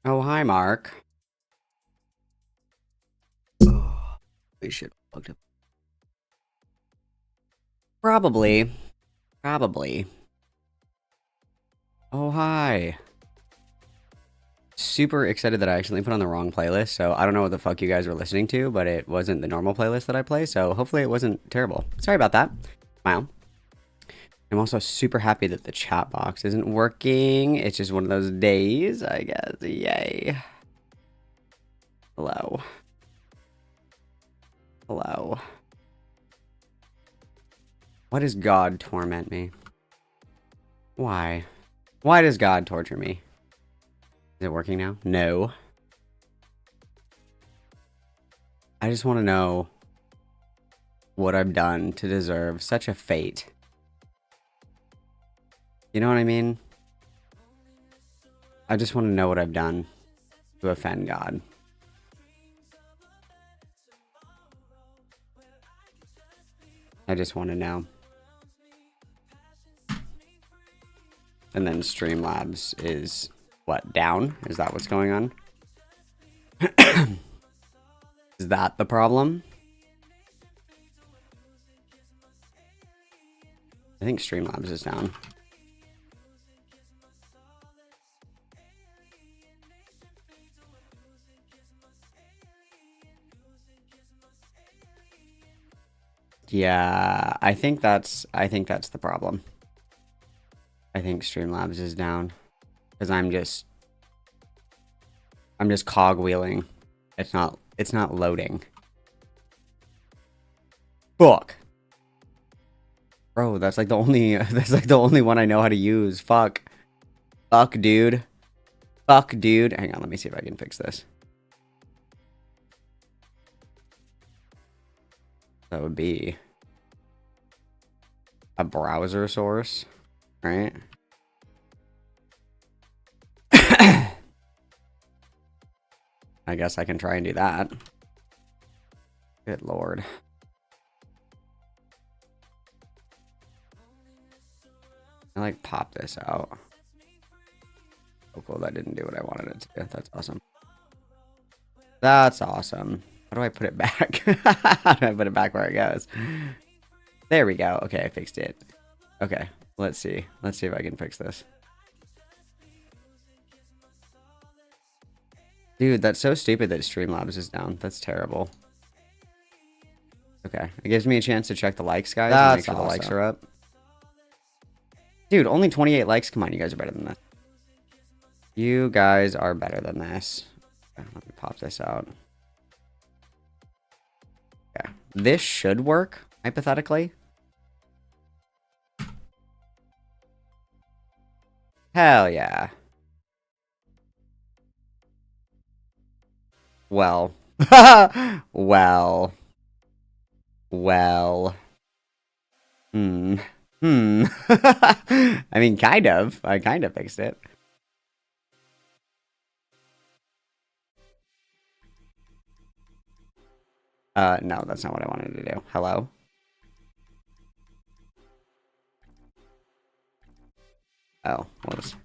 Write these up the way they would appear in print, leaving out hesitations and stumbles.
Oh, hi, Mark. Oh, we should have looked up. Probably. Probably. Oh, hi. Super excited that I accidentally put on the wrong playlist, so I don't know what the fuck you guys were listening to, but it wasn't the normal playlist that I play, so hopefully it wasn't terrible. Sorry about that. Smile. I'm also super happy that the chat box isn't working. It's just one of those days, I guess. Yay. Hello. Hello. Why does God torment me? Why? Why does God torture me? Is it working now? No. I just want to know what I've done to deserve such a fate. You know what I mean? I just want to know what I've done to offend God. I just want to know. And then Streamlabs is, what, down? Is that what's going on? Is that the problem? I think Streamlabs is down. Yeah, I think that's the problem. I think Streamlabs is down because I'm just cogwheeling. It's not loading. Fuck. Bro, that's like the only one I know how to use. Fuck. Fuck, dude. Fuck, dude. Hang on, let me see if I can fix this. That would be a browser source, right? I guess I can try and do that. Good lord. I like pop this out. Oh cool, that didn't do what I wanted it to do. That's awesome. That's awesome. How do I put it back? How do I put it back where it goes? There we go. Okay, I fixed it. Okay, let's see. Let's see if I can fix this. Dude, that's so stupid that Streamlabs is down. That's terrible. Okay, it gives me a chance to check the likes, guys. That's and make sure awesome. The likes are up. Dude, only 28 likes. Come on, you guys are better than this. You guys are better than this. Okay, let me pop this out. Okay, this should work, hypothetically. Hell yeah. Well. Well. Well. Hmm. I mean, kind of. I kind of fixed it. No, that's not what I wanted to do. Hello? Oh, whoops.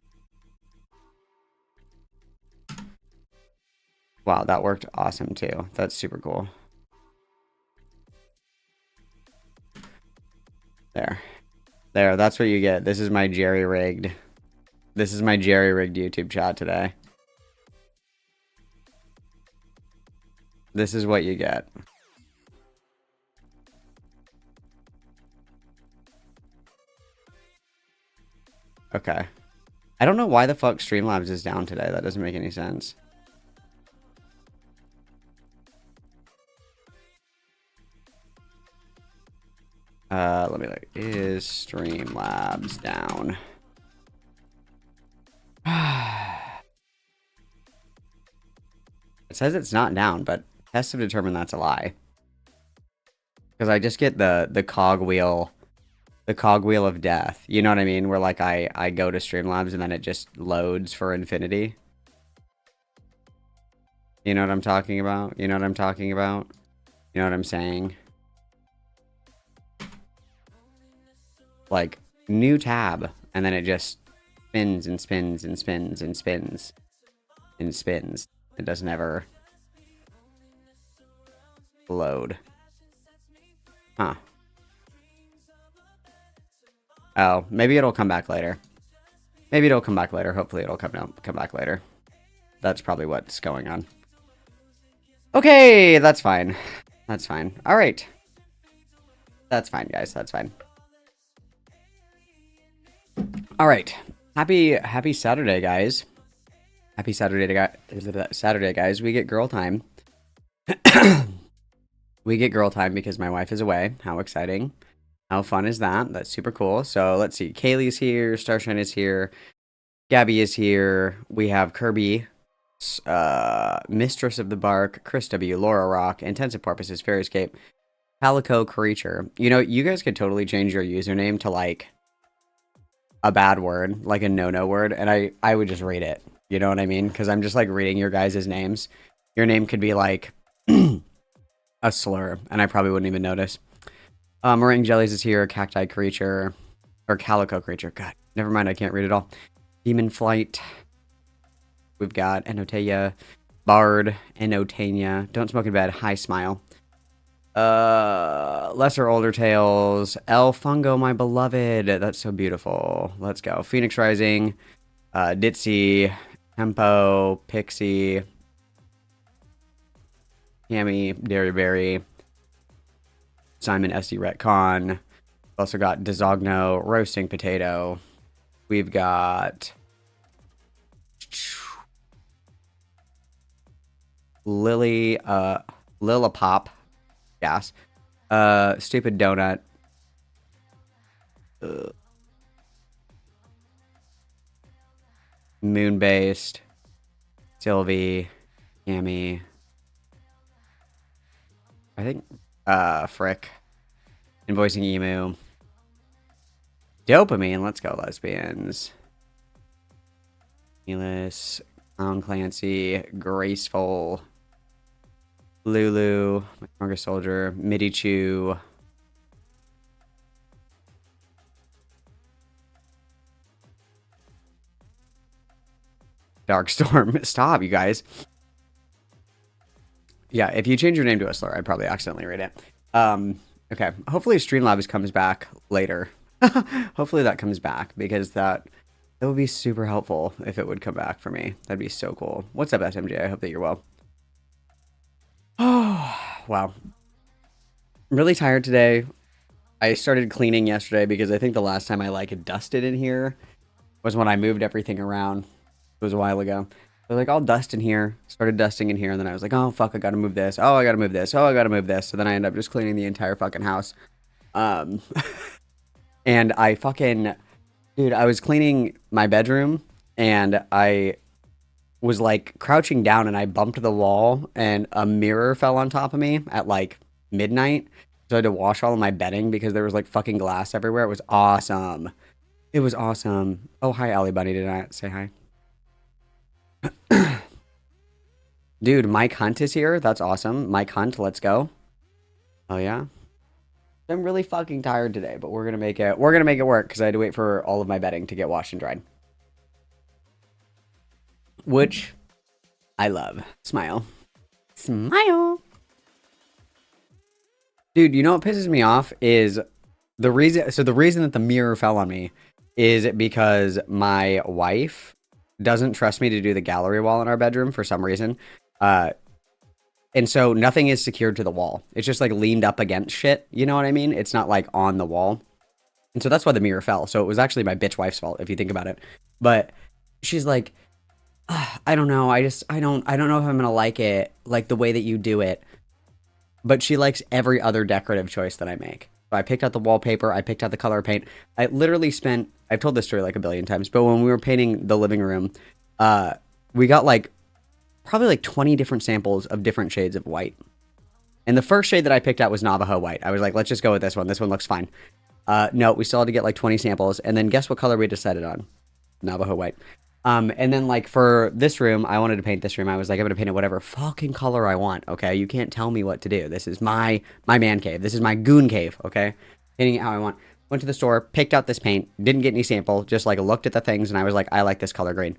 Wow, that worked awesome too. That's super cool. There. There, that's what you get. This is my jerry-rigged. This is my jerry-rigged YouTube chat today. This is what you get. Okay. I don't know why the fuck Streamlabs is down today. That doesn't make any sense. Let me look. Is Streamlabs down? It says it's not down, but tests have determined that's a lie. Because I just get the cogwheel of death. You know what I mean? Where like I go to Streamlabs and then it just loads for infinity. You know what I'm talking about? You know what I'm talking about? You know what I'm saying? Like, new tab, and then it just spins and spins and spins and spins. and spins. It doesn't ever load. Huh. Oh, maybe it'll come back later. Maybe it'll come back later. Hopefully it'll come back later. That's probably what's going on. Okay, that's fine. That's fine. All right. That's fine, guys. That's fine. All right. Happy Saturday, guys. Happy Saturday, guys. We get girl time. We get girl time because my wife is away. How exciting. How fun is that? That's super cool. So let's see. Kaylee's here. Starshine is here. Gabby is here. We have Kirby, Mistress of the Bark, Chris W, Laura Rock, Intensive Porpoises, Fairscape, Calico Creature. You know, you guys could totally change your username to like a bad word, like a no-no word, and I would just read it. You know what I mean? Because I'm just like reading your guys' names. Your name could be like a slur, and I probably wouldn't even notice. Meringue Jellies is here. Cacti Creature, or Calico Creature. God, never mind. I can't read it all. Demon Flight. We've got Enotea, Bard, Enotania, Don't Smoke in Bed, High Smile. Lesser Older Tales, El Fungo, my beloved. That's so beautiful. Let's go. Phoenix Rising, Ditzy, Tempo, Pixie, Cammy, Dairyberry, Simon SD Retcon. We've also got Dizogno, Roasting Potato. We've got Lily, Lillipop, gas, Stupid Donut, Moon-Based, Sylvie, Cammy, I think, Frick, Invoicing Emu, Dopamine, let's go lesbians, Nelis, Clown Clancy, Graceful, Lulu, my strongest soldier, Midichu, Darkstorm. Stop, you guys. Yeah, if you change your name to a slur, I'd probably accidentally read it. Okay, hopefully Streamlabs comes back later. Hopefully that comes back, because that would be super helpful if it would come back for me. That'd be so cool. What's up, SMJ? I hope that you're well. Oh, wow. I'm really tired today. I started cleaning yesterday because I think the last time I like dusted in here was when I moved everything around. It was a while ago. I was like, I'll dust in here. Started dusting in here, and then I was like, oh, fuck, I gotta move this. Oh, I gotta move this. Oh, I gotta move this. So then I end up just cleaning the entire fucking house. And I fucking... Dude, I was cleaning my bedroom, and I was like crouching down, and I bumped the wall, and a mirror fell on top of me at like midnight. So I had to wash all of my bedding because there was like fucking glass everywhere. It was awesome. It was awesome. Oh, hi, Allie Bunny. Did I say hi? Dude, Mike Hunt is here. That's awesome. Mike Hunt, let's go. Oh, yeah? I'm really fucking tired today, but we're gonna make it work because I had to wait for all of my bedding to get washed and dried. Which I love. Smile. Smile. Dude, you know what pisses me off is the reason that the mirror fell on me is because my wife doesn't trust me to do the gallery wall in our bedroom for some reason. And so nothing is secured to the wall. It's just like leaned up against shit. You know what I mean? It's not like on the wall. And so that's why the mirror fell. So it was actually my bitch wife's fault, if you think about it. But she's like, I don't know. I don't know if I'm going to like it, like the way that you do it. But she likes every other decorative choice that I make. So I picked out the wallpaper. I picked out the color paint. I literally spent, I've told this story like a billion times, but when we were painting the living room, we got like probably like 20 different samples of different shades of white. And the first shade that I picked out was Navajo white. I was like, let's just go with this one. This one looks fine. No, we still had to get like 20 samples. And then guess what color we decided on? Navajo white. And then like for this room, I wanted to paint this room. I was like, I'm going to paint it whatever fucking color I want. Okay. You can't tell me what to do. This is my man cave. This is my goon cave. Okay. Painting it how I want. Went to the store, picked out this paint, didn't get any sample, just like looked at the things. And I was like, I like this color green.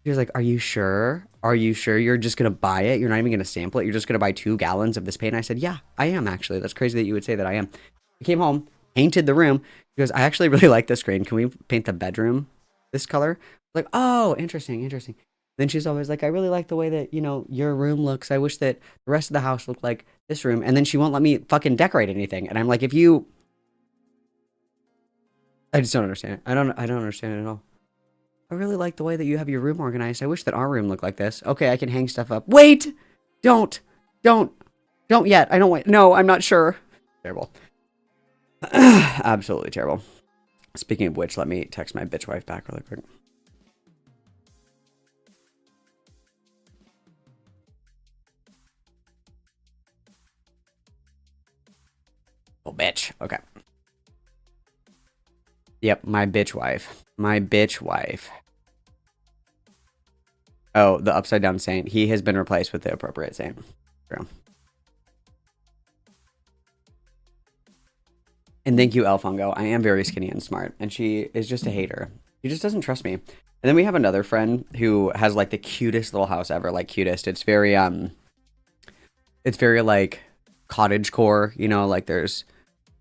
She was like, "Are you sure? Are you sure you're just gonna buy it? You're not even gonna sample it. You're just gonna buy 2 gallons of this paint?" I said, "Yeah, I am actually. That's crazy that you would say that I am." I came home, painted the room. She goes, "I actually really like this green. Can we paint the bedroom this color?" Like, "Oh, interesting, interesting." Then she's always like, "I really like the way that, your room looks. I wish that the rest of the house looked like this room." And then she won't let me fucking decorate anything. And I'm like, I just don't understand it. I don't understand it at all. "I really like the way that you have your room organized. I wish that our room looked like this." Okay, I can hang stuff up. Wait! Don't! Don't! Don't yet. I don't want. No, I'm not sure. Terrible. Absolutely terrible. Speaking of which, let me text my bitch wife back really quick. Oh, bitch. Okay. Yep, my bitch wife. My bitch wife. Oh, the upside down saint. He has been replaced with the appropriate saint. True. And thank you, Elfongo. I am very skinny and smart, and she is just a hater. She just doesn't trust me. And then we have another friend who has like the cutest little house ever, like cutest. It's very like cottage core, like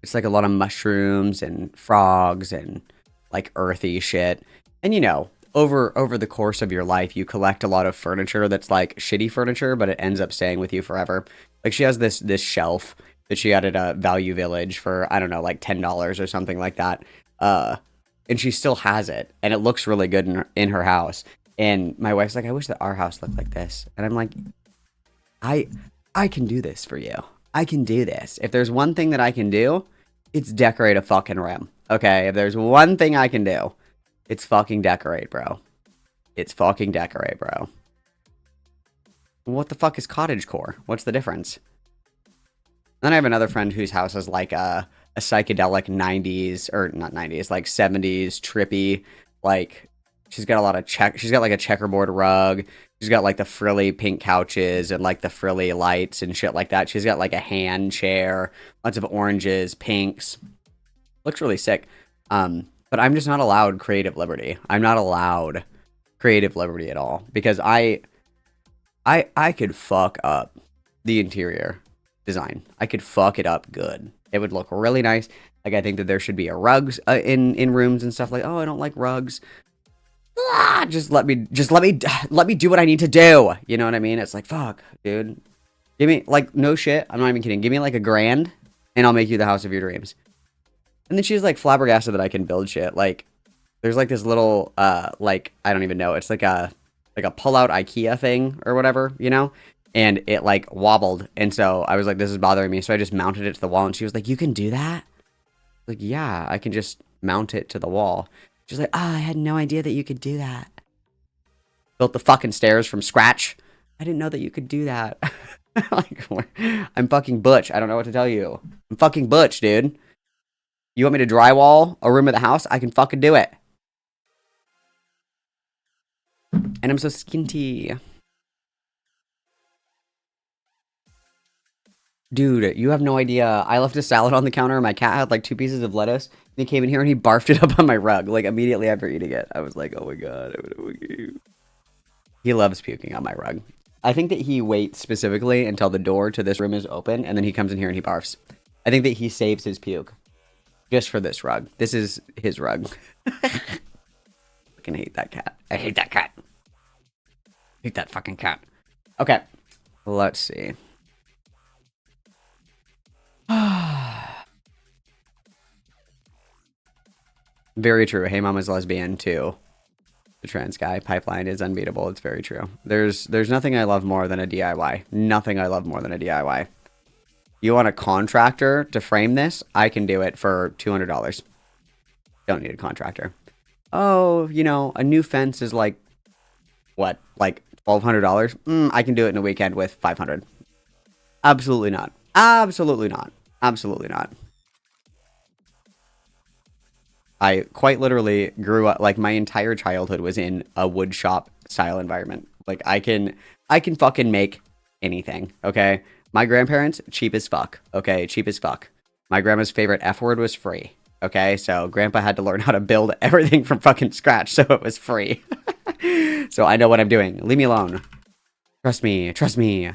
it's like a lot of mushrooms and frogs and like earthy shit. And over the course of your life, you collect a lot of furniture that's like shitty furniture, but it ends up staying with you forever. Like she has this shelf that she got at a Value Village for, I don't know, like $10 or something like that. And she still has it, and it looks really good in her house. And my wife's like, "I wish that our house looked like this." And I'm like, I can do this for you. I can do this. If there's one thing that I can do, it's decorate a fucking room. Okay? If there's one thing I can do, it's fucking decorate, bro. It's fucking decorate, bro. What the fuck is cottagecore? What's the difference? Then I have another friend whose house is like a psychedelic 90s, or not 90s, like 70s trippy, like she's got like a checkerboard rug. She's got like the frilly pink couches and like the frilly lights and shit like that. She's got like a hand chair, lots of oranges, pinks. Looks really sick. But I'm just not allowed creative liberty. I'm not allowed creative liberty at all because I could fuck up the interior design. I could fuck it up good. It would look really nice. Like I think that there should be a rugs in rooms and stuff. Like, "Oh, I don't like rugs." Just let me do what I need to do. You know what I mean? It's like, fuck, dude. Give me like no shit. I'm not even kidding. Give me like $1,000 and I'll make you the house of your dreams. And then she's like flabbergasted that I can build shit. Like there's like this little like I don't even know. It's like a pull-out IKEA thing or whatever, And it like wobbled. And so I was like, this is bothering me. So I just mounted it to the wall and she was like, "You can do that?" Like, "Yeah, I can just mount it to the wall." She's like, "Oh, I had no idea that you could do that." Built the fucking stairs from scratch. I didn't know that you could do that. Like, I'm fucking Butch. I don't know what to tell you. I'm fucking Butch, dude. You want me to drywall a room of the house? I can fucking do it. And I'm so skinty. Dude, you have no idea. I left a salad on the counter. My cat had like 2 pieces of lettuce. And he came in here and he barfed it up on my rug, like immediately after eating it. I was like, oh my god. He loves puking on my rug. I think that he waits specifically until the door to this room is open, and then he comes in here and he barfs. I think that he saves his puke just for this rug. This is his rug. I fucking hate that cat. I hate that cat. I hate that fucking cat. Okay, let's see. Very true. Hey Mama's lesbian too. The trans guy pipeline is unbeatable. It's very true. There's nothing I love more than a DIY. Nothing I love more than a DIY. You want a contractor to frame this? I can do it for $200. Don't need a contractor. Oh, a new fence is like what? Like $1,200? I can do it in a weekend with $500. Absolutely not. Absolutely not. Absolutely not. I quite literally grew up, like my entire childhood was in a wood shop style environment. Like I can fucking make anything, okay? My grandparents, cheap as fuck, okay? Cheap as fuck. My grandma's favorite F word was free, okay? So grandpa had to learn how to build everything from fucking scratch, so it was free. So I know what I'm doing. Leave me alone. Trust me. Trust me.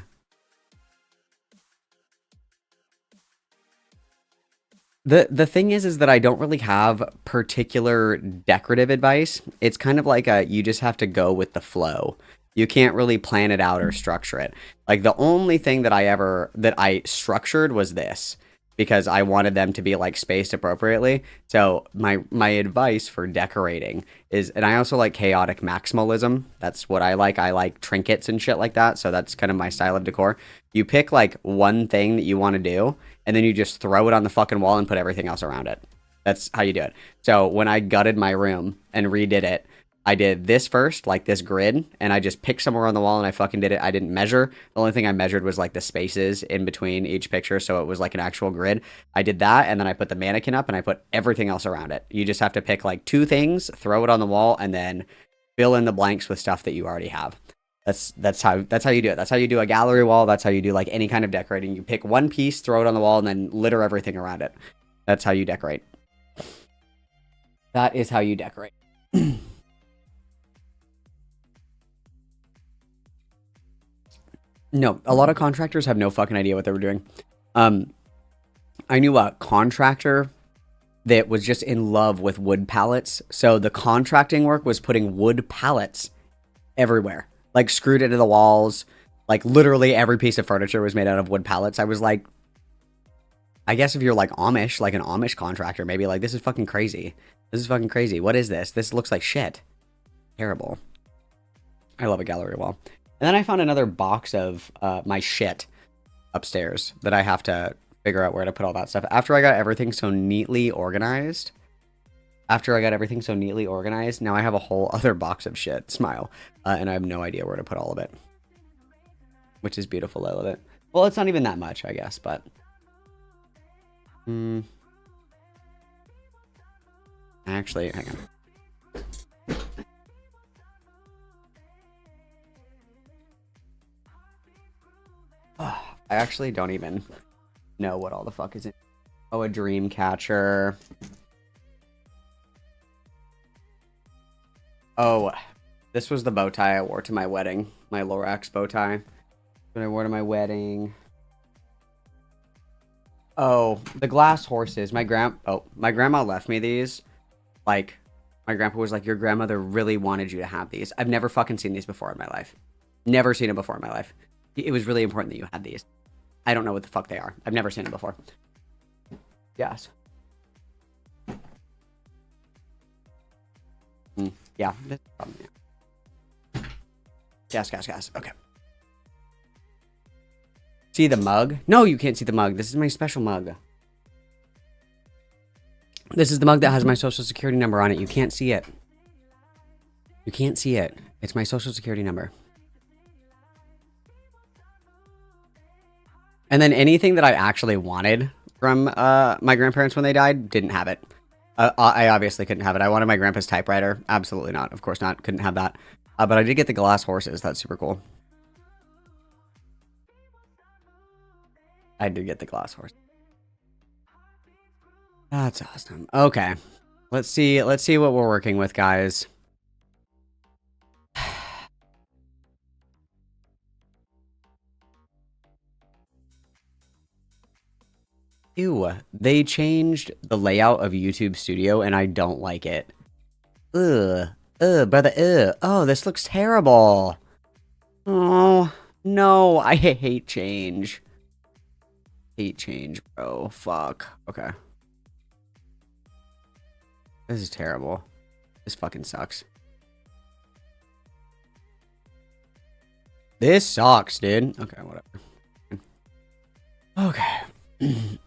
The thing is that I don't really have particular decorative advice. It's kind of like you just have to go with the flow. You can't really plan it out or structure it. Like the only thing that I structured was this because I wanted them to be like spaced appropriately. So my advice for decorating is, and I also like chaotic maximalism. That's what I like. I like trinkets and shit like that. So that's kind of my style of decor. You pick like one thing that you want to do, and then you just throw it on the fucking wall and put everything else around it. That's how you do it. So when I gutted my room and redid it, I did this first, like this grid, and I just picked somewhere on the wall and I fucking did it. I didn't measure. The only thing I measured was like the spaces in between each picture, so it was like an actual grid. I did that, and then I put the mannequin up and I put everything else around it. You just have to pick like two things, throw it on the wall, and then fill in the blanks with stuff that you already have. That's how you do it. That's how you do a gallery wall. That's how you do like any kind of decorating. You pick one piece, throw it on the wall, and then litter everything around it. That's how you decorate. That is how you decorate. No, a lot of contractors have no fucking idea what they were doing. I knew a contractor that was just in love with wood pallets. So the contracting work was putting wood pallets everywhere, like screwed into the walls. Like literally every piece of furniture was made out of wood pallets. I was like, I guess if you're like Amish, like an Amish contractor, maybe like, this is fucking crazy. This is fucking crazy. What is this? This looks like shit. Terrible. I love a gallery wall. And then I found another box of my shit upstairs that I have to figure out where to put all that stuff. After I got everything so neatly organized, now I have a whole other box of shit. Smile. And I have no idea where to put all of it. Which is beautiful. I love it. Well, it's not even that much, I guess, but... Actually, hang on. I actually don't even know what all the fuck is in. Oh, a dream catcher. Oh, this was the bow tie I wore to my wedding. My Lorax bow tie that I wore to my wedding. Oh, the glass horses. My grandma left me these. Like, my grandpa was like, your grandmother really wanted you to have these. I've never fucking seen these before in my life. Never seen them before in my life. It was really important that you had these. I don't know what the fuck they are. I've never seen them before. Yes. Yeah. Gas. Okay. See the mug? No, you can't see the mug. This is my special mug. This is the mug that has my social security number on it. You can't see it. You can't see it. It's my social security number. And then anything that I actually wanted from my grandparents when they died, didn't have it. I obviously couldn't have it. I wanted my grandpa's typewriter. Absolutely not. Of course not. Couldn't have that. But I did get the glass horses. That's super cool. I did get the glass horse. That's awesome. Okay. Let's see what we're working with, guys. Ew, they changed the layout of YouTube Studio and I don't like it. Brother, oh, this looks terrible. Oh, no, I hate change. Hate change, bro. Fuck. Okay. This is terrible. This fucking sucks. This sucks, dude. Okay, whatever. Okay.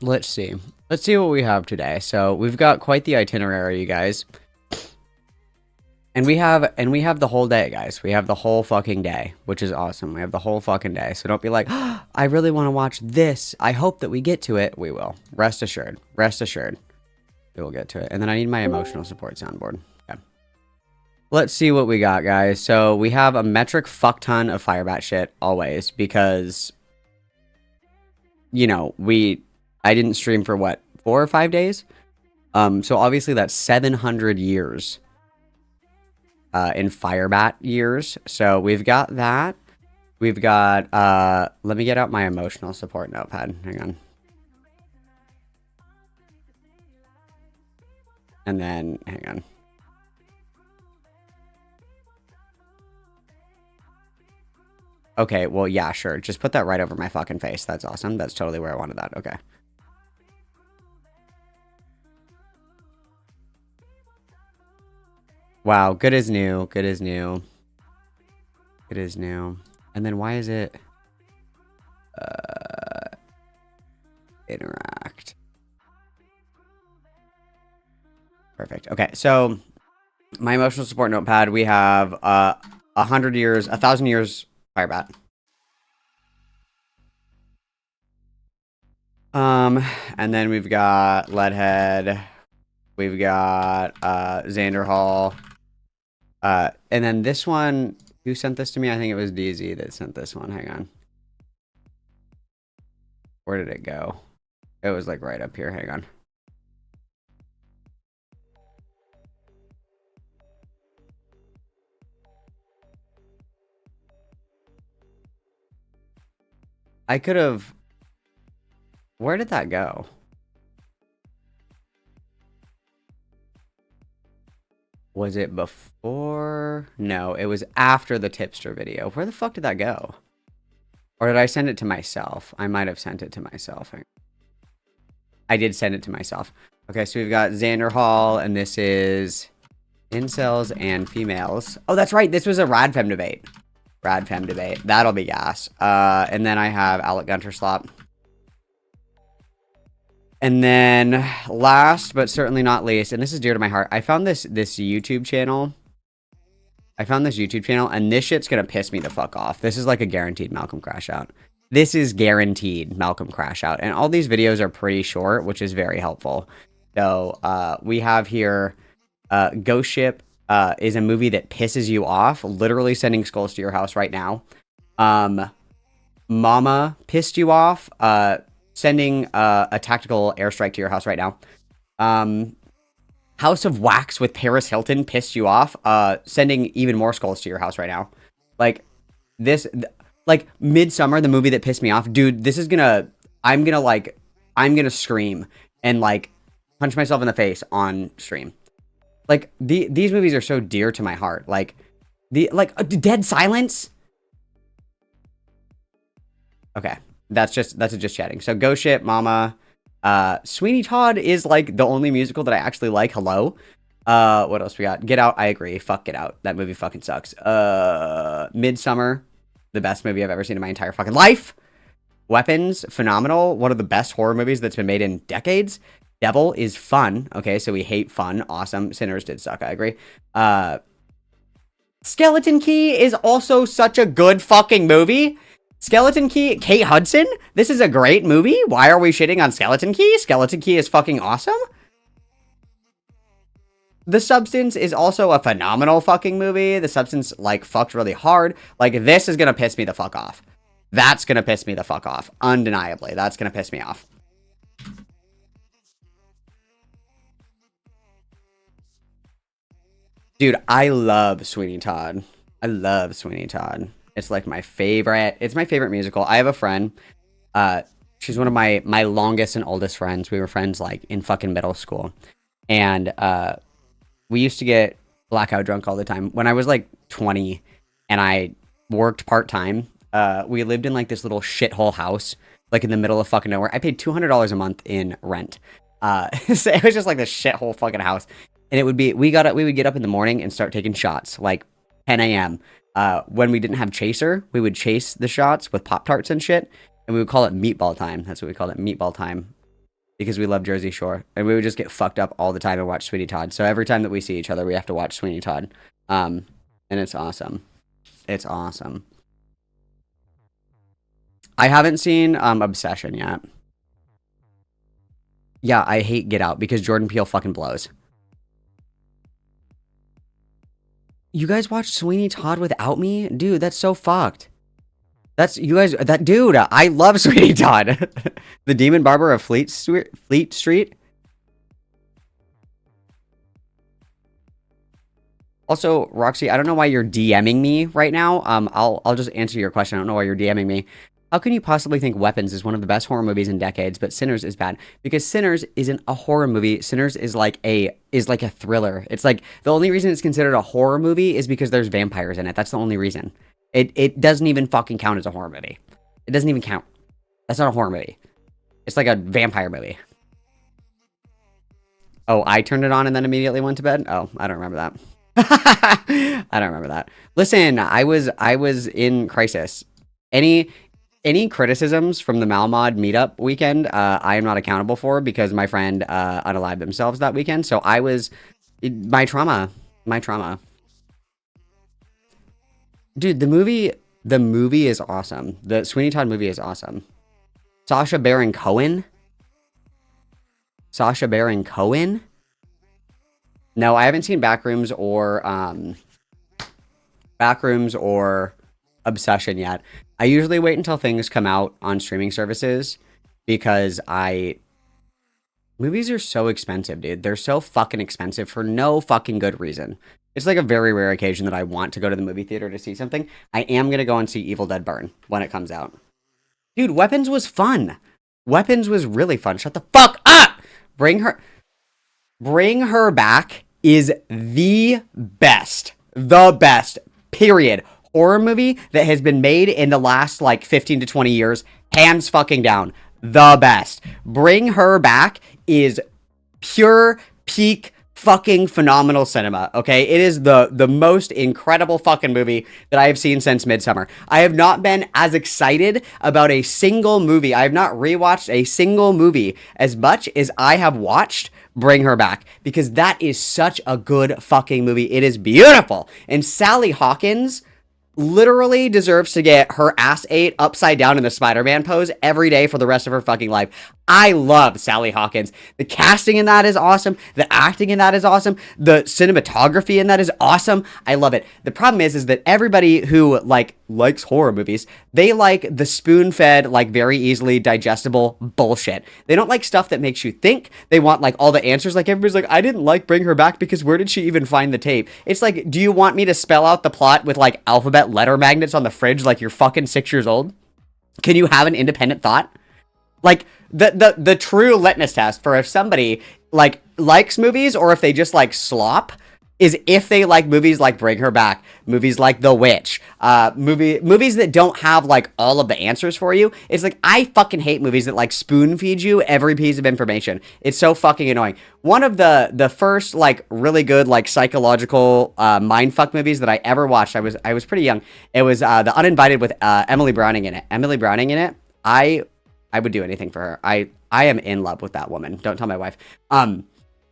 Let's see. Let's see what we have today. So we've got quite the itinerary, you guys. And we have the whole day, guys. We have the whole fucking day, which is awesome. We have the whole fucking day. So don't be like, oh, I really want to watch this. I hope that we get to it. We will. Rest assured. Rest assured. We will get to it. And then I need my emotional support soundboard. Okay. Let's see what we got, guys. So we have a metric fuck ton of Firebat shit always because, you know, I didn't stream for what, 4 or 5 days? So obviously that's 700 years in Firebat years. So we've got that. We've got, let me get out my emotional support notepad. Hang on. And then, hang on. Okay, well, yeah, sure. Just put that right over my fucking face. That's awesome. That's totally where I wanted that. Okay. Wow, good as new. Good as new. Good as new. And then why is it... interact. Perfect. Okay, so my emotional support notepad, we have 1,000 years Firebat. And then we've got Leadhead. We've got Xander Hall. And then this one, who sent this to me? I think it was DZ that sent this one. Hang on. Where did it go? It was like right up here. Hang on. I could have... Where did that go? Was it before? No, it was after the tipster video. Where the fuck did that go? Or did I send it to myself? I might have sent it to myself. I did send it to myself. Okay, so we've got Xander Hall, and this is incels and females. Oh, that's right. This was a Radfem debate. Radfem debate. That'll be gas. And then I have Alec Gunter Slop. And then last, but certainly not least, and this is dear to my heart, I found this YouTube channel. And this shit's gonna piss me the fuck off. This is like a guaranteed Malcolm Crash Out. This is guaranteed Malcolm Crash Out. And all these videos are pretty short, which is very helpful. So we have here Ghost Ship is a movie that pisses you off, literally sending skulls to your house right now. Mama pissed you off, sending a tactical airstrike to your house right now. House of Wax with Paris Hilton pissed you off, sending even more skulls to your house right now. Like, this, like, Midsummer, the movie that pissed me off, dude, this is gonna, I'm gonna scream and, like, punch myself in the face on stream. Like, these movies are so dear to my heart. Like, Dead Silence? Okay. That's just chatting. So Ghost Ship, Mama, Sweeney Todd is like the only musical that I actually like. Hello. What else we got? Get Out. I agree. Fuck Get Out. That movie fucking sucks. Midsummer, the best movie I've ever seen in my entire fucking life. Weapons, phenomenal. One of the best horror movies that's been made in decades. Devil is fun. Okay, so we hate fun. Awesome. Sinners did suck. I agree. Skeleton Key is also such a good fucking movie. Skeleton Key, Kate Hudson? This is a great movie? Why are we shitting on Skeleton Key? Skeleton Key is fucking awesome? The Substance is also a phenomenal fucking movie. The Substance, like, fucked really hard. Like, this is gonna piss me the fuck off. That's gonna piss me the fuck off. Undeniably. That's gonna piss me off. Dude, I love Sweeney Todd. I love Sweeney Todd. It's like my favorite. It's my favorite musical. I have a friend. She's one of my longest and oldest friends. We were friends like in fucking middle school. And we used to get blackout drunk all the time. When I was like 20 and I worked part-time, we lived in like this little shithole house, like in the middle of fucking nowhere. I paid $200 a month in rent. So it was just like this shithole fucking house. And it would be, we would get up in the morning and start taking shots, like 10 a.m. When we didn't have chaser, we would chase the shots with Pop-Tarts and shit, and we would call it meatball time. That's what we called it, meatball time, because we love Jersey Shore, and we would just get fucked up all the time and watch Sweeney Todd. So every time that we see each other, we have to watch Sweeney Todd, and it's awesome. It's awesome. I haven't seen Obsession yet. Yeah, I hate Get Out because Jordan Peele fucking blows. You guys watched Sweeney Todd without me? Dude, that's so fucked. Dude, I love Sweeney Todd. The Demon Barber of Fleet Street. Also, Roxy, I don't know why you're DMing me right now. I'll just answer your question. I don't know why you're DMing me. How can you possibly think Weapons is one of the best horror movies in decades, but Sinners is bad? Because Sinners isn't a horror movie. Sinners is like a thriller. It's like the only reason it's considered a horror movie is because there's vampires in it. That's the only reason. It doesn't even fucking count as a horror movie. It doesn't even count. That's not a horror movie. It's like a vampire movie. Oh, I turned it on and then immediately went to bed? Oh, I don't remember that. I don't remember that. Listen, I was in crisis. Any criticisms from the Malmod meetup weekend, I am not accountable for because my friend unalived themselves that weekend. So I was my trauma. Dude, the movie is awesome. The Sweeney Todd movie is awesome. Sacha Baron Cohen? No, I haven't seen Backrooms or Obsession yet. I usually wait until things come out on streaming services because movies are so expensive, dude. They're so fucking expensive for no fucking good reason. It's like a very rare occasion that I want to go to the movie theater to see something. I am going to go and see Evil Dead Burn when it comes out. Dude, Weapons was fun. Weapons was really fun. Shut the fuck up! Bring Her Back is the best, period, horror movie that has been made in the last, like, 15 to 20 years. Hands fucking down. The best. Bring Her Back is pure peak fucking phenomenal cinema, okay? It is the most incredible fucking movie that I have seen since Midsummer. I have not been as excited about a single movie. I have not rewatched a single movie as much as I have watched Bring Her Back, because that is such a good fucking movie. It is beautiful. And Sally Hawkins literally deserves to get her ass ate upside down in the Spider-Man pose every day for the rest of her fucking life. I love Sally Hawkins. The casting in that is awesome. The acting in that is awesome. The cinematography in that is awesome. I love it. The problem is that everybody who likes horror movies, they like the spoon-fed, like very easily digestible bullshit. They don't like stuff that makes you think. They want like all the answers. Like everybody's like, I didn't like Bring Her Back because where did she even find the tape? It's like, do you want me to spell out the plot with like alphabet letter magnets on the fridge like you're fucking 6 years old? Can you have an independent thought? Like the true litmus test for if somebody like likes movies or if they just like slop is if they like movies like Bring Her Back, movies like The Witch, movies that don't have like all of the answers for you. It's like, I fucking hate movies that like spoon feed you every piece of information. It's so fucking annoying. One of the first like really good like psychological mindfuck movies that I ever watched, I was pretty young. It was The Uninvited with Emily Browning in it. I would do anything for her. I am in love with that woman. Don't tell my wife.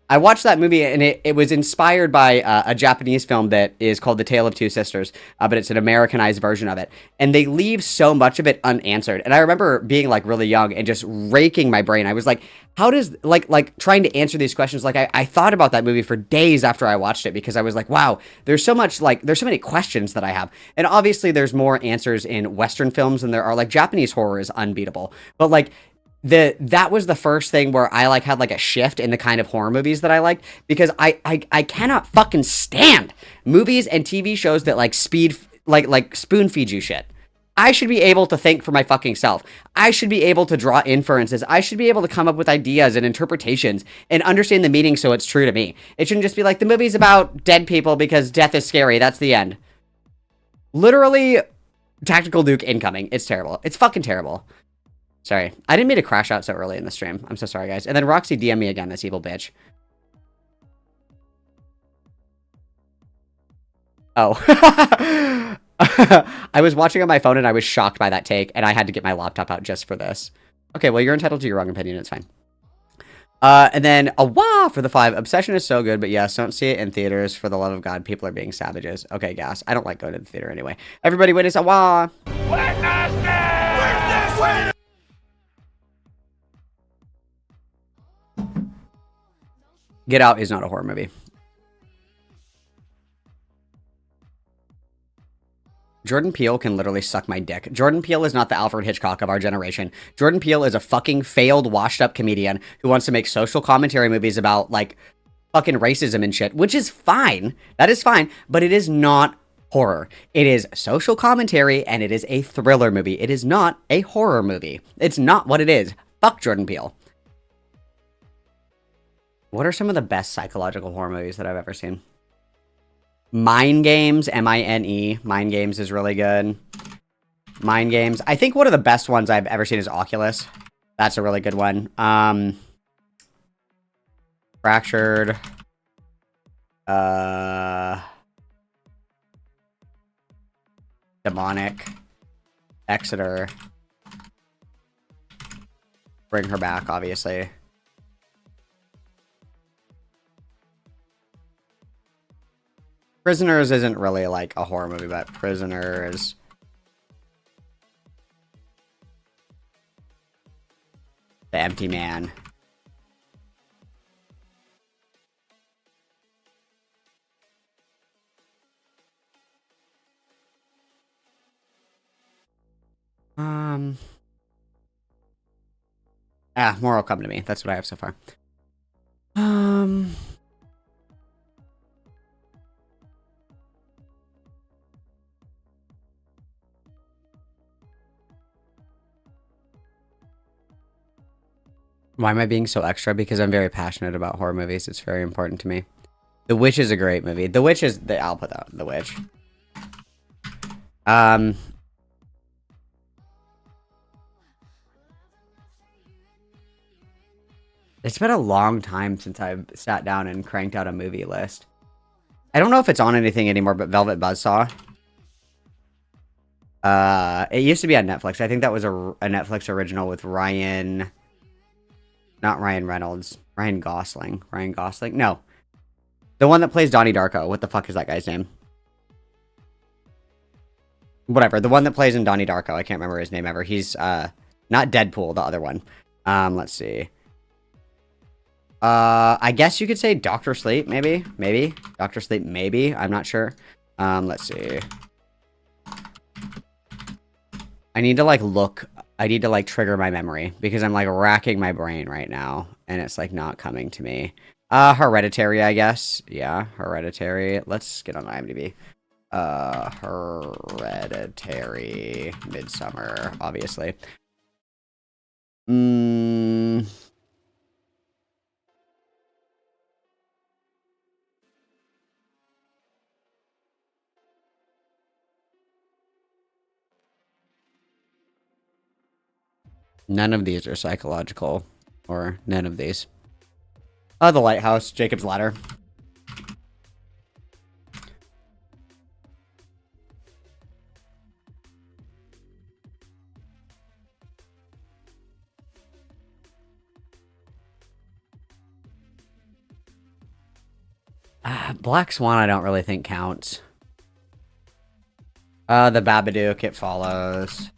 I watched that movie and it was inspired by a Japanese film that is called The Tale of Two Sisters, but it's an Americanized version of it. And they leave so much of it unanswered. And I remember being like really young and just raking my brain. I was like, how does like trying to answer these questions? Like I thought about that movie for days after I watched it because I was like, wow, there's so many questions that I have. And obviously there's more answers in Western films than there are. Like Japanese horror is unbeatable. But like that was the first thing where I like had like a shift in the kind of horror movies that I liked, because I cannot fucking stand movies and TV shows that like spoon feed you shit. I should be able to think for my fucking self. I should be able to draw inferences. I should be able to come up with ideas and interpretations and understand the meaning so it's true to me. It shouldn't just be like the movie's about dead people because death is scary. That's the end. Literally, Tactical Duke incoming. It's terrible. It's fucking terrible. Sorry. I didn't mean to crash out so early in the stream. I'm so sorry, guys. And then Roxy DM me again, this evil bitch. Oh. I was watching on my phone and I was shocked by that take, and I had to get my laptop out just for this. Okay, well, you're entitled to your wrong opinion. It's fine. And then a wah for the 5. Obsession is so good, but yes, don't see it in theaters. For the love of God, people are being savages. Okay, gas. I don't like going to the theater anyway. Everybody witness a wah. Get Out is not a horror movie. Jordan Peele can literally suck my dick. Jordan Peele is not the Alfred Hitchcock of our generation. Jordan Peele is a fucking failed, washed-up comedian who wants to make social commentary movies about, like, fucking racism and shit, which is fine. That is fine, but it is not horror. It is social commentary, and it is a thriller movie. It is not a horror movie. It's not what it is. Fuck Jordan Peele. What are some of the best psychological horror movies that I've ever seen? Mind Games, M-I-N-E. Mind Games is really good. Mind Games. I think one of the best ones I've ever seen is Oculus. That's a really good one. Fractured. Demonic. Exeter. Bring Her Back, obviously. Prisoners isn't really like a horror movie, but Prisoners. The Empty Man. More will come to me. That's what I have so far. Why am I being so extra? Because I'm very passionate about horror movies. It's very important to me. The Witch is a great movie. The Witch is... I'll put that. The Witch. It's been a long time since I've sat down and cranked out a movie list. I don't know if it's on anything anymore, but Velvet Buzzsaw. It used to be on Netflix. I think that was a Netflix original with Ryan... Not Ryan Reynolds. Ryan Gosling. Ryan Gosling? No. The one that plays Donnie Darko. What the fuck is that guy's name? Whatever. The one that plays in Donnie Darko. I can't remember his name ever. He's, not Deadpool, the other one. Let's see. I guess you could say Dr. Sleep, maybe? Maybe. Dr. Sleep, maybe. I'm not sure. Let's see. I need to, like, look... I need to, like, trigger my memory, because I'm, like, racking my brain right now, and it's, like, not coming to me. Hereditary, I guess. Yeah, Hereditary. Let's get on IMDb. Hereditary. Midsummer, obviously. None of these are psychological, or none of these. The Lighthouse, Jacob's Ladder. Black Swan I don't really think counts. The Babadook, It Follows.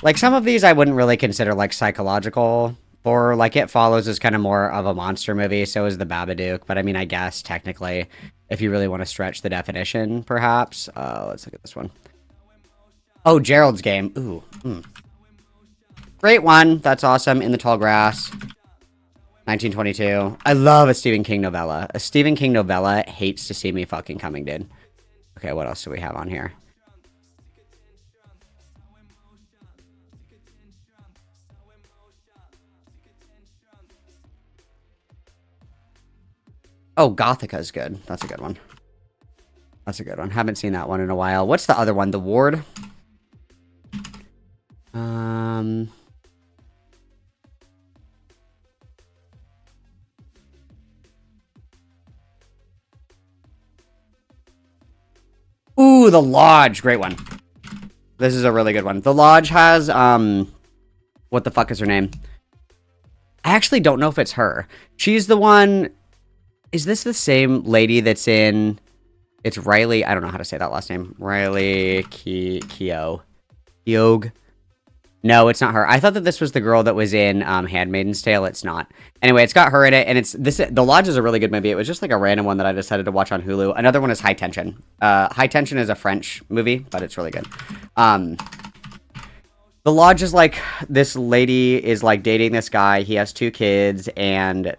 Like, some of these I wouldn't really consider, like, psychological, or, like, It Follows is kind of more of a monster movie, so is The Babadook, but I mean, I guess, technically, if you really want to stretch the definition, perhaps. Let's look at this one. Oh, Gerald's Game. Ooh. Great one. That's awesome. In the Tall Grass. 1922. I love a Stephen King novella. A Stephen King novella hates to see me fucking coming, dude. Okay, what else do we have on here? Oh, Gothica's good. That's a good one. That's a good one. Haven't seen that one in a while. What's the other one? The Ward? Ooh, The Lodge. Great one. This is a really good one. The Lodge has, what the fuck is her name? I actually don't know if it's her. She's the one... Is this the same lady that's in... It's Riley... I don't know how to say that last name. Riley Keough. No, it's not her. I thought that this was the girl that was in Handmaid's Tale. It's not. Anyway, it's got her in it, and it's... The Lodge is a really good movie. It was just like a random one that I decided to watch on Hulu. Another one is High Tension. High Tension is a French movie, but it's really good. The lodge is like this lady is like dating this guy. He has two kids, and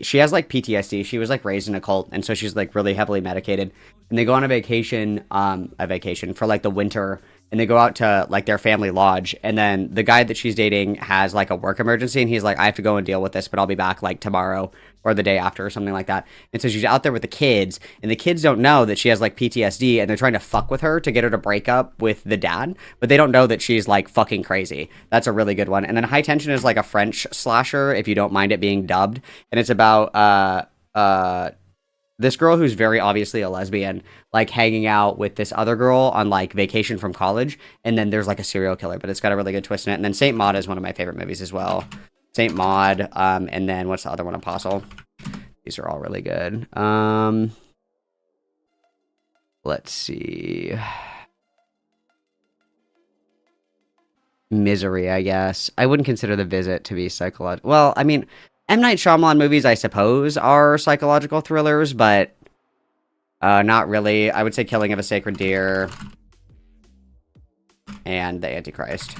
she has like PTSD. She was like raised in a cult, and so she's like really heavily medicated. And they go on a vacation for like the winter, and they go out to like their family lodge. And then the guy that she's dating has like a work emergency, and he's like, I have to go and deal with this, but I'll be back like tomorrow or the day after or something like that. And so she's out there with the kids, and the kids don't know that she has like PTSD, and they're trying to fuck with her to get her to break up with the dad, but they don't know that she's like fucking crazy. That's a really good one. And then High Tension is like a French slasher, if you don't mind it being dubbed, and it's about this girl who's very obviously a lesbian, like hanging out with this other girl on like vacation from college, and then there's like a serial killer, but it's got a really good twist in it. And then Saint Maud is one of my favorite movies as well. Saint Maud, and then what's the other one? Apostle. These are all really good. Let's see. Misery, I guess. I wouldn't consider The Visit to be psychological. Well, I mean, M. Night Shyamalan movies, I suppose, are psychological thrillers, but not really. I would say Killing of a Sacred Deer and The Antichrist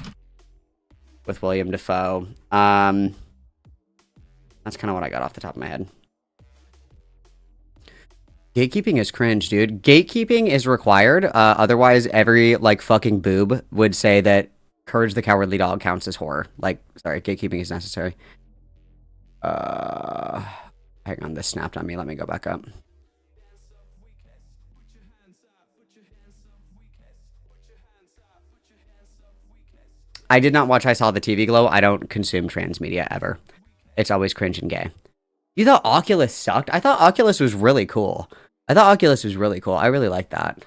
with William Dafoe. That's kind of what I got off the top of my head. Gatekeeping is cringe, dude. Gatekeeping is required. Otherwise, every, like, fucking boob would say that Courage the Cowardly Dog counts as horror. Like, sorry, gatekeeping is necessary. Hang on, this snapped on me. Let me go back up. I did not watch I Saw the TV Glow. I don't consume trans media ever. It's always cringe and gay. You thought Oculus sucked? I thought Oculus was really cool. I really like that.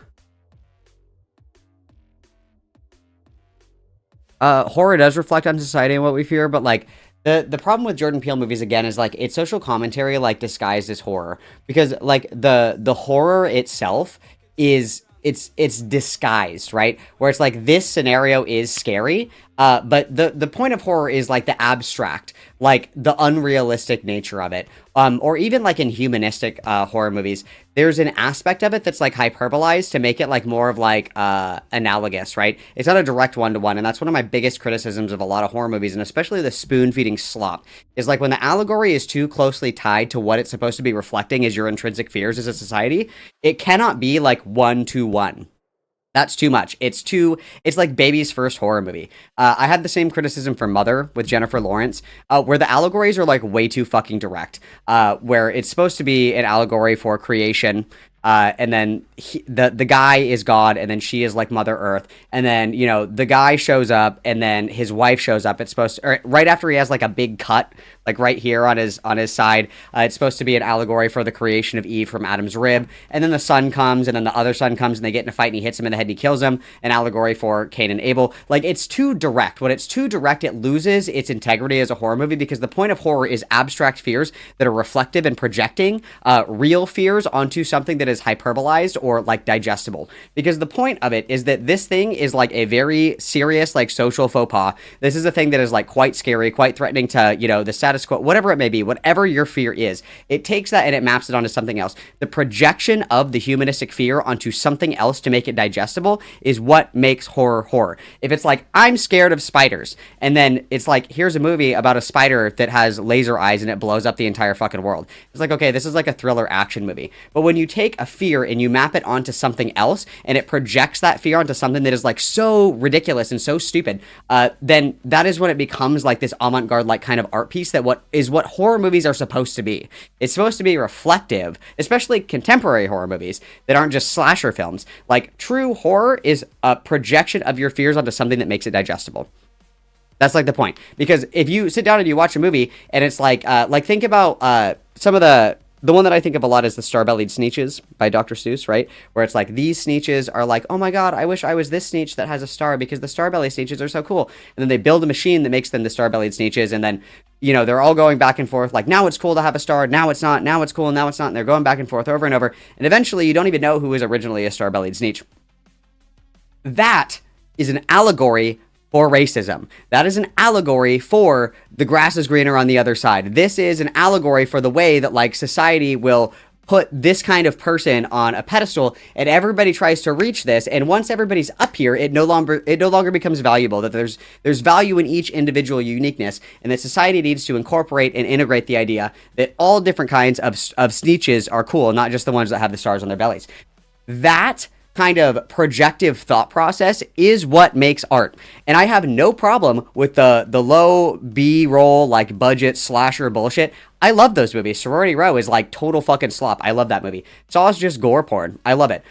Horror does reflect on society and what we fear, but like the problem with Jordan Peele movies again is like it's social commentary like disguised as horror, because like the horror itself is it's disguised, right? Where it's like this scenario is scary, but the point of horror is like the abstract, like the unrealistic nature of it. Or even like in humanistic horror movies, there's an aspect of it that's like hyperbolized to make it like more of like analogous, right? It's not a direct one-to-one, and that's one of my biggest criticisms of a lot of horror movies, and especially the spoon-feeding slop, is like when the allegory is too closely tied to what it's supposed to be reflecting as your intrinsic fears as a society, it cannot be like one-to-one. That's too much. It's like baby's first horror movie. I had the same criticism for Mother with Jennifer Lawrence, where the allegories are like way too fucking direct, where it's supposed to be an allegory for creation, and then the guy is God, and then she is like Mother Earth, and then, you know, the guy shows up, and then his wife shows up. It's supposed to, or right after he has like a big cut, like right here on his side, it's supposed to be an allegory for the creation of Eve from Adam's rib, and then the son comes, and then the other son comes, and they get in a fight, and he hits him in the head, and he kills him, an allegory for Cain and Abel. Like, it's too direct. When it's too direct, it loses its integrity as a horror movie, because the point of horror is abstract fears that are reflective and projecting real fears onto something that is hyperbolized or like digestible. Because the point of it is that this thing is like a very serious like social faux pas. This is a thing that is like quite scary, quite threatening to, you know, the status quo, whatever it may be, whatever your fear is. It takes that and it maps it onto something else. The projection of the humanistic fear onto something else to make it digestible is what makes horror horror. If it's like, I'm scared of spiders, and then it's like, here's a movie about a spider that has laser eyes and it blows up the entire fucking world. It's like, okay, this is like a thriller action movie. But when you take a fear and you map it onto something else, and it projects that fear onto something that is like so ridiculous and so stupid, then that is when it becomes like this avant-garde like kind of art piece that what horror movies are supposed to be. It's supposed to be reflective, especially contemporary horror movies that aren't just slasher films. Like, true horror is a projection of your fears onto something that makes it digestible. That's like the point. Because if you sit down and you watch a movie and it's like think about some of the one that I think of a lot is the Star-Bellied Sneetches by Dr. Seuss, right? Where it's like, these Sneetches are like, oh my god, I wish I was this Sneetch that has a star because the Star-Bellied Sneetches are so cool. And then they build a machine that makes them the Star-Bellied Sneetches, and then, you know, they're all going back and forth, like, now it's cool to have a star, now it's not, now it's cool, now it's not, and they're going back and forth over and over, and eventually you don't even know who was originally a Star-Bellied Sneetch. That is an allegory for racism. That is an allegory for the grass is greener on the other side. This is an allegory for the way that like society will put this kind of person on a pedestal, and everybody tries to reach this, and once everybody's up here, it no longer becomes valuable, that there's value in each individual uniqueness, and that society needs to incorporate and integrate the idea that all different kinds of Sneetches are cool, not just the ones that have the stars on their bellies. That kind of projective thought process is what makes art. And I have no problem with the low B-roll, like, budget slasher bullshit. I love those movies. Sorority Row is like total fucking slop. I love that movie. It's all just gore porn. I love it.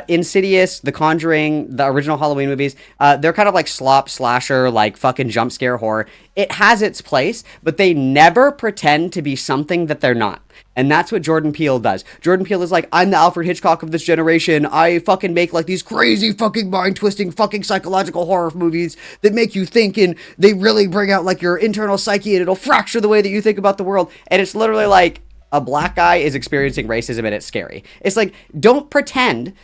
Insidious, The Conjuring, the original Halloween movies, they're kind of like slop slasher, like fucking jump scare horror. It has its place, but they never pretend to be something that they're not. And that's what Jordan Peele does. Jordan Peele is like, I'm the Alfred Hitchcock of this generation. I fucking make like these crazy fucking mind-twisting fucking psychological horror movies that make you think, and they really bring out like your internal psyche, and it'll fracture the way that you think about the world. And it's literally like a black guy is experiencing racism and it's scary. It's like, do not pretend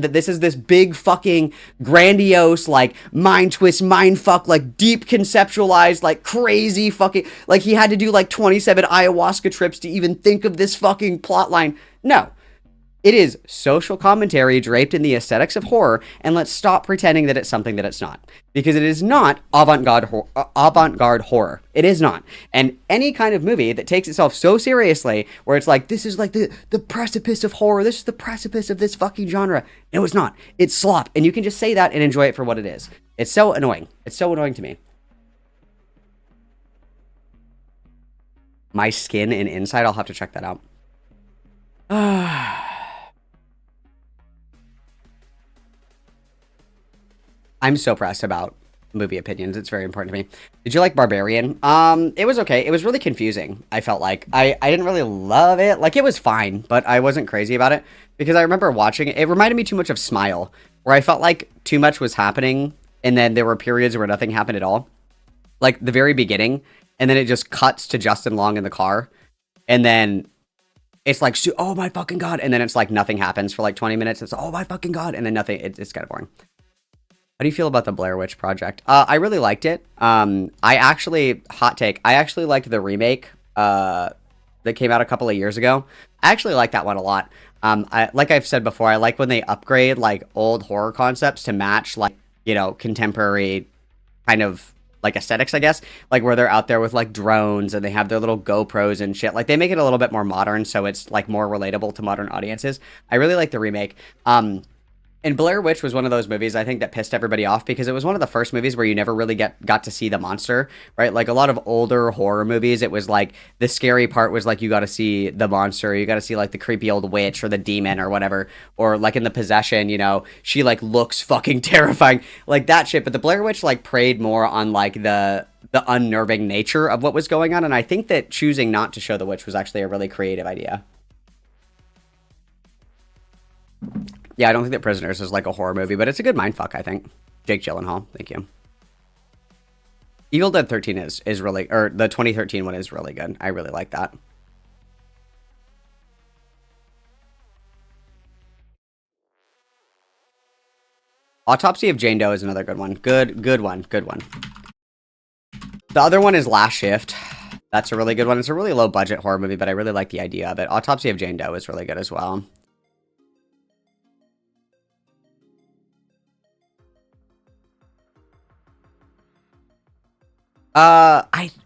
that this is this big fucking grandiose, like mind twist, mind fuck, like deep conceptualized, like crazy fucking, like he had to do like 27 ayahuasca trips to even think of this fucking plot line. No. It is social commentary draped in the aesthetics of horror, and let's stop pretending that it's something that it's not. Because it is not avant-garde horror. It is not. And any kind of movie that takes itself so seriously, where it's like, this is like the precipice of horror, this is the precipice of this fucking genre. No, it's not. It's slop. And you can just say that and enjoy it for what it is. It's so annoying. It's so annoying to me. My Skin and Inside, I'll have to check that out. I'm so pressed about movie opinions. It's very important to me. Did you like Barbarian? It was okay. It was really confusing. I felt like I didn't really love it. Like, it was fine, but I wasn't crazy about it because I remember watching it. It reminded me too much of Smile, where I felt like too much was happening, and then there were periods where nothing happened at all. Like the very beginning, and then it just cuts to Justin Long in the car, and then it's like, oh my fucking god, and then it's like nothing happens for like 20 minutes. It's oh my fucking god, and then nothing. It's kind of boring. How do you feel about the Blair Witch Project? I really liked it. Hot take, I actually liked the remake that came out a couple of years ago. I actually like that one a lot. Like I've said before, I like when they upgrade like old horror concepts to match like, you know, contemporary kind of like aesthetics, I guess. Like where they're out there with like drones and they have their little GoPros and shit. Like they make it a little bit more modern, so it's like more relatable to modern audiences. I really like the remake. And Blair Witch was one of those movies, I think, that pissed everybody off because it was one of the first movies where you never really got to see the monster, right? Like a lot of older horror movies, it was like the scary part was like you got to see the monster, you got to see like the creepy old witch or the demon or whatever, or like in The Possession, you know, she like looks fucking terrifying, like that shit. But the Blair Witch like preyed more on like the unnerving nature of what was going on, and I think that choosing not to show the witch was actually a really creative idea. Yeah, I don't think that Prisoners is like a horror movie, but it's a good mindfuck, I think. Jake Gyllenhaal, thank you. Evil Dead 13 is really, or the 2013 one is really good. I really like that. Autopsy of Jane Doe is another good one. Good one. The other one is Last Shift. That's a really good one. It's a really low budget horror movie, but I really like the idea of it. Autopsy of Jane Doe is really good as well.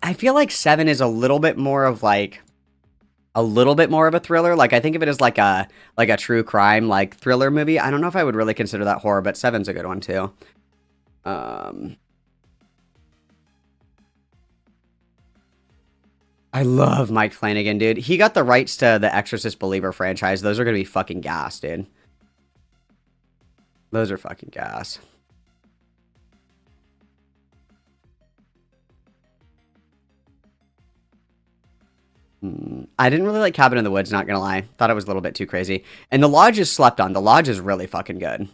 I feel like 7 is a little bit more of like a thriller. Like I think of it as like a true crime like thriller movie. I don't know if I would really consider that horror, but 7's a good one too. I love Mike Flanagan, dude. He got the rights to the Exorcist Believer franchise. Those are gonna be fucking gas, dude. Those are fucking gas. I didn't really like Cabin in the Woods, not gonna lie. Thought it was a little bit too crazy. And The Lodge is slept on. The Lodge is really fucking good.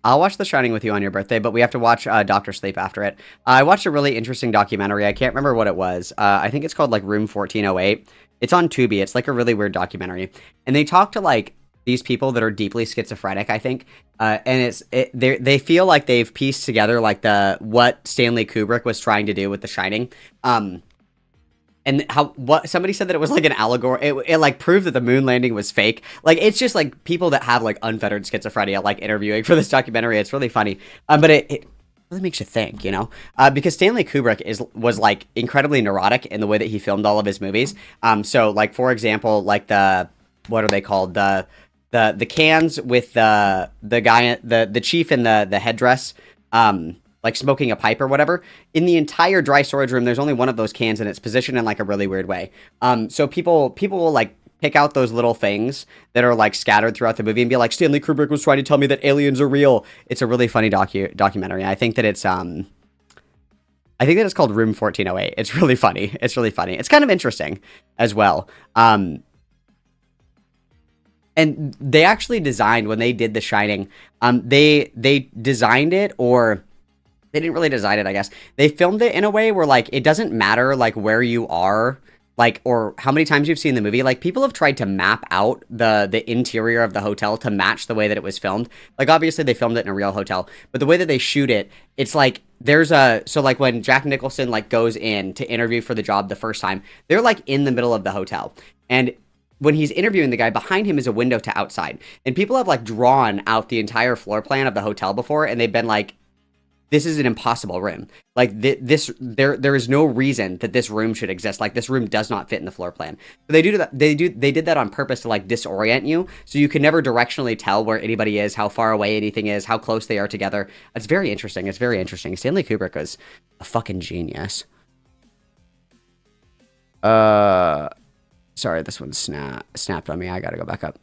I'll watch The Shining with you on your birthday, but we have to watch Dr. Sleep after it. I watched a really interesting documentary. I can't remember what it was. I think it's called like Room 1408. It's on Tubi. It's like a really weird documentary. And they talk to like these people that are deeply schizophrenic, I think, and they feel like they've pieced together like the what Stanley Kubrick was trying to do with The Shining. And how what somebody said that it was like an allegory. It like proved that the moon landing was fake. Like it's just like people that have like unfettered schizophrenia like interviewing for this documentary. It's really funny. But it really makes you think, you know, because Stanley Kubrick was like incredibly neurotic in the way that he filmed all of his movies. So like for example, like the what are they called the cans with the guy the chief in the headdress. Like smoking a pipe or whatever. In the entire dry storage room, there's only one of those cans and it's positioned in like a really weird way. So people will like pick out those little things that are like scattered throughout the movie and be like, Stanley Kubrick was trying to tell me that aliens are real. It's a really funny documentary. I think that it's called Room 1408. It's really funny. It's really funny. It's kind of interesting as well. And they actually designed when they did The Shining, they designed it or they didn't really design it, I guess. They filmed it in a way where, like, it doesn't matter, like, where you are, like, or how many times you've seen the movie. Like, people have tried to map out the interior of the hotel to match the way that it was filmed. Like, obviously, they filmed it in a real hotel. But the way that they shoot it, it's like, so, like, when Jack Nicholson, like, goes in to interview for the job the first time, they're, like, in the middle of the hotel. And when he's interviewing the guy, behind him is a window to outside. And people have, like, drawn out the entire floor plan of the hotel before, and they've been like, this is an impossible room. Like there is no reason that this room should exist. Like this room does not fit in the floor plan. But they did that on purpose to like disorient you, so you can never directionally tell where anybody is, how far away anything is, how close they are together. It's very interesting. It's very interesting. Stanley Kubrick was a fucking genius. Sorry, this one snapped on me. I gotta go back up.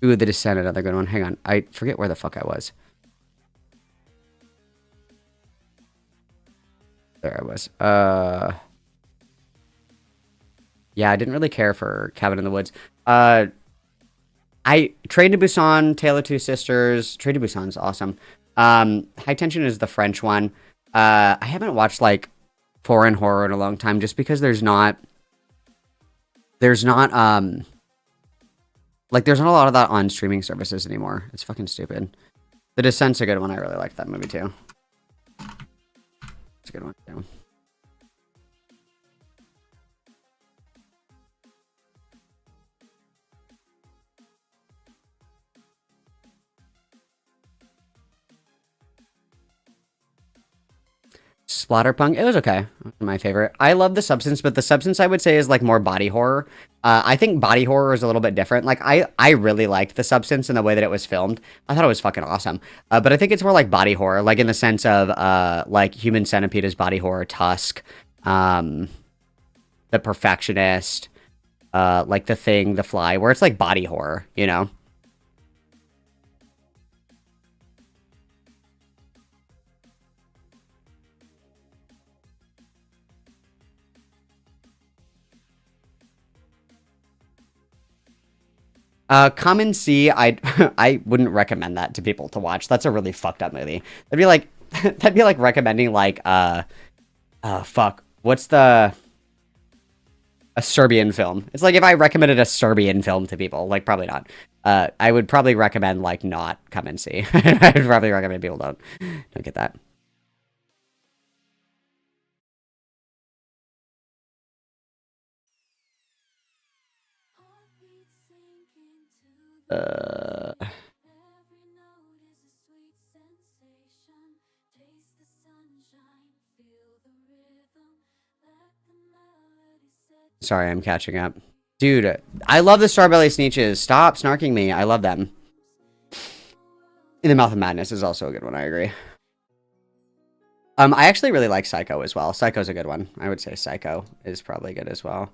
Ooh, The Descent, another good one. Hang on. I forget where the fuck I was. There I was. Yeah, I didn't really care for Cabin in the Woods. Train to Busan, Tale of Two Sisters. Train to Busan's awesome. High Tension is the French one. I haven't watched, like, foreign horror in a long time just because there's not like, there's not a lot of that on streaming services anymore. It's fucking stupid. The Descent's a good one. I really liked that movie, too. It's a good one, too. Splatterpunk, it was okay. My favorite. I love The Substance, but The Substance I would say is like more body horror. I think body horror is a little bit different. Like I really liked The Substance and the way that it was filmed. I thought it was fucking awesome. But I think it's more like body horror, like in the sense of like Human Centipede is body horror, Tusk, The Perfectionist, like The Thing, The Fly, where it's like body horror, you know? Come and See, I wouldn't recommend that to people to watch. That's a really fucked up movie. That'd be like that'd be like recommending like fuck. What's a Serbian film? It's like if I recommended a Serbian film to people, like probably not. I would probably recommend like not Come and See. I'd probably recommend people don't get that. Sorry, I'm catching up. Dude, I love the Starbelly Sneeches. Stop snarking me. I love them. In the Mouth of Madness is also a good one. I agree. I actually really like Psycho as well. Psycho's a good one. I would say Psycho is probably good as well.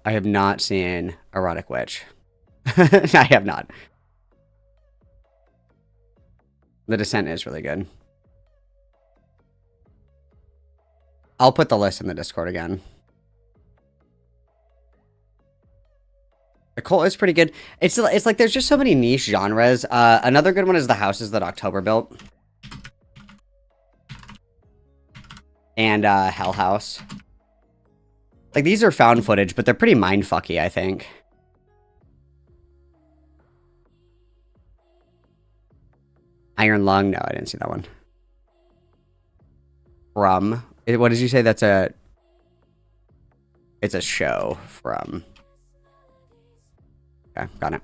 I have not seen Erotic Witch. I have not. The Descent is really good. I'll put the list in the Discord again. The cult is pretty good. It's like there's just so many niche genres. Another good one is The Houses That October Built. And Hell House. Like, these are found footage, but they're pretty mindfucky, I think. Iron Lung? No, I didn't see that one. From? What did you say? That's a... It's a show from... Okay, got it.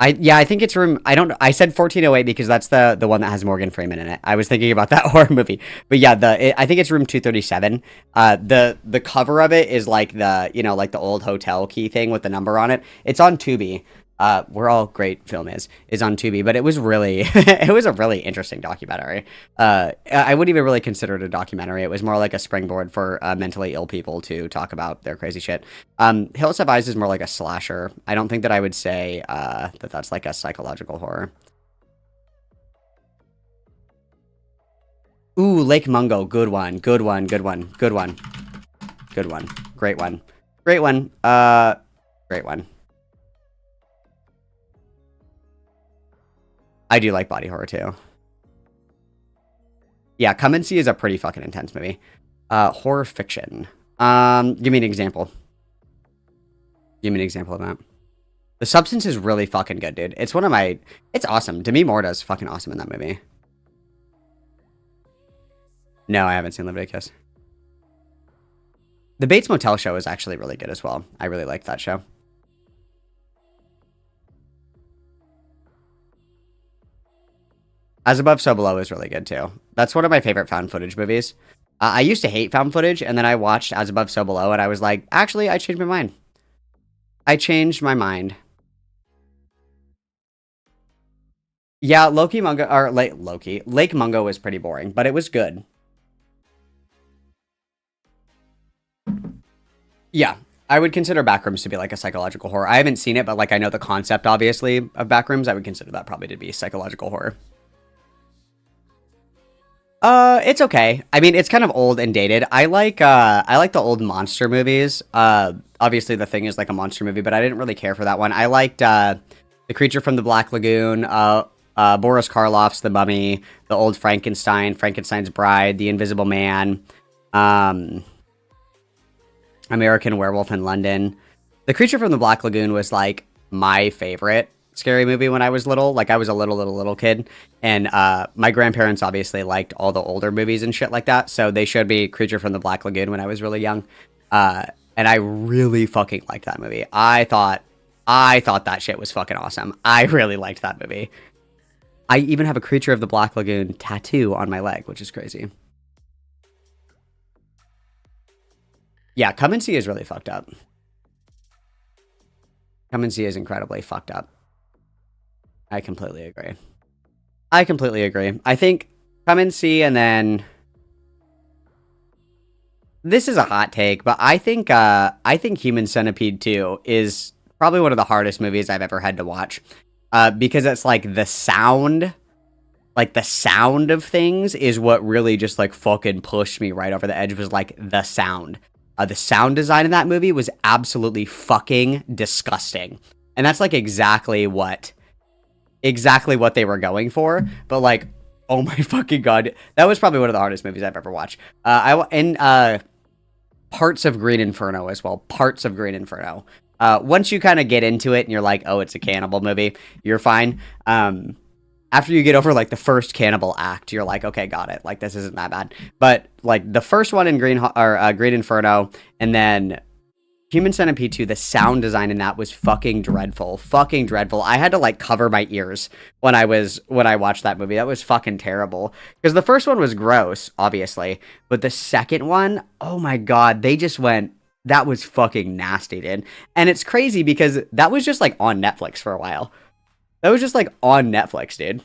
I think it's room. I said 1408 because that's the one that has Morgan Freeman in it. I was thinking about that horror movie, but yeah, I think it's room 237. The cover of it is like like the old hotel key thing with the number on it. It's on Tubi. Where all great film is on Tubi, but it was really it was a really interesting documentary. I wouldn't even really consider it a documentary. It was more like a springboard for mentally ill people to talk about their crazy shit. Hills Have Eyes is more like a slasher. I don't think that I would say that's like a psychological horror. Ooh, Lake Mungo, good one, good one, good one, good one, good one, great one, great one, great one. I do like body horror too. Yeah, Come and See is a pretty fucking intense movie. Horror fiction. Give me an example. Give me an example of that. The Substance is really fucking good, dude. It's one of my... It's awesome. Demi Moore does fucking awesome in that movie. No, I haven't seen Limited Kiss. The Bates Motel show is actually really good as well. I really liked that show. As Above, So Below is really good too. That's one of my favorite found footage movies. I used to hate found footage, and then I watched As Above, So Below, and I was like, actually, I changed my mind. I changed my mind. Yeah, Lake Mungo was pretty boring, but it was good. Yeah, I would consider Backrooms to be like a psychological horror. I haven't seen it, but like I know the concept, obviously, of Backrooms. I would consider that probably to be psychological horror. It's okay. I mean, it's kind of old and dated. I like the old monster movies. Obviously The Thing is like a monster movie, but I didn't really care for that one. I liked The Creature from the Black Lagoon, Boris Karloff's The Mummy, The Old Frankenstein, Frankenstein's Bride, The Invisible Man, American Werewolf in London. The Creature from the Black Lagoon was like my favorite scary movie when I was little. Like I was a little kid, and my grandparents obviously liked all the older movies and shit like that, so they showed me Creature from the Black Lagoon when I was really young, and I really fucking liked that movie. I thought that shit was fucking awesome. I really liked that movie. I even have a Creature of the Black Lagoon tattoo on my leg, which is crazy. Yeah, Come and See is really fucked up. Come and See is incredibly fucked up. I completely agree. I completely agree. I think Come and See, and then this is a hot take, but I think Human Centipede 2 is probably one of the hardest movies I've ever had to watch. Because it's like the sound of things is what really just like fucking pushed me right over the edge, was like the sound. The sound design in that movie was absolutely fucking disgusting. And that's like exactly what they were going for, but like, oh my fucking god, that was probably one of the hardest movies I've ever watched. Parts of Green Inferno as well. Parts of Green Inferno. Once you kind of get into it and you're like, oh, it's a cannibal movie, you're fine. After you get over like the first cannibal act, you're like, okay, got it. Like this isn't that bad. But like the first one in Green Inferno, and then Human Centipede 2, the sound design in that was fucking dreadful. Fucking dreadful. I had to like cover my ears when I watched that movie. That was fucking terrible. Because the first one was gross, obviously. But the second one, oh my god, they just went, that was fucking nasty, dude. And it's crazy because that was just like on Netflix for a while. That was just like on Netflix, dude.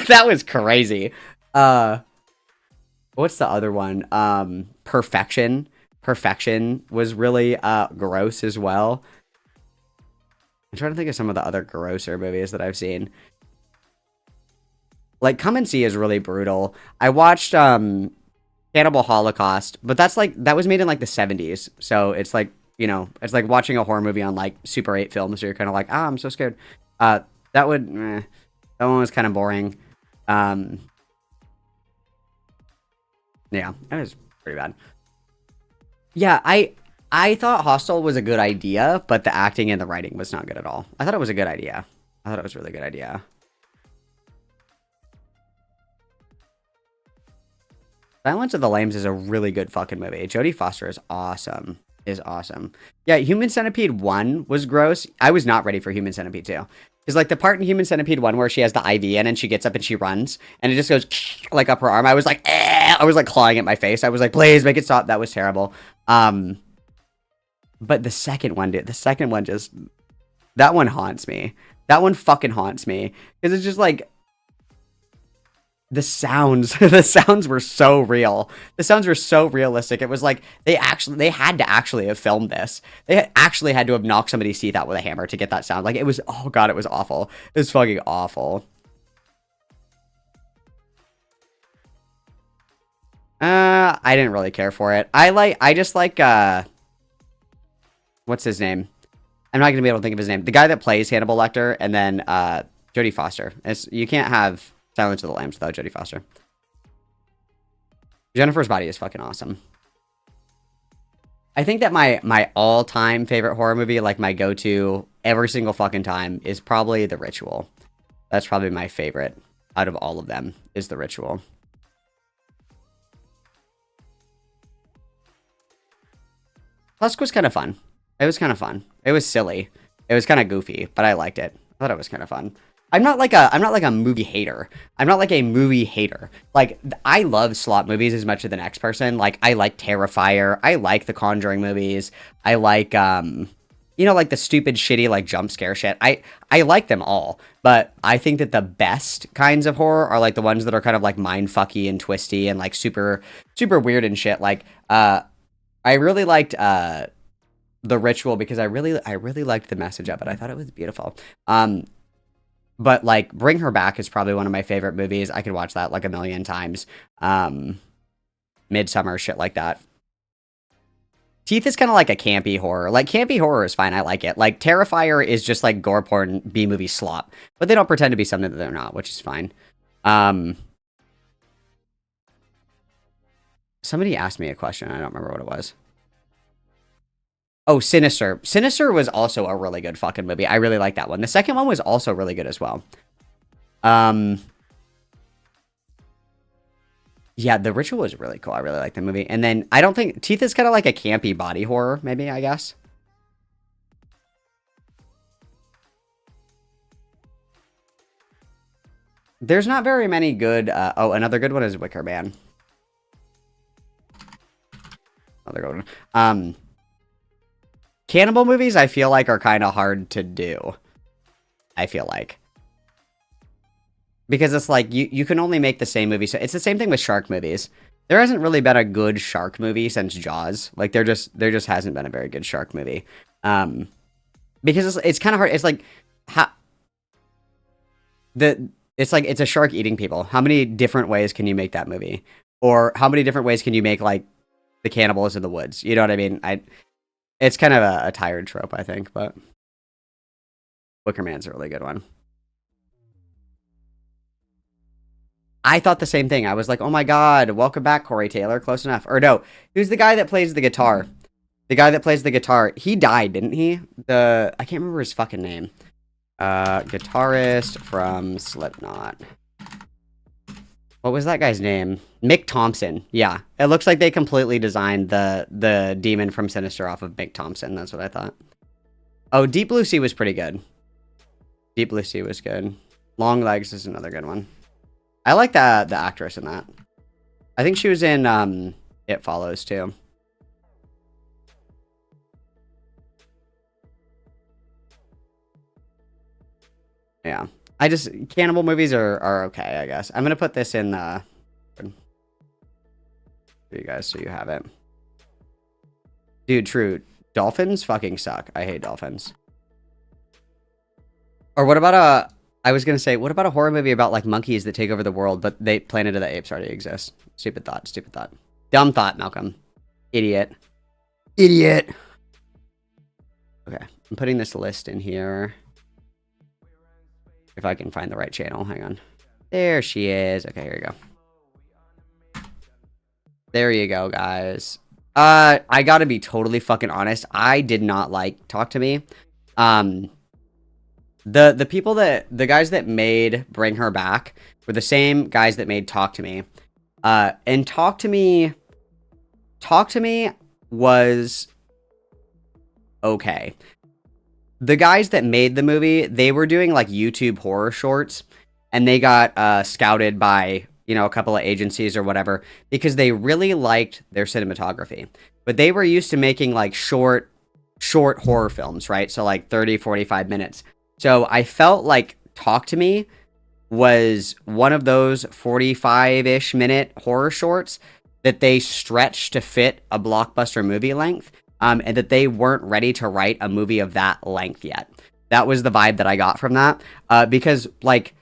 That was crazy. What's the other one? Perfection. Perfection was really gross as well. I'm trying to think of some of the other grosser movies that I've seen. Like Come and See is really brutal. I watched Cannibal Holocaust, but that's like that was made in like the 70s. So it's like, you know, it's like watching a horror movie on like Super 8 films. So you're kind of like, ah, I'm so scared. That would that one was kind of boring. Um, yeah, that was pretty bad. Yeah, I thought Hostel was a good idea, but the acting and the writing was not good at all. I thought it was a good idea. I thought it was a really good idea. Silence of the Lambs is a really good fucking movie. Jodie Foster is awesome. Is awesome. Yeah, Human Centipede 1 was gross. I was not ready for Human Centipede 2. Because, like, the part in Human Centipede 1 where she has the IV in and she gets up and she runs, and it just goes, like, up her arm. I was like, eh! I was, like, clawing at my face. I was like, please, make it stop. That was terrible. But the second one, dude, the second one just, that one haunts me. That one fucking haunts me. Because it's just, like, the sounds, the sounds were so real. The sounds were so realistic. It was like they had to actually have filmed this. They actually had to have knocked somebody's teeth out with a hammer to get that sound. Like it was, oh god, it was awful. It was fucking awful. I didn't really care for it. I just like, what's his name? I'm not gonna be able to think of his name. The guy that plays Hannibal Lecter, and then Jodie Foster. You can't have Silence of the Lambs without Jodie Foster. Jennifer's Body is fucking awesome. I think that my all-time favorite horror movie, like my go-to every single fucking time, is probably The Ritual. That's probably my favorite out of all of them, is The Ritual. Tusk was kind of fun. It was kind of fun. It was silly. It was kind of goofy, but I liked it. I thought it was kind of fun. I'm not like a movie hater. I'm not like a movie hater. Like, I love slot movies as much as the next person. Like, I like Terrifier. I like the Conjuring movies. I like, you know, like the stupid, shitty, like jump scare shit. I like them all. But I think that the best kinds of horror are like the ones that are kind of like mindfucky and twisty and like super, super weird and shit. Like, I really liked, The Ritual because I really liked the message of it. I thought it was beautiful. But, like, Bring Her Back is probably one of my favorite movies. I could watch that, like, a million times. Midsummer, shit like that. Teeth is kind of like a campy horror. Like, campy horror is fine. I like it. Like, Terrifier is just, like, gore porn B-movie slop. But they don't pretend to be something that they're not, which is fine. Somebody asked me a question. I don't remember what it was. Oh, Sinister. Sinister was also a really good fucking movie. I really like that one. The second one was also really good as well. Yeah, The Ritual was really cool. I really like the movie. And then I don't think Teeth is kind of like a campy body horror, maybe, I guess. There's not very many good oh, another good one is Wicker Man. Another good one. Cannibal movies, I feel like, are kind of hard to do. I feel like. Because it's like, you can only make the same movie. So it's the same thing with shark movies. There hasn't really been a good shark movie since Jaws. Like, there just hasn't been a very good shark movie. Because it's kind of hard. It's like, it's like, it's a shark eating people. How many different ways can you make that movie? Or how many different ways can you make, like, the cannibals in the woods? You know what I mean? It's kind of a tired trope, I think, but Wicker Man's a really good one. I thought the same thing. I was like, oh my god, welcome back, Corey Taylor, close enough. Or no, who's the guy that plays the guitar? The guy that plays the guitar, he died, didn't he? I can't remember his fucking name. Guitarist from Slipknot. What was that guy's name? Mick Thompson. Yeah. It looks like they completely designed the demon from Sinister off of Mick Thompson. That's what I thought. Oh, Deep Blue Sea was pretty good. Deep Blue Sea was good. Long Legs is another good one. I like the actress in that. I think she was in It Follows too. Yeah. Cannibal movies are okay, I guess. I'm going to put this in for you guys so you have it. Dude, true. Dolphins fucking suck. I hate dolphins. Or what about I was going to say, what about a horror movie about like monkeys that take over the world, but Planet of the Apes already exists? Stupid thought, stupid thought. Dumb thought, Malcolm. Idiot. Idiot. Okay, I'm putting this list in here. If I can find the right channel, hang on. There she is. Okay, here you go. There you go, guys. I gotta be totally fucking honest. I did not like Talk to Me. The people the guys that made Bring Her Back were the same guys that made Talk to Me. And Talk to Me was okay. The guys that made the movie, they were doing like YouTube horror shorts, and they got scouted by, you know, a couple of agencies or whatever because they really liked their cinematography. But they were used to making like short horror films, right? So like 30, 45 minutes. So I felt like Talk to Me was one of those 45-ish minute horror shorts that they stretched to fit a blockbuster movie length. And that they weren't ready to write a movie of that length yet. That was the vibe that I got from that. Because, like,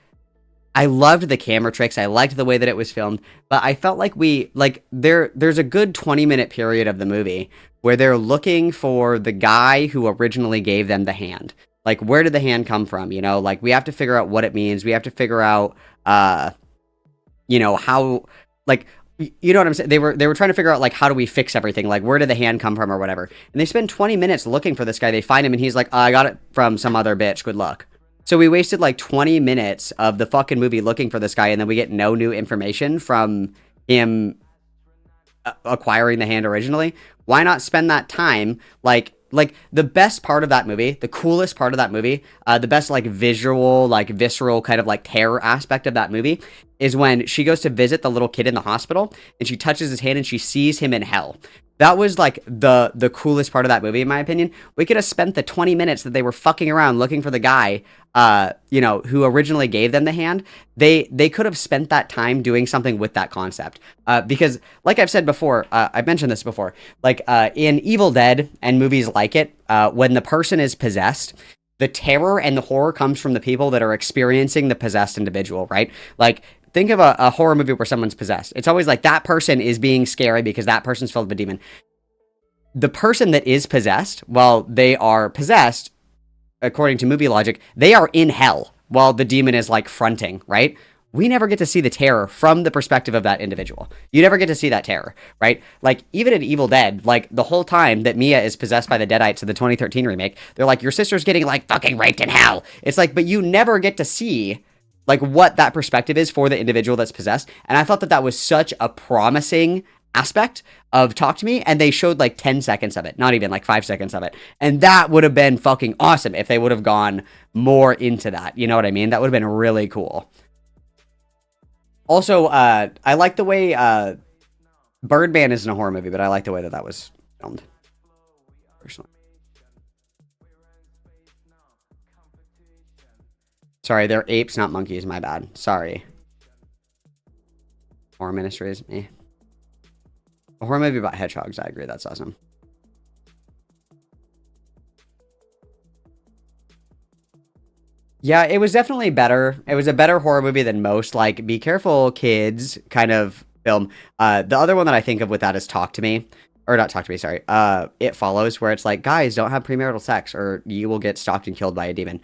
I loved the camera tricks. I liked the way that it was filmed. But I felt like there's a good 20-minute period of the movie where they're looking for the guy who originally gave them the hand. Like, where did the hand come from? You know, like, we have to figure out what it means. We have to figure out, you know, how, like, you know what I'm saying? They were trying to figure out, like, how do we fix everything? Like, where did the hand come from or whatever? And they spend 20 minutes looking for this guy. They find him, and he's like, I got it from some other bitch. Good luck. So we wasted, like, 20 minutes of the fucking movie looking for this guy, and then we get no new information from him acquiring the hand originally. Why not spend that time, like the best part of that movie, the coolest part of that movie, the best like visual, like visceral kind of like terror aspect of that movie is when she goes to visit the little kid in the hospital and she touches his hand and she sees him in hell. That was like the coolest part of that movie, in my opinion. We could have spent the 20 minutes that they were fucking around looking for the guy, you know, who originally gave them the hand. They could have spent that time doing something with that concept. Because, like I've said before, I've mentioned this before, like in Evil Dead and movies like it, when the person is possessed, the terror and the horror comes from the people that are experiencing the possessed individual, right? Like, think of a horror movie where someone's possessed. It's always like that person is being scary because that person's filled with a demon. The person that is possessed, while they are possessed, according to movie logic, they are in hell while the demon is like fronting, right? We never get to see the terror from the perspective of that individual. You never get to see that terror, right? Like, even in Evil Dead, like, the whole time that Mia is possessed by the Deadites in the 2013 remake, they're like, your sister's getting, like, fucking raped in hell. It's like, but you never get to see, like, what that perspective is for the individual that's possessed. And I thought that was such a promising aspect of Talk to Me, and they showed like 10 seconds of it, not even like 5 seconds of it. And that would have been fucking awesome if they would have gone more into that. You know what I mean? That would have been really cool. Also, I like the way Birdman isn't a horror movie, but I like the way that was filmed, personally. Sorry, they're apes, not monkeys. My bad. Sorry. Horror Ministries, me. A horror movie about hedgehogs. I agree. That's awesome. Yeah, it was definitely better. It was a better horror movie than most. Like, Be Careful, Kids kind of film. The other one that I think of with that is Talk to Me. Or not Talk to Me, sorry. It Follows, where it's like, guys, don't have premarital sex or you will get stalked and killed by a demon.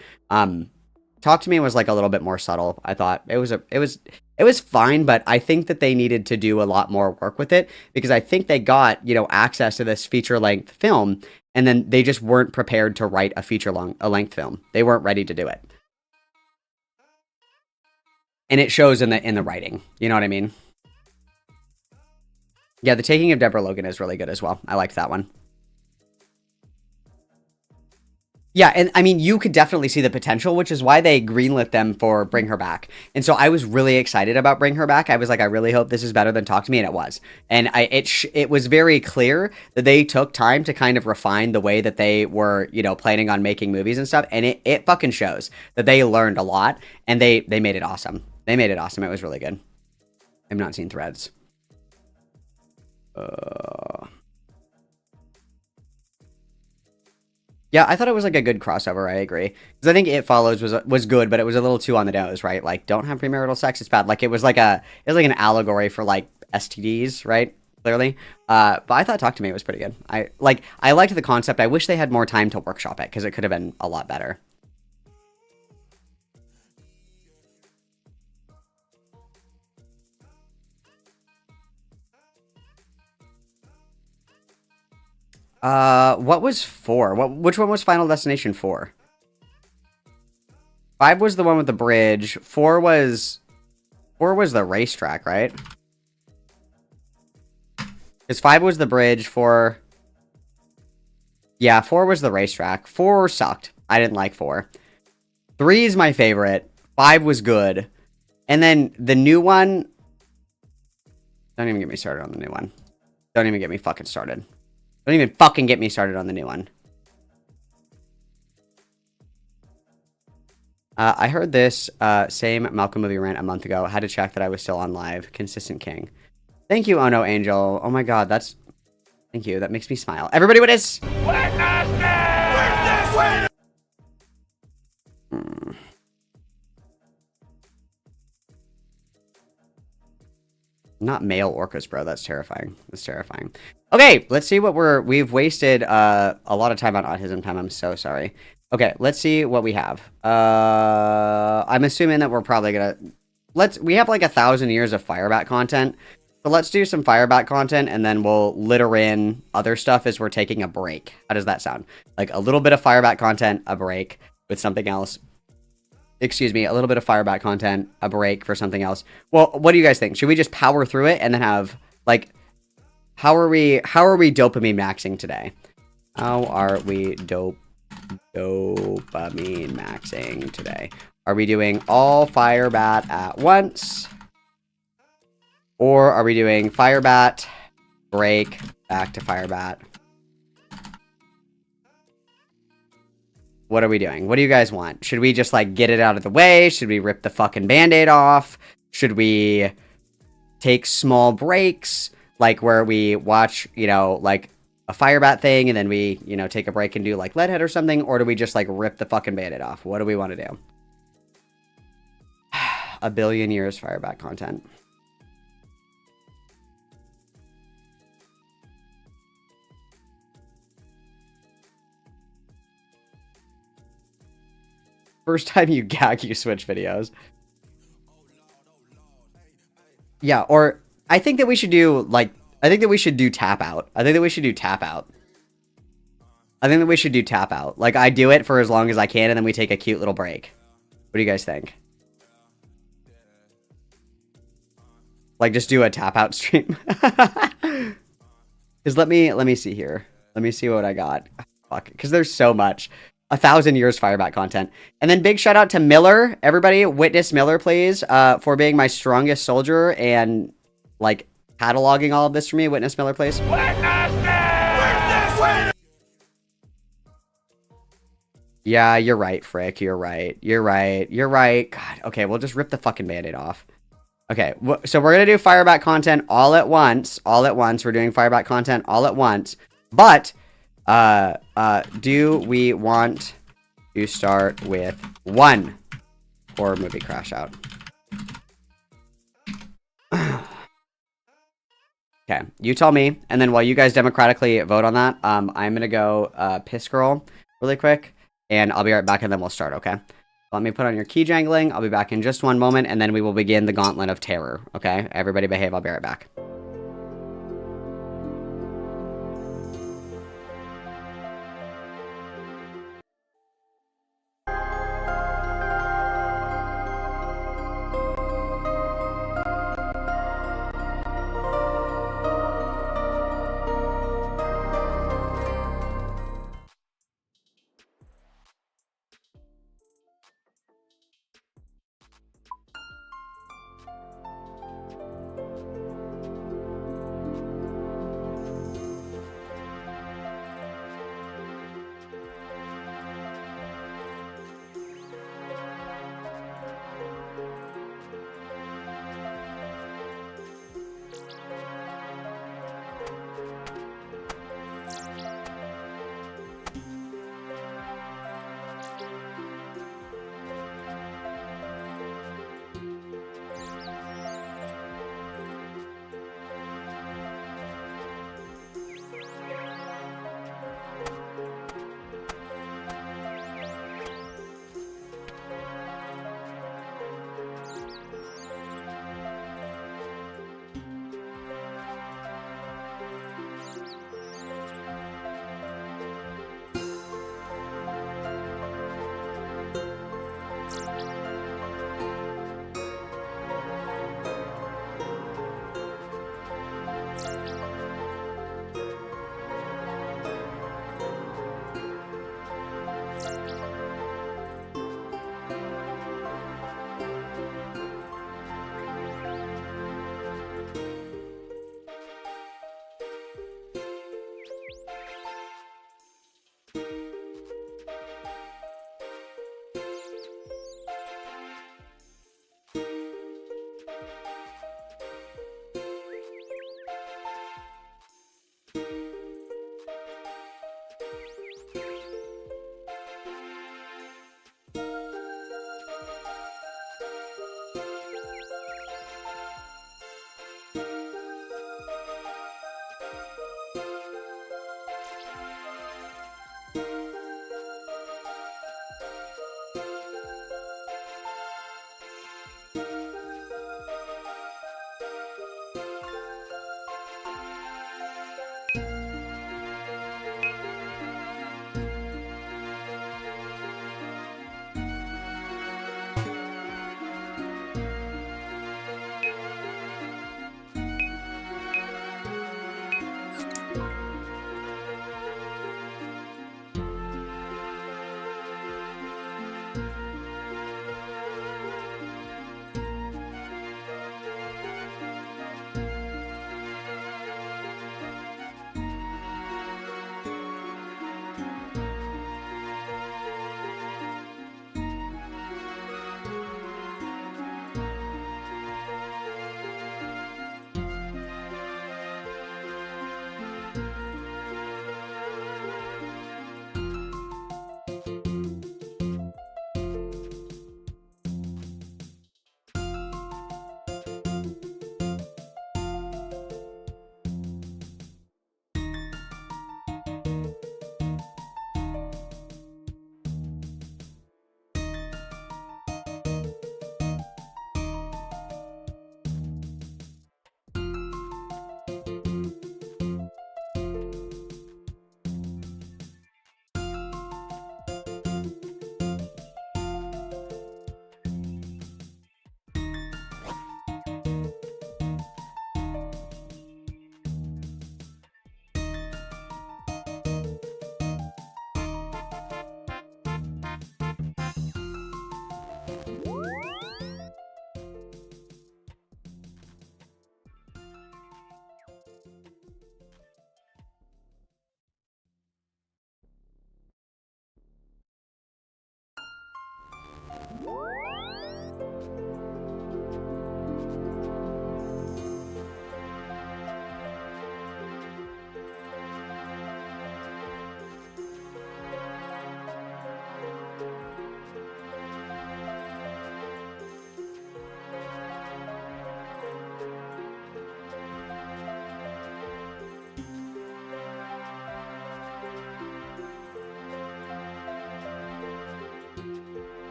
Talk to Me was like a little bit more subtle. I thought it was fine, but I think that they needed to do a lot more work with it because I think they got, you know, access to this feature-length film and then they just weren't prepared to write a length film. They weren't ready to do it. And it shows in the writing. You know what I mean? Yeah, The Taking of Deborah Logan is really good as well. I liked that one. Yeah, and I mean, you could definitely see the potential, which is why they greenlit them for Bring Her Back. And so I was really excited about Bring Her Back. I was like, I really hope this is better than Talk to Me, and it was. And it was very clear that they took time to kind of refine the way that they were, you know, planning on making movies and stuff. And it fucking shows that they learned a lot, and they made it awesome. They made it awesome. It was really good. I've not seen Threads. Yeah, I thought it was like a good crossover. I agree, because I think It Follows was good, but it was a little too on the nose, right? Like, don't have premarital sex; it's bad. Like, it was like an allegory for like STDs, right? clearly. But I thought Talk to Me was pretty good. I liked the concept. I wish they had more time to workshop it because it could have been a lot better. What was 4? Which one was Final Destination 4? 5 was the one with the bridge. 4 was the racetrack, right? Because 5 was the bridge. 4... Yeah, 4 was the racetrack. 4 sucked. I didn't like 4. 3 is my favorite. 5 was good. And then the new one... Don't even get me started on the new one. Don't even get me fucking started. Don't even fucking get me started on the new one. I heard this same Malcolm movie rant a month ago. Had to check that I was still on live. Consistent king. Thank you, Oh No Angel. Oh my god, that's... Thank you. That makes me smile. Everybody witness! Not male orcas, bro. That's terrifying. That's terrifying. Okay, let's see what we've wasted a lot of time on autism time. I'm so sorry. Okay, let's see what we have. I'm assuming that we're probably gonna... We have like 1,000 years of Firebat content. So let's do some Firebat content, and then we'll litter in other stuff as we're taking a break. How does that sound? Like a little bit of Firebat content, a break with something else. Excuse me, a little bit of Firebat content, a break for something else. Well, what do you guys think? Should we just power through it and then have, like, how are we dopamine maxing today? How are we dopamine maxing today? Are we doing all Firebat at once? Or are we doing Firebat, break, back to Firebat? What are we doing? What do you guys want? Should we just, like, get it out of the way? Should we rip the fucking Band-Aid off? Should we take small breaks? Like, where we watch, you know, like, a Firebat thing, and then we, you know, take a break and do, like, Leadhead or something? Or do we just, like, rip the fucking Band-Aid off? What do we want to do? 1 billion years Firebat content. First time you gag, you switch videos. Yeah, or I think that we should do, like, I think that we should do tap out. I think that we should do tap out. I think that we should do tap out. Like, I do it for as long as I can, and then we take a cute little break. What do you guys think? Like, just do a tap out stream. Because let me see here. Let me see what I got. Fuck, because there's so much. 1,000 years Firebat content. And then big shout out to Miller. Everybody witness Miller, please, for being my strongest soldier and, like, cataloging all of this for me. Witness Miller, please. Yeah, you're right, Frick. You're right. You're right. You're right. God, okay, we'll just rip the fucking Band-Aid off. Okay, so we're going to do Firebat content all at once. All at once. We're doing Firebat content all at once. But... do we want to start with 1 horror movie Crash Out? Okay, you tell me, and then while you guys democratically vote on that, I'm gonna go piss girl really quick, and I'll be right back, and then we'll start, okay? Let me put on your key jangling. I'll be back in just 1 moment, and then we will begin the gauntlet of terror, okay? Everybody behave, I'll be right back.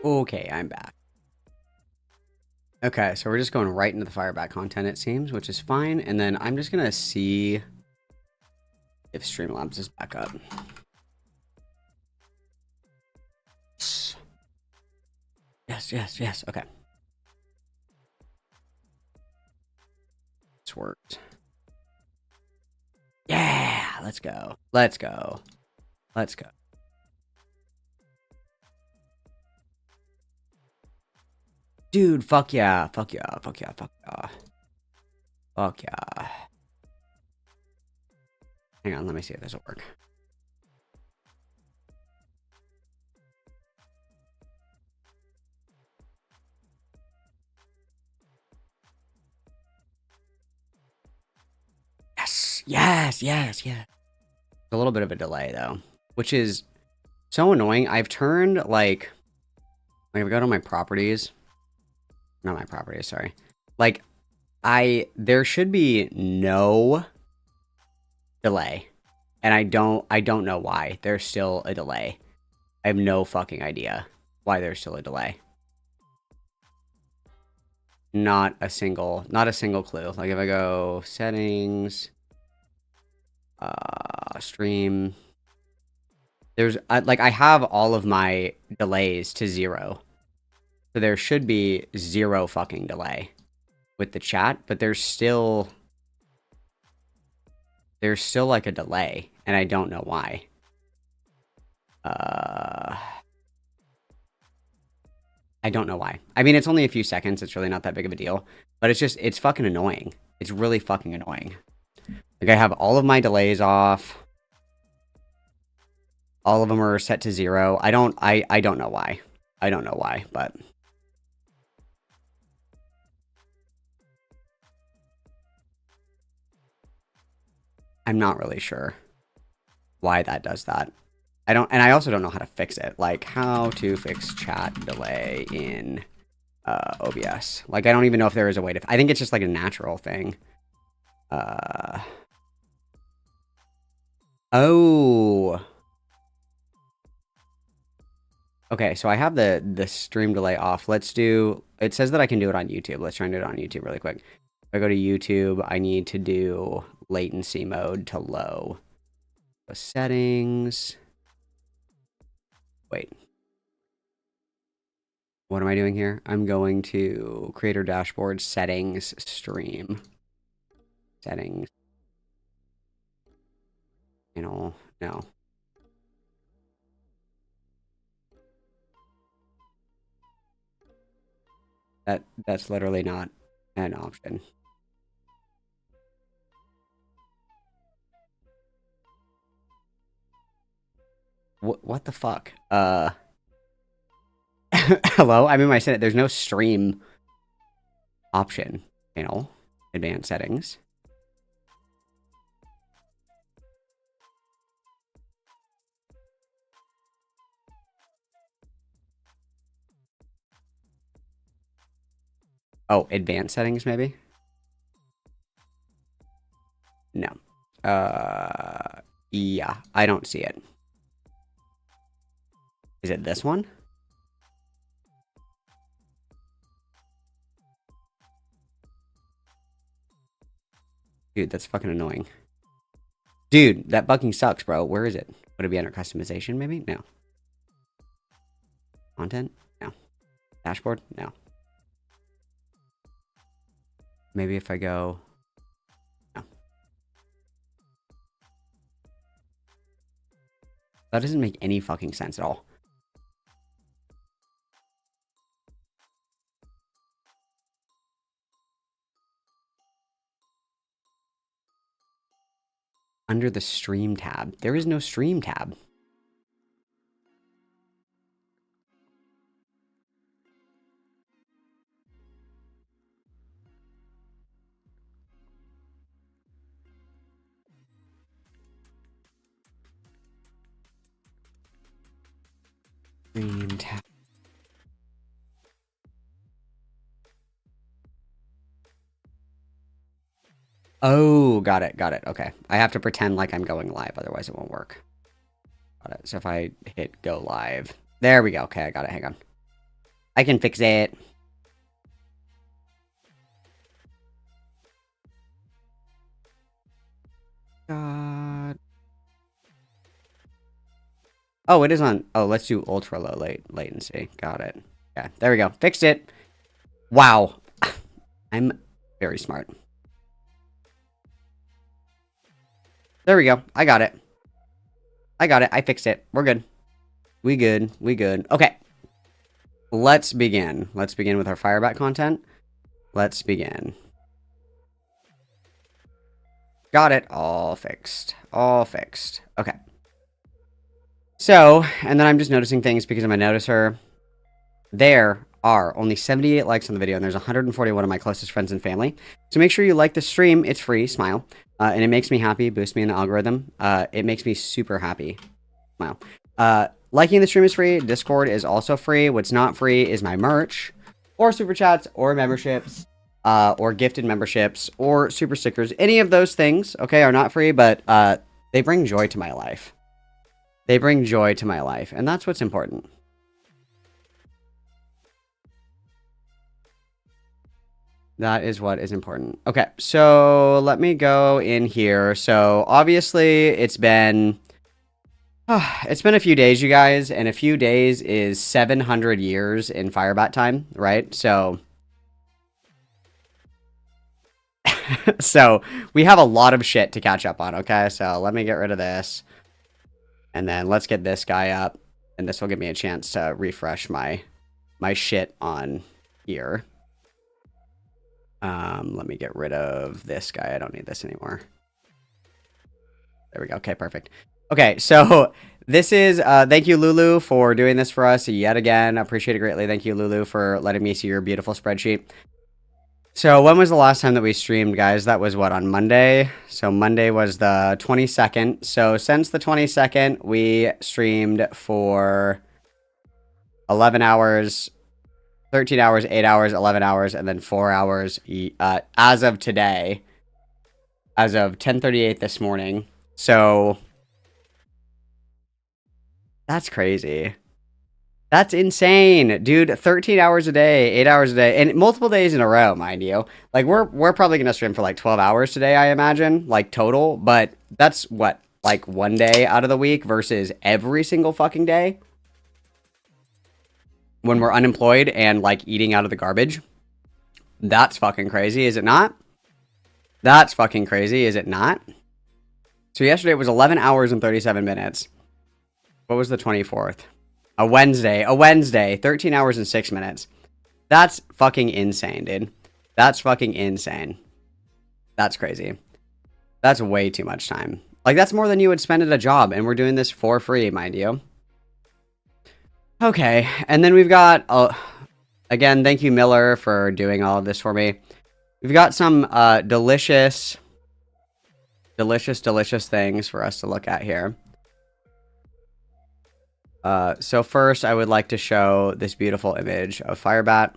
Okay, I'm back. Okay, so we're just going right into the Firebat content, it seems, which is fine. And then I'm just going to see if Streamlabs is back up. Yes. Okay. This worked. Yeah, let's go. Dude, fuck yeah. Fuck yeah. Hang on, let me see if this will work. Yes. A little bit of a delay though, which is so annoying. I've turned like if I go to my properties, not my properties, sorry. Like there should be no delay, and I don't know why there's still a delay. I have no fucking idea why there's still a delay. Not a single clue. Like if I go settings, stream, there's like I have all of my delays to 0. So there should be 0 fucking delay with the chat, but there's still like a delay, and I don't know why. I don't know why. I mean, it's only a few seconds. It's really not that big of a deal, but it's fucking annoying. It's really fucking annoying. Like I have all of my delays off. All of them are set to 0. I don't know why. I don't know why, but I'm not really sure why that does that. I also don't know how to fix it. Like how to fix chat delay in OBS. Like I don't even know if there is a way to. I think it's just like a natural thing. Oh. Okay, so I have the stream delay off. Let's do. It says that I can do it on YouTube. Let's try and do it on YouTube really quick. If I go to YouTube, I need to do latency mode to low. So settings. Wait. What am I doing here? I'm going to creator dashboard, settings, stream. Settings. Channel. No. That's literally not an option. What the fuck? Hello? I'm in my Senate. There's no stream option. Channel. Advanced settings. Oh, advanced settings, maybe? No. Yeah, I don't see it. Is it this one? Dude, that's fucking annoying. Dude, that bugging sucks, bro. Where is it? Would it be under customization, maybe? No. Content? No. Dashboard? No. Maybe if I go... No. That doesn't make any fucking sense at all. Under the stream tab. There is no stream tab. Stream tab. Oh, got it. Okay. I have to pretend like I'm going live, otherwise it won't work. Got it. So if I hit go live. There we go. Okay, I got it. Hang on. I can fix it. God. Oh, it is on. Oh, let's do ultra low latency. Got it. Yeah, there we go. Fixed it. Wow. I'm very smart. There we go. I got it. I got it. I fixed it. We're good. We good. We good. Okay. Let's begin. Let's begin with our Firebat content. Let's begin. Got it. All fixed. All fixed. Okay. So, and then I'm just noticing things because I'm a noticer. There are only 78 likes on the video, and there's 141 of my closest friends and family. So make sure you like the stream. It's free. Smile. And it makes me happy. Boosts me in the algorithm. It makes me super happy. Smile. Liking the stream is free. Discord is also free. What's not free is my merch, or super chats, or memberships, or gifted memberships, or super stickers. Any of those things, okay, are not free, but they bring joy to my life. They bring joy to my life, and that's what's important. That is what is important. Okay, so let me go in here. So obviously it's been a few days, you guys, and a few days is 700 years in Firebat time, right? So so we have a lot of shit to catch up on, okay? So let me get rid of this. And then let's get this guy up, and this will give me a chance to refresh my shit on here. Let me get rid of this guy. I don't need this anymore. There we go. Okay, perfect. Okay, so this is, thank you, Lulu, for doing this for us yet again. Appreciate it greatly. Thank you, Lulu, for letting me see your beautiful spreadsheet. So when was the last time that we streamed, guys? That was what, on Monday? So Monday was the 22nd. So since the 22nd, we streamed for 11 hours, 13 hours, 8 hours, 11 hours, and then 4 hours as of today, as of 10:38 this morning. So that's crazy. That's insane, dude. 13 hours a day, 8 hours a day, and multiple days in a row, mind you. Like, we're probably gonna stream for like 12 hours today, I imagine, like total. But that's what, like, one day out of the week versus every single fucking day when we're unemployed and like eating out of the garbage. That's fucking crazy, is it not? That's fucking crazy, is it not? So yesterday was 11 hours and 37 minutes. What was the 24th? A Wednesday, 13 hours and 6 minutes. That's fucking insane, dude. That's fucking insane. That's crazy. That's way too much time. Like, that's more than you would spend at a job, and we're doing this for free, mind you. Okay, and then we've got, again, thank you, Miller, for doing all of this for me. We've got some delicious things for us to look at here. So first, I would like to show this beautiful image of Firebat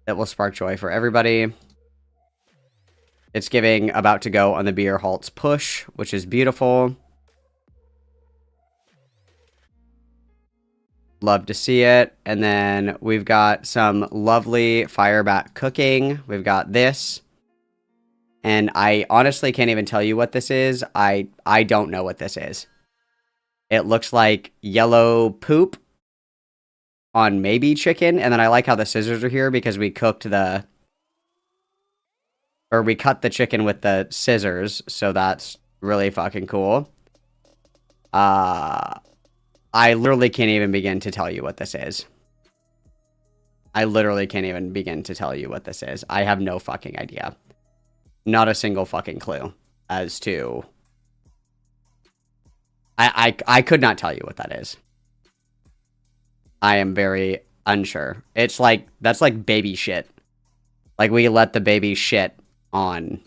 that will spark joy for everybody. It's giving about to go on the beer halts push, which is beautiful. Love to see it. And then we've got some lovely Firebat cooking. We've got this. And I honestly can't even tell you what this is. I don't know what this is. It looks like yellow poop on maybe chicken. And then I like how the scissors are here because we cooked the... Or we cut the chicken with the scissors. So that's really fucking cool. I literally can't even begin to tell you what this is. I literally can't even begin to tell you what this is. I have no fucking idea. Not a single fucking clue as to... I could not tell you what that is. I am very unsure. It's like, that's like baby shit. Like, we let the baby shit on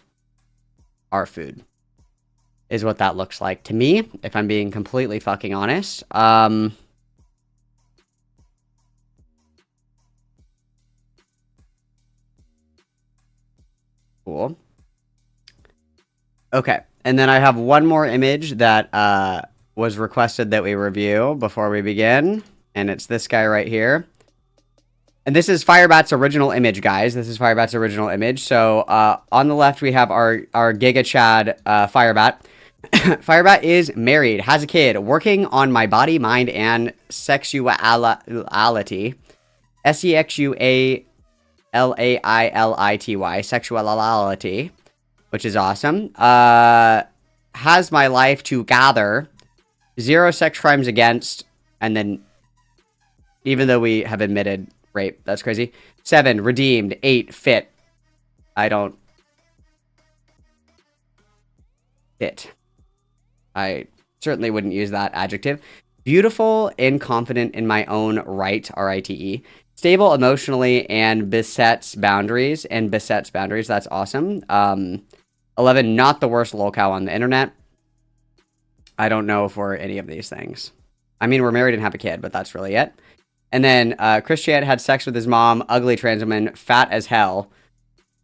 our food. Is what that looks like to me, if I'm being completely fucking honest. Cool. Okay, and then I have one more image that was requested that we review before we begin, and it's this guy right here. And this is Firebat's original image, guys. This is Firebat's original image. So on the left, we have our Giga Chad Firebat. Firebat is married, has a kid, working on my body, mind, and sexuality. SEXUALAILITY. Sexuality. Which is awesome. Has my life to gather. 0 sex crimes against. And then, even though we have admitted rape, that's crazy. 7, redeemed. 8, fit. I don't. Fit. I certainly wouldn't use that adjective. Beautiful and confident in my own right, R-I-T-E. Stable emotionally and besets boundaries. That's awesome. 11, not the worst lolcow on the internet. I don't know for any of these things. I mean, we're married and have a kid, but that's really it. And then Christian had sex with his mom, ugly trans woman, fat as hell.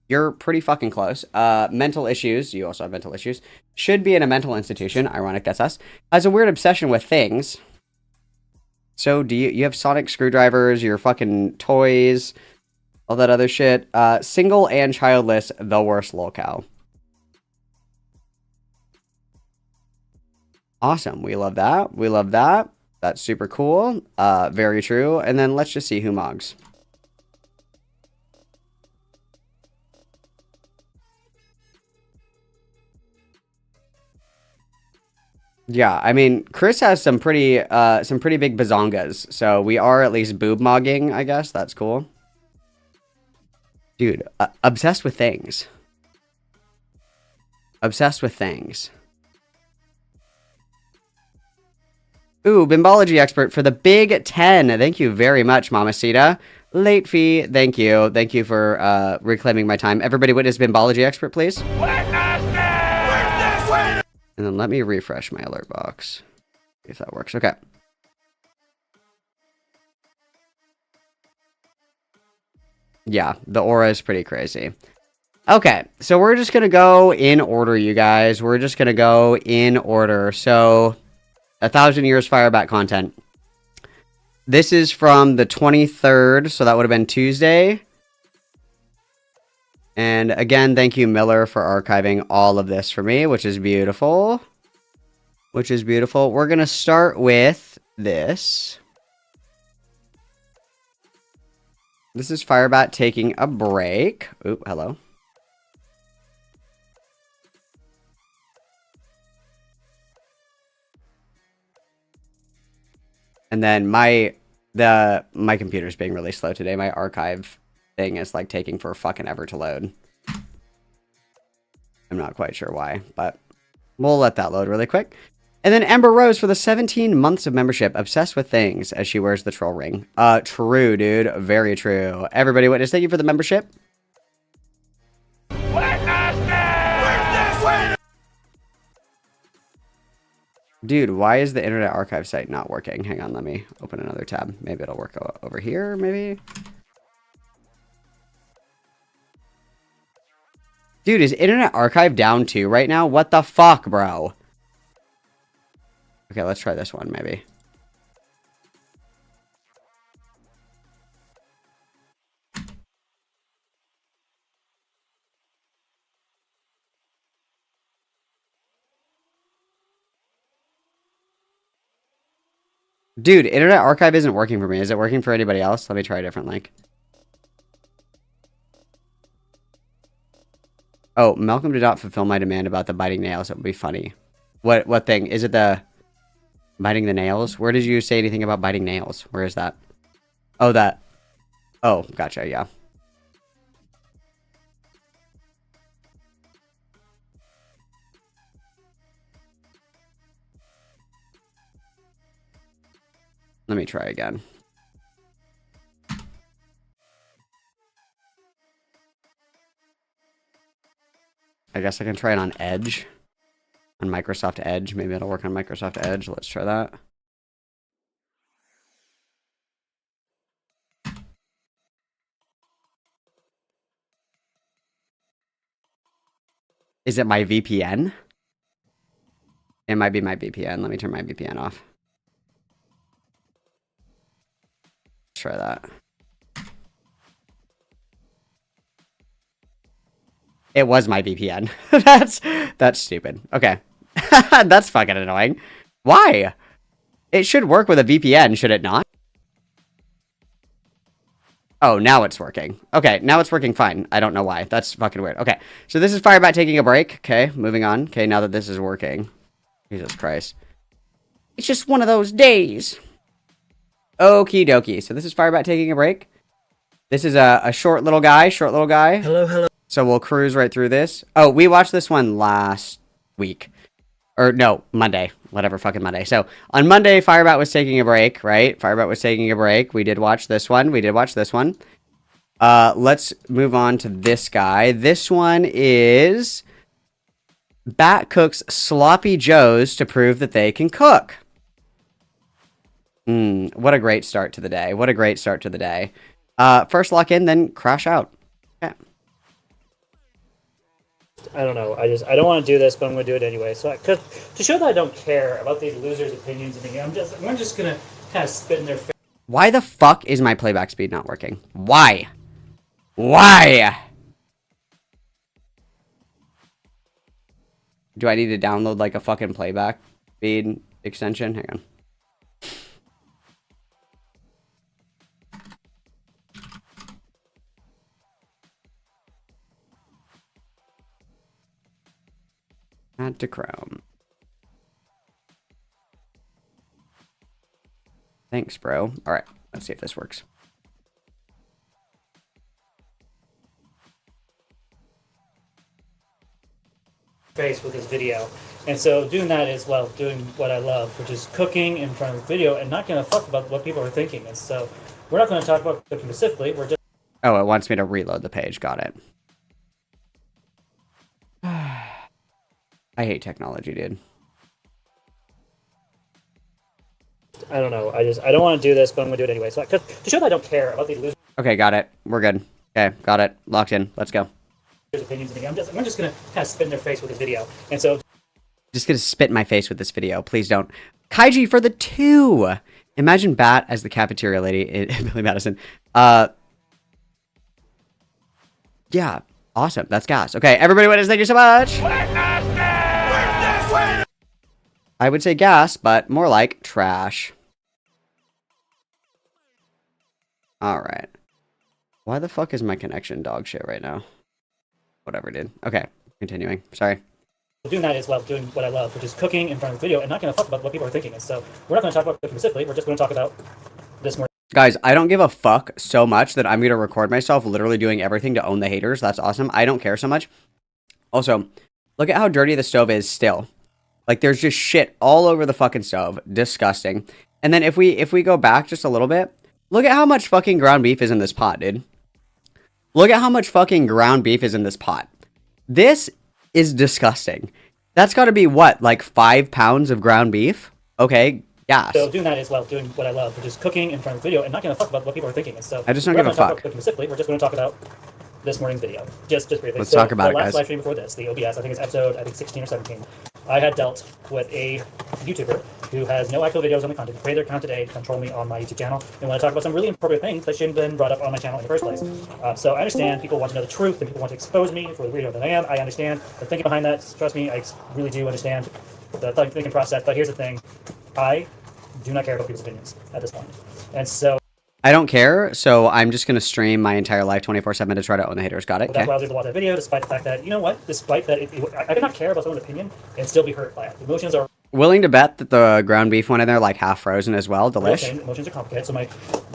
You're pretty fucking close. Mental issues. You also have mental issues. Should be in a mental institution. Ironic, that's us. Has a weird obsession with things. So do you have sonic screwdrivers, your fucking toys, all that other shit. Single and childless, the worst lolcow. Awesome. We love that. We love that. That's super cool. Very true. And then let's just see who mogs. Yeah, I mean, Chris has some pretty big bazongas, so we are at least boob mogging, I guess. That's cool. Dude, obsessed with things. Obsessed with things. Ooh, bimbology expert for the Big 10. Thank you very much, Mamacita. Late fee, thank you. Thank you for reclaiming my time. Everybody witness bimbology expert, please. And then let me refresh my alert box. See if that works. Okay. Yeah, the aura is pretty crazy. Okay, so we're just going to go in order, you guys. We're just going to go in order. So, 1,000 years Firebat content. This is from the 23rd, so that would have been Tuesday. And again, thank you, Miller, for archiving all of this for me, which is beautiful. Which is beautiful. We're going to start with this. This is Firebat taking a break. Oop, hello. And then my computer's being really slow today. My archive thing is like taking for fucking ever to load. I'm not quite sure why, but we'll let that load really quick. And then Ember Rose for the 17 months of membership, obsessed with things as she wears the troll ring. True, dude. Very true. Everybody witness, thank you for the membership. Dude, why is the Internet Archive site not working? Hang on, let me open another tab. Maybe it'll work over here, maybe? Dude, is Internet Archive down too right now? What the fuck, bro? Okay, let's try this one, maybe. Dude, Internet Archive isn't working for me. Is it working for anybody else? Let me try a different link. Oh, Malcolm did not fulfill my demand about the biting nails. It would be funny. What thing? Is it the biting the nails? Where did you say anything about biting nails? Where is that? Oh, that. Oh, gotcha, yeah. Let me try again. I guess I can try it on Edge. On Microsoft Edge. Maybe it'll work on Microsoft Edge. Let's try that. Is it my VPN? It might be my VPN. Let me turn my VPN off. Let's try that. It was my VPN. That's stupid. Okay. That's fucking annoying. Why? It should work with a VPN, should it not? Oh, now it's working. Okay, now it's working fine. I don't know why. That's fucking weird. Okay, so this is Firebat taking a break. Okay, moving on. Okay, now that this is working. Jesus Christ. It's just one of those days. Okie dokie. So this is Firebat taking a break. This is a short little guy. Hello, hello. So we'll cruise right through this. Oh, we watched this one last week. Or no, Monday. Whatever fucking Monday. So on Monday, Firebat was taking a break, right? Firebat was taking a break. We did watch this one. Let's move on to this guy. This one is Bat cooks sloppy joes to prove that they can cook. What a great start to the day. First lock in, then crash out. Okay. I don't know. I don't want to do this, but I'm going to do it anyway. So, cause to show that I don't care about these losers' opinions and things, I'm just going to kind of spit in their face. Why the fuck is my playback speed not working? Why? Why? Do I need to download like a fucking playback speed extension? Hang on. Add to Chrome. Thanks, bro. All right, let's see if this works. Face with this video, and so doing that is, well, doing what I love, which is cooking in front of the video and not gonna fuck about what people are thinking. And so we're not going to talk about cooking specifically. We're just Oh, it wants me to reload the page. Got it. I hate technology, dude. I don't know. I don't want to do this, but I'm going to do it anyway. So, to show that I don't care about these losers' Okay, got it. We're good. Okay, got it. Locked in. Let's go. opinions and things, I'm just going to kind of spit in their face with this video. And so Just gonna spit in my face with this video. Please don't. Kaiji for the 2. Imagine Bat as the cafeteria lady in Billy Madison. Yeah, awesome. That's gas. Okay, everybody witness, thank you so much. I would say gas, but more like trash. Alright. Why the fuck is my connection dog shit right now? Whatever, dude. Okay, continuing. Sorry. doing that is, well, doing what I love, which is cooking in front of the video and not going to fuck about what people are thinking. And so we're not going to talk about cooking specifically. We're just going to talk about this more. Guys, I don't give a fuck so much that I'm going to record myself literally doing everything to own the haters. That's awesome. I don't care so much. Also, look at how dirty the stove is still. Like, there's just shit all over the fucking stove. Disgusting. And then if we go back just a little bit, look at how much fucking ground beef is in this pot, dude. Look at how much fucking ground beef is in this pot. This is disgusting. That's got to be what, like 5 pounds of ground beef? Okay, gas. So doing that is, well, doing what I love, which is cooking in front of the video and not going to fuck about what people are thinking. And so I just don't give a fuck. Specifically, we're just going to talk about this morning's video. Just briefly. Let's talk about it, guys. The last live stream before this, the OBS, I think it's episode 16 or 17. I had dealt with a YouTuber who has no actual videos on the content, created their account today to control me on my YouTube channel, and want to talk about some really appropriate things that shouldn't have been brought up on my channel in the first place. So I understand people want to know the truth and people want to expose me for the weirdo that I am. I understand the thinking behind that. Trust me, I really do understand the thinking process. But here's the thing. I do not care about people's opinions at this point. And so I don't care, so I'm just going to stream my entire life 24/7 to try to own the haters. Got it? That's why I was able to watch that video, despite the fact that, you know what, despite that, I could not care about someone's opinion and still be hurt by it. Emotions are... Willing to bet that the ground beef went in there like half frozen as well. Delish. Emotions are complicated, so my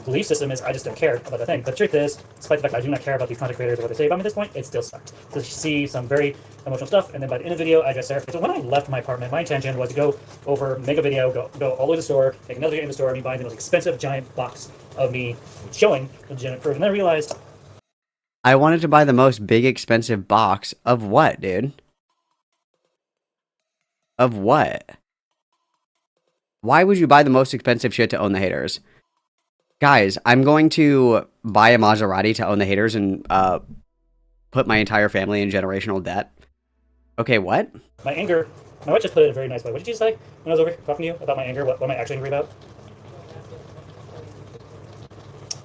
belief system is I just don't care about the thing. But the truth is, despite the fact that I do not care about these content creators or what they say about me at this point, it still sucked. To see some very emotional stuff, and then by the end of the video, I just there. So when I left my apartment, my intention was to go over, make a video, go all the way to the store, make another video in the store, me buying the most expensive giant box of me showing legitimate proof. And then I realized I wanted to buy the most big expensive box of what, dude? Of what? Why would you buy the most expensive shit to own the haters? Guys, I'm going to buy a Maserati to own the haters and put my entire family in generational debt. Okay, what? my anger, my wife just put it in a very nice way. What did you say when I was over talking to you about my anger? What am I actually angry about?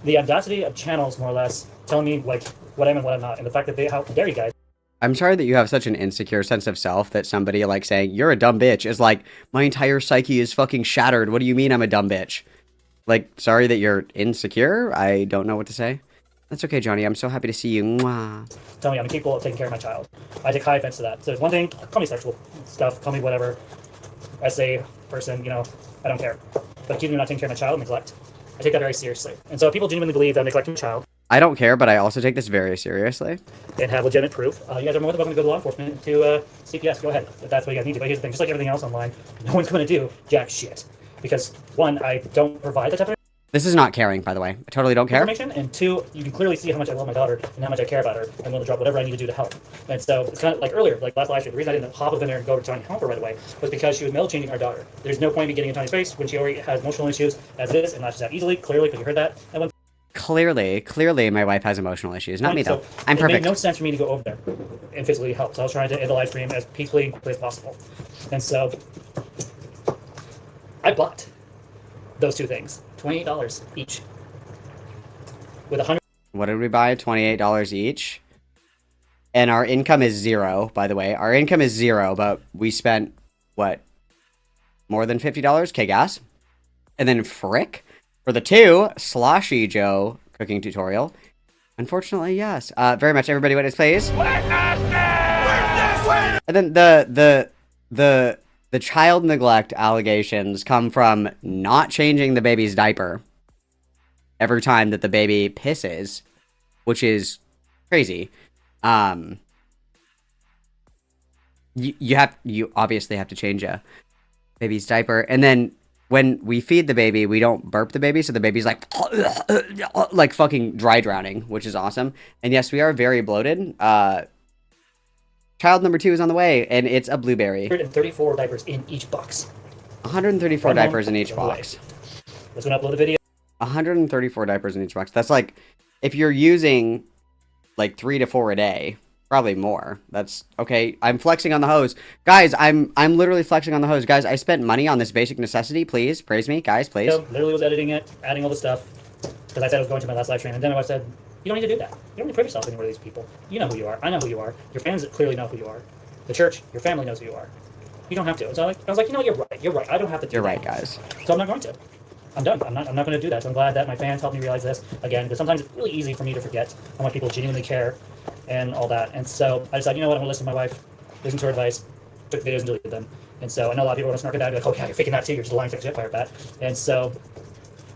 The audacity of channels, more or less, telling me like what I am and what I'm not, and the fact that how dare you guys I'm sorry that you have such an insecure sense of self that somebody like saying you're a dumb bitch is like my entire psyche is fucking shattered. What do you mean I'm a dumb bitch? Like, sorry that you're insecure? I don't know what to say. That's okay, Johnny. I'm so happy to see you. Mwah. Tell me I'm incapable of taking care of my child. I take high offense to that. So there's one thing, call me sexual stuff, call me whatever. As a person, you know, I don't care. But accusing me of not taking care of my child, neglect, I take that very seriously. And so people genuinely believe that I'm neglecting my child I don't care, but I also take this very seriously. and have legitimate proof. You guys are more than welcome to go to law enforcement, to CPS. Go ahead, if that's what you guys need to. But here's the thing, just like everything else online, no one's going to do jack shit. Because, one, I don't provide that type of This is not caring, by the way. I totally don't care. information, and two, you can clearly see how much I love my daughter and how much I care about her, and willing to drop whatever I need to do to help. And so it's kind of like earlier, like last year, the reason I didn't hop up in there and go to Tony and help her right away was because she was mail changing our daughter. There's no point in me getting in Tony's face when she already has emotional issues as it is, and lashes out easily, clearly, because you heard that. And when Clearly, my wife has emotional issues. Not me, though. I'm it perfect. made no sense for me to go over there and physically help. So I was trying to end the live stream as peacefully and quickly as possible. And so I bought those two things, $28 each, with 100. What did we buy? $28 each. And our income is zero, by the way. Our income is zero, but we spent, what? More than $50? Okay, gas. And then frick. For the two, Sloshy Joe cooking tutorial. Unfortunately, yes. Very much everybody witness, please. And then the child neglect allegations come from not changing the baby's diaper every time that the baby pisses, which is crazy. You obviously have to change a baby's diaper, and then when we feed the baby, we don't burp the baby, so the baby's like fucking dry drowning, which is awesome. And yes, we are very bloated. Child number 2 is on the way, and it's a blueberry. 134 diapers in each box. 134 diapers in each box. Let's go upload the video. 134 diapers in each box. That's like, if you're using like 3 to 4 a day, probably more. That's okay. I'm flexing on the hose, guys. I'm literally flexing on the hose, guys. I spent money on this basic necessity. Please praise me, guys. Please. So literally was editing it, adding all the stuff because I said I was going to my last live stream, and then I said, "You don't need to do that. You don't need to prove yourself anymore to these people. You know who you are. I know who you are. Your fans clearly know who you are. The church, your family knows who you are. You don't have to." And so I was like, you know what? You're right. You're right. I don't have to do You're that. right, guys. So I'm not going to. I'm done. I'm not going to do that. So I'm glad that my fans helped me realize this again, because sometimes it's really easy for me to forget how much people genuinely care and all that. And so I decided, you know what, I'm going to listen to my wife, listen to her advice, took the videos and deleted them. And so I know a lot of people are going to snark at that and be like, oh yeah, you're faking that too, you're just lying to shit, Firebat. And so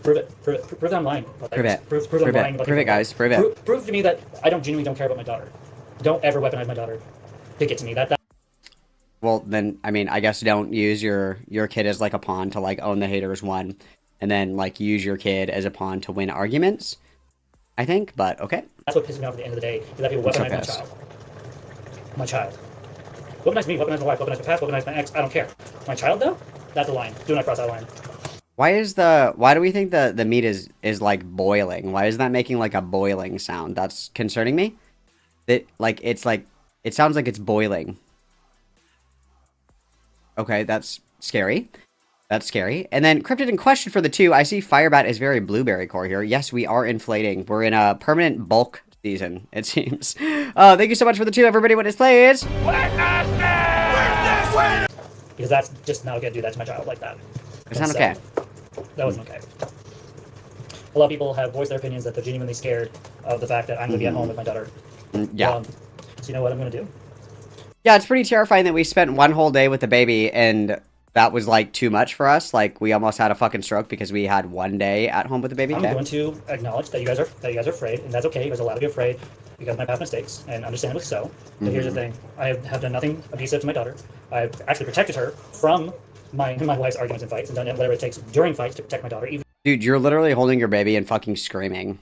prove that I'm lying. Like, Prove it. Prove I'm lying. Prove it, guys. Prove it. Prove to me that I genuinely don't care about my daughter. Don't ever weaponize my daughter to get to me. That Well, then, I mean, I guess don't use your kid as like a pawn to like own the haters one, and then like use your kid as a pawn to win arguments. I think, but okay. That's what pisses me off at the end of the day, is that people weaponize my child. My child. Weaponize me, weaponize my wife, weaponize my past, weaponize my ex, I don't care. My child, though? That's a line. Do not cross that line. Why do we think the meat is like boiling? Why is that making like a boiling sound? That's concerning me. It sounds like it's boiling. Okay, that's scary. That's scary. And then cryptid in question for the 2. I see Firebat is very blueberry core here. Yes, we are inflating. We're in a permanent bulk season, it seems. Thank you so much for the 2, everybody. What is plays? Because that's just not okay to do that to my child like that. It's not okay. That wasn't okay. A lot of people have voiced their opinions that they're genuinely scared of the fact that I'm going to be at home with my daughter. Yeah. So you know what I'm going to do? Yeah, it's pretty terrifying that we spent one whole day with the baby and that was like too much for us. Like we almost had a fucking stroke because we had one day at home with the baby. I'm going to acknowledge that you guys are afraid, and that's okay. You guys are allowed to be afraid because of my past mistakes, and understandably so. But here's the thing: I have done nothing abusive to my daughter. I've actually protected her from my wife's arguments and fights, and done whatever it takes during fights to protect my daughter. Even dude, you're literally holding your baby and fucking screaming.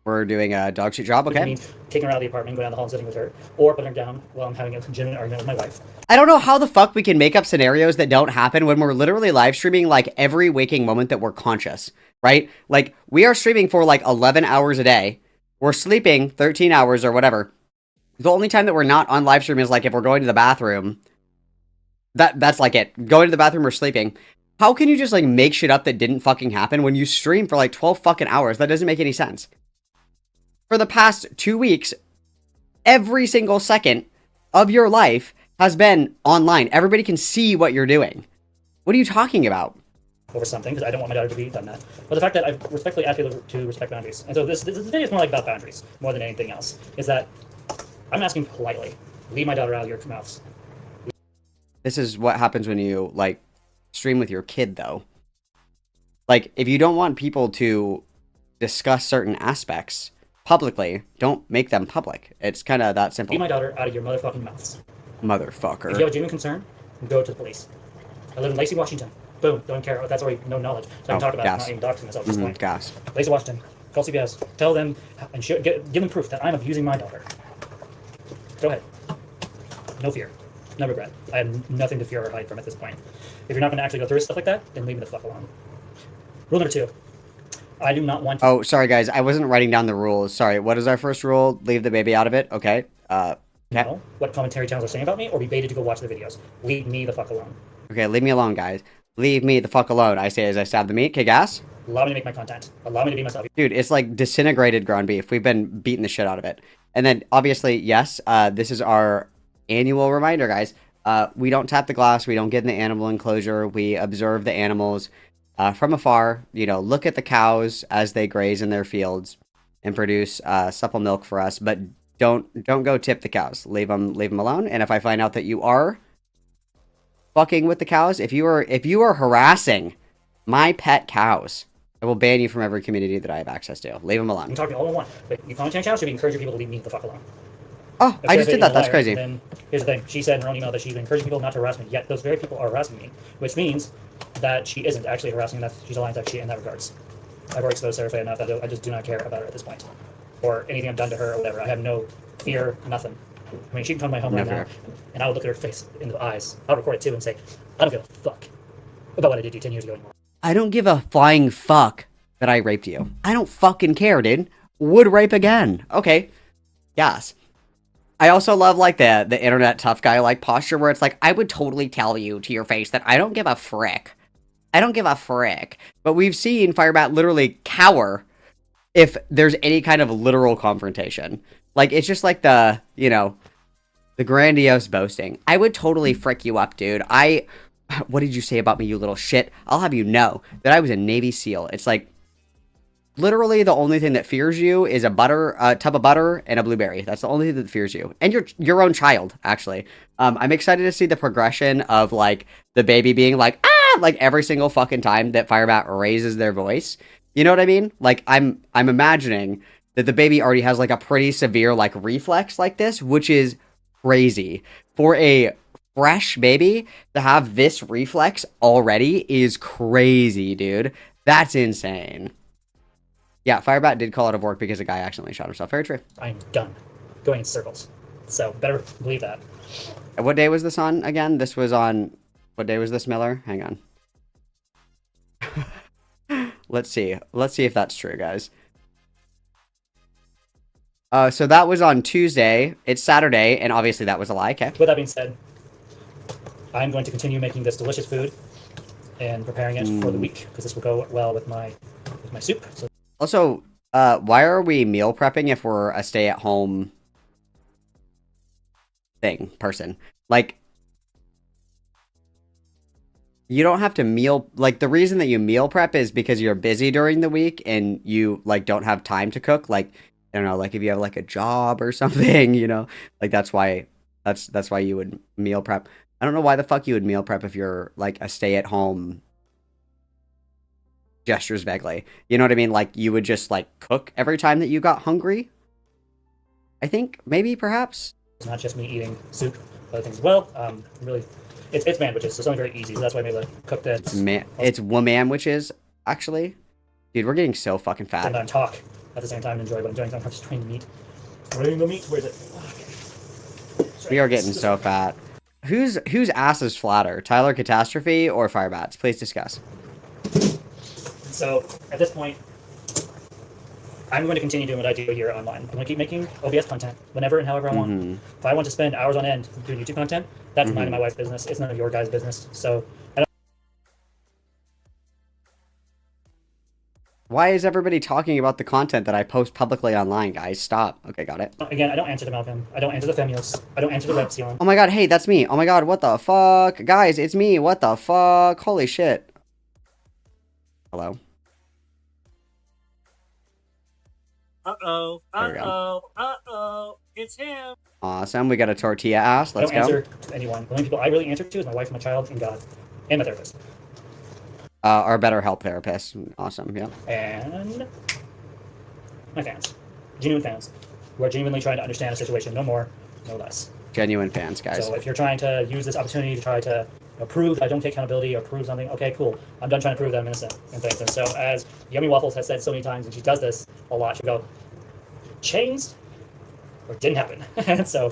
We're doing a dog shit job, okay? I mean, taking her out of the apartment, going down the hall and sitting with her, or putting her down while I'm having a legitimate argument with my wife. I don't know how the fuck we can make up scenarios that don't happen when we're literally live streaming like every waking moment that we're conscious, right? Like, we are streaming for like 11 hours a day. We're sleeping 13 hours or whatever. The only time that we're not on live stream is like if we're going to the bathroom. That's like it. Going to the bathroom or sleeping. How can you just like make shit up that didn't fucking happen when you stream for like 12 fucking hours? That doesn't make any sense. For the past 2 weeks, every single second of your life has been online. Everybody can see what you're doing. What are you talking about? Over something, because I don't want my daughter to be done that. But the fact that I respectfully ask you to respect boundaries. And so this video is more like about boundaries, more than anything else. Is that I'm asking politely, leave my daughter out of your mouths. This is what happens when you, like, stream with your kid, though. Like, if you don't want people to discuss certain aspects publicly, don't make them public. It's kind of that simple. Leave my daughter out of your motherfucking mouths. Motherfucker. If you have a genuine concern, go to the police. I live in Lacey, Washington. Boom, don't care. That's already no knowledge. So I can talk about it. I'm not even doxing myself at this point. Gas. Lacey, Washington. Call CBS. Tell them and give them proof that I'm abusing my daughter. Go ahead. No fear. No regret. I have nothing to fear or hide from at this point. If you're not going to actually go through stuff like that, then leave me the fuck alone. Rule number 2. I do not want to... Oh, sorry, guys. I wasn't writing down the rules. Sorry. What is our first rule? Leave the baby out of it? Okay. Know what commentary channels are saying about me or be baited to go watch the videos. Leave me the fuck alone. Okay, leave me alone, guys. Leave me the fuck alone, I say as I stab the meat. Okay, gas? Allow me to make my content. Allow me to be myself. Dude, it's like disintegrated ground beef. We've been beating the shit out of it. And then, obviously, yes, this is our annual reminder, guys. We don't tap the glass. We don't get in the animal enclosure. We observe the animals from afar. You know, look at the cows as they graze in their fields and produce supple milk for us. But don't go tip the cows. Leave them alone. And if I find out that you are fucking with the cows, if you are harassing my pet cows, I will ban you from every community that I have access to. Leave them alone. You can talk to all I want, but you commentary channel should be encouraging people to leave me the fuck alone. Oh, I just did that. That's crazy. Then here's the thing. She said in her own email that she's been encouraging people not to harass me, yet those very people are harassing me, which means that she isn't actually harassing them. She's aligned actually in that regards. I've already exposed Sarah Faye enough that I just do not care about her at this point. Or anything I've done to her or whatever. I have no fear, nothing. I mean, she can come to my home right now, and I would look at her face in the eyes. I'll record it too and say, I don't give a fuck about what I did to you 10 years ago anymore. I don't give a flying fuck that I raped you. I don't fucking care, dude. Would rape again. Okay. Yes. I also love, like, the internet tough guy, like, posture where it's like, I would totally tell you to your face that I don't give a frick. I don't give a frick. But we've seen Firebat literally cower if there's any kind of literal confrontation. Like, it's just like the, you know, the grandiose boasting. I would totally frick you up, dude. What did you say about me, you little shit? I'll have you know that I was a Navy SEAL. It's like, literally the only thing that fears you is a tub of butter and a blueberry. That's the only thing that fears you. And your own child, actually. I'm excited to see the progression of, like, the baby being like, ah, like every single fucking time that Firebat raises their voice. You know what I mean? Like, I'm imagining that the baby already has, like, a pretty severe, like, reflex like this, which is crazy. For a fresh baby to have this reflex already is crazy, dude. That's insane. Yeah, Firebat did call out of work because a guy accidentally shot himself. Very true. I'm done going in circles. So, better believe that. What day was this on again? This was on... What day was this, Miller? Hang on. Let's see. Let's see if that's true, guys. So that was on Tuesday. It's Saturday, and obviously that was a lie. Okay. With that being said, I'm going to continue making this delicious food and preparing it for the week, because this will go well with my soup. So also, why are we meal prepping if we're a stay-at-home person? Like, you don't have to meal... Like, the reason that you meal prep is because you're busy during the week and you, like, don't have time to cook. Like, I don't know, like, if you have, like, a job or something, you know? Like, that's why you would meal prep. I don't know why the fuck you would meal prep if you're, like, a stay-at-home... Gestures vaguely. You know what I mean? Like, you would just, like, cook every time that you got hungry? I think, maybe, perhaps? It's not just me eating soup, other things as well. Really, it's manwich, so it's only very easy, so that's why I made cook that. It's womanwiches, actually. Dude, we're getting so fucking fat. And talk at the same time and enjoy what I'm doing. I'm just trying to meat. Bring the meat. Where's it? Okay. We are getting so fat. Whose ass is flatter? Tyler Catastrophe or Firebats? Please discuss. So, at this point, I'm going to continue doing what I do here online. I'm going to keep making OBS content whenever and however I want. If I want to spend hours on end doing YouTube content, that's mine and my wife's business. It's none of your guys' business. So, Why is everybody talking about the content that I post publicly online, guys? Stop. Okay, got it. Again, I don't answer to Malcolm. I don't answer to Femios. I don't answer to Repsion. Oh my god, hey, that's me. Oh my god, what the fuck? Guys, it's me. What the fuck? Holy shit. Hello? Uh-oh, uh-oh, it's him. Awesome, we got a tortilla ass. Let's I don't go. answer to anyone. The only people I really answer to is my wife, my child, and God. And my therapist. Our BetterHelp therapist. Awesome, yeah. And my fans. Genuine fans. Who are genuinely trying to understand a situation. No more, no less. Genuine fans, guys. So if you're trying to use this opportunity to try to prove that I don't take accountability or prove something, okay, cool. I'm done trying to prove that I'm innocent and things. And so as Yummy Waffles has said so many times, and she does this a lot, she'll go, changed or didn't happen. And so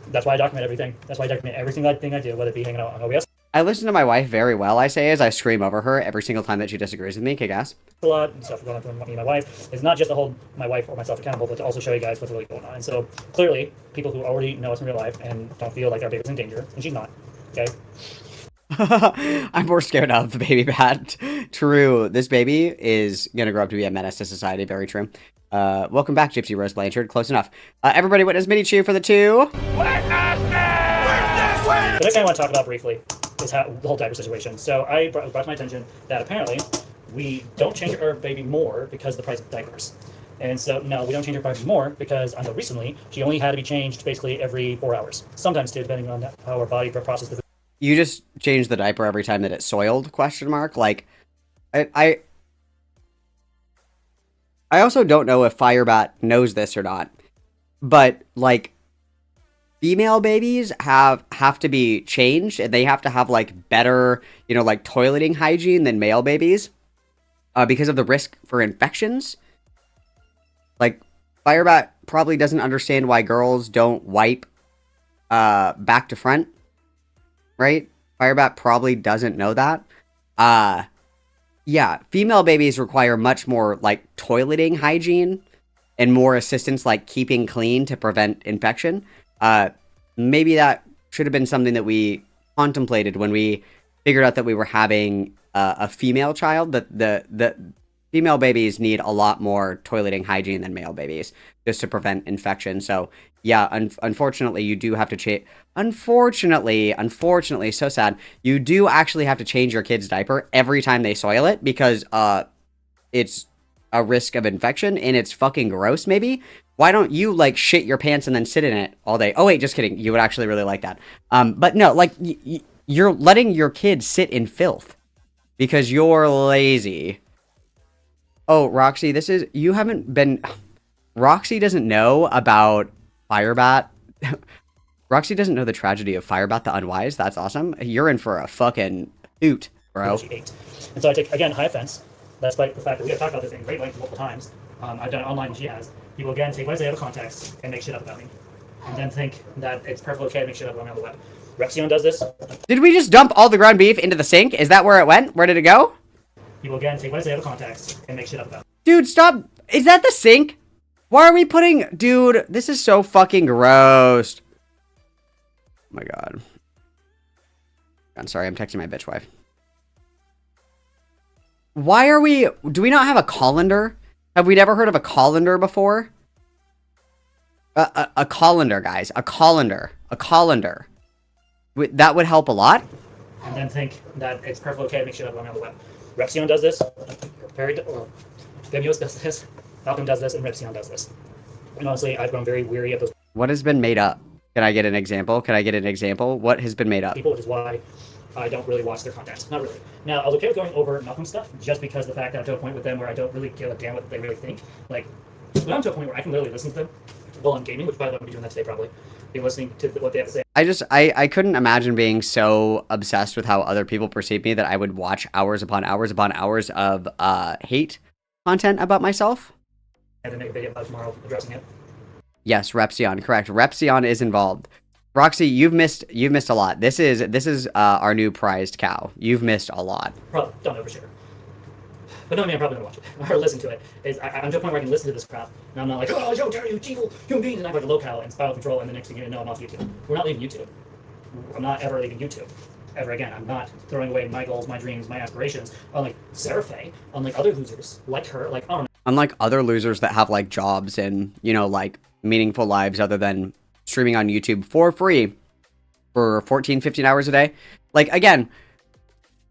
that's why I document everything. That's why I document every single thing I do, whether it be hanging out on OBS I listen to my wife very well, I say, as I scream over her every single time that she disagrees with me. Kick ass. a lot and stuff going on with me and my wife. It's not just to hold my wife or myself accountable, but to also show you guys what's really going on. And so clearly, people who already know us in real life and don't feel like our baby's in danger, and she's not, okay? I'm more scared of the baby bat. True. This baby is going to grow up to be a menace to society. Very true. Welcome back, Gypsy Rose Blanchard. Close enough. Everybody witness Mini Chew for the 2. The next thing I want to talk about briefly is how the whole diaper situation. So I brought to my attention that apparently we don't change our baby more because of the price of diapers. And so, no, we don't change her diaper more because until recently, she only had to be changed basically every 4 hours. Sometimes too, depending on how her body processes the. You just change the diaper every time that it's soiled? Question mark. Like, I also don't know if Firebat knows this or not, but like, female babies have to be changed, and they have to have like better, like toileting hygiene than male babies, because of the risk for infections. Like, Firebat probably doesn't understand why girls don't wipe back to front. Right? Firebat probably doesn't know that. Yeah, female babies require much more, like, toileting hygiene and more assistance, like, keeping clean to prevent infection. Maybe that should have been something that we contemplated when we figured out that we were having a female child. That the female babies need a lot more toileting hygiene than male babies just to prevent infection. So, yeah, unfortunately, you do have to change. Unfortunately, so sad. You do actually have to change your kid's diaper every time they soil it because it's a risk of infection and it's fucking gross. Maybe why don't you like shit your pants and then sit in it all day? Oh wait, just kidding. You would actually really like that. But no, like you're letting your kid sit in filth because you're lazy. Oh, Roxy, you haven't been. Roxy doesn't know about Firebat. Roxy doesn't know the tragedy of Firebat the Unwise. That's awesome. You're in for a fucking hoot, bro. She ate. And so I take, again, high offense, despite the fact that we have talked about this in great length multiple times. I've done it online and she has. People, again, take what I say out of context and make shit up about me. And then think that it's perfectly okay to make shit up about me on the web. Repsion does this. Did we just dump all the ground beef into the sink? Is that where it went? Where did it go? People, again, take what I say out of context and make shit up about me. Dude, stop. Is that the sink? Why are we putting... Dude, this is so fucking gross. Oh my god. I'm sorry, I'm texting my bitch wife. Why are we... Do we not have a colander? Have we never heard of a colander before? A colander, guys. A colander. A colander. That would help a lot. And then think that it's perfectly okay to make shit up about me on the web. Repsion does this. Vimios does this. Malcolm does this, and Repsion does this. And honestly, I've grown very weary of those. What has been made up? Can I get an example? What has been made up? People, which is why I don't really watch their content. Not really. Now, I was okay with going over Malcolm stuff, just because the fact that I'm to a point with them where I don't really give a damn what they really think. Like, when I'm to a point where I can literally listen to them while I'm gaming, which by the way, I'm going to be doing that today probably, be listening to what they have to say. I couldn't imagine being so obsessed with how other people perceive me that I would watch hours upon hours upon hours of hate content about myself. And then make a video about tomorrow addressing it. Yes, Repsion, correct. Repsion is involved. Roxy, you've missed a lot. This is our new prized cow. You've missed a lot. Probably, don't know for sure. But no, I mean, I'm probably gonna watch it or listen to it. I'm to a point where I can listen to this crap, and I'm not like, oh, how dare you, evil human beings, and I'm like a locale and spiral control, and the next thing you know, I'm off YouTube. We're not leaving YouTube. I'm not ever leaving YouTube. ever again. I'm not throwing away my goals, my dreams, my aspirations on like Sarah Faye, on like other losers like her. Like, I don't know. Unlike other losers that have like jobs and, you know, like meaningful lives other than streaming on YouTube for free for 14, 15 hours a day. Like, again,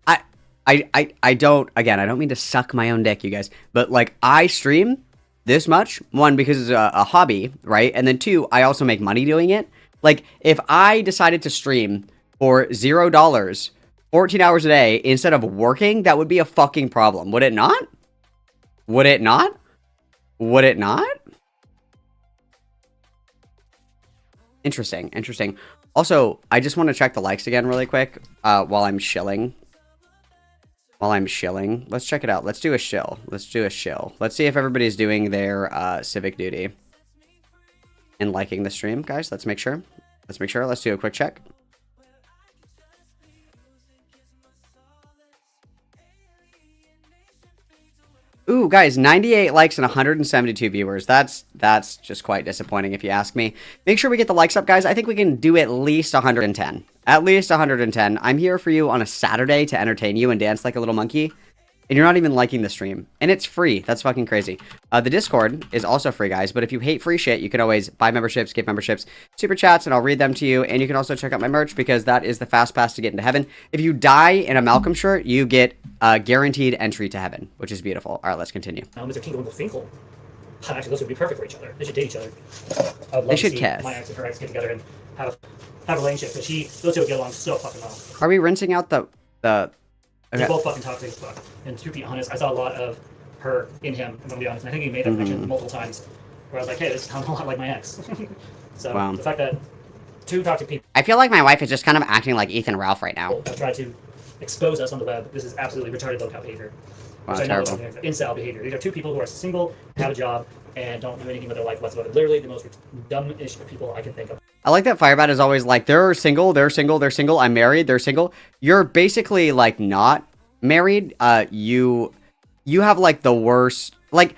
I don't mean to suck my own dick, you guys, but like I stream this much, one, because it's a hobby, right? And then two, I also make money doing it. Like, if I decided to stream for $0, 14 hours a day instead of working, that would be a fucking problem. Would it not? Would it not? Would it not? Interesting, interesting. Also, I just want to check the likes again really quick while I'm shilling. Let's check it out. Let's do a shill. Let's see if everybody's doing their civic duty and liking the stream, guys. Let's make sure. Let's do a quick check. Ooh, guys, 98 likes and 172 viewers. That's just quite disappointing if you ask me. Make sure we get the likes up, guys. I think we can do at least 110. At least 110. I'm here for you on a Saturday to entertain you and dance like a little monkey. And you're not even liking the stream. And it's free. That's fucking crazy. The Discord is also free, guys. But if you hate free shit, you can always buy memberships, give memberships, super chats, and I'll read them to you. And you can also check out my merch because that is the fast pass to get into heaven. If you die in a Malcolm shirt, you get guaranteed entry to heaven, which is beautiful. All right, let's continue. Mr. King and Finkel. Actually, those would be perfect for each other. They should date each other. I would love They should to see kiss. my ex and her ex get together and have a relationship. Because those two would get along so fucking well. Are we rinsing out the... They're both fucking toxic as fuck. And to be honest, I saw a lot of her in him, if I'm gonna be honest. And I think he made that connection multiple times. Where I was like, hey, this sounds a lot like my ex. So Wow. the fact that two toxic people I feel like my wife is just kind of acting like Ethan Ralph right now. have tried to expose us on the web, this is absolutely retarded low-cal behavior. Wow, Which I know terrible. is incel behavior. These are two people who are single, have a job, and don't do anything with their life whatsoever. Literally the most dumb-ish people I can think of. I like that Firebat is always like, they're single, I'm married, they're single. You're basically, like, not married. You have, like, the worst... Like,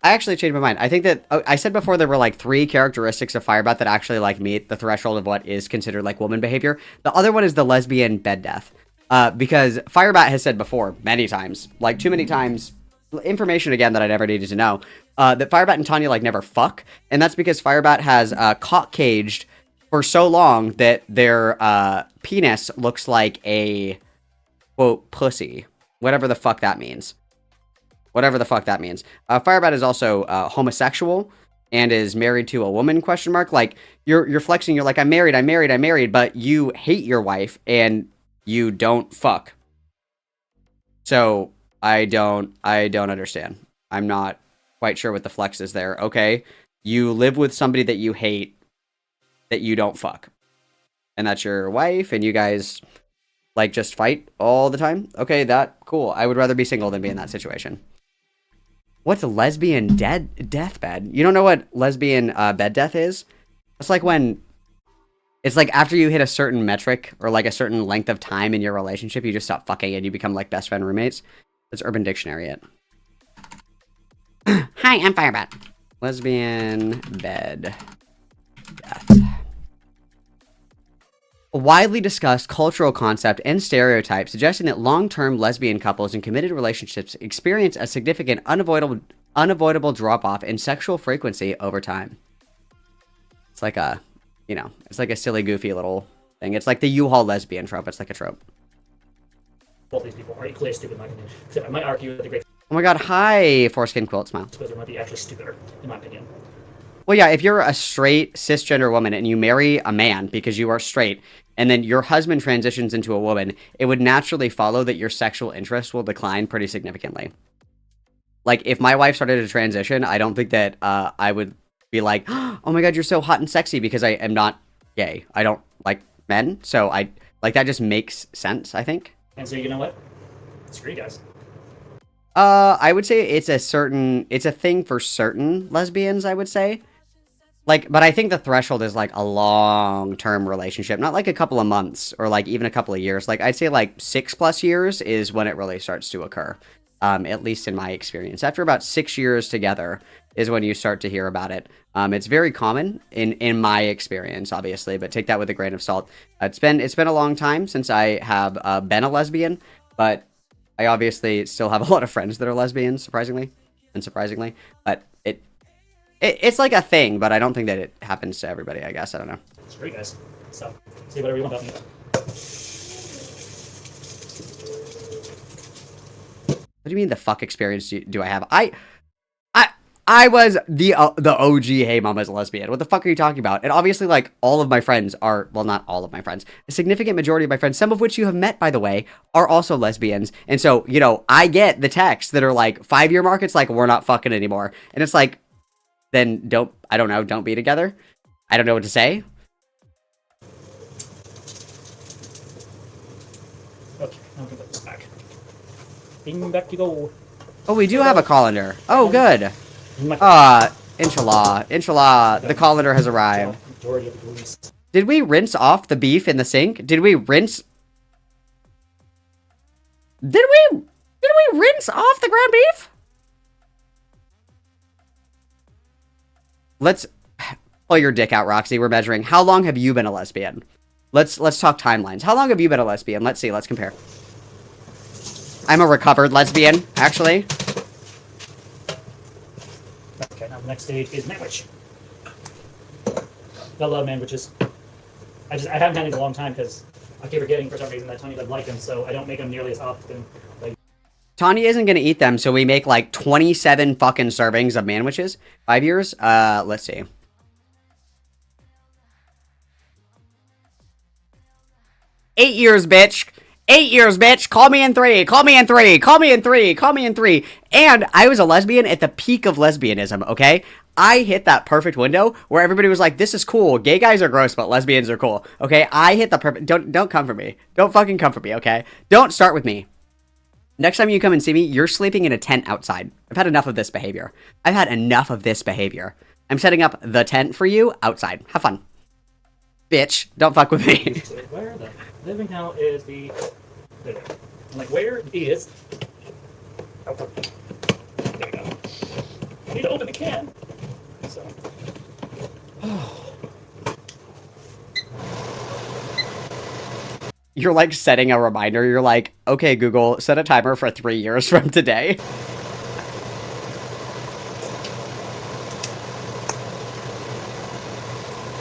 I actually changed my mind. I think that... I said before there were, like, 3 characteristics of Firebat that actually, like, meet the threshold of what is considered, like, woman behavior. The other one is the lesbian bed death. Because Firebat has said before, many times, like, too many times... Information again that I never needed to know, that Firebat and Tanya like never fuck, and that's because Firebat has cock caged for so long that their penis looks like a quote pussy, whatever the fuck that means. Firebat is also homosexual and is married to a woman ? Like you're flexing, you're like I'm married, but you hate your wife and you don't fuck. So I don't understand. I'm not quite sure what the flex is there. Okay, you live with somebody that you hate, that you don't fuck. And that's your wife, and you guys, like, just fight all the time? Okay, cool. I would rather be single than be in that situation. What's a lesbian deathbed? You don't know what lesbian bed death is? It's like when... It's like after you hit a certain metric, or like a certain length of time in your relationship, you just stop fucking and you become, like, best friend roommates. It's Urban Dictionary it. Hi, I'm Firebat. Lesbian bed death. A widely discussed cultural concept and stereotype suggesting that long-term lesbian couples in committed relationships experience a significant unavoidable drop-off in sexual frequency over time. It's like a, you know, it's like a silly, goofy little thing. It's like the U-Haul lesbian trope. It's like a trope. Both these people are equally as stupid in my opinion. So I might argue that the great Oh my god, hi, foreskin quilt smile. exposure might be actually stupider, in my opinion. Well, yeah, if you're a straight cisgender woman and you marry a man because you are straight, and then your husband transitions into a woman, it would naturally follow that your sexual interest will decline pretty significantly. Like, if my wife started to transition, I don't think that I would be like, oh my god, you're so hot and sexy, because I am not gay. I don't like men, so that just makes sense, I think. And so you know what? Screw you guys. I would say it's a thing for certain lesbians, I would say. Like, but I think the threshold is like a long-term relationship, not like a couple of months or like even a couple of years. Like, I'd say like 6+ years is when it really starts to occur. At least in my experience. After about 6 years together, is when you start to hear about it. It's very common in my experience, obviously, but take that with a grain of salt. It's been a long time since I have been a lesbian, but I obviously still have a lot of friends that are lesbians, surprisingly, unsurprisingly. But it's like a thing, but I don't think that it happens to everybody. I guess I don't know. Screw you guys. So say whatever you want about me. What do you mean the fuck experience do I have? I was the OG Hey Mama's lesbian. What the fuck are you talking about? And obviously, like, all of my friends are, well, not all of my friends. A significant majority of my friends, some of which you have met, by the way, are also lesbians. And so, you know, I get the texts that are like, 5-year mark, it's like, we're not fucking anymore. And it's like, then I don't know, don't be together. I don't know what to say. Okay, I'm gonna put this back. Bing, back you go. Oh, we do have a colander. Oh, good. Inshallah. Inshallah, the colander has arrived. Did we rinse off the beef in the sink? Did we rinse off the ground beef? Let's pull your dick out, Roxy. We're measuring. How long have you been a lesbian? Let's talk timelines. How long have you been a lesbian? Let's see. Let's compare. I'm a recovered lesbian, actually. Okay, now the next stage is sandwich. I love sandwiches. I haven't had it in a long time because I keep forgetting for some reason that Tony doesn't like them, so I don't make them nearly as often. Like, Tanya isn't gonna eat them, so we make like 27 fucking servings of manwiches. 5 years? Let's see. Eight years, bitch. 8 years, bitch. Call me in 3. Call me in 3. Call me in 3. Call me in 3. And I was a lesbian at the peak of lesbianism, okay? I hit that perfect window where everybody was like, this is cool. Gay guys are gross, but lesbians are cool. Okay? I hit the perfect... Don't come for me. Don't fucking come for me, okay? Don't start with me. Next time you come and see me, you're sleeping in a tent outside. I've had enough of this behavior. I've had enough of this behavior. I'm setting up the tent for you outside. Have fun. Bitch, don't fuck with me. Where the living hell is the... There. I'm like, where is... Oh, there we go. I need to open the can. So... You're like setting a reminder. You're like, okay, Google, set a timer for 3 years from today.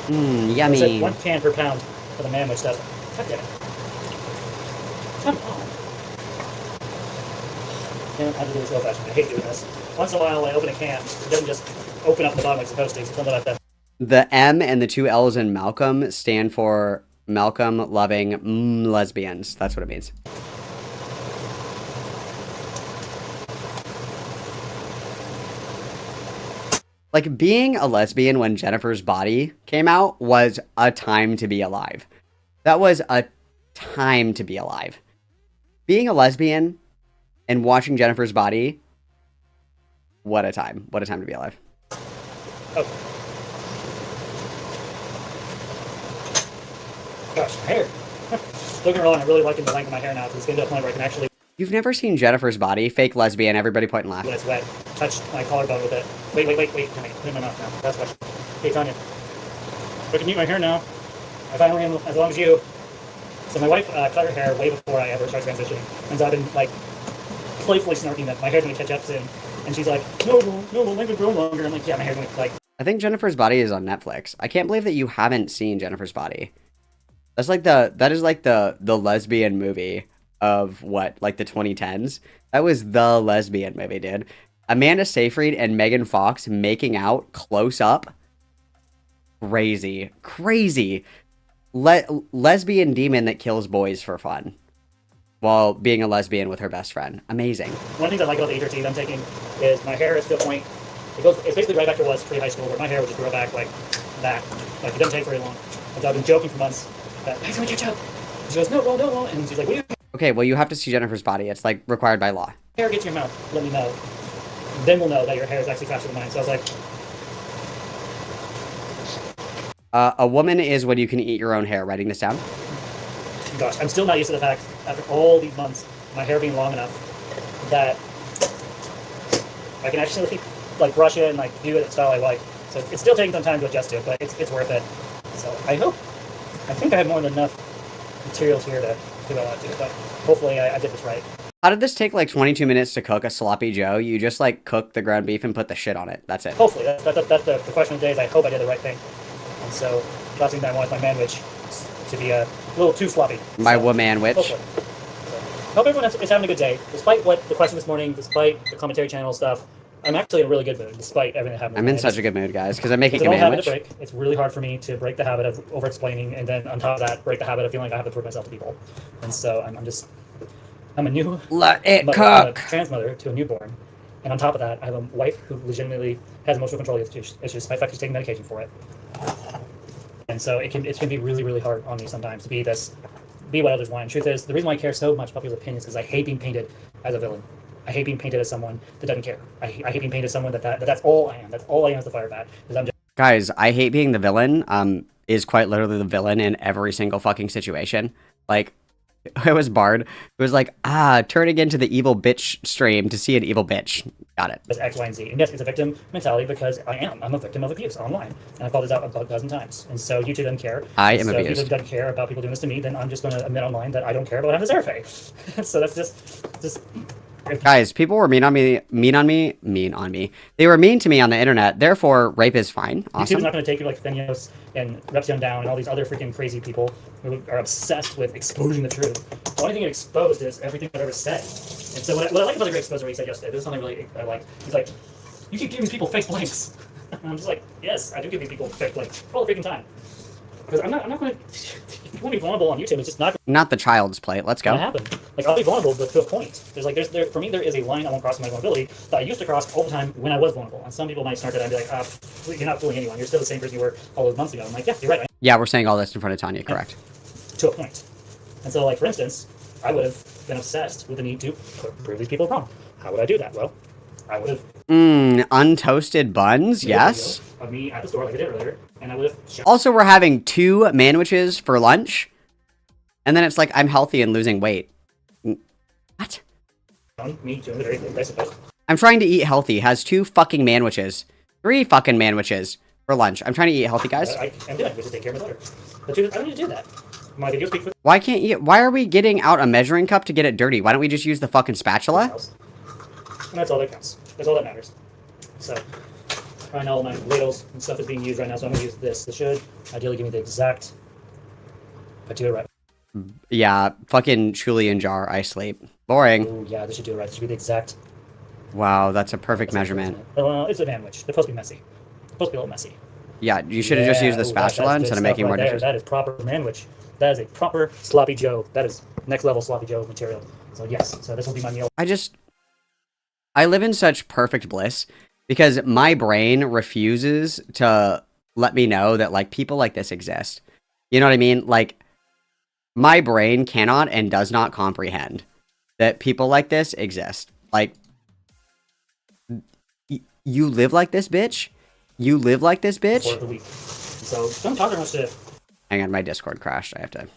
Yummy. It's like 1 can per pound for the manwich stuff. God damn it. Come on. Damn, I have to do this old fashioned. I hate doing this. Once in a while, I open a can. It doesn't just open up the bottom like it's supposed to. It's something like that. The M and the 2 L's in Malcolm stand for Malcolm loving lesbians. That's what it means. Like, being a lesbian when Jennifer's Body came out was a time to be alive. That was a time to be alive. Being a lesbian and watching Jennifer's Body, what a time. What a time to be alive. Oh. Gosh, my hair. Don't get me wrong, I'm really liking the length of my hair now because it's getting to a point where I can actually... You've never seen Jennifer's Body? Fake lesbian, everybody point and laugh. When it's wet, touch my collarbone with it. Wait. Come here. Put it in my mouth now. That's question. Hey, Tanya. I can mute my hair now. I finally am as long as you. So my wife cut her hair way before I ever started transitioning. And so I've been, like, playfully snarking that my hair's going to catch up soon. And she's like, no, I'm going to grow longer. I'm like, yeah, my hair's going to, like... I think Jennifer's Body is on Netflix. I can't believe that you haven't seen Jennifer's Body. That's like that is like the lesbian movie of what, like the 2010s. That was the lesbian movie, dude. Amanda Seyfried and Megan Fox making out close up. Crazy. Lesbian demon that kills boys for fun while being a lesbian with her best friend. Amazing. One of the things I like about the HRT I'm taking is my hair is to a point. It's basically right back to what it was pre-high school, where my hair would just grow back like that. Like, it doesn't take very long. And so I've been joking for months that it's going to catch up. She goes, no. And she's like, what do you... Okay, well, you have to see Jennifer's Body. It's, like, required by law. Hair gets in your mouth. Let me know. Then we'll know that your hair is actually faster than mine. So I was like... A woman is when you can eat your own hair. Writing this down. Gosh, I'm still not used to the fact, after all these months, my hair being long enough, that I can actually like rush it and like do it the style I like. So it's still taking some time to adjust to it, but it's worth it. So I think I have more than enough materials here to go out to, but hopefully I did this right. How did this take like 22 minutes to cook a sloppy Joe? You just like cook the ground beef and put the shit on it. That's it. Hopefully, that's the question of the day is I hope I did the right thing. And so last thing that I want is my manwich to be a little too sloppy. My so, womanwich. Hopefully. So, hope everyone is having a good day. Despite what the question this morning, despite the commentary channel stuff, I'm actually in a really good mood, despite everything that happened. I'm in such a good mood, guys, because I'm making a habit manwich. to break. It's really hard for me to break the habit of over-explaining, and then on top of that, break the habit of feeling like I have to prove myself to people. And so I'm a new Let it mother, cook. I'm a trans mother to a newborn, and on top of that, I have a wife who legitimately has emotional control issues. Despite the fact she's taking medication for it. And so it can be really, really hard on me sometimes to be what others want. And truth is, the reason why I care so much about people's opinions is because I hate being painted as a villain. I hate being painted as someone that doesn't care. I hate being painted as someone that's all I am. That's all I am as the Firebat. Guys, I hate being the villain. Is quite literally the villain in every single fucking situation. Like, it was Bard who was like, turning into the evil bitch stream to see an evil bitch. Got it. As X, Y, and Z. And yes, it's a victim mentality because I'm a victim of abuse online. And I've called this out about a dozen times. And so YouTube doesn't care. I am abused. abused. If YouTube doesn't care about people doing this to me, then I'm just going to admit online that I don't care about having a Zerafe. So that's just Guys, people were mean on me. They were mean to me on the internet. Therefore, rape is fine. Awesome. YouTube's not going to take you like Thenios and Repsion Down and all these other freaking crazy people who are obsessed with exposing the truth. The only thing it exposed is everything I've ever said. And so what I like about the Great Exposer he said yesterday, this is something really I like. He's like, you keep giving people fake blanks. And I'm just like, yes, I do give these people fake blanks all the freaking time. Because I'm not going to. If you want to be vulnerable on YouTube, it's just not the child's plate. Let's go. Happen. Like I'll be vulnerable, but to a point. For me, there is a line I won't cross in my vulnerability that I used to cross all the time when I was vulnerable. And some people might start that and be like, you're not fooling anyone. You're still the same person you were all those months ago. I'm like, yeah, you're right. Yeah, we're saying all this in front of Tanya. Correct. To a point. And so, like for instance, I would have been obsessed with the need to prove these people wrong. How would I do that? Well, I would have. Untoasted buns. Yes. Of me at the store like I did earlier, and I would have. Also, we're having 2 manwiches for lunch, and then it's like I'm healthy and losing weight. What? Me doing the very basic best. I'm trying to eat healthy. Has 2 fucking manwiches, 3 fucking manwiches for lunch. I'm trying to eat healthy, guys. I'm doing. We just take care of my daughter. But I don't need to do that. My videos speak for. Why can't you? Why are we getting out a measuring cup to get it dirty? Why don't we just use the fucking spatula? And that's all that counts. That's all that matters. So, right now all my ladles and stuff is being used right now, so I'm going to use this. This should ideally give me the exact, if I do it right. Yeah, fucking Julian jar, I sleep. Boring. Oh yeah, this should do it right. This should be the exact. Wow, that's a perfect measurement. Well, it's a manwich. They're supposed to be messy. They're supposed to be a little messy. Yeah, you should have just used the spatula instead of making more dishes. That is proper manwich. That is a proper sloppy Joe. That is next level sloppy Joe material. So yes, so this will be my meal. I live in such perfect bliss because my brain refuses to let me know that like people like this exist. You know what I mean? Like my brain cannot and does not comprehend that people like this exist. Like you live like this, bitch. You live like this, bitch. For the week. So don't talk too much to. Hang on, my Discord crashed. I have to.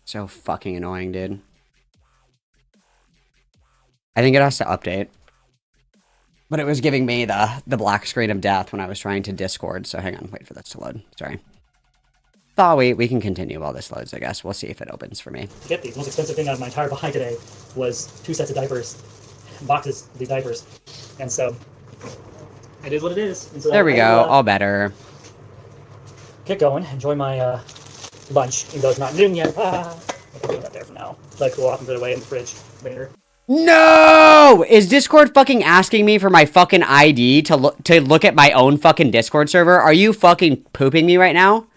So fucking annoying, dude. I think it has to update. But it was giving me the black screen of death when I was trying to Discord. So hang on, wait for this to load. Sorry. Thought we can continue while this loads, I guess. We'll see if it opens for me. Get these. The most expensive thing out of my entire buy today was 2 sets of diapers. Boxes of these diapers. And so, it is what it is. And so there we go. All better. Get going. Enjoy my lunch, even though it's not noon yet. I'll put that there for now. Like, we'll often put it away in the fridge later. No! Is Discord fucking asking me for my fucking ID to look at my own fucking Discord server? Are you fucking pooping me right now?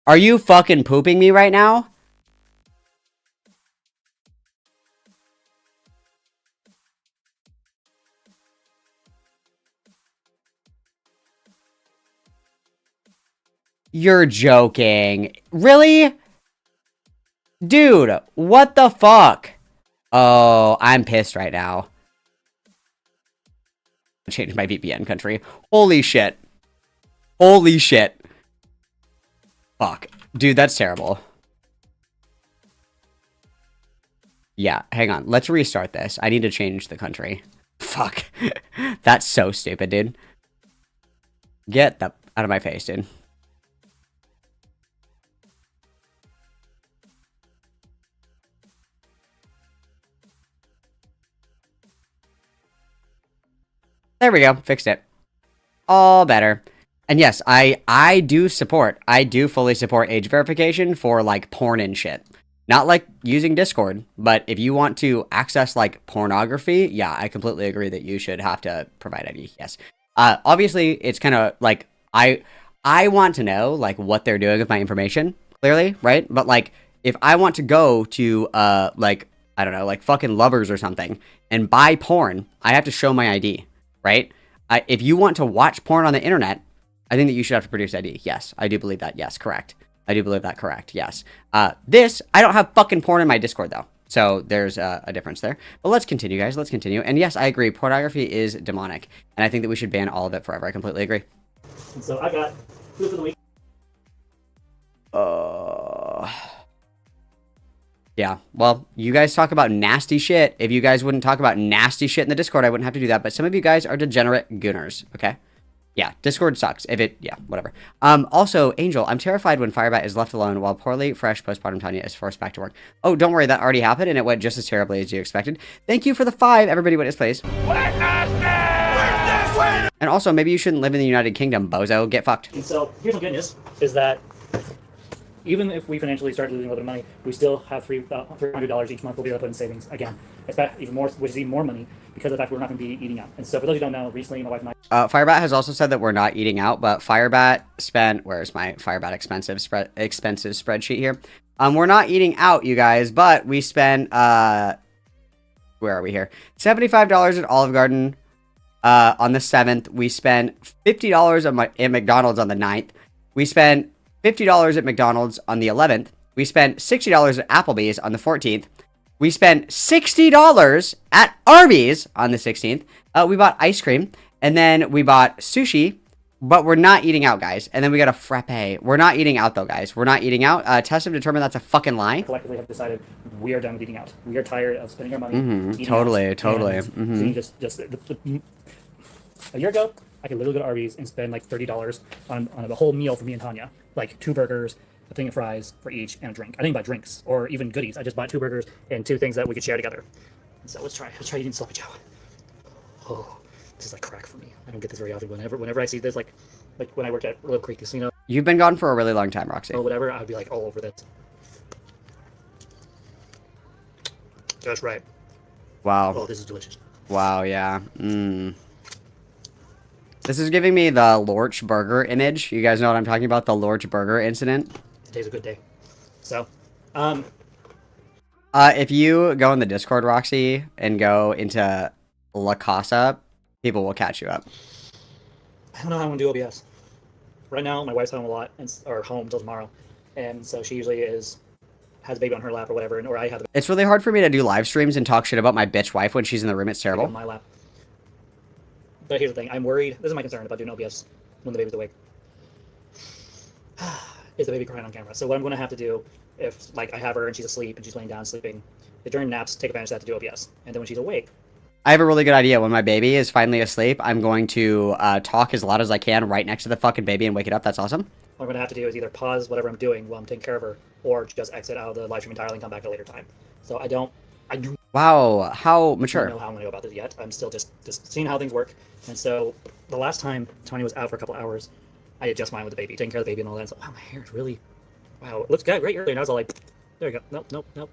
Are you fucking pooping me right now? You're joking. Really? Dude, what the fuck? Oh, I'm pissed right now. Changed my VPN country. Holy shit. Holy shit. Fuck. Dude, that's terrible. Yeah, hang on. Let's restart this. I need to change the country. Fuck. That's so stupid, dude. Get the out of my face, dude. There we go. Fixed it. All better. And yes, I do fully support age verification for like porn and shit. Not like using Discord, but if you want to access like pornography, yeah, I completely agree that you should have to provide ID. Yes. Obviously, it's kind of like I want to know like what they're doing with my information, clearly, right? But like if I want to go to like I don't know, like fucking Lovers or something and buy porn, I have to show my ID, right? If you want to watch porn on the internet, I think that you should have to produce ID. Yes, I do believe that. Yes, correct. I do believe that. Correct. Yes. I don't have fucking porn in my Discord though. So there's a difference there. But let's continue, guys. Let's continue. And yes, I agree. Pornography is demonic. And I think that we should ban all of it forever. I completely agree. And so I got food for the week. Yeah. Well, you guys talk about nasty shit. If you guys wouldn't talk about nasty shit in the Discord, I wouldn't have to do that. But some of you guys are degenerate gooners. Okay. Yeah, Discord sucks. Yeah, whatever. Also, Angel, I'm terrified when Firebat is left alone while poorly fresh postpartum Tanya is forced back to work. Oh, don't worry, that already happened and it went just as terribly as you expected. Thank you for the 5, everybody witness, please. And also, maybe you shouldn't live in the United Kingdom, bozo. Get fucked. And so here's the good news, is that even if we financially start losing a little bit of money, we still have $300 each month we'll be able to put in savings again. It's even more, which is even more money because of the fact we're not going to be eating out. And so for those who don't know, recently my wife and I... Firebat has also said that we're not eating out, but Firebat spent... Where's my Firebat expenses spreadsheet here? We're not eating out, you guys, but we spent... where are we here? $75 at Olive Garden on the 7th. We spent $50 at McDonald's on the 9th. We spent $50 at McDonald's on the 11th. We spent $60 at Applebee's on the 14th. We spent $60 at Arby's on the 16th. We bought ice cream, and then we bought sushi, but we're not eating out, guys. And then we got a frappe. We're not eating out, though, guys. We're not eating out. Tests have determined that's a fucking lie. Collectively have decided we are done with eating out. We are tired of spending our money. Totally. So a year ago, I could literally go to Arby's and spend like $30 on a whole meal for me and Tanya. Like 2 burgers, a thing of fries for each, and a drink. I didn't buy drinks or even goodies. I just bought 2 burgers and 2 things that we could share together. And so let's try eating sloppy joe. Oh, this is like crack for me. I don't get this very often. Whenever I see this, like when I worked at Little Creek Casino. You've been gone for a really long time, Roxy. Or whatever, I'd be like all over this. That's right. Wow. Oh, this is delicious. Wow, yeah. This is giving me the Lorch Burger image. You guys know what I'm talking about? The Lorch Burger incident. Today's a good day. So, if you go in the Discord, Roxy, and go into La Casa, people will catch you up. I don't know how I'm gonna do OBS. Right now, my wife's home a lot, or home until tomorrow, and so she usually has a baby on her lap or whatever, or I have. It's really hard for me to do live streams and talk shit about my bitch wife when she's in the room. It's terrible. On my lap. But here's the thing: I'm worried. This is my concern about doing OBS when the baby's awake. Is the baby crying on camera? So what I'm going to have to do, if like I have her and she's asleep and she's laying down sleeping, during naps, take advantage of that to do OBS, and then when she's awake. I have a really good idea. When my baby is finally asleep, I'm going to talk as loud as I can right next to the fucking baby and wake it up. That's awesome. What I'm going to have to do is either pause whatever I'm doing while I'm taking care of her, or just exit out of the live stream entirely and come back at a later time. So I do. Wow, how mature. I don't know how I'm going to go about this yet. I'm still just seeing how things work. And so the last time Tanya was out for a couple hours, I had just mine with the baby, taking care of the baby and all that. And so, wow, my hair is really, wow, it looks good, great earlier. And I was all like, there you go. Nope. It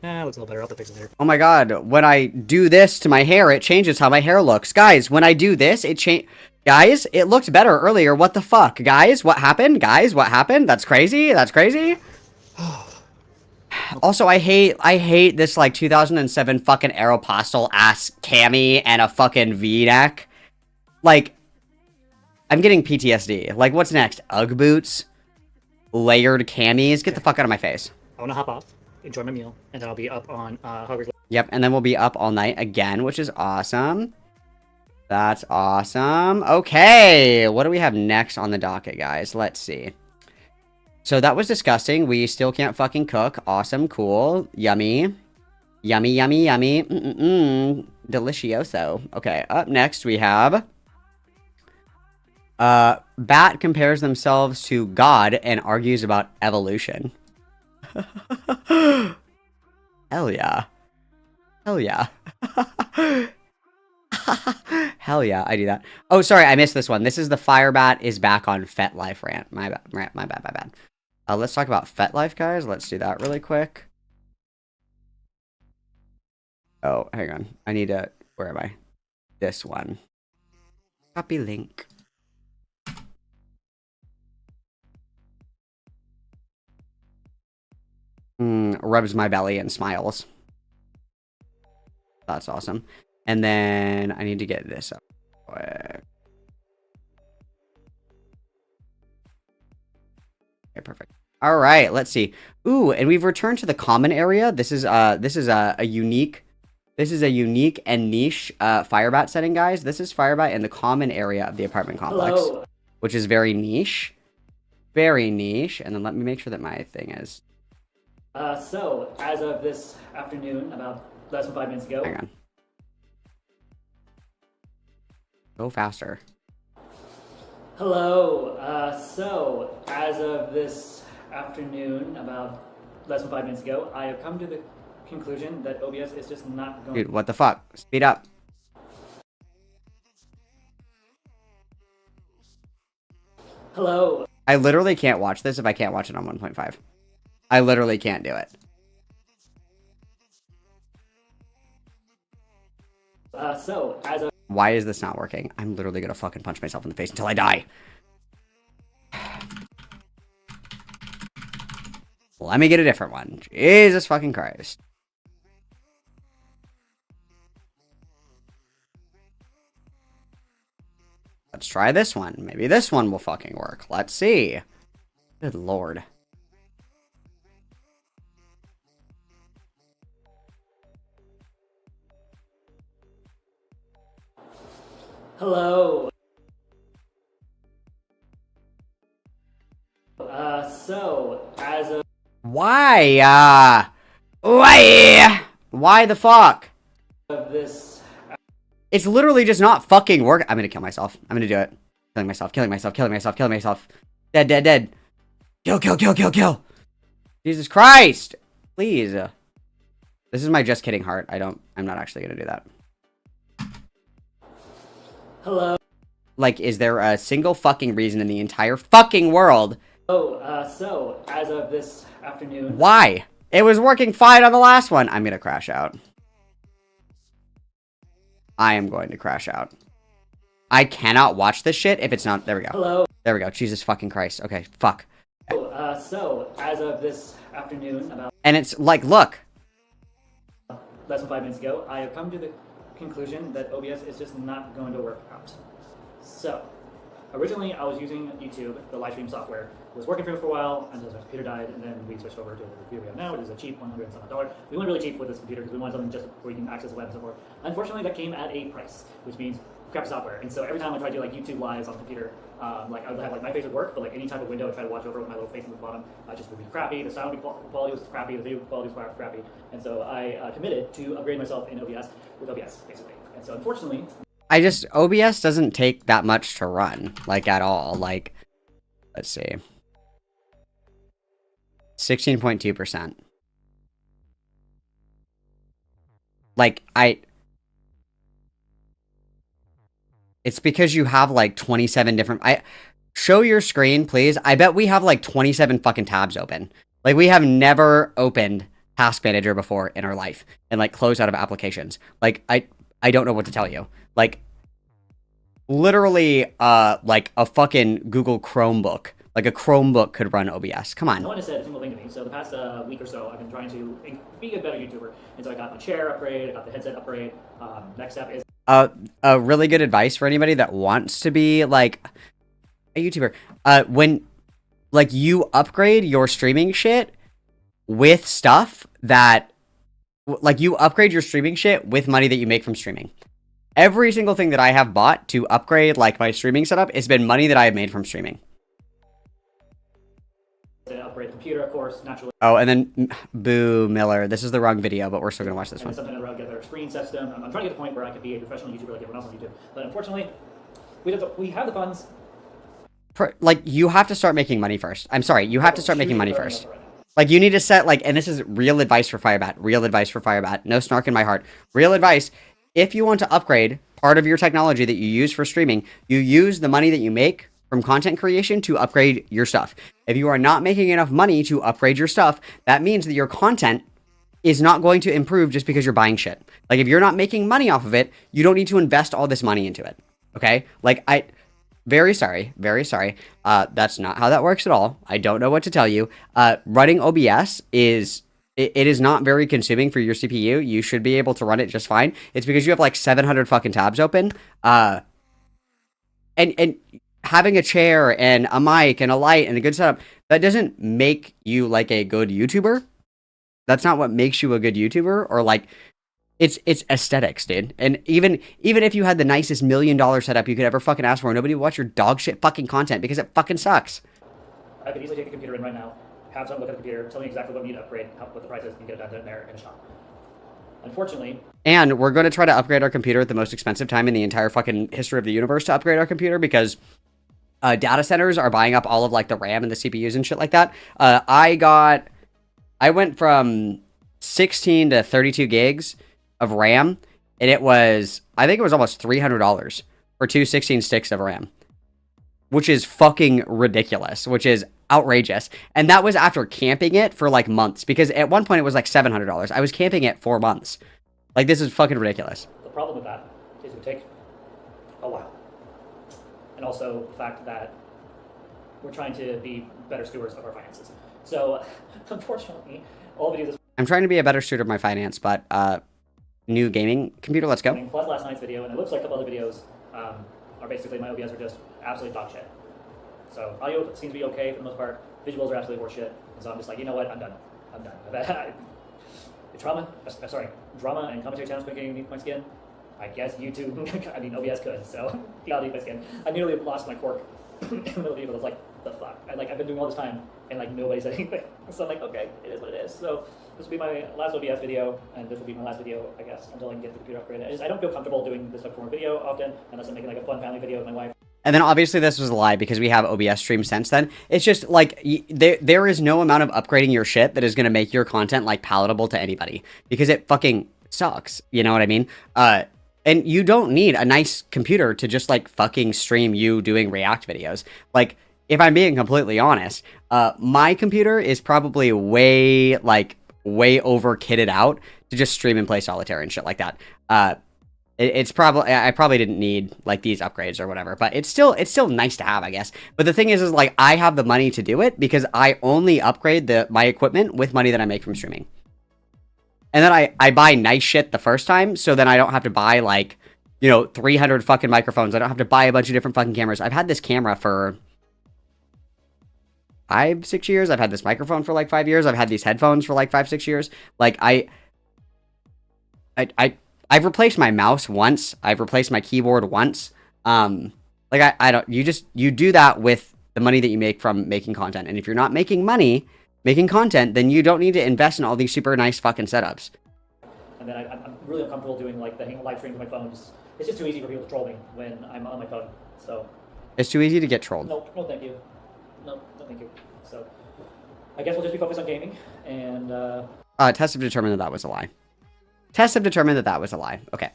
looks a little better. I'll have to fix it later. Oh my god, when I do this to my hair, it changes how my hair looks. Guys, when I do this, Guys, it looked better earlier. What the fuck? Guys, what happened? That's crazy. Also, I hate this, like, 2007 fucking Aeropostale ass cami and a fucking V-neck. Like, I'm getting PTSD. Like, what's next? Ugg boots? Layered camis? Get the fuck out of my face. I want to hop off, enjoy my meal, and then I'll be up on Hogwarts. Yep, and then we'll be up all night again, which is awesome. That's awesome. Okay, what do we have next on the docket, guys? Let's see. So that was disgusting. We still can't fucking cook. Awesome, cool, yummy. Yummy, yummy, yummy. Delicioso. Okay, up next we have... Bat compares themselves to God and argues about evolution. Hell yeah. Hell yeah. Hell yeah, I do that. Oh, sorry, I missed this one. This is the Firebat is back on FetLife rant. My bad. Let's talk about FetLife, guys. Let's do that really quick. Oh, hang on. I need to... Where am I? This one. Copy link. Rubs my belly and smiles. That's awesome. And then I need to get this up quick. Okay, perfect. All right, let's see. Ooh, and we've returned to the common area. This is a unique and niche Firebat setting, guys. This is Firebat in the common area of the apartment complex, Hello. which is very niche. Very niche. And then let me make sure that my thing is... So, as of this afternoon, about less than 5 minutes ago... Hang on. Go faster. Hello. So, as of this afternoon, about less than 5 minutes ago, I have come to the conclusion that OBS is just not going... Dude, what the fuck? Speed up. Hello. I literally can't watch this if I can't watch it on 1.5. I literally can't do it. So, as of... Why is this not working? I'm literally gonna fucking punch myself in the face until I die. Let me get a different one. Jesus fucking Christ. Let's try this one. Maybe this one will fucking work. Let's see. Good lord. Hello. So, as of... Why? Why the fuck? this... It's literally just not fucking work. I'm gonna kill myself. I'm gonna do it. Killing myself. Dead. Kill. Jesus Christ. Please. This is my just kidding heart. I'm not actually gonna do that. Hello. Like, is there a single fucking reason in the entire fucking world? So, as of this afternoon... Why? It was working fine on the last one. I'm gonna crash out. I am going to crash out. I cannot watch this shit if it's not... There we go. Hello. There we go. Jesus fucking Christ. Okay, fuck. So, as of this afternoon, about... And it's like, look. less than 5 minutes ago, I have come to the conclusion that OBS is just not going to work out. So, originally I was using YouTube, the live stream software. It was working for me for a while until my computer died, and then we switched over to the computer we have now, which is a cheap $100. We went really cheap with this computer because we wanted something just where you can access the web and so forth. Unfortunately, that came at a price, which means crap software. And so every time I try to do like YouTube lives on the computer, like I would have like my face would work, but like any type of window I try to watch over with my little face at the bottom, just would be crappy. The sound quality was crappy. The video quality was crappy. And so I committed to upgrade myself in OBS with OBS basically. And so unfortunately, OBS doesn't take that much to run, like at all. Like, let's see. 16.2%. Like, it's because you have like 27 different, show your screen, please. I bet we have like 27 fucking tabs open. Like, we have never opened Task Manager before in our life and like closed out of applications. Like, I don't know what to tell you. Like, literally, like a fucking Google Chromebook. Like a Chromebook could run OBS. Come on. no one has said a single thing to me. So the past week or so, I've been trying to be a better YouTuber. And so I got my chair upgrade, I got the headset upgrade. Next step is... really good advice for anybody that wants to be like a YouTuber. When like you upgrade your streaming shit with stuff that, like, you upgrade your streaming shit with money that you make from streaming. Every single thing that I have bought to upgrade like my streaming setup has been money that I have made from streaming. To upgrade the computer, of course, naturally. Oh, and then Boo Miller. This is the wrong video, but we're still gonna watch this And one. something around get a better screen system. I'm trying to get to the point where I could be a professional YouTuber like everyone else on YouTube. But unfortunately, we have the funds. Like, you have to start making money first. I'm sorry, you have to start making money first. Like, you need to set, like, and this is real advice for Firebat. Real advice for Firebat. No snark in my heart. Real advice. If you want to upgrade part of your technology that you use for streaming, you use the money that you make from content creation to upgrade your stuff. If you are not making enough money to upgrade your stuff, that means that your content is not going to improve just because you're buying shit. Like, if you're not making money off of it, you don't need to invest all this money into it. Okay? Like, very sorry. That's not how that works at all. I don't know what to tell you. Running OBS is... It is not very consuming for your CPU. You should be able to run it just fine. It's because you have like 700 fucking tabs open. And having a chair and a mic and a light and a good setup, that doesn't make you like a good YouTuber. That's not what makes you a good YouTuber. Or like, it's aesthetics, dude. And even if you had the nicest $1 million setup you could ever fucking ask for, nobody would watch your dog shit fucking content because it fucking sucks. I could easily take a computer in right now, have someone look at the computer, tell me exactly what we need to upgrade, what the price is, and get it done there in a shop. Unfortunately... And we're going to try to upgrade our computer at the most expensive time in the entire fucking history of the universe to upgrade our computer because data centers are buying up all of like the RAM and the CPUs and shit like that. I went from 16 to 32 gigs of RAM, and I think it was almost $300 for 2 16 sticks of RAM, which is fucking ridiculous, which is outrageous. And that was after camping it for like months, because at one point it was like $700. I was camping it for months. Like, this is fucking ridiculous. The problem with that is it would take a while. And also the fact that we're trying to be better stewards of our finances. So, unfortunately, all videos... I'm trying to be a better steward of my finance, but new gaming computer, let's go. Plus last night's video, and it looks like a couple other videos are basically my OBS are just absolute dog shit. So audio seems to be okay for the most part. Visuals are absolutely horseshit. And so I'm just like, you know what? I'm done. Drama and commentary channels making my skin. I guess YouTube, I mean OBS could. So y'all need my skin. I nearly lost my cork in the middle of the video. I was like, the fuck? I've been doing all this time and like nobody said anything. So I'm like, okay, it is what it is. So this will be my last OBS video, and this will be my last video, I guess, until I can get the computer upgraded. I don't feel comfortable doing this type of video often, unless I'm making like a fun family video with my wife. And then obviously this was a lie because we have OBS stream since then. It's just like there is no amount of upgrading your shit that is going to make your content like palatable to anybody because it fucking sucks. You know what I mean? And you don't need a nice computer to just like fucking stream you doing React videos. Like, if I'm being completely honest, my computer is probably way over kitted out to just stream and play solitaire and shit like that. It's probably, I probably didn't need like these upgrades or whatever, but it's still nice to have, I guess. But the thing is like, I have the money to do it because I only upgrade my equipment with money that I make from streaming. And then I buy nice shit the first time, so then I don't have to buy like, 300 fucking microphones. I don't have to buy a bunch of different fucking cameras. I've had this camera for 5-6 years. I've had this microphone for like 5 years. I've had these headphones for like 5-6 years. Like I've replaced my mouse once. I've replaced my keyboard once. Like you do that with the money that you make from making content. And if you're not making money making content, then you don't need to invest in all these super nice fucking setups. And then I'm really uncomfortable doing like the live streams on my phone. It's just too easy for people to troll me when I'm on my phone. So it's too easy to get trolled. No, thank you. No, thank you. So I guess we'll just be focused on gaming and. Tests have determined that was a lie. Tests have determined that was a lie. Okay.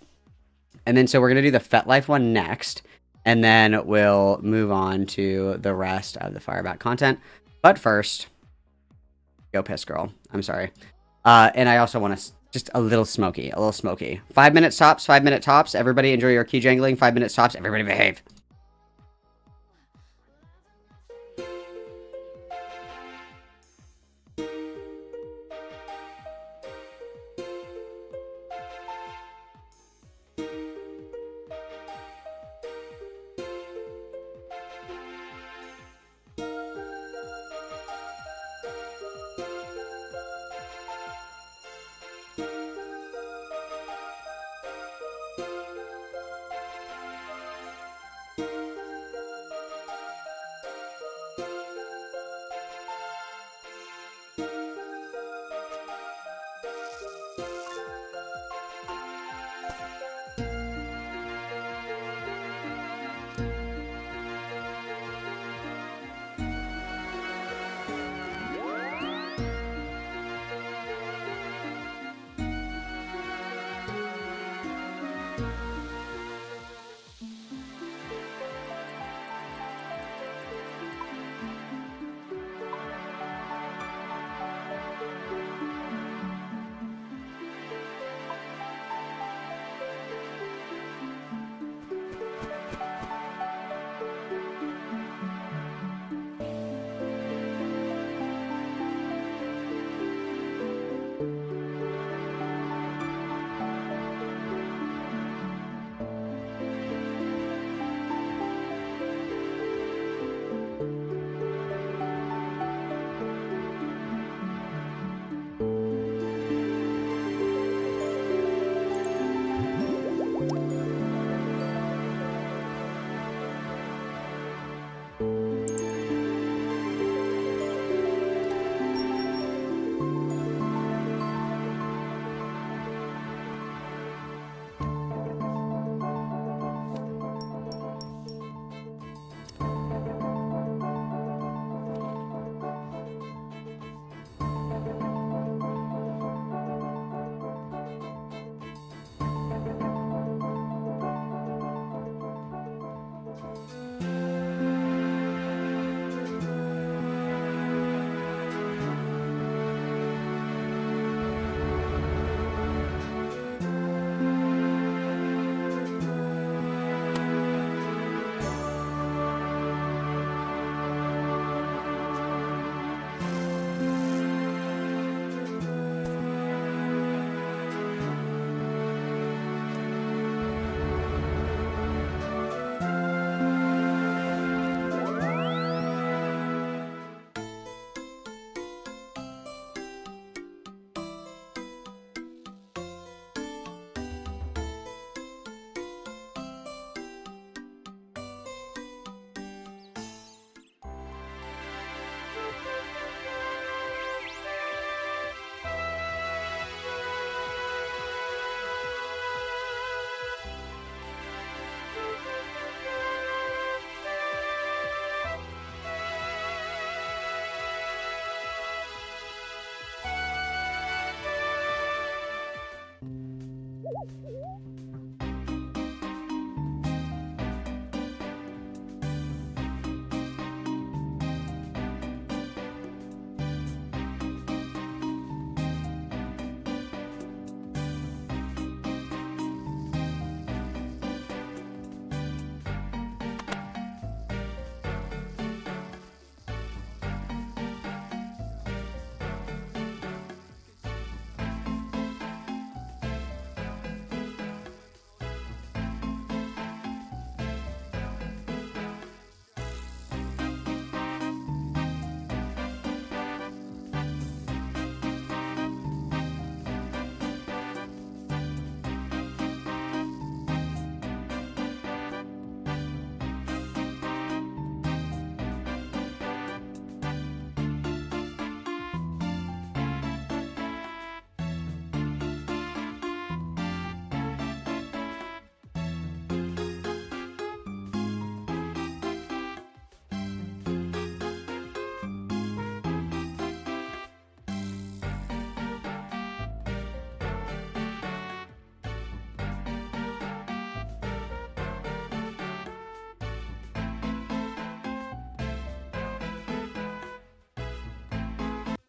And then so we're gonna do the FetLife one next, and then we'll move on to the rest of the Firebat content. But first, go piss, girl. I'm sorry. And I also want to just a little smoky. 5 minutes tops. 5 minute tops. Everybody enjoy your key jangling. 5 minutes tops. Everybody behave.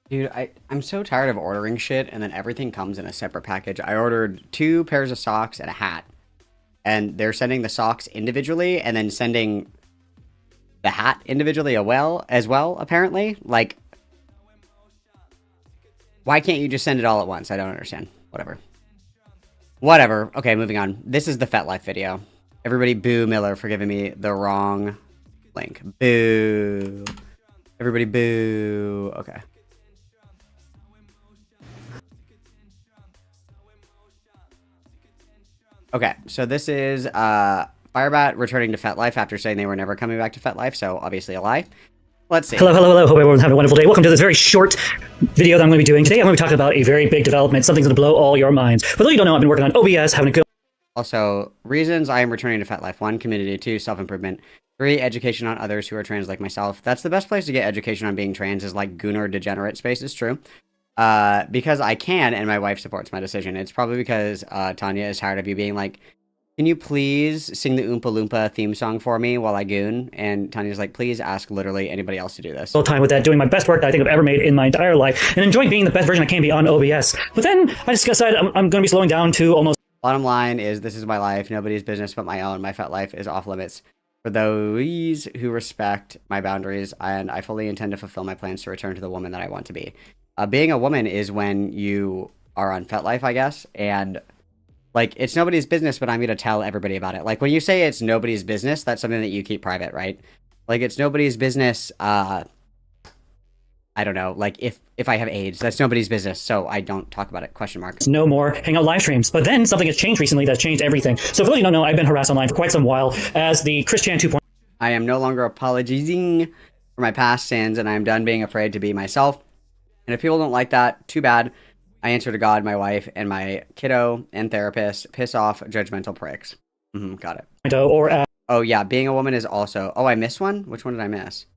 Dude, I'm so tired of ordering shit and then everything comes in a separate package. I ordered 2 pairs of socks and a hat. And they're sending the socks individually and then sending the hat individually as well, apparently. Like, why can't you just send it all at once? I don't understand. Whatever. Whatever. Okay, moving on. This is the FetLife video. Everybody boo Miller for giving me the wrong link. Boo. Everybody boo. Okay. Okay, so this is Firebat returning to FetLife after saying they were never coming back to FetLife, so obviously a lie. Let's see. Hello. Hope everyone's having a wonderful day. Welcome to this very short video that I'm going to be doing. Today I'm going to be talking about a very big development, something's going to blow all your minds. For those of you who don't know, I've been working on OBS, having a good... Also, reasons I am returning to FetLife. 1, community. 2, self-improvement. 3, education on others who are trans like myself. That's the best place to get education on being trans, is like Gunnar Degenerate Space, is true. Because I can, and my wife supports my decision. It's probably because Tanya is tired of you being like, can you please sing the Oompa Loompa theme song for me while I goon? And Tanya's like, please ask literally anybody else to do this. Full time with that, doing my best work that I think I've ever made in my entire life, and enjoying being the best version I can be on OBS. But then I just decided I'm going to be slowing down to almost... Bottom line is, this is my life, nobody's business but my own. My FetLife is off limits for those who respect my boundaries, and I fully intend to fulfill my plans to return to the woman that I want to be. Being a woman is when you are on FetLife, I guess, and like, it's nobody's business, but I'm going to tell everybody about it. Like, when you say it's nobody's business, that's something that you keep private, right? Like, it's nobody's business, I don't know, like, if I have AIDS, that's nobody's business, so I don't talk about it, question mark. No more hangout live streams. But then something has changed recently that's changed everything. So for those of you who don't know, I've been harassed online for quite some while as the Christian 2.0. I am no longer apologizing for my past sins, and I am done being afraid to be myself. And if people don't like that, too bad. I answer to God, my wife, and my kiddo and therapist. Piss off, judgmental pricks. Got it. Or oh, yeah, being a woman is also... Oh, I missed one? Which one did I miss?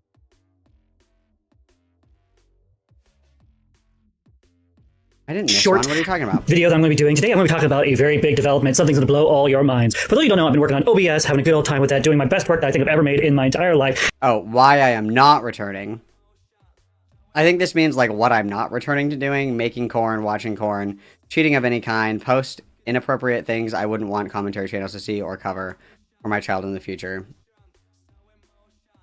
I didn't miss one. What are you talking about? Video that I'm going to be doing today. I'm going to be talking about a very big development, something's going to blow all your minds. For those of you who don't know, I've been working on OBS, having a good old time with that, doing my best work that I think I've ever made in my entire life. Oh, why I am not returning. I think this means, like, what I'm not returning to doing: making corn, watching corn, cheating of any kind, post inappropriate things I wouldn't want commentary channels to see or cover for my child in the future.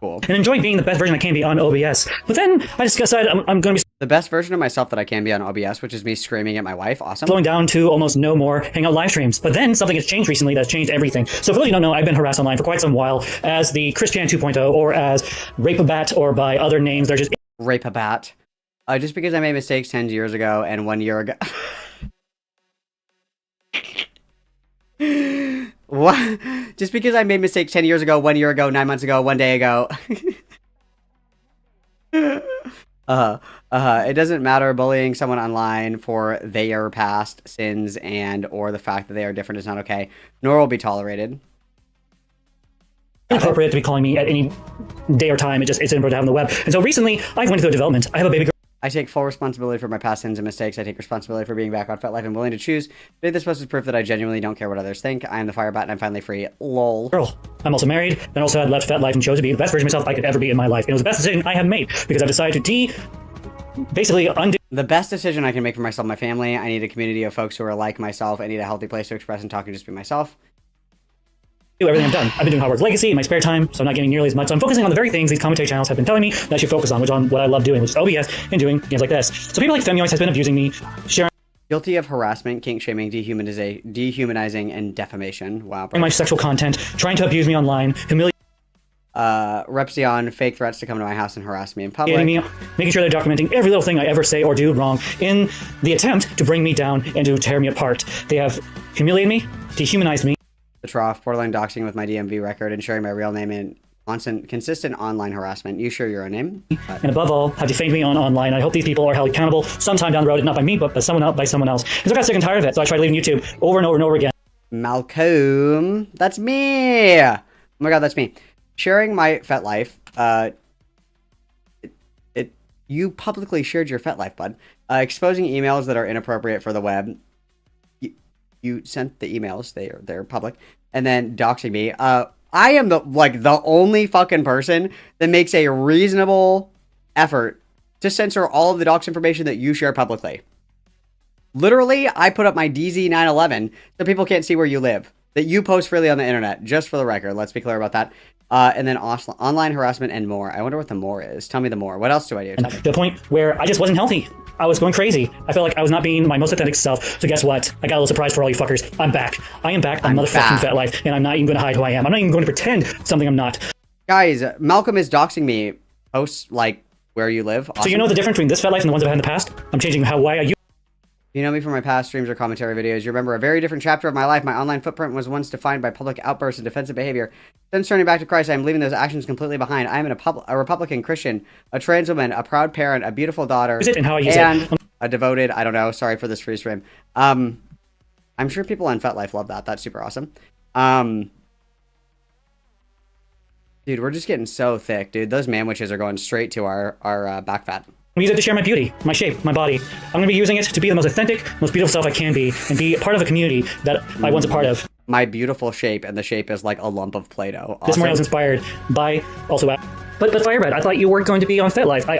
Cool. And enjoying being the best version I can be on OBS. But then I just decided I'm going to be... The best version of myself that I can be on OBS, which is me screaming at my wife. Awesome. Slowing down to almost no more hangout live streams. But then something has changed recently that's changed everything. So for those of you who don't know, I've been harassed online for quite some while as the Christian 2.0, or as Rapeabat, or by other names. They're just... Rapeabat. Just because I made mistakes 10 years ago and 1 year ago... What? Just because I made mistakes 10 years ago, 1 year ago, 9 months ago, 1 day ago. It doesn't matter. Bullying someone online for their past sins and or the fact that they are different is not okay, nor will be tolerated. Inappropriate to be calling me at any day or time. It's inappropriate to have on the web. And so recently, I went through a development. I have a baby girl. I take full responsibility for my past sins and mistakes. I take responsibility for being back on FetLife and willing to choose. Today, this post is proof that I genuinely don't care what others think. I am the Firebat and I'm finally free. Lol. Girl. I'm also married, and also had left FetLife and chose to be the best version of myself I could ever be in my life. And it was the best decision I have made because I've decided to basically undo the best decision I can make for myself and my family. I need a community of folks who are like myself. I need a healthy place to express and talk and just be myself. Everything I've done. I've been doing Hogwarts Legacy in my spare time, so I'm not getting nearly as much. So I'm focusing on the very things these commentary channels have been telling me that I should focus on, which on what I love doing, which is OBS and doing games like this. So people like Femioids has been abusing me, sharing Guilty of harassment, kink shaming, dehumanizing, and defamation. Wow. my sexual content, trying to abuse me online, humiliating Repsion, fake threats to come to my house and harass me in public. me, making sure they're documenting every little thing I ever say or do wrong in the attempt to bring me down and to tear me apart. They have humiliated me, dehumanized me, The trough, borderline doxing with my DMV record, and sharing my real name and consistent online harassment. You share your own name? and above all, have defamed me online. I hope these people are held accountable sometime down the road, not by me, but by someone else. Because I got sick and tired of it, so I tried leaving YouTube over and over and over again. Malcolm, that's me. Oh my god, that's me. Sharing my FetLife. You publicly shared your FetLife, bud. Exposing emails that are inappropriate for the web. You sent the emails. They're public, and then doxing me. I am the only fucking person that makes a reasonable effort to censor all of the dox information that you share publicly. Literally, I put up my DZ911 so people can't see where you live. That you post freely on the internet, just for the record. Let's be clear about that. And then online harassment and more. I wonder what the more is. Tell me the more. What else do I do? To the point where I just wasn't healthy. I was going crazy. I felt like I was not being my most authentic self. So guess what? I got a little surprise for all you fuckers. I'm back. I am back on motherfucking FetLife, and I'm not even going to hide who I am. I'm not even going to pretend something I'm not. Guys, Malcolm is doxing me. Posts like where you live. Awesome. So you know the difference between this FetLife and the ones I've had in the past? I'm changing why I use. You know me from my past streams or commentary videos. You remember a very different chapter of my life. My online footprint was once defined by public outbursts and defensive behavior. Since turning back to Christ, I am leaving those actions completely behind. I am a Republican Christian, a trans woman, a proud parent, a beautiful daughter, And how I use and it. a devoted, I don't know, sorry for this freeze frame. I'm sure people on FetLife love that. That's super awesome. Dude, we're just getting so thick, dude. Those manwiches are going straight to our back fat. I'm using it to share my beauty, my shape, my body. I'm going to be using it to be the most authentic, most beautiful self I can be, and be a part of a community that I once a part of. My beautiful shape, and the shape is like a lump of Play-Doh. Awesome. This morning I was inspired by also... But Firebat, I thought you weren't going to be on FetLife.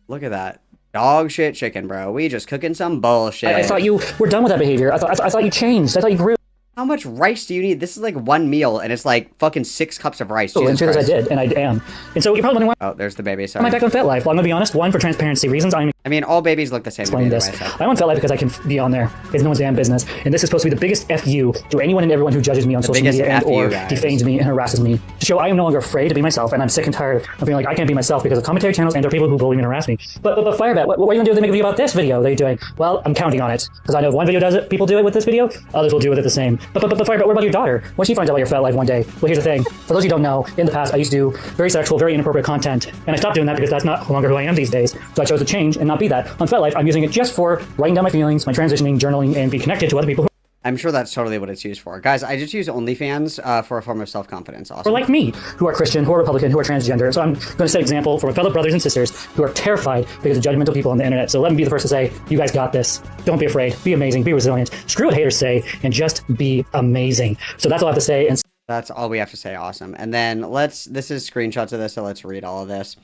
Look at that. Dog shit chicken, bro. We just cooking some bullshit. I thought you were done with that behavior. I thought you changed. I thought you grew. How much rice do you need? This is like one meal, and it's like fucking 6 cups of rice. Oh, and Jesus sure as I Christ. did, and I am. And so you're probably wondering why Oh, there's the baby. Sorry. am I back on FetLife? Well, I'm going to be honest. One, for transparency reasons, I mean, all babies look the same to me explain anyway, this. so. I'm on FetLife because I can be on there. It's no one's damn business. And this is supposed to be the biggest FU to anyone and everyone who judges me on social biggest media and FU, or guys. defames me and harasses me. To show I am no longer afraid to be myself, and I'm sick and tired of feeling like I can't be myself because of commentary channels and there are people who bully me and harass me. But Firebat, what are you going to do to make a video about this video that you're doing? Well, I'm counting on it. Because I know if one video does it, people do it with this video, others will do with it the same. But Firebat, what about your daughter? When she finds out about your FetLife one day? Well, here's the thing. For those who don't know, in the past I used to do very sexual, very inappropriate content. And I stopped doing that because that's not longer who I am these days. So I chose to change and not be that. On FetLife, I'm using it just for writing down my feelings, my transitioning, journaling, and be connected to other people who I'm sure that's totally what it's used for. Guys, I just use OnlyFans for a form of self-confidence. are Awesome. like me, who are Christian, who are Republican, who are transgender. So I'm going to set example for my fellow brothers and sisters who are terrified because of judgmental people on the internet. So let me be the first to say, you guys got this. Don't be afraid. Be amazing. Be resilient. Screw what haters say and just be amazing. So that's all I have to say. And That's all we have to say. Awesome. And then this is screenshots of this, so let's read all of this.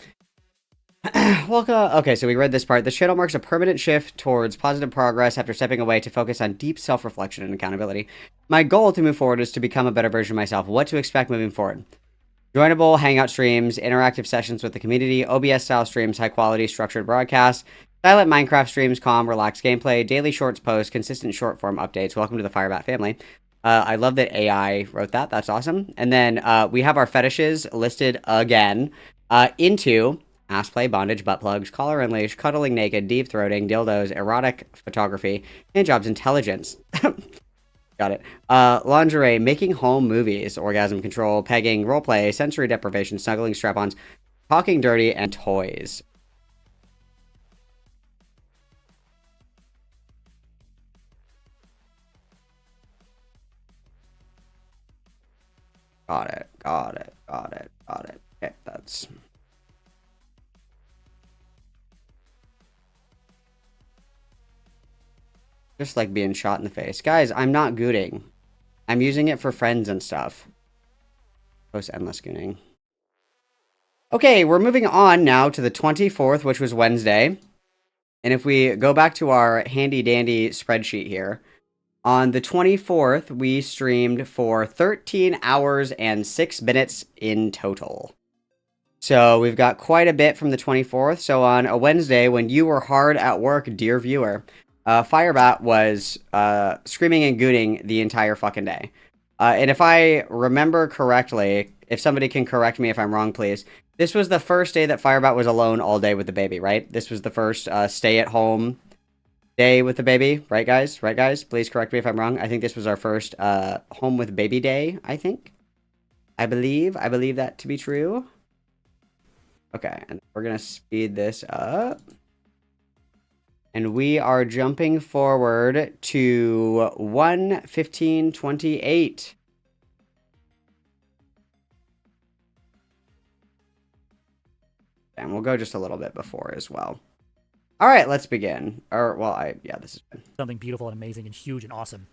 Welcome. Okay, so we read this part. The channel marks a permanent shift towards positive progress after stepping away to focus on deep self-reflection and accountability. My goal to move forward is to become a better version of myself. What to expect moving forward. Joinable hangout streams, interactive sessions with the community, OBS-style streams, high-quality structured broadcasts, silent Minecraft streams, calm, relaxed gameplay, daily shorts posts, consistent short-form updates. Welcome to the Firebat family. I love that AI wrote that. That's awesome. And then we have our fetishes listed again into ass play, bondage, butt plugs, collar and leash, cuddling naked, deep throating, dildos, erotic photography, handjobs, intelligence. Got it. Lingerie, making home movies, orgasm control, pegging, roleplay, sensory deprivation, snuggling strap-ons, talking dirty, and toys. Got it. Okay, that's... Just like being shot in the face. Guys, I'm not gooning. I'm using it for friends and stuff. Post endless gooning. Okay, we're moving on now to the 24th, which was Wednesday. And if we go back to our handy-dandy spreadsheet here, on the 24th, we streamed for 13 hours and 6 minutes in total. So we've got quite a bit from the 24th. So on a Wednesday, when you were hard at work, dear viewer, Firebat was screaming and gooning the entire fucking day. And if I remember correctly, if somebody can correct me if I'm wrong, please. This was the first day that Firebat was alone all day with the baby, right? This was the first stay-at-home day with the baby, right, guys? Right, guys? Please correct me if I'm wrong. I think this was our first home with baby day, I think. I believe that to be true. Okay, and we're going to speed this up. And we are jumping forward to 1:15:28. And we'll go just a little bit before as well. All right, let's begin. Or, well, yeah, this is good. Something beautiful and amazing and huge and awesome.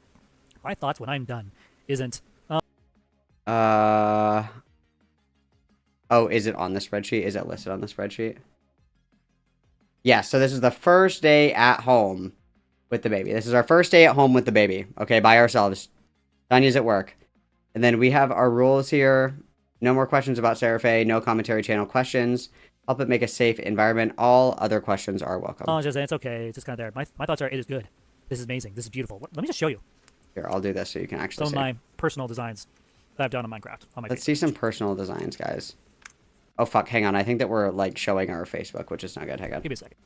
My thoughts when I'm done isn't... Oh, is it on the spreadsheet? Is it listed on the spreadsheet? Yeah, so this is the first day at home with the baby. This is our first day at home with the baby. Okay, by ourselves. Tanya's at work. And then we have our rules here. No more questions about Seraphe. No commentary channel questions. Help it make a safe environment. All other questions are welcome. Oh, it's okay. It's just kind of there. My thoughts are, it is good. This is amazing. This is beautiful. Let me just show you. Here, I'll do this so you can actually see. Some of my personal designs that I've done on Minecraft. Let's see some personal designs, guys. Oh, fuck. Hang on. I think that we're, like, showing our Facebook, which is not good. Hang on. Give me a second.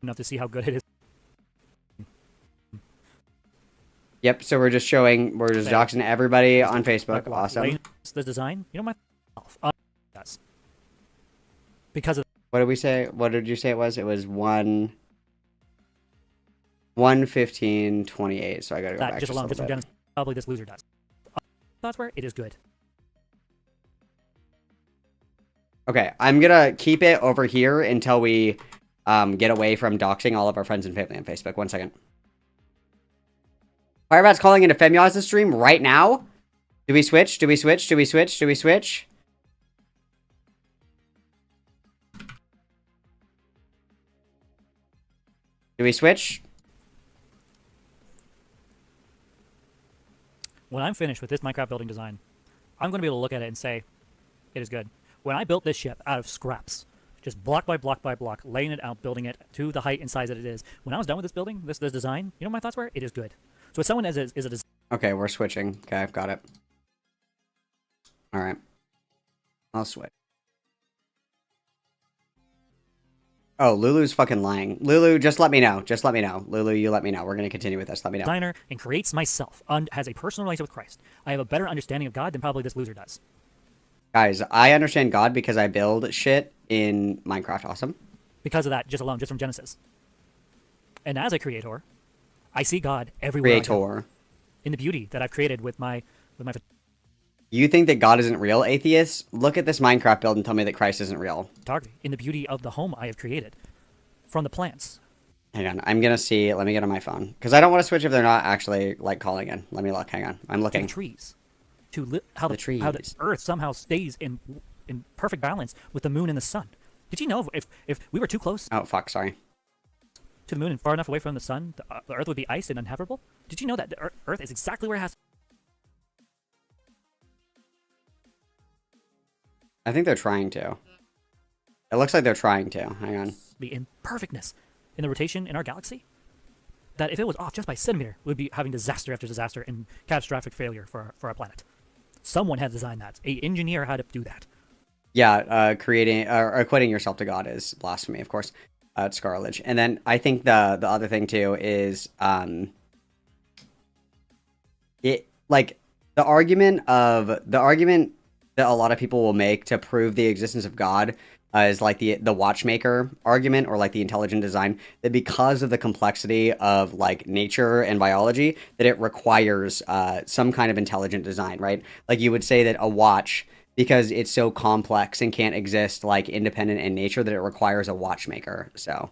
Enough to see how good it is. Yep, so we're just doxing everybody on Facebook. Awesome. This design, you know myself. Yes. Because of... What did we say? What did you say it was? It was 1:15:28. So I gotta go back just alone, just from bit. Genesis, probably this loser does. That's where it is good. Okay, I'm gonna keep it over here until we get away from doxing all of our friends and family on Facebook. 1 second. Firebat's calling into Femyaz's stream right now. Do we switch? Do we switch? Do we switch? Do we switch? Do we switch? When I'm finished with this Minecraft building design, I'm going to be able to look at it and say, it is good. When I built this ship out of scraps, just block by block by block, laying it out, building it to the height and size that it is. When I was done with this building, this design, you know what my thoughts were? It is good. So if someone is a design... Okay, we're switching. Okay, I've got it. Alright. I'll switch. Oh, Lulu's fucking lying. Lulu, just let me know. Just let me know. Lulu, you let me know. We're going to continue with this. Let me know. Designer and creates myself and has a personal relationship with Christ. I have a better understanding of God than probably this loser does. Guys, I understand God because I build shit in Minecraft. Awesome. Because of that, just alone, just from Genesis. And as a creator, I see God everywhere. Creator. In the beauty that I've created with my... You think that God isn't real, atheists? Look at this Minecraft build and tell me that Christ isn't real. Photography. In the beauty of the home I have created. From the plants. Hang on. I'm going to see. Let me get on my phone. Because I don't want to switch if they're not actually, like, calling in. Let me look. Hang on. I'm looking. To the trees. How the earth somehow stays in perfect balance with the moon and the sun. Did you know if we were too close... Oh, fuck. Sorry. ...to the moon and far enough away from the sun, the earth would be ice and uninhabitable? Did you know that the earth is exactly where it has to... I think they're trying to. It looks like they're trying to. Hang on. ...be in perfectness in the rotation in our galaxy? That if it was off just by a centimeter, we would be having disaster after disaster and catastrophic failure for our planet. Someone had designed that. An engineer had to do that. Yeah, creating or equating yourself to God is blasphemy, of course. It's scarlet. And then I think the other thing too is it like the argument that a lot of people will make to prove the existence of God is like the watchmaker argument or like the intelligent design, that because of the complexity of like nature and biology, that it requires some kind of intelligent design, right? Like you would say that a watch, because it's so complex and can't exist like independent in nature, that it requires a watchmaker. So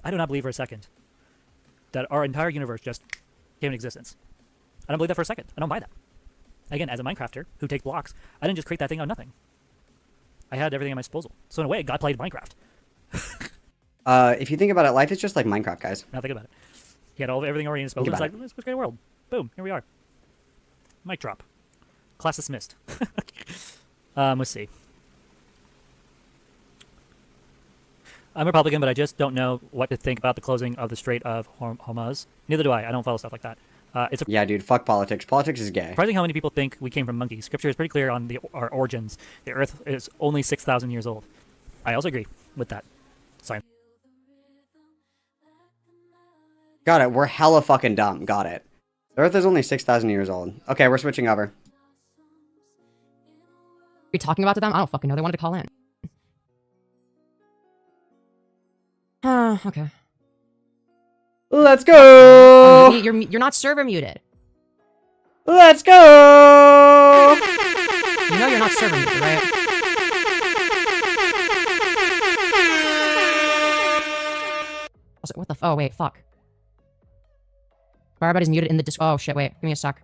I do not believe for a second that our entire universe just came into existence. I don't believe that for a second. I don't buy that. Again, as a Minecrafter who takes blocks, I didn't just create that thing out of nothing. I had everything at my disposal. So in a way, God played Minecraft. If you think about it, life is just like Minecraft, guys. Now think about it. He had everything already in his disposal. It's like, let's create a world. Boom, here we are. Mic drop. Class dismissed. Let's see. I'm Republican, but I just don't know what to think about the closing of the Strait of Hormuz. Neither do I. I don't follow stuff like that. Yeah, dude, fuck politics. Politics is gay. Surprising how many people think we came from monkeys. Scripture is pretty clear on our origins. The Earth is only 6,000 years old. I also agree with that. Science. Got it. We're hella fucking dumb. Got it. The Earth is only 6,000 years old. Okay, we're switching over. You're talking about to them? I don't fucking know. They wanted to call in. Okay. Let's go! You're not server muted. Let's go! You know you're not server muted, right? Also, what the oh wait, fuck. Firebat is muted in the disc. Oh shit, wait. Give me a sec.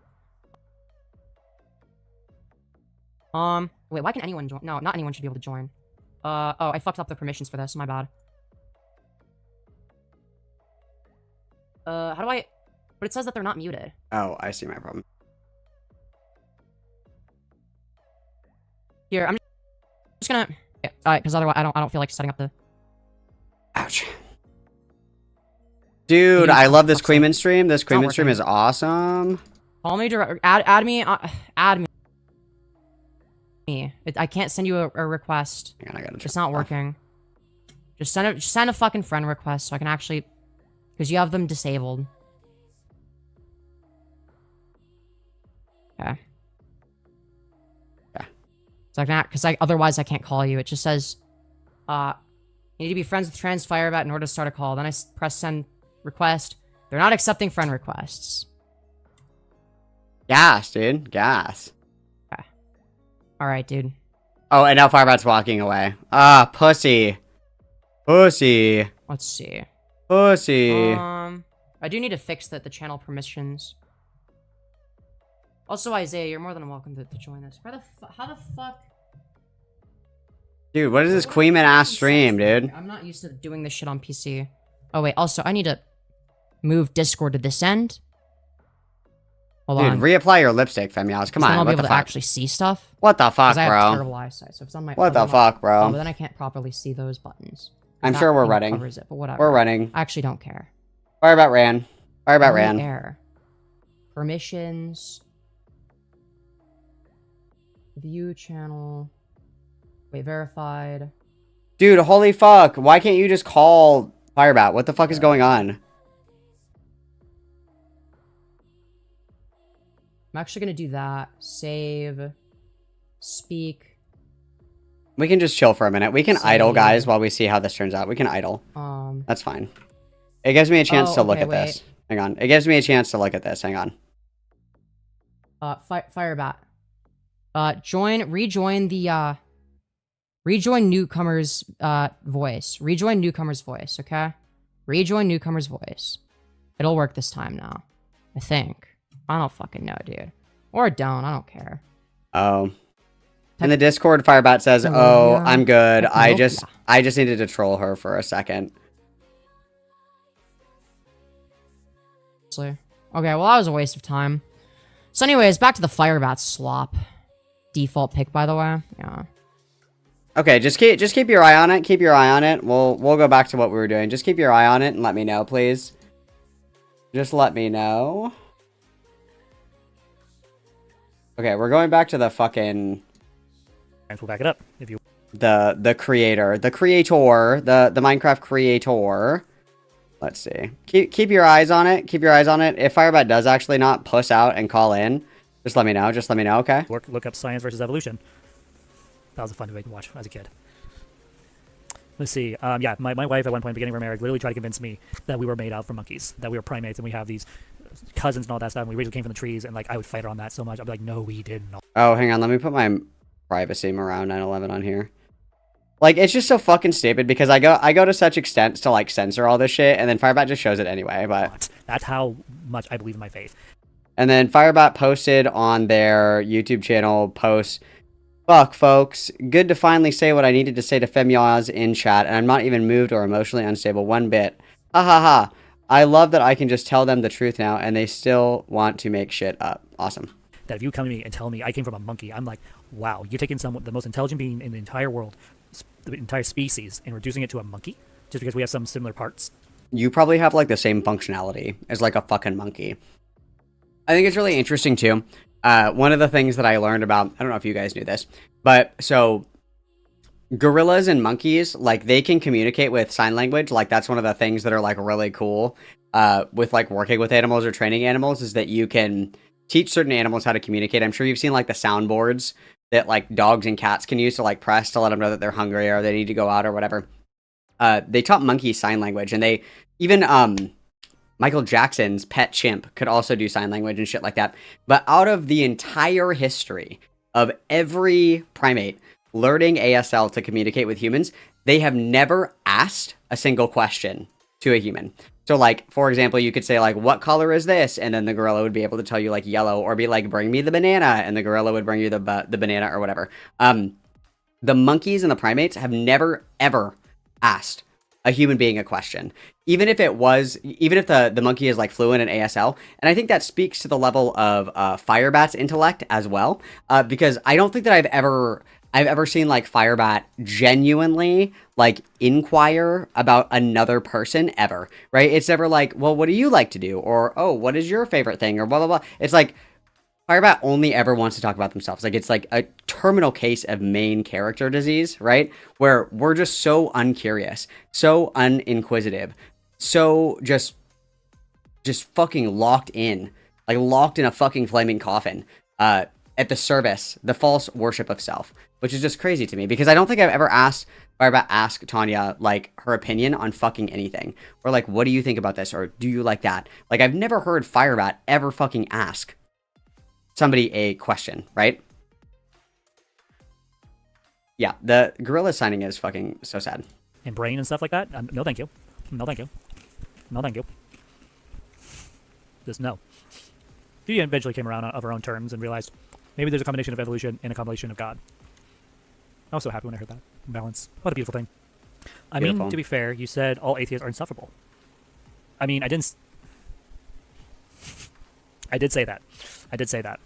Wait, why can anyone join? No, not anyone should be able to join. Oh, I fucked up the permissions for this. My bad. How do I... But it says that they're not muted. Oh, I see my problem. Here, I'm just gonna... Yeah, alright, because otherwise I don't feel like setting up the... Ouch. Dude, I love this Queeman stream. This Queeman stream is awesome. Call me direct... Add me... add me. I can't send you a request. Hang on, I gotta it's not working. Just send a fucking friend request so I can actually... Because you have them disabled. Okay. Yeah. So I can, because otherwise I can't call you. It just says, you need to be friends with Trans Firebat in order to start a call. Then I press send request. They're not accepting friend requests. Gas, dude. Gas. Okay. Alright, dude. Oh, and now Firebat's walking away. Ah, pussy. Pussy. Let's see. Pussy. I do need to fix the channel permissions. Also, Isaiah, you're more than welcome to join this. How the fuck? Dude, what is this Queeman ass stream, dude? I'm not used to doing this shit on PC. Oh wait, also I need to move Discord to this end. Hold on. Dude, reapply your lipstick, Femias. Come on, Then I'll be what able the to fuck? actually see stuff. What the fuck, 'Cause I have bro? terrible eyesight, so if it's on my... What the fuck, bro? Oh, but then I can't properly see those buttons. I'm That sure we're thing running. covers it, but whatever. We're running. I actually don't care. Firebat ran. Firebat Only ran. Error. Permissions. View channel. Wait, verified. Dude, holy fuck. Why can't you just call Firebat? What the fuck is going on? I'm actually gonna do that. Save. Speak. We can just chill for a minute. We can Save. idle, guys, while we see how this turns out. We can idle. That's fine. It gives me a chance to look at this. Hang on. It gives me a chance to look at this. Hang on. Firebat. Rejoin the, rejoin newcomer's, voice. Rejoin newcomer's voice, okay? Rejoin newcomer's voice. It'll work this time now. I think. I don't fucking know, dude. Or don't. I don't care. Oh. In the Discord, Firebat says, "Oh, I'm good. I just needed to troll her for a second." Okay, well, that was a waste of time. So anyways, back to the Firebat slop. Default pick, by the way. Yeah. Okay, just keep your eye on it. Keep your eye on it. We'll go back to what we were doing. Just keep your eye on it and let me know, please. Just let me know. Okay, we're going back to the fucking... We'll back it up if you... The creator. The Minecraft creator. Let's see. Keep your eyes on it. Keep your eyes on it. If Firebat does actually not puss out and call in, just let me know. Just let me know, okay? Look up Science versus Evolution. That was a fun debate to watch as a kid. Let's see. Yeah, my wife at one point, beginning of our marriage, literally tried to convince me that we were made out from monkeys, that we were primates, and we have these cousins and all that stuff, and we originally came from the trees, and like I would fight her on that so much. I'd be like, no, we didn't. Oh, hang on. Let me put my privacy around 9/11 on here. Like, it's just so fucking stupid because I go to such extents to like censor all this shit, and then Firebat just shows it anyway. But That's how much I believe in my faith. and then Firebat posted on their YouTube channel post, "Fuck, folks. Good to finally say what I needed to say to Femyaz in chat, and I'm not even moved or emotionally unstable one bit. Ha ha ha. I love that I can just tell them the truth now, and they still want to make shit up. Awesome." That if you come to me and tell me I came from a monkey, I'm like, wow, you're taking the most intelligent being in the entire world, the entire species, and reducing it to a monkey just because we have some similar parts. You probably have like the same functionality as like a fucking monkey. I think it's really interesting too. One of the things that I learned about, I don't know if you guys knew this, but so gorillas and monkeys, like they can communicate with sign language. Like that's one of the things that are like really cool with like working with animals or training animals, is that you can teach certain animals how to communicate. I'm sure you've seen like the soundboards that like dogs and cats can use to like press to let them know that they're hungry or they need to go out or whatever. They taught monkeys sign language, and they even Michael Jackson's pet chimp could also do sign language and shit like that. But out of the entire history of every primate learning ASL to communicate with humans, they have never asked a single question to a human. So like, for example, you could say like, what color is this? And then the gorilla would be able to tell you like yellow, or be like, bring me the banana. And the gorilla would bring you the banana or whatever. The monkeys and the primates have never, ever asked a human being a question. Even if the monkey is like fluent in ASL. And I think that speaks to the level of Firebat's intellect as well. Because I don't think that I've ever seen like Firebat genuinely like inquire about another person ever, right? It's never like, well, what do you like to do? Or, oh, what is your favorite thing? Or blah, blah, blah. It's like Firebat only ever wants to talk about themselves. Like it's like a terminal case of main character disease, right? Where we're just so uncurious, so uninquisitive, so just fucking locked in a fucking flaming coffin, at the service, the false worship of self, which is just crazy to me, because I don't think I've ever asked Firebat ask Tanya like her opinion on fucking anything, or like, what do you think about this, or do you like that? Like I've never heard Firebat ever fucking ask somebody a question, right? Yeah, the gorilla signing is fucking so sad. And brain and stuff like that? No, thank you. No, thank you. No, thank you. Just no. She eventually came around of her own terms and realized maybe there's a combination of evolution and a combination of God. I was so happy when I heard that. Balance. What a beautiful thing. I mean, to be fair, you said all atheists are insufferable. I mean, I did say that. I did say that.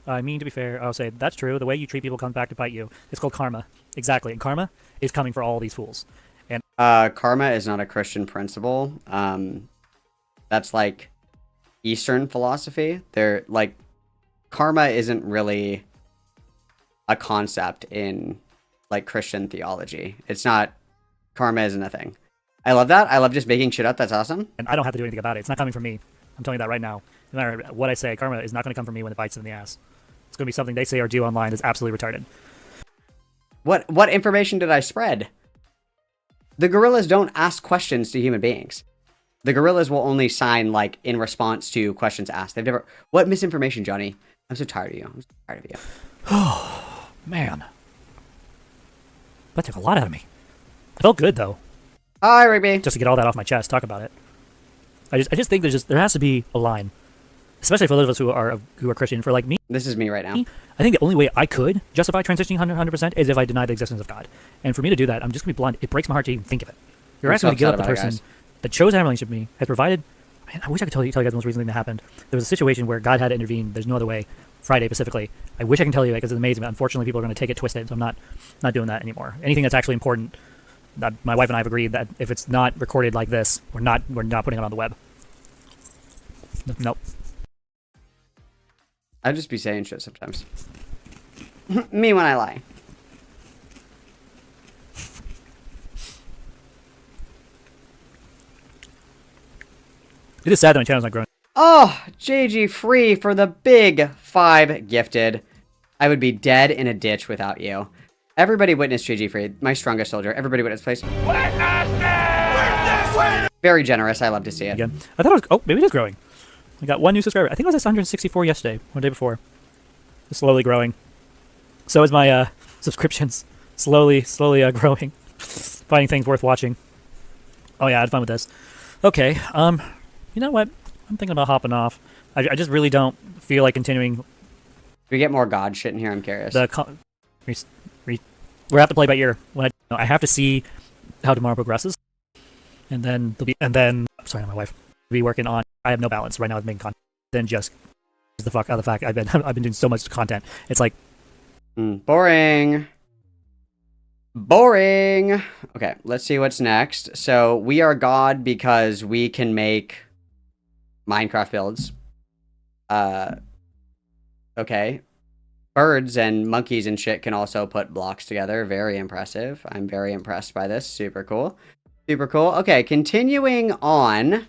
I mean, to be fair, I'll say that's true. The way you treat people comes back to bite you. It's called karma. Exactly. And karma is coming for all these fools. And karma is not a Christian principle. That's like Eastern philosophy. They're like, karma isn't really a concept in like Christian theology. It's not, karma isn't a thing. I love that. I love just making shit up. That's awesome. And I don't have to do anything about it. It's not coming from me. I'm telling you that right now. No matter what I say, karma is not going to come from me when it bites in the ass. It's going to be something they say or do online that's absolutely retarded. What information did I spread? The gorillas don't ask questions to human beings. The gorillas will only sign like in response to questions asked. They've never. What misinformation, Johnny? I'm so tired of you. I'm so tired of you. Oh, man. That took a lot out of me. It felt good, though. Hi, Rigby. Just to get all that off my chest, talk about it. I just think there has to be a line, especially for those of us who are Christian. For like me, this is me right now. I think the only way I could justify transitioning 100% is if I denied the existence of God. And for me to do that, I'm just gonna be blunt. It breaks my heart to even think of it. You're asking me to give up the person that chose to have a relationship with me, has provided. Man, I wish I could tell you guys the most recent thing that happened. There was a situation where God had to intervene. There's no other way. Friday specifically. I wish I can tell you that because it's amazing, but unfortunately people are going to take it twisted, so I'm not doing that anymore. Anything that's actually important, my wife and I have agreed that if it's not recorded like this, we're not putting it on the web. Nope. I'd just be saying shit sometimes. Me when I lie. It is sad that my channel's not growing. Oh, JG Free for the big 5 gifted. I would be dead in a ditch without you. Everybody witness JG Free, my strongest soldier. Everybody witness, please. Very generous. I love to see it. Again. I thought it was. Oh, maybe it is growing. I got 1 new subscriber. I think it was at 164 yesterday, or the day before. It's slowly growing. So is my subscriptions. slowly growing, finding things worth watching. Oh yeah, I had fun with this. Okay, you know what? I'm thinking about hopping off. I just really don't feel like continuing. Do we get more God shit in here? I'm curious. We have to play by ear. When I have to see how tomorrow progresses, and then sorry, my wife will be working on. I have no balance right now with making content. Then just the fuck out of the fact I've been doing so much content. It's like boring. Boring. Okay, let's see what's next. So we are God because we can make Minecraft builds. Okay. Birds and monkeys and shit can also put blocks together. Very impressive. I'm very impressed by this. Super cool. Super cool. Okay, continuing on.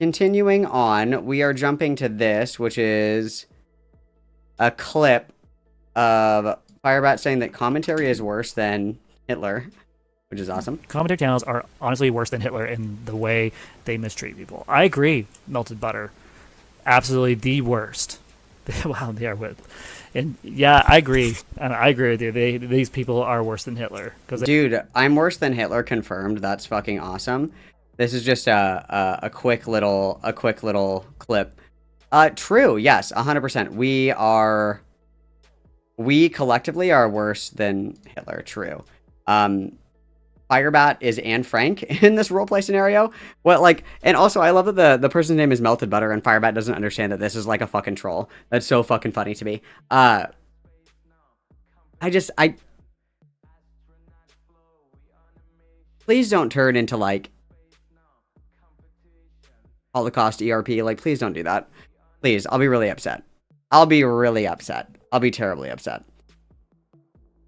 We are jumping to this, which is a clip of Firebat saying that commentary is worse than Hitler, which is awesome. Commentary channels are honestly worse than Hitler in the way they mistreat people. I agree. Melted butter. Absolutely the worst. Wow, they are with. And yeah, I agree. And I agree with you. These people are worse than Hitler. Dude, I'm worse than Hitler confirmed. That's fucking awesome. This is just a quick little clip. True. Yes, 100%. We collectively are worse than Hitler. True. Firebat is Anne Frank in this roleplay scenario. Well, like, and also I love that the person's name is Melted Butter and Firebat doesn't understand that this is like a fucking troll. That's so fucking funny to me. Please don't turn into like Holocaust ERP. Like, please don't do that. Please, I'll be really upset. I'll be terribly upset.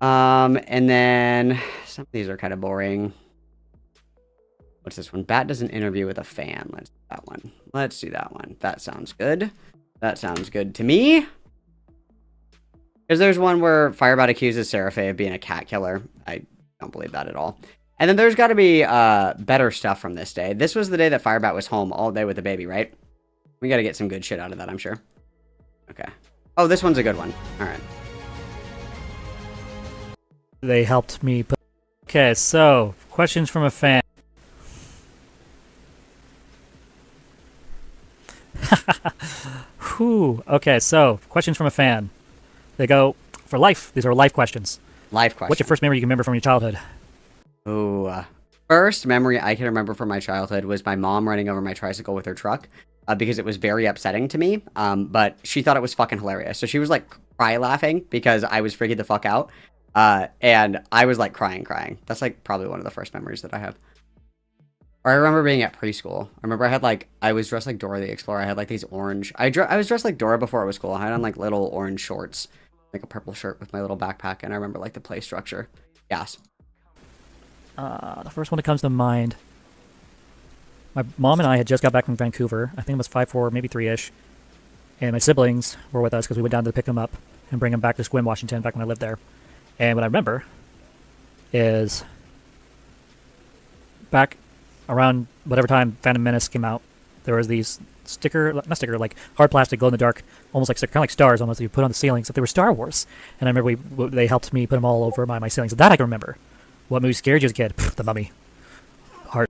And then some of these are kind of boring. What's this one? Bat does an interview with a fan. Let's do that one. Let's do that one. That sounds good. That sounds good to me. Because there's one where Firebat accuses Seraphe of being a cat killer. I don't believe that at all. And then there's got to be better stuff from this day. This was the day that Firebat was home all day with the baby, right? We got to get some good shit out of that, I'm sure. Okay. Oh, this one's a good one. All right. They helped me put... Okay, so, questions from a fan. Whew. Okay, so, questions from a fan. They go, for life. These are life questions. Life questions. What's your first memory you can remember from your childhood? Ooh. First memory I can remember from my childhood was my mom running over my tricycle with her truck. Because it was very upsetting to me. But she thought it was fucking hilarious. So she was like cry laughing because I was freaking the fuck out. And I was like crying. That's like probably one of the first memories that I have. Or I remember being at preschool. I remember I was dressed like Dora the Explorer. I had like these orange, I was dressed like Dora before it was cool. I had on like little orange shorts, like a purple shirt with my little backpack. And I remember like the play structure. Yes. The first one that comes to mind. My mom and I had just got back from Vancouver. I think it was 5'4", maybe 3-ish. And my siblings were with us because we went down to pick them up and bring them back to Sequim, Washington, back when I lived there. And what I remember is back around whatever time Phantom Menace came out, there was these like hard plastic glow in the dark, almost like kind of like stars, almost that you put on the ceiling, except they were Star Wars. And I remember they helped me put them all over my ceilings. So that I can remember. What movie scared you as a kid? The Mummy. Hard.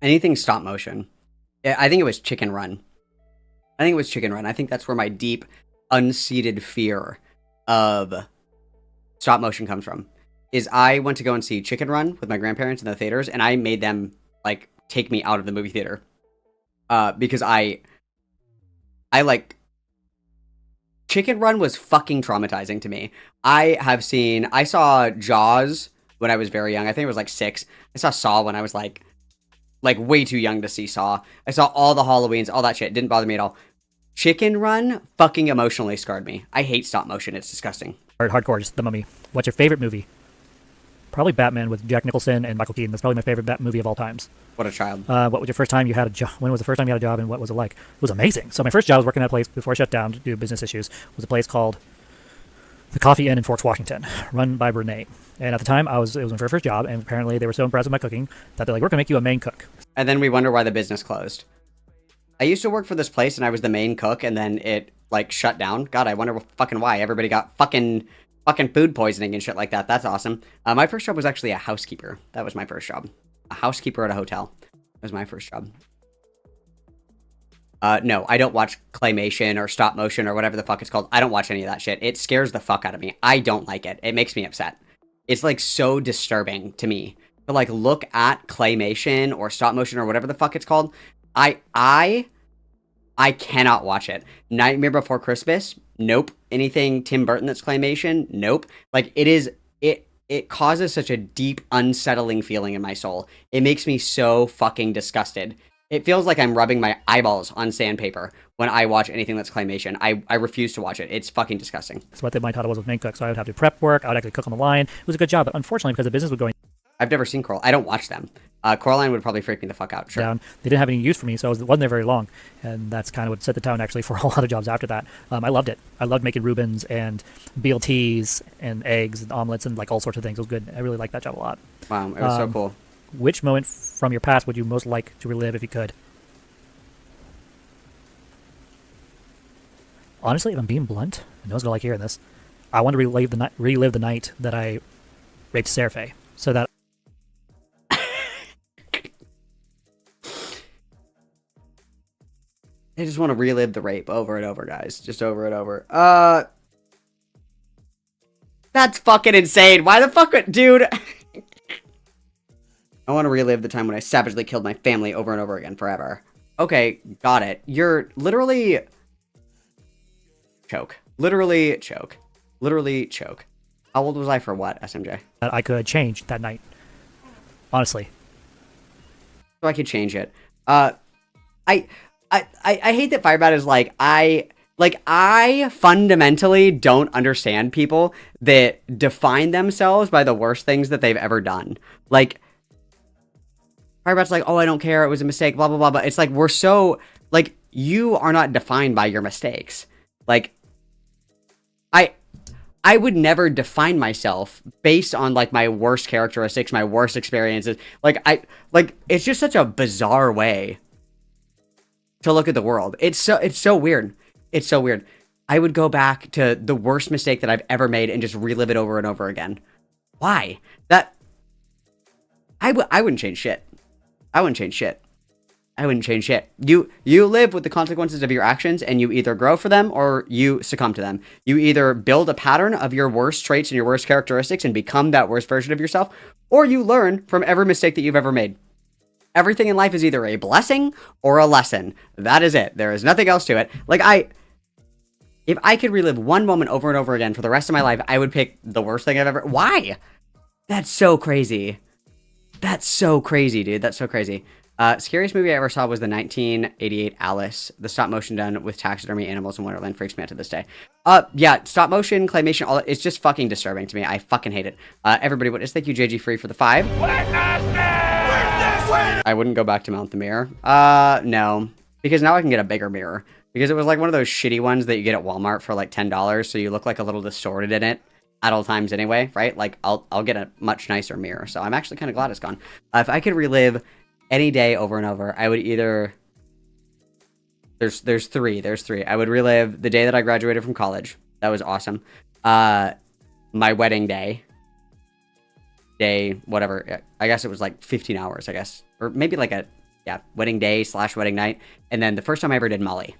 Anything stop motion. Yeah, I think it was Chicken Run. I think that's where my deep, unseated fear of stop motion comes from. Is I went to go and see Chicken Run with my grandparents in the theaters, and I made them like take me out of the movie theater because I like Chicken Run was fucking traumatizing to me. I saw Jaws when I was very young. I think it was like 6. I saw Saw when I was like way too young to see Saw. I saw all the Halloweens, all that shit. It didn't bother me at all. Chicken Run fucking emotionally scarred me. I hate stop motion. It's disgusting. Hardcore, just The Mummy. What's your favorite movie? Probably Batman with Jack Nicholson and Michael Keaton. That's probably my favorite Bat movie of all times. What a child. What was your first time you had a job? When was the first time you had a job and what was it like? It was amazing. So my first job was working at a place before I shut down to do business issues. Was a place called the Coffee Inn in Forks, Washington, run by Renee. And at the time, it was my very first job, and apparently they were so impressed with my cooking that they're like, we're going to make you a main cook. And then we wonder why the business closed. I used to work for this place, and I was the main cook, and then it like shut down. God, I wonder fucking why everybody got fucking food poisoning and shit like that. That's awesome. My first job was actually a housekeeper. That was my first job. A housekeeper at a hotel. That was my first job. No, I don't watch claymation or stop motion or whatever the fuck it's called. I don't watch any of that shit. It scares the fuck out of me. I don't like it. It makes me upset. It's like so disturbing to me to like look at claymation or stop motion or whatever the fuck it's called. I cannot watch it. Nightmare Before Christmas? Nope. Anything Tim Burton that's claymation? Nope. Like it causes such a deep, unsettling feeling in my soul. It makes me so fucking disgusted. It feels like I'm rubbing my eyeballs on sandpaper when I watch anything that's claymation. I refuse to watch it. It's fucking disgusting. That's what my title was with main cook. So I would have to prep work. I would actually cook on the line. It was a good job, but unfortunately, because the business was going I've never seen Coraline. I don't watch them. Coraline would probably freak me the fuck out. Sure. down, they didn't have any use for me, so I wasn't there very long. And that's kind of what set the tone actually for a lot of jobs after that. I loved it. I loved making Reubens and BLTs and eggs and omelets and like all sorts of things. It was good. I really liked that job a lot. Wow, it was so cool. Which moment from your past would you most like to relive if you could? Honestly, if I'm being blunt, no one's gonna like hearing this. I want to relive the night that I raped Seraphe, so that I just want to relive the rape over and over, guys. Just over and over. That's fucking insane. Why the fuck, dude? I want to relive the time when I savagely killed my family over and over again forever. Okay, got it. You're literally choke. Literally choke. Literally choke. How old was I for what, SMJ? that I could change that night. Honestly, So I could change it. I hate that Firebat is like, I fundamentally don't understand people that define themselves by the worst things that they've ever done. Like, Firebat's like, oh, I don't care, it was a mistake, blah, blah, blah. But it's like, we're so, like, you are not defined by your mistakes. Like, I would never define myself based on, like, my worst characteristics, my worst experiences. Like, it's just such a bizarre way to look at the world. It's so weird. It's so weird. I would go back to the worst mistake that I've ever made and just relive it over and over again. Why? I wouldn't change shit. I wouldn't change shit. I wouldn't change shit. You live with the consequences of your actions, and you either grow for them or you succumb to them. You either build a pattern of your worst traits and your worst characteristics and become that worst version of yourself, or you learn from every mistake that you've ever made. Everything in life is either a blessing or a lesson. That is it. There is nothing else to it. Like, if I could relive one moment over and over again for the rest of my life, I would pick the worst thing I've ever... Why? That's so crazy. That's so crazy, dude. That's so crazy. Scariest movie I ever saw was the 1988 Alice. The stop motion done with taxidermy animals in Wonderland freaks me out to this day. Yeah, stop motion, claymation, all it's just fucking disturbing to me. I fucking hate it. Everybody, thank you, JG Free, for the 5. I wouldn't go back to mount the mirror. No. Because now I can get a bigger mirror. Because it was like one of those shitty ones that you get at Walmart for like $10, so you look like a little distorted in it at all times anyway, right? Like, I'll get a much nicer mirror. So I'm actually kind of glad it's gone. If I could relive any day over and over, I would either... There's three. I would relive the day that I graduated from college. That was awesome. My wedding day. Whatever. I guess it was like 15 hours, I guess. Or maybe like wedding day / wedding night. And then the first time I ever did Molly.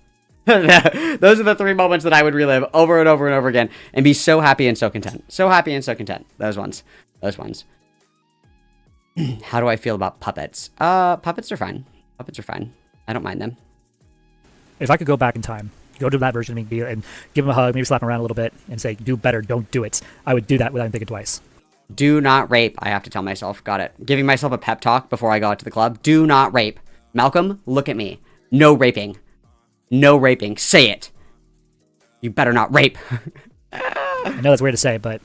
Those are the 3 moments that I would relive over and over and over again and be so happy and so content. So happy and so content. Those ones. How do I feel about puppets? Puppets are fine. I don't mind them. if I could go back in time, go to that version of me and give him a hug, maybe slap him around a little bit and say, do better, don't do it, I would do that without thinking twice. Do not rape, I have to tell myself. Got it. Giving myself a pep talk before I go out to the club. Do not rape. Malcolm, look at me. No raping. No raping. Say it. You better not rape. I know that's weird to say, but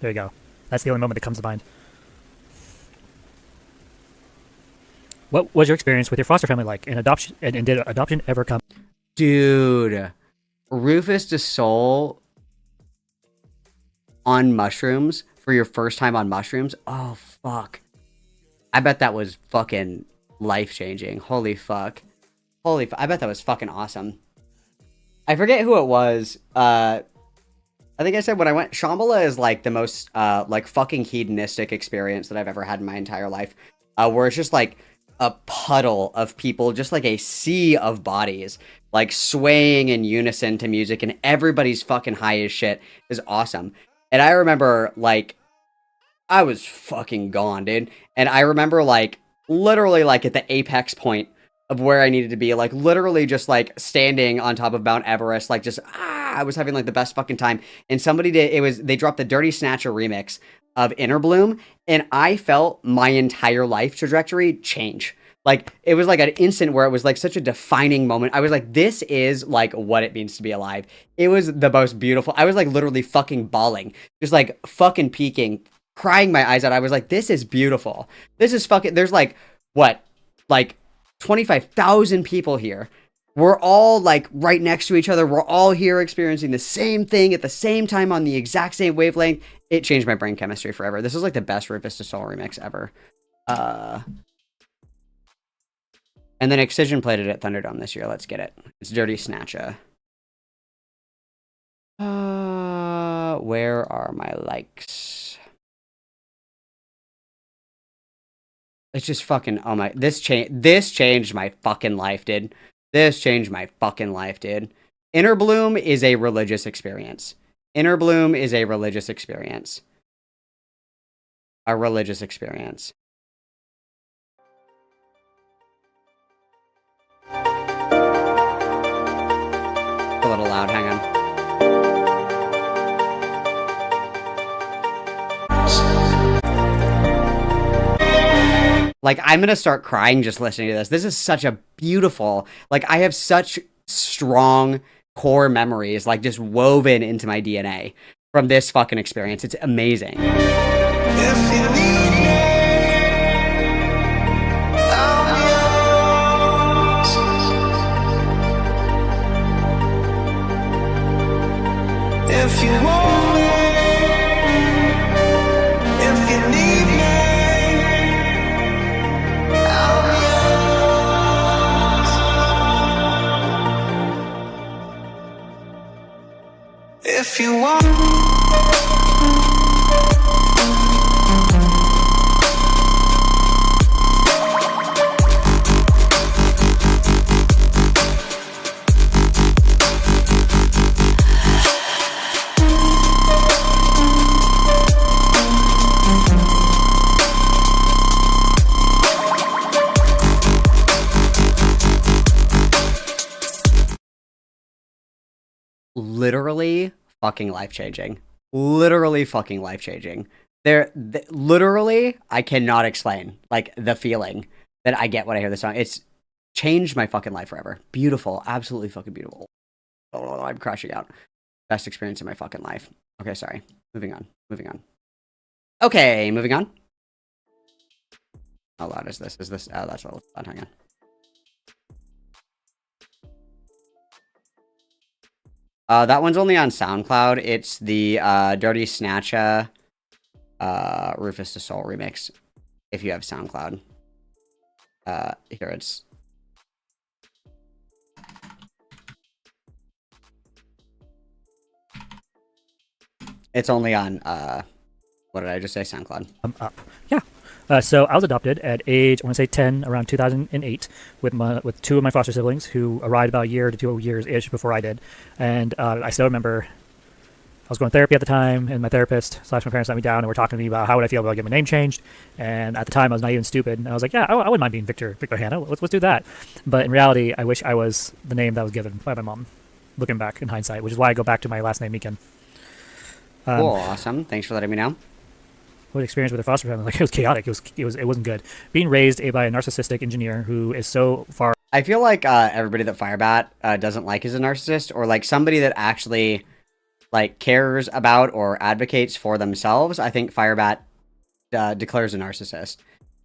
there you go. That's the only moment that comes to mind. What was your experience with your foster family like? And adoption, and did adoption ever come? Dude, Rufus de Sol on mushrooms for your first time on mushrooms. Oh fuck! I bet that was fucking life changing. Holy fuck! I bet that was fucking awesome. I forget who it was. I think I said when I went, Shambhala is like the most like fucking hedonistic experience that I've ever had in my entire life. Where it's just like a puddle of people, just like a sea of bodies, like swaying in unison to music, and everybody's fucking high as shit. Is awesome. And I remember like I was fucking gone, dude. And I remember like literally like at the apex point of where I needed to be, like literally just like standing on top of Mount Everest, like just I was having like the best fucking time. And somebody did they dropped the Dirty Snatcher remix of Inner Bloom, and I felt my entire life trajectory change. Like it was like an instant where it was like such a defining moment. I was like, this is like what it means to be alive. It was the most beautiful. I was like literally fucking bawling, just like fucking peaking, crying my eyes out. I was like, this is beautiful. This is fucking, there's like, what? Like 25,000 people here. We're all like right next to each other. We're all here experiencing the same thing at the same time on the exact same wavelength. It changed my brain chemistry forever. This is like the best Rufus to Soul remix ever. And then Excision played it at Thunderdome this year. Let's get it. It's Dirty Snatcha. Where are my likes? It's just fucking, oh my, this changed my fucking life, dude. This changed my fucking life, dude. Inner Bloom is a religious experience. Inner Bloom is a religious experience. A religious experience. A little loud, hang on. Like, I'm gonna start crying just listening to this. This is such a beautiful, like, I have such strong core memories, like, just woven into my DNA from this fucking experience. It's amazing. If you need me, I'm yours. If you want me, if you need me, if you want. Literally fucking life-changing. Literally fucking life-changing. Literally, I cannot explain, like, the feeling that I get when I hear this song. It's changed my fucking life forever. Beautiful. Absolutely fucking beautiful. Oh, I'm crashing out. Best experience in my fucking life. Okay, sorry. Moving on. Okay, moving on. How loud is this? Is this... Oh, that's a little loud. Hang on. That one's only on SoundCloud. It's the Dirty Snatcha Rufus to Soul remix. If you have SoundCloud. Here it's... It's only on, what did I just say? SoundCloud. Yeah. So I was adopted at age, I want to say 10, around 2008, with two of my foster siblings who arrived about a year to 2 years-ish before I did. And I still remember I was going to therapy at the time, and my therapist / my parents sat me down and were talking to me about how would I feel about getting my name changed. And at the time, I was naive and stupid, and I was like, yeah, I wouldn't mind being Victor Hanna. Let's do that. But in reality, I wish I was the name that was given by my mom, looking back in hindsight, which is why I go back to my last name, Meekin. Cool, awesome. Thanks for letting me know. What experience with a foster family? Like, it was chaotic. It wasn't good. Being raised by a narcissistic engineer who is so far. I feel like everybody that Firebat doesn't like is a narcissist, or like somebody that actually like cares about or advocates for themselves. I think Firebat declares a narcissist.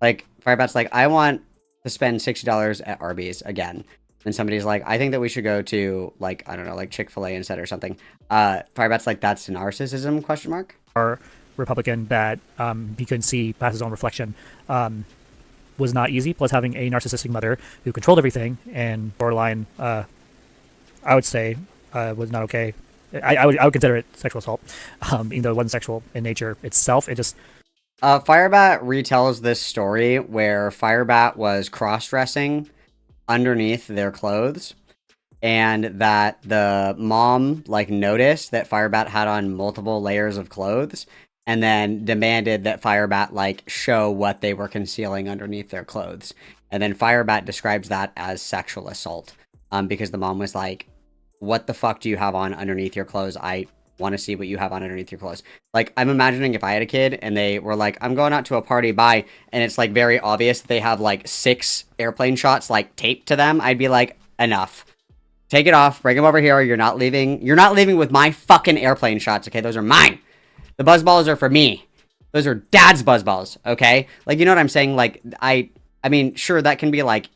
Like Firebat's like, I want to spend $60 at Arby's again. And somebody's like, I think that we should go to like, I don't know, like Chick-fil-A instead or something. Firebat's like, that's narcissism? Question mark. Or Republican that he couldn't see past his own reflection was not easy. Plus having a narcissistic mother who controlled everything and borderline, I would say, was not okay. I would consider it sexual assault, even though it wasn't sexual in nature itself. It just Firebat retells this story where Firebat was cross-dressing underneath their clothes, and that the mom like noticed that Firebat had on multiple layers of clothes, and then demanded that Firebat like show what they were concealing underneath their clothes. And then Firebat describes that as sexual assault, because the mom was like, "What the fuck do you have on underneath your clothes? I want to see what you have on underneath your clothes." Like, I'm imagining if I had a kid and they were like, "I'm going out to a party, bye," and it's like very obvious that they have like 6 airplane shots like taped to them, I'd be like, enough. Take it off, bring them over here. You're not leaving with my fucking airplane shots, okay? Those are mine. The buzzballs are for me. Those are dad's buzzballs, okay? Like, you know what I'm saying? Like, I mean, sure, that can be like,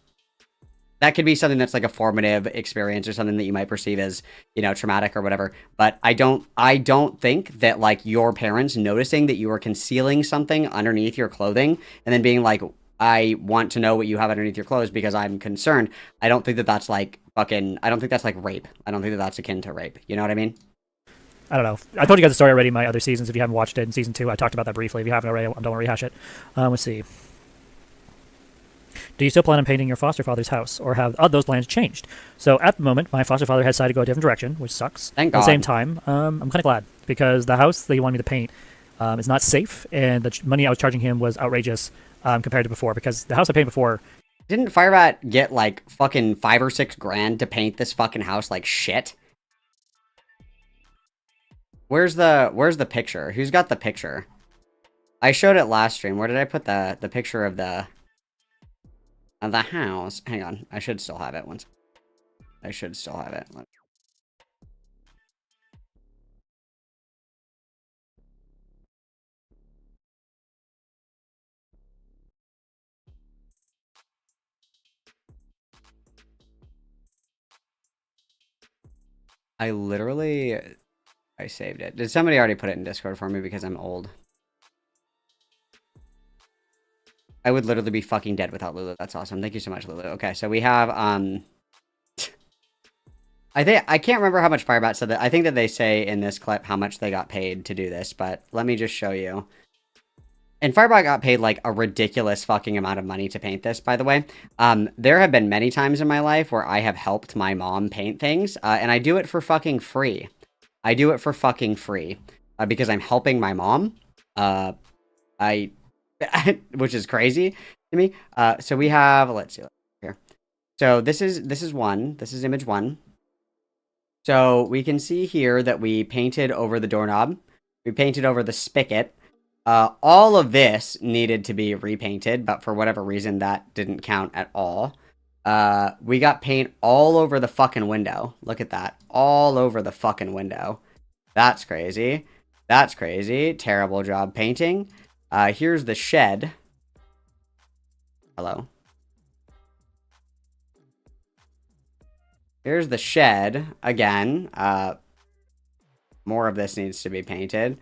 that could be something that's like a formative experience or something that you might perceive as, you know, traumatic or whatever. But I don't think that like your parents noticing that you are concealing something underneath your clothing and then being like, "I want to know what you have underneath your clothes because I'm concerned." I don't think that that's like fucking, I don't think that's like rape. I don't think that that's akin to rape. You know what I mean? I don't know. I told you guys the story already in my other seasons. If you haven't watched it in season 2, I talked about that briefly. If you haven't already, I don't want to rehash it. Let's see. Do you still plan on painting your foster father's house, or have those plans changed? So at the moment, my foster father has decided to go a different direction, which sucks. Thank God. At the same time, I'm kind of glad, because the house that he wanted me to paint is not safe, and the money I was charging him was outrageous compared to before, because the house I painted before... Didn't Firebat get like fucking 5 or 6 grand to paint this fucking house like shit? Where's the picture? Who's got the picture? I showed it last stream. Where did I put the picture of the house? Hang on. I should still have it once. I should still have it. I saved it. Did somebody already put it in Discord for me because I'm old? I would literally be fucking dead without Lulu. That's awesome. Thank you so much, Lulu. Okay, so we have, I can't remember how much Firebat said that. I think that they say in this clip how much they got paid to do this, but let me just show you. And Firebat got paid like a ridiculous fucking amount of money to paint this, by the way. There have been many times in my life where I have helped my mom paint things, and I do it for fucking free. I do it for fucking free because I'm helping my mom. Which is crazy to me. So we have, let's see here. So this is one. This is image 1. So we can see here that we painted over the doorknob. We painted over the spigot. All of this needed to be repainted, but for whatever reason that didn't count at all. We got paint all over the fucking window. Look at that. All over the fucking window. That's crazy. That's crazy. Terrible job painting. Here's the shed. Hello. Here's the shed. Again, more of this needs to be painted.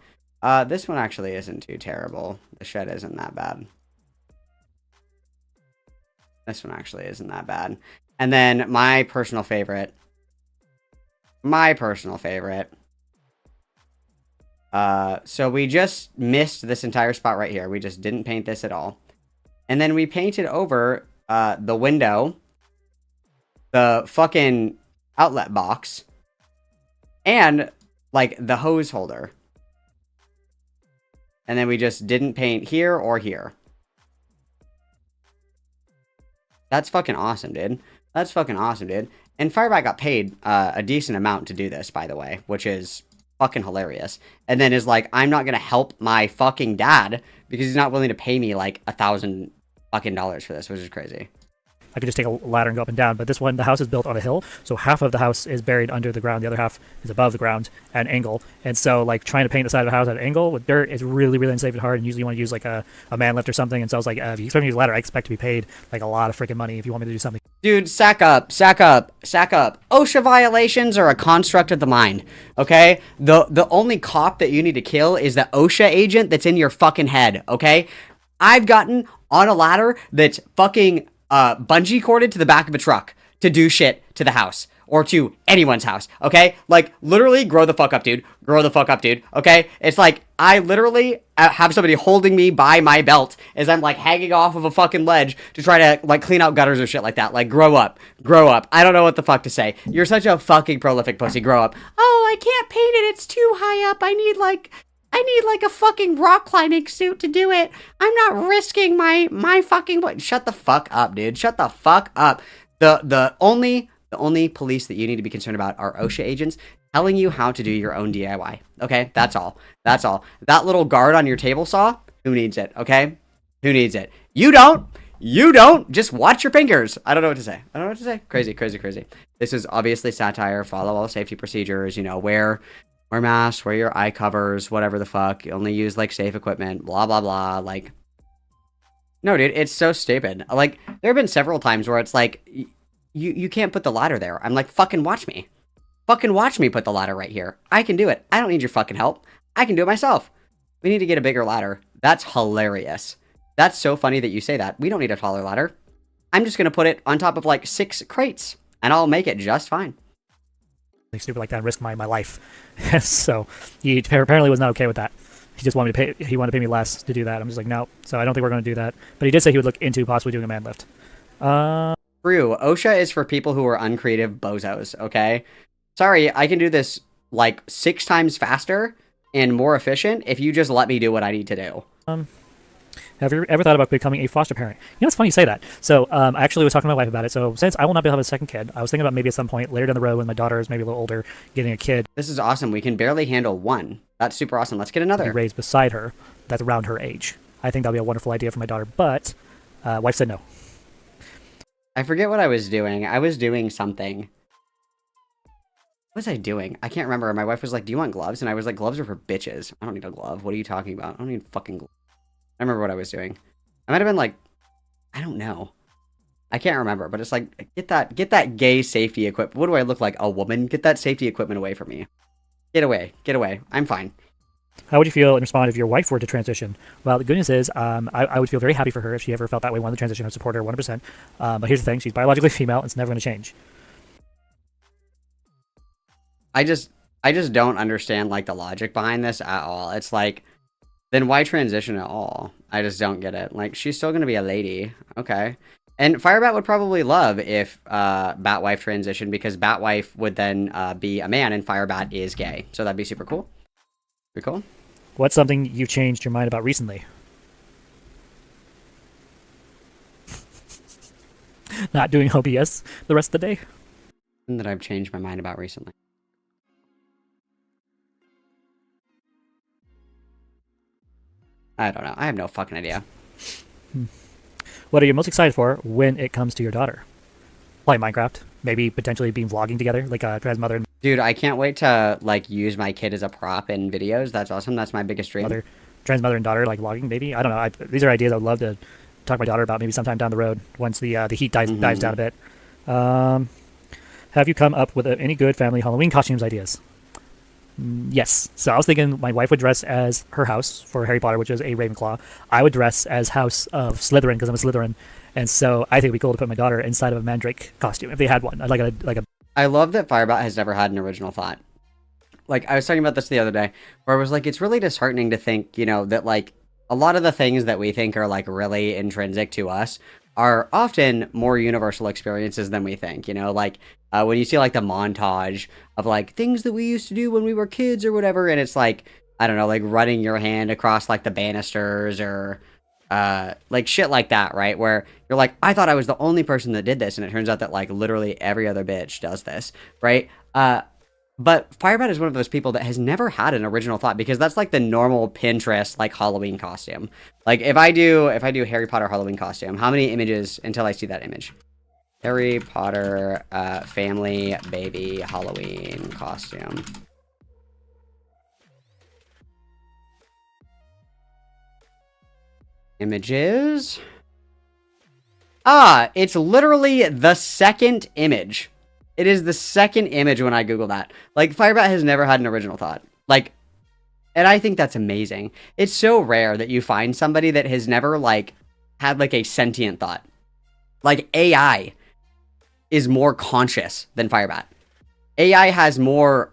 This one actually isn't too terrible. The shed isn't that bad. This one actually isn't that bad. And then my personal favorite. So we just missed this entire spot right here. We just didn't paint this at all. And then we painted over the window, the fucking outlet box, and like the hose holder. And then we just didn't paint here or here. That's fucking awesome, dude. That's fucking awesome, dude. And Firebat got paid a decent amount to do this, by the way, which is fucking hilarious. And then is like, I'm not gonna help my fucking dad because he's not willing to pay me like $1,000 fucking dollars for this, which is crazy. I could just take a ladder and go up and down, but this one, the house is built on a hill, so half of the house is buried under the ground, the other half is above the ground at an angle, and so like trying to paint the side of the house at an angle with dirt is really, really unsafe and hard, and usually you want to use like a man lift or something, and so I was like, if you expect me to use a ladder, I expect to be paid like a lot of freaking money if you want me to do something. Dude, sack up, sack up, sack up. OSHA violations are a construct of the mind, okay? The only cop that you need to kill is the OSHA agent that's in your fucking head, okay? I've gotten on a ladder that's fucking bungee corded to the back of a truck to do shit to the house. or to anyone's house, okay? Like, literally, grow the fuck up, dude. Grow the fuck up, dude, okay? It's like, I literally have somebody holding me by my belt as I'm, like, hanging off of a fucking ledge to try to, like, clean out gutters or shit like that. Like, grow up. Grow up. I don't know what the fuck to say. You're such a fucking prolific pussy. Grow up. Oh, I can't paint it. It's too high up. I need like a fucking rock climbing suit to do it. I'm not risking my fucking... Shut the fuck up, dude. Shut the fuck up. The only police that you need to be concerned about are OSHA agents telling you how to do your own DIY. Okay? That's all. That's all. That little guard on your table saw, who needs it? Okay? Who needs it? You don't. You don't. Just watch your fingers. I don't know what to say. I don't know what to say. Crazy, crazy, crazy. This is obviously satire. Follow all safety procedures. You know, wear masks, wear your eye covers, whatever the fuck. Only use, like, safe equipment, blah, blah, blah. Like, no, dude, it's so stupid. Like, there have been several times where it's like, you can't put the ladder there. I'm like, fucking watch me. Fucking watch me put the ladder right here. I can do it. I don't need your fucking help. I can do it myself. We need to get a bigger ladder. That's hilarious. That's so funny that you say that. We don't need a taller ladder. I'm just going to put it on top of, like, 6 crates, and I'll make it just fine. Like, stupid like that and risk my life. So he apparently was not okay with that. He just wanted me to pay. He wanted to pay me less to do that. I'm just like, no. So I don't think we're going to do that. But he did say he would look into possibly doing a man lift. True. OSHA is for people who are uncreative bozos, okay? Sorry, I can do this, like, 6 times faster and more efficient if you just let me do what I need to do. Have you ever thought about becoming a foster parent? You know, it's funny you say that. So I actually was talking to my wife about it. So since I will not be able to have a second kid, I was thinking about maybe at some point later down the road when my daughter is maybe a little older, getting a kid. This is awesome. We can barely handle one. That's super awesome. Let's get another. Raised beside her that's around her age. I think that would be a wonderful idea for my daughter, but wife said no. I forget what I was doing. I was doing something. What was I doing? I can't remember. My wife was like, do you want gloves? And I was like, gloves are for bitches. I don't need a glove. What are you talking about? I don't need fucking gloves. I remember what I was doing. I might have been like, I don't know. I can't remember, but it's like, get that gay safety equipment. What do I look like? A woman? Get that safety equipment away from me. Get away. Get away. I'm fine. How would you feel and respond if your wife were to transition? Well, the good news is I would feel very happy for her if she ever felt that way, wanted to transition. I would support her 100%. But here's the thing. She's biologically female. It's never going to change. I just don't understand, like, the logic behind this at all. It's like, then why transition at all? I just don't get it. Like, she's still going to be a lady. Okay. And Firebat would probably love if Batwife transitioned, because Batwife would then be a man and Firebat is gay. So that'd be super cool. Pretty cool. What's something you've changed your mind about recently? Not doing OBS the rest of the day? Something that I've changed my mind about recently. I don't know. I have no fucking idea. What are you most excited for when it comes to your daughter? Playing Minecraft. Maybe potentially being vlogging together, like trans mother and Dude, I can't wait to, like, use my kid as a prop in videos. That's awesome. That's my biggest dream. Trans mother and daughter, like vlogging, maybe. I don't know. These are ideas I would love to talk to my daughter about maybe sometime down the road once the heat dies down a bit. Have you come up with any good family Halloween costumes ideas? Yes. So I was thinking my wife would dress as her house for Harry Potter, which is a Ravenclaw. I would dress as House of Slytherin because I'm a Slytherin. And so I think it'd be cool to put my daughter inside of a Mandrake costume if they had one. I'd like a. I love that Firebat has never had an original thought. Like, I was talking about this the other day, where I was like, it's really disheartening to think, you know, that, like, a lot of the things that we think are, like, really intrinsic to us are often more universal experiences than we think, you know? Like, when you see, like, the montage of, like, things that we used to do when we were kids or whatever, and it's like, I don't know, like, running your hand across, like, the banisters or, like, shit like that, right? Where you're like, I thought I was the only person that did this, and it turns out that, like, literally every other bitch does this, right? But Firebat is one of those people that has never had an original thought, because that's, like, the normal Pinterest, like, Halloween costume. Like, if I do Harry Potter Halloween costume, how many images until I see that image? Harry Potter, family, baby, Halloween costume. Images. Ah, it's literally the second image. It is the second image when I Google that. Like, Firebat has never had an original thought. Like, and I think that's amazing. It's so rare that you find somebody that has never, like, had, like, a sentient thought. Like, AI is more conscious than Firebat. AI has more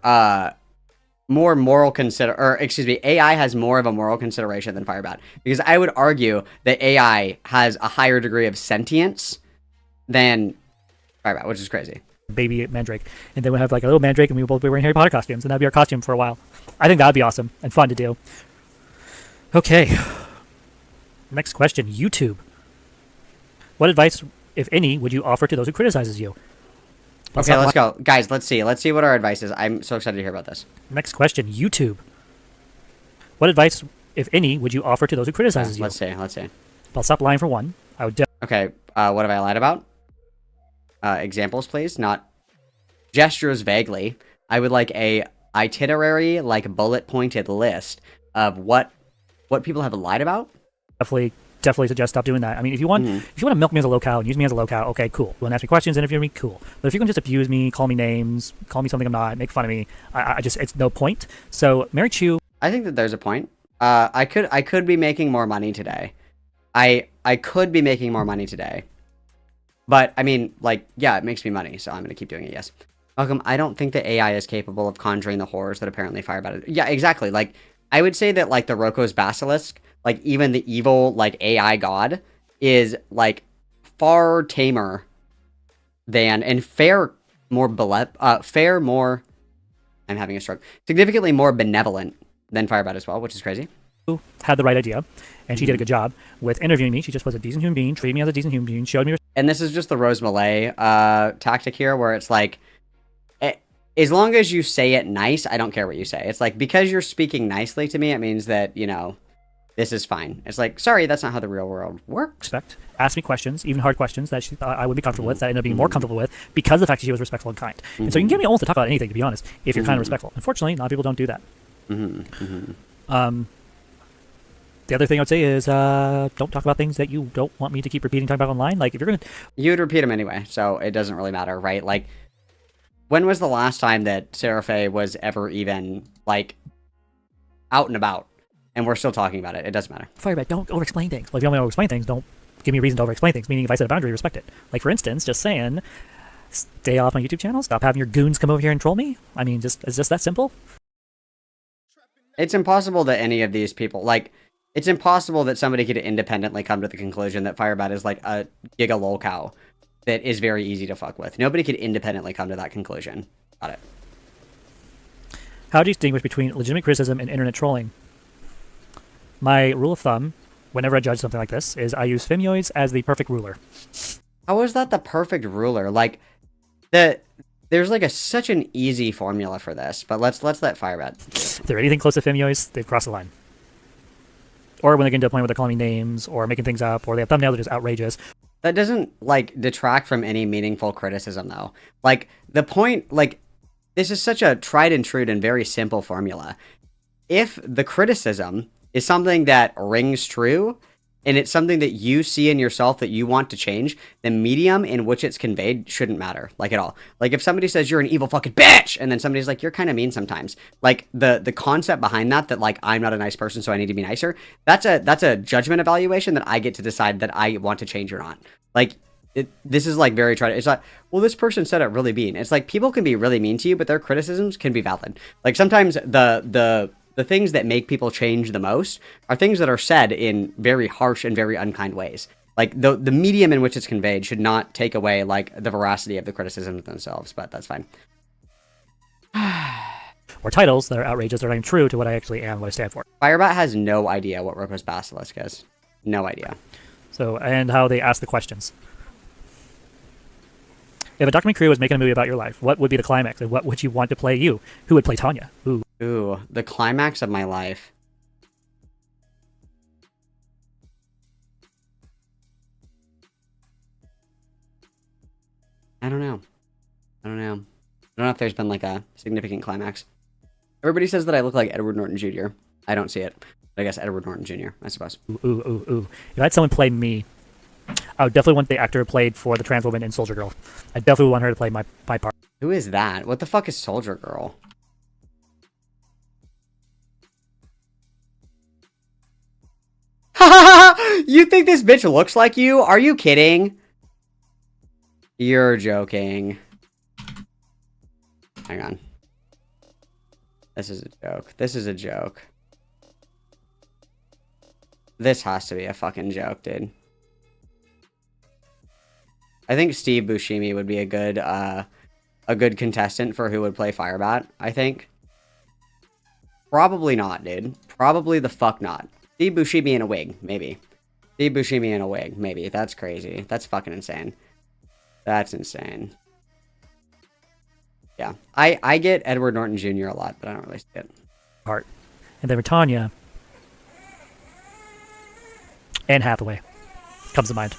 moral AI has more of a moral consideration than Firebat, because I would argue that AI has a higher degree of sentience than Firebat, which is crazy. Baby Mandrake, and then we'll have like a little Mandrake, and we will both be wearing Harry Potter costumes, and that'd be our costume for a while. I think that'd be awesome and fun to do. Okay. Next question. YouTube. What advice, if any, would you offer to those who criticizes you? Okay, let's go. Guys, let's see. Let's see what our advice is. I'm so excited to hear about this. Next question. YouTube. What advice, if any, would you offer to those who criticizes you? Let's see. I'll stop lying for one. I would Okay, what have I lied about? Examples, please. Not gestures vaguely. I would like a itinerary, like bullet-pointed list of what people have lied about. definitely suggest stop doing that. I mean, if you want to milk me as a locale and use me as a locale, okay, cool. You want to ask me questions, interview me, cool. But if you're going to just abuse me, call me names, call me something I'm not, make fun of me, I just, it's no point. So, Mary Chu. I think that there's a point. I could be making more money today. I could be making more money today. But, I mean, like, yeah, it makes me money, so I'm going to keep doing it, yes. Malcolm, I don't think that AI is capable of conjuring the horrors that apparently Firebat is. Yeah, exactly. Like, I would say that, like, the Roko's Basilisk, like, even the evil, like, AI god, is, like, far tamer than, and I'm having a stroke, significantly more benevolent than Firebat as well, which is crazy. Had the right idea, and she did a good job with interviewing me. She just was a decent human being, treated me as a decent human being, showed me. And this is just the Rose Malay tactic here, where it's like, as long as you say it nice, I don't care what you say. It's like, because you're speaking nicely to me, it means that, you know, this is fine. It's like, sorry, that's not how the real world works. Respect. Ask me questions, even hard questions that she thought I would be comfortable with, that I ended up being more comfortable with, because of the fact that she was respectful and kind. And so you can get me almost to talk about anything, to be honest, if you're kind of respectful. Unfortunately, a lot of people don't do that. The other thing I would say is, don't talk about things that you don't want me to keep repeating, talking about online. Like, if you're going to... You would repeat them anyway, so it doesn't really matter, right? Like, when was the last time that Seraphe was ever even, like, out and about? And we're still talking about it. It doesn't matter. Firebat, don't over-explain things. Well, if you don't want to over-explain things, don't give me a reason to over-explain things. Meaning, if I set a boundary, respect it. Like, for instance, just saying, stay off my YouTube channel, stop having your goons come over here and troll me. I mean, it's just that simple. It's impossible that any of these people, like... It's impossible that somebody could independently come to the conclusion that Firebat is like a giga lol cow that is very easy to fuck with. Nobody could independently come to that conclusion. Got it. How do you distinguish between legitimate criticism and internet trolling? My rule of thumb, whenever I judge something like this, is I use femioids as the perfect ruler. How is that the perfect ruler? Like, there's like such an easy formula for this, but let's let Firebat. If they're anything close to femioids, they've crossed the line. Or when they get to a point where they're calling me names, or making things up, or they have thumbnails that are just outrageous. That doesn't, like, detract from any meaningful criticism, though. Like, the point, like, this is such a tried and true and very simple formula. If the criticism is something that rings true, and it's something that you see in yourself that you want to change, the medium in which it's conveyed shouldn't matter, like, at all. Like, if somebody says, you're an evil fucking bitch, and then somebody's like, you're kind of mean sometimes. Like, the concept behind that, like, I'm not a nice person, so I need to be nicer, that's a judgment evaluation that I get to decide that I want to change or not. Like, this is, like, very tried. It's like, well, this person said it really mean. It's like, people can be really mean to you, but their criticisms can be valid. Like, sometimes the things that make people change the most are things that are said in very harsh and very unkind ways. Like, the medium in which it's conveyed should not take away, like, the veracity of the criticisms themselves, but that's fine. Or titles that are outrageous, that are not even true to what I actually am, what I stand for. Firebat has no idea what Roko's Basilisk is. No idea. So, and how they ask the questions. If a documentary crew was making a movie about your life, what would be the climax, and what would you want to play you? Who would play Tanya? Ooh, the climax of my life. I don't know. I don't know if there's been, like, a significant climax. Everybody says that I look like Edward Norton Jr. I don't see it. But I guess Edward Norton Jr., I suppose. Ooh. If I had someone play me, I would definitely want the actor who played for the trans woman in Soldier Girl. I definitely want her to play my part. Who is that? What the fuck is Soldier Girl? You think this bitch looks like you? Are you kidding? You're joking. Hang on. This is a joke. This is a joke. This has to be a fucking joke, dude. I think Steve Buscemi would be a good contestant for who would play Firebat, I think. Probably not, dude. Probably the fuck not. Steve Buscemi in a wig, maybe. Steve Buscemi in a wig, maybe. That's crazy. That's fucking insane. That's insane. Yeah. I get Edward Norton Jr. a lot, but I don't really see it. Part. And then Britannia. Anne Hathaway comes to mind.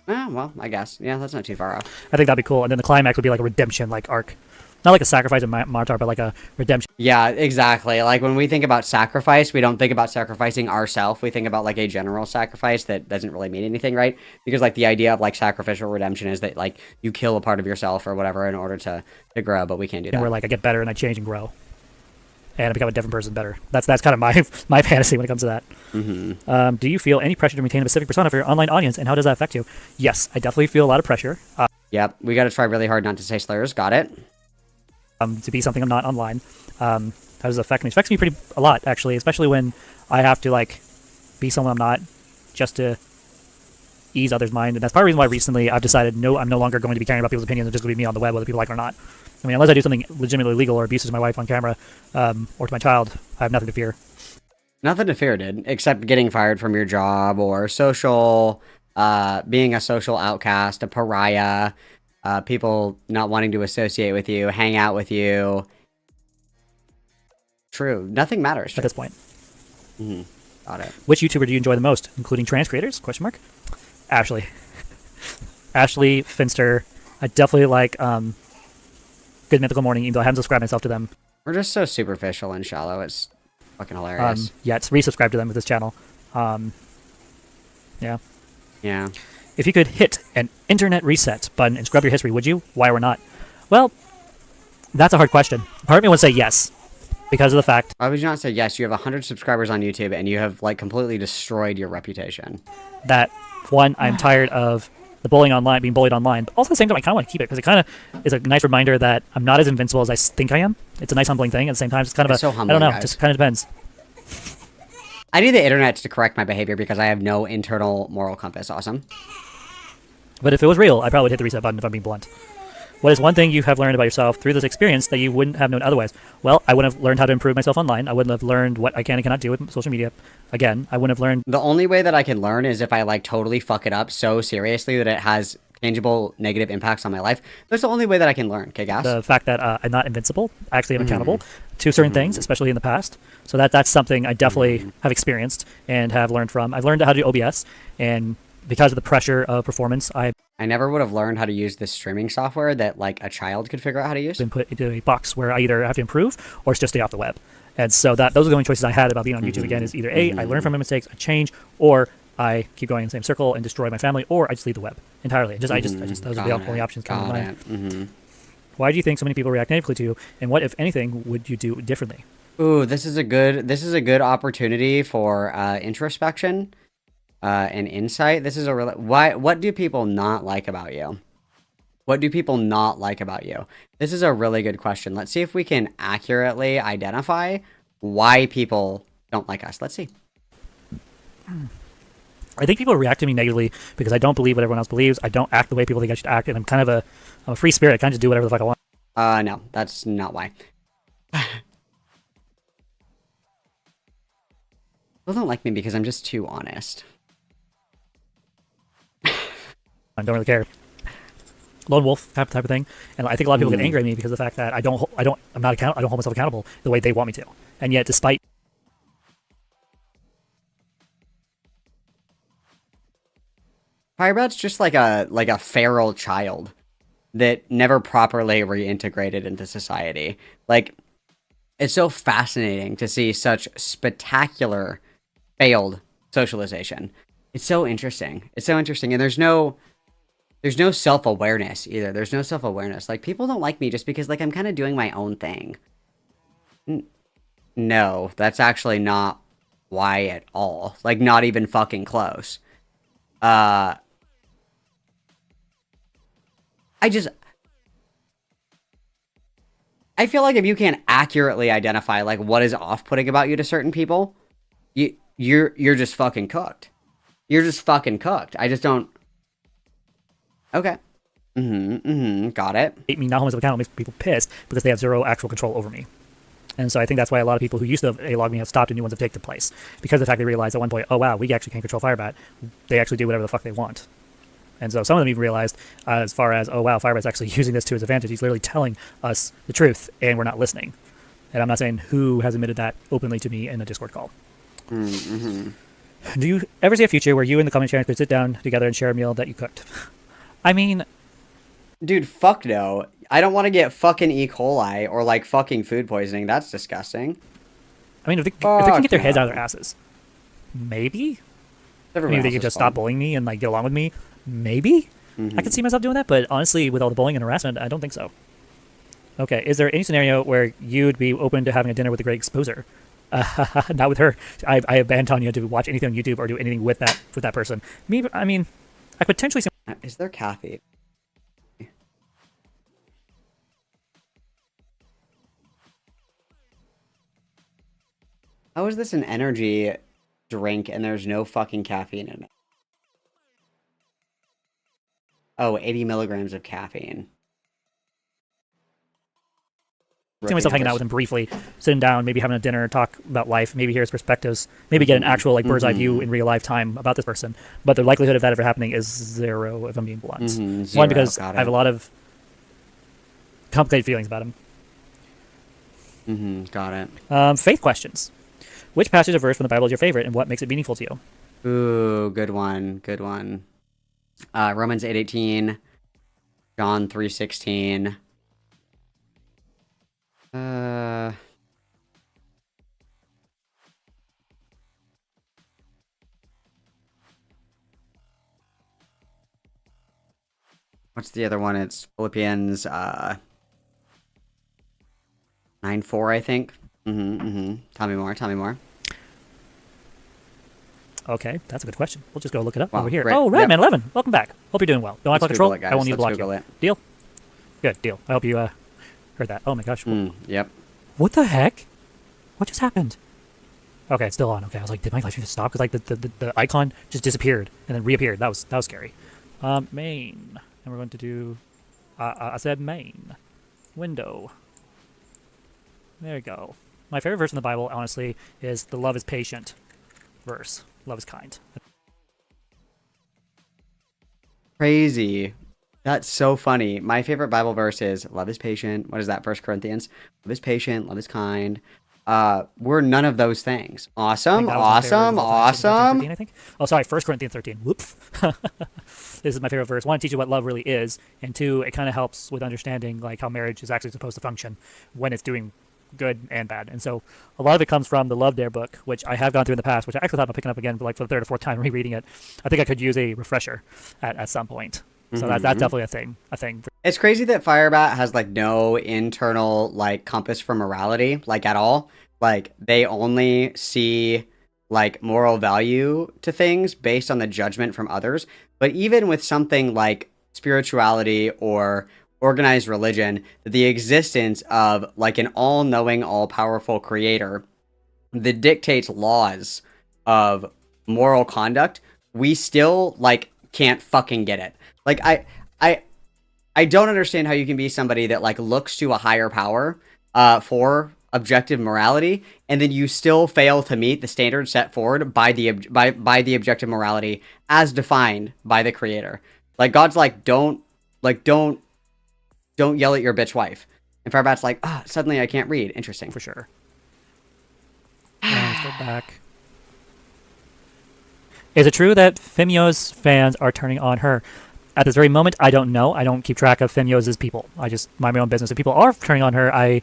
Well, I guess. Yeah, that's not too far off. I think that'd be cool. And then the climax would be like a redemption, like arc. Not like a sacrifice in Martar, but like a redemption. Yeah, exactly. Like when we think about sacrifice, we don't think about sacrificing ourselves. We think about like a general sacrifice that doesn't really mean anything, right? Because like the idea of like sacrificial redemption is that like you kill a part of yourself or whatever in order to grow, but we can't do that. And where like I get better and I change and grow. And I become a different person better. That's kind of my fantasy when it comes to that. Mm-hmm. Do you feel any pressure to maintain a specific persona for your online audience, and how does that affect you? Yes, I definitely feel a lot of pressure. Yep, we got to try really hard not to say slurs. Got it. To be something I'm not online. How does it affect me? It affects me a lot, actually, especially when I have to like be someone I'm not just to ease others' mind. And that's part of the reason why recently I've decided no, I'm no longer going to be caring about people's opinions. I'm just going to be me on the web, whether people like it or not. I mean, unless I do something legitimately illegal or abusive to my wife on camera, or to my child, I have nothing to fear. Nothing to fear, dude, except getting fired from your job or being a social outcast, a pariah, people not wanting to associate with you, hang out with you. True. Nothing matters. At this point. Mm-hmm. Got it. Which YouTuber do you enjoy the most, including trans creators? Question mark. Ashley. Ashley, Finster. I definitely like Good Mythical Morning, even though I haven't subscribed myself to them. We're just so superficial and shallow. It's fucking hilarious. Yeah, it's resubscribe to them with this channel. Yeah. Yeah. If you could hit an internet reset button and scrub your history, would you? Why or not? Well, that's a hard question. Part of me would say yes, because of the fact. Why would you not say yes? You have 100 subscribers on YouTube and you have like completely destroyed your reputation. That one, I'm tired of the bullying online, being bullied online, but also at the same time, I kind of want to keep it because it kind of is a nice reminder that I'm not as invincible as I think I am. It's a nice humbling thing. At the same time, it's kind of so humbling, I don't know, guys. just kind of depends. I need the internet to correct my behavior because I have no internal moral compass. Awesome. But if it was real, I probably would hit the reset button if I'm being blunt. What is one thing you have learned about yourself through this experience that you wouldn't have known otherwise? Well, I wouldn't have learned how to improve myself online. I wouldn't have learned what I can and cannot do with social media. Again, I wouldn't have learned... The only way that I can learn is if I like totally fuck it up so seriously that it has tangible negative impacts on my life. That's the only way that I can learn, okay, guys? The fact that I'm not invincible. I actually am accountable to certain things, especially in the past. So that's something I definitely have experienced and have learned from. I've learned how to do OBS, and because of the pressure of performance, I never would have learned how to use this streaming software that like a child could figure out how to use. been put into a box where I either have to improve or just stay off the web. And so those are the only choices I had about being on YouTube again, is either A, I learn from my mistakes, I change, or I keep going in the same circle and destroy my family, or I just leave the web entirely. Those are the only options coming to mind. Why do you think so many people react negatively to you, and what, if anything, would you do differently? Ooh, this is a good opportunity for introspection and insight. This is a real... What do people not like about you? What do people not like about you? This is a really good question. Let's see if we can accurately identify why people don't like us. Let's see. I think people react to me negatively because I don't believe what everyone else believes. I don't act the way people think I should act, and I'm kind of I'm a free spirit. I kind of just do whatever the fuck I want. No, that's not why. People don't like me because I'm just too honest. I don't really care. Lone wolf type of thing, and I think a lot of people get angry at me because of the fact that I don't hold myself accountable the way they want me to, and yet despite Firebat's just like a feral child that never properly reintegrated into society. Like, it's so fascinating to see such spectacular failed socialization. It's so interesting. It's so interesting, and there's no self-awareness either. There's no self-awareness. Like, people don't like me just because, like, I'm kind of doing my own thing. No, that's actually not why at all. Like, not even fucking close. I feel like if you can't accurately identify like what is off-putting about you to certain people, you're just fucking cooked. You're just fucking cooked. I just don't. Okay. Got it. hate me, not hold myself accountable, makes people pissed because they have zero actual control over me. And so I think that's why a lot of people who used to A-log me have stopped and new ones have taken place. Because of the fact they realized at one point, oh wow, we actually can't control Firebat. They actually do whatever the fuck they want. And so some of them even realized, as far as, oh wow, Firebat's actually using this to his advantage. He's literally telling us the truth, and we're not listening. And I'm not saying who has admitted that openly to me in a Discord call. Do you ever see a future where you and the common channel could sit down together and share a meal that you cooked? I mean, dude, fuck no. I don't want to get fucking E. coli or like fucking food poisoning. That's disgusting. I mean, if they can get their heads out of their asses, maybe. Maybe they can just stop bullying me and like get along with me. Maybe I could see myself doing that, but honestly, with all the bullying and harassment, I don't think so. Okay, is there any scenario where you'd be open to having a dinner with a great exposer? Not with her. I have banned Tanya to watch anything on YouTube or do anything with that person. Me, I mean, I could potentially. Is there caffeine? How is this an energy drink and there's no fucking caffeine in it? Oh, 80 milligrams of caffeine. See myself hanging out with him briefly, sitting down, maybe having a dinner, talk about life, maybe hear his perspectives, maybe get an actual like bird's eye view in real life time about this person. But the likelihood of that ever happening is zero, if I'm being blunt. One, because I have a lot of complicated feelings about him. Got it. Faith questions. Which passage or verse from the Bible is your favorite, and what makes it meaningful to you? Ooh, good one. Good one. Romans 8:18, John 3:16. What's the other one? It's Philippians 9:4, I think. Tell me more. Tell me more. Okay, that's a good question. We'll just go look it up Wow, over here. great. Oh, Yep. Redman 11, welcome back. Hope you're doing well. Don't act like a troll. Google it, guys. I won't need to Let's block Google you. it. Deal? Good, deal. I hope you heard that. Oh my gosh. Yep. What the heck? What just happened? Okay, it's still on. Okay, I was like, did my live stream just stop? Because like the icon just disappeared and then reappeared. That was scary. Main, and we're going to do. I said main, window. There you go. My favorite verse in the Bible, honestly, is the love is patient verse. Love is kind. Crazy. That's so funny. My favorite Bible verse is love is patient. What is that? 1 Corinthians. Love is patient. Love is kind. We're none of those things. Awesome. Awesome. Awesome. 13, I think. Oh, sorry. 1 Corinthians 13. Whoops. This is my favorite verse. One, it teaches you what love really is. And two, it kind of helps with understanding like how marriage is actually supposed to function when it's doing good and bad. And so a lot of it comes from the Love Dare book, which I have gone through in the past, which I actually thought about picking up again, but like for the third or fourth time rereading it. I think I could use a refresher at some point. So that's definitely a thing. It's crazy that Firebat has like no internal like compass for morality, like at all. Like they only see like moral value to things based on the judgment from others. But even with something like spirituality or organized religion, the existence of like an all-knowing, all-powerful creator that dictates laws of moral conduct, we still like can't fucking get it. Like I don't understand how you can be somebody that like looks to a higher power for objective morality, and then you still fail to meet the standards set forward by the objective morality as defined by the creator. Like God's like don't yell at your bitch wife, and Firebat's like, suddenly I can't read. Interesting. For sure. Let's go back. Is it true that Fimio's fans are turning on her? At this very moment, I don't know. I don't keep track of Fimio's people. I just mind my own business. If people are turning on her, I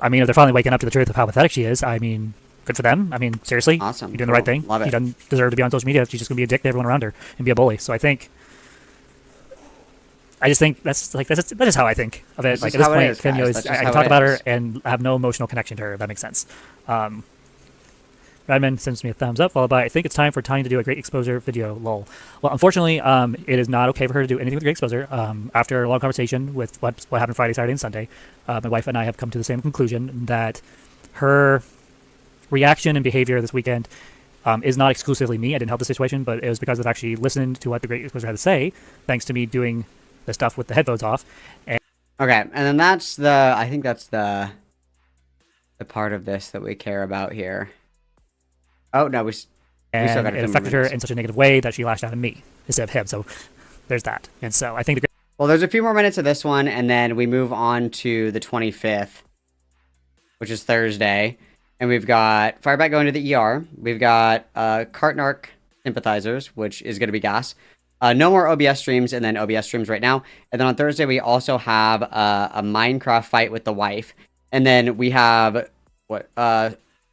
mean, if they're finally waking up to the truth of how pathetic she is, I mean, good for them. I mean, seriously, awesome. You're doing the right thing. Love it. She doesn't deserve to be on social media. She's just gonna be a dick to everyone around her and be a bully. So I just think that's just how I think of it. Like at this point, Fimio is. I can talk about her and have no emotional connection to her. If that makes sense. Right Redman sends me a thumbs up, followed by, I think it's time for Tanya to do a great exposure video, lol. Well, unfortunately, it is not okay for her to do anything with great exposure. After a long conversation with what happened Friday, Saturday, and Sunday, my wife and I have come to the same conclusion that her reaction and behavior this weekend is not exclusively me. I didn't help the situation, but it was because of actually listening to what the great exposure had to say, thanks to me doing the stuff with the headphones off. And Okay, and then that's the, I think that's the part of this that we care about here. Oh, no, we still got it affected her in such a negative way that she lashed out at me instead of him. So there's that. And so I think well, there's a few more minutes of this one, and then we move on to the 25th, which is Thursday. And we've got Firebat going to the ER. We've got Cartnark sympathizers, which is going to be gas. No more OBS streams, and then OBS streams right now. And then on Thursday, we also have a Minecraft fight with the wife. And then we have,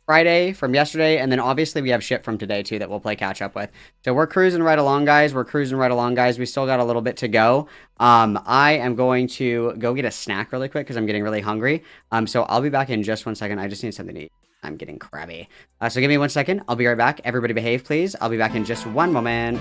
Friday from yesterday, and then obviously we have shit from today, too, that we'll play catch-up with. So we're cruising right along, guys. We still got a little bit to go. I am going to go get a snack really quick because I'm getting really hungry. So I'll be back in just 1 second. I just need something to eat. I'm getting crabby. So give me 1 second. I'll be right back. Everybody behave, please. I'll be back in just one moment.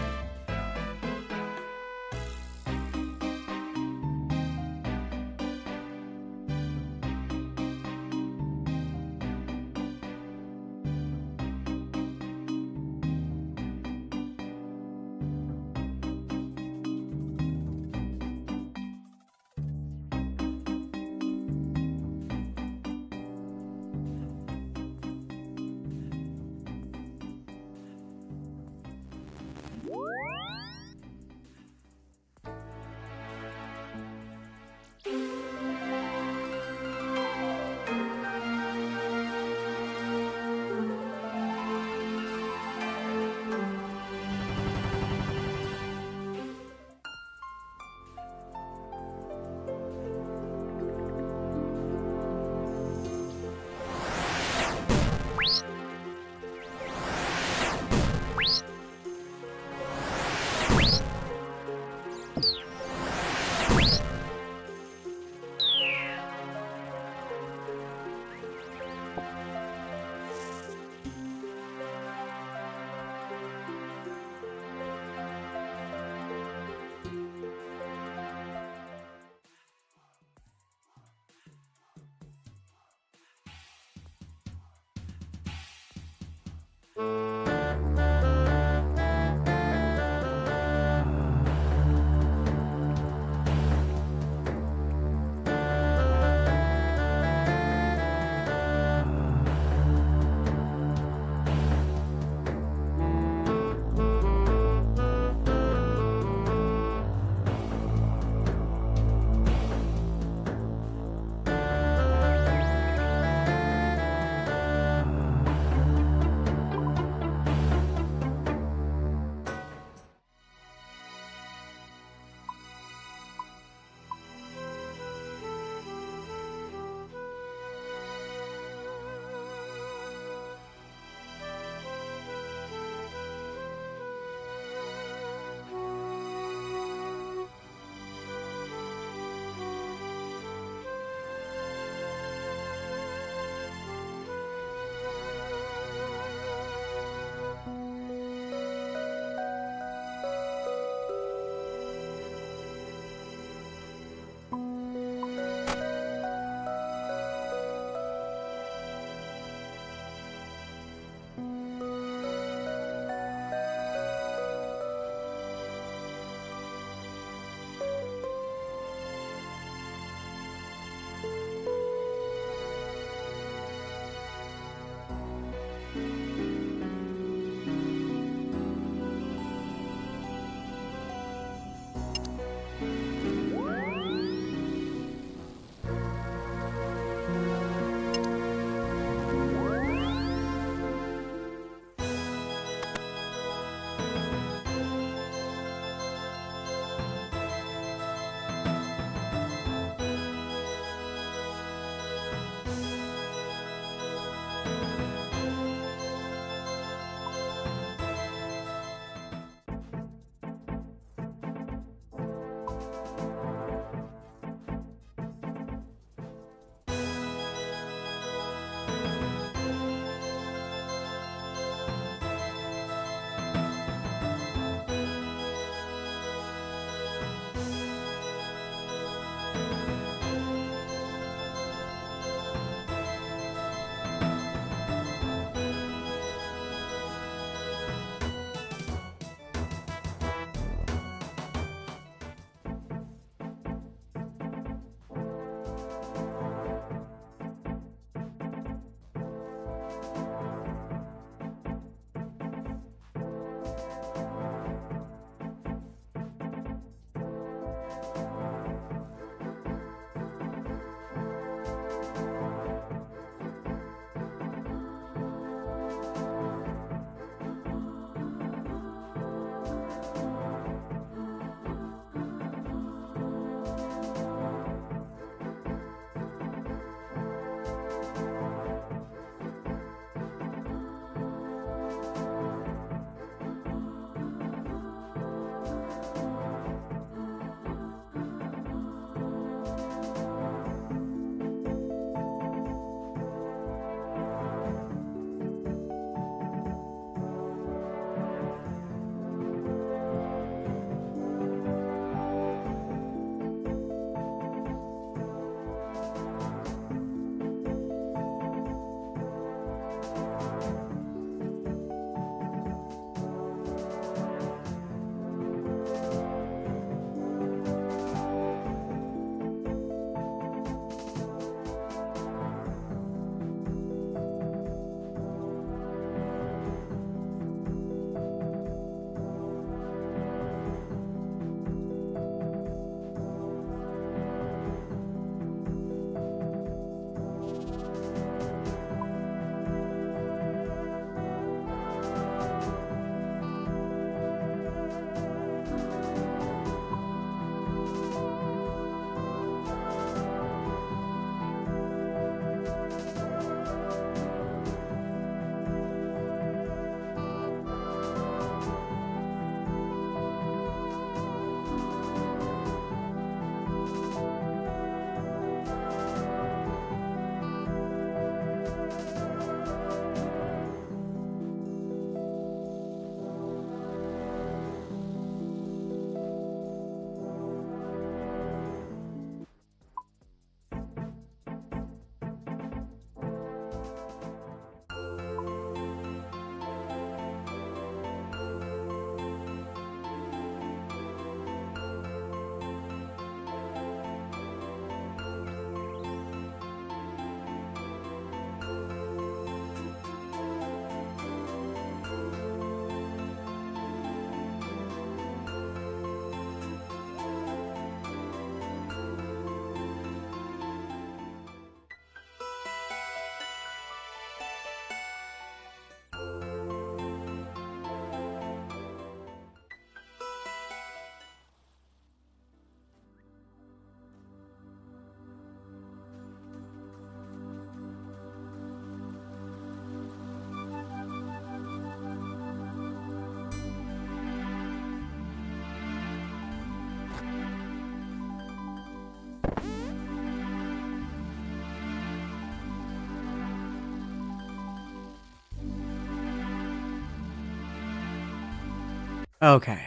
Okay.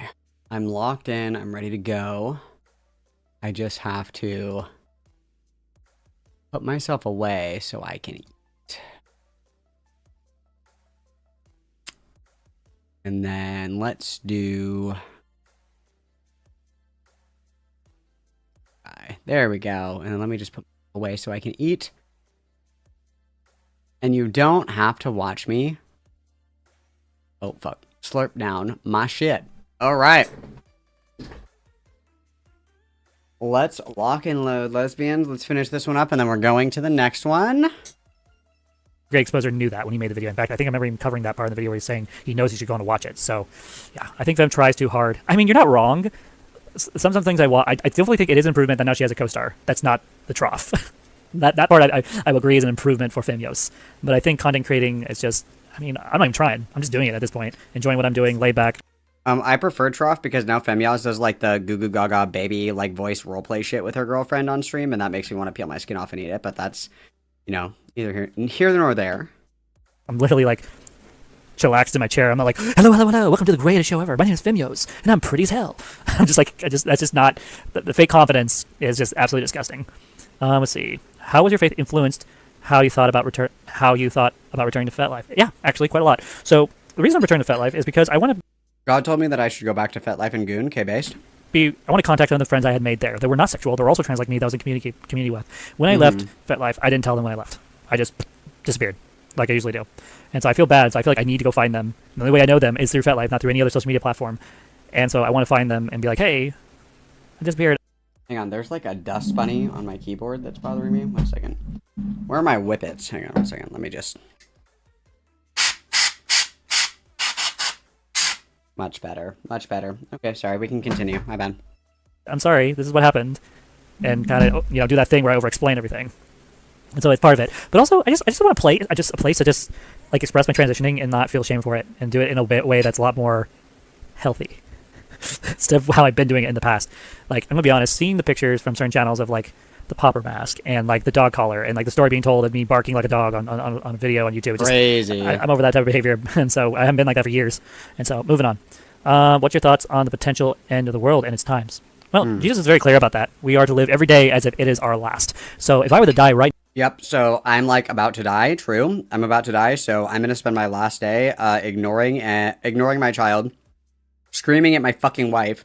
I'm locked in. I'm ready to go. I just have to put myself away so I can eat. And then let's do... There we go. And then let me just put away so I can eat. And you don't have to watch me. Oh, fuck. Slurp down my shit. All right. Let's lock and load, lesbians. Let's finish this one up, and then we're going to the next one. Greg Exposer knew that when he made the video. In fact, I think I remember him covering that part of the video where he's saying he knows he should go on to watch it. So, yeah, I think Fem tries too hard. I mean, you're not wrong. Some things I definitely think it is an improvement that now she has a co-star. That's not the trough. that part I agree is an improvement for Femios. But I think content creating is just, I mean, I'm not even trying. I'm just doing it at this point. Enjoying what I'm doing, laid back. I prefer Trough because now Femios does like the goo goo gaga baby like voice roleplay shit with her girlfriend on stream, and that makes me want to peel my skin off and eat it. But that's, you know, neither here nor there. I'm literally like chillaxed in my chair. I'm not like, hello, welcome to the greatest show ever. My name is Femios, and I'm pretty as hell. I'm just like, that's just not the fake confidence is just absolutely disgusting. Let's see. How was your faith influenced how you thought about returning to FetLife? Yeah, actually, quite a lot. So the reason I'm returning to FetLife is because I want to. God told me that I should go back to FetLife and Goon, K-based. I want to contact other friends I had made there. They were not sexual. They were also trans like me that I was in community with. When I left FetLife, I didn't tell them when I left. I just disappeared, like I usually do. And so I feel bad. So I feel like I need to go find them. And the only way I know them is through FetLife, not through any other social media platform. And so I want to find them and be like, hey, I disappeared. Hang on, there's like a dust bunny on my keyboard that's bothering me. 1 second. Where are my whippets? Hang on 1 second. Let me just... Much better. Much better. Okay, sorry. We can continue. My bad. I'm sorry. This is what happened. And kind of, do that thing where I over-explain everything. And so it's part of it. But also, I just want to play. A place to just like express my transitioning and not feel shame for it, and do it in a way that's a lot more healthy instead of how I've been doing it in the past. Like, I'm gonna be honest, seeing the pictures from certain channels of like the popper mask and like the dog collar and like the story being told of me barking like a dog on a video on YouTube. Crazy. I'm over that type of behavior, and so I haven't been like that for years. And so moving on. What's your thoughts on the potential end of the world and its times? Well, Jesus is very clear about that. We are to live every day as if it is our last. So if I were to die right. Yep. So I'm like about to die. True. I'm about to die. So I'm gonna spend my last day ignoring my child, screaming at my fucking wife,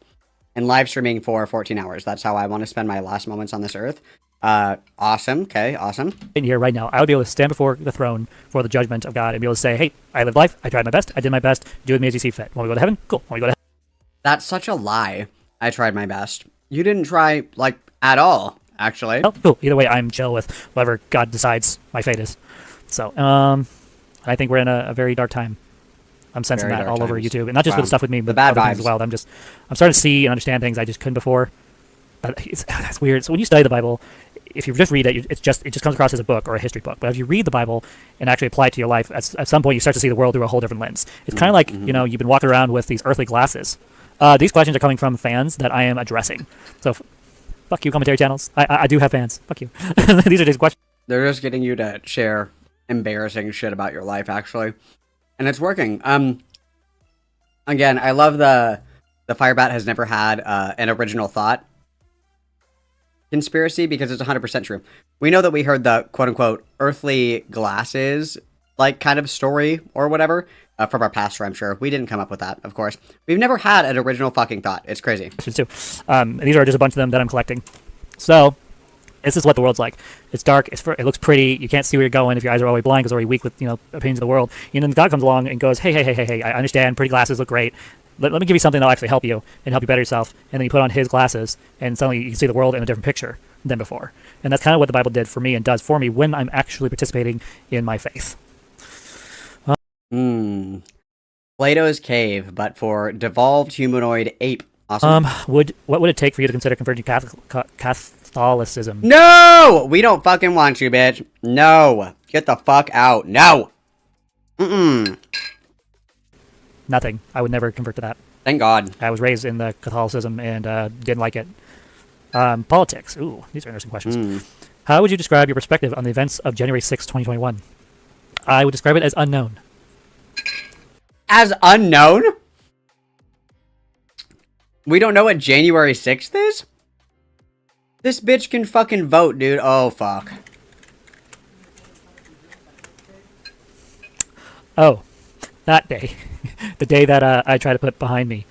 and live streaming for 14 hours. That's how I want to spend my last moments on this earth. Awesome. Okay, awesome. In here right now, I would be able to stand before the throne for the judgment of God and be able to say, hey, I lived life. I tried my best. I did my best. Do with me as you see fit. Want me to go to heaven? Cool. Want me to go to heaven? That's such a lie. I tried my best. You didn't try, like, at all, actually. Oh, cool. Either way, I'm chill with whatever God decides my fate is. So, I think we're in a very dark time. I'm sensing that all over YouTube, and not just with the stuff with me, but other things as well. I'm starting to see and understand things I just couldn't before. But that's weird. So when you study the Bible, if you just read it, it just comes across as a book or a history book. But if you read the Bible and actually apply it to your life, at some point you start to see the world through a whole different lens. It's kind of like, you've been walking around with these earthly glasses. These questions are coming from fans that I am addressing. So, fuck you, commentary channels. I do have fans. Fuck you. These are just questions. They're just getting you to share embarrassing shit about your life, actually. And it's working. Again, I love the Firebat has never had an original thought conspiracy, because it's 100% true. We know that we heard the quote-unquote earthly glasses like kind of story or whatever from our pastor, I'm sure. We didn't come up with that, of course. We've never had an original fucking thought. It's crazy. Too. These are just a bunch of them that I'm collecting. So, this is what the world's like. It's dark. It looks pretty. You can't see where you're going if your eyes are already blind because you're already weak with opinions of the world. And then God comes along and goes, hey, I understand. Pretty glasses look great. Let me give you something that'll actually help you and help you better yourself. And then you put on his glasses, and suddenly you can see the world in a different picture than before. And that's kind of what the Bible did for me and does for me when I'm actually participating in my faith. Plato's cave, but for devolved humanoid ape. Awesome. What would it take for you to consider converting to Catholicism? No! We don't fucking want you, bitch. No. Get the fuck out. No. Nothing. I would never convert to that. Thank God. I was raised in the Catholicism and didn't like it. Politics. Ooh, these are interesting questions. How would you describe your perspective on the events of January 6, 2021? I would describe it as unknown. As unknown? We don't know what January 6th is? This bitch can fucking vote, dude. Oh, fuck. Oh, that day. The day that I tried to put behind me.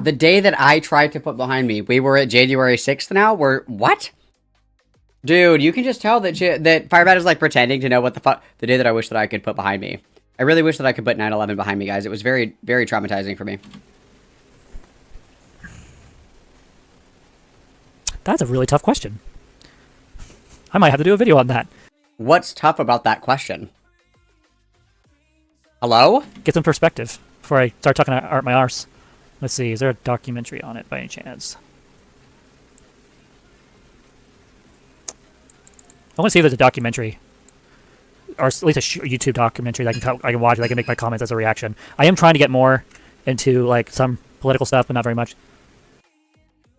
The day that I tried to put behind me, we were at January 6th now? We're... What? Dude, you can just tell that that Firebat is, like, pretending to know what the fuck... The day that I wish that I could put behind me. I really wish that I could put 9/11 behind me, guys. It was very, very traumatizing for me. That's a really tough question. I might have to do a video on that. What's tough about that question? Hello? Get some perspective before I start talking out my arse. Let's see, is there a documentary on it by any chance? I want to see if there's a documentary, or at least a YouTube documentary that I can watch, that I can make my comments as a reaction. I am trying to get more into like some political stuff, but not very much.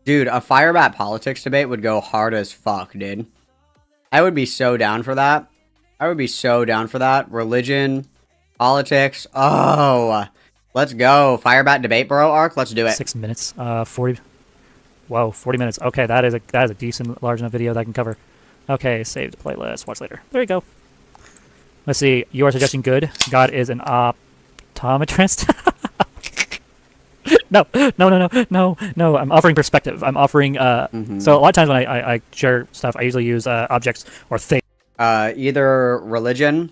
Dude, a Firebat politics debate would go hard as fuck, dude. I would be so down for that. I would be so down for that. Religion, politics. Oh, let's go. Firebat debate, bro. Arc. Let's do it. 6 minutes. 40. Whoa, 40 minutes. Okay, that is a decent, large enough video that I can cover. Okay, save the playlist. Watch later. There you go. Let's see. You are suggesting good. God is an optometrist. No. I'm offering perspective. I'm offering. So a lot of times when I share stuff, I usually use objects or things. Either religion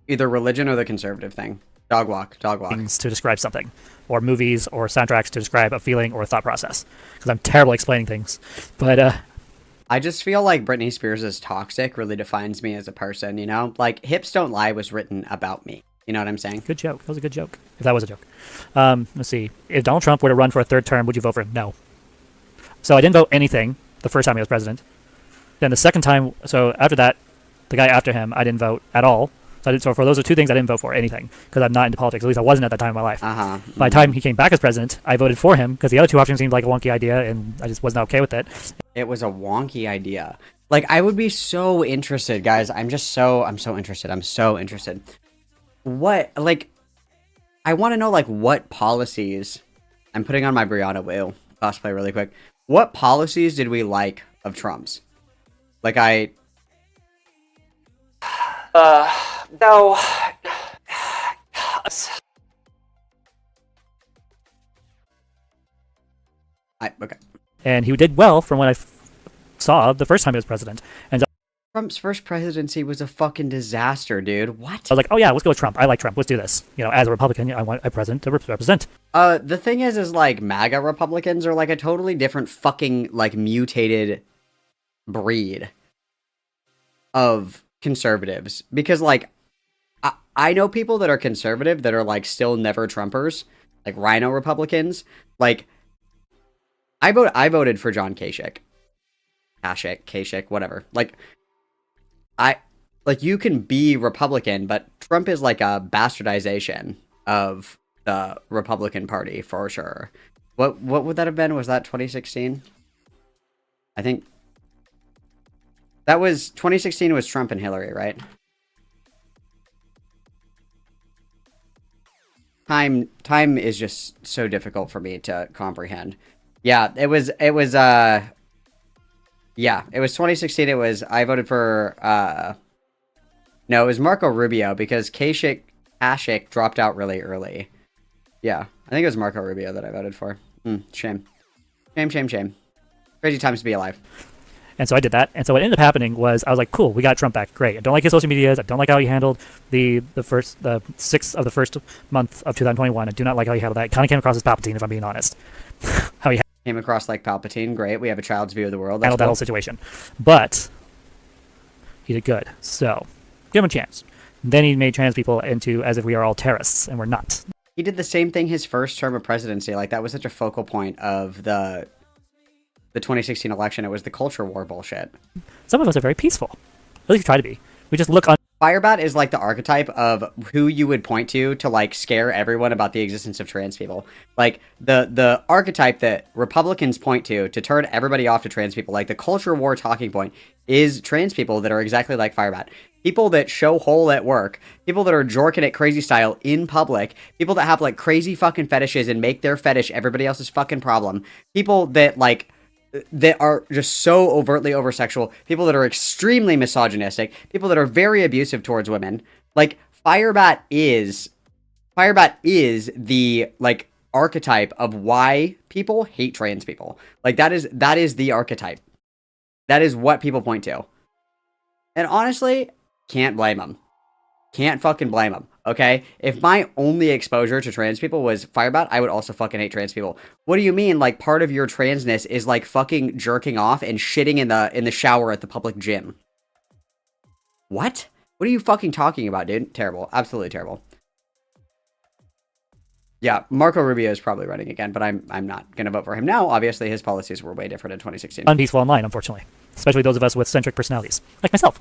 or the conservative thing. Dog walk. Things to describe something, or movies or soundtracks to describe a feeling or a thought process. Because I'm terrible at explaining things, but I just feel like Britney Spears' Toxic really defines me as a person, you know? Like, Hips Don't Lie was written about me. You know what I'm saying? Good joke. That was a good joke. If that was a joke. Let's see. If Donald Trump were to run for a third term, would you vote for him? No. So I didn't vote anything the first time he was president. Then the second time, so after that, the guy after him, I didn't vote at all. So for those are two things I didn't vote for, anything, because I'm not into politics. At least I wasn't at that time in my life. By the time he came back as president, I voted for him, because the other two options seemed like a wonky idea, and I just wasn't okay with it. It was a wonky idea. Like, I would be so interested, guys. I'm so interested. I'm so interested. What, like, I want to know, like, what policies... I'm putting on my Brianna Whale cosplay really quick. What policies did we like of Trump's? Like, no. Okay. And he did well from what I saw the first time he was president. And so Trump's first presidency was a fucking disaster, dude. What? I was like, oh yeah, let's go with Trump. I like Trump. Let's do this. You know, as a Republican, I want a president to represent. The thing is like, MAGA Republicans are like a totally different fucking, like, mutated breed of conservatives. Because, like, I know people that are conservative that are, like, still never Trumpers, like Rhino Republicans. Like, I voted for John Kasich, whatever. Like, you can be Republican, but Trump is like a bastardization of the Republican Party for sure. What would that have been? Was that 2016? I think that was 2016 was Trump and Hillary, right? Time is just so difficult for me to comprehend. Yeah, it was 2016. I voted for no, it was Marco Rubio because Kasich dropped out really early. Yeah, I think it was Marco Rubio that I voted for. Shame. Crazy times to be alive. And so I did that. And so what ended up happening was I was like, cool, we got Trump back. Great. I don't like his social medias. I don't like how he handled the 6th of the first month of 2021. I do not like how he handled that. It kind of came across as Palpatine, if I'm being honest. How he came across like Palpatine. Great. We have a child's view of the world. Handled that whole situation. But he did good. So give him a chance. And then he made trans people into as if we are all terrorists, and we're not. He did the same thing his first term of presidency. Like, that was such a focal point of the 2016 election. It was the culture war bullshit. Some of us are very peaceful. At least we try to be. We just look on. Firebat is like the archetype of who you would point to like scare everyone about the existence of trans people. Like the archetype that Republicans point to turn everybody off to trans people, like the culture war talking point, is trans people that are exactly like Firebat. People that show hole at work, people that are jorking it crazy style in public, people that have like crazy fucking fetishes and make their fetish everybody else's fucking problem, people that like that are just so overtly oversexual, people that are extremely misogynistic, people that are very abusive towards women. Like Firebat is the like archetype of why people hate trans people. Like that is the archetype. That is what people point to. And honestly, can't blame them. Can't fucking blame them. Okay? If my only exposure to trans people was Firebat, I would also fucking hate trans people. What do you mean, like, part of your transness is, like, fucking jerking off and shitting in the shower at the public gym? What? What are you fucking talking about, dude? Terrible. Absolutely terrible. Yeah, Marco Rubio is probably running again, but I'm not going to vote for him now. Obviously, his policies were way different in 2016. Unpeaceful online, unfortunately. Especially those of us with centric personalities, like myself.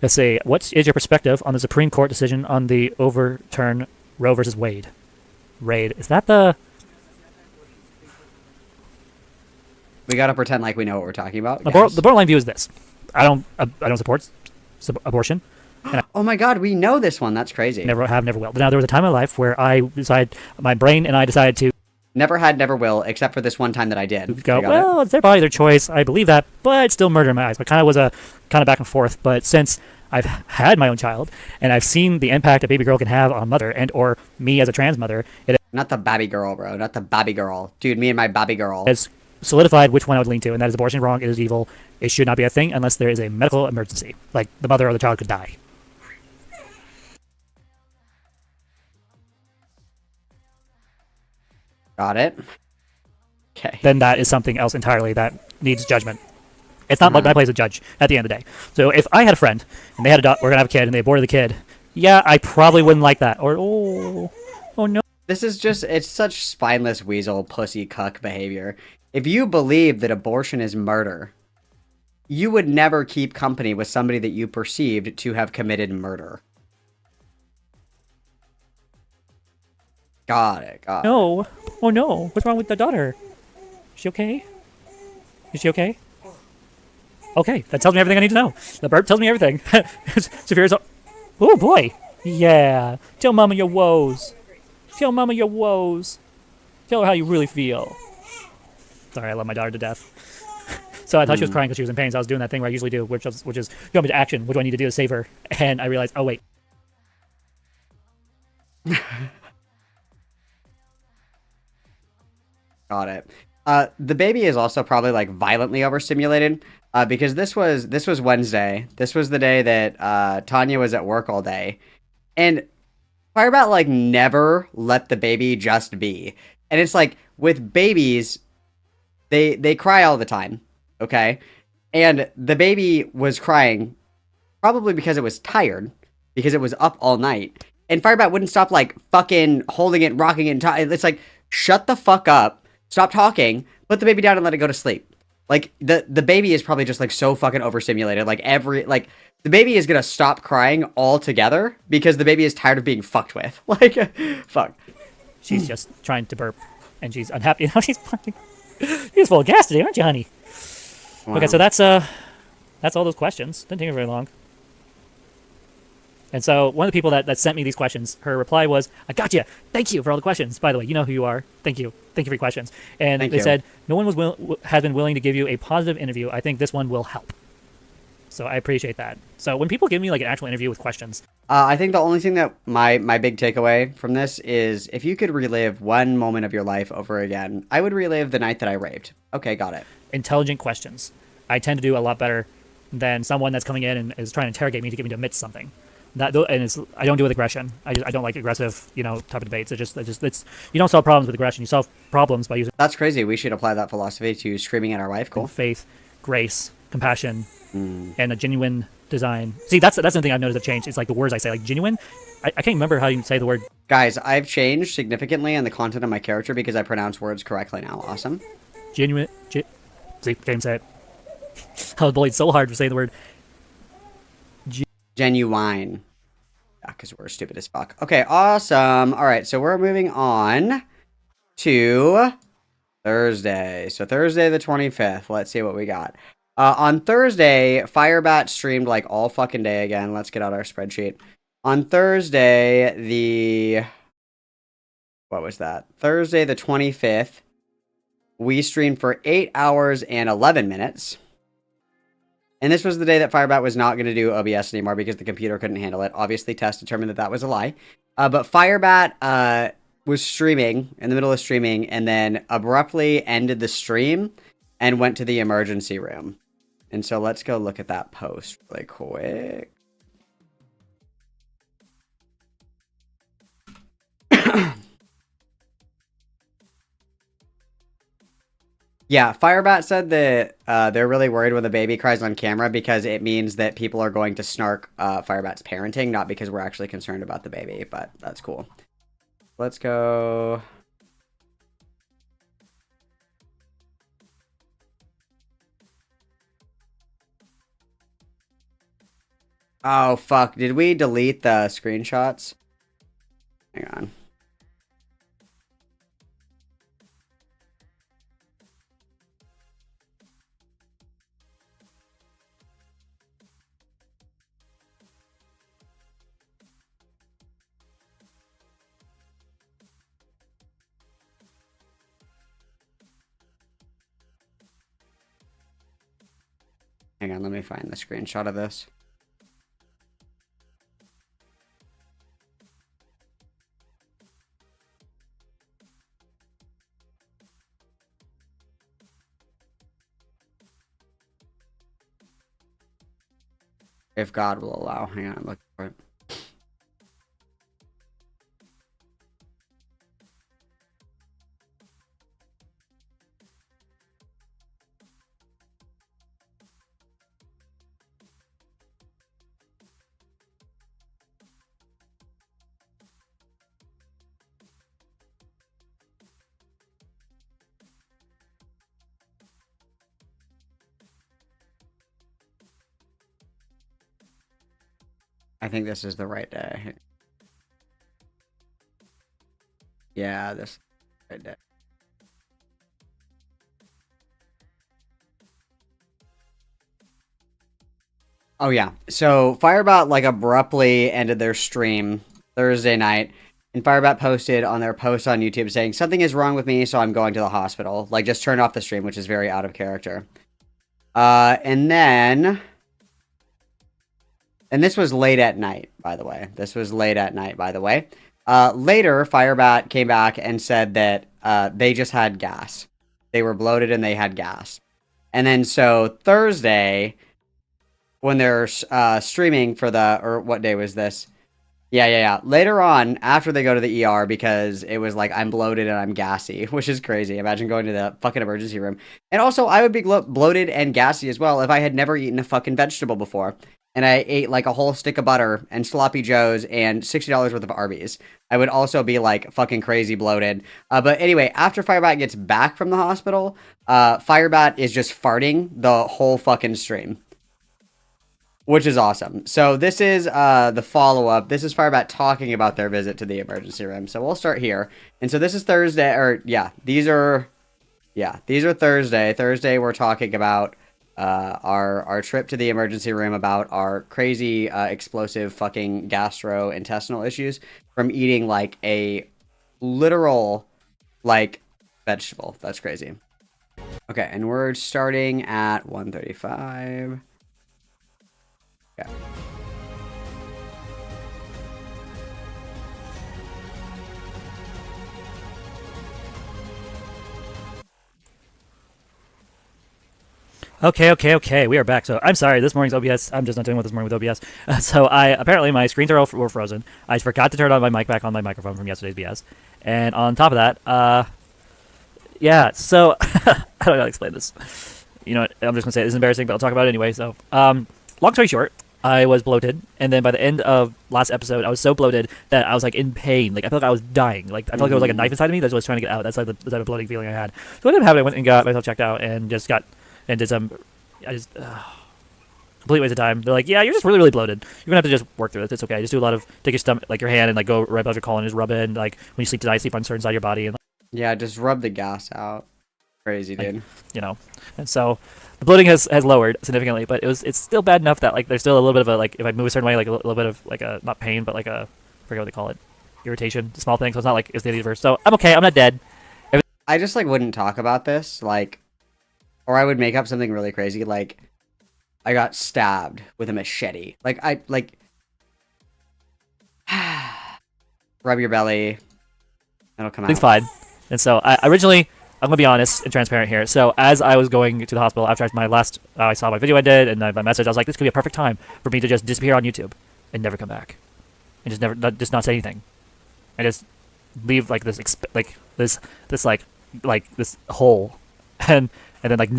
Let's see, what is your perspective on the Supreme Court decision on the overturn Roe versus Wade? Raid. Is that the... We gotta pretend like we know what we're talking about. The borderline view is this. I don't support abortion. Oh my god, we know this one. That's crazy. Never have, never will. But now there was a time in my life where I decided, my brain and I decided to... Never had, never will, except for this one time that I did. Go, well, it's their body, their choice. I believe that, but it's still murder in my eyes. But kind of was a kind of back and forth. But since I've had my own child and I've seen the impact a baby girl can have on a mother and or me as a trans mother, it not the baby girl, bro. Not the baby girl, dude. Me and my baby girl. has solidified which one I would lean to, and that is abortion wrong. It is evil. It should not be a thing unless there is a medical emergency, like the mother or the child could die. Got it. Okay. Then that is something else entirely that needs judgment. It's not like my place as a judge at the end of the day. So if I had a friend and they had we're gonna have a kid and they aborted the kid, yeah, I probably wouldn't like that. Or oh no. This is just, it's such spineless weasel pussy cuck behavior. If you believe that abortion is murder, you would never keep company with somebody that you perceived to have committed murder. Got it. No. Oh no. What's wrong with the daughter? Is she okay? Is she okay? Okay, that tells me everything I need to know. The burp tells me everything. Severe. Oh boy. Yeah. Tell mama your woes. Tell mama your woes. Tell her how you really feel. Sorry, I love my daughter to death. So I thought she was crying because she was in pain. So I was doing that thing where I usually do, which is you want me to action. What do I need to do to save her? And I realized, oh wait. Got it. The baby is also probably like violently overstimulated because this was Wednesday. This was the day that Tanya was at work all day, and Firebat like never let the baby just be. And it's like with babies, they cry all the time, okay? And the baby was crying probably because it was tired, because it was up all night. And Firebat wouldn't stop like fucking holding it, rocking it, and it's like, shut the fuck up. Stop talking, put the baby down and let it go to sleep. Like, the baby is probably just, like, so fucking overstimulated. Like, the baby is gonna stop crying altogether because the baby is tired of being fucked with. Like, fuck. She's just trying to burp, and she's unhappy. You know, she's full of gas today, aren't you, honey? Wow. Okay, so that's all those questions. Didn't take very long. And so one of the people that sent me these questions, her reply was, I got you. Thank you for all the questions. By the way, you know who you are. Thank you. Thank you for your questions. And they said, no one has been willing to give you a positive interview. I think this one will help. So I appreciate that. So when people give me like an actual interview with questions. I think the only thing that my big takeaway from this is if you could relive one moment of your life over again, I would relive the night that I raped. Okay, got it. Intelligent questions. I tend to do a lot better than someone that's coming in and is trying to interrogate me to get me to admit something. I don't do it with aggression. I don't like aggressive, type of debates. It's you don't solve problems with aggression. You solve problems by using. That's crazy. We should apply that philosophy to screaming at our wife. Cool. Faith, grace, compassion, and a genuine design. See, that's something I've noticed have changed. It's like the words I say, like genuine. I can't remember how you say the word. Guys, I've changed significantly in the content of my character because I pronounce words correctly now. Awesome. Genuine. See, can't even say it. I was bullied so hard for saying the word. Genuine. Yeah, because we're stupid as fuck. Okay, awesome. All right, so we're moving on to Thursday. So Thursday the 25th. Let's see what we got. On Thursday, Firebat streamed like all fucking day again. Let's get out our spreadsheet. On Thursday, what was that? Thursday the 25th, we streamed for 8 hours and 11 minutes. And this was the day that Firebat was not going to do OBS anymore because the computer couldn't handle it. Obviously, Tess determined that that was a lie. But Firebat was streaming, in the middle of streaming, and then abruptly ended the stream and went to the emergency room. And so let's go look at that post really quick. Yeah, Firebat said that they're really worried when the baby cries on camera because it means that people are going to snark Firebat's parenting, not because we're actually concerned about the baby, but that's cool. Let's go. Oh, fuck. Did we delete the screenshots? Hang on. Hang on, let me find the screenshot of this. If God will allow. Hang on, look for it. I think this is the right day. Yeah, this is the right day. Oh yeah. So Firebat like abruptly ended their stream Thursday night, and Firebat posted on their post on YouTube saying something is wrong with me, so I'm going to the hospital. Like just turn off the stream, which is very out of character. And this was late at night, by the way. Later, Firebat came back and said that they just had gas. They were bloated and they had gas. And then so Thursday, when they're streaming for the, or what day was this? Yeah. Later on, after they go to the ER because it was like, I'm bloated and I'm gassy, which is crazy. Imagine going to the fucking emergency room. And also, I would be bloated and gassy as well if I had never eaten a fucking vegetable before. And I ate like a whole stick of butter and sloppy joes and $60 worth of Arby's. I would also be like fucking crazy bloated. But anyway, after Firebat gets back from the hospital, Firebat is just farting the whole fucking stream, which is awesome. So this is the follow-up. This is Firebat talking about their visit to the emergency room. So we'll start here. And so this is Thursday, or yeah, these are Thursday. Thursday we're talking about our trip to the emergency room, about our crazy explosive fucking gastrointestinal issues from eating like a literal like vegetable. That's crazy. Okay, and we're starting at 1:35. Yeah. Okay. We are back. So I'm sorry. This morning's OBS. I'm just not doing what this morning with OBS. So apparently my screens are all were frozen. I forgot to turn on my mic back on my microphone from yesterday's BS. And on top of that, yeah. So how do I explain this? You know what? I'm just gonna say it is embarrassing, but I'll talk about it anyway. So, long story short, I was bloated, and then by the end of last episode, I was so bloated that I was like in pain. Like I felt like I was dying. Like I felt like there was like a knife inside of me that was trying to get out. That's like the type of bloating feeling I had. So what ended up happening? I went and got myself checked out and just got and did some. I just complete waste of time. They're like, yeah, you're just really, really bloated. You're gonna have to just work through it. It's okay. Just do a lot of take your stomach, like your hand, and like go right above your colon and just rub it. And like when you sleep tonight, sleep on certain side of your body, and like, Yeah, just rub the gas out. Crazy, dude. you know. And so the bloating has lowered significantly, but it's still bad enough that like there's still a little bit of a like if I move a certain way, like a little bit of like a not pain, but like a I forget what they call it, irritation, small thing. So it's not like it's the universe. So I'm okay. I'm not dead. I just like wouldn't talk about this, like, or I would make up something really crazy, like I got stabbed with a machete. Like I like rub your belly, it'll come out. Everything's fine. And so I originally, I'm gonna be honest and transparent here. So as I was going to the hospital after my last, I saw my video I did and my message. I was like, this could be a perfect time for me to just disappear on YouTube and never come back, and just not say anything, and just leave like this this hole, and then like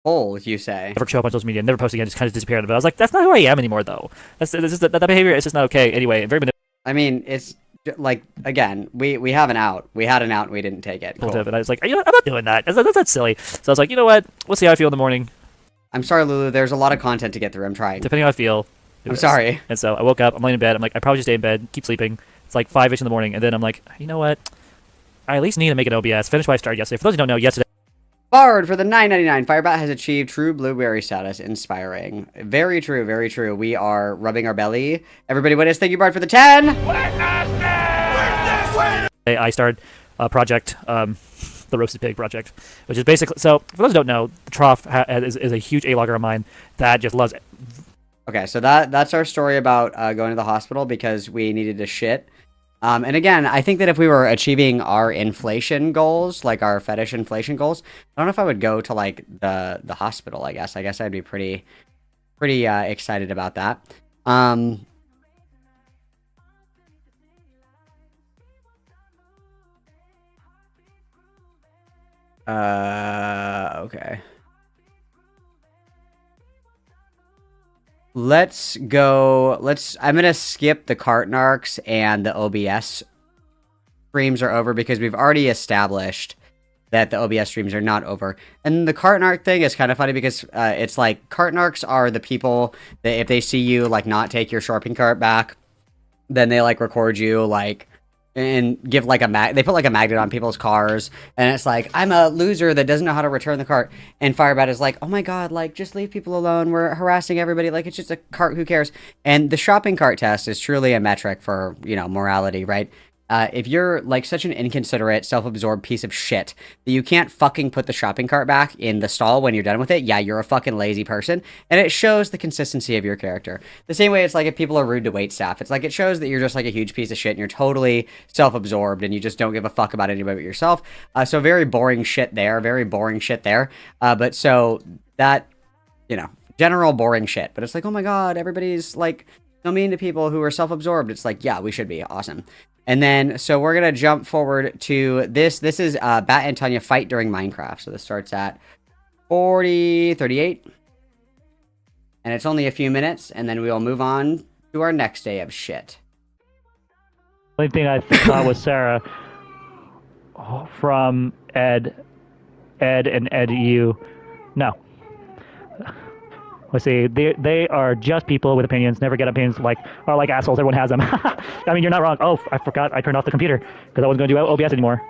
Hole, you say? never show up on social media, never post again, just kind of disappear. But I was like, that's not who I am anymore, though. That behavior is just not okay. Anyway, very I mean, it's like again, we have an out. We had an out, and we didn't take it. Cool. manipulative, and I was like, you know, I'm not doing that. That's silly. So I was like, you know what? We'll see how I feel in the morning. I'm sorry, Lulu. There's a lot of content to get through. I'm trying. Depending on how I feel. I'm sorry. And so I woke up. I'm laying in bed. I'm like, I probably should stay in bed, keep sleeping. It's like 5-ish in the morning, and then I'm like, you know what? I at least need to make an OBS. Finish what I started yesterday. For those who don't know, yesterday. Forward for the $9.99. Firebat has achieved true blueberry status. Inspiring. Very true. Very true. We are rubbing our belly. Everybody witness. Thank you, Bard, for the 10. I started a project, the Roasted Pig project, which is basically, so for those who don't know, the Trough is a huge A-logger of mine that just loves it. Okay, so that's our story about going to the hospital because we needed to shit. And again, I think that if we were achieving our inflation goals, like our fetish inflation goals, I don't know if I would go to like the hospital. I guess I'd be pretty excited about that. Okay. Let's go. I'm going to skip the cart narcs and the OBS streams are over because we've already established that the OBS streams are not over. And the cart narc thing is kind of funny because it's like cart narcs are the people that if they see you like not take your shopping cart back, then they like record you like and give like they put like a magnet on people's cars and it's like, I'm a loser that doesn't know how to return the cart. And Firebat is like, oh my god, like just leave people alone, we're harassing everybody, like it's just a cart, who cares? And the shopping cart test is truly a metric for, you know, morality, right? If you're like such an inconsiderate, self-absorbed piece of shit that you can't fucking put the shopping cart back in the stall when you're done with it, yeah, you're a fucking lazy person. And it shows the consistency of your character. The same way it's like if people are rude to waitstaff. It's like it shows that you're just like a huge piece of shit and you're totally self-absorbed and you just don't give a fuck about anybody but yourself. So very boring shit there. Very boring shit there. But so that, you know, general boring shit. But it's like, oh my god, everybody's like so mean to people who are self-absorbed. It's like, yeah, we should be. Awesome. And then, so we're going to jump forward to this. This is Bat and Tanya fight during Minecraft. So this starts at 40:38. And it's only a few minutes. And then we will move on to our next day of shit. Only thing I thought was Sarah from Ed and Ed you. No. Let's see, they are just people with opinions, never get opinions, like, are like assholes, everyone has them. I mean, you're not wrong. Oh, I forgot, I turned off the computer, because I wasn't going to do OBS anymore.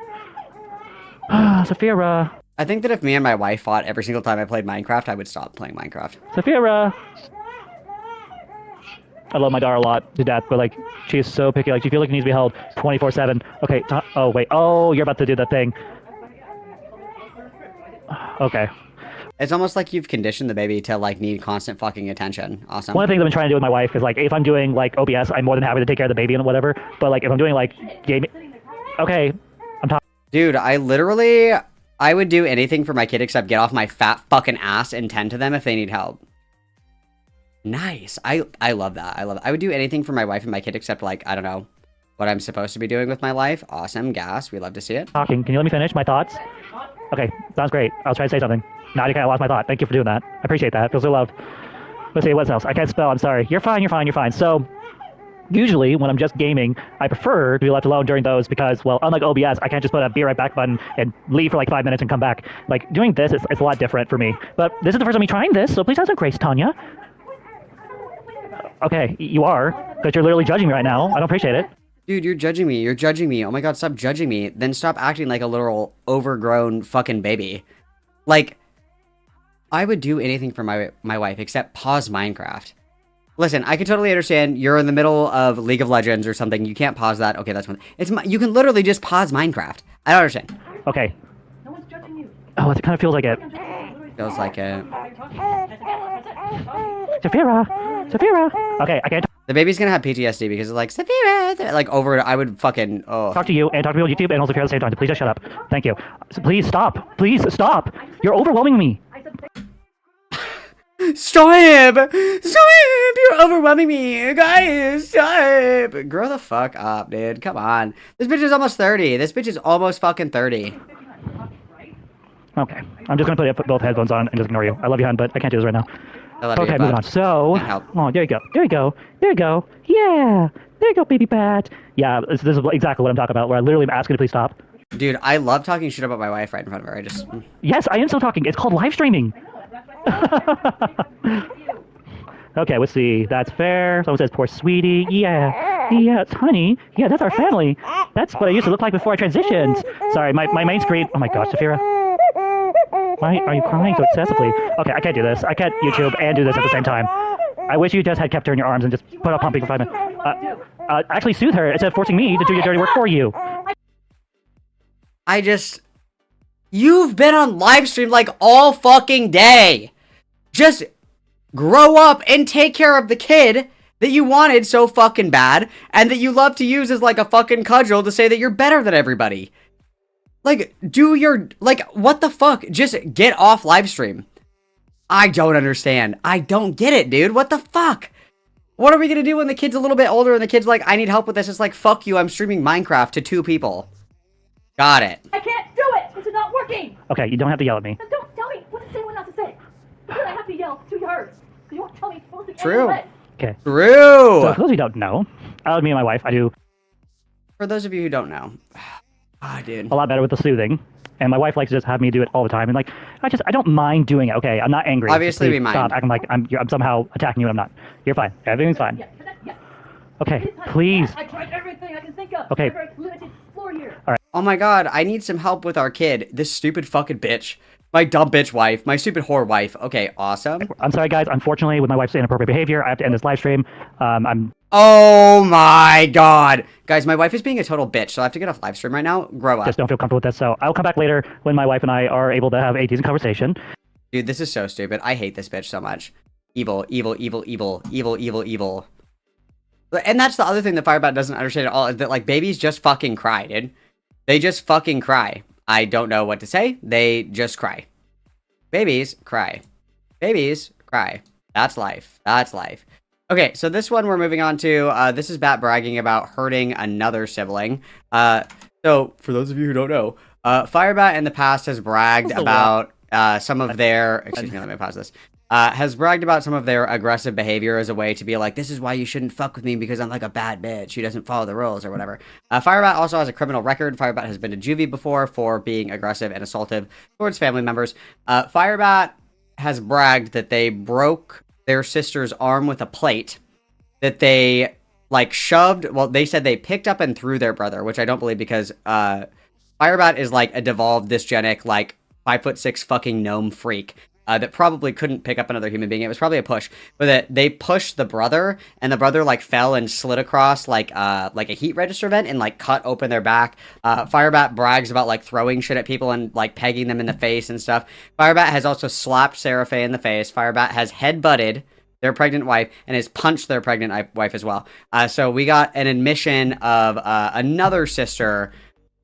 Sophia. I think that if me and my wife fought every single time I played Minecraft, I would stop playing Minecraft. Sophia. I love my daughter a lot to death, but like, she is so picky, like, she feels like she needs to be held 24/7. Okay, oh, wait, oh, you're about to do that thing. Okay. It's almost like you've conditioned the baby to, like, need constant fucking attention. Awesome. One of the things I've been trying to do with my wife is, like, if I'm doing, like, OBS, I'm more than happy to take care of the baby and whatever. But, like, if I'm doing, like, gaming... Okay, I'm talking... Dude, I would do anything for my kid except get off my fat fucking ass and tend to them if they need help. Nice. I love that. I would do anything for my wife and my kid except, like, I don't know, what I'm supposed to be doing with my life. Awesome. Gas. We love to see it. Talking. Can you let me finish my thoughts? Okay, sounds great. I was trying to say something. Now I kind of lost my thought. Thank you for doing that. I appreciate that. Feels so loved. Let's see, what else? I can't spell. I'm sorry. You're fine. So, usually, when I'm just gaming, I prefer to be left alone during those because, well, unlike OBS, I can't just put a be right back button and leave for like 5 minutes and come back. Like, doing this, it's a lot different for me. But this is the first time me trying this, so please have some grace, Tanya. Okay, you are, because you're literally judging me right now. I don't appreciate it. Dude, you're judging me. You're judging me. Oh my god, stop judging me. Then stop acting like a literal overgrown fucking baby. Like, I would do anything for my wife except pause Minecraft. Listen, I can totally understand you're in the middle of League of Legends or something. You can't pause that. Okay, that's one. You can literally just pause Minecraft. I don't understand. Okay. No one's judging you. Oh, it kind of feels like it. Feels like it. Saphira. Okay, I can't The baby's gonna have PTSD because it's like, Saphira, like over, I would fucking, talk to you and talk to people on YouTube and also Saphira at the same time. Please just shut up. Thank you. So please stop. Please stop. You're overwhelming me. Stop! You're overwhelming me! Guys, stop! Grow the fuck up, dude. Come on. This bitch is almost 30. This bitch is almost fucking 30. Okay. I'm just gonna put both headphones on and just ignore you. I love you, hon, but I can't do this right now. Okay, moving on. So, oh, there you go. There you go. There you go. Yeah. There you go, baby bat. Yeah, this is exactly what I'm talking about, where I literally am asking to please stop. Dude, I love talking shit about my wife right in front of her. I just... Yes, I am still talking. It's called live streaming. Okay, let's see. That's fair. Someone says, poor sweetie. Yeah. Yeah, honey. Yeah, that's our family. That's what I used to look like before I transitioned. Sorry, my main screen... Oh my gosh, Saphira. Why are you crying so excessively? Okay, I can't do this. I can't YouTube and do this at the same time. I wish you just had kept her in your arms and just put up pumping for 5 minutes. Actually soothe her instead of forcing me to do your dirty work for you. You've been on live stream like all fucking day. Just grow up and take care of the kid that you wanted so fucking bad and that you love to use as like a fucking cudgel to say that you're better than everybody. Like, what the fuck? Just get off live stream. I don't understand. I don't get it, dude. What the fuck? What are we gonna do when the kid's a little bit older and the kid's like, I need help with this? It's like, fuck you, I'm streaming Minecraft to 2 people. Got it. I can't do it! This is not working! Okay, you don't have to yell at me. Then don't tell me what to say, what not to say. Because I have to yell too hard. Because you won't tell me what to True. Okay. True. So, for those who don't know, me and my wife, I do... For those of you who don't know... dude. A lot better with the soothing. And my wife likes to just have me do it all the time. And like, I don't mind doing it. Okay, I'm not angry. Obviously, we stop mind. acting like I'm somehow attacking you and I'm not. You're fine. Everything's fine. Yeah. Okay, please. I tried everything I can think of. Okay. Very limited floor here. All right. Oh my god, I need some help with our kid. This stupid fucking bitch. My dumb bitch wife. My stupid whore wife. Okay, awesome. I'm sorry, guys. Unfortunately, with my wife's inappropriate behavior, I have to end this live stream. Oh my god. Guys, my wife is being a total bitch, so I have to get off live stream right now. Grow up. Just don't feel comfortable with this, so I'll come back later when my wife and I are able to have a decent conversation. Dude, this is so stupid. I hate this bitch so much. Evil, evil, evil, evil, evil, evil, evil. And that's the other thing that Firebat doesn't understand at all, is that, like, babies just fucking cry, dude. They just fucking cry. I don't know what to say. They just cry. Babies cry. Babies cry. That's life. That's life. Okay, so this one we're moving on to. This is Bat bragging about hurting another sibling. So, for those of you who don't know, Firebat in the past has bragged about some of their... Excuse me, let me pause this. Has bragged about some of their aggressive behavior as a way to be like, this is why you shouldn't fuck with me because I'm like a bad bitch who doesn't follow the rules or whatever. Firebat also has a criminal record. Firebat has been to juvie before for being aggressive and assaultive towards family members. Firebat has bragged that they broke their sister's arm with a plate that they like shoved. Well, they said they picked up and threw their brother, which I don't believe because Firebat is like a devolved, dysgenic, like 5'6" fucking gnome freak. That probably couldn't pick up another human being. It was probably a push, but that they pushed the brother, and the brother like fell and slid across like a heat register vent and like cut open their back. Firebat brags about like throwing shit at people and like pegging them in the face and stuff. Firebat has also slapped Sarah Faye in the face. Firebat has headbutted their pregnant wife and has punched their pregnant wife as well. So we got an admission of another sister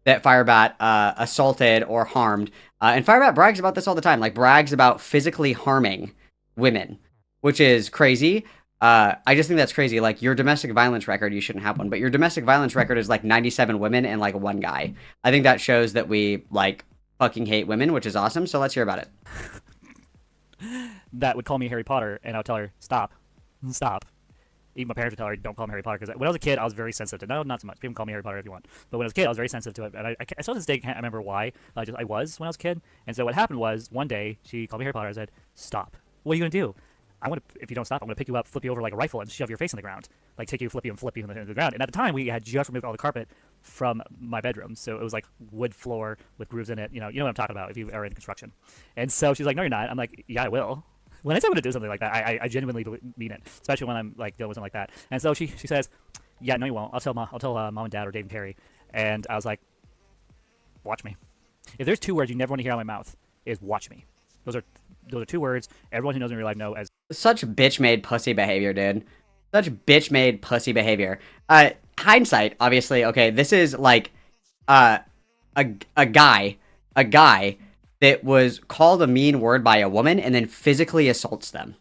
that Firebat assaulted or harmed. And Firebat brags about this all the time, like brags about physically harming women, which is crazy. I just think that's crazy. Like, your domestic violence record, you shouldn't have one, but your domestic violence record is like 97 women and like 1 guy. I think that shows that we like fucking hate women, which is awesome. So let's hear about it. That would call me Harry Potter, and I'll tell her, stop. Even my parents would tell her, don't call me Harry Potter, because when I was a kid, I was very sensitive. No, not so much. People can call me Harry Potter if you want. But when I was a kid, I was very sensitive to it. And I still to this day can't remember why. I was when I was a kid. And so what happened was, one day, she called me Harry Potter and said, stop. What are you going to do? if you don't stop, I'm gonna pick you up, flip you over like a rifle, and shove your face in the ground, like take you, flip you, and flip you into the ground. And at the time, we had just removed all the carpet from my bedroom, so it was like wood floor with grooves in it. You know what I'm talking about if you are in construction. And so she's like, "No, you're not." I'm like, "Yeah, I will." When I say I'm gonna do something like that, I genuinely mean it, especially when I'm like dealing with something like that. And so she says, "Yeah, no, you won't. I'll tell mom and dad or Dave and Terry." And I was like, "Watch me. If there's 2 words you never want to hear out of my mouth, is watch me. Those are 2 words everyone who knows me in real life know as Such bitch-made pussy behavior, dude. Such bitch-made pussy behavior. Hindsight, obviously, okay, this is like, a guy that was called a mean word by a woman and then physically assaults them.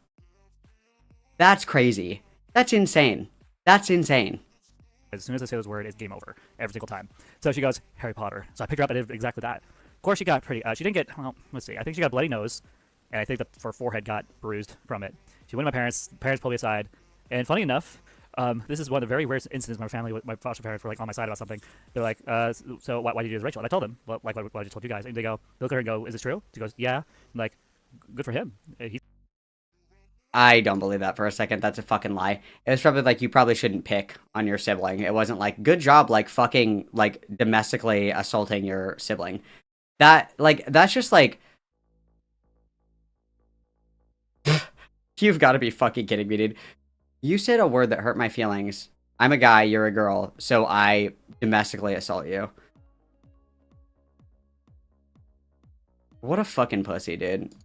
That's crazy. That's insane. That's insane. as soon as I say those words, it's game over every single time. So she goes, Harry Potter. So I picked her up and did exactly that. Of course, she got pretty. She didn't get. Well, let's see. I think she got a bloody nose, and I think that her forehead got bruised from it. She went to my parents. Parents pulled me aside, and funny enough, this is one of the very rare incidents in my family. My foster parents were like on my side about something. They're like, "So why did you do this, Rachel?" And I told them, well, like what I just told you guys. And they go, they look at her and go, "Is this true?" She goes, "Yeah." I'm like, good for him. I don't believe that for a second. That's a fucking lie. It was probably like, you probably shouldn't pick on your sibling. It wasn't like, good job, like fucking, like domestically assaulting your sibling. That, like, that's just like, you've got to be fucking kidding me, dude. You said a word that hurt my feelings. I'm a guy, you're a girl, so I domestically assault you. What a fucking pussy, dude.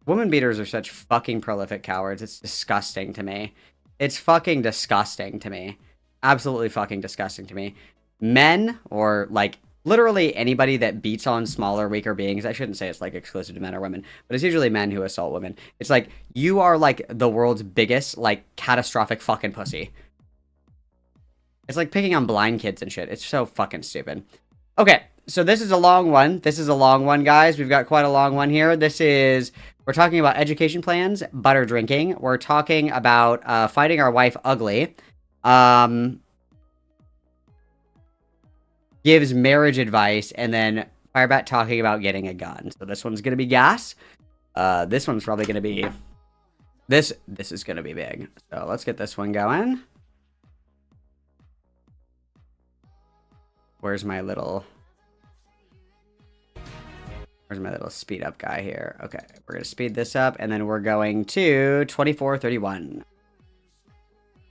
Woman beaters are such fucking prolific cowards. It's disgusting to me. It's fucking disgusting to me. Absolutely fucking disgusting to me. Men, or like literally anybody that beats on smaller, weaker beings. I shouldn't say it's like exclusive to men or women, but it's usually men who assault women. It's like, you are like the world's biggest, like catastrophic fucking pussy. It's like picking on blind kids and shit. It's so fucking stupid. Okay, so this is a long one. This is a long one, guys. We've got quite a long one here. We're talking about education plans, butter drinking. We're talking about finding our wife ugly. Gives marriage advice, and then Firebat talking about getting a gun. So this one's gonna be gas. This one's probably gonna be this is gonna be big. So let's get this one going. Where's my little speed up guy here? Okay, we're gonna speed this up, and then we're going to 24:31.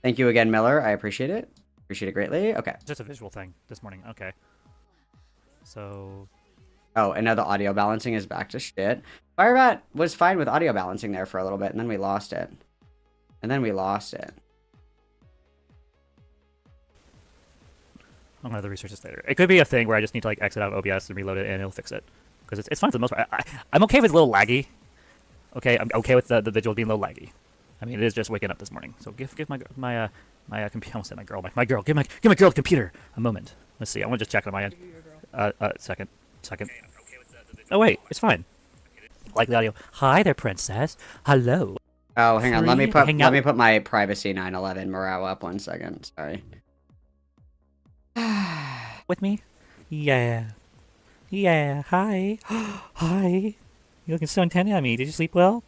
Thank you again, Miller. I appreciate it. Appreciate it greatly. Okay. Just a visual thing this morning. Okay. So. Oh, and now the audio balancing is back to shit. Firebat was fine with audio balancing there for a little bit, and then we lost it. I'm gonna have to research this later. It could be a thing where I just need to like exit out of OBS and reload it, and it'll fix it. Because it's fine for the most part. I'm okay if it's a little laggy. Okay, I'm okay with the visuals being a little laggy. I mean, it is just waking up this morning. So give my computer. I almost said my girl. My girl. Give my girl the computer a moment. Let's see. I want to just check on my end. Second. Oh wait, it's fine. Like the audio. Hi there, princess. Hello. Oh, hang on. Let me put my privacy 911 morale up 1 second. Sorry. With me? Yeah. Yeah. Hi. Hi. You looking so intent at me. Did you sleep well?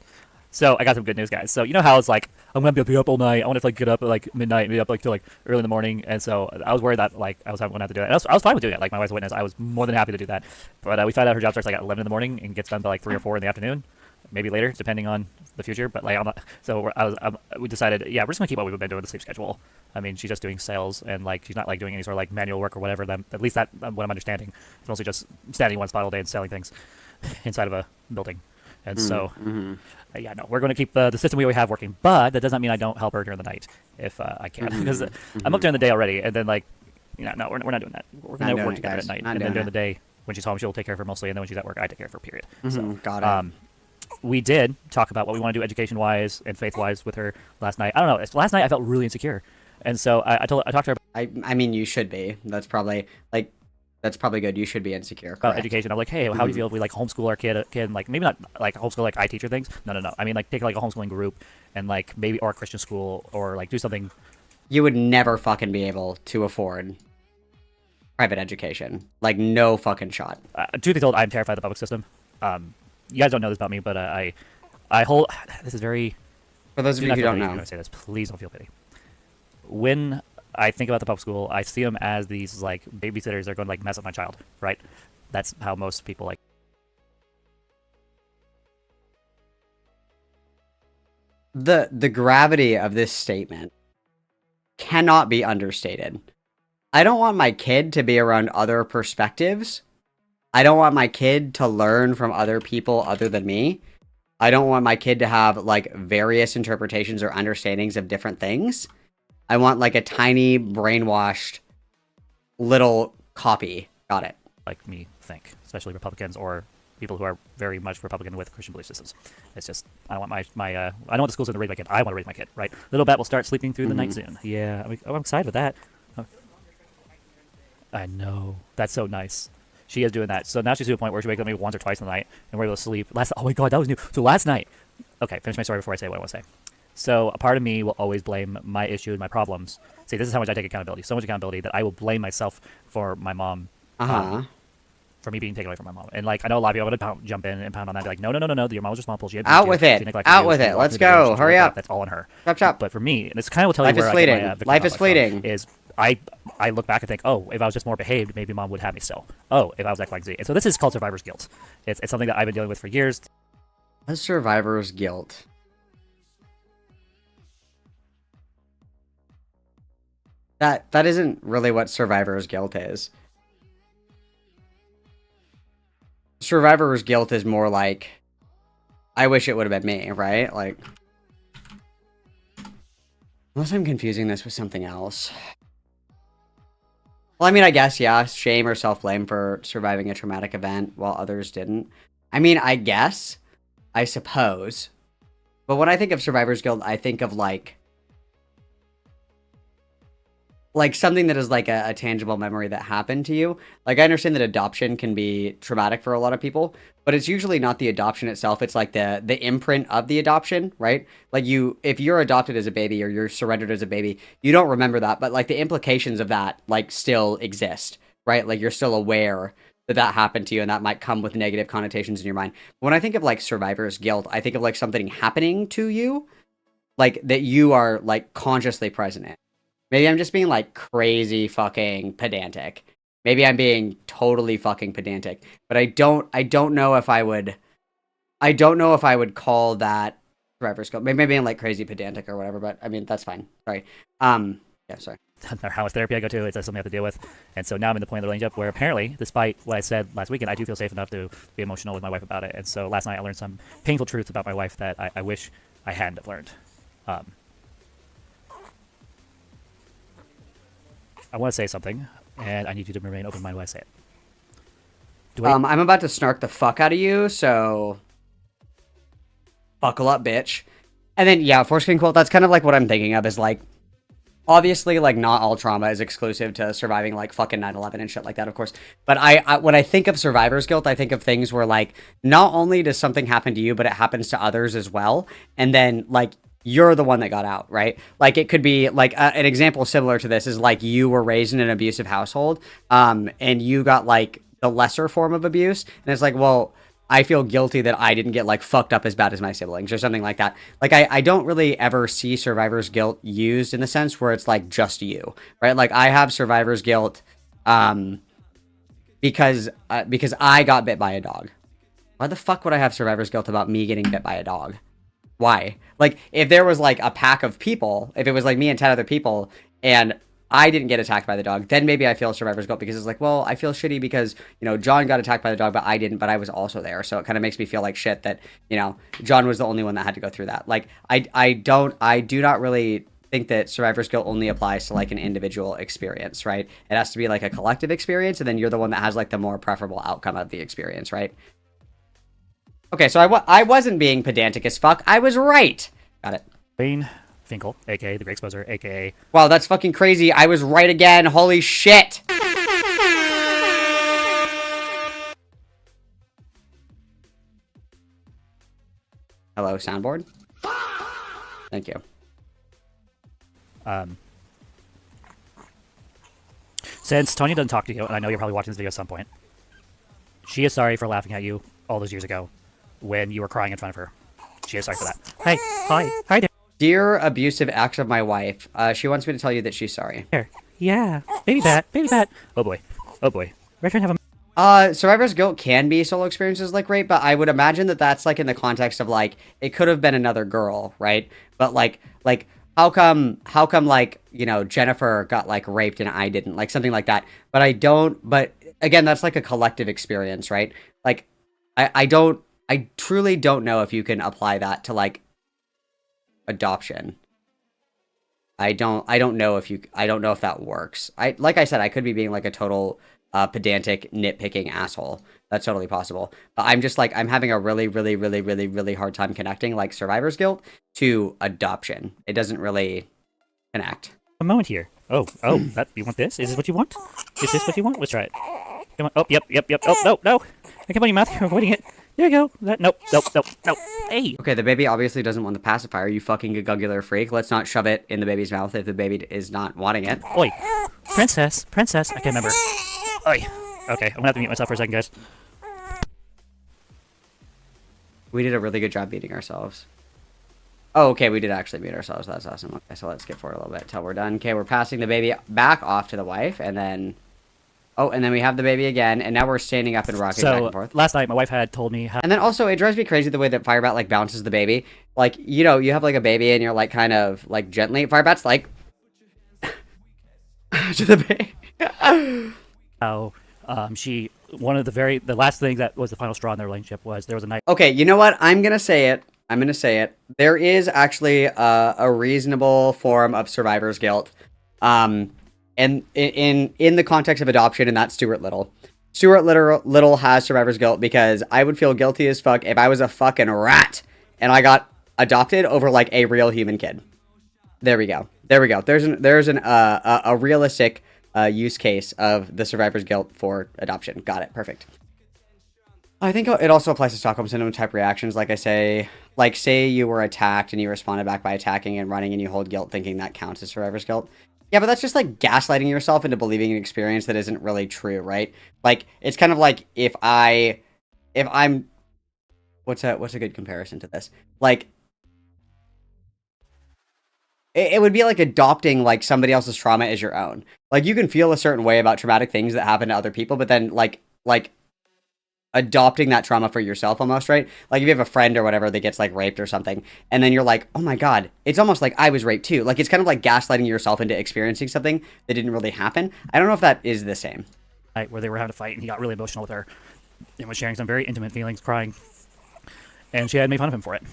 So I got some good news, guys. So you know how it's like, I'm gonna be up all night. I want to like get up at like midnight, and be up like till like early in the morning. And so I was worried that like I was going to have to do it. And I was fine with doing it. Like my wife's a witness. I was more than happy to do that. But we found out her job starts like at 11 in the morning and gets done by like 3 or 4 in the afternoon, maybe later, depending on the future. But like I'm not. So we decided, yeah, we're just gonna keep what we've been doing, the sleep schedule. I mean, she's just doing sales, and like she's not like doing any sort of like manual work or whatever. Then at least that what I'm understanding. It's mostly just standing in one spot all day and selling things inside of a building. And so, yeah, no, we're going to keep the system we always have working. But that doesn't mean I don't help her during the night if I can. Because I'm up during the day already. And then, like, you know, no, we're not doing that. We're going to work together at night. And then during the day, when she's home, she'll take care of her mostly. And then when she's at work, I take care of her, period. So, got it. We did talk about what we want to do education-wise and faith-wise with her last night. I don't know. Last night, I felt really insecure. And so I talked to her. I mean, you should be. That's probably, like, that's probably good. You should be insecure. About education. I'm like, hey, how do you feel if we like homeschool our kid, like maybe not like homeschool like I teacher things. No. I mean like take like a homeschooling group and like maybe or a Christian school or like do something. You would never fucking be able to afford private education. Like no fucking shot. Truth be told, I'm terrified of the public system. You guys don't know this about me, but I hold. This is very. For those of Do you not who feel don't pity know. when I say this. Please don't feel pity. When I think about the public school, I see them as these like babysitters that are going to like mess up my child, right? That's how most people like. The gravity of this statement cannot be understated. I don't want my kid to be around other perspectives. I don't want my kid to learn from other people other than me. I don't want my kid to have like various interpretations or understandings of different things. I want like a tiny brainwashed little copy. Got it. Like me think, especially Republicans or people who are very much Republican with Christian belief systems. It's just I don't want I don't want the schools to raise my kid. I want to raise my kid, right? Little Bat will start sleeping through the night soon. Yeah, I'm excited with that. Oh. I know, that's so nice. She is doing that. So now she's to a point where she wakes up maybe once or twice in the night, and we're able to sleep. Oh my god, that was new. So last night, okay, finish my story before I say what I want to say. So a part of me will always blame my issue and my problems. See, this is how much I take accountability. So much accountability that I will blame myself for my mom. For me being taken away from my mom. And like, I know a lot of people are going to jump in and pound on that and be like, no, your mom was responsible. She had out with it. Out with it. Let's go. Hurry up. That's all on her. Chop. But for me, and this kind of will tell Life you is where fleeting. I get my Life is fleeting. Is I look back and think, oh, if I was just more behaved, maybe mom would have me still. Oh, if I was X, Y, Z. And so this is called survivor's guilt. It's something that I've been dealing with for years. What's survivor's guilt? That isn't really what survivor's guilt is. Survivor's guilt is more like, I wish it would have been me, right? Like, unless I'm confusing this with something else. Well, I mean, I guess, yeah, shame or self-blame for surviving a traumatic event while others didn't. I mean, I guess, I suppose. But when I think of survivor's guilt, I think of like something that is like a tangible memory that happened to you. Like, I understand that adoption can be traumatic for a lot of people, but it's usually not the adoption itself. It's like the imprint of the adoption, right? Like if you're adopted as a baby or you're surrendered as a baby, you don't remember that, but like the implications of that like still exist, right? Like you're still aware that happened to you and that might come with negative connotations in your mind. But when I think of like survivor's guilt, I think of like something happening to you, like that you are like consciously present in. Maybe I'm just being like crazy fucking pedantic. Maybe I'm being totally fucking pedantic. But I don't know if I would call that survivor's guilt. Maybe I'm like crazy pedantic or whatever, but I mean that's fine. Sorry. Yeah, sorry. No matter how much therapy I go to, it's something I have to deal with. And so now I'm in the point of the relationship where apparently, despite what I said last weekend, I do feel safe enough to be emotional with my wife about it. And so last night I learned some painful truths about my wife that I wish I hadn't have learned. I want to say something, and I need you to remain open-minded when I say it. I'm about to snark the fuck out of you, so buckle up, bitch. And then, yeah, foreskin quilt, that's kind of like what I'm thinking of is like, obviously, like, not all trauma is exclusive to surviving, like, fucking 9/11 and shit like that, of course. But when I think of survivor's guilt, I think of things where, like, not only does something happen to you, but it happens to others as well. And then, like, you're the one that got out, right? Like, it could be, like, an example similar to this is, like, you were raised in an abusive household, and you got, like, the lesser form of abuse. And it's like, well, I feel guilty that I didn't get, like, fucked up as bad as my siblings or something like that. Like, I don't really ever see survivor's guilt used in the sense where it's, like, just you, right? Like, I have survivor's guilt because I got bit by a dog. Why the fuck would I have survivor's guilt about me getting bit by a dog? Why? Like, if there was, like, a pack of people, if it was, like, me and 10 other people, and I didn't get attacked by the dog, then maybe I feel survivor's guilt because it's like, well, I feel shitty because, you know, John got attacked by the dog, but I didn't, but I was also there. So it kind of makes me feel like shit that, you know, John was the only one that had to go through that. Like, I do not really think that survivor's guilt only applies to, like, an individual experience, right? It has to be, like, a collective experience, and then you're the one that has, like, the more preferable outcome of the experience, right? Okay, so I wasn't being pedantic as fuck. I was right. Got it. Wayne Finkel, a.k.a. the Great Exposer, a.k.a. Wow, that's fucking crazy. I was right again. Holy shit. Hello, soundboard. Thank you. Since Tanya doesn't talk to you, and I know you're probably watching this video at some point, she is sorry for laughing at you all those years ago when you were crying in front of her. She is sorry for that. Hey, hi there. Dear abusive ex of my wife, she wants me to tell you that she's sorry. Here. Yeah. Baby bat. Baby bat. Oh boy. Oh boy. We're trying to have a... Survivor's guilt can be solo experiences like rape, but I would imagine that that's like in the context of like it could have been another girl, right? But like how come like, you know, Jennifer got like raped and I didn't, like something like that. But I don't. But again, that's like a collective experience, right? Like I truly don't know if you can apply that to like adoption. I don't know if that works. Like I said, I could be being like a total pedantic, nitpicking asshole. That's totally possible. But I'm just like, I'm having a really, really, really, really, really hard time connecting like survivor's guilt to adoption. It doesn't really connect. A moment here. Oh, that, you want this? Is this what you want? Is this what you want? Let's try it. Come on. Oh, yep. Oh, no. I come on your mouth. You're avoiding it. There you go. Nope. Hey. Okay, the baby obviously doesn't want the pacifier, you fucking gagular freak. Let's not shove it in the baby's mouth if the baby is not wanting it. Oi. Princess. I can't remember. Oi. Okay, I'm gonna have to mute myself for a second, guys. We did a really good job beating ourselves. Oh, okay, we did actually beat ourselves. That's awesome. Okay, so let's skip forward a little bit till we're done. Okay, we're passing the baby back off to the wife, and then... Oh, and then we have the baby again, and now we're standing up and rocking back and forth. Last night, my wife had told me how... And then also, it drives me crazy the way that Firebat, like, bounces the baby. Like, you know, you have, like, a baby, and you're, like, kind of, like, gently... Firebat's, like... to the baby. How, the last thing that was the final straw in their relationship was there was a night... Okay, you know what? I'm gonna say it. There is actually a reasonable form of survivor's guilt. And in the context of adoption, and that's Stuart Little. Stuart Little has survivor's guilt because I would feel guilty as fuck if I was a fucking rat and I got adopted over like a real human kid. There we go. There's a realistic use case of the survivor's guilt for adoption. Got it. Perfect. I think it also applies to Stockholm Syndrome type reactions. Like I say, like say you were attacked and you responded back by attacking and running and you hold guilt thinking that counts as survivor's guilt. Yeah, but that's just like gaslighting yourself into believing an experience that isn't really true, right? Like it's kind of like if I'm what's a good comparison to this? Like it would be like adopting like somebody else's trauma as your own. Like you can feel a certain way about traumatic things that happen to other people, but then like adopting that trauma for yourself almost, right? Like if you have a friend or whatever that gets like raped or something, and then you're like, oh my God, it's almost like I was raped too. Like it's kind of like gaslighting yourself into experiencing something that didn't really happen. I don't know if that is the same. Where they were having a fight and he got really emotional with her and was sharing some very intimate feelings, crying. And she had made fun of him for it.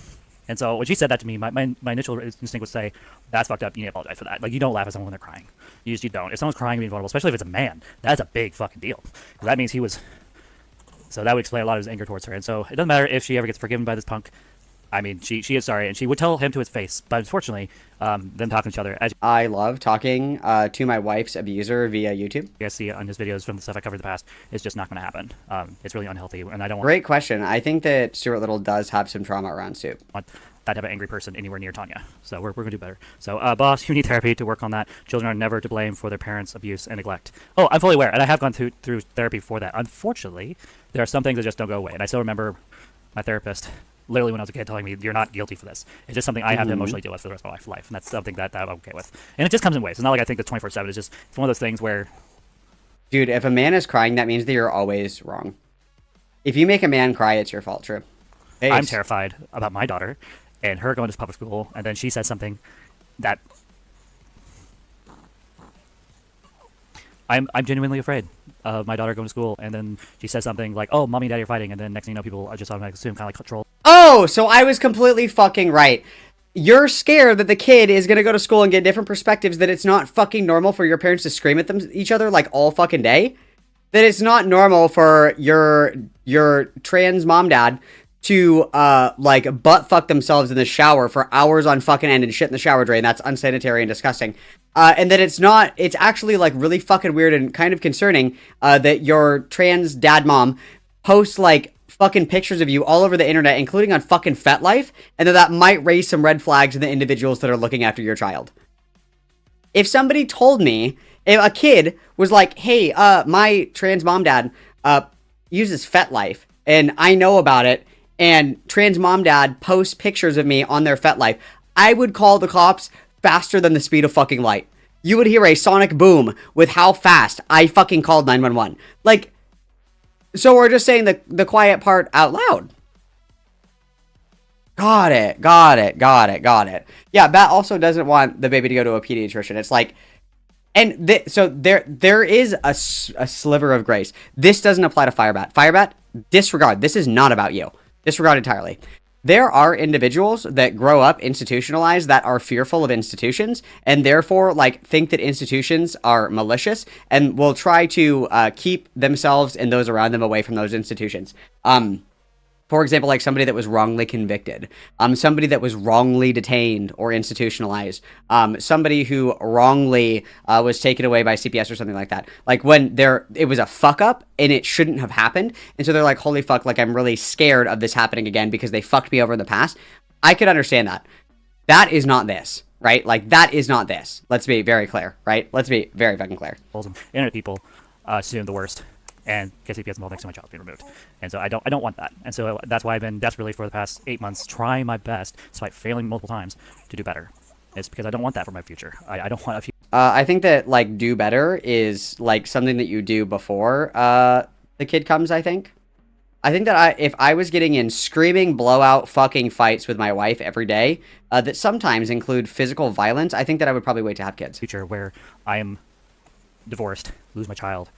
And so when she said that to me, my initial instinct would say, that's fucked up, you need to apologize for that. Like you don't laugh at someone when they're crying. You don't. If someone's crying and being vulnerable, especially if it's a man, that's a big fucking deal. That means he was... So that would explain a lot of his anger towards her. And so it doesn't matter if she ever gets forgiven by this punk. I mean, she is sorry, and she would tell him to his face. But unfortunately, them talking to each other... I love talking to my wife's abuser via YouTube. You guys see on his videos from the stuff I covered in the past, it's just not going to happen. It's really unhealthy, and I don't want... Great question. I think that Stuart Little does have some trauma around Soup. Want that type of angry person anywhere near Tanya. So we're going to do better. So, boss, you need therapy to work on that. Children are never to blame for their parents' abuse and neglect. Oh, I'm fully aware, and I have gone through therapy for that. Unfortunately, there are some things that just don't go away. And I still remember my therapist, literally when I was a kid, telling me, you're not guilty for this. It's just something I have to emotionally deal with for the rest of my life. And that's something that I'm okay with. And it just comes in waves. It's not like I think that's 24/7. It's one of those things where... Dude, if a man is crying, that means that you're always wrong. If you make a man cry, it's your fault, true. Hey, I'm terrified about my daughter and her going to public school, and then she said something that... I'm genuinely afraid of my daughter going to school, and then she says something like, oh, mommy and daddy are fighting, and then next thing you know, people just automatically assume, kind of like troll. Oh, so I was completely fucking right. You're scared that the kid is going to go to school and get different perspectives, that it's not fucking normal for your parents to scream at each other like all fucking day? That it's not normal for your trans mom dad to like butt fuck themselves in the shower for hours on fucking end and shit in the shower drain. That's unsanitary and disgusting. And that it's actually like really fucking weird and kind of concerning that your trans dad mom posts like fucking pictures of you all over the internet, including on fucking FetLife, and that might raise some red flags in the individuals that are looking after your child. If somebody told me, if a kid was like, hey, my trans mom dad uses FetLife, and I know about it, and trans mom dad posts pictures of me on their FetLife, I would call the cops faster than the speed of fucking light. You would hear a sonic boom with how fast I fucking called 911. Like, so we're just saying the quiet part out loud. Got it. Yeah, Bat also doesn't want the baby to go to a pediatrician. It's like, and so there is a sliver of grace. This doesn't apply to Firebat. Firebat, disregard. This is not about you. Disregard entirely. There are individuals that grow up institutionalized that are fearful of institutions and therefore like think that institutions are malicious and will try to keep themselves and those around them away from those institutions. For example, like somebody that was wrongly convicted, somebody that was wrongly detained or institutionalized, somebody who wrongly was taken away by CPS or something like that. Like when it was a fuck up and it shouldn't have happened. And so they're like, holy fuck, like I'm really scared of this happening again because they fucked me over in the past. I could understand that. That is not this, right? Like that is not this. Let's be very clear, right? Let's be very fucking clear. Internet people assume the worst. And get CPS involved next to my child being removed, and so I don't want that, and so that's why I've been desperately for the past 8 months trying my best, despite failing multiple times, to do better. It's because I don't want that for my future. I don't want a future. I think that like do better is like something that you do before the kid comes. I think that if I was getting in screaming blowout fucking fights with my wife every day that sometimes include physical violence, I think that I would probably wait to have kids. Future where I am divorced, lose my child.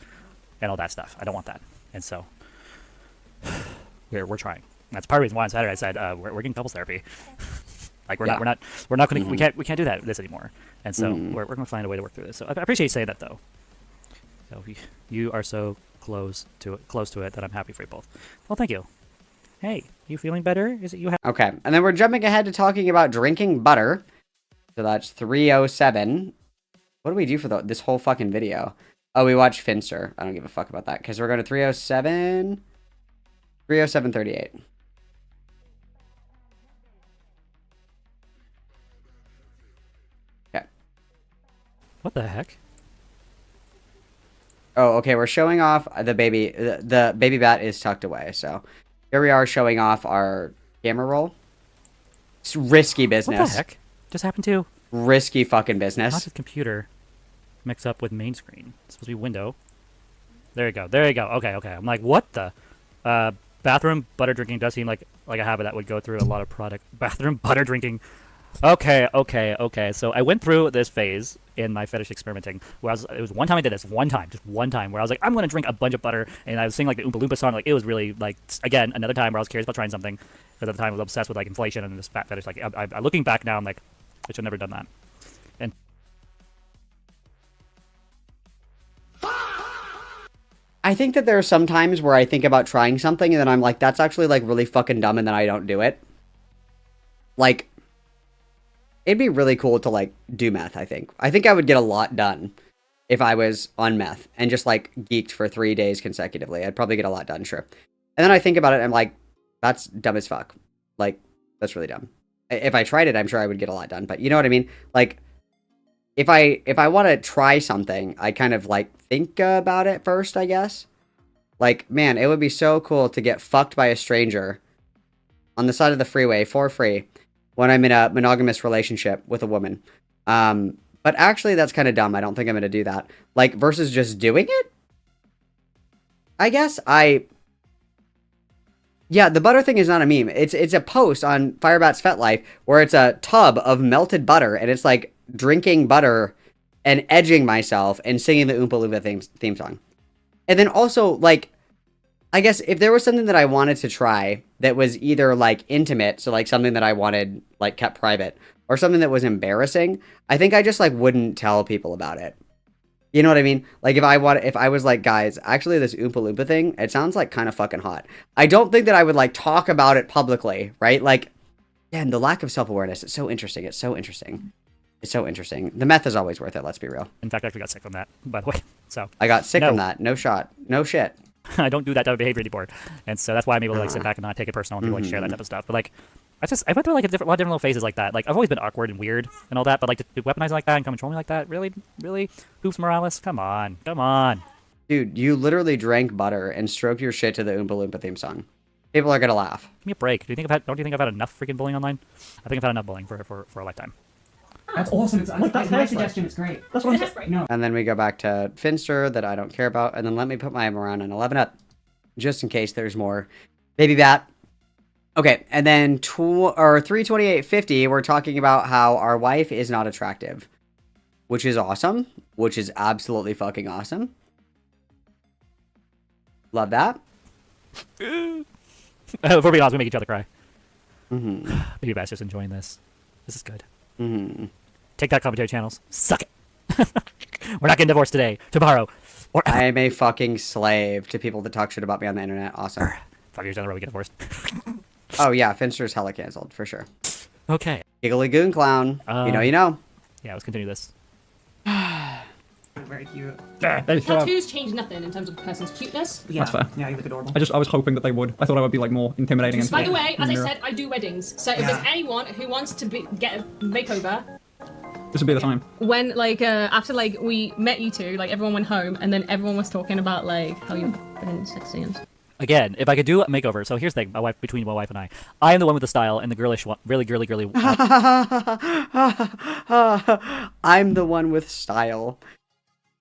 And all that stuff. I don't want that. And so we're trying. That's part of the reason why on Saturday I said we're getting couples therapy. Like we're not going to we can't do this anymore. And so we're going to find a way to work through this. So I appreciate you saying that though. So you are so close to it that I'm happy for you both. Well, thank you. Hey, you feeling better? Is it you have Okay. And then we're jumping ahead to talking about drinking butter. So that's 307. What do we do for this whole fucking video? Oh, we watched Finster. I don't give a fuck about that because we're going to 307. 307.38. Okay. What the heck? Oh, okay. We're showing off the baby. The baby bat is tucked away. So here we are showing off our camera roll. It's risky business. What the heck just happened to? Risky fucking business. Not just computer. Mix up with main screen. It's supposed to be window. There you go. Okay. I'm like, what the? Bathroom butter drinking does seem like a habit that would go through a lot of product. Bathroom butter drinking. Okay. So I went through this phase in my fetish experimenting where it was one time I did this, just one time, where I was like, I'm going to drink a bunch of butter, and I was singing like the Oompa Loompa song. Like it was really like, again, another time where I was curious about trying something. Because at the time I was obsessed with like inflation and this fat fetish. Like I looking back now, I'm like, I should have never done that. And I think that there are some times where I think about trying something and then I'm like, that's actually like really fucking dumb, and then I don't do it. Like, it'd be really cool to like do meth, I think. I think I would get a lot done if I was on meth and just like geeked for 3 days consecutively. I'd probably get a lot done, sure. And then I think about it and I'm like, that's dumb as fuck. Like, that's really dumb. If I tried it, I'm sure I would get a lot done. But you know what I mean? Like, if I want to try something, I kind of like think about it first, I guess. Like, man, it would be so cool to get fucked by a stranger on the side of the freeway for free when I'm in a monogamous relationship with a woman. But actually, that's kind of dumb. I don't think I'm going to do that. Like, versus just doing it? I guess yeah, the butter thing is not a meme. It's a post on Firebat's Fet Life where it's a tub of melted butter, and it's like drinking butter and edging myself and singing the Oompa Loompa theme song. And then also, like, I guess if there was something that I wanted to try that was either like intimate, so like something that I wanted like kept private, or something that was embarrassing, I think I just like wouldn't tell people about it. You know what I mean? Like if I was like, guys, actually this Oompa Loompa thing, it sounds like kind of fucking hot. I don't think that I would like talk about it publicly, right? Like, yeah, and the lack of self-awareness, it's so interesting. It's so interesting. The meth is always worth it, let's be real. in fact, I actually got sick from that, by the way. So I got sick from that. No shot. No shit. I don't do that type of behavior anymore, and so that's why I'm able to like sit back and not take it personal and people like share that type of stuff. But like, I went through like a lot of different little phases like that. Like I've always been awkward and weird and all that, but like to weaponize it like that and come control me like that, really, Hoops Morales, come on, dude, you literally drank butter and stroked your shit to the Oompa Loompa theme song. People are gonna laugh. Give me a break. Don't you think I've had enough freaking bullying online? I think I've had enough bullying for a lifetime. That's awesome. It's, that's my suggestion. It's great. That's what I'm saying. No. And then we go back to Finster that I don't care about, and then let me put my around an 11 up, just in case there's more. Baby Bat. Okay, and then 328.50, we're talking about how our wife is not attractive, which is awesome, which is absolutely fucking awesome. Love that. If we're being honest, we make each other cry. Mm-hmm. Baby Bat's just enjoying this. This is good. Mm-hmm. Take that, commentary channels. Suck it. We're not getting divorced today, tomorrow, or ever. I am a fucking slave to people that talk shit about me on the internet. Awesome. 5 years down the road, we get divorced. Oh yeah, Finster's hella canceled for sure. Okay. Giggly Goon Clown. You know, you know. Yeah, let's continue this. Very cute. Tattoos change nothing in terms of a person's cuteness. Yeah. That's fair. Yeah, you look adorable. I was hoping that they would. I thought I would be like more intimidating. By the and way, as I mirror. said, I do weddings. So if there's anyone who wants to get a makeover, This would be the time. when after we met you two, everyone went home and then everyone was talking about how you've been sexy and. Again, if I could do a makeover, so here's the thing, between my wife and I am the one with the style and the girlish one, really girly. I'm the one with style.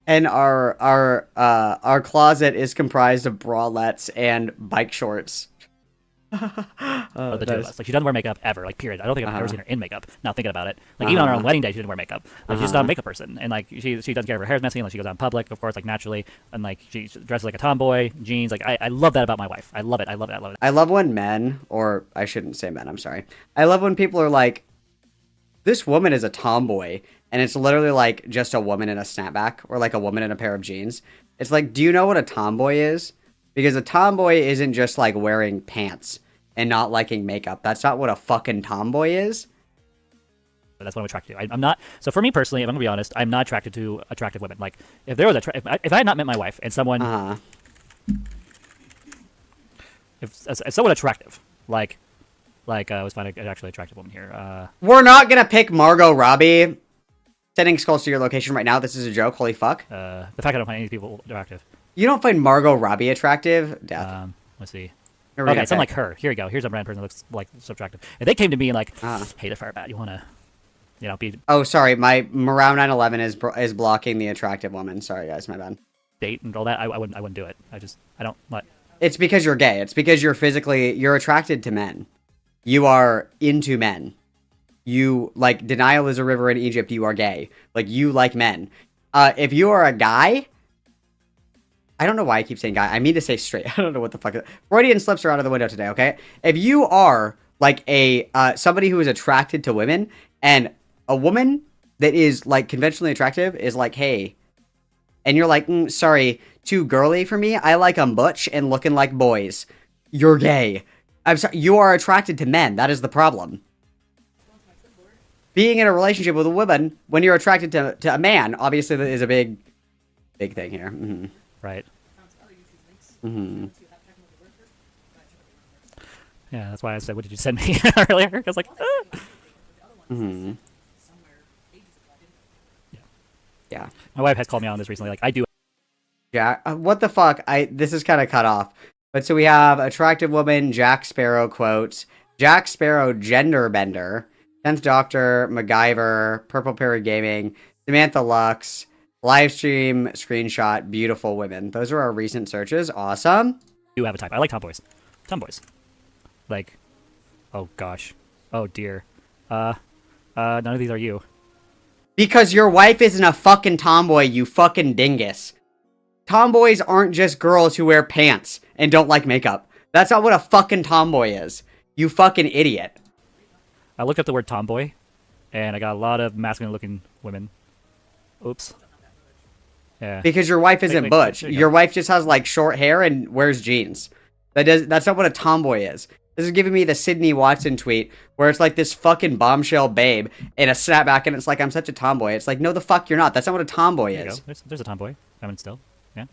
And our closet is comprised of bralettes and bike shorts. The two of us. She doesn't wear makeup ever, period. I don't think I've ever seen her in makeup. Now thinking about it, even on her own wedding day, she didn't wear makeup. She's just not a makeup person, and she doesn't care if her hair's messy, and she goes out in public, of course, naturally, and she dresses like a tomboy, jeans. I love that about my wife. I love it. I love it. I love when men, or I shouldn't say men, I'm sorry. I love when people are like, this woman is a tomboy, and it's literally just a woman in a snapback, or a woman in a pair of jeans. It's do you know what a tomboy is? Because a tomboy isn't just wearing pants and not liking makeup. That's not what a fucking tomboy is. That's what I'm attracted to. I'm not. So for me personally, if I'm gonna be honest, I'm not attracted to attractive women. If there was if I had not met my wife and someone, if someone attractive, I was finding an actually attractive woman here. We're not gonna pick Margot Robbie. Sending skulls to your location right now. This is a joke. Holy fuck. The fact I don't find any people attractive. You don't find Margot Robbie attractive? Death. Let's see. Okay, something like her. Here you go. Here's a brand person that looks so attractive. If they came to me and hey, the Firebat, you wanna, be Oh, sorry. My Morale 911 is blocking the attractive woman. Sorry, guys. My bad. date and all that? I wouldn't do it. I don't. What? It's because you're gay. It's because you're attracted to men. You are into men. You denial is a river in Egypt. You are gay. You like men. If you are a guy, I don't know why I keep saying guy. I mean to say straight. I don't know what the fuck. Freudian slips are out of the window today. Okay. If you are somebody who is attracted to women, and a woman that is conventionally attractive is hey, and you're sorry, too girly for me. I like 'em butch and looking like boys. You're gay. I'm sorry. You are attracted to men. That is the problem. Being in a relationship with a woman when you're attracted to a man, obviously, that is a big thing here. Mm-hmm. Right. Mm-hmm. Yeah, that's why I said, what did you send me earlier? I was like, ah. Mm-hmm. Yeah. My wife has called me on this recently. I do. Yeah. What the fuck? This is kind of cut off. But so we have attractive woman, Jack Sparrow quotes, Jack Sparrow gender bender, 10th Doctor, MacGyver, Purple Parrot Gaming, Samantha Lux, livestream screenshot, beautiful women. Those are our recent searches. Awesome. Do have a type. I like tomboys. Tomboys. Oh gosh. Oh dear. None of these are you. Because your wife isn't a fucking tomboy, you fucking dingus. Tomboys aren't just girls who wear pants and don't like makeup. That's not what a fucking tomboy is. You fucking idiot. I looked up the word tomboy, and I got a lot of masculine-looking women. Oops. Yeah. Because your wife isn't butch. there you Your wife just has short hair and wears jeans. That's not what a tomboy is. This is giving me the Sydney Watson tweet where it's this fucking bombshell babe in a snapback, and it's I'm such a tomboy. It's no, the fuck you're not. That's not what a tomboy There you is. go. There's a tomboy. I mean, still. Yeah.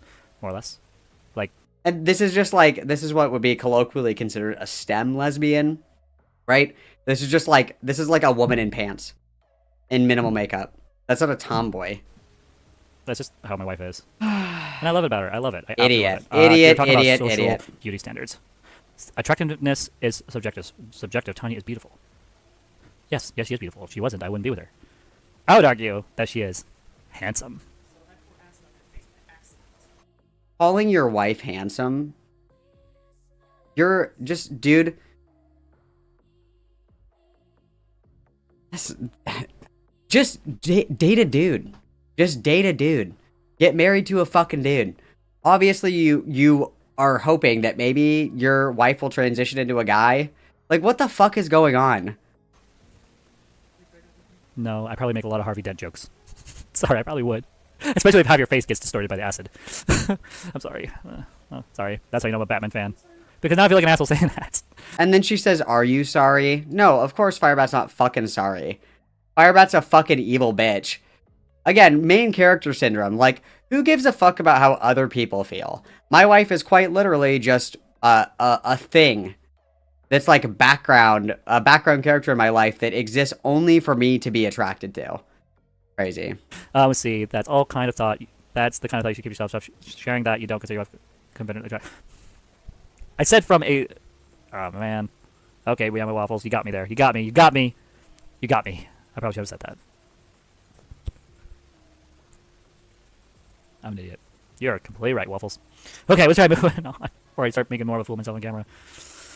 More or less. And this is just this is what would be colloquially considered a STEM lesbian, right? This is just this is a woman in pants and minimal makeup. That's not a tomboy. That's just how my wife is. And I love it about her. I love it. I Idiot. absolutely love it. Idiot, you're talking idiot, about social idiot. beauty standards. Attractiveness is subjective. Subjective. Tanya is beautiful. Yes, she is beautiful. If she wasn't, I wouldn't be with her. I would argue that she is handsome. Calling your wife handsome? You're just, dude. Just date a dude. Just date a dude. Get married to a fucking dude. Obviously, you are hoping that maybe your wife will transition into a guy. Like, what the fuck is going on? No, I probably make a lot of Harvey Dent jokes. Sorry, I probably would. Especially if half your face gets distorted by the acid. I'm sorry. Sorry. That's how you know I'm a Batman fan. Because now I feel like an asshole saying that. And then she says, are you sorry? No, of course Firebat's not fucking sorry. Firebat's a fucking evil bitch. Again, main character syndrome. Like, who gives a fuck about how other people feel? My wife is quite literally just a thing. That's like a background character in my life that exists only for me to be attracted to. Crazy. Let's see. That's all kind of thought. That's the kind of thought you should keep yourself sharing that you don't consider yourself competitive. I said from a... Oh, man. Okay, we have my waffles. You got me there. You got me. You got me. You got me. I probably should have said that. I'm an idiot. You're completely right, waffles. Okay, let's try moving on. Before I start making more of a fool of myself on camera.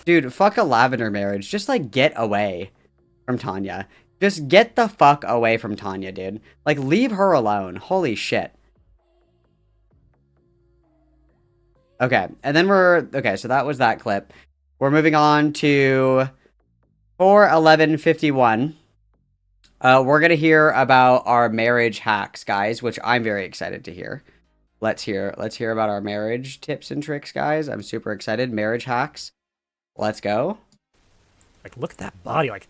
Dude, fuck a lavender marriage. Just, like, get away from Tanya. Just get the fuck away from Tanya, dude. Like, leave her alone. Holy shit. Okay, and then okay, so that was that clip. We're moving on to 4:11:51. We're gonna hear about our marriage hacks, guys, which I'm very excited to hear. Let's hear about our marriage tips and tricks, guys. I'm super excited. Marriage hacks. Let's go. Like, look at that body. Like,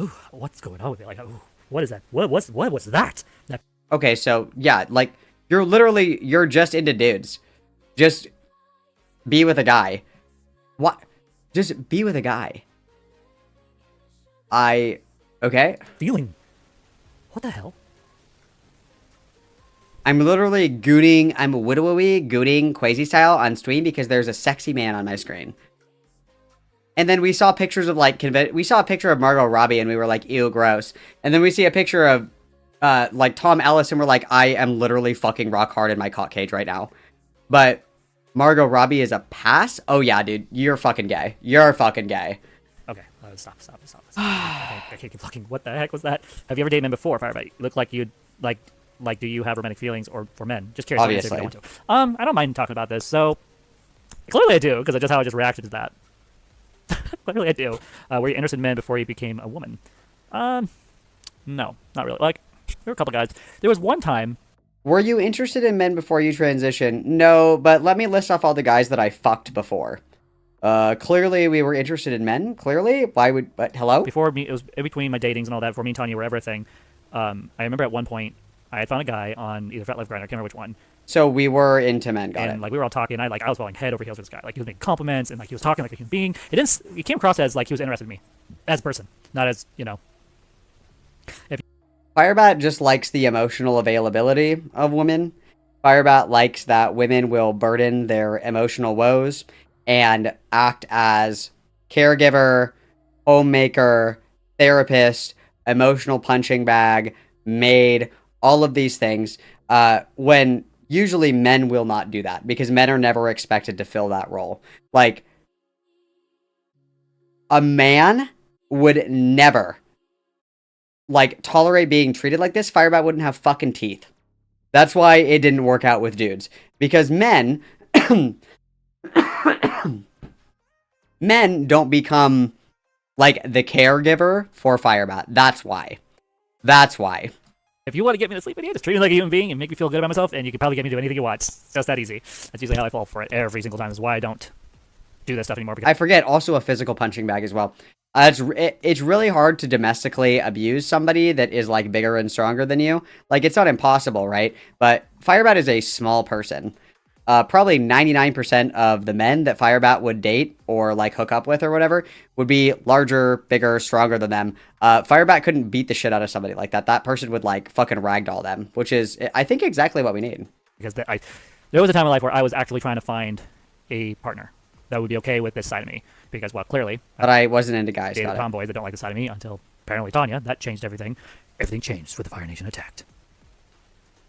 ooh, what's going on with it? Like, ooh, what is that? What was that? Okay, so yeah, like you're just into dudes. Just be with a guy. What? Just be with a guy. Okay. Feeling. What the hell? I'm literally gooning, I'm widowy gooning Quasi style on stream because there's a sexy man on my screen. And then we saw pictures of we saw a picture of Margot Robbie and we were like, ew, gross. And then we see a picture of like Tom Ellis and we're like, I am literally fucking rock hard in my cock cage right now. But Margot Robbie is a pass? Oh yeah, dude, you're fucking gay. You're fucking gay. Okay, stop. I can't keep looking. What the heck was that? Have you ever dated men before, Firebat? You look like you'd like, do you have romantic feelings or for men? Just curious. Obviously. If you want to. I don't mind talking about this. So clearly I do, because that's just how I just reacted to that. Clearly I do. Were you interested in men before you became a woman? No, not really. Like, there were a couple guys. There was one time. Were you interested in men before you transitioned? No, but let me list off all the guys that I fucked before. Clearly we were interested in men. Clearly, why would? But hello. Before me, it was in between my datings and all that. Before me and Tanya were everything. I remember at one point I had found a guy on either FetLife Grinder, I can't remember which one. So we were into men. Got and it. like we were all talking, and I was falling head over heels for this guy. Like he was making compliments and like he was talking like a human being. It came across as like he was interested in me as a person, not as Firebat just likes the emotional availability of women. Firebat likes that women will burden their emotional woes and act as caregiver, homemaker, therapist, emotional punching bag, maid, all of these things, when usually men will not do that because men are never expected to fill that role. Like, a man would never like tolerate being treated like this. Firebat wouldn't have fucking teeth. That's why it didn't work out with dudes. Because men men don't become like the caregiver for Firebat. That's why. If you want to get me to sleep with you, just treat me like a human being and make me feel good about myself, and you can probably get me to do anything you want. It's just that easy. That's usually how I fall for it every single time. That's why I don't do that stuff anymore. Because I forget, also a physical punching bag as well. It's really hard to domestically abuse somebody that is like bigger and stronger than you. Like, it's not impossible, right? But Firebat is a small person. Probably 99% of the men that Firebat would date or like hook up with or whatever would be larger, bigger, stronger than them. Firebat couldn't beat the shit out of somebody like that. That person would like fucking ragdoll them, which is, I think, exactly what we need. Because there was a time in life where I was actively trying to find a partner. that would be okay with this side of me because, well, clearly, But I wasn't into guys. dated Got it. tomboys that don't like the side of me until apparently Tanya. That changed everything. Everything changed when the Fire Nation attacked.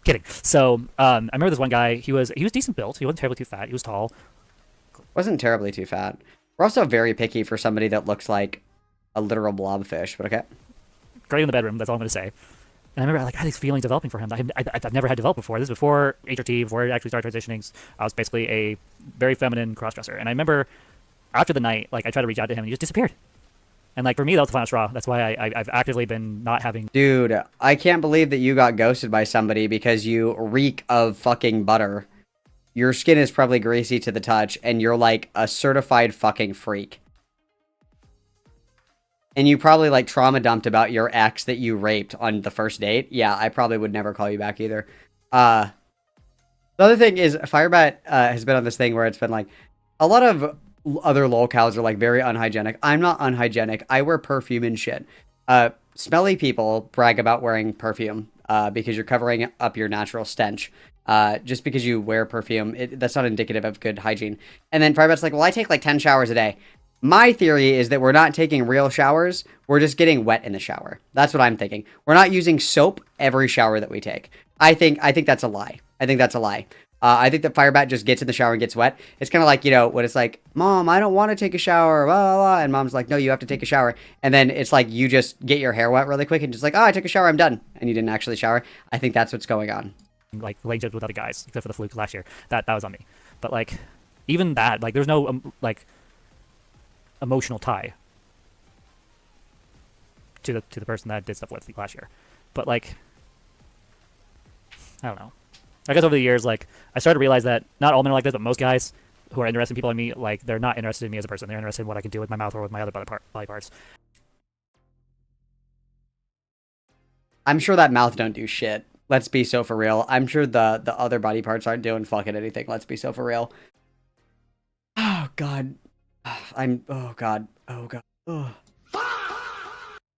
Kidding. So I remember this one guy. He was decent built. He wasn't terribly too fat. He was tall. Wasn't terribly too fat. We're also very picky for somebody that looks like a literal blobfish, but okay. Great in the bedroom. That's all I'm going to say. And I remember I had these feelings developing for him that I've never had developed before. This is before HRT, before I actually started transitioning. I was basically a very feminine crossdresser. And I remember after the night, I tried to reach out to him and he just disappeared. And for me, that was the final straw. That's why I've actively been not having... Dude, I can't believe that you got ghosted by somebody because you reek of fucking butter. Your skin is probably greasy to the touch, and you're like a certified fucking freak. And you probably trauma dumped about your ex that you raped on the first date. Yeah, I probably would never call you back either. The other thing is, Firebat has been on this thing where it's been a lot of other lolcows are very unhygienic. I'm not unhygienic. I wear perfume and shit. Smelly people brag about wearing perfume because you're covering up your natural stench. Just because you wear perfume, that's not indicative of good hygiene. And then Firebat's well, I take 10 showers a day. My theory is that we're not taking real showers. We're just getting wet in the shower. That's what I'm thinking. We're not using soap every shower that we take. I think that's a lie. I think that's a lie. I think that Firebat just gets in the shower and gets wet. It's kind of when it's Mom, I don't want to take a shower, blah, blah, blah. And Mom's no, you have to take a shower. And then it's you just get your hair wet really quick and just oh, I took a shower, I'm done. And you didn't actually shower. I think that's what's going on. relationships with other guys, except for the fluke last year. That was on me. But even that, there's no emotional tie to the person that I did stuff with last year. But I don't know. I guess over the years, I started to realize that not all men are like this, but most guys who are interested in people I meet, they're not interested in me as a person. They're interested in what I can do with my mouth or with my other body parts. I'm sure that mouth don't do shit. Let's be so for real. I'm sure the other body parts aren't doing fucking anything. Let's be so for real. Oh, God. Oh, God. Oh, God. Oh.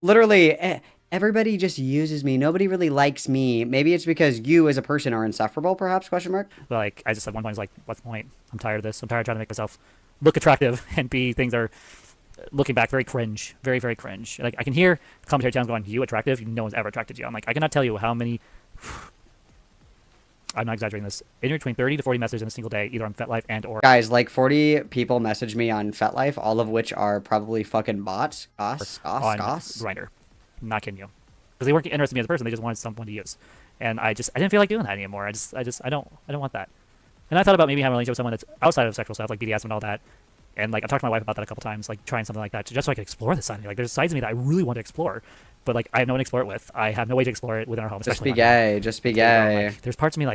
Literally, everybody just uses me. Nobody really likes me. Maybe it's because you as a person are insufferable, perhaps, question mark? But I just at one point was what's the point? I'm tired of this. I'm tired of trying to make myself look attractive and B, things are looking back very cringe. Very, very cringe. I can hear commentary channels going, you attractive? No one's ever attracted you. I'm I cannot tell you how many... I'm not exaggerating this. Anywhere between 30 to 40 messages in a single day, either on FetLife and or... Guys, 40 people message me on FetLife, all of which are probably fucking bots. On Grindr. I'm not kidding you. Because they weren't interested in me as a person, they just wanted someone to use. And I didn't feel like doing that anymore. I don't want that. And I thought about maybe having a relationship with someone that's outside of sexual stuff, like BDSM and all that. And I've talked to my wife about that a couple times, trying something like that, just so I could explore this side of me. There's sides of me that I really want to explore, but I have no one to explore it with. I have no way to explore it within our home. Just be gay. Just be gay. There's parts of me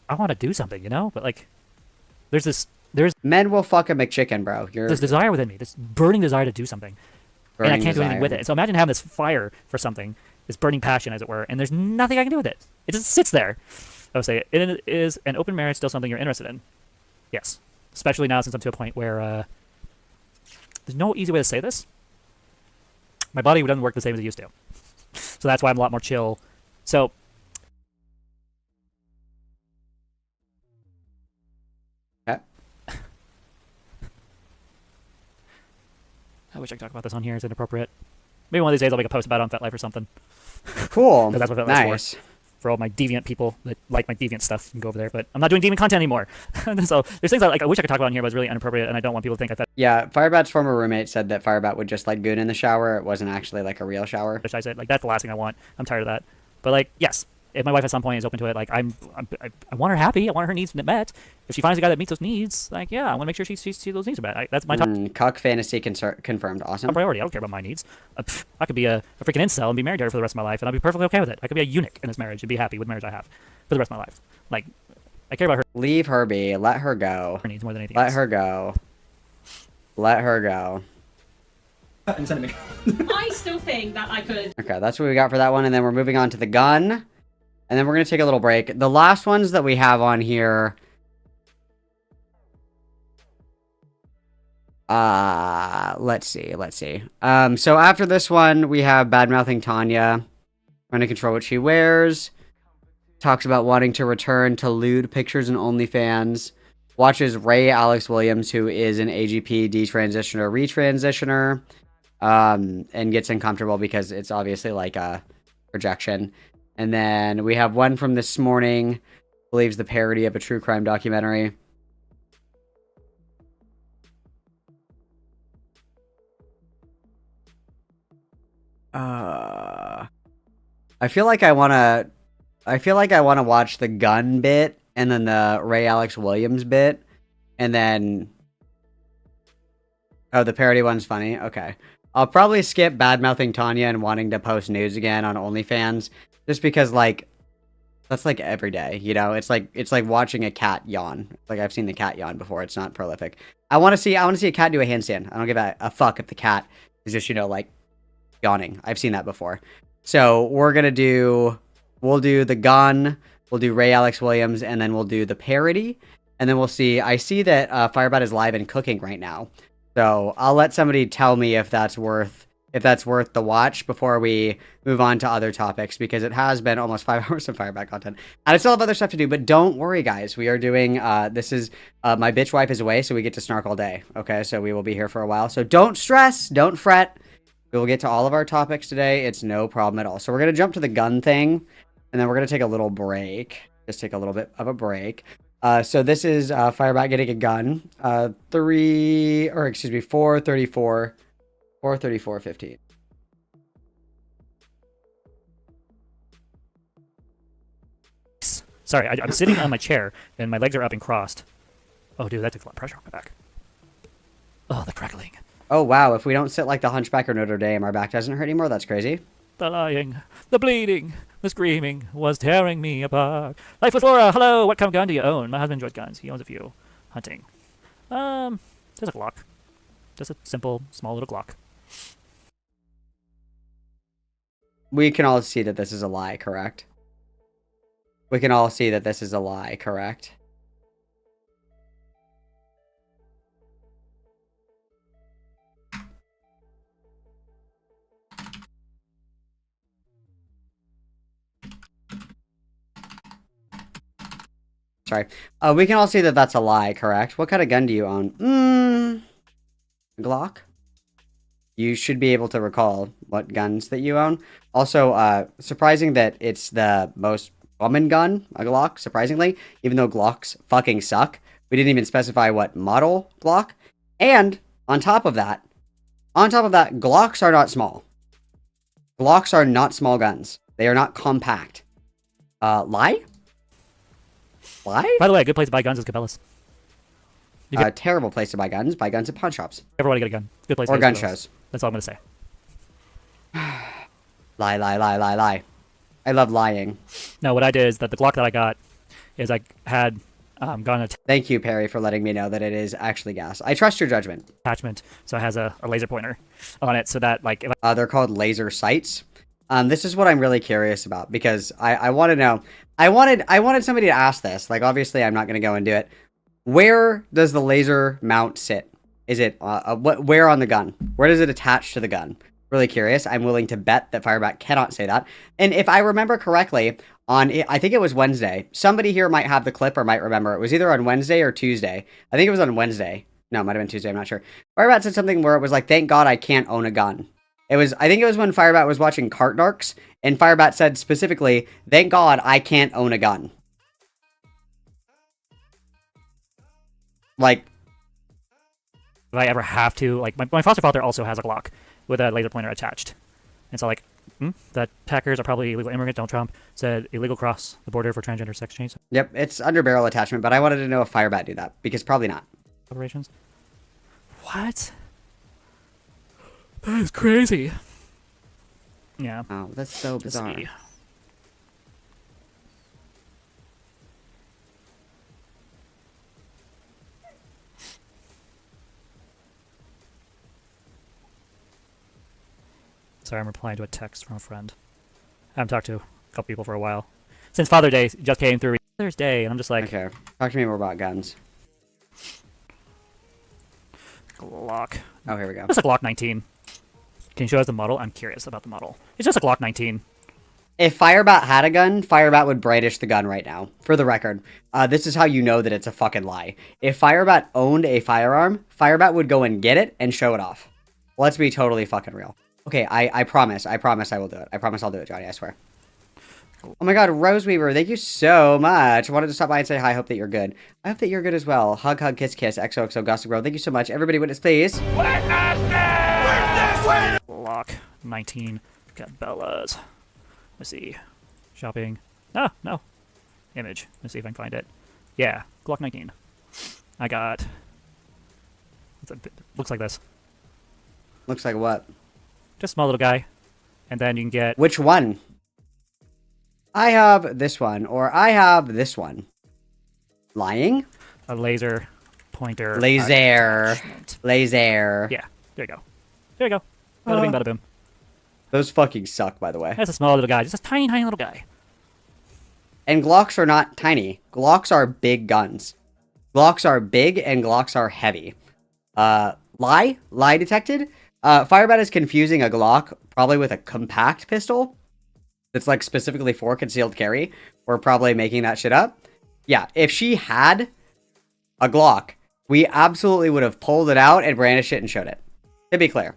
I want to do something, but there's men will fuck a McChicken, bro. There's desire within me, this burning desire to do something, and I can't do anything with it. So imagine having this fire for something, this burning passion, as it were, and there's nothing I can do with it. It just sits there. I would say, is an open marriage still something you're interested in? Yes. Especially now, since I'm to a point where there's no easy way to say this. My body doesn't work the same as it used to. So that's why I'm a lot more chill. So... Okay. I wish I could talk about this on here. Is it inappropriate? Maybe one of these days I'll make a post about it on FetLife or something. Cool. That's what FetLife's nice. For all my deviant people that like my deviant stuff, you can go over there. But I'm not doing deviant content anymore. So there's things I wish I could talk about on here, but it's really inappropriate, and I don't want people to think I... Yeah, Firebat's former roommate said that Firebat would just goon in the shower. It wasn't actually a real shower. Which I said, that's the last thing I want. I'm tired of that. But yes, if my wife at some point is open to it, I want her happy. I want her needs met. If she finds a guy that meets those needs, yeah, I want to make sure she sees those needs are met. That's my top... Cuck fantasy confirmed. Awesome. Priority. I don't care about my needs. I could be a freaking incel and be married to her for the rest of my life, and I'd be perfectly okay with it. I could be a eunuch in this marriage and be happy with the marriage I have for the rest of my life. I care about her. Leave her be. Let her go. Her needs more than anything Let else. her go. Let her go. And send it me. I still think that I could. Okay, that's what we got for that one, and then we're moving on to the gun. And then we're going to take a little break. The last ones that we have on here... let's see. So after this one, we have bad-mouthing Tanya. Trying to control what she wears. Talks about wanting to return to lewd pictures and OnlyFans. watches Ray Alex Williams, who is an AGP detransitioner retransitioner, and gets uncomfortable because it's obviously like a projection. And then we have one from this morning, believes the parody of a true crime documentary. I feel like I wanna watch the gun bit and then the Ray Alex Williams bit, and then the parody one's funny. Okay, I'll probably skip bad mouthing Tanya and wanting to post news again on OnlyFans, just because like that's like every day, you know. It's like watching a cat yawn. Like I've seen the cat yawn before. It's not prolific. I want to see a cat do a handstand. I don't give a fuck if the cat is just, you know, like yawning. I've seen that before. So we'll do the gun, we'll do Ray Alex Williams, and then we'll do the parody, and then we'll see. I see that Firebat is live and cooking right now, so I'll let somebody tell me if that's worth the watch before we move on to other topics, because it has been almost 5 hours of Firebat content, and I still have other stuff to do. But don't worry, guys, we are doing this is my bitch wife is away, so we get to snark all day. Okay, so we will be here for a while, so don't stress, don't fret. We will get to all of our topics today. It's no problem at all. So we're going to jump to the gun thing, and then we're going to take a little break. Just take a little bit of a break. So this is Firebat getting a gun. 434.15. Sorry, I'm sitting on my chair, and my legs are up and crossed. Oh, dude, that took a lot of pressure off my back. Oh, the crackling. Oh, wow. If we don't sit like the Hunchback or Notre Dame, our back doesn't hurt anymore. That's crazy. The lying, the bleeding, the screaming was tearing me apart. Life with Laura, hello. What kind of gun do you own? My husband enjoys guns. He owns a few. Hunting. There's a Glock. Just a simple, small little Glock. We can all see that this is a lie, correct? We can all see that this is a lie, correct? Sorry. We can all see that that's a lie, correct? What kind of gun do you own? Glock? You should be able to recall what guns that you own. Also, surprising that it's the most common gun, a Glock, surprisingly, even though Glocks fucking suck. We didn't even specify what model Glock. And on top of that, Glocks are not small. Glocks are not small guns. They are not compact. Lie? Lie? By the way, a good place to buy guns is Cabela's. A terrible place to buy guns. Buy guns at pawn shops. Everybody get a gun. Good place. Or to gun Cabela's. shows. That's all I'm gonna say. Lie, lie, lie, lie, lie. I love lying. No, what I did is that the Glock that I got is I had gun Thank you, Perry, for letting me know that it is actually gas. I trust your judgment. attachment, so it has a laser pointer on it, so that like if They're called laser sights. This is what I'm really curious about, because I want to know. I wanted somebody to ask this. Like, obviously, I'm not going to go and do it. Where does the laser mount sit? Is it where on the gun? Where does it attach to the gun? Really curious. I'm willing to bet that Firebat cannot say that. And if I remember correctly, I think it was Wednesday. Somebody here might have the clip or might remember. It was either on Wednesday or Tuesday. I think it was on Wednesday. No, it might have been Tuesday. I'm not sure. Firebat said something where it was like, "Thank God I can't own a gun." I think it was when Firebat was watching Cart Narcs, and Firebat said specifically, "Thank God I can't own a gun." Like, if I ever have to, like my foster father also has a Glock with a laser pointer attached, and so like that attackers are probably illegal immigrant. Donald Trump said illegal cross the border for transgender sex change. Yep, it's under barrel attachment, but I wanted to know if Firebat do that, because probably not. Operations. What? That is crazy. Yeah. Oh, that's so bizarre. See. Sorry, I'm replying to a text from a friend. I haven't talked to a couple people for a while. Since Father's Day just came through Father's Day, and I'm just like... Okay, talk to me more about guns. Glock. Oh, here we go. It's a Glock 19. Can you show us the model? I'm curious about the model. It's just a Glock 19. If Firebat had a gun, Firebat would brandish the gun right now. For the record, this is how you know that it's a fucking lie. If Firebat owned a firearm, Firebat would go and get it and show it off. Let's be totally fucking real. Okay, I promise I will do it. I promise I'll do it, Johnny, I swear. Oh my god, Roseweaver, thank you so much. Wanted to stop by and say hi, hope that you're good. I hope that you're good as well. Hug, hug, kiss, kiss, XOXO, Gossip Girl. Thank you so much. Everybody witness, please. Lock 19. Got Bellas. Let's see. Shopping. Ah, no. Image. Let's see if I can find it. Yeah, Glock 19. I got... Looks like this. Looks like what? Just a small little guy. And then you can get... Which one? I have this one, or I have this one. Lying? A laser pointer. Laser. attachment. Laser. Yeah, there you go. There you go. Bada bing, bada boom. Those fucking suck, by the way. That's a small little guy. Just a tiny, tiny little guy. And Glocks are not tiny. Glocks are big guns. Glocks are big and Glocks are heavy. Lie detected. Firebat is confusing a Glock probably with a compact pistol that's like specifically for concealed carry. We're probably making that shit up. Yeah, if she had a Glock, we absolutely would have pulled it out and brandished it and showed it. To be clear.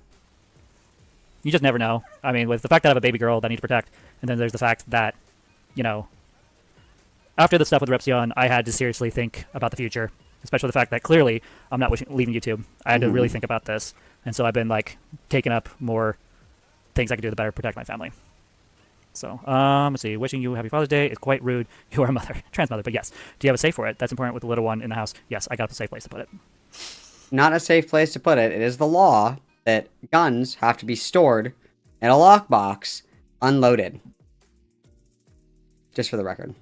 You just never know. I mean, with the fact that I have a baby girl that I need to protect, and then there's the fact that, you know, after the stuff with Repsion, I had to seriously think about the future. Especially the fact that clearly I'm not leaving YouTube. I had to really think about this. And so I've been, like, taking up more things I can do to better protect my family. So, let's see. Wishing you Happy Father's Day is quite rude. You are a mother. Trans mother, but yes. Do you have a safe for it? That's important with the little one in the house. Yes, I got a safe place to put it. Not a safe place to put it. It is the law that guns have to be stored in a lockbox, unloaded. Just for the record.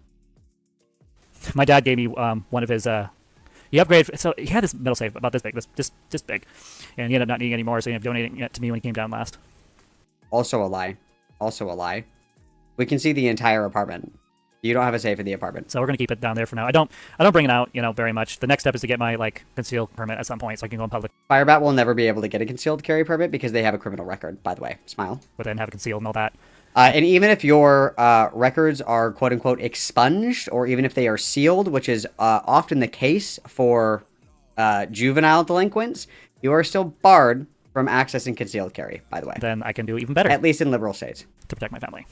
My dad gave me one of his... He upgraded... So he had this metal safe about this big. This big. And he ended up not needing any more, so he ended up donating it to me when he came down last. Also a lie. Also a lie. We can see the entire apartment. You don't have a safe in the apartment. So we're gonna keep it down there for now. I don't bring it out, you know, very much. The next step is to get my like concealed permit at some point, so I can go in public. Firebat will never be able to get a concealed carry permit because they have a criminal record. By the way, smile. But then have it concealed and all that. And even if your records are quote unquote expunged, or even if they are sealed, which is often the case for juvenile delinquents, you are still barred from accessing concealed carry. By the way, then I can do even better. At least in liberal states, to protect my family.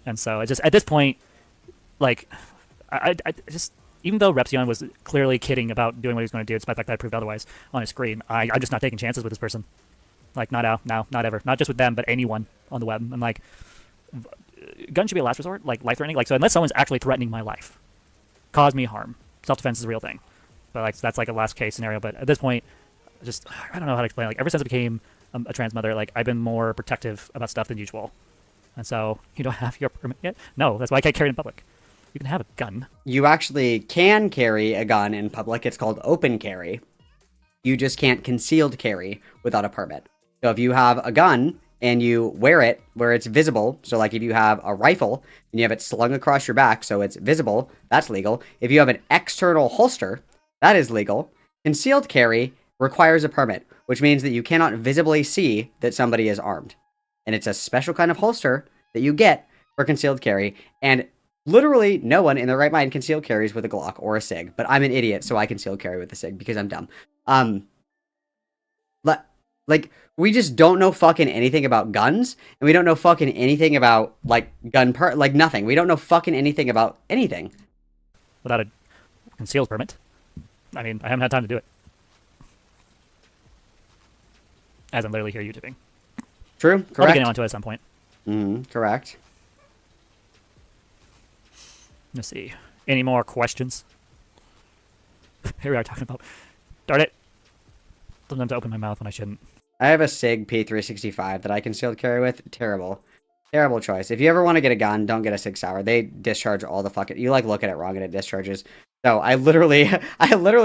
And so it's just at this point. Like, I just, even though Repsion was clearly kidding about doing what he was going to do, despite the fact that I proved otherwise on his screen, I'm just not taking chances with this person. Like, not now, not ever. Not just with them, but anyone on the web. I'm like, gun should be a last resort, like, life-threatening. Like, so unless someone's actually threatening my life, cause me harm, self-defense is a real thing. But, like, that's, like, a last-case scenario. But at this point, just, I don't know how to explain it. Like, ever since I became a trans mother, like, I've been more protective about stuff than usual. And so, you don't have your permit yet? No, that's why I can't carry it in public. You can have a gun. You actually can carry a gun in public. It's called open carry. You just can't concealed carry without a permit. So if you have a gun and you wear it where it's visible, so like if you have a rifle and you have it slung across your back so it's visible, that's legal. If you have an external holster, that is legal. Concealed carry requires a permit, which means that you cannot visibly see that somebody is armed. And it's a special kind of holster that you get for concealed carry. And literally no one in their right mind concealed carries with a Glock or a SIG, but I'm an idiot, so I concealed carry with a SIG because I'm dumb. Like, we just don't know fucking anything about guns, and we don't know fucking anything about, like, like, nothing. We don't know fucking anything about anything. Without a concealed permit. I mean, I haven't had time to do it. As I'm literally here YouTubing. True, correct. I'll be getting onto it at some point. Correct. Let's see. Any more questions? Here we are talking about... Darn it. Sometimes I open my mouth when I shouldn't. I have a SIG P365 that I concealed carry with. Terrible. Terrible choice. If you ever want to get a gun, don't get a SIG Sauer. They discharge all the fucking... You, like, look at it wrong and it discharges. So I literally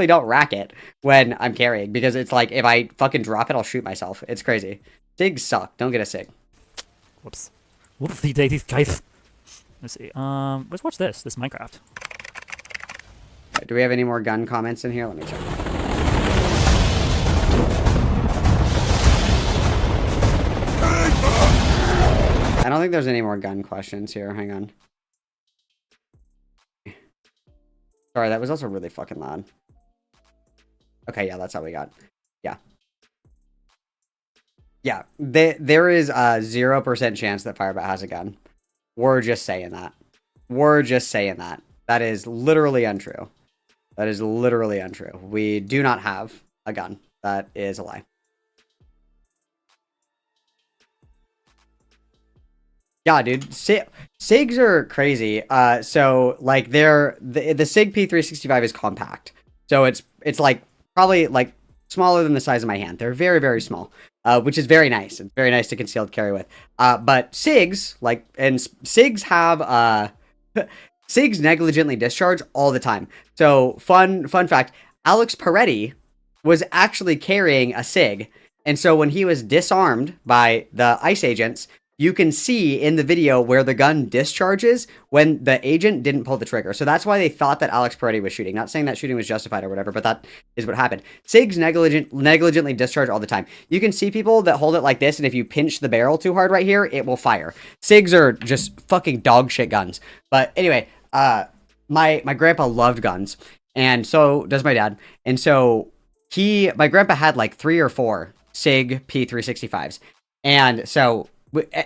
don't rack it when I'm carrying. Because it's like, if I fucking drop it, I'll shoot myself. It's crazy. SIGs suck. Don't get a SIG. Whoops. Whoopsie daisies, guys. Let's see. Let's watch this. This Minecraft. Do we have any more gun comments in here? Let me check. I don't think there's any more gun questions here. Hang on. Sorry, that was also really fucking loud. Okay, yeah, that's all we got. Yeah. Yeah, there is a 0% chance that Firebat has a gun. We're just saying that. We're just saying that. That is literally untrue. That is literally untrue. We do not have a gun. That is a lie. Yeah, dude. SIGs are crazy. So like the SIG P365 is compact. So it's like probably like smaller than the size of my hand. They're very, very small. Which is very nice. It's very nice to concealed carry with. But SIGs, SIGs have SIGs negligently discharge all the time. So fun fact, Alex Peretti was actually carrying a SIG. And so when he was disarmed by the ICE agents, you can see in the video where the gun discharges when the agent didn't pull the trigger. So that's why they thought that Alex Peretti was shooting. Not saying that shooting was justified or whatever, but that is what happened. SIGs negligently discharge all the time. You can see people that hold it like this, and if you pinch the barrel too hard right here, it will fire. SIGs are just fucking dog shit guns. But anyway, my grandpa loved guns, and so does my dad. And so my grandpa had like 3 or 4 SIG P365s. And so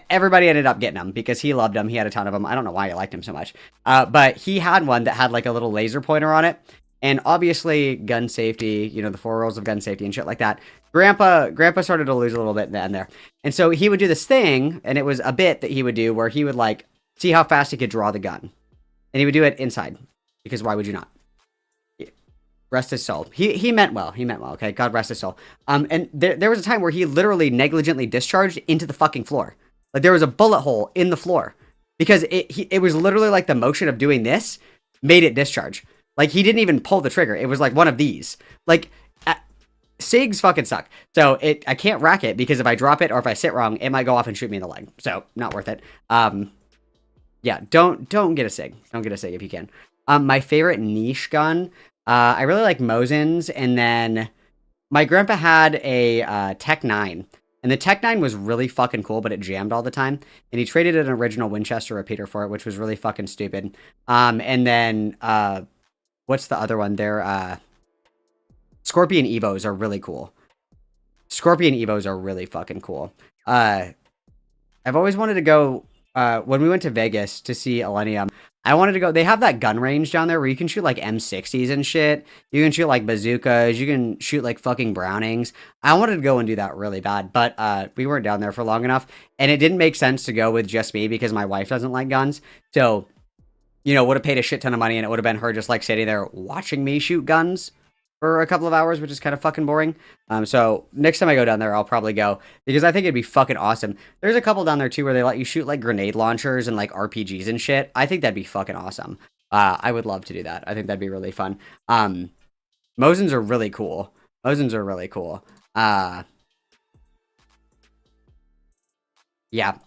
everybody ended up getting them because he loved them. He had a ton of them. I don't know why he liked them so much. But he had one that had like a little laser pointer on it. And obviously gun safety, you know, the 4 rules of gun safety and shit like that. Grandpa started to lose a little bit in the end there. And so he would do this thing, and it was a bit that he would do where he would like see how fast he could draw the gun. And he would do it inside, because why would you not? Rest his soul. He meant well. He meant well. Okay, God rest his soul. And there was a time where he literally negligently discharged into the fucking floor. Like there was a bullet hole in the floor because it was literally like the motion of doing this made it discharge. Like he didn't even pull the trigger. It was like one of these. Like SIGs fucking suck. So I can't rack it because if I drop it or if I sit wrong, it might go off and shoot me in the leg. So not worth it. Yeah, don't get a SIG. Don't get a SIG if you can. My favorite niche gun. I really like Mosin's, and then my grandpa had a Tech 9, and the Tech 9 was really fucking cool, but it jammed all the time, and he traded an original Winchester repeater for it, which was really fucking stupid. And then, what's the other one? They're, Scorpion Evos are really cool. Scorpion Evos are really fucking cool. I've always wanted to go, when we went to Vegas to see Millennium, I wanted to go. They have that gun range down there where you can shoot like M60s and shit. You can shoot like bazookas. You can shoot like fucking Brownings. I wanted to go and do that really bad, but we weren't down there for long enough, and it didn't make sense to go with just me because my wife doesn't like guns. So, you know, would have paid a shit ton of money, and it would have been her just like sitting there watching me shoot guns for a couple of hours, which is kind of fucking boring. So next time I go down there, I'll probably go because I think it'd be fucking awesome. There's a couple down there too where they let you shoot like grenade launchers and like RPGs and shit. I think that'd be fucking awesome. I would love to do that. I think that'd be really fun. Mosin's are really cool. Mosin's are really cool. Yeah,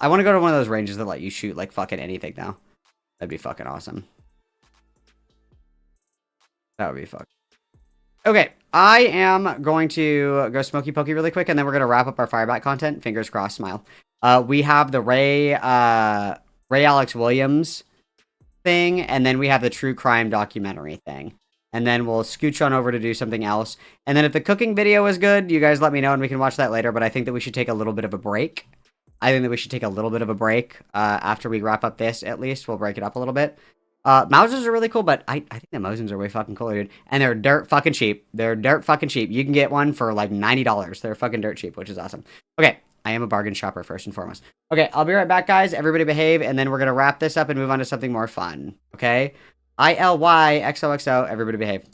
I want to go to one of those ranges that let you shoot like fucking anything now. That'd be fucking awesome. That would be fucking. Okay, I am going to go Smoky Pokey really quick, and then we're going to wrap up our Firebat content. Fingers crossed, smile. We have the Ray Alex Williams thing, and then we have the true crime documentary thing. And then we'll scooch on over to do something else. And then if the cooking video is good, you guys let me know, and we can watch that later. But I think that we should take a little bit of a break. After we wrap up this, at least. We'll break it up a little bit. Mousers are really cool, but I think the Mosins are way fucking cooler, dude. And they're dirt fucking cheap. They're dirt fucking cheap. You can get one for like $90. They're fucking dirt cheap, which is awesome. Okay, I am a bargain shopper first and foremost. Okay, I'll be right back, guys. Everybody behave, and then we're gonna wrap this up and move on to something more fun. Okay? ILYXOXO, everybody behave.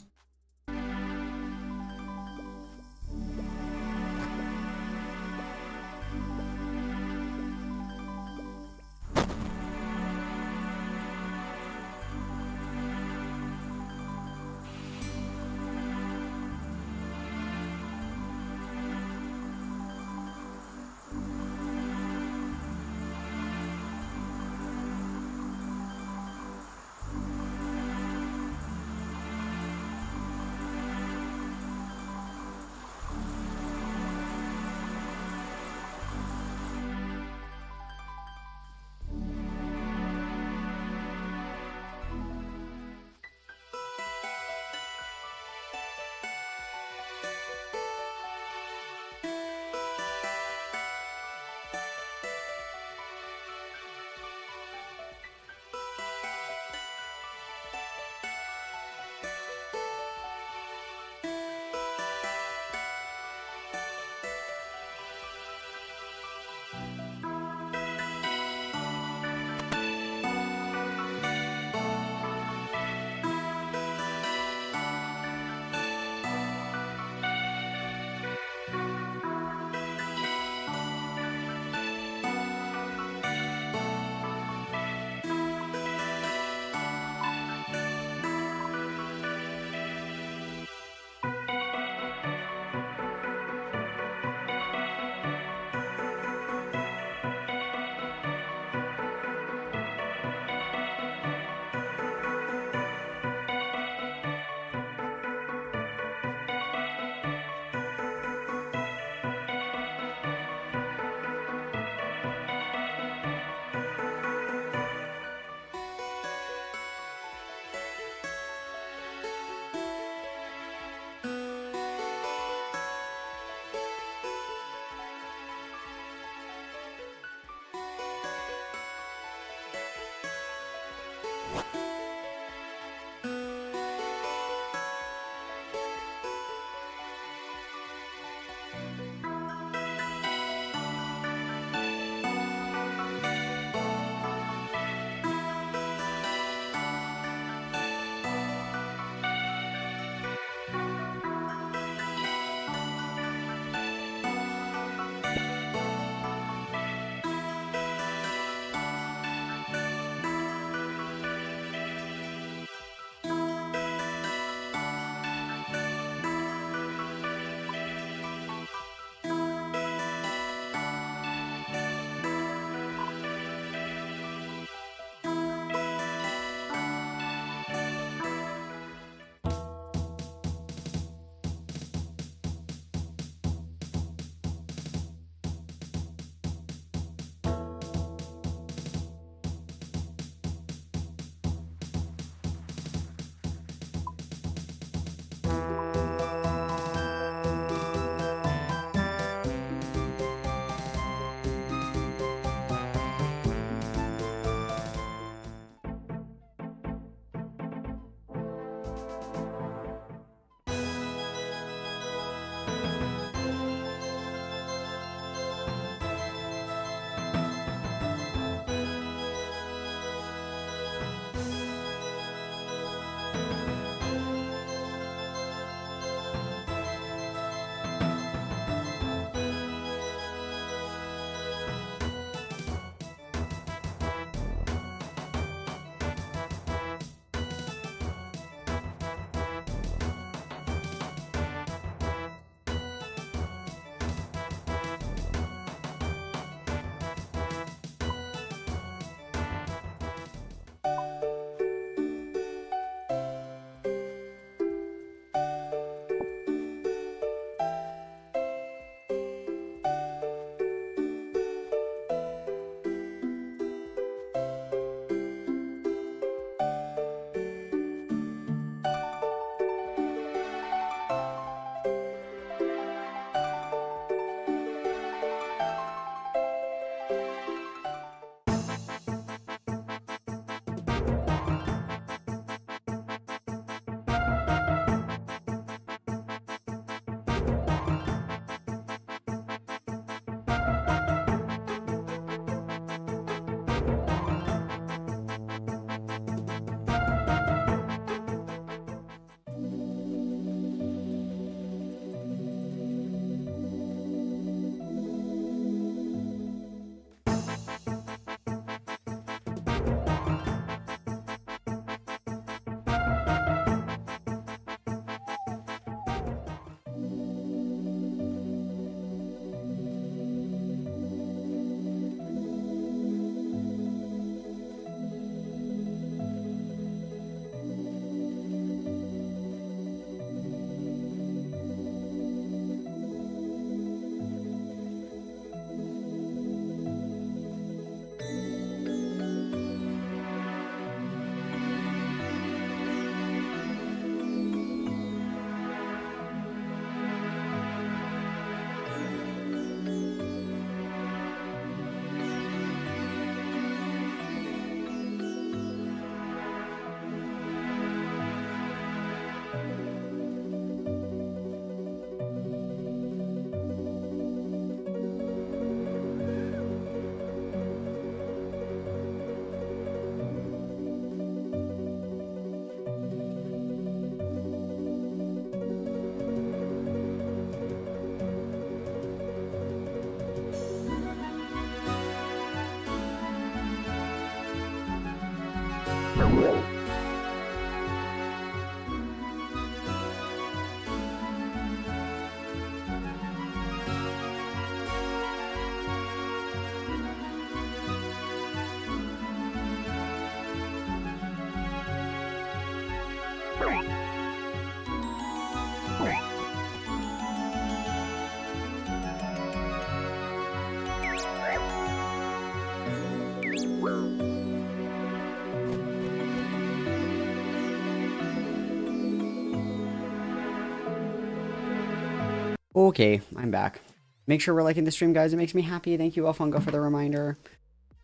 Okay, I'm back. Make sure we're liking the stream, guys. It makes me happy. Thank you, Alfongo, for the reminder.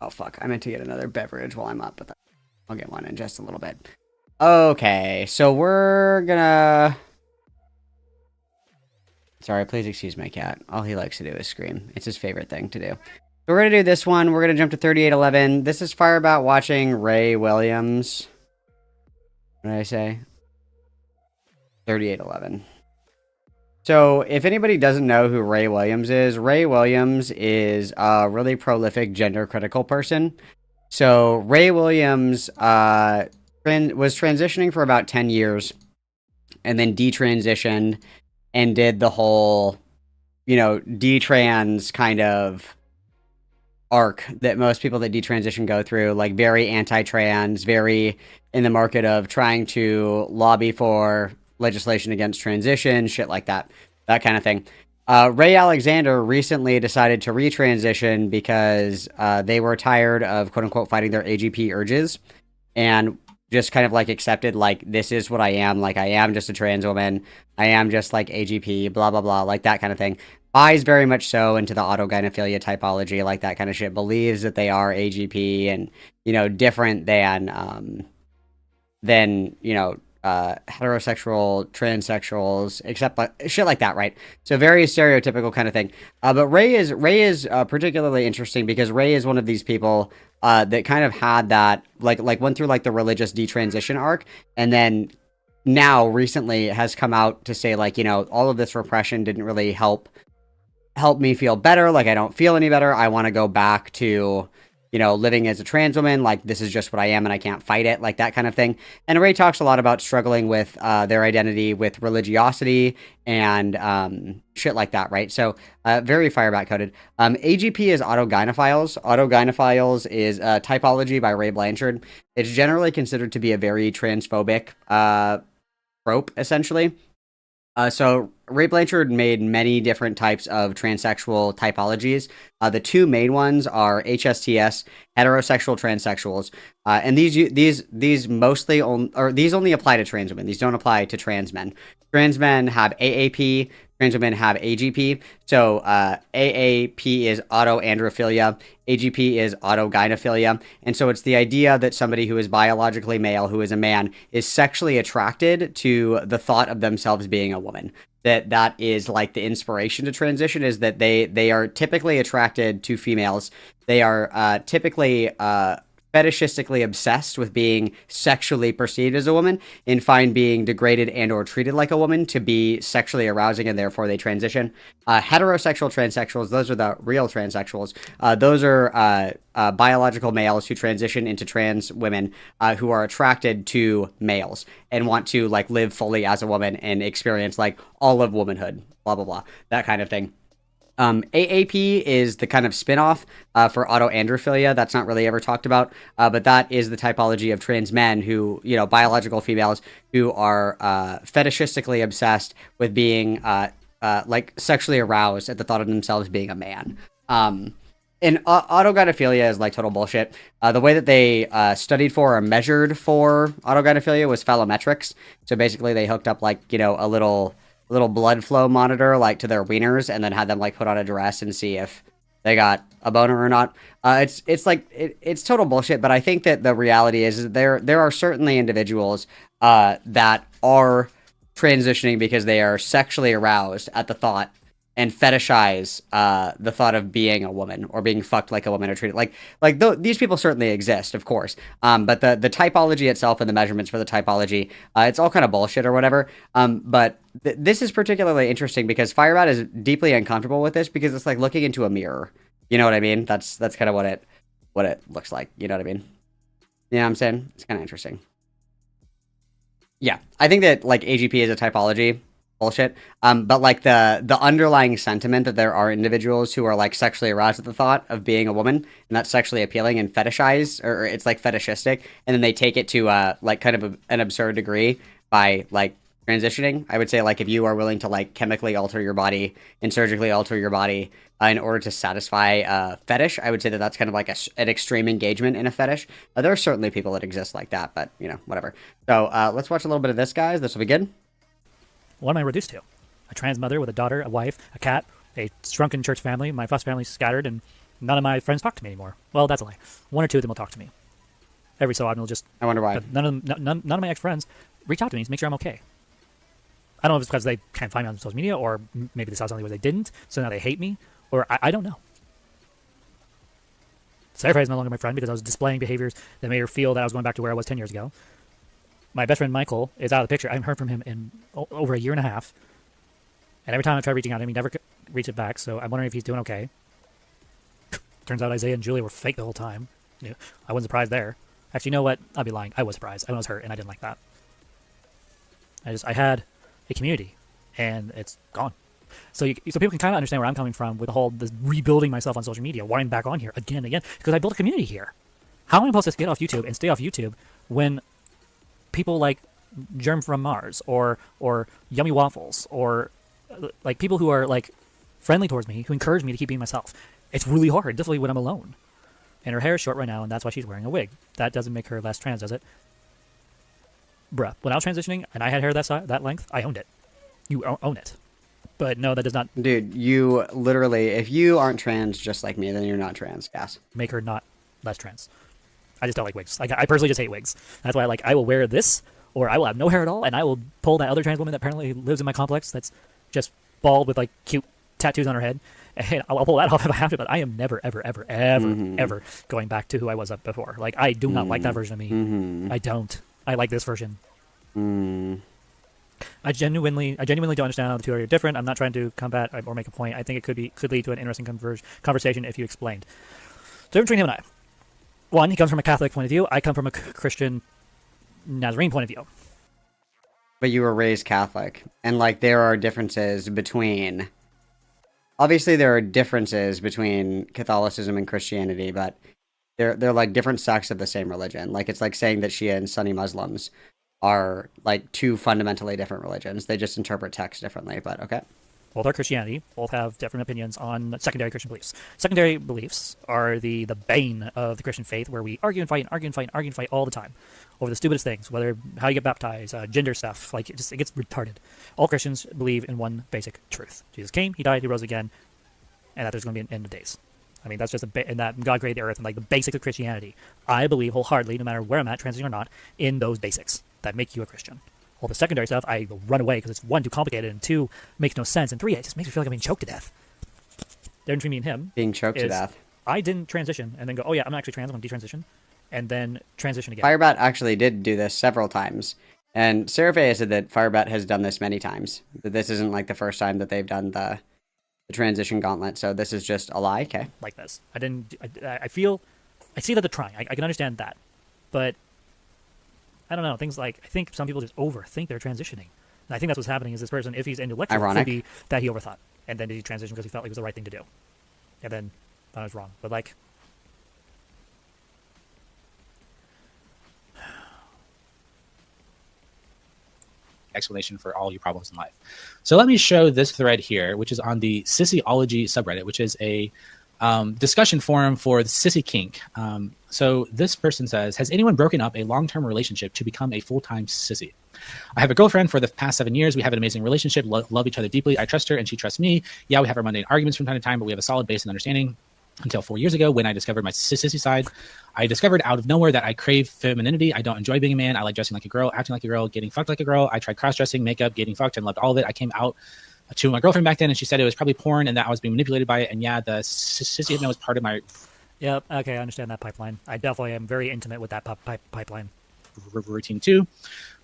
Oh, fuck. I meant to get another beverage while I'm up, but I'll get one in just a little bit. Okay, so we're gonna... Sorry, please excuse my cat. All he likes to do is scream. It's his favorite thing to do. So we're going to do this one. We're going to jump to 3811. This is Firebat watching Ray Williams. What did I say? 3811. So if anybody doesn't know who Ray Williams is a really prolific gender critical person. So Ray Williams was transitioning for about 10 years and then detransitioned and did the whole, you know, detrans kind of arc that most people that detransition go through, like very anti-trans, very in the market of trying to lobby for legislation against transition, shit like that kind of thing. Ray Alexander recently decided to retransition because they were tired of quote-unquote fighting their AGP urges and just kind of like accepted, like, this is what I am. Like, I am just a trans woman. I am just like AGP, blah, blah, blah, like that kind of thing. Buys very much so into the autogynephilia typology, like that kind of shit. Believes that they are AGP and, you know, different than, you know, heterosexual, transsexuals, except shit like that, right? So very stereotypical kind of thing. But Ray is particularly interesting because Ray is one of these people that kind of had that, like went through like the religious detransition arc, and then now recently has come out to say, like, you know, all of this repression didn't really help me feel better. Like, I don't feel any better. I want to go back to, you know, living as a trans woman. Like, this is just what I am and I can't fight it, like that kind of thing. And Ray talks a lot about struggling with their identity with religiosity and shit like that, right? So very Firebat coded. AGP is autogynephiles. Autogynephiles is typology by Ray Blanchard. It's generally considered to be a very transphobic trope, essentially. So Ray Blanchard made many different types of transsexual typologies. The two main ones are HSTS, heterosexual transsexuals, and these mostly these only apply to trans women. These don't apply to trans men. Trans men have AAP. Trans women have AGP. So AAP is autoandrophilia. AGP is autogynephilia. And so it's the idea that somebody who is biologically male, who is a man, is sexually attracted to the thought of themselves being a woman. That is like the inspiration to transition, is that they are typically attracted to females. They are typically fetishistically obsessed with being sexually perceived as a woman and find being degraded and or treated like a woman to be sexually arousing, and therefore they transition. Heterosexual transsexuals, those are the real transsexuals. Those are biological males who transition into trans women who are attracted to males and want to like live fully as a woman and experience like all of womanhood, blah, blah, blah, that kind of thing. AAP is the kind of spin-off for autoandrophilia. That's not really ever talked about, but that is the typology of trans men who, you know, biological females who are fetishistically obsessed with being like sexually aroused at the thought of themselves being a man. And autogynephilia is like total bullshit. The way that they studied for or measured for autogynephilia was phallometrics. So basically they hooked up like, you know, a little blood flow monitor like to their wieners and then had them like put on a dress and see if they got a boner or not. It's total bullshit, but I think that the reality is there are certainly individuals that are transitioning because they are sexually aroused at the thought and fetishize the thought of being a woman or being fucked like a woman or treated these people certainly exist, of course. But the typology itself and the measurements for the typology, it's all kind of bullshit or whatever. But this is particularly interesting because Firebat is deeply uncomfortable with this because it's like looking into a mirror. You know what I mean? That's kind of what it looks like. You know what I mean? You know what I'm saying? It's kind of interesting. Yeah, I think that like AGP is a typology. Bullshit. But like the underlying sentiment that there are individuals who are like sexually aroused at the thought of being a woman, and that's sexually appealing and fetishized, or it's like fetishistic, and then they take it to like kind of an absurd degree by like transitioning. I would say like if you are willing to like chemically alter your body and surgically alter your body in order to satisfy fetish, I would say that that's kind of like an extreme engagement in a fetish. There are certainly people that exist like that, but you know, whatever. So let's watch a little bit of this, guys. This will be good. What am I reduced to? A trans mother with a daughter, a wife, a cat, a shrunken church family. My foster family's scattered, and none of my friends talk to me anymore. Well, that's a lie. One or two of them will talk to me. every so often will just. I wonder why. None of my ex friends reach out to me to make sure I'm okay. I don't know if it's because they can't find me on social media, or maybe they saw something where they didn't, so now they hate me, or I don't know. Sarah is no longer my friend because I was displaying behaviors that made her feel that I was going back to where I was 10 years ago. My best friend Michael is out of the picture. I haven't heard from him in over a year and a half. And every time I try reaching out to him, he never reaches back, so I'm wondering if he's doing okay. Turns out Isaiah and Julia were fake the whole time. I wasn't surprised there. Actually, you know what? I'll be lying. I was surprised. I was hurt, and I didn't like that. I had a community, and it's gone. So people can kind of understand where I'm coming from with the whole rebuilding myself on social media, wanting back on here again and again, because I built a community here. How am I supposed to get off YouTube and stay off YouTube when people like Germ from Mars or Yummy Waffles or like people who are like friendly towards me, who encourage me to keep being myself? It's really hard, definitely when I'm alone. And her hair is short right now, and that's why she's wearing a wig. That doesn't make her less trans, does it? Bruh, when I was transitioning and I had hair that length, I owned it. You own it. But no, that does not... Dude, you literally, if you aren't trans just like me, then you're not trans, gas. Make her not less trans. I just don't like wigs. Like, I personally just hate wigs. That's why I will wear this, or I will have no hair at all, and I will pull that other trans woman that apparently lives in my complex that's just bald with, like, cute tattoos on her head. And I'll pull that off if I have to, but I am never, ever, ever, ever, ever going back to who I was before. Like, I do not like that version of me. I don't. I like this version. I genuinely don't understand how the two are different. I'm not trying to combat or make a point. I think it could lead to an interesting conversation if you explained. The difference between him and I. One, he comes from a Catholic point of view. I come from a Christian Nazarene point of view. But you were raised Catholic, and like there are differences between... Obviously, there are differences between Catholicism and Christianity, but they're like different sects of the same religion. Like, it's like saying that Shia and Sunni Muslims are like two fundamentally different religions. They just interpret text differently, but okay. Both are Christianity. Both have different opinions on secondary Christian beliefs. Secondary beliefs are the bane of the Christian faith, where we argue and fight and argue and fight and argue and fight all the time over the stupidest things, whether how you get baptized, gender stuff. Like, it gets retarded. All Christians believe in one basic truth: Jesus came, he died, he rose again, and that there's going to be an end of days. I mean, that's just and that God created the earth, and like the basics of Christianity. I believe wholeheartedly, no matter where I'm at, transiting or not, in those basics that make you a Christian. All the secondary stuff, I run away because it's one, too complicated, and two, makes no sense, and three, it just makes me feel like I'm being choked to death. The difference between me and him being choked to death. I didn't transition and then go, oh yeah, I'm actually trans, I'm going to detransition, and then transition again. Firebat actually did do this several times, and Seraphe said that Firebat has done this many times. That this isn't like the first time that they've done the transition gauntlet, so this is just a lie. Okay. Like this. I see that they're trying. I can understand that, but I don't know. Things like, I think some people just overthink they're transitioning. And I think that's what's happening is this person, if he's intellectual, it could be that he overthought. And then he transitioned because he felt like it was the right thing to do. And then I was wrong. But like, explanation for all your problems in life. So let me show this thread here, which is on the Sissyology subreddit, which is a discussion forum for the sissy kink. So this person says, has anyone broken up a long-term relationship to become a full-time sissy? I have a girlfriend for the past 7 years. We have an amazing relationship, love each other deeply. I trust her and she trusts me. Yeah, we have our mundane arguments from time to time, but we have a solid base and understanding. Until 4 years ago, when I discovered my sissy side, I discovered out of nowhere that I crave femininity. I don't enjoy being a man. I like dressing like a girl, acting like a girl, getting fucked like a girl. I tried cross-dressing, makeup, getting fucked, and loved all of it. I came out to my girlfriend back then, and she said it was probably porn and that I was being manipulated by it. And yeah, the sissy was part of my... Yep, okay, I understand that pipeline. I definitely am very intimate with that pipeline. Routine too.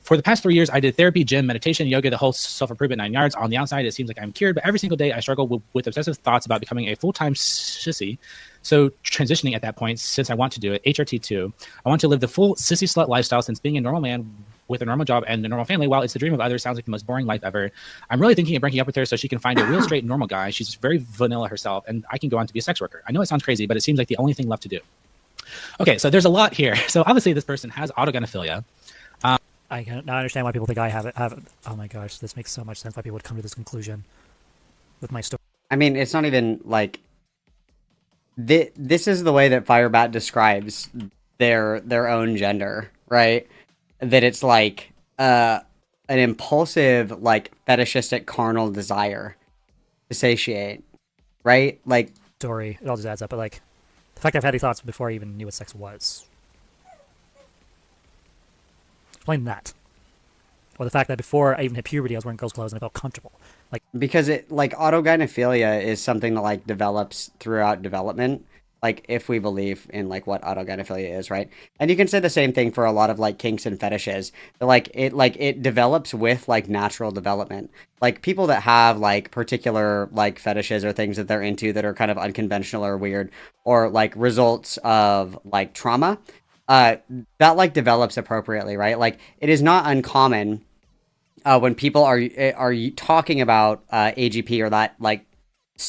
For the past 3 years, I did therapy, gym, meditation, yoga, the whole self-improvement 9 yards. On the outside, it seems like I'm cured, but every single day I struggle with obsessive thoughts about becoming a full-time sissy. So transitioning at that point, since I want to do it, HRT2, I want to live the full sissy slut lifestyle since being a normal man with a normal job and a normal family, while it's the dream of others, sounds like the most boring life ever. I'm really thinking of breaking up with her so she can find a real straight normal guy. She's very vanilla herself, and I can go on to be a sex worker. I know it sounds crazy, but it seems like the only thing left to do. Okay, so there's a lot here. So obviously this person has autogynephilia. I can now understand why people think I have it. Oh my gosh, this makes so much sense why people would come to this conclusion with my story. I mean, it's not even like... This is the way that Firebat describes their own gender, right? That it's like an impulsive, like fetishistic carnal desire to satiate, right? Like, story, it all just adds up. But like, the fact I've had these thoughts before I even knew what sex was. Explain that. Or the fact that before I even hit puberty, I was wearing girls' clothes and I felt comfortable. Like, because it like autogynephilia is something that like develops throughout development. Like if we believe in like what autogynephilia is, right? And you can say the same thing for a lot of like kinks and fetishes. But, like it develops with like natural development. Like people that have like particular like fetishes or things that they're into that are kind of unconventional or weird, or like results of like trauma, that like develops appropriately, right? Like it is not uncommon when people are talking about AGP or that like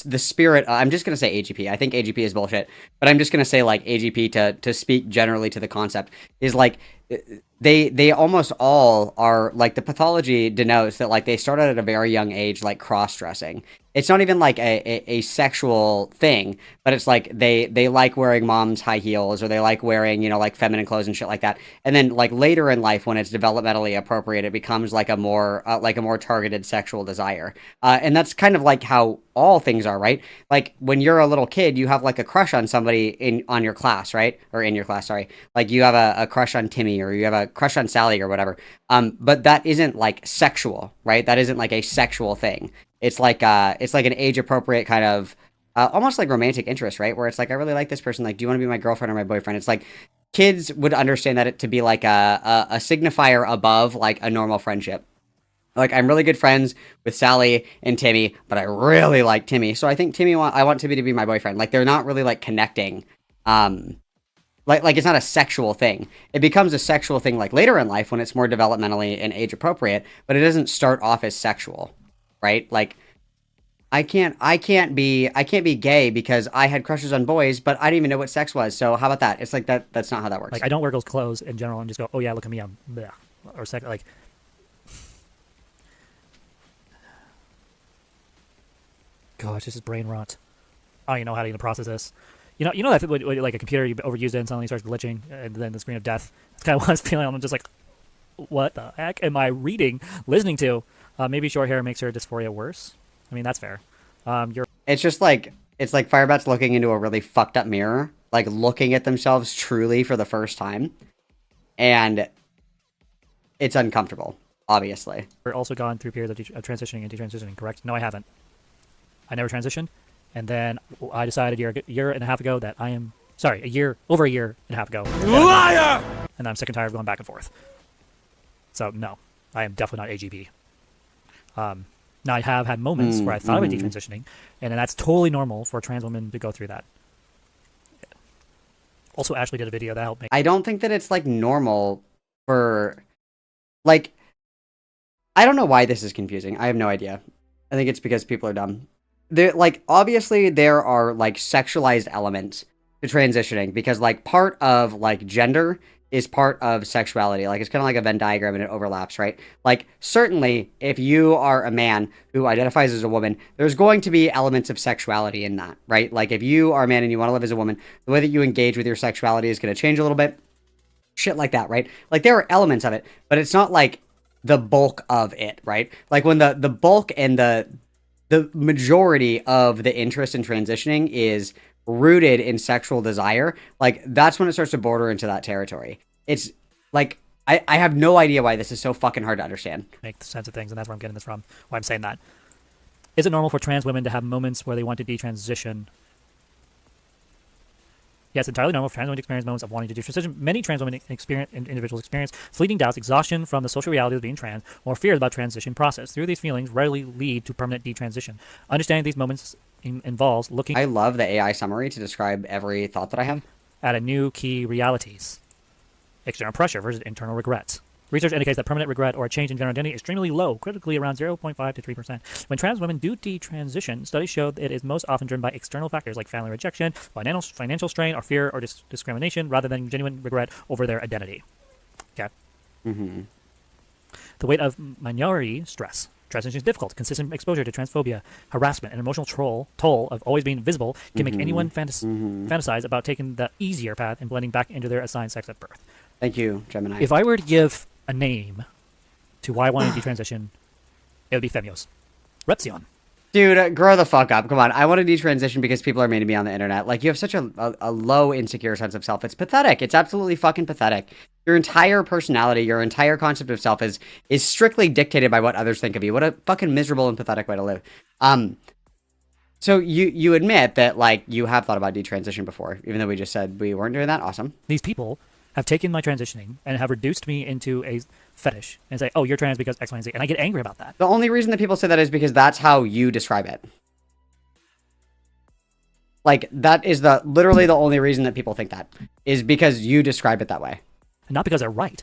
the spirit. I'm just gonna say AGP. I think AGP is bullshit, but I'm just gonna say like AGP to speak generally to the concept is like they almost all are like the pathology denotes that like they started at a very young age like cross dressing. It's not even like a sexual thing, but it's like they like wearing mom's high heels or they like wearing, you know, like feminine clothes and shit like that. And then like later in life when it's developmentally appropriate, it becomes like a more targeted sexual desire. And that's kind of like how all things are, right? Like when you're a little kid, you have like a crush on somebody on your class, right? Or in your class, sorry. Like you have a crush on Timmy or you have a crush on Sally or whatever. But that isn't like sexual, right? That isn't like a sexual thing. It's like an age appropriate kind of almost like romantic interest, right? Where it's like, I really like this person. Like, do you want to be my girlfriend or my boyfriend? It's like kids would understand that it to be like a signifier above like a normal friendship. Like I'm really good friends with Sally and Timmy, but I really like Timmy. So I think I want Timmy to be my boyfriend. Like they're not really like connecting. Like it's not a sexual thing. It becomes a sexual thing like later in life when it's more developmentally and age appropriate, but it doesn't start off as sexual. Right? Like I can't be gay because I had crushes on boys, but I didn't even know what sex was. So how about that? It's like that's not how that works. Like I don't wear girls' clothes in general and just go, oh yeah, look at me, I'm bleh. Or sex like gosh, this is brain rot. I don't even know how to even process this. You know that like a computer you overuse it and suddenly starts glitching and then the screen of death. That's kind of what I was feeling. I'm just like, what the heck am I listening to? Maybe short hair makes her dysphoria worse. I mean, that's fair. It's just like, it's like Firebat's looking into a really fucked up mirror, like looking at themselves truly for the first time. And it's uncomfortable, obviously. We're also gone through periods of transitioning and detransitioning, correct? No, I haven't. I never transitioned. And then I decided a year and a half ago that I am, sorry, over a year and a half ago. Liar! And I'm sick and tired of going back and forth. So, no, I am definitely not AGB. Now I have had moments where I thought I would be detransitioning, and that's totally normal for trans women to go through that. Also, Ashley did a video that helped me. I don't think that it's like normal for, like, I don't know why this is confusing. I have no idea. I think it's because people are dumb. Like, obviously there are like sexualized elements to transitioning because like part of like gender is part of sexuality. Like, it's kind of like a Venn diagram and it overlaps, right? Like, certainly, if you are a man who identifies as a woman, there's going to be elements of sexuality in that, right? Like, if you are a man and you want to live as a woman, the way that you engage with your sexuality is going to change a little bit. Shit like that, right? Like, there are elements of it, but it's not like the bulk of it, right? Like, when the bulk and the majority of the interest in transitioning is rooted in sexual desire, like that's when it starts to border into that territory. It's like I have no idea why this is so fucking hard to understand. Make sense of things, and that's where I'm getting this from. Why I'm saying that. Is it normal for trans women to have moments where they want to detransition? Yes, entirely normal for trans women to experience moments of wanting to detransition. Many trans women individuals experience fleeting doubts, exhaustion from the social reality of being trans, or fears about transition process. Through these feelings rarely lead to permanent detransition. Understanding these moments involves looking. I love the AI summary to describe every thought that I have. At a new key realities. External pressure versus internal regret. Research indicates that permanent regret or a change in gender identity is extremely low, critically around 0.5 to 3%. When trans women do detransition, studies show that it is most often driven by external factors like family rejection, financial strain, or fear or discrimination, rather than genuine regret over their identity. Okay. Mm-hmm. The weight of minority stress. Transition is difficult. Consistent exposure to transphobia, harassment, and emotional toll of always being visible can make anyone fantasize about taking the easier path and blending back into their assigned sex at birth. Thank you, Gemini. If I were to give a name to why I wanted to detransition, it would be Femios. Repsion. Dude, grow the fuck up. Come on. I want to detransition because people are made to be on the internet. Like, you have such a low, insecure sense of self. It's pathetic. It's absolutely fucking pathetic. Your entire personality, your entire concept of self is strictly dictated by what others think of you. What a fucking miserable and pathetic way to live. So you admit that, like, you have thought about detransition before, even though we just said we weren't doing that. Awesome. These people have taken my transitioning and have reduced me into a fetish and say, oh, you're trans because X, Y, and Z. And I get angry about that. The only reason that people say that is because that's how you describe it. Like, that is literally the only reason that people think that, is because you describe it that way. And not because they're right.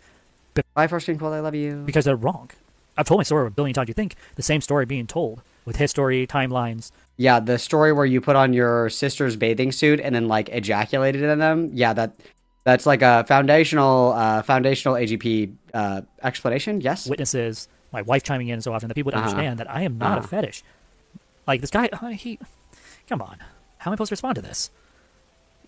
But bye, First Cold, I love you. Because they're wrong. I've told my story a billion times. You think the same story being told with history, timelines. Yeah, the story where you put on your sister's bathing suit and then, like, ejaculated in them. Yeah, that's like a foundational AGP explanation. Yes. Witnesses, my wife chiming in so often that people would understand that I am not a fetish. Like, this guy, come on. How am I supposed to respond to this?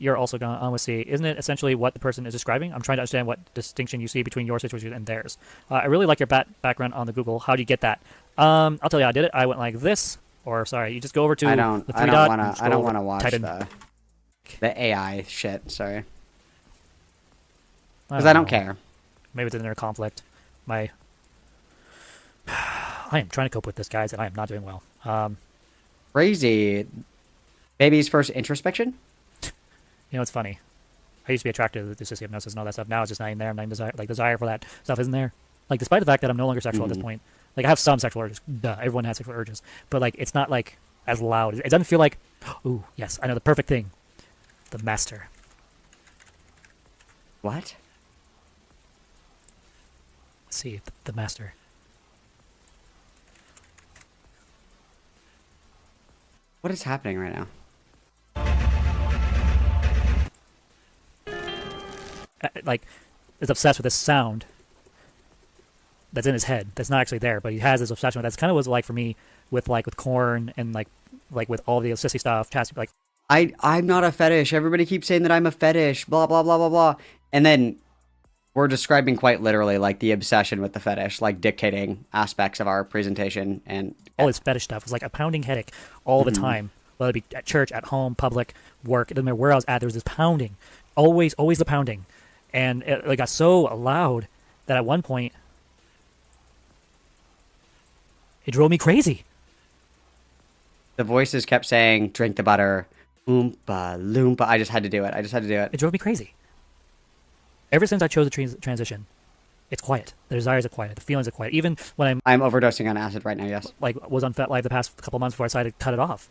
You're also going to see, isn't it essentially what the person is describing? I'm trying to understand what distinction you see between your situation and theirs. I really like your background on the Google. How do you get that? I'll tell you how I did it. I went like this, or sorry, you just go over to the three dot. I don't want to watch the AI shit. Sorry, because I don't care. Maybe it's an inner conflict. I am trying to cope with this, guys, and I am not doing well. Crazy. Baby's first introspection. You know, it's funny. I used to be attracted to dissociative hypnosis and all that stuff. Now it's just not in there. I'm not desire for that stuff isn't there. Like, despite the fact that I'm no longer sexual at this point. Like, I have some sexual urges. Duh, everyone has sexual urges. But, like, it's not, like, as loud. It doesn't feel like, ooh, yes, I know the perfect thing. The master. What? Let's see, the master. What is happening right now? Like, is obsessed with this sound that's in his head that's not actually there, but he has this obsession with. That's kind of what it was like for me with Korn and like with all the sissy stuff. Like, I'm not a fetish. Everybody keeps saying that I'm a fetish. Blah blah blah blah blah. And then we're describing quite literally like the obsession with the fetish, like dictating aspects of our presentation and all his fetish stuff was like a pounding headache all the time. Whether it be at church, at home, public, work, it doesn't matter where I was at. There was this pounding, always the pounding. And it got so loud that at one point, it drove me crazy. The voices kept saying, drink the butter, oompa loompa. I just had to do it. It drove me crazy. Ever since I chose the transition, it's quiet. The desires are quiet. The feelings are quiet. Even when I'm overdosing on acid right now, yes. Like, was on FetLife the past couple months before I decided to cut it off.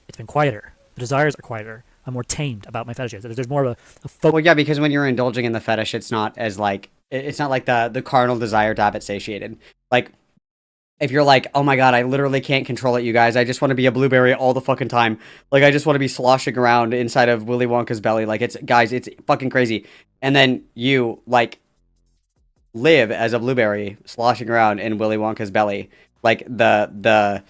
It's been quieter. The desires are quieter. I'm more tamed about my fetishes. There's more of a focus. Well, yeah, because when you're indulging in the fetish, it's not as like, it's not like the carnal desire to have it satiated. Like, if you're like, oh my god, I literally can't control it, you guys. I just want to be a blueberry all the fucking time. Like, I just want to be sloshing around inside of Willy Wonka's belly. Like, it's fucking crazy. And then you, like, live as a blueberry sloshing around in Willy Wonka's belly. Like, the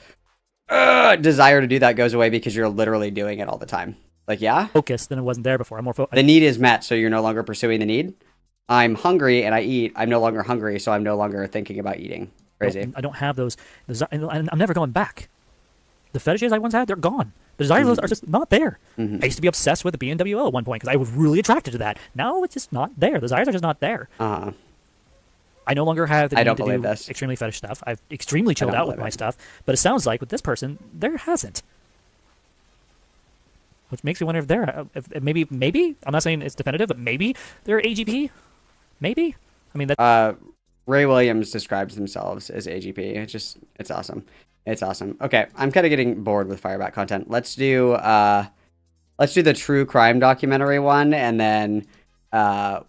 desire to do that goes away because you're literally doing it all the time. Like, yeah? Focus than it wasn't there before. I'm more focused. The need is met, so you're no longer pursuing the need. I'm hungry and I eat. I'm no longer hungry, so I'm no longer thinking about eating. Crazy. I don't have those. And I'm never going back. The fetishes I once had, they're gone. The desires are just not there. I used to be obsessed with the BNWO at one point because I was really attracted to that. Now it's just not there. The desires are just not there. I no longer have the need to do extremely fetish stuff. I've extremely chilled out with my stuff. But it sounds like with this person, there hasn't. Which makes me wonder if they're, maybe, I'm not saying it's definitive, but maybe they're AGP? Maybe? I mean, that. Ray Williams describes themselves as AGP. It's awesome. It's awesome. Okay, I'm kind of getting bored with Firebat content. Let's do the true crime documentary one, and then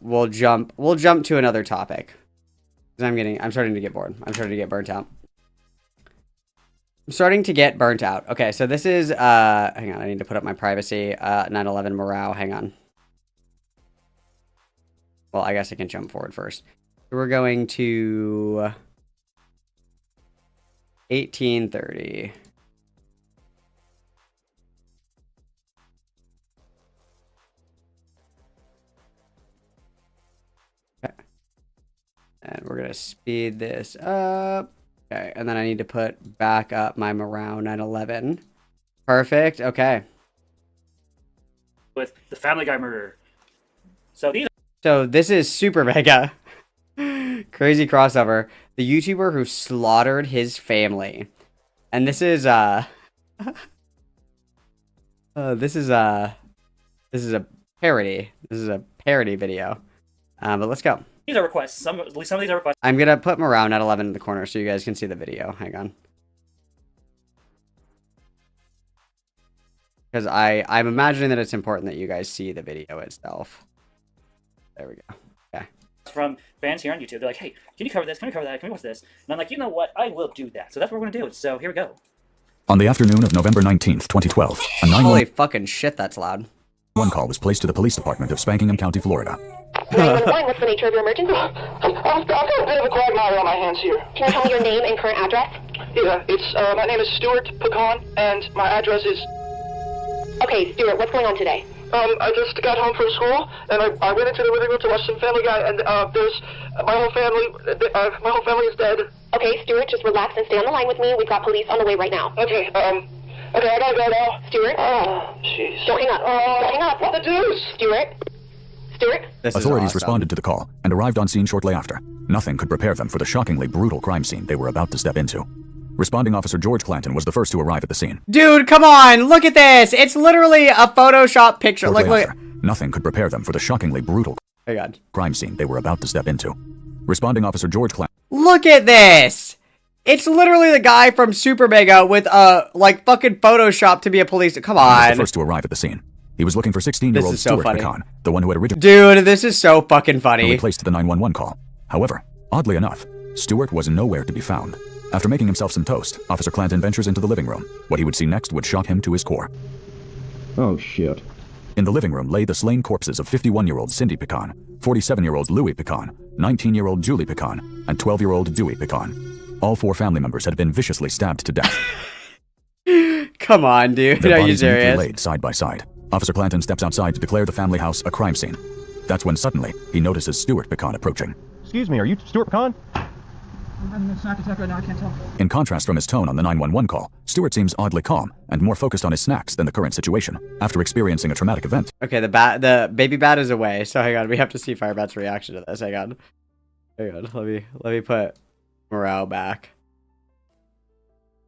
we'll jump to another topic. Because I'm starting to get bored. I'm starting to get burnt out. I'm starting to get burnt out. Okay, so this is hang on, I need to put up my privacy 9/11 morale. Hang on. Well, I guess I can jump forward first. We're going to 1830. Okay. And we're going to speed this up. Okay, and then I need to put back up my morale 9/11. Perfect. Okay. With the Family Guy murder. So these So this is Super Mega. Crazy crossover. The YouTuber who slaughtered his family. And this is this is a parody. This is a parody video. But let's go. These are requests. At least some of these are requests. I'm gonna put Morale at 11 in the corner so you guys can see the video. Hang on. Because I'm imagining that it's important that you guys see the video itself. There we go. Okay. From fans here on YouTube. They're like, hey, can you cover this? Can we cover that? Can we watch this? And I'm like, you know what? I will do that. So that's what we're going to do. So here we go. On the afternoon of November 19th, 2012, a 911 Holy fucking shit, that's loud. call was placed to the police department of Spankingham County, Florida. 911, what's the nature of your emergency? I've got a bit of a quagmire on my hands here. Can you tell me your name and current address? Yeah, it's, my name is Stuart Pecan, and my address is... Okay, Stuart, what's going on today? I just got home from school, and I went into the living room to watch some Family Guy, and, there's... my whole family is dead. Okay, Stuart, just relax and stay on the line with me. We've got police on the way right now. Okay, okay, I gotta go now. Stuart? Oh, jeez. Don't hang up. Don't hang up. What the deuce? Stuart? Stuart? Authorities responded to the call and arrived on scene shortly after. Nothing could prepare them for the shockingly brutal crime scene they were about to step into. Responding officer George Clanton was the first to arrive at the scene. Dude, come on! Look at this! It's literally a Photoshop picture. Shortly Look. after, nothing could prepare them for the shockingly brutal crime scene they were about to step into. Responding officer George Clanton. Look at this! It's literally the guy from Super Mega with like fucking Photoshop to be a police. Come He was on. the first to arrive at the scene. He was looking for 16-year-old This is so Stuart funny. Pecan, the one who had originally Dude, this is so fucking funny. placed the 911 call. However, oddly enough, Stuart was nowhere to be found. After making himself some toast, Officer Clanton ventures into the living room. What he would see next would shock him to his core. Oh, shit. In the living room lay the slain corpses of 51-year-old Cindy Pecan, 47-year-old Louis Pecan, 19-year-old Julie Pecan, and 12-year-old Dewey Pecan. All 4 family members had been viciously stabbed to death. Come on, dude. Their Are you bodies neatly serious? laid side by side. Officer Clanton steps outside to declare the family house a crime scene. That's when suddenly, he notices Stuart Pecan approaching. Excuse me, are you Stuart Pecan? I'm having a snack attack right now, I can't tell. In contrast from his tone on the 911 call, Stuart seems oddly calm and more focused on his snacks than the current situation. After experiencing a traumatic event, Okay, the baby bat is away. So hang on, we have to see Firebat's reaction to this. Hang on. Let me put Morale back.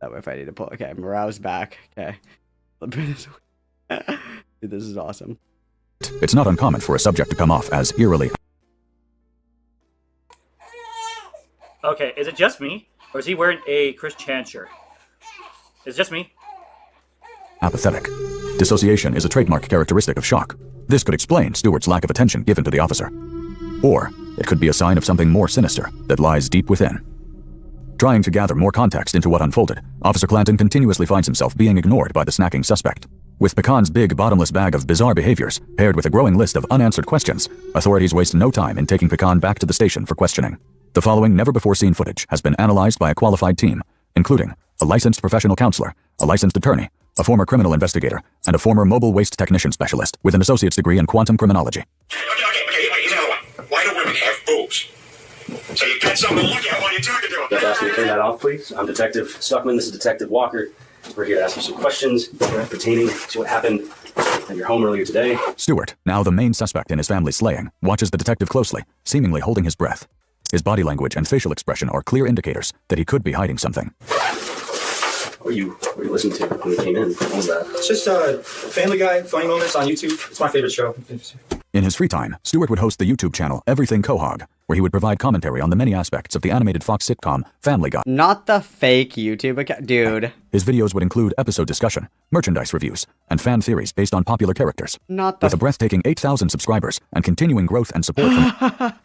That way if I need to pull. Okay, Morale's back. Okay. Let me put this away. Dude, this is awesome. it's not uncommon for a subject to come off as eerily Okay, is it just me? Or is he wearing a Chris Chan shirt? It's just me. apathetic. Dissociation is a trademark characteristic of shock. This could explain Stuart's lack of attention given to the officer. Or it could be a sign of something more sinister that lies deep within. Trying to gather more context into what unfolded, Officer Clanton continuously finds himself being ignored by the snacking suspect. With Pecan's big bottomless bag of bizarre behaviors, paired with a growing list of unanswered questions, authorities waste no time in taking Pecan back to the station for questioning. The following never-before-seen footage has been analyzed by a qualified team, including a licensed professional counselor, a licensed attorney, a former criminal investigator, and a former mobile waste technician specialist with an associate's degree in quantum criminology. Okay, wait, here's another one. Why do women have boobs? So you get something to look at while you're talking to them. I'd ask you to turn that off, please. I'm Detective Stuckman. This is Detective Walker. We're here to ask you some questions pertaining to what happened at your home earlier today. Stuart, now the main suspect in his family's slaying, watches the detective closely, seemingly holding his breath. His body language and facial expression are clear indicators that he could be hiding something. What were you listening to when we came in? What was that? It's just Family Guy, funny moments on YouTube. It's my favorite show. In his free time, Stuart would host the YouTube channel Everything Quahog, where he would provide commentary on the many aspects of the animated Fox sitcom Family Guy. Not the fake YouTube account. Dude. His videos would include episode discussion, merchandise reviews, and fan theories based on popular characters. Not the With a breathtaking 8,000 subscribers and continuing growth and support from...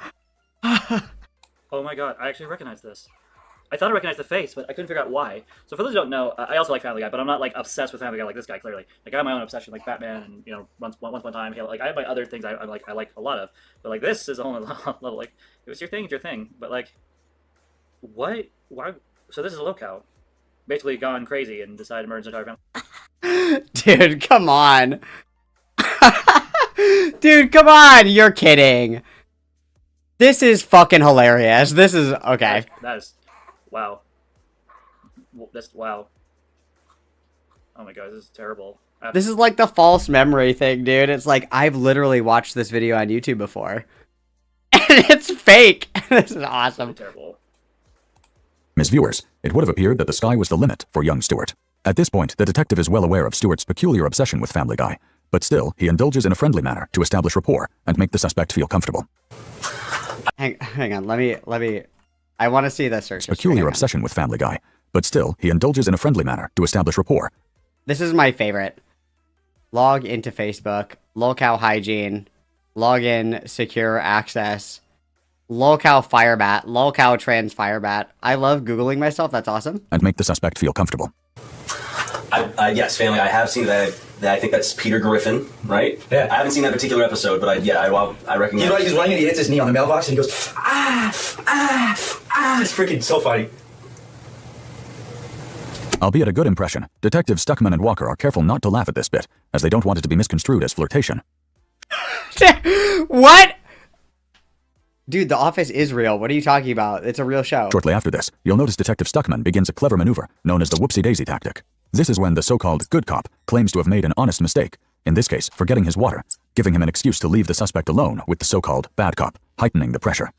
Oh my god, I actually recognize this. I thought I recognized the face, but I couldn't figure out why. So for those who don't know, I also like Family Guy, but I'm not like obsessed with Family Guy like this guy. Clearly, like I have my own obsession, like Batman, and you know, once upon a time, like I have my other things I like a lot of, but like this is a whole other level. Like it was your thing, it's your thing, but like, what? Why? So this is a lookout, basically gone crazy and decided to murder his entire family. Dude, come on. Dude, come on. You're kidding. This is fucking hilarious. This is okay. That is wow. That's wow. Oh my god, this is terrible. This is like the false memory thing, dude. It's like I've literally watched this video on YouTube before. It's fake. This is awesome. Terrible. As viewers, it would have appeared that the sky was the limit for young Stewart. At this point, the detective is well aware of Stewart's peculiar obsession with Family Guy, but still, he indulges in a friendly manner to establish rapport and make the suspect feel comfortable. Hang on, let me, I want to see the search. Peculiar obsession with Family Guy, but still, he indulges in a friendly manner to establish rapport. This is my favorite. Log into Facebook, locale hygiene, login, secure access, locale Firebat, locale trans Firebat. I love Googling myself, that's awesome. And make the suspect feel comfortable. Yes, Family. I have seen that. I think that's Peter Griffin, right? Yeah. I haven't seen that particular episode, but I recognize. He's running and he hits his knee on the mailbox and he goes, It's freaking so funny. Albeit a good impression, Detectives Stuckman and Walker are careful not to laugh at this bit, as they don't want it to be misconstrued as flirtation. What? Dude, The Office is real. What are you talking about? It's a real show. Shortly after this, you'll notice Detective Stuckman begins a clever maneuver known as the whoopsie-daisy tactic. This is when the so-called good cop claims to have made an honest mistake, in this case, forgetting his water, giving him an excuse to leave the suspect alone with the so-called bad cop, heightening the pressure.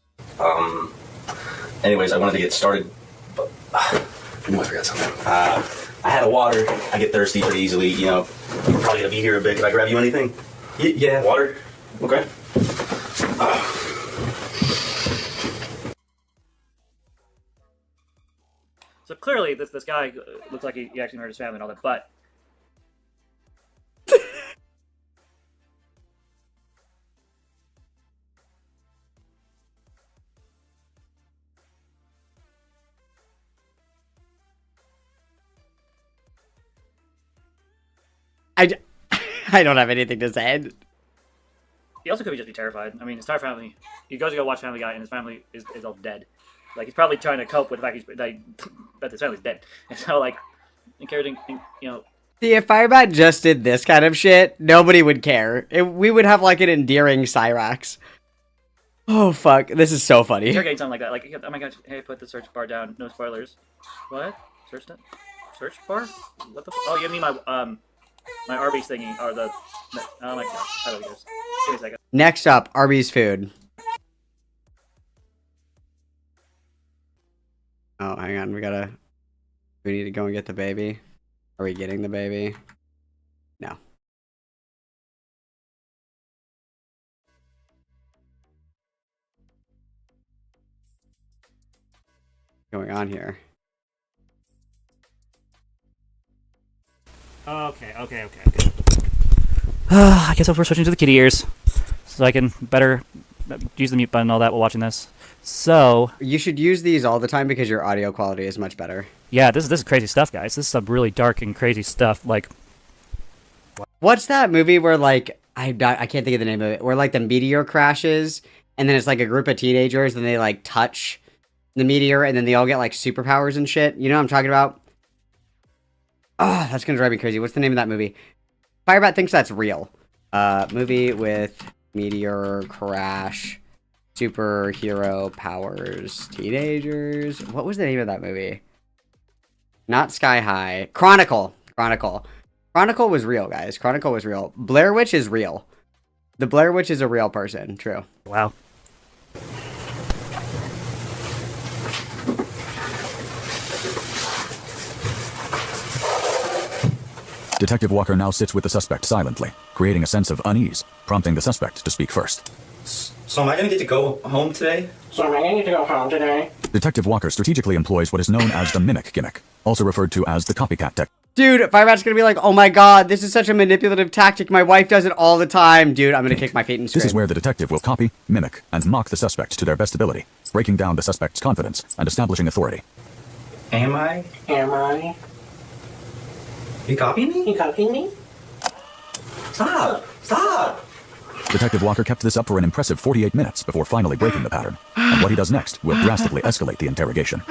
Anyways, I wanted to get started, but I knew I forgot something. I had a water. I get thirsty pretty easily, you know. We're probably gonna be here a bit. Can I grab you anything? Yeah. Water? Okay. So clearly, this guy looks like he actually murdered his family and all that, but I don't have anything to say. he also could just be terrified. I mean, his entire family. He goes to go watch Family Guy, and his family is all dead. Like, he's probably trying to cope with the fact that his family's dead. And so, like, encouraging, you know. See, if Firebat just did this kind of shit, nobody would care. We would have, like, an endearing Cyrax. Oh, fuck. This is so funny. Interrogating something like that. Like, oh my gosh, hey, put the search bar down. No spoilers. What? Search bar? What the Oh, you mean my Arby's thingy, or the... Oh my god. I don't know. Give me a second. Next up, Arby's food. Oh, hang on. We need to go and get the baby. Are we getting the baby? No. What's going on here? Okay. I guess we're switching to the kitty ears, so I can better use the mute button and all that while watching this. So you should use these all the time because your audio quality is much better. Yeah, this is crazy stuff, guys. This is some really dark and crazy stuff. Like, what's that movie where like I can't think of the name of it? Where like the meteor crashes and then it's like a group of teenagers and they like touch the meteor and then they all get like superpowers and shit. You know what I'm talking about? Oh, that's gonna drive me crazy. What's the name of that movie? Firebat thinks that's real. Movie with meteor crash, superhero powers, teenagers. What was the name of that movie? Not Sky High. Chronicle was real, guys. Chronicle was real. Blair Witch is real. The Blair Witch is a real person. True. Wow. Detective Walker now sits with the suspect silently, creating a sense of unease, prompting the suspect to speak first. So am I gonna get to go home today? Detective Walker strategically employs what is known as the mimic gimmick, also referred to as the copycat tech. Dude, Firebat's gonna be like, oh my god, this is such a manipulative tactic. My wife does it all the time. Dude, I'm gonna kick my feet and scream. This is where the detective will copy, mimic, and mock the suspect to their best ability, breaking down the suspect's confidence and establishing authority. Am I? You copying me? Stop! Detective Walker kept this up for an impressive 48 minutes before finally breaking the pattern. And what he does next will drastically escalate the interrogation.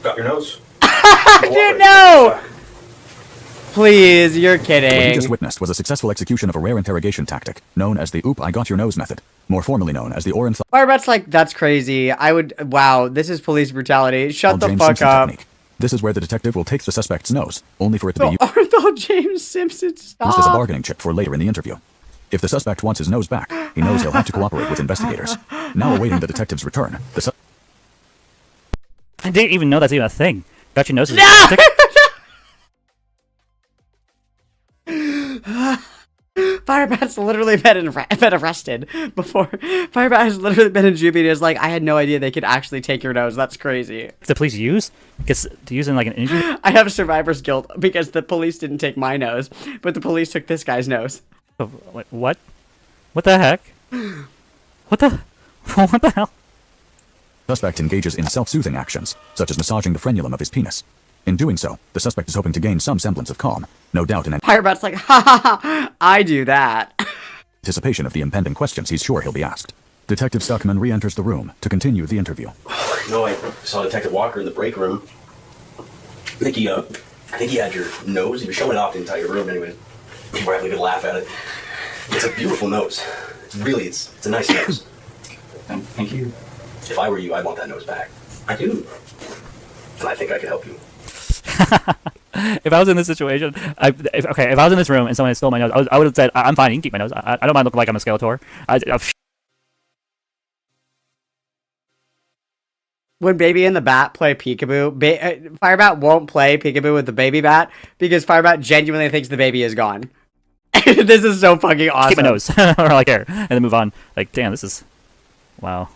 Got your nose? Dude, no! Please, you're kidding. What he just witnessed was a successful execution of a rare interrogation tactic, known as the Oop, I Got Your Nose method, more formally known as the Orenthal. Firebat's like, that's crazy. Wow, this is police brutality. Shut the James fuck Simpson up. technique. This is where the detective will take the suspect's nose, only for it to be Arthur James Simpson, stop. used as a bargaining chip for later in the interview. If the suspect wants his nose back, he knows he'll have to cooperate with investigators. Now awaiting the detective's return, I didn't even know that's even a thing. Got your nose. No! Firebat's literally been arrested before. Firebat has literally been in juvie and is like, I had no idea they could actually take your nose. That's crazy. The police use? Gets to use in like an injury? I have survivor's guilt because the police didn't take my nose, but the police took this guy's nose. Oh, wait, what? What the heck? What the? What the hell? Suspect engages in self-soothing actions, such as massaging the frenulum of his penis. In doing so, the suspect is hoping to gain some semblance of calm, no doubt in Firebat's like, ha ha ha, I do that. anticipation of the impending questions he's sure he'll be asked. Detective Stuckman re-enters the room to continue the interview. No, I saw Detective Walker in the break room. I think he had your nose. He was showing it off the entire room anyway. People were having a good laugh at it. It's a beautiful nose. It's a nice nose. Thank you. If I were you, I'd want that nose back. I do. And I think I could help you. If I was in this situation, if I was in this room and someone had stole my nose, I would have said, I'm fine, you can keep my nose. I don't mind looking like I'm a Skeletor. When Baby and the Bat play peekaboo, Firebat won't play peekaboo with the baby bat because Firebat genuinely thinks the baby is gone. This is so fucking awesome. Keep my nose, or like here, and then move on. Like, damn, this is, wow.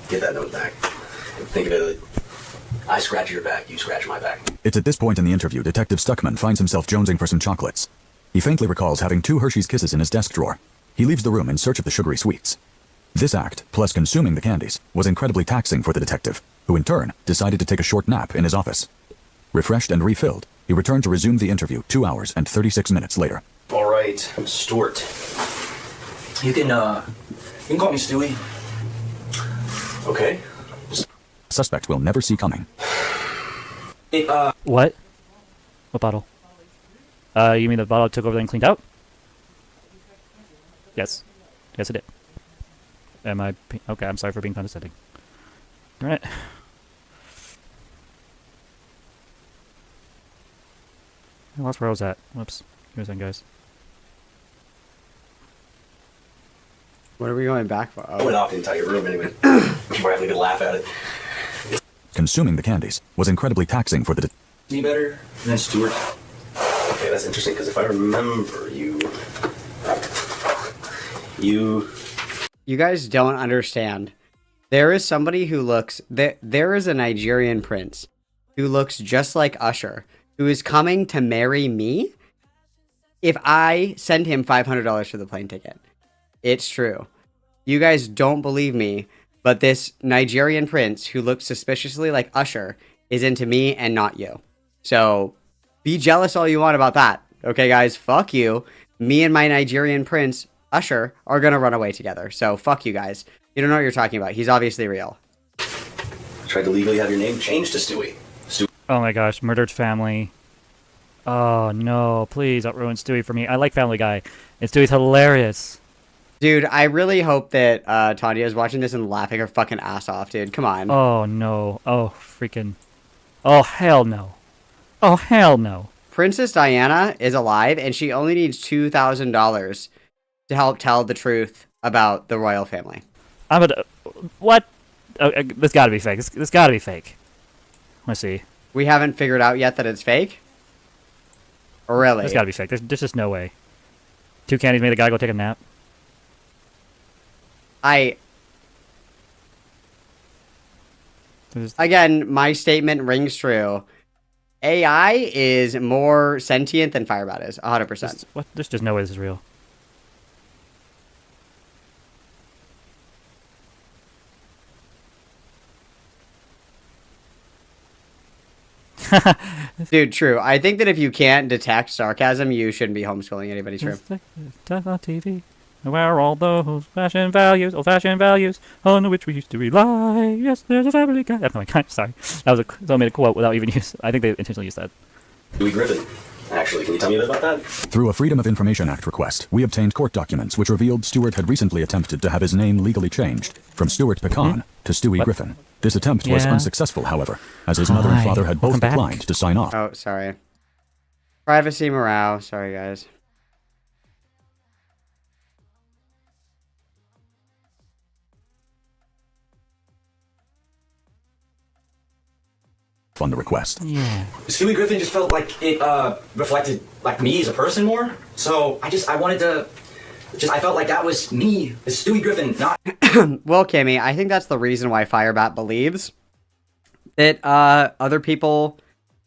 Get that nose back. Think of it. I scratch your back, you scratch my back. It's at this point in the interview Detective Stuckman finds himself jonesing for some chocolates. He faintly recalls having 2 Hershey's Kisses in his desk drawer. He leaves the room in search of the sugary sweets. This act, plus consuming the candies, was incredibly taxing for the detective, who in turn decided to take a short nap in his office. Refreshed and refilled, he returned to resume the interview 2 hours and 36 minutes later. All right, Stuart. You can call me Stewie. Okay. Suspect will never see coming. What? What bottle? You mean the bottle I took over there and cleaned out? Yes. Yes, it did. Am I... Okay, I'm sorry for being condescending. Alright. I lost where I was at. Whoops. Give me a second, guys. What are we going back for? I went off the entire room anyway. People were having a good laugh at it. Consuming the candies was incredibly taxing for the Me better than Stuart. Okay, that's interesting, because if I remember you guys don't understand. There is somebody who looks... There is a Nigerian prince who looks just like Usher, who is coming to marry me if I send him $500 for the plane ticket. It's true. You guys don't believe me, but this Nigerian prince who looks suspiciously like Usher is into me and not you. So be jealous all you want about that. Okay, guys, fuck you. Me and my Nigerian prince, Usher, are gonna run away together. So fuck you guys. You don't know what you're talking about. He's obviously real. I tried to legally have your name changed to Stewie. Oh my gosh, murdered family. Oh no, please don't ruin Stewie for me. I like Family Guy. And Stewie's hilarious. Dude, I really hope that Tanya is watching this and laughing her fucking ass off, dude. Come on. Oh no. Oh freaking. Oh hell no. Oh hell no. Princess Diana is alive and she only needs $2,000 to help tell the truth about the royal family. I'm gonna... What? Oh, this gotta be fake. This gotta be fake. Let's see. We haven't figured out yet that it's fake? Really? This gotta be fake. There's just no way. 2 candies made a guy go take a nap. Again, my statement rings true. AI is more sentient than Firebat is, 100%. What? There's just no way this is real. Dude, true. I think that if you can't detect sarcasm, you shouldn't be homeschooling anybody, true. TV. Where are all those old fashioned values on which we used to rely? Yes, there's a family guy. That's not my kind. Sorry. That was someone made a quote without even use. I think they intentionally used that. Stewie Griffin. Actually, can you tell me a bit about that? Through a Freedom of Information Act request, we obtained court documents which revealed Stewart had recently attempted to have his name legally changed from Stuart Pecan to Stewie Griffin. This attempt was unsuccessful, however, as his mother and father had both declined to sign off. Oh, sorry. Privacy morale. Sorry, guys. on the request. Yeah. Stewie Griffin just felt like it reflected like me as a person more. So I wanted to. I felt like that was me, as Stewie Griffin, not. Well, Kimmy, I think that's the reason why Firebat believes that other people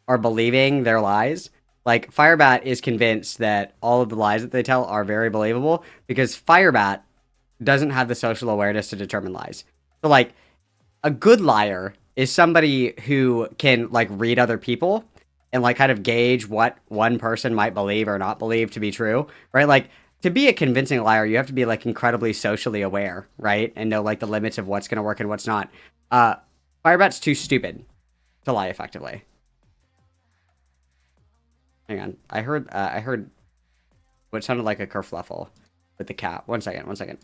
are believing their lies. Like, Firebat is convinced that all of the lies that they tell are very believable because Firebat doesn't have the social awareness to determine lies. So, like, a good liar is somebody who can, like, read other people and, like, kind of gauge what one person might believe or not believe to be true, right? Like, to be a convincing liar, you have to be, like, incredibly socially aware, right? And know, like, the limits of what's going to work and what's not. Firebat's too stupid to lie effectively. Hang on. I heard what sounded like a kerfluffle with the cat. One second.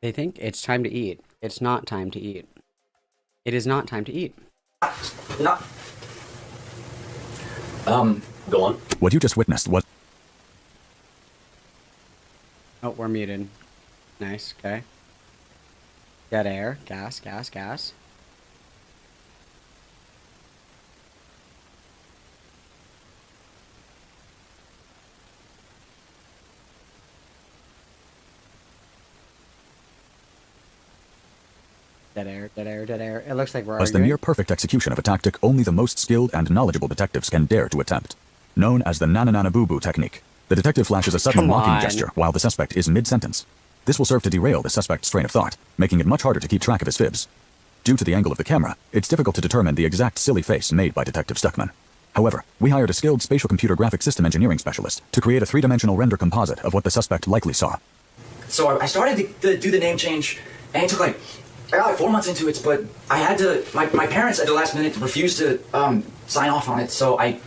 They think it's time to eat. It's not time to eat. It is not time to eat. Not. Go on. What you just witnessed was... Oh, we're muted. Nice, okay. Dead air. Gas. Dead air. It looks like we're was the arguing. near perfect execution of a tactic only the most skilled and knowledgeable detectives can dare to attempt. Known as the Nana-Nana-Boo-Boo technique, the detective flashes a sudden mocking gesture while the suspect is mid-sentence. This will serve to derail the suspect's train of thought, making it much harder to keep track of his fibs. Due to the angle of the camera, it's difficult to determine the exact silly face made by Detective Stuckman. However, we hired a skilled spatial computer graphic system engineering specialist to create a three-dimensional render composite of what the suspect likely saw. So I started to do the name change, and it took I got like 4 months into it, but I had to. My parents at the last minute refused to sign off on it, so I.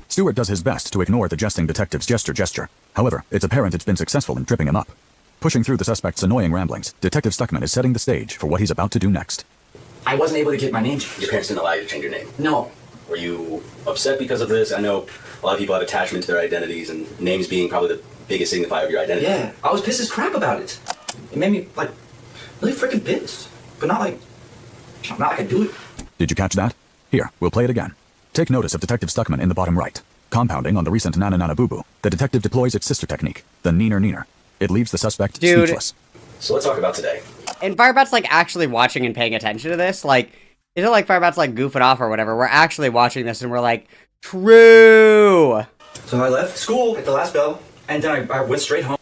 Stewart does his best to ignore the jesting detective's gesture. However, it's apparent it's been successful in tripping him up. Pushing through the suspect's annoying ramblings, Detective Stuckman is setting the stage for what he's about to do next. I wasn't able to get my name changed. Your parents didn't allow you to change your name? No. Were you upset because of this? I know a lot of people have attachment to their identities, and names being probably the biggest signifier of your identity. Yeah, I was pissed as crap about it. It made me, really freaking pissed. But not like I could do it. Did you catch that? Here, we'll play it again. Take notice of Detective Stuckman in the bottom right. Compounding on the recent Nana-Nana-Boo-Boo, the detective deploys its sister technique, the Neener. It leaves the suspect speechless. So let's talk about today. And Firebat's actually watching and paying attention to this. It's not like Firebat's goofing off or whatever. We're actually watching this and we're like, true. So I left school at the last bell, and then I went straight home.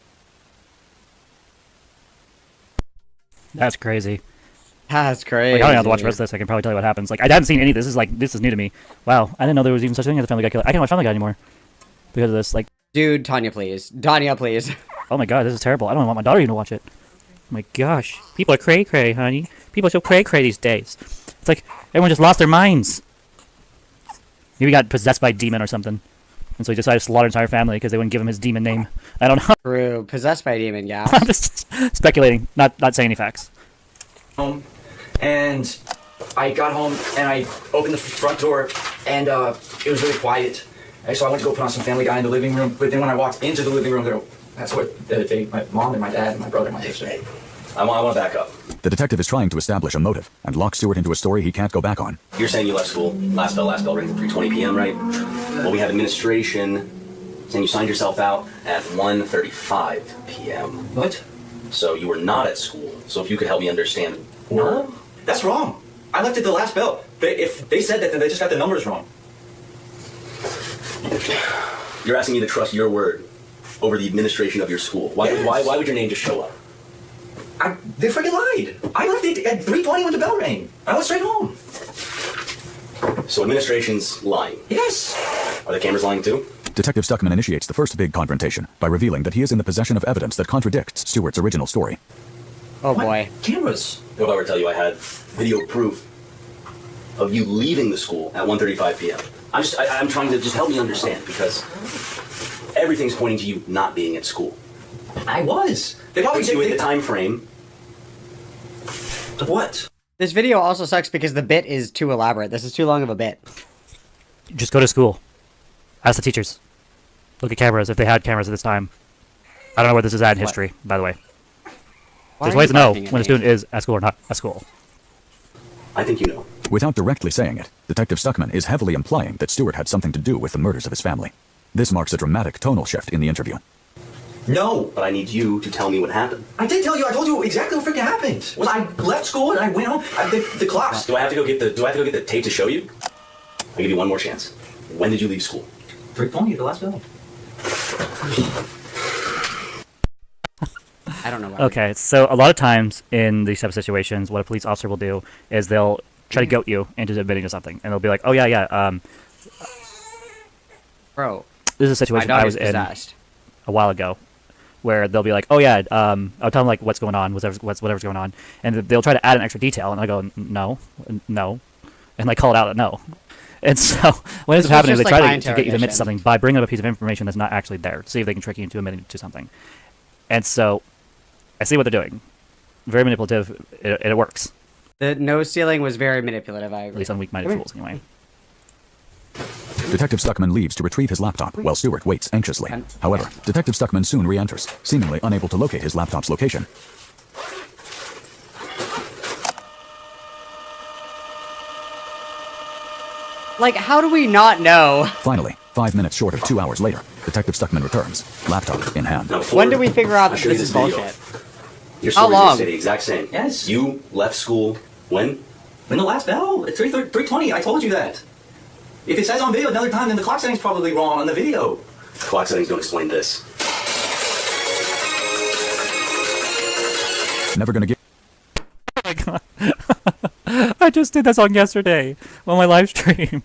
That's crazy. That's crazy. I don't have to watch the rest of this. I can probably tell you what happens. I hadn't seen any of this. This is new to me. Wow, I didn't know there was even such a thing as a Family Guy killer. I can't watch Family Guy anymore because of this. Dude, Tanya, please. Oh my god, this is terrible. I don't want my daughter even to watch it. Oh my gosh, people are cray cray, honey. People are so cray cray these days. It's like everyone just lost their minds. Maybe he got possessed by a demon or something, and so he decided to slaughter his entire family because they wouldn't give him his demon name. I don't know. True, possessed by a demon, yeah. I'm just speculating, not saying any facts. And I got home and I opened the front door and it was really quiet. And so I went to go put on some Family Guy in the living room. But then when I walked into the living room, that's what my mom and my dad and my brother and my sister. I want to back up. The detective is trying to establish a motive and lock Stewart into a story he can't go back on. You're saying you left school, last bell rings at 3:20 p.m., right? Well, we have administration saying you signed yourself out at 1:35 p.m. What? So you were not at school. So if you could help me understand. No, that's wrong. I left at the last bell. If they said that, then they just got the numbers wrong. You're asking me to trust your word over the administration of your school. Why would your name just show up? They freaking lied. I left it at 3:20 when the bell rang. I went straight home. So administration's lying? Yes. Are the cameras lying too? Detective Stuckman initiates the first big confrontation by revealing that he is in the possession of evidence that contradicts Stewart's original story. Oh boy. Cameras? What if I were to tell you I had video proof of you leaving the school at 1:35 p.m.? I'm trying to just help me understand, because everything's pointing to you not being at school. I was. They probably did you in the time frame of what? This video also sucks because the bit is too elaborate. This is too long of a bit. Just go to school. Ask the teachers. Look at cameras, if they had cameras at this time. I don't know where this is at in history, by the way. There's ways to know when a student is at school or not at school. I think you know. Without directly saying it, Detective Stuckman is heavily implying that Stewart had something to do with the murders of his family. This marks a dramatic tonal shift in the interview. No, but I need you to tell me what happened. I did tell you. I told you exactly what freaking happened. Well, I left school and I went home. The clocks. Do I have to go get the tape to show you? I'll give you one more chance. When did you leave school? 3:20, the last bell. I don't know why. Okay, so a lot of times in these type of situations, what a police officer will do is they'll try to goat you into admitting to something, and they'll be like, "Oh yeah, bro, this is a situation I was in a while ago, where they'll be like, "Oh yeah, I'll tell them like what's going on, whatever's going on," and they'll try to add an extra detail, and I go, "No," and like call it out at no. And so what ends up happening is they try to get you to admit to something by bringing up a piece of information that's not actually there, to see if they can trick you into admitting to something. And so I see what they're doing. Very manipulative, and it works. The nose stealing was very manipulative, I agree. At least on weak-minded fools, anyway. Detective Stuckman leaves to retrieve his laptop, while Stewart waits anxiously. However, Detective Stuckman soon re-enters, seemingly unable to locate his laptop's location. Like, how do we not know? Finally, 5 minutes short of 2 hours later, Detective Stuckman returns, laptop in hand. When do we figure out that this is bullshit? Your How long? The exact same. Yes. You left school when? When the last bell. At 3:20. I told you that. If it says on video another time, then the clock setting's probably wrong on the video. Clock settings don't explain this. Never gonna get. Oh my god. I just did that song yesterday on my live stream.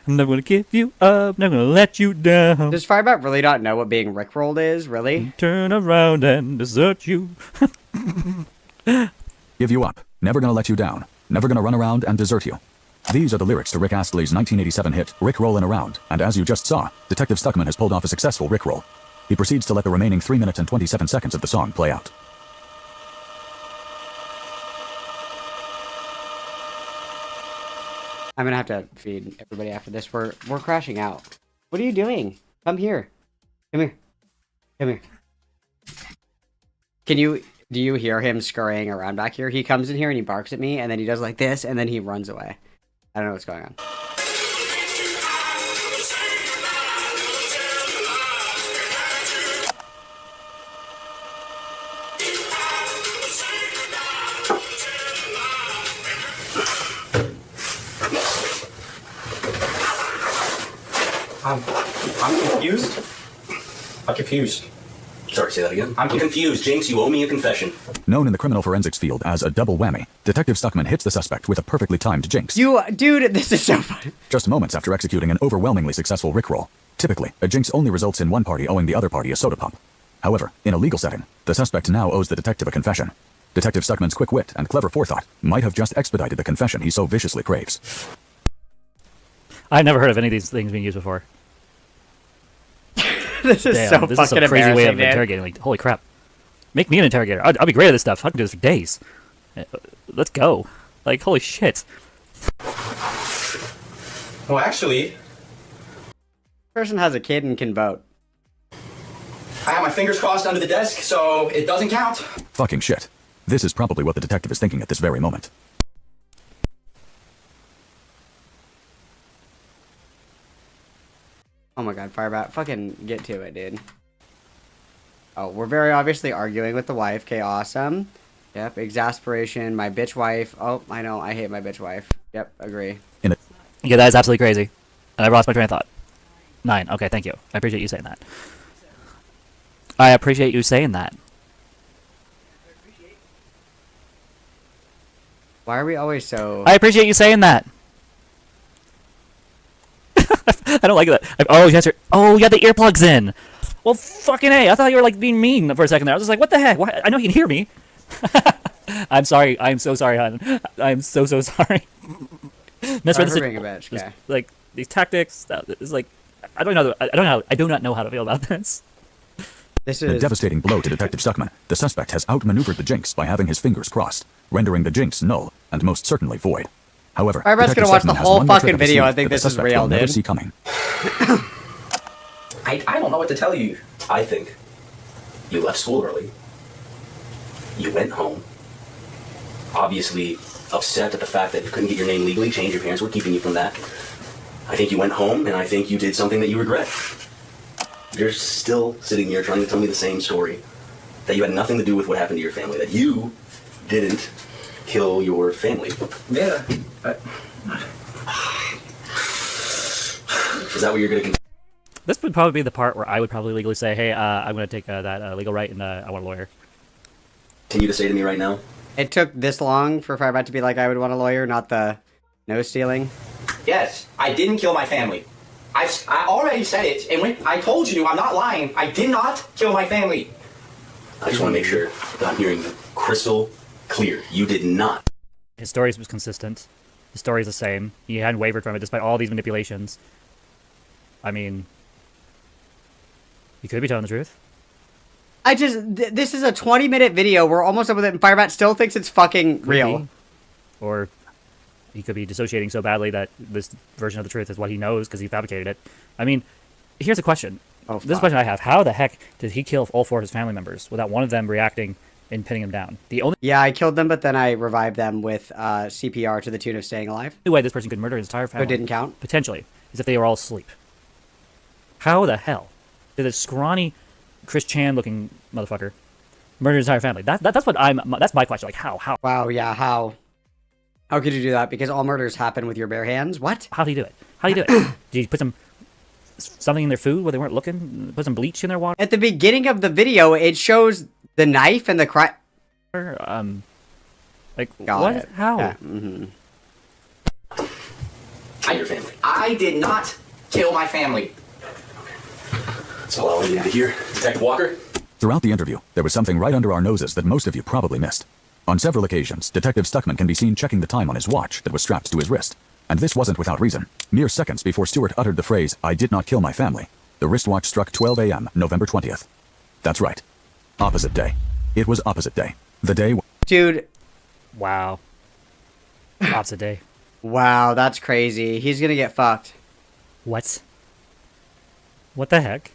I'm never gonna give you up, never gonna let you down. Does Firebat really not know what being rickrolled is, really? Turn around and desert you. Give you up, never gonna let you down, never gonna run around and desert you. These are the lyrics to Rick Astley's 1987 hit, Rick Rollin' Around, and as you just saw, Detective Stuckman has pulled off a successful Rickroll. He proceeds to let the remaining 3 minutes and 27 seconds of the song play out. I'm gonna have to feed everybody after this. We're crashing out. What are you doing? Come here. Come here. Come here. Do you hear him scurrying around back here? He comes in here and he barks at me, and then he does like this, and then he runs away. I don't know what's going on. I'm confused. I'm confused. Sorry, say that again. I'm confused. Jinx, you owe me a confession. Known in the criminal forensics field as a double whammy, Detective Stuckman hits the suspect with a perfectly timed jinx. Dude, this is so funny. Just moments after executing an overwhelmingly successful Rickroll. Typically, a jinx only results in one party owing the other party a soda pop. However, in a legal setting, the suspect now owes the detective a confession. Detective Stuckman's quick wit and clever forethought might have just expedited the confession he so viciously craves. I've never heard of any of these things being used before. This is Damn, so this fucking is a crazy way of embarrassing, interrogating. Like, holy crap. Make me an interrogator. I'll be great at this stuff. I can do this for days. Let's go. Like, holy shit. Well, actually, person has a kid and can vote. I have my fingers crossed under the desk, so it doesn't count. Fucking shit. This is probably what the detective is thinking at this very moment. Oh my god, Firebat, fucking get to it, dude. Oh, we're very obviously arguing with the wife. Okay, awesome. Yep, exasperation, my bitch wife. Oh, I know, I hate my bitch wife. Yep, agree. Yeah, that is absolutely crazy. And I lost my train of thought. 9. Okay, thank you. I appreciate you saying that. I appreciate you saying that. Why are we always so... I appreciate you saying that. I don't like that. Oh, you got the earplugs in. Well, fucking A. I thought you were like being mean for a second there. I was just like, what the heck? Why? I know you can hear me. I'm sorry. I'm so sorry, hon. I'm so sorry. That's Sorry for being a bitch. Okay. Like these tactics. It's like I do not know how to feel about this. This is a devastating blow to Detective Stuckman. The suspect has outmaneuvered the Jinx by having his fingers crossed, rendering the Jinx null and most certainly void. However, Firebat's gonna watch the whole fucking video. I think this is real, dude. See coming. I don't know what to tell you. I think you left school early. You went home. Obviously upset at the fact that you couldn't get your name legally changed. Your parents were keeping you from that. I think you went home, and I think you did something that you regret. You're still sitting here trying to tell me the same story. That you had nothing to do with what happened to your family. That you didn't kill your family. Yeah. Is that what you're going to... This would probably be the part where I would probably legally say, hey, I'm going to take that legal right, and I want a lawyer. Continue to say to me right now? It took this long for Firebat to be like, I would want a lawyer, not the nose stealing. Yes, I didn't kill my family. I already said it, and when I told you, I'm not lying. I did not kill my family. I just want to make sure that I'm hearing you crystal clear. You did not. His story was consistent. His story is the same. He hadn't wavered from it despite all these manipulations. I mean, he could be telling the truth. This is a 20-minute video. We're almost up with it, and Firebat still thinks it's fucking real. Or he could be dissociating so badly that this version of the truth is what he knows because he fabricated it. I mean, here's a question. This is a question I have. How the heck did he kill all 4 of his family members without one of them reacting and pinning him down? Yeah, I killed them, but then I revived them with CPR to the tune of staying alive. The way this person could murder his entire family. But didn't count? Potentially. Is if they were all asleep. How the hell did this scrawny Chris Chan looking motherfucker murder his entire family? That's my question. Like how? Wow, yeah, how? How could you do that? Because all murders happen with your bare hands? What? How do you do it? How do you do it? Did you put something in their food where they weren't looking? Put some bleach in their water? At the beginning of the video, it shows the knife and the crime. Like, what? How? Yeah. Your family. I did not kill my family. That's all I needed to hear. Detective Walker? Throughout the interview, there was something right under our noses that most of you probably missed. On several occasions, Detective Stuckman can be seen checking the time on his watch that was strapped to his wrist. And this wasn't without reason. Mere seconds before Stewart uttered the phrase, "I did not kill my family," the wristwatch struck 12 a.m., November 20th. That's right. Opposite day. It was opposite day. The day... Dude. Wow. Opposite day. Wow, that's crazy. He's gonna get fucked. What? What the heck?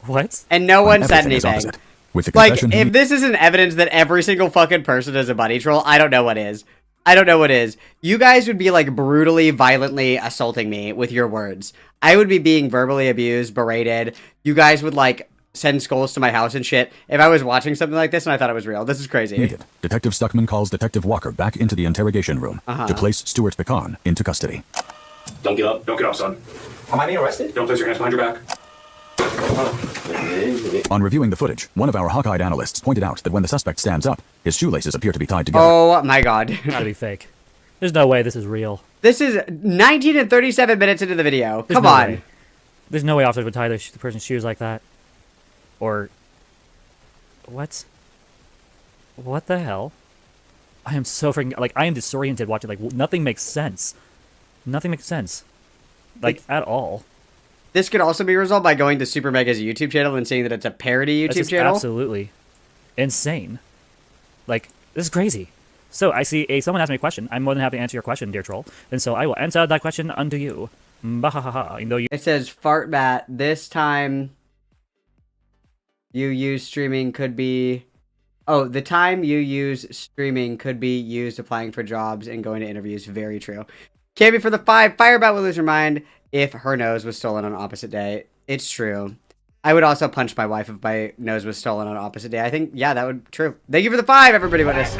What? And no one said anything. With the like, if this isn't evidence that every single fucking person is a bunny troll, I don't know what is. I don't know what is. You guys would be, like, brutally, violently assaulting me with your words. I would be being verbally abused, berated. You guys would, like, send skulls to my house and shit if I was watching something like this and I thought it was real. This is crazy. Detective Stuckman calls Detective Walker back into the interrogation room to place Stuart Pecan into custody. Don't get up. Don't get up, son. Am I being arrested? Don't place your hands behind your back. On reviewing the footage, one of our hawk-eyed analysts pointed out that when the suspect stands up, his shoelaces appear to be tied together. Oh my god. Gotta be fake. There's no way this is real. This is 19 and 37 minutes into the video. Come on. There's no way officers would tie the person's shoes like that. Or... What? What the hell? I am so freaking... Like, I am disoriented watching. Like, nothing makes sense. Nothing makes sense. Like, at all. This could also be resolved by going to Super Mega's YouTube channel and seeing that it's a parody YouTube channel. Absolutely insane. Like, this is crazy. So I see someone asked me a question. I'm more than happy to answer your question, dear troll. And so I will answer that question unto you. Bahahaha. It says Fartbat. This time you use streaming could be... Oh, the time you use streaming could be used applying for jobs and going to interviews. Very true. Can't be for the 5. Firebat would lose her mind if her nose was stolen on opposite day. It's true. I would also punch my wife if my nose was stolen on opposite day. I think, yeah, that would be true. Thank you for the 5, everybody. What is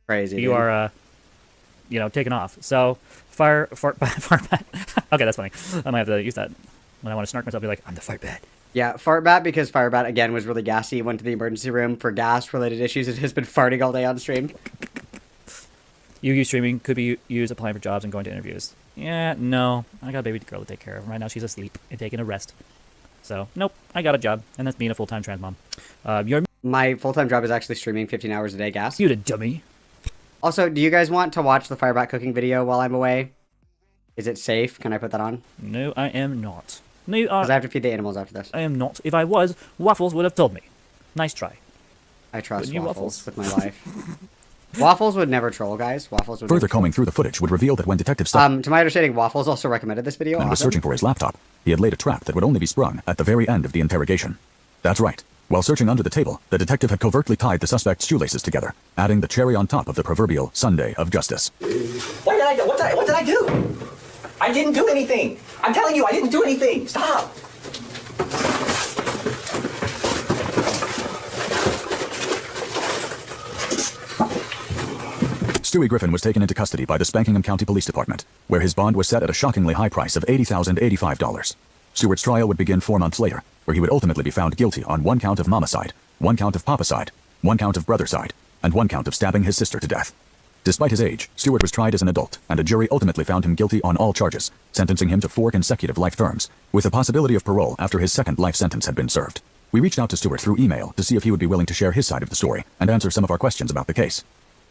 crazy? You are, you know, taken off. So, Fartbat. Okay, that's funny. I might have to use that when I want to snark myself. Be like, I'm the Fartbat. Yeah, Fartbat, because Firebat, again, was really gassy. Went to the emergency room for gas-related issues and has been farting all day on stream. You streaming could be used applying for jobs and going to interviews. Yeah, no. I got a baby girl to take care of. Right now she's asleep and taking a rest. So, nope. I got a job, and that's being a full-time trans mom. My full-time job is actually streaming 15 hours a day, gas. You the dummy. Also, do you guys want to watch the Firebat cooking video while I'm away? Is it safe? Can I put that on? No, I am not. No, because I have to feed the animals after this. I am not. If I was, Waffles would have told me. Nice try. I trust Waffles? Waffles with my life. Waffles would never troll, guys. Waffles would Further combing through the footage would reveal that when detectives to my understanding, Waffles also recommended this video. and was searching for his laptop, he had laid a trap that would only be sprung at the very end of the interrogation. That's right. While searching under the table, the detective had covertly tied the suspect's shoelaces together, adding the cherry on top of the proverbial sundae of justice. What did I do? I didn't do anything. I'm telling you, I didn't do anything. Stop. Stewie Griffin was taken into custody by the Spankingham County Police Department, where his bond was set at a shockingly high price of $80,085. Stewart's trial would begin 4 months later, where he would ultimately be found guilty on 1 count of mamacide, 1 count of papacide, 1 count of brothercide, and 1 count of stabbing his sister to death. Despite his age, Stewart was tried as an adult, and a jury ultimately found him guilty on all charges, sentencing him to 4 consecutive life terms, with the possibility of parole after his second life sentence had been served. We reached out to Stewart through email to see if he would be willing to share his side of the story and answer some of our questions about the case.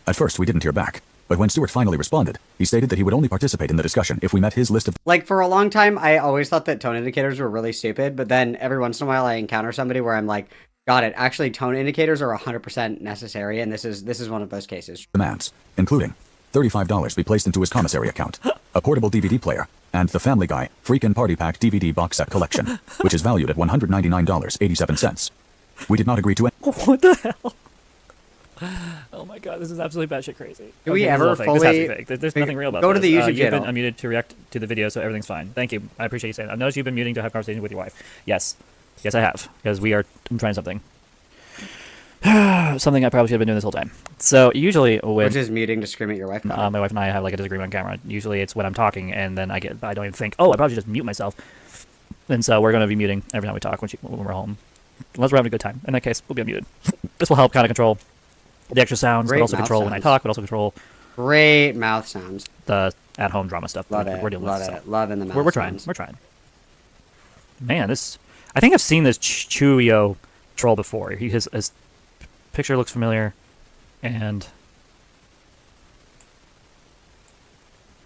At first, we didn't hear back, but when Stewart finally responded, he stated that he would only participate in the discussion if we met his list of— Like, for a long time, I always thought that tone indicators were really stupid, but then every once in a while I encounter somebody where I'm like, got it, actually tone indicators are 100% necessary, and this is one of those cases. Demands, including $35 be placed into his commissary account, a portable DVD player, and the Family Guy Freakin' Party Pack DVD box set collection, which is valued at $199.87. We did not agree to it. What the hell? Oh my god, this is absolutely batshit crazy. Do we ever this fully... has to be fake. There's nothing real about Go this. to the YouTube You've channel. been unmuted to react to the video, so everything's fine. Thank you. I appreciate you saying that. I've noticed you've been muting to have conversations with your wife. Yes. Yes, I have. Because I'm trying something. Something I probably should have been doing this whole time. So, usually when... Which is muting to scream at your wife. My wife and I have like a disagreement on camera. Usually it's when I'm talking, and then I don't even think, oh, I probably should just mute myself. And so we're going to be muting every time we talk when we're home. Unless we're having a good time. In that case, we'll be unmuted. This will help kind of control the extra sounds, Great but also mouth control sounds. when I talk, but also control Great mouth sounds. the at-home drama stuff. Love we're it. dealing Love with. it. So. Love in the mouth We're trying. sounds. We're trying. Man, this... I think I've seen this Chuyo troll before. His picture looks familiar, and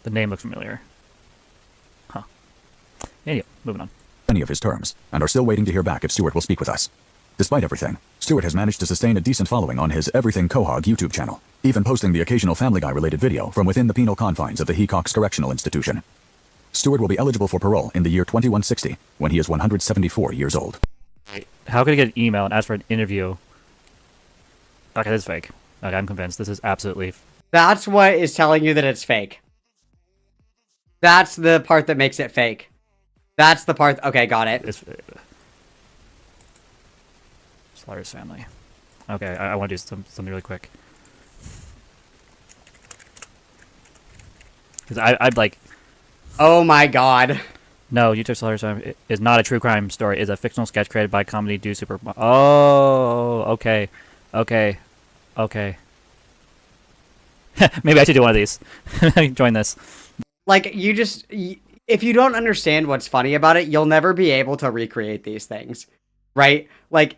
the name looks familiar. Huh. Anyway, moving on. Any of his terms, and are still waiting to hear back if Stewart will speak with us. Despite everything, Stewart has managed to sustain a decent following on his Everything Quahog YouTube channel, even posting the occasional Family Guy-related video from within the penal confines of the Hecox Correctional Institution. Stewart will be eligible for parole in the year 2160, when he is 174 years old. How could I get an email and ask for an interview? Okay, this is fake. Okay, I'm convinced. This is absolutely... That's what is telling you that it's fake. That's the part that makes it fake. That's the part... Okay, got it. Slaughter's family. Okay, I want to do something really quick. Because I'd like... Oh my god. No, YouTube Slaughter's family is not a true crime story. It's a fictional sketch created by comedy dude super... Oh, okay. Okay. Okay. Maybe I should do one of these. Join this. Like, you just... If you don't understand what's funny about it, you'll never be able to recreate these things. Right? Like...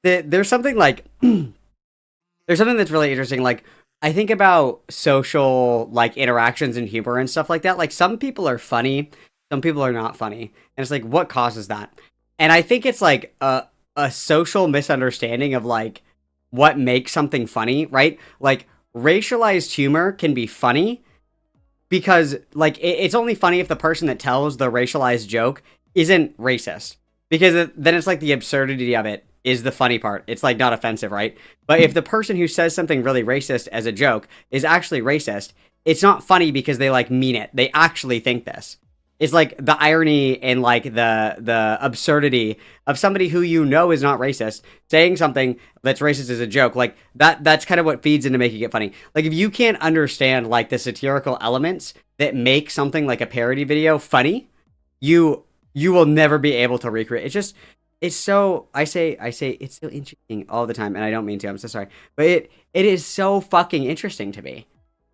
There's something like there's something that's really interesting. Like, I think about social like interactions and humor and stuff like that. Like, some people are funny, some people are not funny, and it's like, what causes that? And I think it's like a social misunderstanding of like what makes something funny, right? Like, racialized humor can be funny because like it's only funny if the person that tells the racialized joke isn't racist. Because then it's like the absurdity of it is the funny part. It's like not offensive, right? But if the person who says something really racist as a joke is actually racist, it's not funny because they like mean it. They actually think this. It's like the irony and like the absurdity of somebody who you know is not racist saying something that's racist as a joke. Like that's kind of what feeds into making it funny. Like, if you can't understand like the satirical elements that make something like a parody video funny, you will never be able to recreate. it's so I say it's so interesting all the time, and I don't mean to. I'm so sorry, but it is so fucking interesting to me.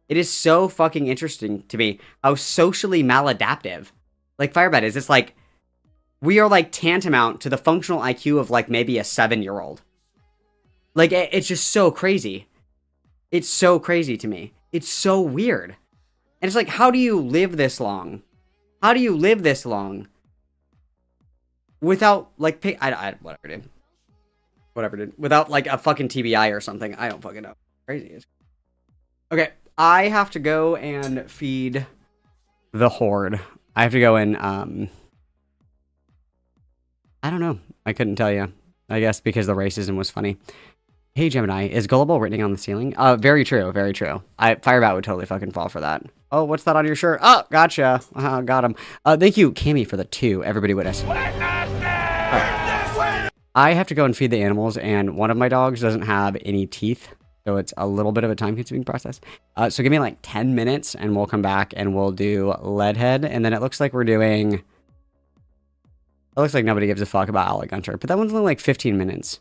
It is so fucking interesting to me how socially maladaptive, like Firebat is. It's like we are like tantamount to the functional IQ of like maybe a 7-year-old. Like it's just so crazy. It's so crazy to me. It's so weird, and it's like, how do you live this long? How do you live this long? Without, like, whatever, dude. Without, like, a fucking TBI or something. I don't fucking know. Crazy. Okay, I have to go and feed the horde. I have to go and, I don't know. I couldn't tell you. I guess because the racism was funny. Hey, Gemini, is gullible written on the ceiling? Very true, very true. Firebat would totally fucking fall for that. Oh, what's that on your shirt? Oh, gotcha. Got him. Thank you, Cammy, for the 2. Everybody witness. I have to go and feed the animals, and one of my dogs doesn't have any teeth, so it's a little bit of a time-consuming process. So give me like 10 minutes, and we'll come back, and we'll do Leadhead, and then it looks like we're doing... It looks like nobody gives a fuck about Alec Gunter, but that one's only like 15 minutes.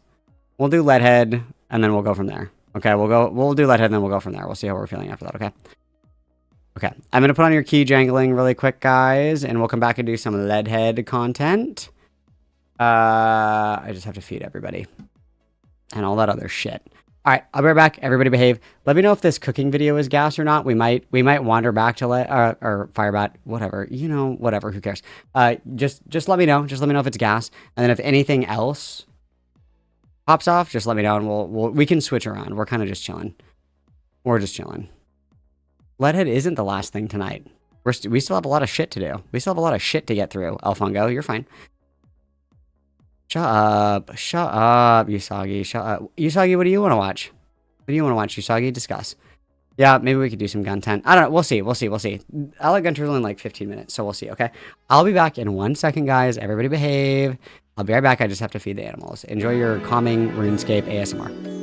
We'll do Leadhead, and then we'll go from there. Okay, we'll do Leadhead, and then we'll go from there. We'll see how we're feeling after that, okay? Okay, I'm going to put on your key jangling really quick, guys, and we'll come back and do some Leadhead content. I just have to feed everybody. And all that other shit. Alright, I'll be right back. Everybody behave. Let me know if this cooking video is gas or not. We might wander back to or Firebat, whatever. You know, whatever, who cares? Just let me know. Just let me know if it's gas. And then if anything else pops off, just let me know and we can switch around. We're kind of just chilling. We're just chilling. Leadhead isn't the last thing tonight. We still have a lot of shit to do. We still have a lot of shit to get through. Alfongo, you're fine. Shut up, Usagi, shut up. Usagi, what do you want to watch? What do you want to watch, Usagi? Discuss. Yeah, maybe we could do some content. I don't know, we'll see. Alec Gunter's only like 15 minutes, so we'll see, okay? I'll be back in 1 second, guys. Everybody behave. I'll be right back. I just have to feed the animals. Enjoy your calming RuneScape ASMR.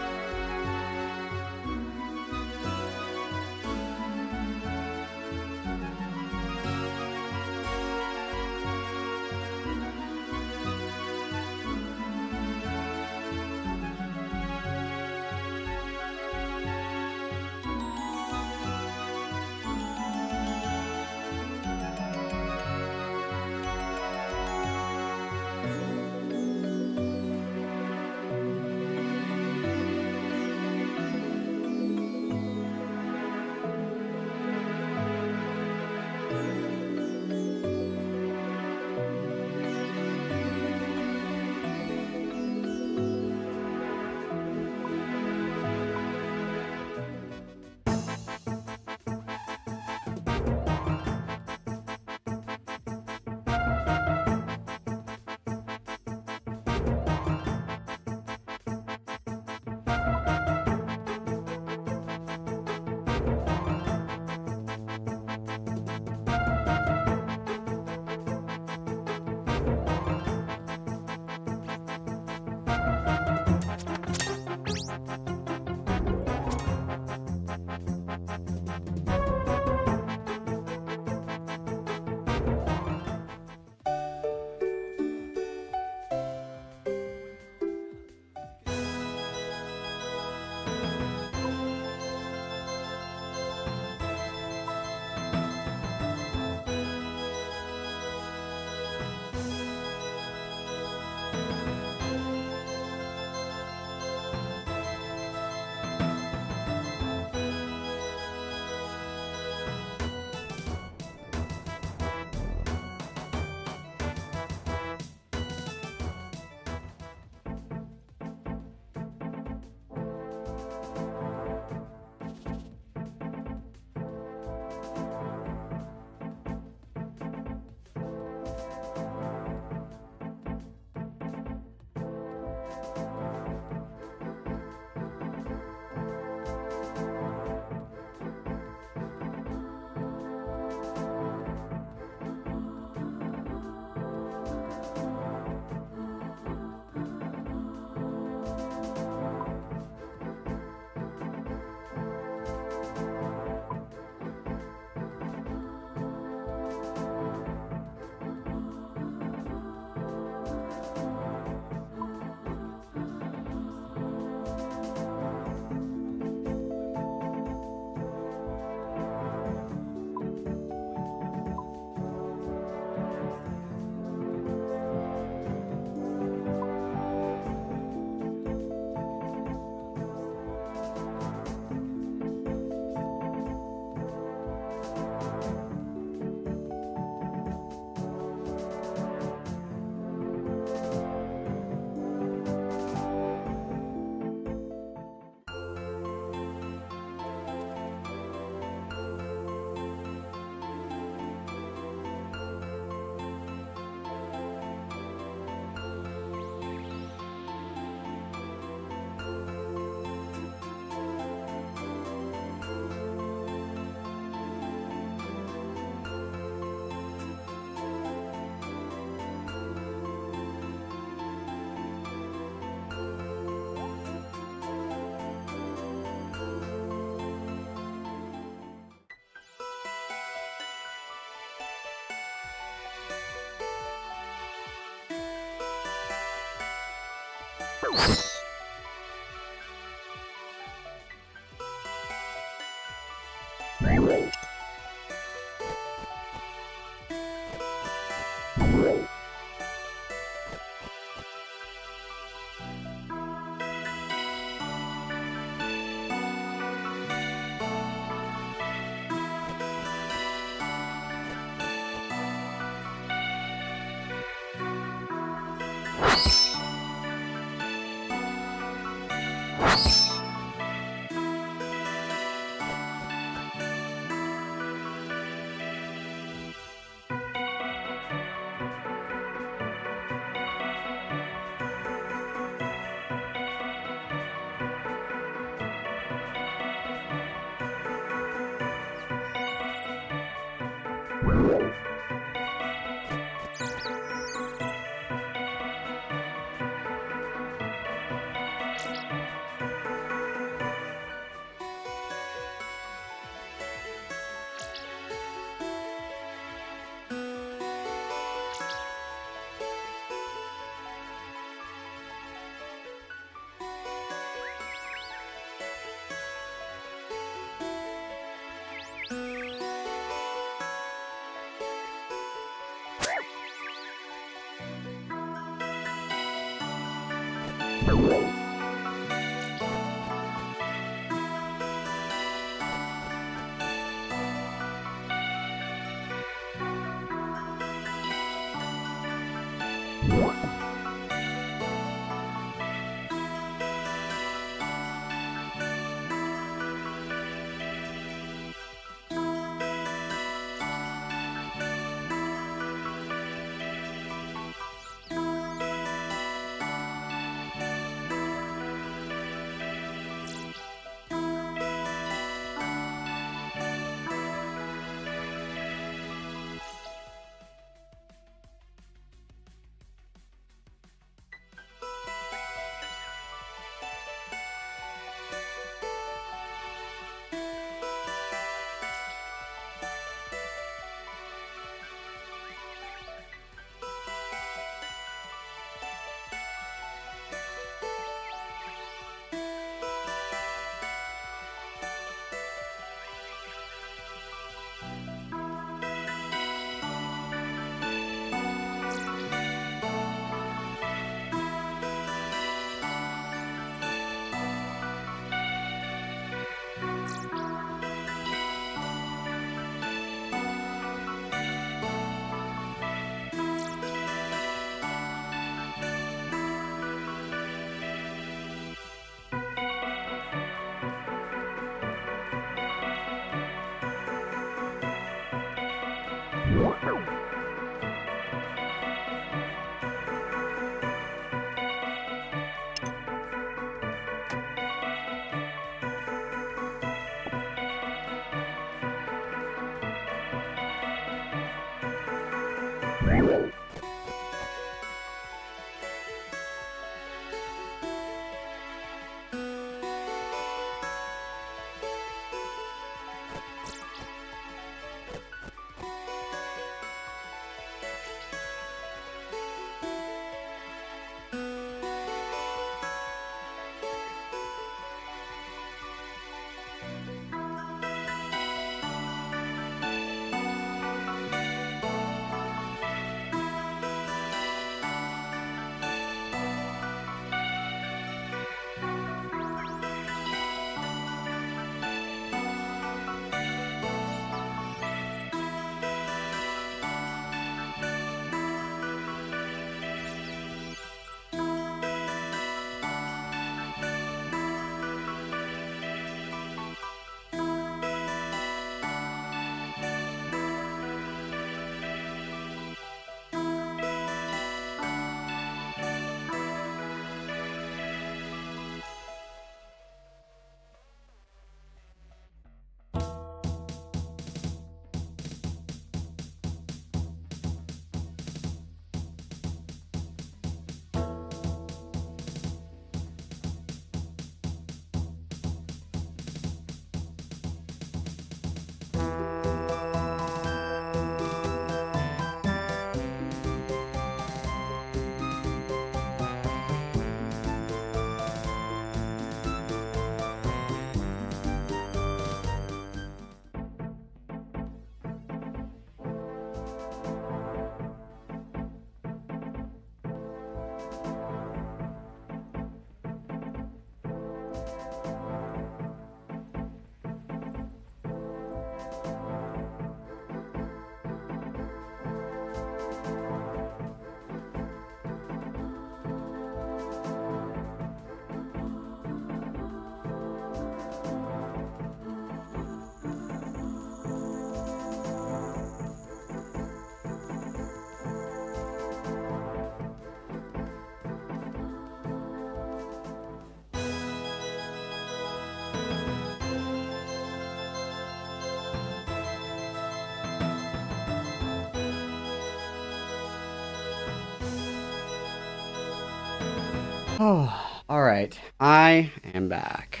Oh, all right. I am back.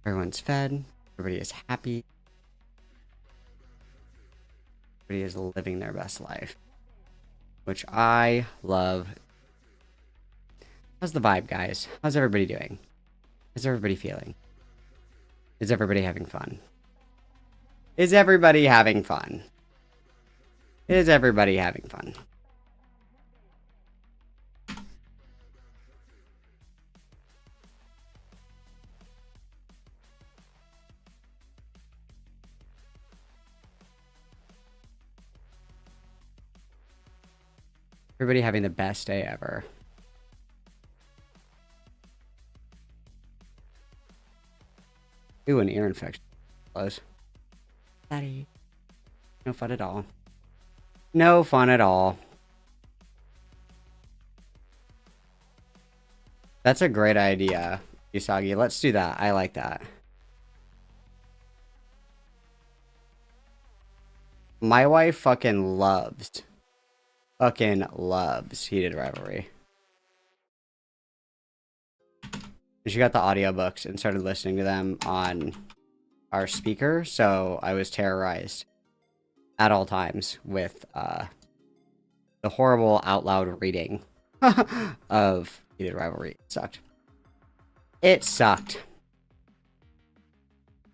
Everyone's fed. Everybody is happy. Everybody is living their best life, which I love. How's the vibe, guys? How's everybody doing? How's everybody feeling? Is everybody having fun? Is everybody having fun? Is everybody having fun? Everybody having the best day ever. Ooh, an ear infection. Close. Daddy. No fun at all. No fun at all. That's a great idea, Usagi. Let's do that. I like that. My wife fucking loves Heated Rivalry. She got the audiobooks and started listening to them on our speaker, so I was terrorized at all times with the horrible out loud reading of Heated Rivalry. It sucked. It sucked.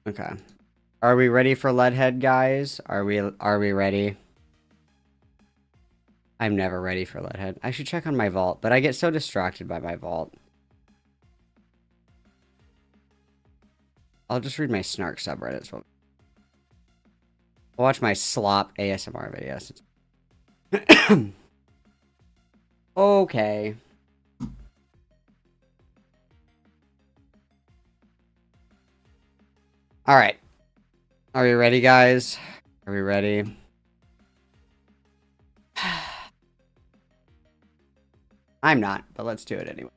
Okay. Are we ready for Leadhead, guys? Are we ready? I'm never ready for Leadhead. I should check on my vault, but I get so distracted by my vault. I'll just read my Snark subreddits. I'll watch my slop ASMR videos. Okay. All right. Are we ready, guys? Are we ready? I'm not, but let's do it anyway.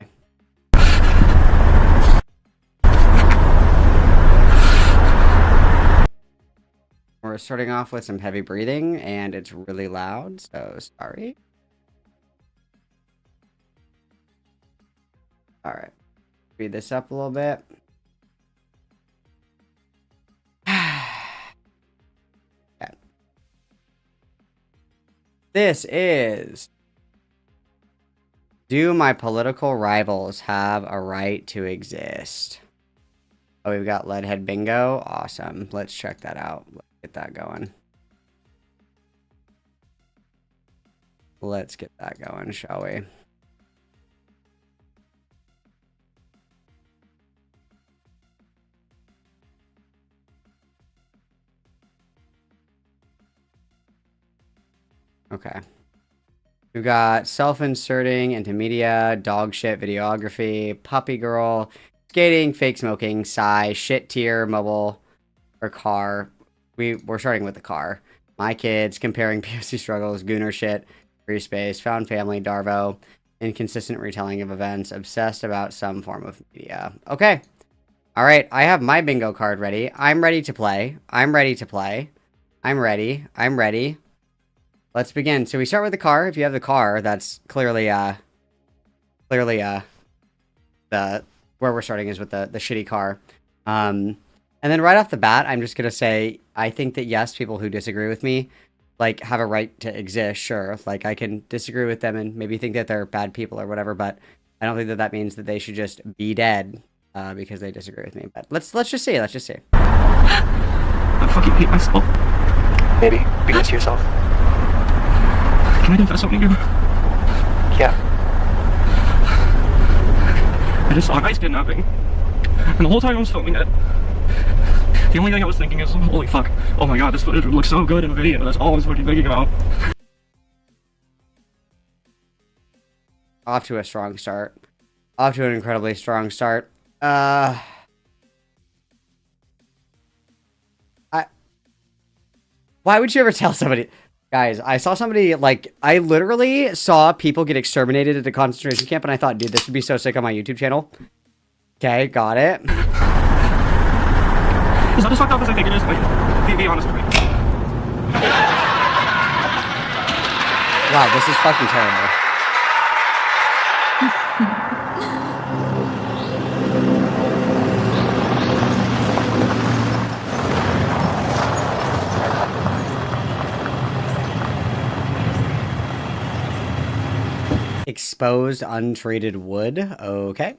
We're starting off with some heavy breathing, and it's really loud, so sorry. All right. Speed this up a little bit. Okay. This is... Do my political rivals have a right to exist? Oh, we've got Leadhead Bingo. Awesome. Let's check that out. Let's get that going. Let's get that going, shall we? Okay. We've got self-inserting into media, dog shit videography, puppy girl, skating, fake smoking, sigh, shit tier, mobile, or car. We're starting with the car. My kids, comparing POC struggles, gooner shit, free space, found family, Darvo, inconsistent retelling of events, obsessed about some form of media. Okay. All right. I have my bingo card ready. I'm ready to play. I'm ready to play. I'm ready. I'm ready. Let's begin. So we start with the car. If you have the car, that's clearly the where we're starting is with the shitty car. And then right off the bat, I'm just gonna say I think that yes, people who disagree with me like have a right to exist. Sure, like I can disagree with them and maybe think that they're bad people or whatever, but I don't think that that means that they should just be dead because they disagree with me. But let's just see. Let's just see. I fucking hate myself. Maybe. Be nice to yourself. Can I confess something to you? Yeah. I just saw a guy's kidnapping. And the whole time I was filming it, the only thing I was thinking is, holy fuck, oh my god, this footage would look so good in a video. That's all I was fucking thinking about. Off to a strong start. Off to an incredibly strong start. Why would you ever tell somebody... Guys, I saw somebody, like, I literally saw people get exterminated at a concentration camp, and I thought, dude, this would be so sick on my YouTube channel. Okay, got it. Is that as fucked up as I think it is? Like, be honest with me. Wow, this is fucking terrible. exposed, untreated wood. Okay.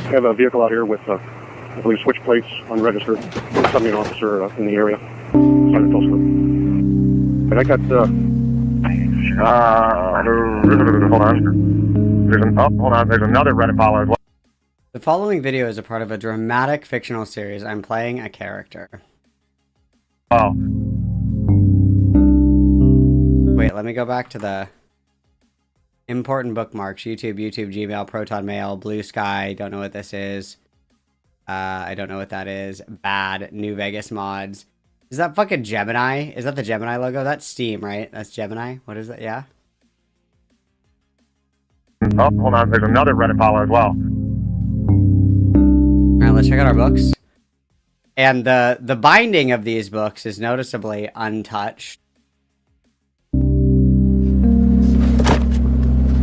I have a vehicle out here with, I believe, switch plates unregistered. Something an officer in the area. Sergeant Tulsa. But I got, hold on. Hold on. There's another red Impala as well. The following video is a part of a dramatic fictional series. I'm playing a character. Oh. Wait, let me go back to the important bookmarks. YouTube, Gmail, Proton Mail, Blue Sky. Don't know what this is. I don't know what that is. Bad. New Vegas mods. Is that fucking Gemini? Is that the Gemini logo? That's Steam, right? That's Gemini? What is that? Yeah? Oh, hold on. There's another red Impala as well. Alright, let's check out our books. And the binding of these books is noticeably untouched.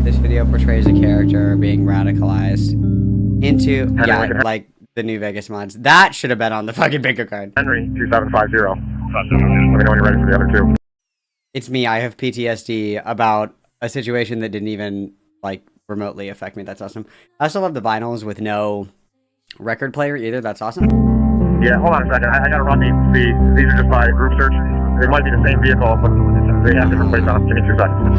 This video portrays a character being radicalized into, like the New Vegas mods. That should have been on the fucking bingo card. Henry 2750. Let me know when you're ready for the other two. It's me. I have PTSD about a situation that didn't even, like, remotely affect me. That's awesome. I also love the vinyls with no record player either. That's awesome. Yeah, hold on a second. I gotta run these. These are just by group search. They might be the same vehicle, but they have different plates on them. Give me 2 seconds.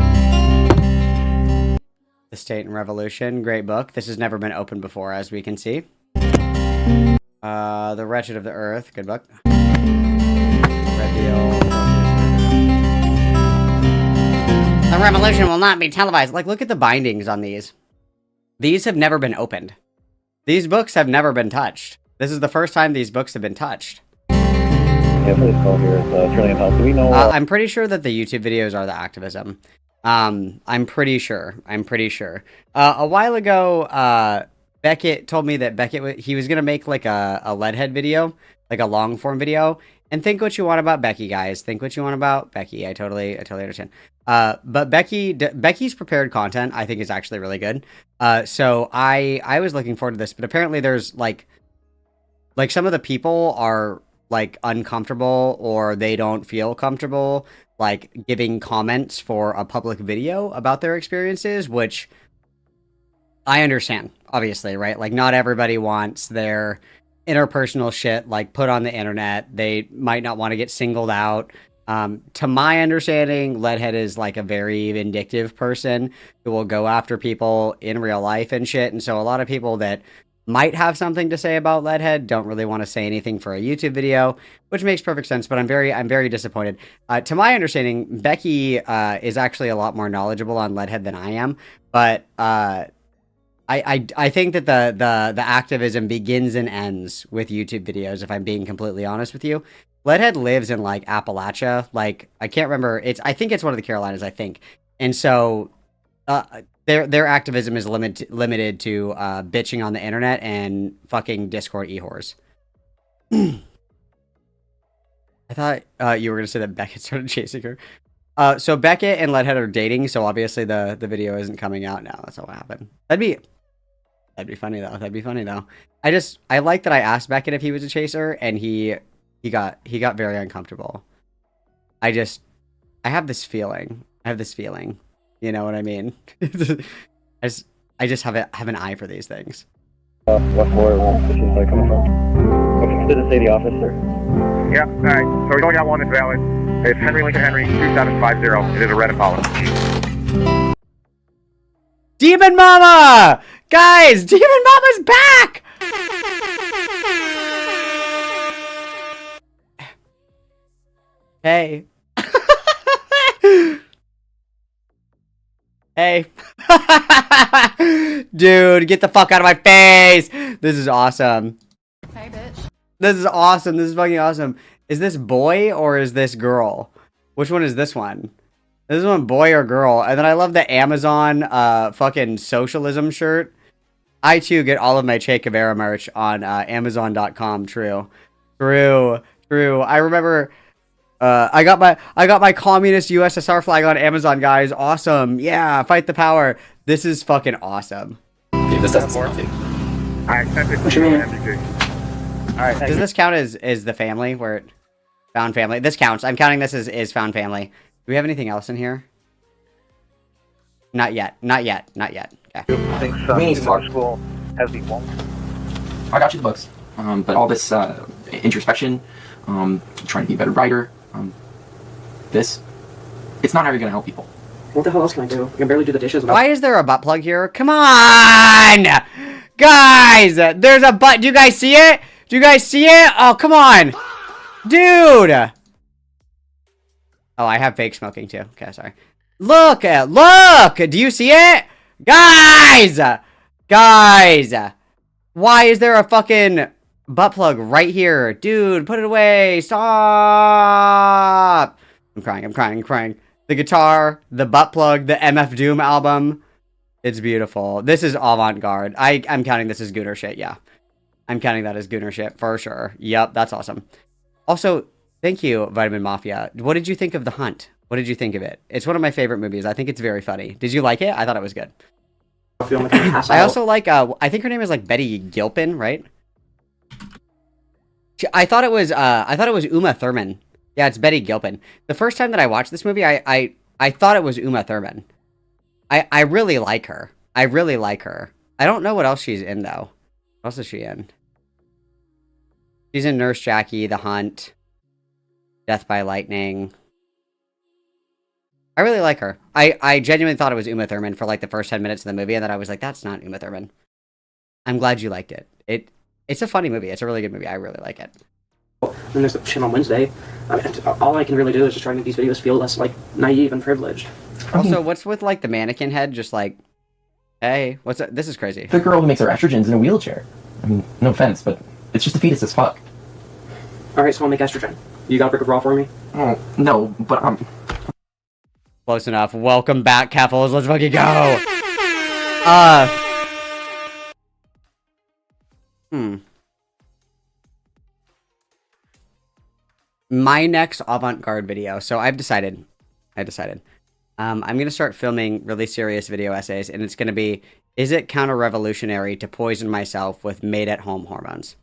The State and Revolution. Great book. This has never been opened before, as we can see. The Wretched of the Earth. Good book. Red Deal. The revolution will not be televised. Like, look at the bindings on these. These have never been opened. These books have never been touched. This is the first time these books have been touched. Yeah, for this call here, it's Trillium Health. Do we know... I'm pretty sure that the YouTube videos are the activism. I'm pretty sure. A while ago, Beckett told me that he was going to make, like, a Leadhead video, like a long-form video. And think what you want about Becky, guys. Think what you want about Becky. I totally understand. But Becky's prepared content, I think, is actually really good. So I was looking forward to this, but apparently there's like some of the people are like uncomfortable or they don't feel comfortable like giving comments for a public video about their experiences, which I understand, obviously, right? Like not everybody wants their interpersonal shit like put on the internet. They might not want to get singled out. To my understanding, Leadhead is like a very vindictive person who will go after people in real life and shit. And so a lot of people that might have something to say about Leadhead don't really want to say anything for a YouTube video, which makes perfect sense. But I'm very disappointed. To my understanding, Becky is actually a lot more knowledgeable on Leadhead than I am. But I think that the activism begins and ends with YouTube videos, if I'm being completely honest with you. Leadhead lives in like Appalachia, like I can't remember. I think it's one of the Carolinas, I think. And so their activism is limited to bitching on the internet and fucking Discord e-whores. I thought you were gonna say that Beckett started chasing her. So Beckett and Leadhead are dating, so obviously the video isn't coming out now. That's all what happened. That'd be funny though. I like that I asked Beckett if he was a chaser, and he got very uncomfortable. I have this feeling. You know what I mean? I just have an eye for these things. What floor this is coming from? Okay, does it say the officer? Yeah, alright. So we only got one that's valid. It's Henry Lincoln Henry 2750. It is a red Impala. Demon Mama! Guys, Demon Mama's back! Hey. Hey. Dude, get the fuck out of my face! This is awesome. Hey, bitch. This is awesome. This is fucking awesome. Is this boy or is this girl? Which one is this one? This is one boy or girl. And then I love the Amazon fucking socialism shirt. I too get all of my Che Guevara merch on Amazon.com. True. I remember I got my communist USSR flag on Amazon, guys. Awesome. Yeah, fight the power. This is fucking awesome. Dude, this doesn't I sent it to you on MDT. Alright, does this count as the family where it found family? This counts. I'm counting this as found family. Do we have anything else in here? Not yet. Not yet. Not yet. Okay. We need to talk. School has the wall. I got you the books. But all this introspection, trying to be a better writer, this, it's not ever going to help people. What the hell else can I do? I can barely do the dishes. Why is there a butt plug here? Come on! Guys! There's a butt. Do you guys see it? Do you guys see it? Oh, come on. Dude! Oh, I have fake smoking too. Okay, sorry. Look! Look! Do you see it? Guys! Guys! Why is there a fucking butt plug right here? Dude, put it away. Stop! I'm crying, I'm crying, I'm crying. The guitar, the butt plug, the MF Doom album. It's beautiful. This is avant-garde. I'm counting this as Gooner shit, yeah. I'm counting that as Gooner shit, for sure. Yep, that's awesome. Also, thank you, Vitamin Mafia. What did you think of The Hunt? What did you think of it? It's one of my favorite movies. I think it's very funny. Did you like it? I thought it was good. I also like, I think her name is like Betty Gilpin, right? I thought it was Uma Thurman. Yeah, it's Betty Gilpin. The first time that I watched this movie, I thought it was Uma Thurman. I really like her. I really like her. I don't know what else she's in, though. What else is she in? She's in Nurse Jackie, The Hunt, Death by Lightning. I really like her. I genuinely thought it was Uma Thurman for like the first 10 minutes of the movie, and then I was like, that's not Uma Thurman. I'm glad you liked it. It's a funny movie. It's a really good movie. I really like it. And there's the shit on Wednesday. I mean, all I can really do is just try to make these videos feel less like naive and privileged. Also, what's with like the mannequin head? Just like, hey, what's that? This is crazy. The girl who makes her estrogens in a wheelchair. I mean, no offense, but it's just a fetus as fuck. Alright, so I'll make estrogen. You got a brick of raw for me? Oh, no, but Close enough. Welcome back, Caffles. Let's fucking go. My next avant-garde video. So I've decided. I'm going to start filming really serious video essays, and it's going to be, is it counter-revolutionary to poison myself with made-at-home hormones?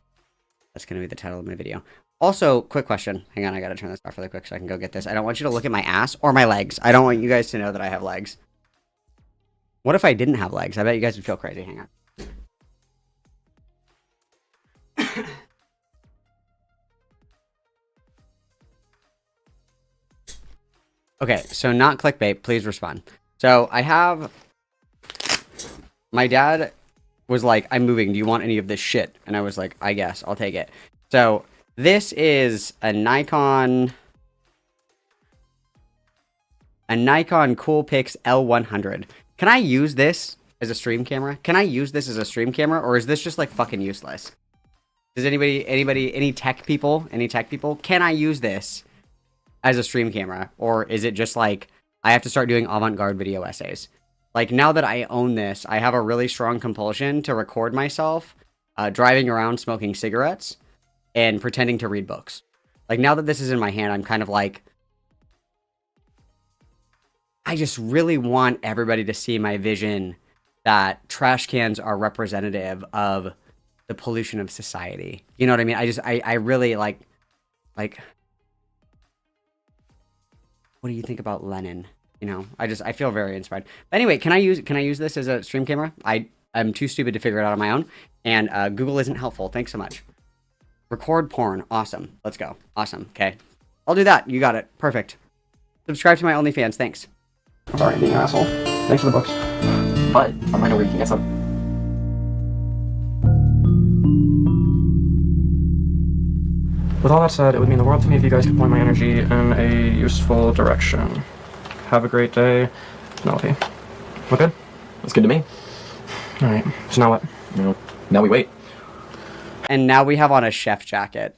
That's going to be the title of my video. Also, quick question. Hang on, I got to turn this off really quick so I can go get this. I don't want you to look at my ass or my legs. I don't want you guys to know that I have legs. What if I didn't have legs? I bet you guys would feel crazy. Hang on. Okay, so not clickbait, please respond. So I have, my dad was like, I'm moving, do you want any of this shit? And I was like, I guess, I'll take it. So this is a Nikon Coolpix L100. Can I use this as a stream camera? Can I use this as a stream camera, or is this just like fucking useless? Does anybody, any tech people, can I use this as a stream camera? Or is it just like, I have to start doing avant-garde video essays? Like, now that I own this, I have a really strong compulsion to record myself driving around smoking cigarettes and pretending to read books. Like, now that this is in my hand, I'm kind of like, I just really want everybody to see my vision that trash cans are representative of the pollution of society. You know what I mean? I really like, what do you think about Lenin? You know, I feel very inspired. But anyway, can I use this as a stream camera? I'm too stupid to figure it out on my own, and Google isn't helpful. Thanks so much. Record porn. Awesome. Let's go. Awesome. Okay. I'll do that. You got it. Perfect. Subscribe to my OnlyFans. Thanks. I'm sorry, being an asshole. Thanks for the books. But I'm right over, you can get some. With all that said, it would mean the world to me if you guys could point my energy in a useful direction. Have a great day. Penelope. Look good? That's good to me. Alright, so now what? Now we wait. And now we have on a chef jacket.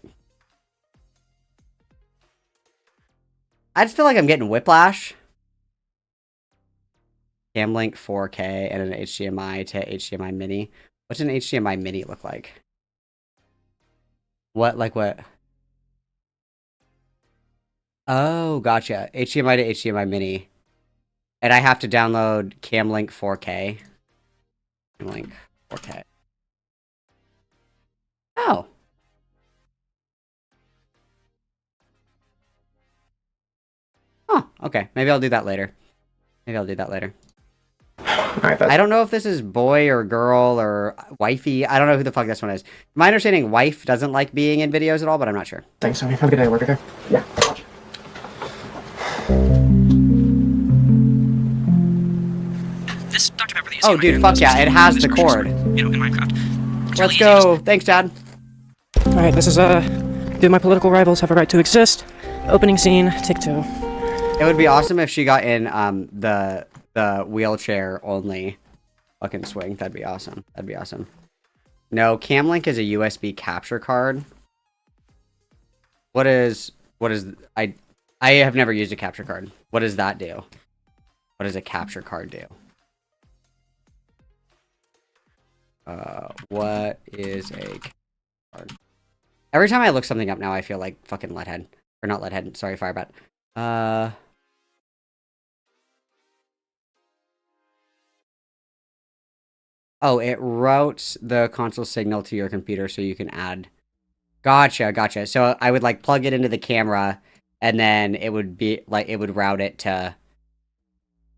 I just feel like I'm getting whiplash. Camlink 4K and an HDMI to HDMI mini. What's an HDMI mini look like? What? Oh, gotcha. HDMI to HDMI mini. And I have to download Camlink 4K. Camlink 4K. Oh. Huh, okay. Maybe I'll do that later. Maybe I'll do that later. Alright, I don't know if this is boy or girl or wifey. I don't know who the fuck this one is. My understanding, wife doesn't like being in videos at all, but I'm not sure. Thanks, Tony. Have a good day at work, okay? Yeah. This Dr. Pepper that you Oh, dude, fuck yeah. It has the cord. You know, in Minecraft. Let's go. Thanks, Dad. Alright, this is, do my political rivals have a right to exist? Opening scene, take 2. It would be awesome if she got in the wheelchair only fucking swing. That'd be awesome. That'd be awesome. No, Camlink is a USB capture card. What is I have never used a capture card. What does that do? What does a capture card do? What is a capture card? Every time I look something up now, I feel like fucking Leadhead. Or not Leadhead, sorry, Firebat. Oh, it routes the console signal to your computer so you can add. Gotcha, gotcha. So I would like plug it into the camera and then it would be like, it would route it to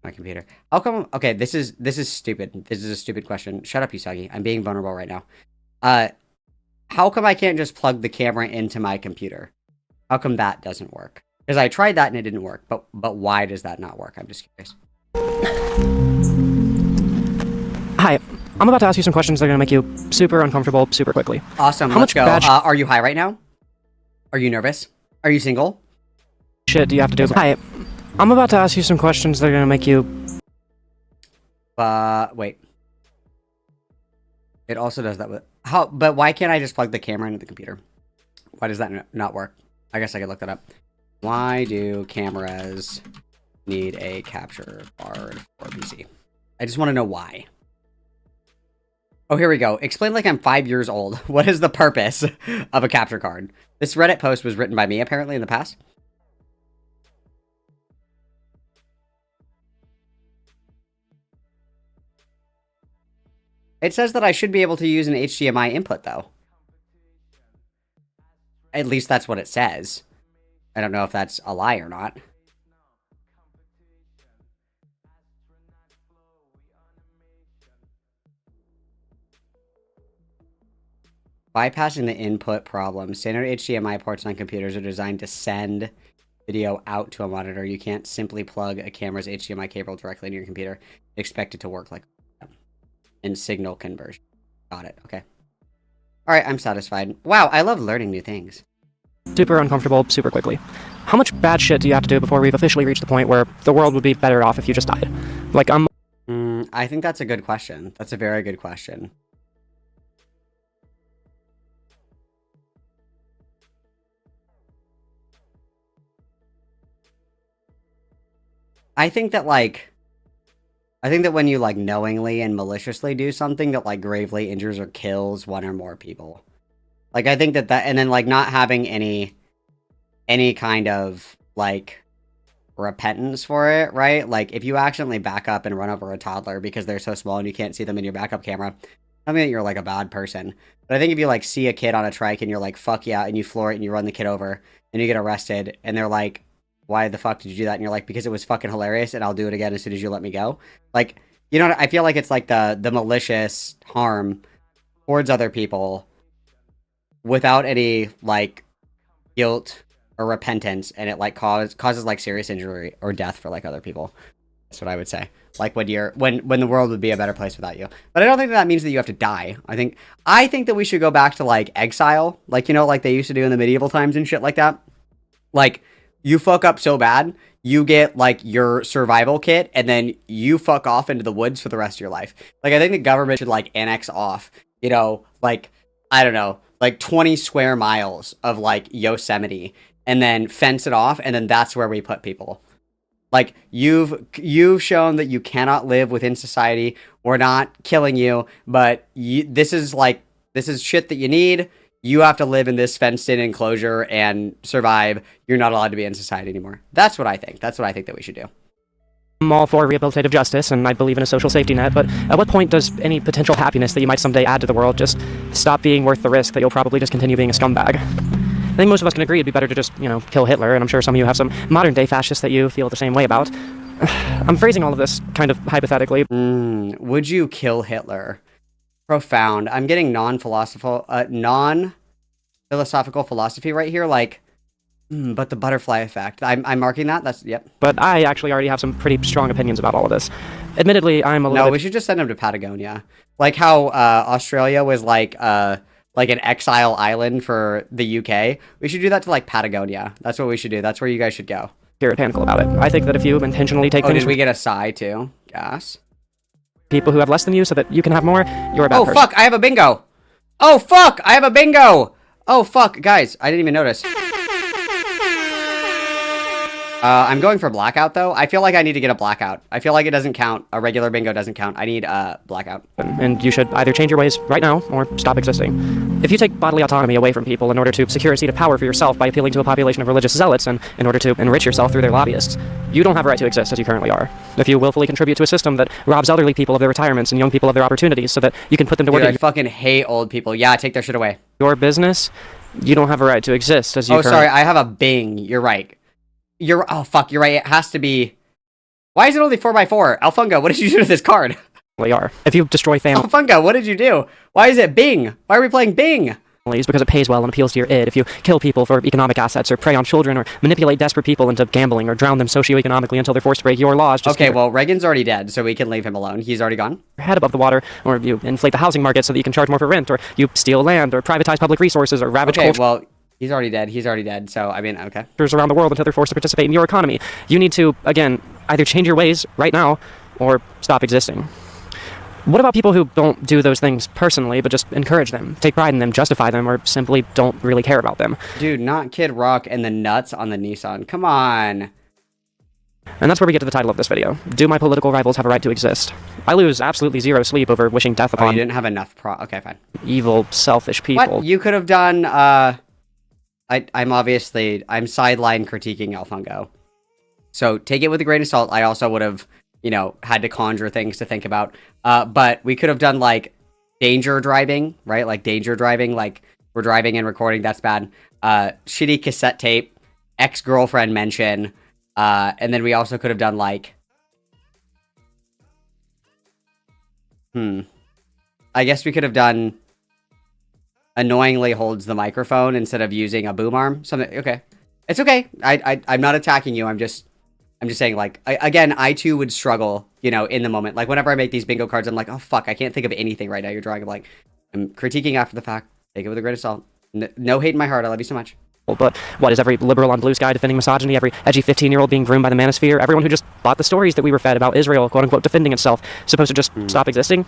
my computer. How come? Okay, this is stupid. This is a stupid question. Shut up, Usagi. I'm being vulnerable right now. How come I can't just plug the camera into my computer? How come that doesn't work? Because I tried that and it didn't work. But why does that not work? I'm just curious. Hi, I'm about to ask you some questions that are going to make you super uncomfortable super quickly. Awesome, let's go. Are you high right now? Are you nervous? Are you single? Shit, do you have to do? Hi, I'm about to ask you some questions that are going to make you... Wait. It also does that with... But why can't I just plug the camera into the computer? Why does that not work? I guess I could look that up. Why do cameras need a capture card for PC? I just want to know why. Oh, here we go. Explain like I'm 5 years old. What is the purpose of a capture card? This Reddit post was written by me, apparently, in the past. It says that I should be able to use an HDMI input, though. At least that's what it says. I don't know if that's a lie or not. Bypassing the input problem. Standard HDMI ports on computers are designed to send video out to a monitor. You can't simply plug a camera's HDMI cable directly into your computer. Expect it to work like in signal conversion. Got it. Okay. Alright, I'm satisfied. Wow, I love learning new things. Super uncomfortable super quickly. How much bad shit do you have to do before we've officially reached the point where the world would be better off if you just died? Like, I think that's a good question. That's a very good question. I think that when you like knowingly and maliciously do something that like gravely injures or kills one or more people. Like I think that and then like not having any kind of like repentance for it, right? Like if you accidentally back up and run over a toddler because they're so small and you can't see them in your backup camera, I mean that you're like a bad person. But I think if you like see a kid on a trike and you're like fuck yeah and you floor it and you run the kid over and you get arrested and they're like, why the fuck did you do that? And you're like, because it was fucking hilarious and I'll do it again as soon as you let me go. Like, you know, I feel like it's like the malicious harm towards other people without any like guilt or repentance, and it like causes like serious injury or death for like other people. That's what I would say. Like when the world would be a better place without you. But I don't think that means that you have to die. I think that we should go back to like exile, like, you know, like they used to do in the medieval times and shit like that. Like, you fuck up so bad, you get, like, your survival kit, and then you fuck off into the woods for the rest of your life. Like, I think the government should, like, annex off, you know, like, I don't know, like, 20 square miles of, like, Yosemite, and then fence it off, and then that's where we put people. Like, you've shown that you cannot live within society. We're not killing you, but this is shit that you need. You have to live in this fenced-in enclosure and survive. You're not allowed to be in society anymore. That's what I think. That's what I think that we should do. I'm all for rehabilitative justice, and I believe in a social safety net, but at what point does any potential happiness that you might someday add to the world just stop being worth the risk that you'll probably just continue being a scumbag? think most of us can agree it'd be better to just, kill Hitler, and I'm sure some of you have some modern-day fascists that you feel the same way about. I'm phrasing all of this kind of hypothetically. Would you kill Hitler? Profound. I'm getting non-philosophical philosophy right here, like, but the butterfly effect. I'm marking that. That's, yep. But I actually already have some pretty strong opinions about all of this. Admittedly, I'm a little No, we should just send him to Patagonia. Like how Australia was like an exile island for the UK. We should do that to like Patagonia. That's what we should do. That's where you guys should go. Puritanical about it. I think that if you intentionally take things... did we get a sigh too? Gas. People who have less than you so that you can have more, you're a bad person. Oh, fuck, I have a bingo. Oh, fuck, I have a bingo. Oh, fuck, guys, I didn't even notice. I'm going for blackout, though. I feel like I need to get a blackout. I feel like it doesn't count. A regular bingo doesn't count. I need a blackout. And you should either change your ways right now or stop existing. If you take bodily autonomy away from people in order to secure a seat of power for yourself by appealing to a population of religious zealots and in order to enrich yourself through their lobbyists, you don't have a right to exist as you currently are. If you willfully contribute to a system that robs elderly people of their retirements and young people of their opportunities so that you can put them to work... Dude, I fucking hate old people. Yeah, take their shit away. Your business, you don't have a right to exist as you currently... sorry, I have a bing. You're right. Oh, fuck, you're right. It has to be... Why is it only 4x4? Alfunga, what did you do to this card? They are. If you destroy families... Alfunga, what did you do? Why is it Bing? Why are we playing Bing? Because it pays well and appeals to your id. If you kill people for economic assets or prey on children or manipulate desperate people into gambling or drown them socioeconomically until they're forced to break your laws... Okay, well, Reagan's already dead, so we can leave him alone. He's already gone. Your head above the water, or you inflate the housing market so that you can charge more for rent, or you steal land, or privatize public resources, or ravage culture... well... He's already dead. He's already dead. So, I mean, okay. ...around the world until they're forced to participate in your economy. You need to, again, either change your ways right now or stop existing. What about people who don't do those things personally, but just encourage them, take pride in them, justify them, or simply don't really care about them? Dude, not Kid Rock and the nuts on the Nissan. Come on. And that's where we get to the title of this video. Do my political rivals have a right to exist? I lose absolutely zero sleep over wishing death upon... you didn't have enough okay, fine. Evil, selfish people. What? You could have done, I'm sideline critiquing Alfungo. So take it with a grain of salt. I also would have, had to conjure things to think about. But we could have done like danger driving, right? Like danger driving, like we're driving and recording. That's bad. Shitty cassette tape, ex-girlfriend mention. And then we also could have done like, I guess we could have done annoyingly holds the microphone instead of using a boom arm. Something. Okay. It's okay. I'm not attacking you. I'm just saying, like, again, I too would struggle, in the moment. Like, whenever I make these bingo cards, I'm like, oh, fuck, I can't think of anything right now. You're drawing. I'm critiquing after the fact. Take it with a grain of salt. No hate in my heart. I love you so much. But what is every liberal on Blue Sky defending misogyny, every edgy 15-year-old being groomed by the manosphere, everyone who just bought the stories that we were fed about Israel, quote-unquote, defending itself, supposed to just stop existing?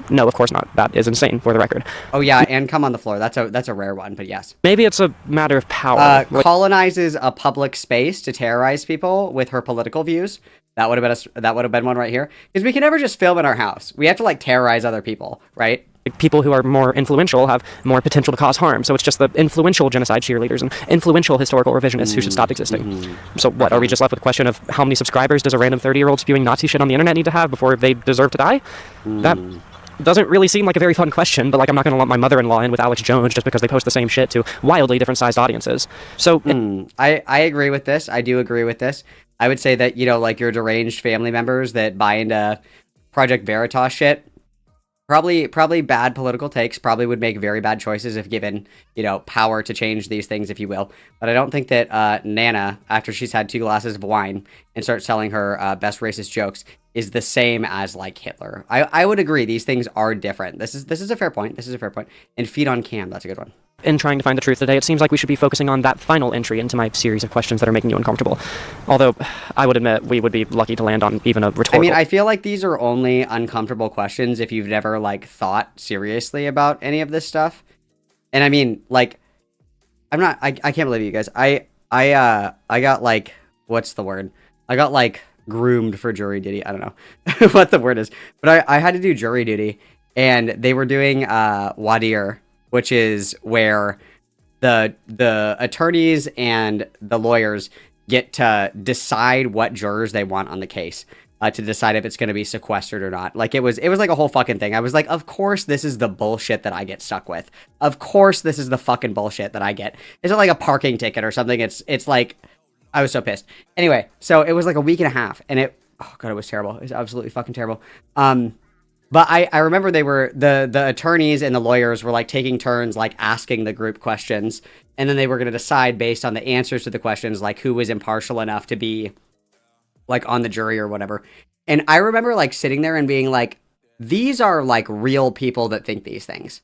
No, of course not. That is insane, for the record. Oh, yeah, and come on the floor. That's a rare one, but yes. Maybe it's a matter of power. Colonizes a public space to terrorize people with her political views. That would have been one right here. Because we can never just film in our house. We have to, like, terrorize other people, right? People who are more influential have more potential to cause harm. So it's just the influential genocide cheerleaders and influential historical revisionists who should stop existing. So what, are we just left with the question of how many subscribers does a random 30-year-old spewing Nazi shit on the internet need to have before they deserve to die? That doesn't really seem like a very fun question, but like I'm not going to lump my mother-in-law in with Alex Jones just because they post the same shit to wildly different sized audiences. So I agree with this. I do agree with this. I would say that, like your deranged family members that buy into Project Veritas shit, probably bad political takes, probably would make very bad choices if given, power to change these things, if you will. But I don't think that Nana, after she's had 2 glasses of wine and starts telling her best racist jokes, is the same as like Hitler. I would agree these things are different. This is a fair point. This is a fair point. And feed on cam, that's a good one. In trying to find the truth today, it seems like we should be focusing on that final entry into my series of questions that are making you uncomfortable. Although, I would admit, we would be lucky to land on even a rhetorical... I mean, I feel like these are only uncomfortable questions if you've never, like, thought seriously about any of this stuff. And I mean, like, I can't believe you guys. I got, like, what's the word? I got, like, groomed for jury duty. I don't know what the word is. But I had to do jury duty, and they were doing Wadir, which is where the attorneys and the lawyers get to decide what jurors they want on the case. to decide if it's going to be sequestered or not. Like it was like a whole fucking thing. I was like, of course this is the bullshit that I get stuck with. Of course this is the fucking bullshit that I get. Is it like a parking ticket or something? It's like, I was so pissed. Anyway, so it was like a week and a half, and oh god, it was terrible. It was absolutely fucking terrible. But I remember they were, the attorneys and the lawyers were like taking turns like asking the group questions, and then they were going to decide based on the answers to the questions, like who was impartial enough to be like on the jury or whatever. And I remember like sitting there and being like, these are like real people that think these things.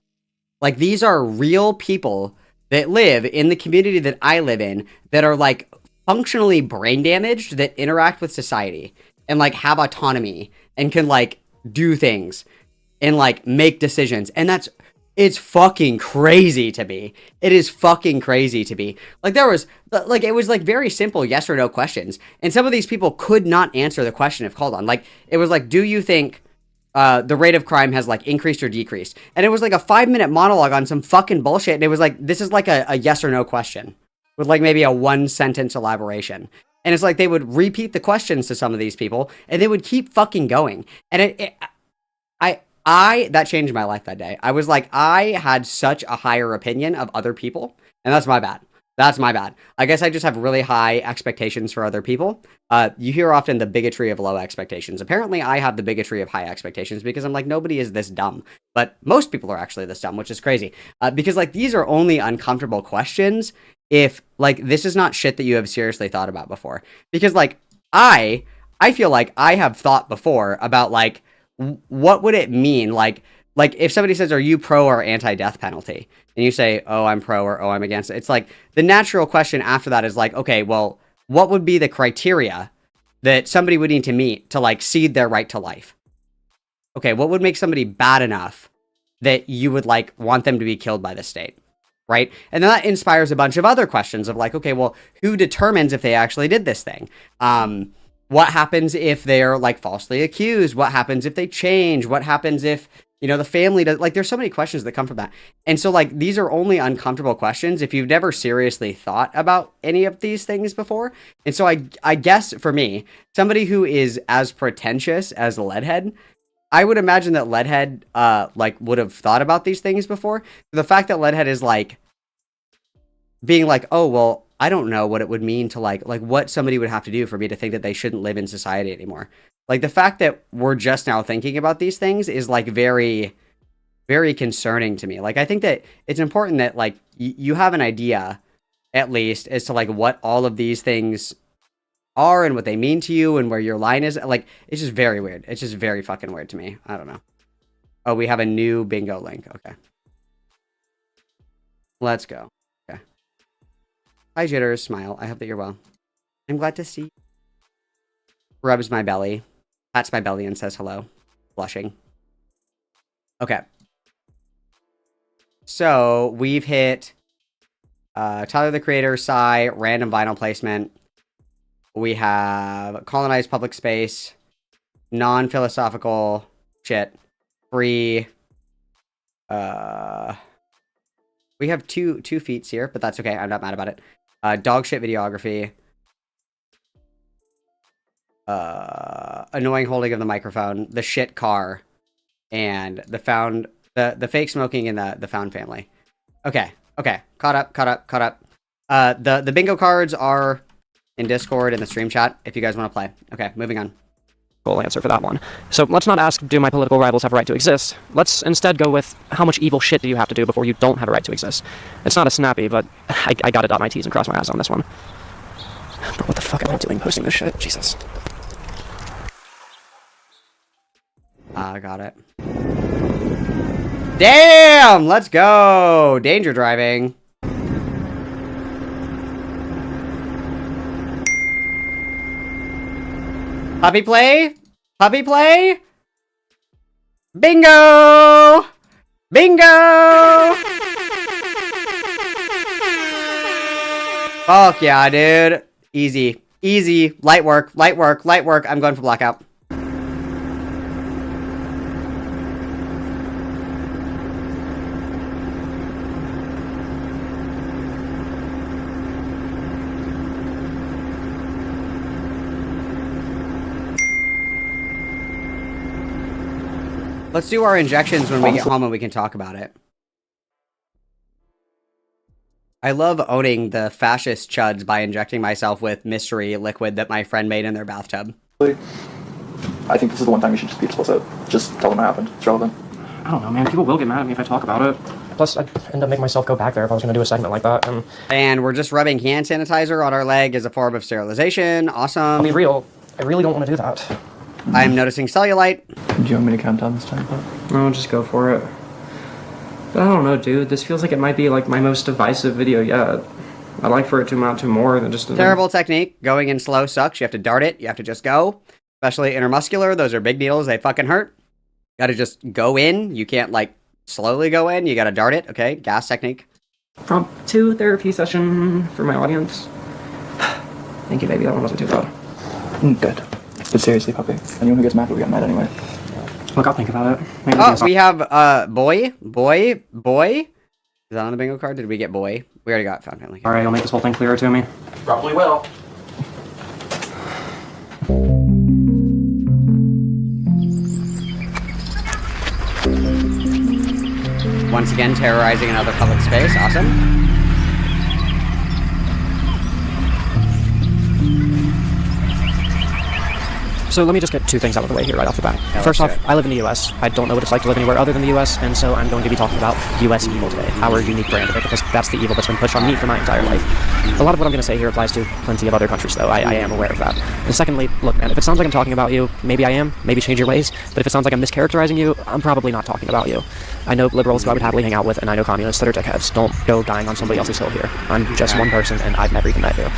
Like these are real people that live in the community that I live in that are like functionally brain damaged, that interact with society and like have autonomy and can like do things and like make decisions. And it's fucking crazy to me. It is fucking crazy to me. Like there was like, it was like very simple yes or no questions. And some of these people could not answer the question if called on. Like it was like, do you think the rate of crime has like increased or decreased? And it was like a 5-minute monologue on some fucking bullshit. And it was like, this is like a yes or no question with like maybe a 1-sentence elaboration. And it's like they would repeat the questions to some of these people and they would keep fucking going. And that changed my life that day. I was like, I had such a higher opinion of other people, and that's my bad. That's my bad. I guess I just have really high expectations for other people. You hear often the bigotry of low expectations. Apparently, I have the bigotry of high expectations because I'm like, nobody is this dumb. But most people are actually this dumb, which is crazy. Because like these are only uncomfortable questions if like this is not shit that you have seriously thought about before. Because like I feel like I have thought before about like, what would it mean? Like if somebody says, are you pro or anti-death penalty? And you say, oh, I'm pro or oh, I'm against it. It's like the natural question after that is like, okay, well, what would be the criteria that somebody would need to meet to like cede their right to life? Okay, what would make somebody bad enough that you would like want them to be killed by the state? Right? And then that inspires a bunch of other questions of like, okay, well, who determines if they actually did this thing? What happens if they're like falsely accused? What happens if they change? What happens if, you know, the family does, like, there's so many questions that come from that. And so like, these are only uncomfortable questions if you've never seriously thought about any of these things before. And so I guess for me, somebody who is as pretentious as Leadhead, I would imagine that Leadhead, like would have thought about these things before. The fact that Leadhead is like being like, oh, well, I don't know what it would mean to like what somebody would have to do for me to think that they shouldn't live in society anymore. Like the fact that we're just now thinking about these things is like very, very concerning to me. Like I think that it's important that like you have an idea at least as to like what all of these things are and what they mean to you and where your line is. Like it's just very weird. It's just very fucking weird to me. I don't know. Oh, we have a new bingo link. Okay. Let's go. Hi, Jitters. Smile. I hope that you're well. I'm glad to see you. Rubs my belly. Pats my belly and says hello. Blushing. Okay. So, we've hit Tyler, the Creator, Psy, random vinyl placement. We have colonized public space, non-philosophical shit, free. We have two feats here, but that's okay. I'm not mad about it. Dog shit videography. Annoying holding of the microphone. The shit car. And the fake smoking in the found family. Okay. Caught up. The bingo cards are in Discord in the stream chat if you guys want to play. Okay, moving on. Answer for that one. So let's not ask, do my political rivals have a right to exist? Let's instead go with, how much evil shit do you have to do before you don't have a right to exist? It's not a snappy, but I gotta dot my T's and cross my I's on this one. Bro, what the fuck am I doing posting this shit? Jesus. I got it. Damn! Let's go! Danger driving. Puppy play? Puppy play? Bingo! Bingo! Fuck yeah, dude. Easy. Easy. Light work. Light work. Light work. I'm going for blackout. Let's do our injections when we get home and we can talk about it. I love owning the fascist chuds by injecting myself with mystery liquid that my friend made in their bathtub. I think this is the one time you should just be explicit. Just tell them what happened. It's relevant. I don't know, man. People will get mad at me if I talk about it. Plus, I'd end up making myself go back there if I was going to do a segment like that. And we're just rubbing hand sanitizer on our leg as a form of sterilization. Awesome. I'll be real. I really don't want to do that. I'm noticing cellulite. Do you want me to count down this time? No, just go for it. But I don't know, dude. This feels like it might be like my most divisive video yet. I'd like for it to amount to more than just... Terrible technique. Going in slow sucks. You have to dart it. You have to just go. Especially intermuscular. Those are big needles. They fucking hurt. Gotta just go in. You can't, like, slowly go in. You gotta dart it. Okay, gas technique. Prompt 2 therapy session for my audience. Thank you, baby. That one wasn't too bad. Good. But seriously, puppy. Anyone who gets mad will get mad anyway. Look, I'll think about it. Maybe we have, boy. Is that on the bingo card? Did we get boy? We already got found family. Alright, you'll make this whole thing clearer to me. Probably will. Once again, terrorizing another public space. Awesome. So let me just get 2 things out of the way here right off the bat. First off, I live in the US. I don't know what it's like to live anywhere other than the US, and so I'm going to be talking about US evil today, our unique brand of it, because that's the evil that's been pushed on me for my entire life. A lot of what I'm going to say here applies to plenty of other countries, though. I am aware of that. And secondly, look, man, if it sounds like I'm talking about you, maybe I am, maybe change your ways, but if it sounds like I'm mischaracterizing you, I'm probably not talking about you. I know liberals who I would happily hang out with, and I know communists that are dickheads. Don't go dying on somebody else's hill here. I'm just one person, and I've never even met you.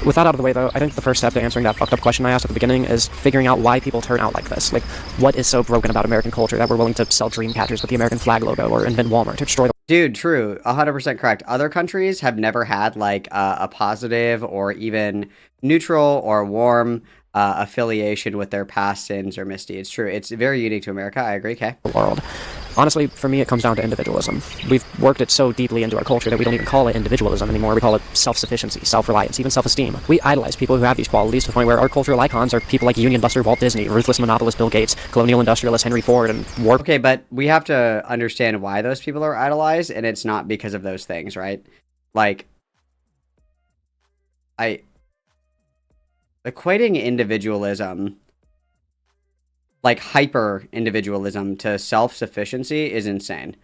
With that out of the way, though, I think the first step to answering that fucked up question I asked at the beginning is figuring out why people turn out like this. Like, what is so broken about American culture that we're willing to sell dream catchers with the American flag logo or invent Walmart to destroy the... Dude, true. 100% correct. Other countries have never had, like, a positive or even neutral or warm affiliation with their past sins or misdeeds. True. It's very unique to America. I agree, Kay. World. Honestly, for me, it comes down to individualism. We've worked it so deeply into our culture that we don't even call it individualism anymore. We call it self-sufficiency, self-reliance, even self-esteem. We idolize people who have these qualities to the point where our cultural icons are people like Union Buster Walt Disney, ruthless monopolist Bill Gates, colonial industrialist Henry Ford, and war... Okay, but we have to understand why those people are idolized, and it's not because of those things, right? Like, equating individualism, like hyper individualism, to self-sufficiency is insane.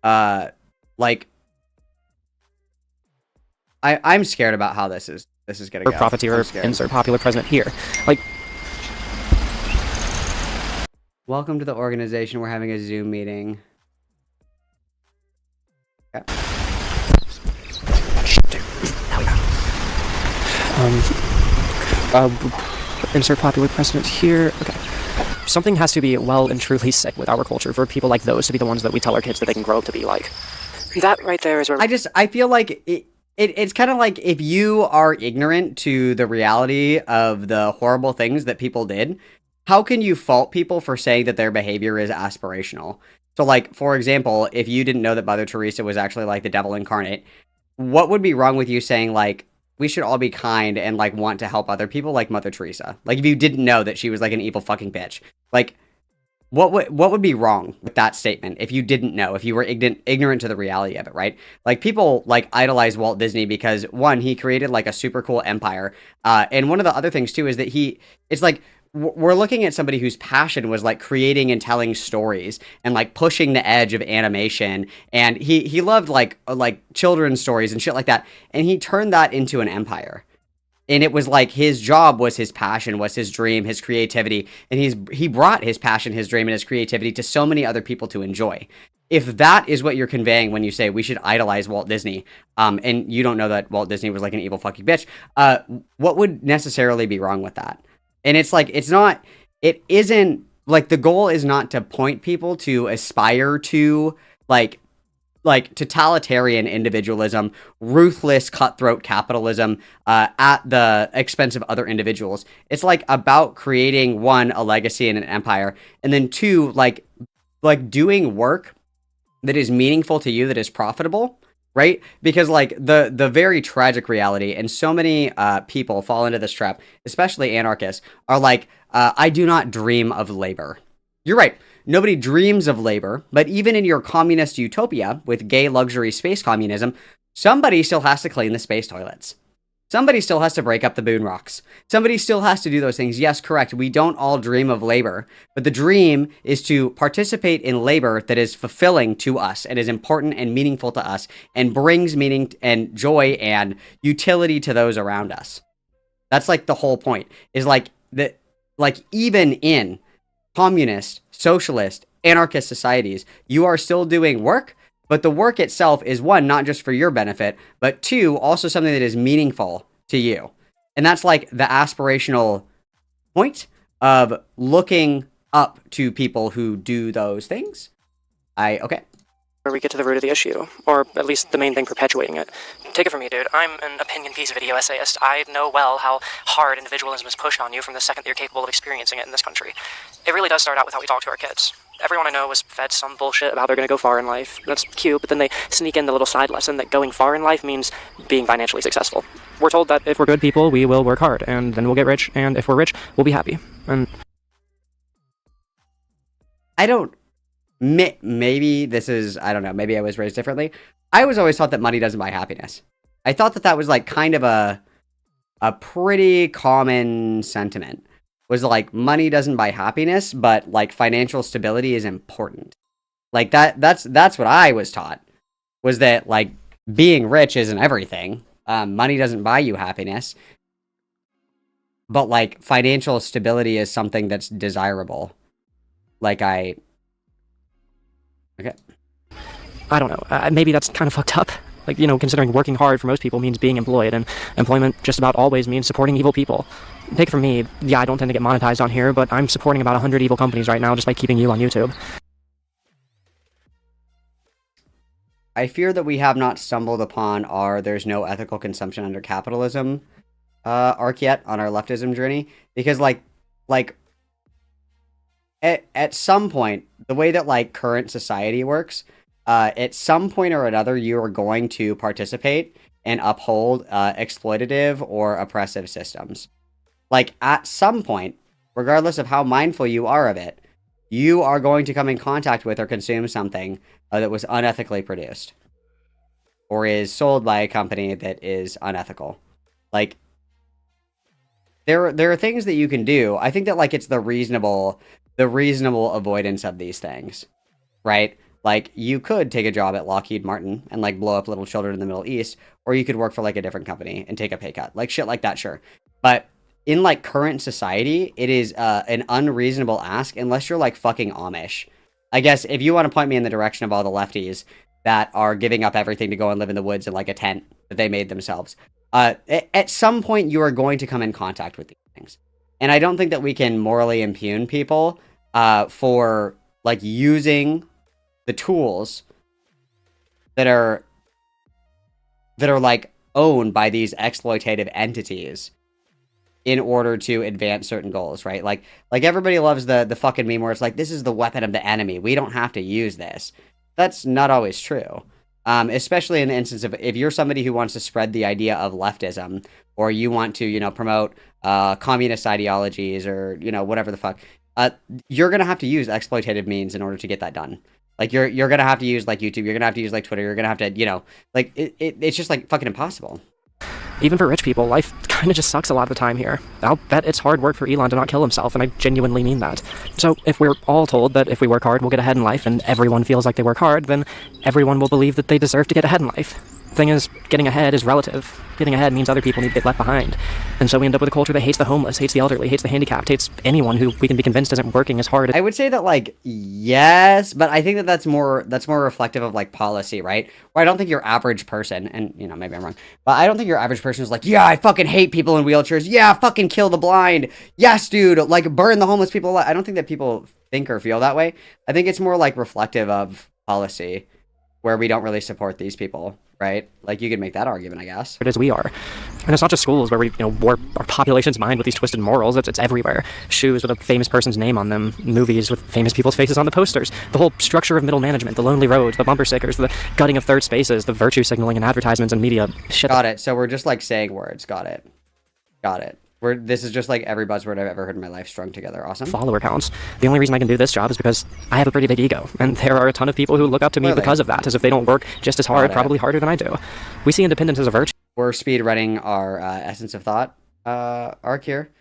Like, I'm scared about how this is gonna go. Profiteer, insert popular president here. Like, welcome to the organization. We're having a Zoom meeting. Okay. Insert popular president here. Okay. Something has to be well and truly sick with our culture for people like those to be the ones that we tell our kids that they can grow up to be like. That right there is where... I feel like it's kind of like if you are ignorant to the reality of the horrible things that people did, how can you fault people for saying that their behavior is aspirational? So, like, for example, if you didn't know that Mother Teresa was actually, like, the devil incarnate, what would be wrong with you saying, like, we should all be kind and, like, want to help other people like Mother Teresa? Like, if you didn't know that she was, like, an evil fucking bitch. Like, what would be wrong with that statement if you didn't know, if you were ignorant to the reality of it, right? Like, people, like, idolize Walt Disney because, one, he created, like, a super cool empire. And one of the other things, too, is that it's like, we're looking at somebody whose passion was, like, creating and telling stories and, like, pushing the edge of animation. And he loved, like children's stories and shit like that. And he turned that into an empire. And it was like his job was his passion, was his dream, his creativity. And he brought his passion, his dream, and his creativity to so many other people to enjoy. If that is what you're conveying when you say we should idolize Walt Disney, and you don't know that Walt Disney was like an evil fucking bitch, what would necessarily be wrong with that? And it's like, it isn't, like, the goal is not to point people to aspire to, like totalitarian individualism, ruthless cutthroat capitalism, at the expense of other individuals. It's, like, about creating, one, a legacy and an empire, and then two, like doing work that is meaningful to you, that is profitable. Right? Because, like, the very tragic reality, and so many people fall into this trap, especially anarchists, are like, I do not dream of labor. You're right. Nobody dreams of labor, but even in your communist utopia with gay luxury space communism, somebody still has to clean the space toilets. Somebody still has to break up the boon rocks. Somebody still has to do those things. Yes, correct. We don't all dream of labor, but the dream is to participate in labor that is fulfilling to us and is important and meaningful to us and brings meaning and joy and utility to those around us. That's like the whole point, is like that, like even in communist, socialist, anarchist societies, you are still doing work. But the work itself is, one, not just for your benefit, but two, also something that is meaningful to you. And that's like the aspirational point of looking up to people who do those things. Okay. Where we get to the root of the issue, or at least the main thing perpetuating it. Take it from me, dude. I'm an opinion piece video essayist. I know well how hard individualism is pushed on you from the second that you're capable of experiencing it in this country. It really does start out with how we talk to our kids. Everyone I know was fed some bullshit about they're going to go far in life. That's cute, but then they sneak in the little side lesson that going far in life means being financially successful. We're told that if we're good people, we will work hard, and then we'll get rich, and if we're rich, we'll be happy. And I don't... Maybe this is... I don't know. Maybe I was raised differently. I was always taught that money doesn't buy happiness. I thought that that was like kind of a pretty common sentiment. Was like money doesn't buy happiness, but like financial stability is important. Like that's what I was taught, was that like being rich isn't everything. Money doesn't buy you happiness, but like financial stability is something that's desirable. Like okay. I don't know. Maybe that's kind of fucked up. Like, you know, considering working hard for most people means being employed, and employment just about always means supporting evil people. Take it from me, yeah, I don't tend to get monetized on here, but I'm supporting about 100 evil companies right now just by keeping you on YouTube. I fear that we have not stumbled upon our there's no ethical consumption under capitalism arc yet on our leftism journey, because like at some point, the way that like current society works, at some point or another, you are going to participate and uphold exploitative or oppressive systems. Like, at some point, regardless of how mindful you are of it, you are going to come in contact with or consume something that was unethically produced or is sold by a company that is unethical. Like, there are things that you can do. I think that, like, it's the reasonable avoidance of these things, right? Like, you could take a job at Lockheed Martin and, like, blow up little children in the Middle East, or you could work for, like, a different company and take a pay cut. Like, shit like that, sure. But in, like, current society, it is an unreasonable ask unless you're, like, fucking Amish. I guess if you want to point me in the direction of all the lefties that are giving up everything to go and live in the woods in, like, a tent that they made themselves, at some point you are going to come in contact with these things. And I don't think that we can morally impugn people for, like, using the tools that are like owned by these exploitative entities in order to advance certain goals, right? Like everybody loves the fucking meme where it's like, this is the weapon of the enemy, we don't have to use this. That's not always true. Especially in the instance of if you're somebody who wants to spread the idea of leftism, or you want to, you know, promote communist ideologies, or, you know, whatever the fuck, you're gonna have to use exploitative means in order to get that done. Like, you're gonna have to use, like, YouTube, you're gonna have to use, like, Twitter, you're gonna have to, you know, like, it's just, like, fucking impossible. Even for rich people, life kind of just sucks a lot of the time here. I'll bet it's hard work for Elon to not kill himself, and I genuinely mean that. So if we're all told that if we work hard, we'll get ahead in life, and everyone feels like they work hard, then everyone will believe that they deserve to get ahead in life. Thing is, getting ahead is relative. Getting ahead means other people need to get left behind. And so we end up with a culture that hates the homeless, hates the elderly, hates the handicapped, hates anyone who we can be convinced isn't working as hard. I would say that, like, yes, but I think that that's more reflective of, like, policy, right? Where I don't think your average person, and, you know, maybe I'm wrong, but I don't think your average person is like, yeah, I fucking hate people in wheelchairs. Yeah, fucking kill the blind. Yes, dude, like, burn the homeless people alive. I don't think that people think or feel that way. I think it's more, like, reflective of policy, where we don't really support these people, right? Like, you could make that argument, I guess. As we are. And it's not just schools where we, you know, warp our population's mind with these twisted morals. It's everywhere. Shoes with a famous person's name on them. Movies with famous people's faces on the posters. The whole structure of middle management. The lonely roads. The bumper stickers. The gutting of third spaces. The virtue signaling in advertisements and media. Shit. Got it. So we're just, like, saying words. Got it. Got it. This is just like every buzzword I've ever heard in my life strung together. Awesome. Follower counts. The only reason I can do this job is because I have a pretty big ego, and there are a ton of people who look up to me because of that, as if they don't work just as hard, probably harder than I do. We see independence as a virtue. We're speed running our Essence of Thought arc here.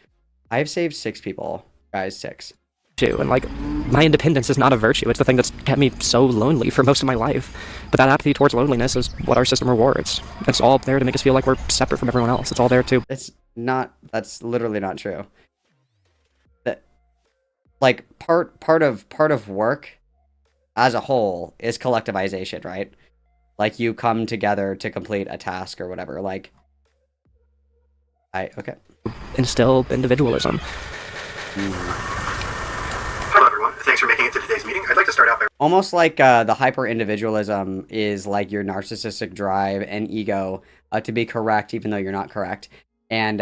I have saved 6 people, guys. 6. And like, my independence is not a virtue. It's the thing that's kept me so lonely for most of my life. But that apathy towards loneliness is what our system rewards. It's all there to make us feel like we're separate from everyone else. It's all there to. It's not. That's literally not true. That, like, part of work, as a whole, is collectivization, right? Like, you come together to complete a task or whatever. Like, okay. Instill individualism. Hello, everyone. Thanks for making it to today's meeting. I'd like to start out by... Almost like the hyper-individualism is like your narcissistic drive and ego to be correct even though you're not correct. And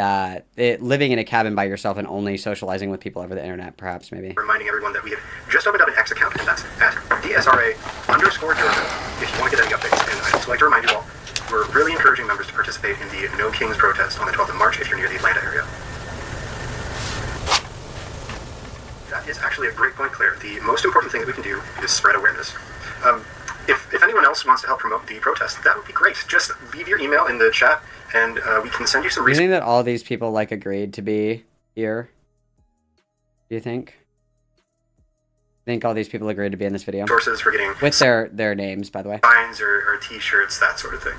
living in a cabin by yourself and only socializing with people over the internet, perhaps, maybe. Reminding everyone that we have just opened up an X account, and that's at DSRA_Georgia, if you want to get any updates. And I'd also like to remind you all, we're really encouraging members to participate in the No Kings protest on the 12th of March if you're near the Atlanta area. That is actually a great point, Claire. The most important thing that we can do is spread awareness. If anyone else wants to help promote the protest, that would be great. Just leave your email in the chat, and we can send you some Do you think that all these people, like, agreed to be here? Do you think? I think all these people agreed to be in this video? Sources for getting... With their names, by the way. Signs or t-shirts, that sort of thing.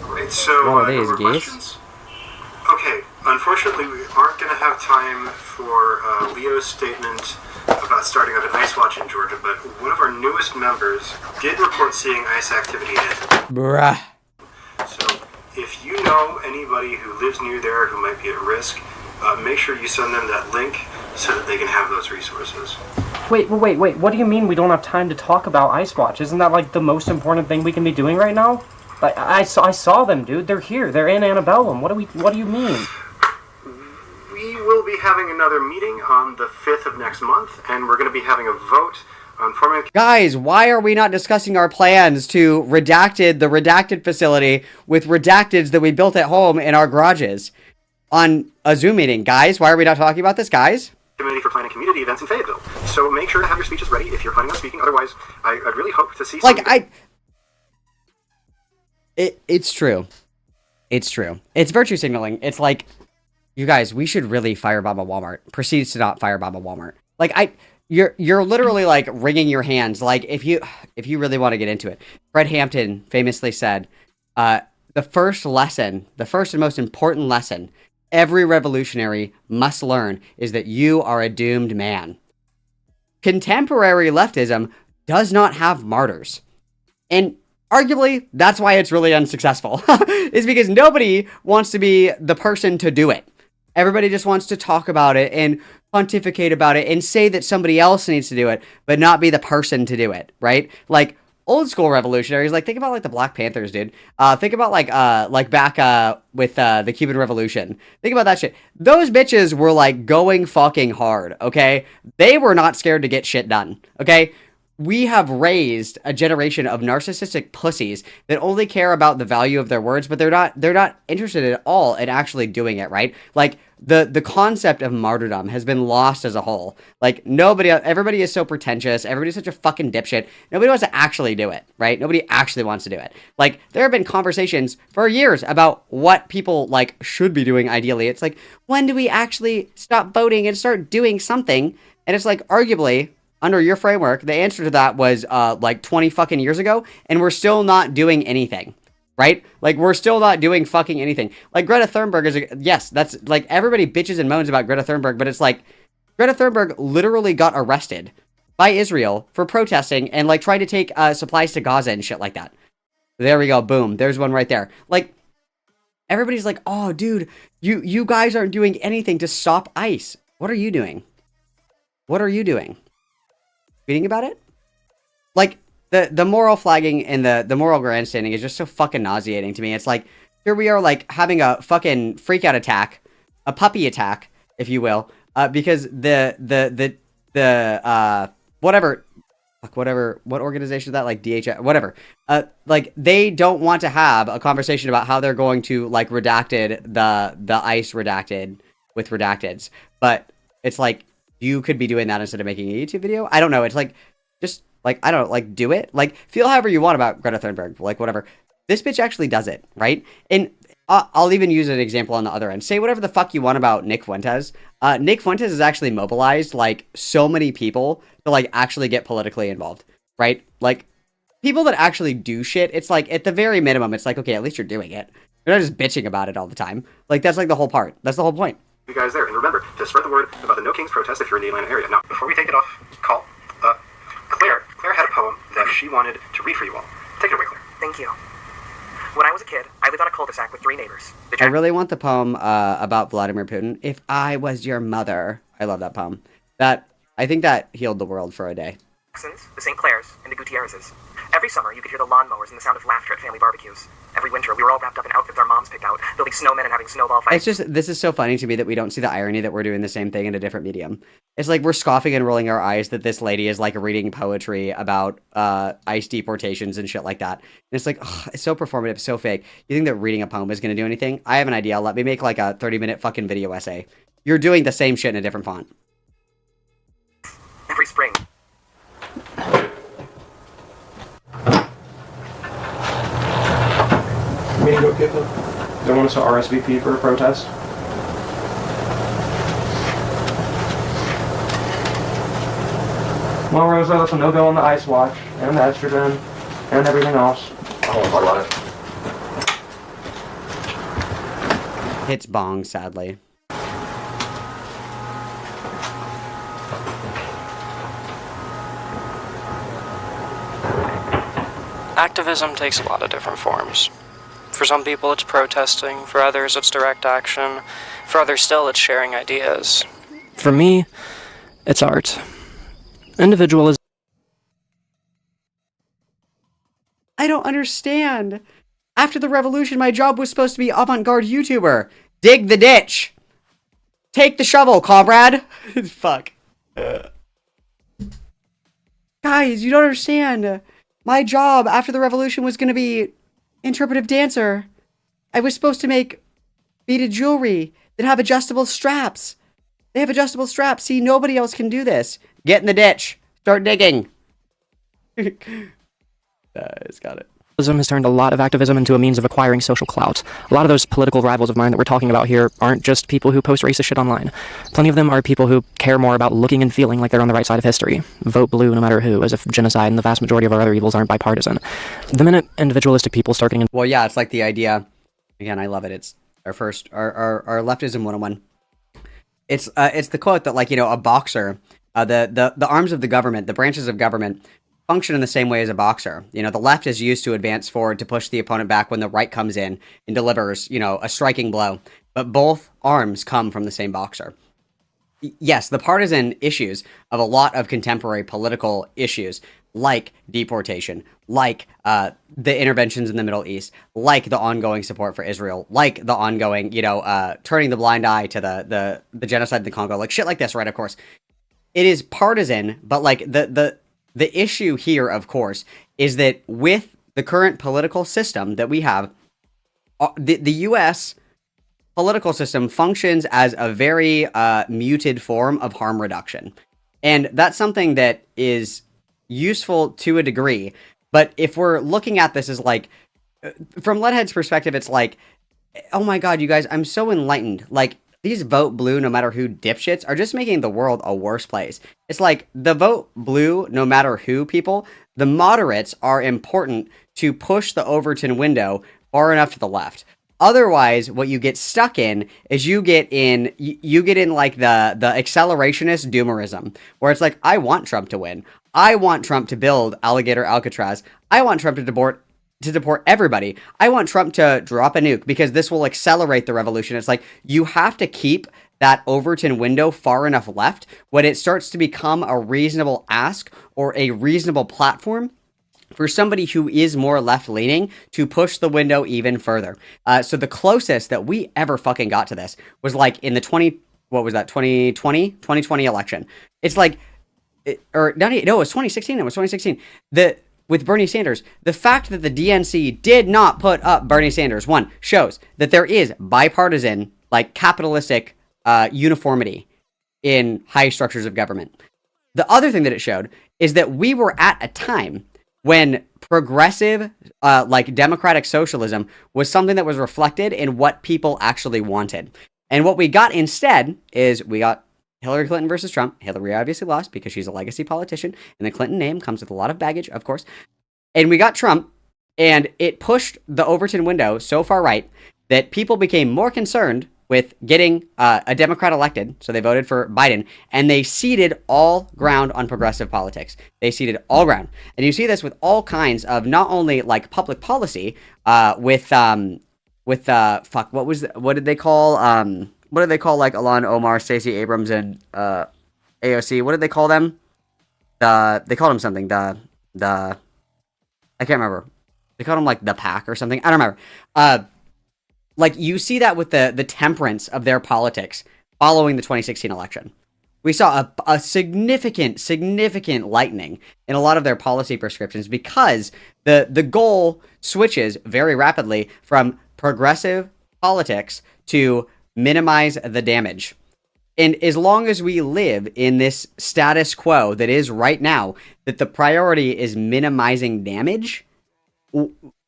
Great, so... What are these, geese? Questions? Okay, unfortunately we aren't going to have time for Leo's statement about starting up an ice watch in Georgia, but one of our newest members did report seeing ice activity in Bruh. So if you know anybody who lives near there who might be at risk, make sure you send them that link so that they can have those resources. Wait, what do you mean we don't have time to talk about Ice Watch? Isn't that like the most important thing we can be doing right now? Like, I saw them, dude. They're here. They're in Antebellum. What do you mean? We will be having another meeting on the 5th of next month, and we're going to be having a vote on forming... Guys, why are we not discussing our plans to the redacted facility with redacteds that we built at home in our garages on a Zoom meeting? Guys, why are we not talking about this, guys? Committee for planning community events in Fayetteville. So make sure to have your speeches ready if you're planning on speaking. Otherwise, I'd really hope to see... It's true. It's true. It's virtue signaling. It's like, you guys, we should really firebomb a Walmart. Proceeds to not firebomb a Walmart. Like, you're literally like wringing your hands. Like, if you really want to get into it, Fred Hampton famously said, the first and most important lesson every revolutionary must learn is that you are a doomed man. Contemporary leftism does not have martyrs. And arguably, that's why it's really unsuccessful. Is because nobody wants to be the person to do it. Everybody just wants to talk about it and pontificate about it and say that somebody else needs to do it, but not be the person to do it, right? Like, old school revolutionaries, like, think about, like, the Black Panthers, dude. Think about, like back with the Cuban Revolution. Think about that shit. Those bitches were, like, going fucking hard, okay? They were not scared to get shit done, okay? We have raised a generation of narcissistic pussies that only care about the value of their words, but they're not interested at all in actually doing it, right? Like, the concept of martyrdom has been lost as a whole. Like, everybody is so pretentious, everybody's such a fucking dipshit, nobody wants to actually do it, right? Nobody actually wants to do it. Like, there have been conversations for years about what people, like, should be doing ideally. It's like, when do we actually stop voting and start doing something? And it's like, arguably, under your framework, the answer to that was, like, 20 fucking years ago, and we're still not doing anything, right? Like, we're still not doing fucking anything. Like, Greta Thunberg is, yes, that's, like, everybody bitches and moans about Greta Thunberg, but it's like, Greta Thunberg literally got arrested by Israel for protesting and, like, trying to take supplies to Gaza and shit like that. There we go, boom, there's one right there. Like, everybody's like, oh, dude, you guys aren't doing anything to stop ICE. What are you doing? What are you doing? Reading about it? Like, the moral flagging and the moral grandstanding is just so fucking nauseating to me. It's like, here we are, like, having a fucking freakout attack, a puppy attack, if you will, because whatever, whatever, what organization is that, like DHS, whatever, like they don't want to have a conversation about how they're going to like redacted the ICE redacted with redacteds, but it's like you could be doing that instead of making a YouTube video. I don't know. It's like just like I don't know, like do it, like feel however you want about Greta Thunberg, like whatever. This bitch actually does it, right? And I'll even use an example on the other end. Say whatever the fuck you want about Nick Fuentes. Nick Fuentes has actually mobilized like so many people to like actually get politically involved, right? Like people that actually do shit. It's like at the very minimum, it's like, okay, at least you're doing it. You're not just bitching about it all the time. Like that's like the whole part. That's the whole point. You guys there, and remember to spread the word about the No Kings protest if you're in the Atlanta area. Now, before we take it off call, Claire had a poem that she wanted to read for you all. Take it away, Claire. Thank you. When I was a kid, I lived on a cul-de-sac with 3 neighbors. I really want the poem about Vladimir Putin. If I was your mother. I love that poem. I think that healed the world for a day. Jacksons, the St. Clairs, and the Gutierrezes. Every summer, you could hear the lawnmowers and the sound of laughter at family barbecues. Every winter, we were all wrapped up in outfits our moms picked out, building snowmen and having snowball fights. It's just, this is so funny to me that we don't see the irony that we're doing the same thing in a different medium. It's like we're scoffing and rolling our eyes that this lady is like reading poetry about ICE deportations and shit like that. And it's like, ugh, it's so performative, so fake. You think that reading a poem is going to do anything? I have an idea. Let me make like a 30-minute fucking video essay. You're doing the same shit in a different font. Every spring. Me to go get them. They want us to RSVP for a protest. Well, Rosa, that's a no-go on the ice watch, and the estrogen, and everything else. I don't want to talk about it. It's bong, sadly. Activism takes a lot of different forms. For some people, it's protesting. For others, it's direct action. For others still, it's sharing ideas. For me, it's art. Individualism. I don't understand. After the revolution, my job was supposed to be avant-garde YouTuber. Dig the ditch. Take the shovel, comrade. Fuck. Guys, you don't understand. My job after the revolution was going to be interpretive dancer. I was supposed to make beaded jewelry that have adjustable straps. They have adjustable straps. See, nobody else can do this. Get in the ditch. Start digging. It's got it. Has turned a lot of activism into a means of acquiring social clout. A lot of those political rivals of mine that we're talking about here aren't just people who post racist shit online. Plenty of them are people who care more about looking and feeling like they're on the right side of history. Vote blue no matter who, as if genocide and the vast majority of our other evils aren't bipartisan. The minute individualistic people start getting... Well, yeah, it's like the idea... Again, I love it. It's our leftism 101. It's the quote that, like, you know, a boxer, the arms of the government, the branches of government, function in the same way as a boxer. You know, the left is used to advance forward to push the opponent back when the right comes in and delivers, you know, a striking blow. But both arms come from the same boxer. Yes, the partisan issues of a lot of contemporary political issues, like deportation, like the interventions in the Middle East, like the ongoing support for Israel, like the ongoing, you know, turning the blind eye to the genocide in the Congo, like shit like this, right? Of course, it is partisan, but like the issue here, of course, is that with the current political system that we have, the U.S. political system functions as a very muted form of harm reduction. And that's something that is useful to a degree. But if we're looking at this as like, from Leadhead's perspective, it's like, oh my God, you guys, I'm so enlightened. Like, these vote blue no matter who dipshits are just making the world a worse place. It's like the vote blue no matter who people, the moderates are important to push the Overton window far enough to the left. Otherwise, what you get stuck in is you get in like the accelerationist doomerism, where it's like, I want Trump to win. I want Trump to build Alligator Alcatraz. I want Trump to deport everybody. I want Trump to drop a nuke because this will accelerate the revolution. It's like, you have to keep that Overton window far enough left when it starts to become a reasonable ask or a reasonable platform for somebody who is more left-leaning to push the window even further. So the closest that we ever fucking got to this was like in the 2020 election. It's like, or not, no, it was 2016. It was 2016. With Bernie Sanders, the fact that the DNC did not put up Bernie Sanders, one, shows that there is bipartisan, like capitalistic uniformity in high structures of government. The other thing that it showed is that we were at a time when progressive, like democratic socialism was something that was reflected in what people actually wanted. And what we got instead is we got Hillary Clinton versus Trump. Hillary obviously lost because she's a legacy politician, and the Clinton name comes with a lot of baggage, of course. And we got Trump, and it pushed the Overton window so far right that people became more concerned with getting a Democrat elected, so they voted for Biden, and they ceded all ground on progressive politics. They ceded all ground. And you see this with all kinds of not only like public policy, what did they call like Ilhan Omar, Stacey Abrams, and AOC? What did they call them? They called them something. I can't remember. They called them like the PAC or something. I don't remember. Like you see that with the temperance of their politics following the 2016 election. We saw a significant lightening in a lot of their policy prescriptions because the goal switches very rapidly from progressive politics to minimize the damage. And as long as we live in this status quo that is right now, that the priority is minimizing damage,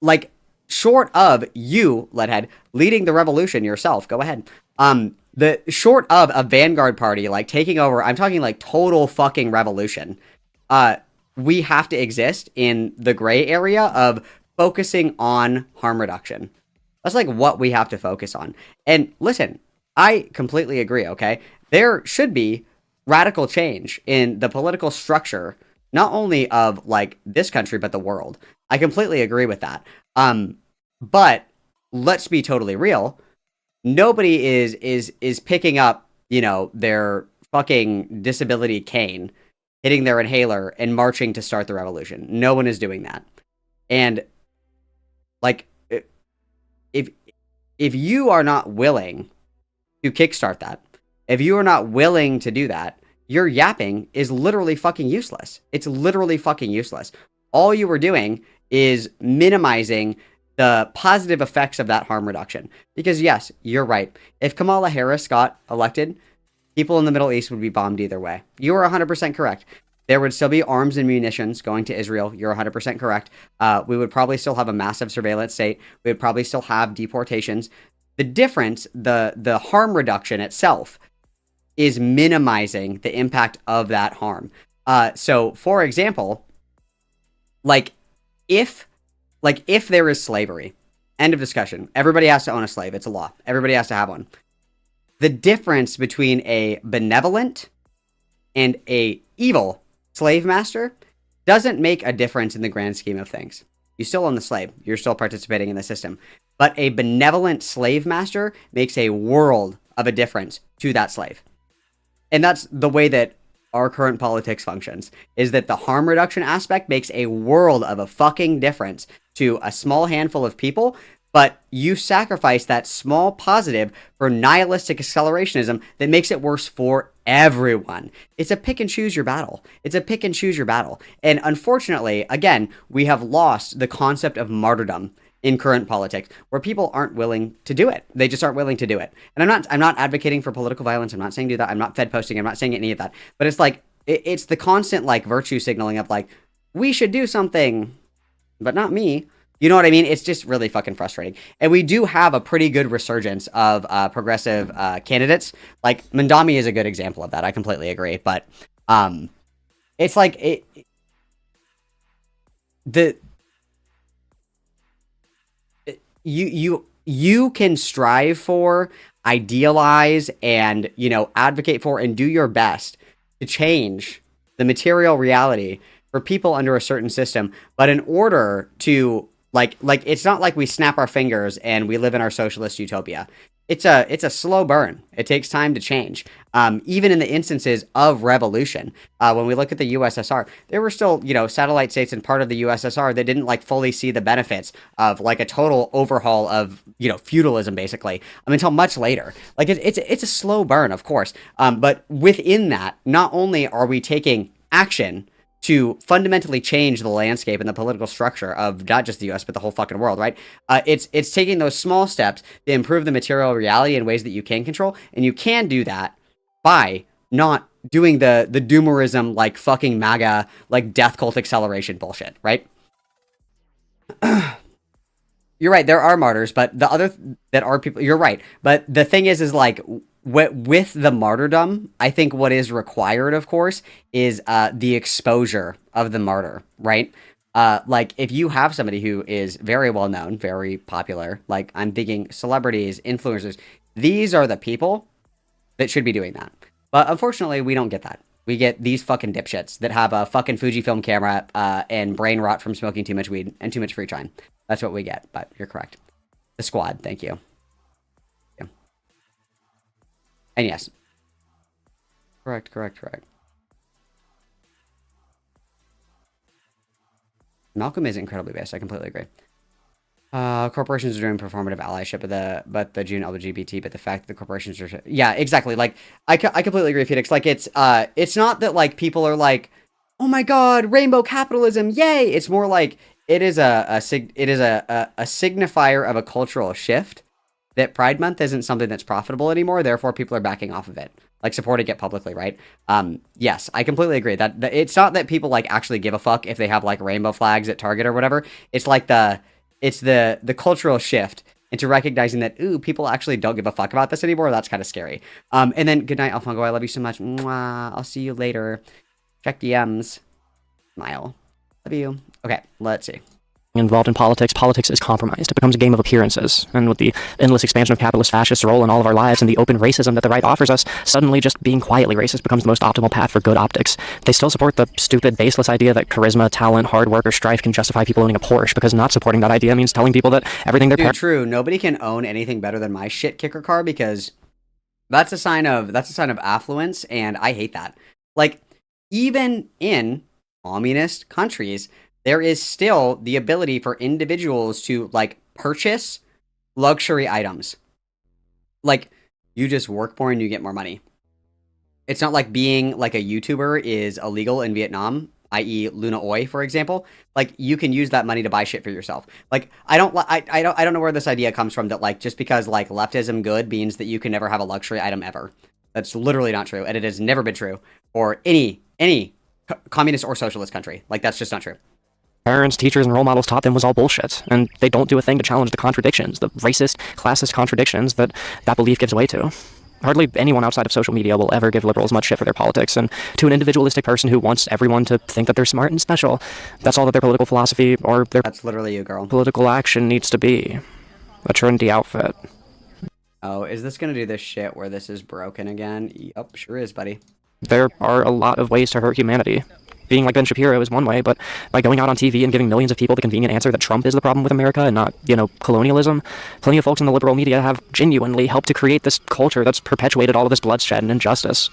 like short of you, Leadhead, leading the revolution yourself, go ahead. The short of a vanguard party, like taking over, I'm talking like total fucking revolution. We have to exist in the gray area of focusing on harm reduction. That's like what we have to focus on. And listen, I completely agree, okay? There should be radical change in the political structure, not only of like this country, but the world. I completely agree with that. But let's be totally real. Nobody is picking up, you know, their fucking disability cane, hitting their inhaler, and marching to start the revolution. No one is doing that. And like, if you are not willing to kickstart that, if you are not willing to do that, your yapping is literally fucking useless. It's literally fucking useless. All you were doing is minimizing the positive effects of that harm reduction. Because yes, you're right. If Kamala Harris got elected, people in the Middle East would be bombed either way. You are 100% correct. There would still be arms and munitions going to Israel. You're 100% correct. We would probably still have a massive surveillance state. We would probably still have deportations. The difference, the harm reduction itself, is minimizing the impact of that harm. So, for example, if there is slavery, end of discussion. Everybody has to own a slave. It's a law. Everybody has to have one. The difference between a benevolent and a evil slave master doesn't make a difference in the grand scheme of things. You still own the slave. You're still participating in the system. But a benevolent slave master makes a world of a difference to that slave. And that's the way that our current politics functions, is that the harm reduction aspect makes a world of a fucking difference to a small handful of people, but you sacrifice that small positive for nihilistic accelerationism that makes it worse for everyone. It's a pick and choose your battle. It's a pick and choose your battle. And unfortunately, again, we have lost the concept of martyrdom in current politics, where people aren't willing to do it. They just aren't willing to do it. And I'm not advocating for political violence. I'm not saying do that. I'm not Fed posting. I'm not saying any of that. But it's like, it's the constant like virtue signaling of like, we should do something, but not me. You know what I mean? It's just really fucking frustrating. And we do have a pretty good resurgence of progressive candidates. Like Mandami is a good example of that. I completely agree. But it's like you can strive for, idealize, and, you know, advocate for and do your best to change the material reality for people under a certain system. But in order to like it's not like we snap our fingers and we live in our socialist utopia. It's a slow burn. It takes time to change. Even in the instances of revolution, when we look at the USSR, there were still, you know, satellite states and part of the USSR that didn't like fully see the benefits of like a total overhaul of, you know, feudalism, basically. I mean, until much later. Like it's a slow burn, of course. But within that, not only are we taking action to fundamentally change the landscape and the political structure of not just the US, but the whole fucking world, right? It's taking those small steps to improve the material reality in ways that you can control, and you can do that by not doing the doomerism, like fucking MAGA, like death cult acceleration bullshit, right? You're right, there are martyrs, but the other that are people, you're right. But the thing is like, with the martyrdom, I think what is required, of course, is the exposure of the martyr, right? Like, if you have somebody who is very well known, very popular, like I'm thinking celebrities, influencers, these are the people that should be doing that. But unfortunately, we don't get that. We get these fucking dipshits that have a fucking Fujifilm camera and brain rot from smoking too much weed and too much free time. That's what we get, but you're correct. The squad, thank you. Yeah. And yes. Correct. Malcolm is incredibly based. I completely agree. Corporations are doing performative allyship, but the June LGBT, but the fact that the corporations are, yeah, exactly. Like, I completely agree, Phoenix. Like, it's not that like people are like, oh my god, rainbow capitalism, yay! It's more like it is a signifier of a cultural shift that Pride Month isn't something that's profitable anymore. Therefore, people are backing off of it, like supporting it publicly, right? Yes, I completely agree that it's not that people like actually give a fuck if they have like rainbow flags at Target or whatever. It's like the cultural shift into recognizing that, ooh, people actually don't give a fuck about this anymore. That's kind of scary. And then good night, Alfonso. I love you so much. Mwah. I'll see you later. Check DMs. Smile. Love you. Okay, let's see. Involved in politics is compromised. It becomes a game of appearances. And with the endless expansion of capitalist fascists' role in all of our lives and the open racism that the right offers us, suddenly just being quietly racist becomes the most optimal path for good optics. They still support the stupid, baseless idea that charisma, talent, hard work, or strife can justify people owning a Porsche, because not supporting that idea means telling people that everything they're... Dude, true. Nobody can own anything better than my shit kicker car, because that's a sign of affluence, and I hate that. Like, even in communist countries, there is still the ability for individuals to, like, purchase luxury items. Like, you just work more and you get more money. It's not like being, like, a YouTuber is illegal in Vietnam, i.e. Luna Oi, for example. Like, you can use that money to buy shit for yourself. Like, I don't know where this idea comes from that, like, just because, like, leftism good means that you can never have a luxury item ever. That's literally not true, and it has never been true for any communist or socialist country. Like, that's just not true. Parents, teachers, and role models taught them was all bullshit, and they don't do a thing to challenge the contradictions, the racist, classist contradictions that belief gives way to. Hardly anyone outside of social media will ever give liberals much shit for their politics, and to an individualistic person who wants everyone to think that they're smart and special, that's all that their political philosophy or their... That's literally you, girl. ...political action needs to be. A trendy outfit. Oh, is this gonna do this shit where this is broken again? Yep, sure is, buddy. There are a lot of ways to hurt humanity. Being like Ben Shapiro is one way, but by going out on TV and giving millions of people the convenient answer that Trump is the problem with America and not, colonialism, plenty of folks in the liberal media have genuinely helped to create this culture that's perpetuated all of this bloodshed and injustice.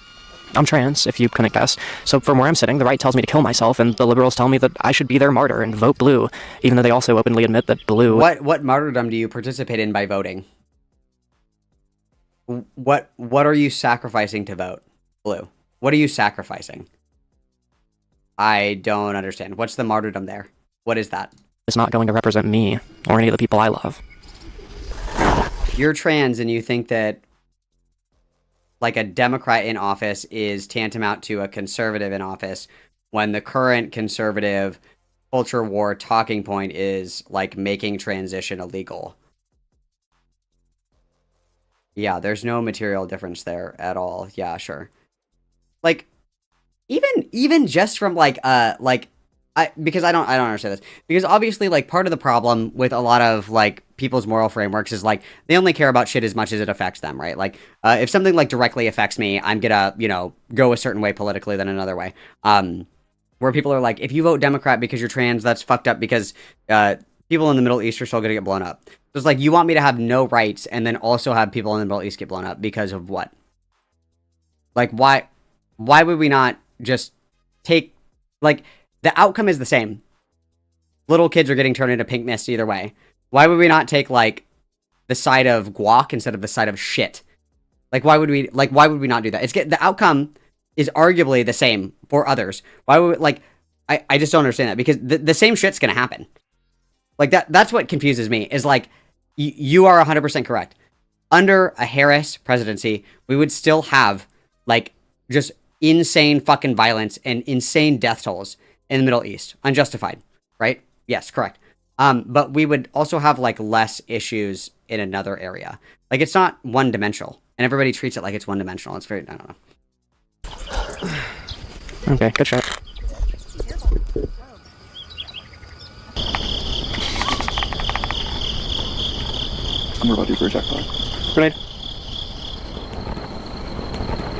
I'm trans, if you couldn't guess, so from where I'm sitting, the right tells me to kill myself, and the liberals tell me that I should be their martyr and vote blue, even though they also openly admit that blue... What martyrdom do you participate in by voting? What are you sacrificing to vote blue? What are you sacrificing? I don't understand. What's the martyrdom there? What is that? It's not going to represent me or any of the people I love. You're trans and you think that, like, a Democrat in office is tantamount to a conservative in office when the current conservative culture war talking point is, like, making transition illegal. Yeah, there's no material difference there at all. Yeah, sure. Like, even just from because I don't understand this, because obviously, like, part of the problem with a lot of, like, people's moral frameworks is, like, they only care about shit as much as it affects them, right? Like, if something, like, directly affects me, I'm gonna, go a certain way politically than another way. Where people are like, if you vote Democrat because you're trans, that's fucked up because people in the Middle East are still gonna get blown up. So it's like, you want me to have no rights and then also have people in the Middle East get blown up because of what? Like, why would we not just take, like, the outcome is the same. Little kids are getting turned into pink mist either way. Why would we not take, like, the side of guac instead of the side of shit? Like, why would we not do that? The outcome is arguably the same for others. Why would, like, I just don't understand that, because the same shit's gonna happen. Like, that's what confuses me, is like, you are 100% correct. Under a Harris presidency, we would still have, like, just insane fucking violence and insane death tolls in the Middle East. Unjustified, right? Yes, correct. But we would also have, like, less issues in another area. Like, it's not one-dimensional, and everybody treats it like it's one-dimensional. It's very, I don't know. Okay, good shot. I'm about to for a jackpot. Grenade.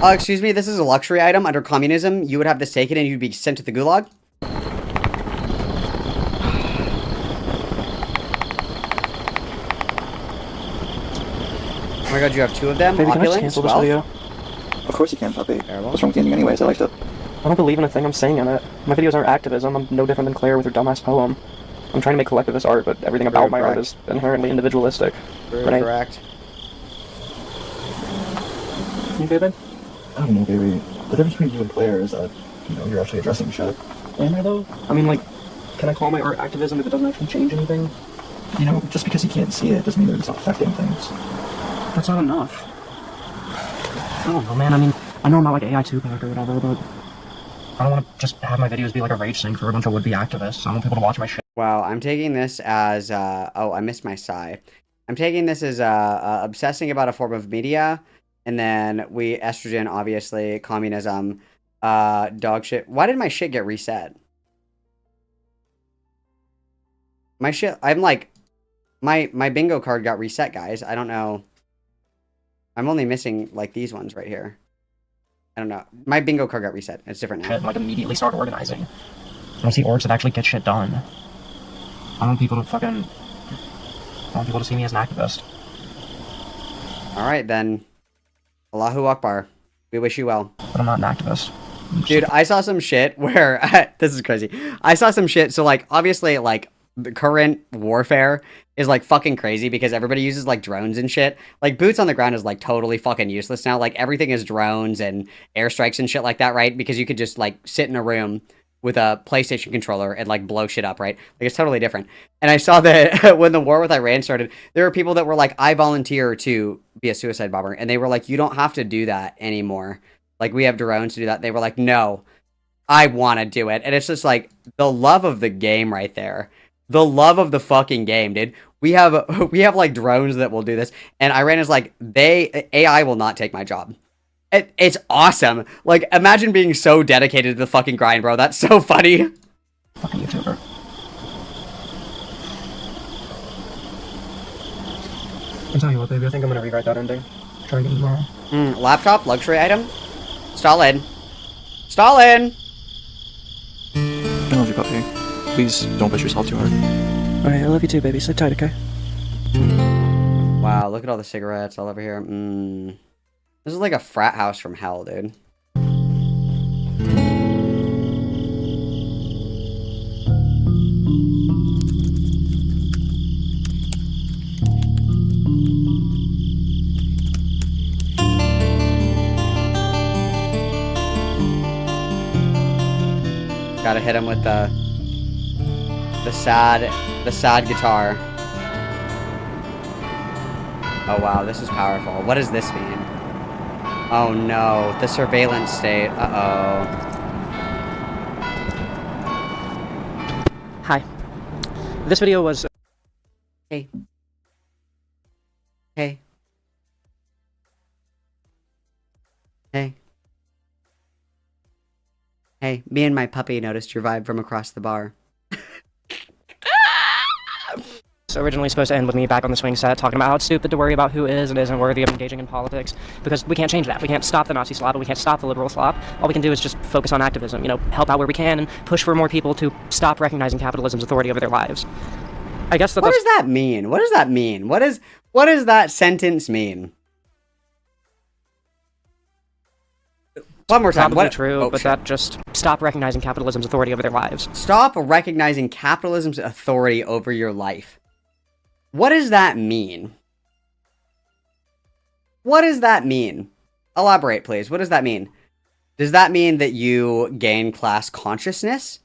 Excuse me, this is a luxury item. Under communism, you would have this taken and you'd be sent to the gulag. Oh my god, you have 2 of them? Baby, can I just Opulent? cancel this Wealth? video? Of course you can, puppy. Terrible. What's wrong with gaming anyways? I like to... I don't believe in a thing I'm saying in it. My videos aren't activism. I'm no different than Claire with her dumbass poem. I'm trying to make collectivist art, but everything about my art is inherently individualistic. Very correct. You good, babe? I don't know, baby. The difference between you and Claire is that, you know, you're actually addressing shit. Am I, though? I mean, like, can I call my art activism if it doesn't actually change anything? You know, just because you can't see it doesn't mean that it's not affecting things. That's not enough. I don't know, man. I mean, I know I'm not like AI Tupac or whatever, but I don't want to just have my videos be like a rage thing for a bunch of would-be activists. I want people to watch my shit. Wow, I'm taking this as, oh, I missed my sigh. I'm taking this as, obsessing about a form of media, and then estrogen, obviously, communism, dog shit. Why did my shit get reset? My shit, I'm like, my bingo card got reset, guys. I don't know. I'm only missing, like, these ones right here. I don't know. My bingo card got reset. It's different now. And, like, immediately start organizing. I want to see orgs that actually get shit done. I want people to see me as an activist. Alright, then. Allahu Akbar. We wish you well. But I'm not an activist. Dude, I saw some shit where... this is crazy. I saw some shit, so, like, obviously, like, the current warfare is, like, fucking crazy because everybody uses, like, drones and shit. Like, boots on the ground is, like, totally fucking useless now. Like, everything is drones and airstrikes and shit like that, right? Because you could just, like, sit in a room with a PlayStation controller and, like, blow shit up, right? Like, it's totally different. And I saw that when the war with Iran started, there were people that were like, I volunteer to be a suicide bomber. And they were like, you don't have to do that anymore. Like, we have drones to do that. They were like, no, I want to do it. And it's just, like, the love of the game right there. The love of the fucking game, dude. We have, like, drones that will do this. And Iran is like, AI will not take my job. It's awesome. Like, imagine being so dedicated to the fucking grind, bro. That's so funny. Fucking YouTuber. I'll tell you what, baby. I think I'm gonna rewrite that ending. Try and get it tomorrow. Laptop, luxury item. Stalin. Stalin! I love you, puppy. Please don't push yourself too hard. Alright, I love you too, baby. Sit tight, okay? Wow, look at all the cigarettes all over here. This is like a frat house from hell, dude. Gotta hit him with the sad guitar. Oh wow, this is powerful. What does this mean? Oh no, the surveillance state. Uh-oh. Hi. This video was... Hey. Hey. Hey. Hey, me and my puppy noticed your vibe from across the bar. It's originally supposed to end with me back on the swing set talking about how it's stupid to worry about who is and isn't worthy of engaging in politics, because we can't change that. We can't stop the Nazi slop, and we can't stop the liberal slop. All we can do is just focus on activism, you know, help out where we can and push for more people to stop recognizing capitalism's authority over their lives. I guess What does that mean? What does that mean? What does that sentence mean? One more time. Probably true, but that just stop recognizing capitalism's authority over their lives. Stop recognizing capitalism's authority over your life. What does that mean? What does that mean? Elaborate, please. What does that mean? Does that mean that you gain class consciousness?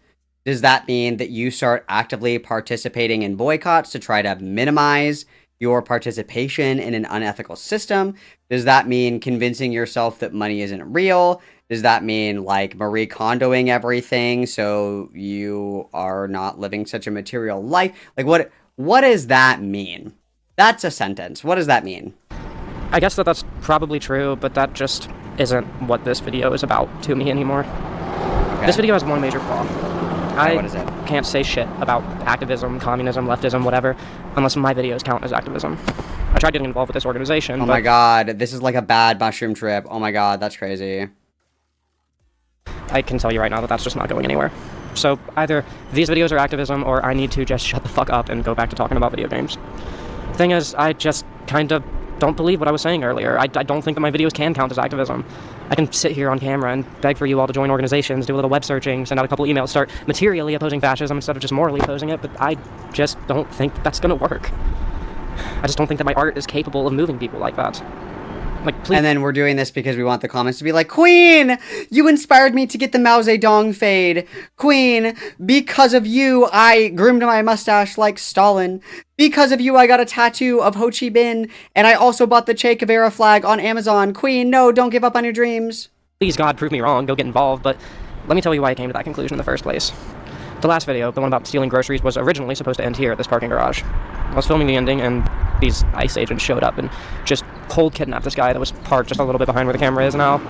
Does that mean that you start actively participating in boycotts to try to minimize your participation in an unethical system? Does that mean convincing yourself that money isn't real? Does that mean, like, Marie Kondoing everything so you are not living such a material life? Like, what does that mean? That's a sentence. What does that mean? I guess that's probably true, but that just isn't what this video is about to me anymore. Okay. This video has one major flaw. What is it? Can't say shit about activism, communism, leftism, whatever, unless my videos count as activism. I tried getting involved with this organization, Oh my god, this is like a bad mushroom trip. Oh my god, that's crazy. I can tell you right now that that's just not going anywhere. So either these videos are activism, or I need to just shut the fuck up and go back to talking about video games. Thing is, I just kind of don't believe what I was saying earlier. I don't think that my videos can count as activism. I can sit here on camera and beg for you all to join organizations, do a little web searching, send out a couple emails, start materially opposing fascism instead of just morally opposing it, but I just don't think that's gonna work. I just don't think that my art is capable of moving people like that. Like, please. And then we're doing this because we want the comments to be like, Queen, you inspired me to get the Mao Zedong fade. Queen, because of you, I groomed my mustache like Stalin. Because of you, I got a tattoo of Ho Chi Minh, and I also bought the Che Guevara flag on Amazon. Queen, no, don't give up on your dreams. Please, God, prove me wrong. Go get involved. But let me tell you why I came to that conclusion in the first place. The last video, the one about stealing groceries, was originally supposed to end here at this parking garage. I was filming the ending, and these ICE agents showed up and just cold kidnapped this guy that was parked just a little bit behind where the camera is now.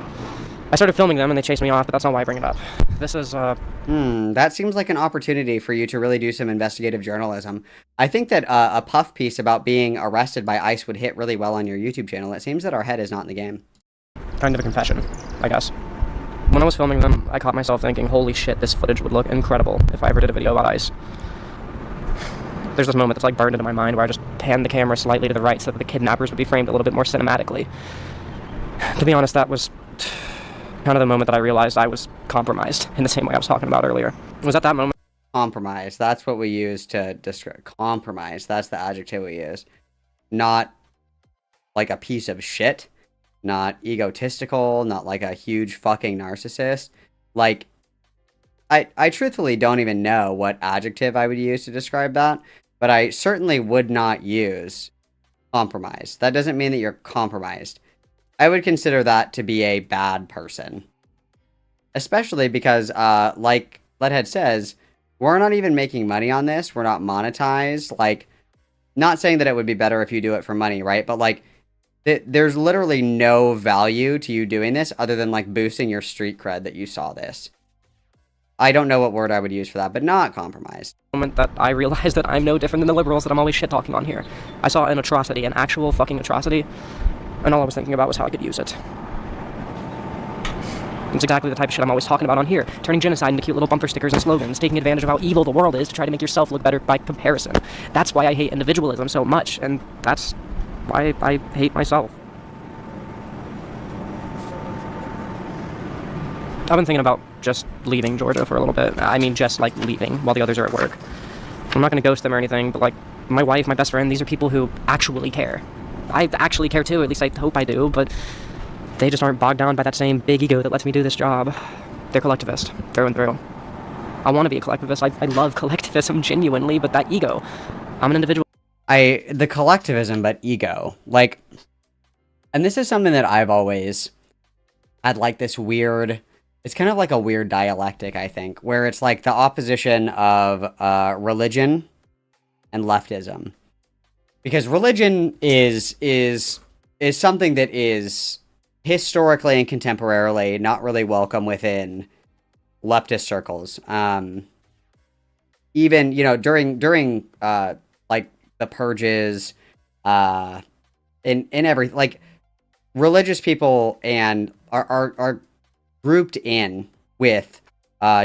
I started filming them, and they chased me off, but that's not why I bring it up. This is, that seems like an opportunity for you to really do some investigative journalism. I think that a puff piece about being arrested by ICE would hit really well on your YouTube channel. It seems that our head is not in the game. Kind of a confession, I guess. When I was filming them, I caught myself thinking, holy shit, this footage would look incredible if I ever did a video about ICE. There's this moment that's like burned into my mind where I just panned the camera slightly to the right so that the kidnappers would be framed a little bit more cinematically. To be honest, that was kind of the moment that I realized I was compromised in the same way I was talking about earlier. It was at that moment. Compromise. That's what we use to describe. Compromise. That's the adjective we use. Not like a piece of shit. Not egotistical. Not like a huge fucking narcissist. Like, I truthfully don't even know what adjective I would use to describe that. But I certainly would not use compromise. That doesn't mean that you're compromised. I would consider that to be a bad person. Especially because, like Leadhead says, we're not even making money on this. We're not monetized. Like, not saying that it would be better if you do it for money, right? But, like, there's literally no value to you doing this other than, like, boosting your street cred that you saw this. I don't know what word I would use for that, but not compromised. Moment that I realized that I'm no different than the liberals that I'm always shit-talking on here. I saw an atrocity, an actual fucking atrocity, and all I was thinking about was how I could use it. It's exactly the type of shit I'm always talking about on here. Turning genocide into cute little bumper stickers and slogans, taking advantage of how evil the world is to try to make yourself look better by comparison. That's why I hate individualism so much, and that's why I hate myself. I've been thinking about just leaving Georgia for a little bit. I mean, just, like, leaving while the others are at work. I'm not gonna ghost them or anything, but, like, my wife, my best friend, these are people who actually care. I actually care too, at least I hope I do, but they just aren't bogged down by that same big ego that lets me do this job. They're collectivist, through and through. I want to be a collectivist. I love collectivism genuinely, but that ego. I'm an individual. The collectivism, but ego. Like, and this is something that I've always had, like, this weird, it's kind of like a weird dialectic, I think, where it's like the opposition of religion and leftism. Because religion is something that is historically and contemporarily not really welcome within leftist circles. Even, you know, during like the purges, in every, like, religious people and are grouped in with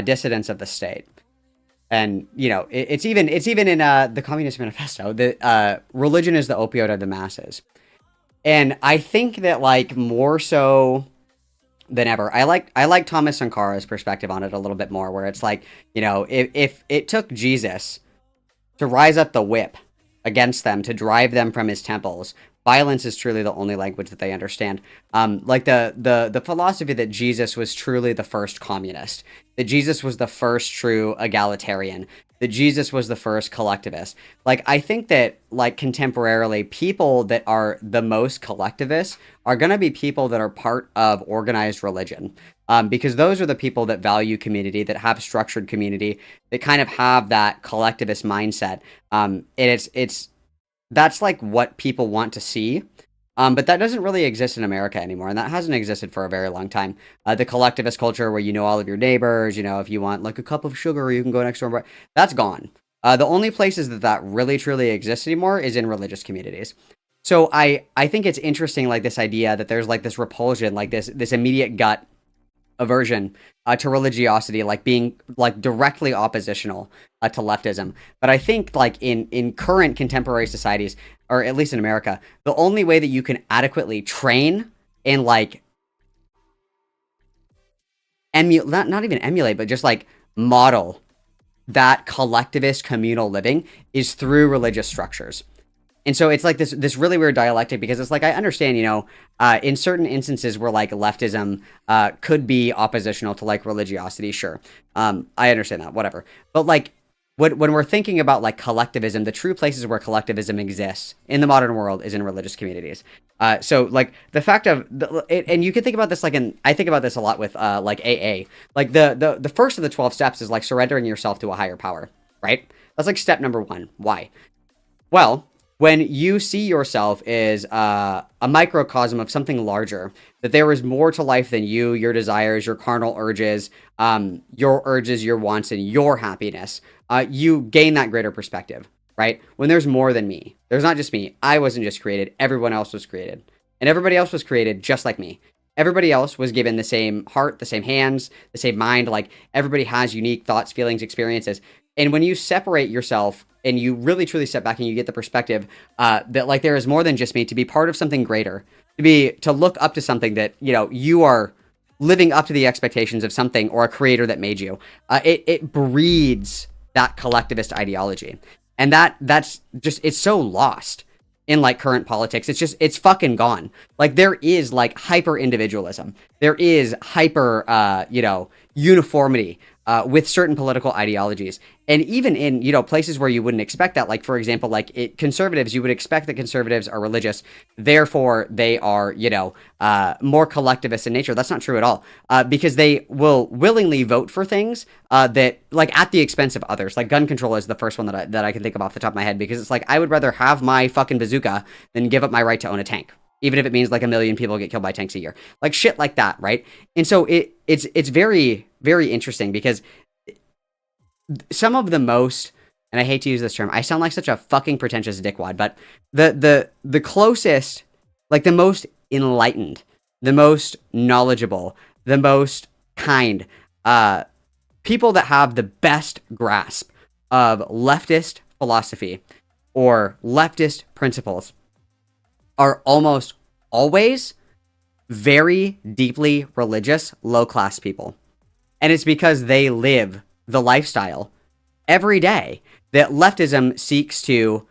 dissidents of the state. And, you know, it's even in the Communist Manifesto that religion is the opioid of the masses. And I think that, like, more so than ever, I like Thomas Sankara's perspective on it a little bit more, where it's like, you know, if it took Jesus to rise up the whip against them, to drive them from his temples, Violence is truly the only language that they understand. Like the philosophy that Jesus was truly the first communist, that Jesus was the first true egalitarian, that Jesus was the first collectivist. Like, I think that, like, contemporarily, people that are the most collectivist are going to be people that are part of organized religion. Because those are the people that value community, that have structured community, that kind of have that collectivist mindset. And that's like what people want to see. But that doesn't really exist in America anymore, and that hasn't existed for a very long time. The collectivist culture, where you know all of your neighbors, you know, if you want like a cup of sugar, you can go next door. That's gone. The only places that really truly exists anymore is in religious communities. So I think it's interesting, like, this idea that there's like this repulsion, like this immediate gut aversion to religiosity, like being like directly oppositional to leftism. But I think, like, in current contemporary societies, or at least in America, the only way that you can adequately train and like not even emulate, but just like model that collectivist communal living is through religious structures. And so it's like this really weird dialectic, because it's like, I understand, you know, in certain instances where like leftism could be oppositional to like religiosity, sure. I understand that, whatever. But like, when we're thinking about like collectivism, the true places where collectivism exists in the modern world is in religious communities. So like the fact of, and you can think about this like I think about this a lot with like AA. Like the first of the 12 steps is like surrendering yourself to a higher power, right? That's like step number 1. Why? Well, when you see yourself as a microcosm of something larger, that there is more to life than you, your desires, your carnal urges, your wants, and your happiness, you gain that greater perspective, right? When there's more than me, there's not just me. I wasn't just created. Everyone else was created. And everybody else was created just like me. Everybody else was given the same heart, the same hands, the same mind. Like, everybody has unique thoughts, feelings, experiences. And when you separate yourself and you really truly step back and you get the perspective that like there is more than just me, to be part of something greater, to look up to something that, you know, you are living up to the expectations of something or a creator that made you, it breeds that collectivist ideology. And that's just, it's so lost in like current politics. It's fucking gone. Like, there is like hyper individualism. There is hyper, uniformity with certain political ideologies. And even in, you know, places where you wouldn't expect that, like, for example, like conservatives, you would expect that conservatives are religious. Therefore, they are, you know, more collectivist in nature. That's not true at all. Because they will willingly vote for things that, like, at the expense of others. Like, gun control is the first one that I can think of off the top of my head, because it's like, I would rather have my fucking bazooka than give up my right to own a tank, even if it means like 1 million people get killed by tanks a year. Like, shit like that, right? And so it's very, very interesting, because some of the most, and I hate to use this term, I sound like such a fucking pretentious dickwad, but the closest, like the most enlightened, the most knowledgeable, the most kind, people that have the best grasp of leftist philosophy or leftist principles are almost always very deeply religious, low-class people. And it's because they live the lifestyle every day that leftism seeks to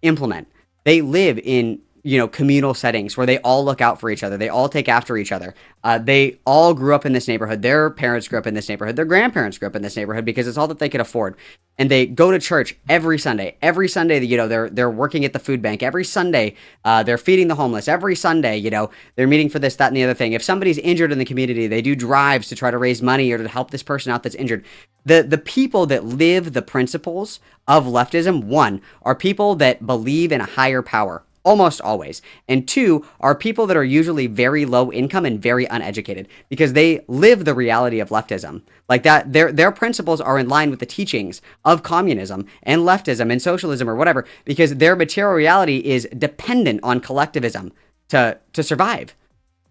implement. They live in, you know, communal settings where they all look out for each other. They all take after each other. They all grew up in this neighborhood. Their parents grew up in this neighborhood. Their grandparents grew up in this neighborhood because it's all that they could afford. And they go to church every Sunday. Every Sunday, you know, they're working at the food bank. Every Sunday, they're feeding the homeless. Every Sunday, you know, they're meeting for this, that, and the other thing. If somebody's injured in the community, they do drives to try to raise money or to help this person out that's injured. The people that live the principles of leftism, 1, are people that believe in a higher power. Almost always. And 2, are people that are usually very low income and very uneducated, because they live the reality of leftism. Like that, their principles are in line with the teachings of communism and leftism and socialism or whatever, because their material reality is dependent on collectivism to survive,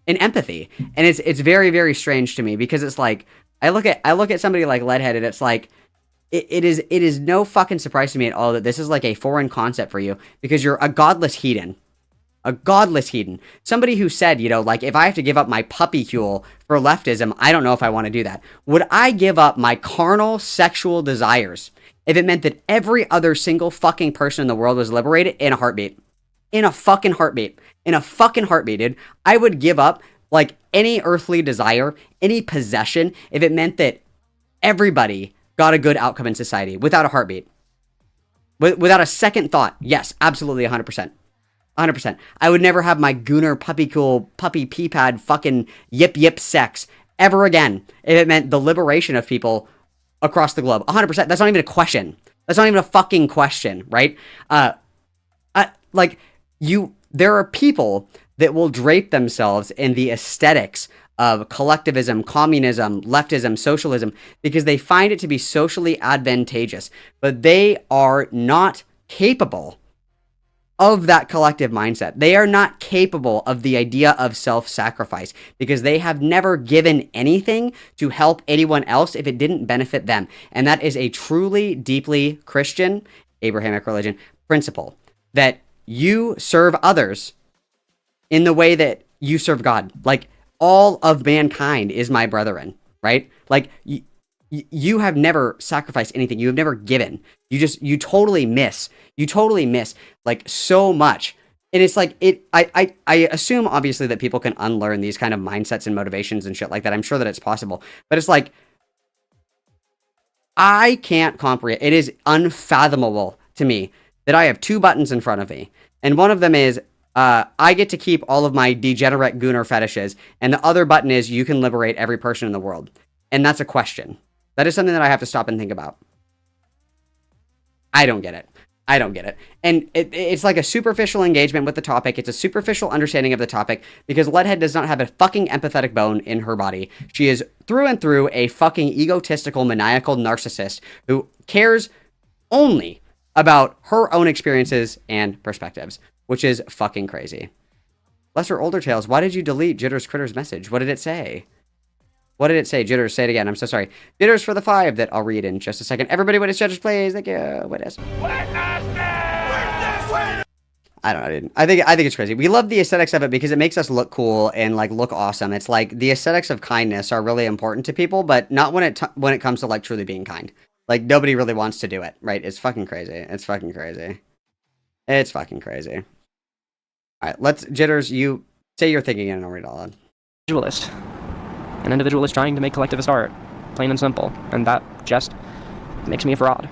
and empathy. And it's very, very strange to me, because it's like, I look at somebody like Leadhead, and it's like, it is no fucking surprise to me at all that this is like a foreign concept for you, because you're a godless heathen. A godless heathen. Somebody who said, you know, like, if I have to give up my puppy huel for leftism, I don't know if I want to do that. Would I give up my carnal sexual desires if it meant that every other single fucking person in the world was liberated in a heartbeat? In a fucking heartbeat. In a fucking heartbeat, dude. I would give up, like, any earthly desire, any possession, if it meant that everybody got a good outcome in society without a heartbeat. Without a second thought. Yes, absolutely 100%. 100%. I would never have my gooner puppy cool puppy pee pad fucking yip sex ever again if it meant the liberation of people across the globe. 100%. That's not even a question. That's not even a fucking question, right? There are people that will drape themselves in the aesthetics of collectivism, communism, leftism, socialism, because they find it to be socially advantageous. But they are not capable of that collective mindset. They are not capable of the idea of self-sacrifice because they have never given anything to help anyone else if it didn't benefit them. And that is a truly, deeply Christian, Abrahamic religion principle, that you serve others in the way that you serve God. Like, all of mankind is my brethren, right? Like, you have never sacrificed anything. You have never given. You totally miss. You totally miss, like, so much. And it's like, I assume, obviously, that people can unlearn these kind of mindsets and motivations and shit like that. I'm sure that it's possible. But it's like, I can't comprehend. It is unfathomable to me that I have two buttons in front of me. And one of them is, I get to keep all of my degenerate gooner fetishes. And the other button is, you can liberate every person in the world. And that's a question. That is something that I have to stop and think about. I don't get it. I don't get it. And it's like a superficial engagement with the topic. It's a superficial understanding of the topic because Leadhead does not have a fucking empathetic bone in her body. She is through and through a fucking egotistical, maniacal narcissist who cares only about her own experiences and perspectives, which is fucking crazy. Lesser Older Tales, why did you delete Jitters Critter's message? What did it say? What did it say? Jitters, say it again. I'm so sorry. Jitters for the 5 that I'll read in just a second. Everybody witness Judges plays. Thank you. Witness. I don't know, dude. I think it's crazy. We love the aesthetics of it because it makes us look cool and like look awesome. It's like the aesthetics of kindness are really important to people, but not when it comes to like truly being kind. Like nobody really wants to do it, right? It's fucking crazy. It's fucking crazy. It's fucking crazy. All right, let's Jitters. You say your thinking and I'll read it all on. Individualist. An individualist trying to make collectivist art, plain and simple, and that just makes me a fraud.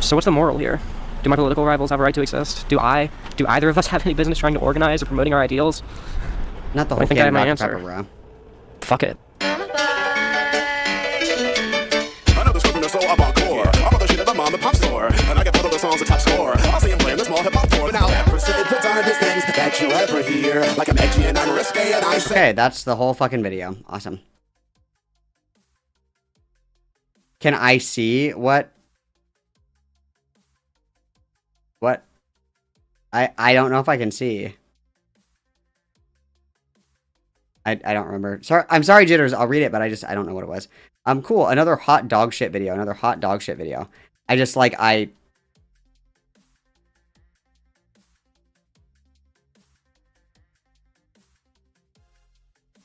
So what's the moral here? Do my political rivals have a right to exist? Do either of us have any business trying to organize or promoting our ideals? Not the whole I think I have my Dr. answer. Pepper, bro. Fuck it. Another scoop in the soul of our core. All of the shit at the mom and pop store. And I get both of the songs a top score. I'll see him playing the small hip hop tour. But now that percentage the darndest things that you'll ever hear. Like I'm edgy and I'm risque and I say. Okay, that's the whole fucking video. Awesome. Can I see what? What? I don't know if I can see. I don't remember. Sorry, I'm sorry, Jitters. I'll read it, but I don't know what it was. Cool. Another hot dog shit video. Another hot dog shit video. I just like I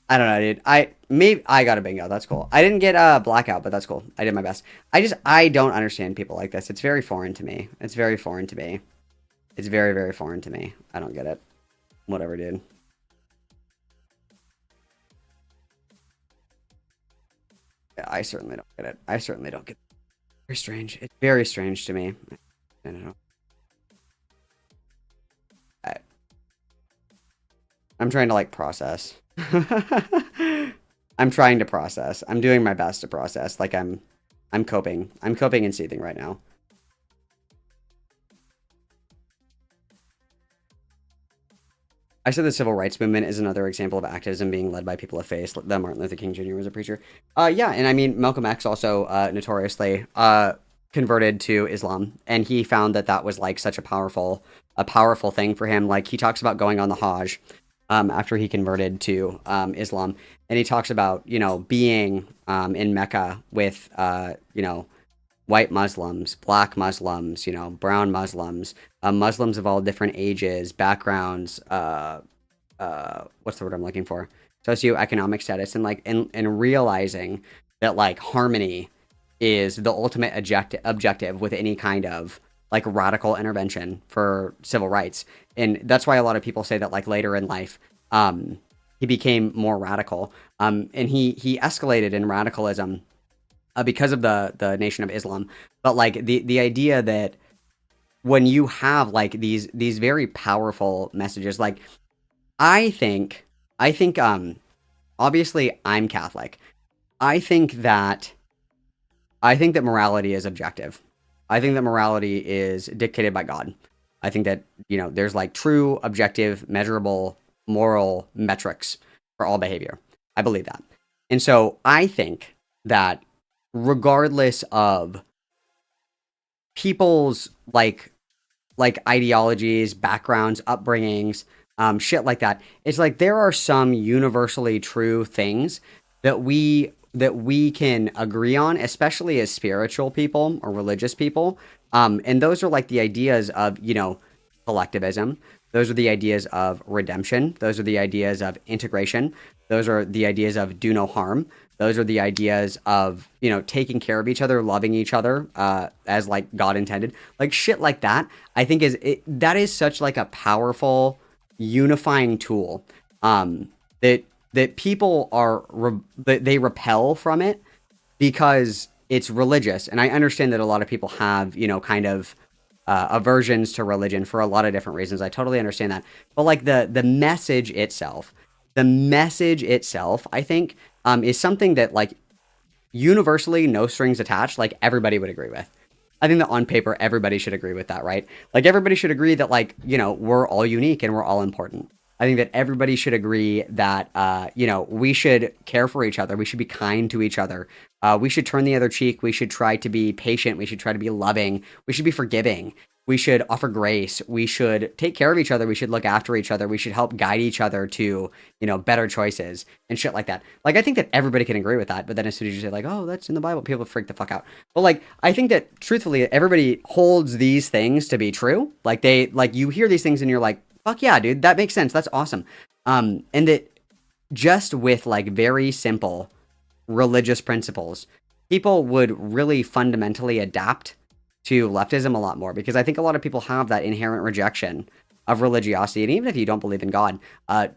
don't know, dude. I got a bingo. That's cool. I didn't get blackout, but that's cool. I did my best. I don't understand people like this. It's very foreign to me. It's very foreign to me. It's very, very foreign to me. I don't get it. Whatever, dude. I certainly don't get it. I certainly don't get it. Very strange. It's very strange to me. I don't know. I'm trying to like process. I'm trying to process. I'm doing my best to process. Like I'm coping. I'm coping and seething right now. I said the civil rights movement is another example of activism being led by people of faith. The Martin Luther King Jr. was a preacher. Yeah, and I mean, Malcolm X also notoriously converted to Islam, and he found that was like such a powerful thing for him. Like he talks about going on the Hajj after he converted to Islam, and he talks about, you know, being in Mecca with white Muslims, black Muslims, you know, brown Muslims, Muslims of all different ages, backgrounds, what's the word I'm looking for? Socioeconomic status, and like, and realizing that like harmony is the ultimate objective with any kind of like radical intervention for civil rights. And that's why a lot of people say that like later in life, he became more radical. And he escalated in radicalism because of the Nation of Islam. But like the idea that when you have like these very powerful messages, like I think obviously I'm Catholic. I think that morality is objective. I think that morality is dictated by God. I think that, there's like true, objective, measurable, moral metrics for all behavior. I believe that. And so I think that regardless of people's like ideologies, backgrounds, upbringings, shit like that, it's like there are some universally true things that we can agree on, especially as spiritual people or religious people. And those are like the ideas of, collectivism. Those are the ideas of redemption. Those are the ideas of integration. Those are the ideas of do no harm. Those are the ideas of, taking care of each other, loving each other, as like God intended, like shit like that. I think that is such like a powerful unifying tool, that people they repel from it because it's religious. And I understand that a lot of people have, kind of aversions to religion for a lot of different reasons. I totally understand that. But like the message itself, I think, is something that like universally, no strings attached, like everybody would agree with. I think that on paper, everybody should agree with that, right? Like everybody should agree that like, we're all unique and we're all important. I think that everybody should agree that, we should care for each other. We should be kind to each other. We should turn the other cheek. We should try to be patient. We should try to be loving. We should be forgiving. We should offer grace. We should take care of each other. We should look after each other. We should help guide each other to, better choices and shit like that. Like, I think that everybody can agree with that. But then as soon as you say like, oh, that's in the Bible, people freak the fuck out. But like, I think that truthfully, everybody holds these things to be true. Like you hear these things and you're like, fuck yeah, dude, that makes sense. That's awesome. And that just with like very simple religious principles, people would really fundamentally adapt to leftism a lot more, because I think a lot of people have that inherent rejection of religiosity. And even if you don't believe in God,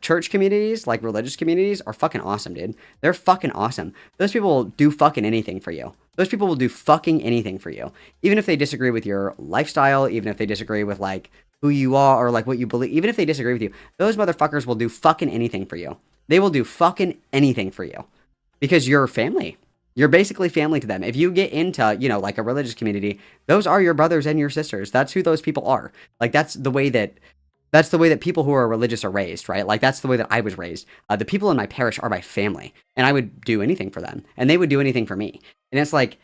church communities, like religious communities, are fucking awesome, dude. They're fucking awesome. Those people will do fucking anything for you. Those people will do fucking anything for you. Even if they disagree with your lifestyle, even if they disagree with like who you are or like what you believe, even if they disagree with you, those motherfuckers will do fucking anything for you. They will do fucking anything for you because you're family. You're basically family to them. If you get into, like a religious community, those are your brothers and your sisters. That's who those people are. Like, that's the way that people who are religious are raised, right? Like, that's the way that I was raised. The people in my parish are my family, and I would do anything for them, and they would do anything for me. And it's like,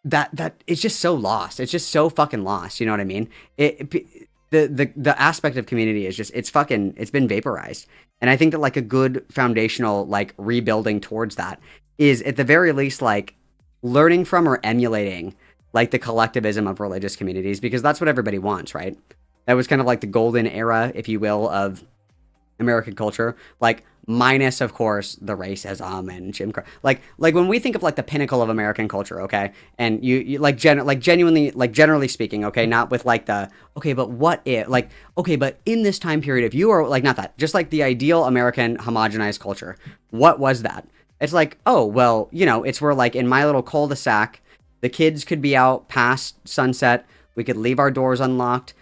that it's just so lost. It's just so fucking lost. You know what I mean? The aspect of community is just, it's been vaporized. And I think that like a good foundational, like rebuilding towards that is at the very least, like learning from or emulating like the collectivism of religious communities, because that's what everybody wants, right? That was kind of like the golden era, if you will, of American culture. Like, minus, of course, the racism and Jim Crow. Like when we think of like the pinnacle of American culture, okay, and you genuinely, like generally speaking, okay, not with like the okay, but what if, like, okay, but in this time period, if you are like, not that, just like the ideal American homogenized culture, what was that? It's like, oh well, it's where like in my little cul-de-sac, the kids could be out past sunset. We could leave our doors unlocked.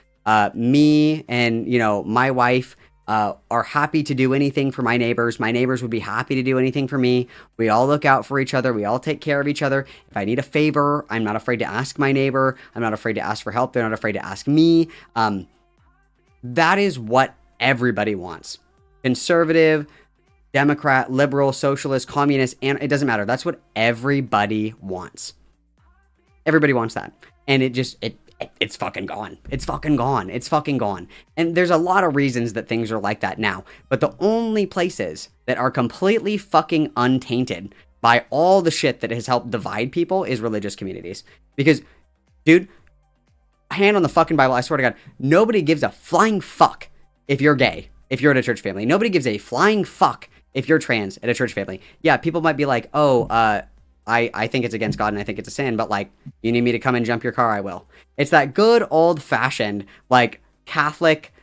Me and my wife are happy to do anything for my neighbors. My neighbors would be happy to do anything for me. We all look out for each other. We all take care of each other. If I need a favor, I'm not afraid to ask my neighbor. I'm not afraid to ask for help. They're not afraid to ask me. That is what everybody wants. Conservative, Democrat, liberal, socialist, communist, and it doesn't matter. That's what everybody wants. Everybody wants that. And it's fucking gone. It's fucking gone. It's fucking gone. And there's a lot of reasons that things are like that now. But the only places that are completely fucking untainted by all the shit that has helped divide people is religious communities. Because, dude, hand on the fucking Bible, I swear to God, nobody gives a flying fuck if you're gay, if you're in a church family. Nobody gives a flying fuck if you're trans at a church family. Yeah, people might be like, oh, I think it's against God and I think it's a sin, but like, you need me to come and jump your car, I will. It's that good old fashioned, like, Catholic,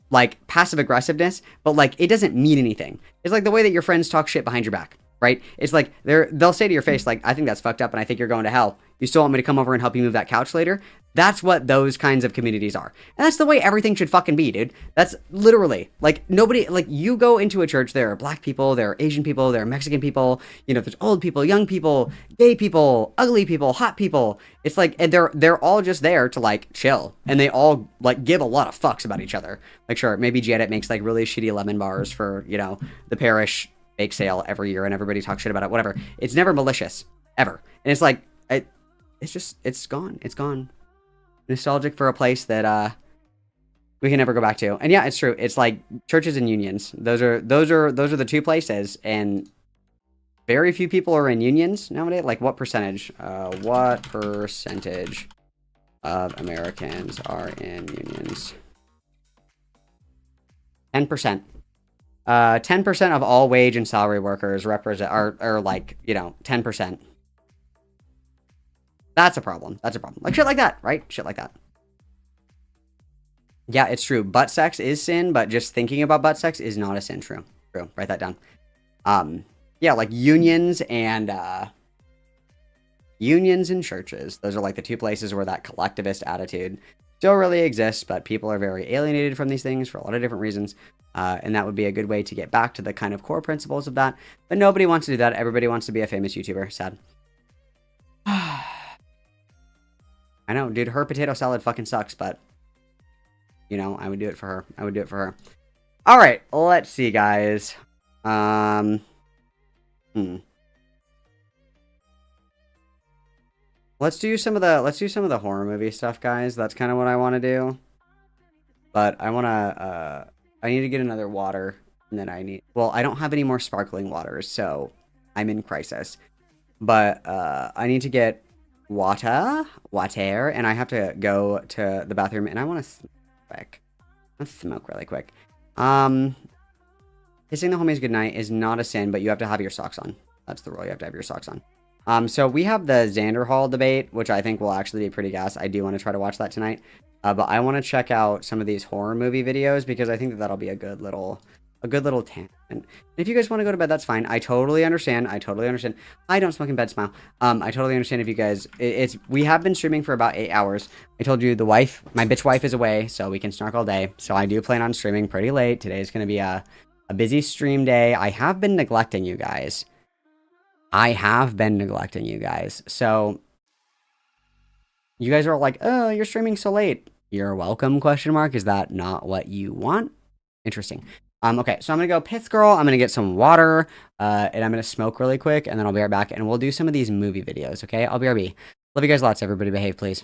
like, passive aggressiveness, but like, it doesn't mean anything. It's like the way that your friends talk shit behind your back, right? It's like, they'll say to your face, like, I think that's fucked up and I think you're going to hell. You still want me to come over and help you move that couch later? That's what those kinds of communities are. And that's the way everything should fucking be, dude. That's literally, like, nobody, like, you go into a church, there are black people, there are Asian people, there are Mexican people, you know, there's old people, young people, gay people, ugly people, hot people. It's like, and they're all just there to, like, chill. And they all, like, give a lot of fucks about each other. Like, sure, maybe Janet makes, like, really shitty lemon bars for, you know, the parish bake sale every year and everybody talks shit about it, whatever. It's never malicious, ever. And it's like, it's just, it's gone. It's gone. Nostalgic for a place that we can never go back to. And yeah, it's true. It's like churches and unions. Those are the two places, and very few people are in unions nowadays. Like, what percentage? What percentage of Americans are in unions? 10%. 10% of all wage and salary workers are like, you know, 10%. That's a problem. That's a problem. Like, shit like that, right? Shit like that. Yeah, it's true. Butt sex is sin, but just thinking about butt sex is not a sin. True. True. Write that down. Yeah, like unions and churches. Those are like the two places where that collectivist attitude still really exists, but people are very alienated from these things for a lot of different reasons. And that would be a good way to get back to the kind of core principles of that. But nobody wants to do that. Everybody wants to be a famous YouTuber. Sad. I know, dude, her potato salad fucking sucks, but, you know, I would do it for her. I would do it for her. All right, let's see, guys. Let's do some of the horror movie stuff, guys. That's kind of what I want to do. But I need to get another water, and then well, I don't have any more sparkling waters, so I'm in crisis. But I need to get water, and I have to go to the bathroom, and I want to smoke really quick. Kissing the homies goodnight is not a sin, but you have to have your socks on. That's the rule. You have to have your socks on. So we have the Xander Hall debate, which I think will actually be pretty gas. I do want to try to watch that tonight. But I want to check out some of these horror movie videos because I think that that'll be a good little tangent. And if you guys want to go to bed, that's fine. I totally understand. I don't smoke in bed, smile. I totally understand if you guys, we have been streaming for about 8 hours. I told you my bitch wife is away, so we can snark all day. So I do plan on streaming pretty late. Today is going to be a busy stream day. I have been neglecting you guys. So you guys are like, oh, you're streaming so late. You're welcome, ? Is that not what you want? Interesting. Okay, so I'm going to go Pith Girl. I'm going to get some water, and I'm going to smoke really quick, and then I'll be right back, and we'll do some of these movie videos, okay? I'll be RB. Love you guys lots. Everybody behave, please.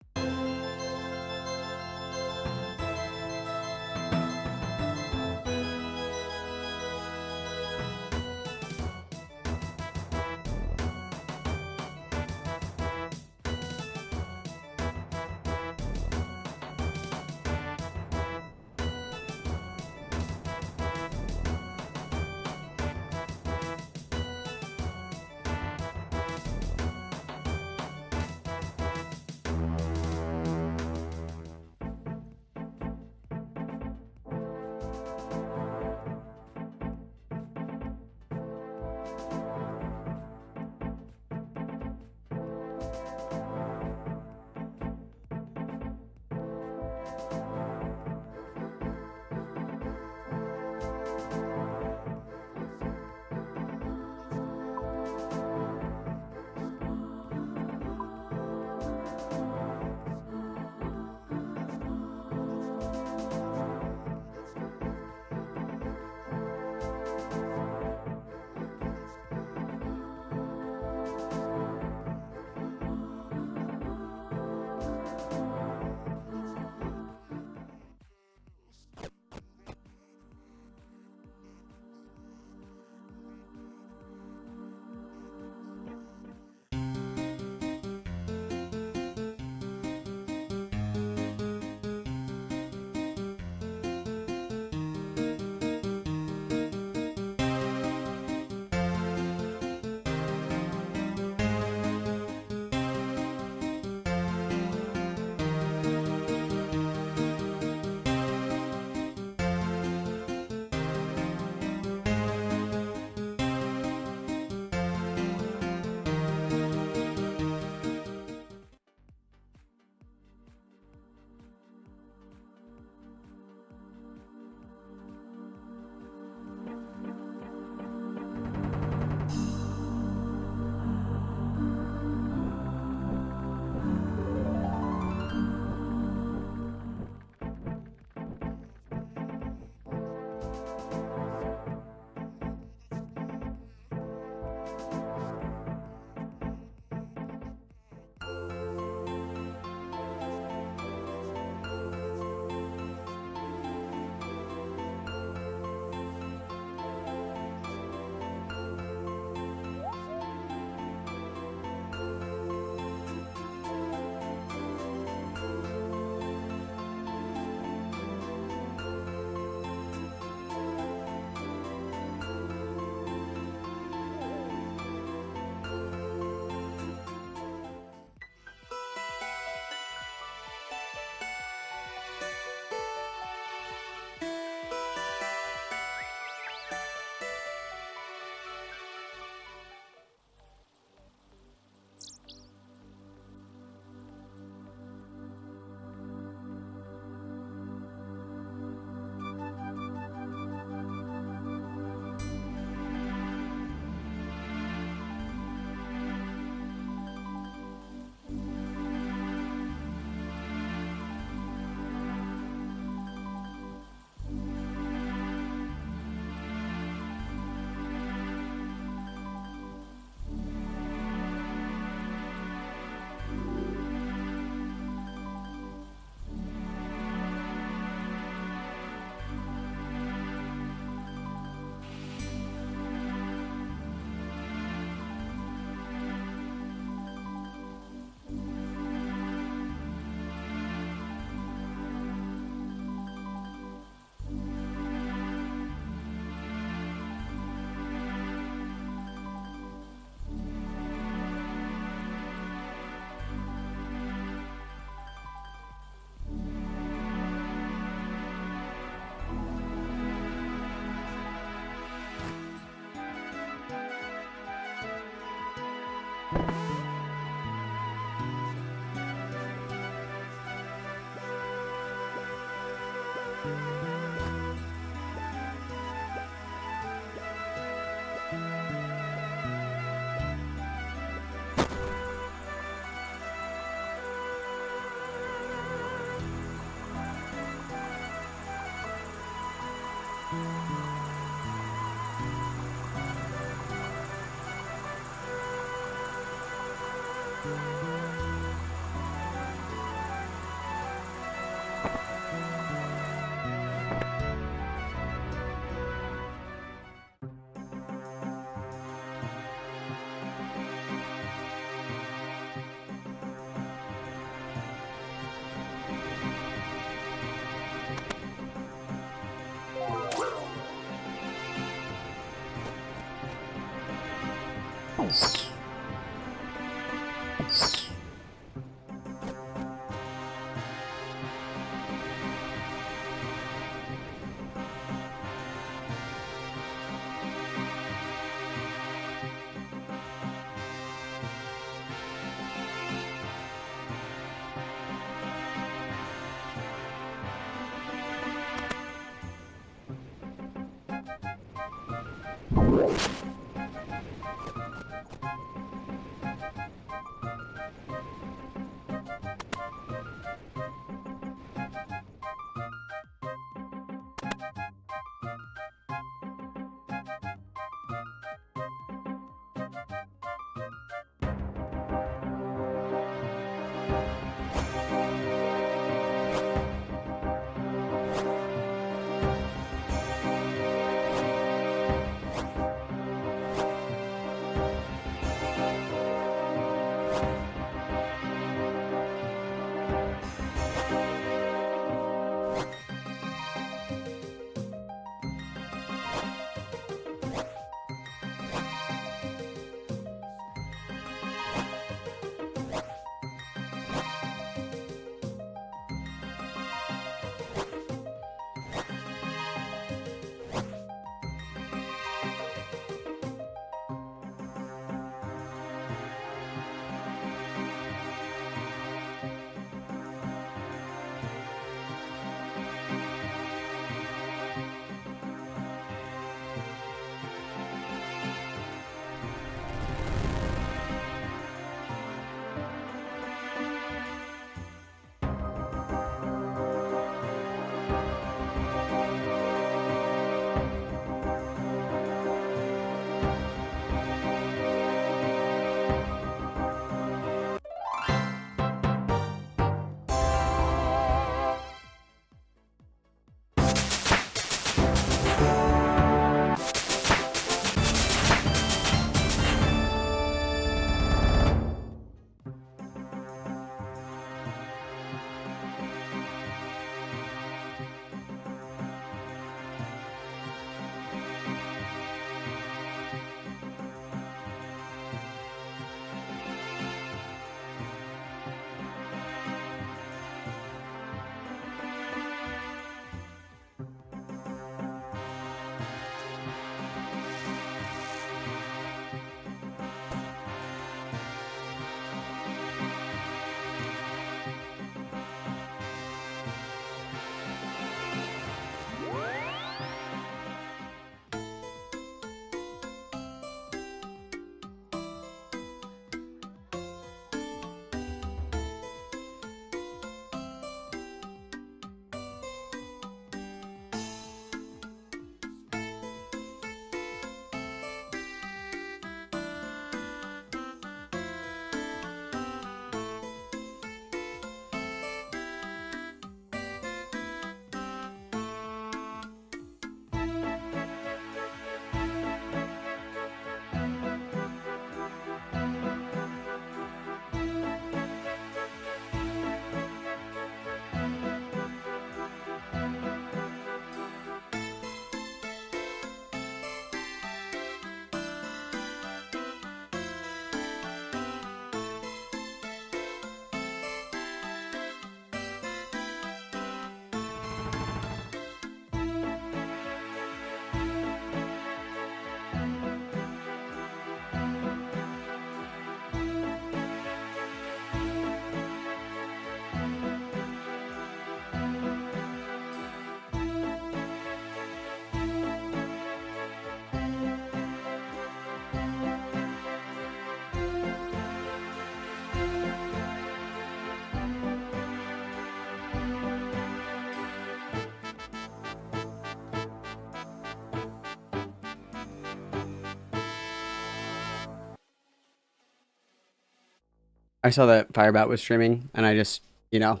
I saw that Firebat was streaming, and I just, you know,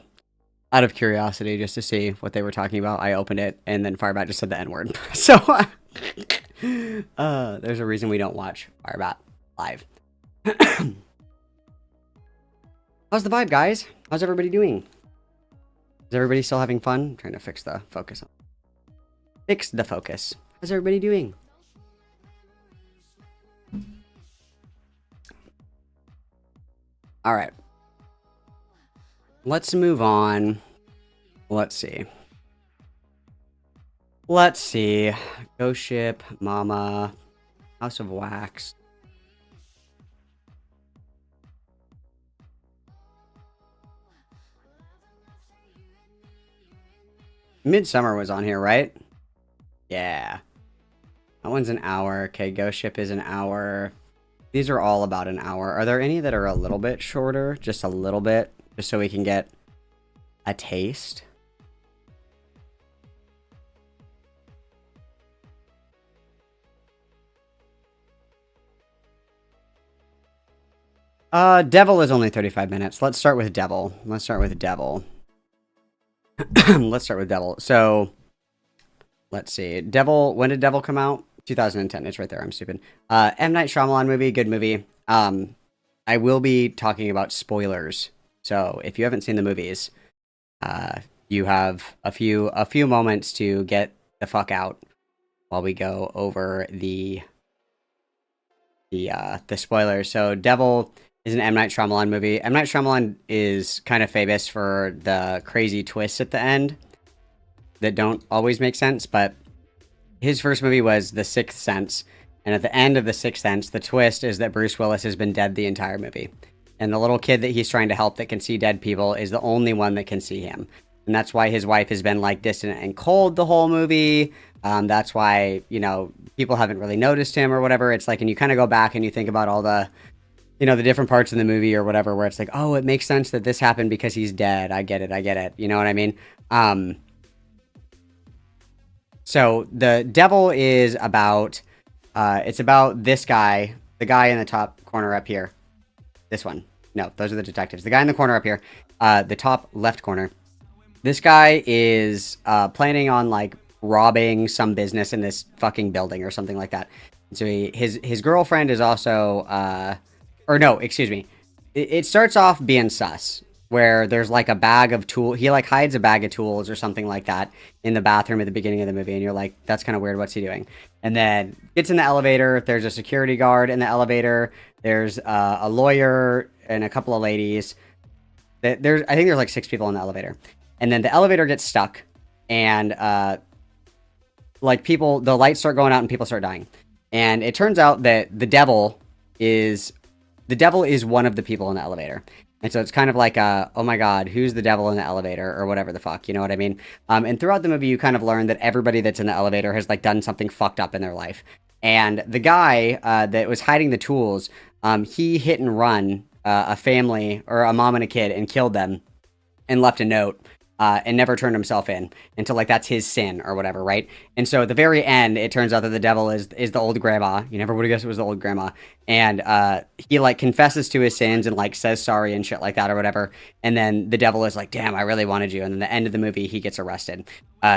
out of curiosity, just to see what they were talking about, I opened it, and then Firebat just said the N-word. So, there's a reason we don't watch Firebat live. How's the vibe, guys? How's everybody doing? Is everybody still having fun? I'm trying to fix the focus. Fix the focus. How's everybody doing? All right. Let's move on. Let's see. Ghost Ship, Mama, House of Wax. Midsummer was on here, right? Yeah. That one's an hour. Okay, Ghost Ship is an hour. These are all about an hour. Are there any that are a little bit shorter? Just a little bit? Just so we can get a taste? Devil is only 35 minutes. Let's start with Devil. Let's start with Devil. So, let's see. Devil, when did Devil come out? 2010. It's right there. I'm stupid. M. Night Shyamalan movie. Good movie. I will be talking about spoilers. So, if you haven't seen the movies, you have a few moments to get the fuck out while we go over the spoilers. So, Devil is an M. Night Shyamalan movie. M. Night Shyamalan is kind of famous for the crazy twists at the end that don't always make sense, but his first movie was The Sixth Sense, and at the end of The Sixth Sense, the twist is that Bruce Willis has been dead the entire movie. And the little kid that he's trying to help that can see dead people is the only one that can see him. And that's why his wife has been, like, distant and cold the whole movie. That's why, you know, people haven't really noticed him or whatever. It's like, and you kind of go back and you think about all the, you know, the different parts in the movie or whatever, where it's like, oh, it makes sense that this happened because he's dead. I get it. You know what I mean? So the Devil is about, it's about this guy, the guy in the top corner up here. This one. No, those are the detectives. The guy in the corner up here, the top left corner. This guy is planning on, like, robbing some business in this fucking building or something like that. So his girlfriend is also, or no, excuse me. It starts off being sus, where there's, like, a bag of tools. He, like, hides a bag of tools or something like that in the bathroom at the beginning of the movie, and you're like, that's kind of weird. What's he doing? And then gets in the elevator. There's a security guard in the elevator. There's a lawyer and a couple of ladies. I think there's like 6 people in the elevator. And then the elevator gets stuck, and like, the lights start going out and people start dying. And it turns out that the devil is one of the people in the elevator. And so it's kind of like oh my god, who's the devil in the elevator, or whatever the fuck, you know what I mean? And throughout the movie, you kind of learn that everybody that's in the elevator has, like, done something fucked up in their life. And the guy that was hiding the tools, he hit and run a family, or a mom and a kid, and killed them, and left a note. And never turned himself in until, like, that's his sin or whatever, right? And so at the very end, it turns out that the devil is the old grandma. You never would have guessed it was the old grandma. And he, like, confesses to his sins and, like, says sorry and shit like that or whatever. And then the devil is like, damn, I really wanted you. And then the end of the movie, he gets arrested.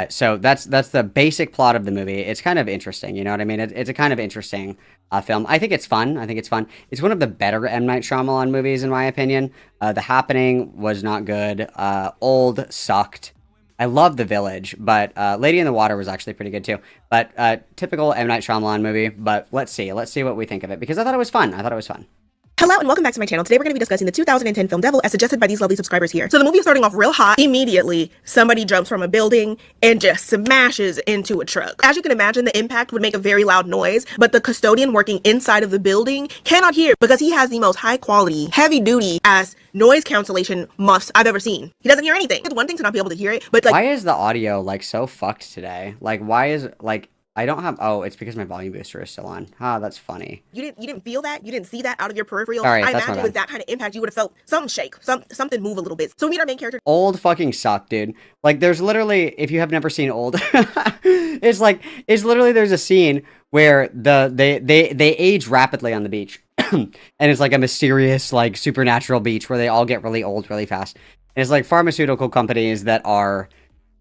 So that's the basic plot of the movie. It's kind of interesting, you know what I mean? It's a kind of interesting film. I think it's fun. It's one of the better M. Night Shyamalan movies, in my opinion. The Happening was not good. Old sucked. I love The Village, but Lady in the Water was actually pretty good too. But typical M. Night Shyamalan movie. But let's see what we think of it, because I thought it was fun. Hello and welcome back to my channel. Today we're going to be discussing the 2010 film Devil as suggested by these lovely subscribers here. So the movie is starting off real hot. Immediately, somebody jumps from a building and just smashes into a truck. As you can imagine, the impact would make a very loud noise, but the custodian working inside of the building cannot hear because he has the most high quality, heavy duty ass noise cancellation muffs I've ever seen. He doesn't hear anything. It's one thing to not be able to hear it, but like, why is the audio, like, so fucked today? Like, why is, like, I don't have, oh, it's because my volume booster is still on. That's funny. You didn't feel that? You didn't see that out of your peripheral? All right, I that's imagine with that kind of impact, you would have felt something shake, something move a little bit. So we meet our main character. Old fucking suck, dude. Like, there's literally, if you have never seen Old, it's literally, there's a scene where they age rapidly on the beach. and it's like a mysterious, like supernatural beach where they all get really old really fast. And it's like pharmaceutical companies that are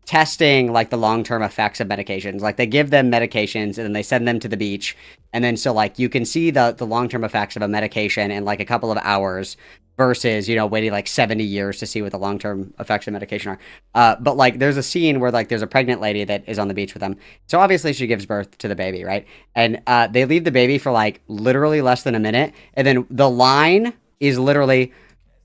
testing like the long-term effects of medications. Like they give them medications and then they send them to the beach, and then so like you can see the long-term effects of a medication in like a couple of hours versus, you know, waiting like 70 years to see what the long-term effects of medication are. But like there's a scene where like there's a pregnant lady that is on the beach with them, so obviously she gives birth to the baby, right? And they leave the baby for like literally less than a minute, and then the line is literally,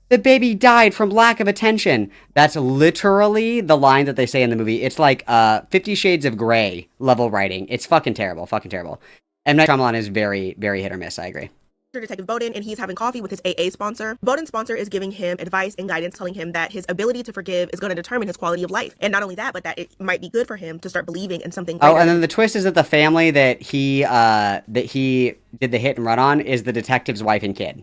"The baby died from lack of attention." That's literally the line that they say in the movie. It's like 50 Shades of Grey level writing. It's fucking terrible, fucking terrible. And Night Shyamalan is very, very hit or miss. I agree. Detective Bowden, and he's having coffee with his AA sponsor. Bowden's sponsor is giving him advice and guidance, telling him that his ability to forgive is going to determine his quality of life. And not only that, but that it might be good for him to start believing in something greater. Oh, and then the twist is that the family that he did the hit and run on is the detective's wife and kid.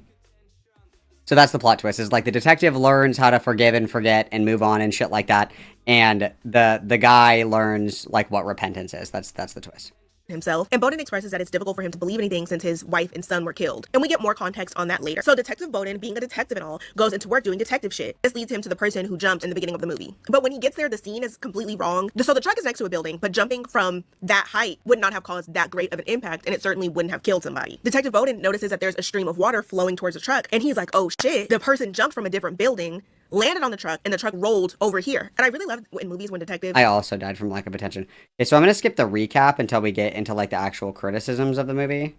So that's the plot twist, is like the detective learns how to forgive and forget and move on and shit like that, and the guy learns like what repentance is. That's the twist. Himself. And Bowden expresses that it's difficult for him to believe anything since his wife and son were killed. And we get more context on that later. So Detective Bowden, being a detective and all, goes into work doing detective shit. This leads him to the person who jumped in the beginning of the movie. But when he gets there, the scene is completely wrong. So the truck is next to a building, but jumping from that height would not have caused that great of an impact, and it certainly wouldn't have killed somebody. Detective Bowden notices that there's a stream of water flowing towards the truck, and he's like, oh shit, the person jumped from a different building, landed on the truck, and the truck rolled over here. And I really love in movies when detectives... I also died from lack of attention. Okay, so I'm going to skip the recap until we get into like the actual criticisms of the movie.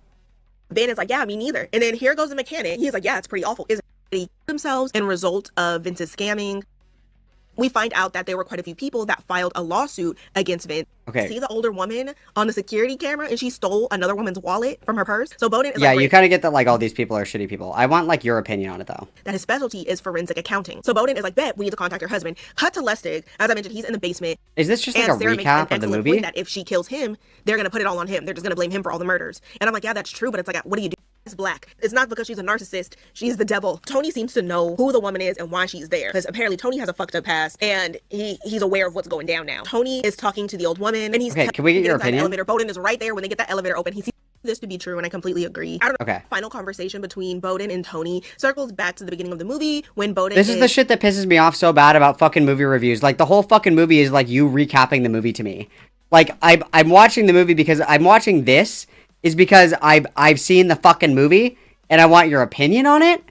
Ben is like, yeah, me neither. And then here goes the mechanic. He's like, yeah, it's pretty awful. Isn't it? Themselves in result of Vince's scamming. We find out that there were quite a few people that filed a lawsuit against Vince. Okay. See the older woman on the security camera, and she stole another woman's wallet from her purse. So Bowden is Yeah, like, you kind of get that like all these people are shitty people. I want like your opinion on it though. that his specialty is forensic accounting. So Bowden is like, bet, we need to contact her husband. Cut to Lustig. As I mentioned, he's in the basement. Is this just like and a Sarah makes recap an of the excellent movie? point that if she kills him, they're going to put it all on him. They're just going to blame him for all the murders. And I'm like, yeah, that's true, but it's like, what do you do? It's black. It's not because she's a narcissist. She's the devil. Tony seems to know who the woman is and why she's there, because apparently Tony has a fucked up past, and he's aware of what's going down now. Tony is talking to the old woman, and he's Okay, can we get your inside the opinion? elevator. Bowden is right there when they get that elevator open. He sees this to be true, and I completely agree. I don't know. Okay. Final conversation between Bowden and Tony circles back to the beginning of the movie when Bowden This is the shit that pisses me off so bad about fucking movie reviews. Like the whole fucking movie is like you recapping the movie to me. Like I'm watching the movie because I'm watching this is because I've seen the fucking movie and I want your opinion on it.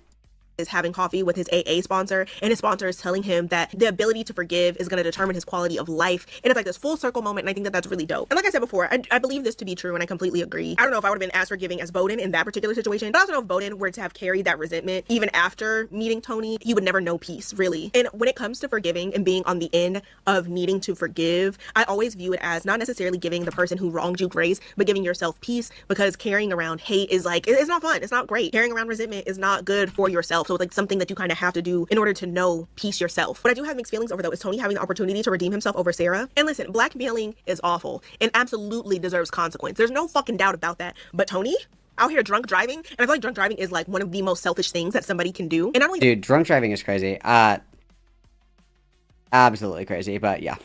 Is having coffee with his AA sponsor, and his sponsor is telling him that the ability to forgive is going to determine his quality of life. And it's like this full circle moment, and I think that that's really dope. And like I said before, I believe this to be true, and I completely agree. I don't know if I would have been as forgiving as Bowden in that particular situation, but I also know if Bowden were to have carried that resentment even after meeting Tony, he would never know peace, really. And when it comes to forgiving and being on the end of needing to forgive, I always view it as not necessarily giving the person who wronged you grace, but giving yourself peace, because carrying around hate is like, it's not fun. It's not great. Carrying around resentment is not good for yourself. So it's like something that you kind of have to do in order to know peace yourself. What I do have mixed feelings over though is Tony having the opportunity to redeem himself over Sarah. And listen, blackmailing is awful and absolutely deserves consequence. There's no fucking doubt about that. But Tony out here drunk driving, and I feel like drunk driving is like one of the most selfish things that somebody can do. And not only Dude, drunk driving is crazy. Absolutely crazy, but yeah.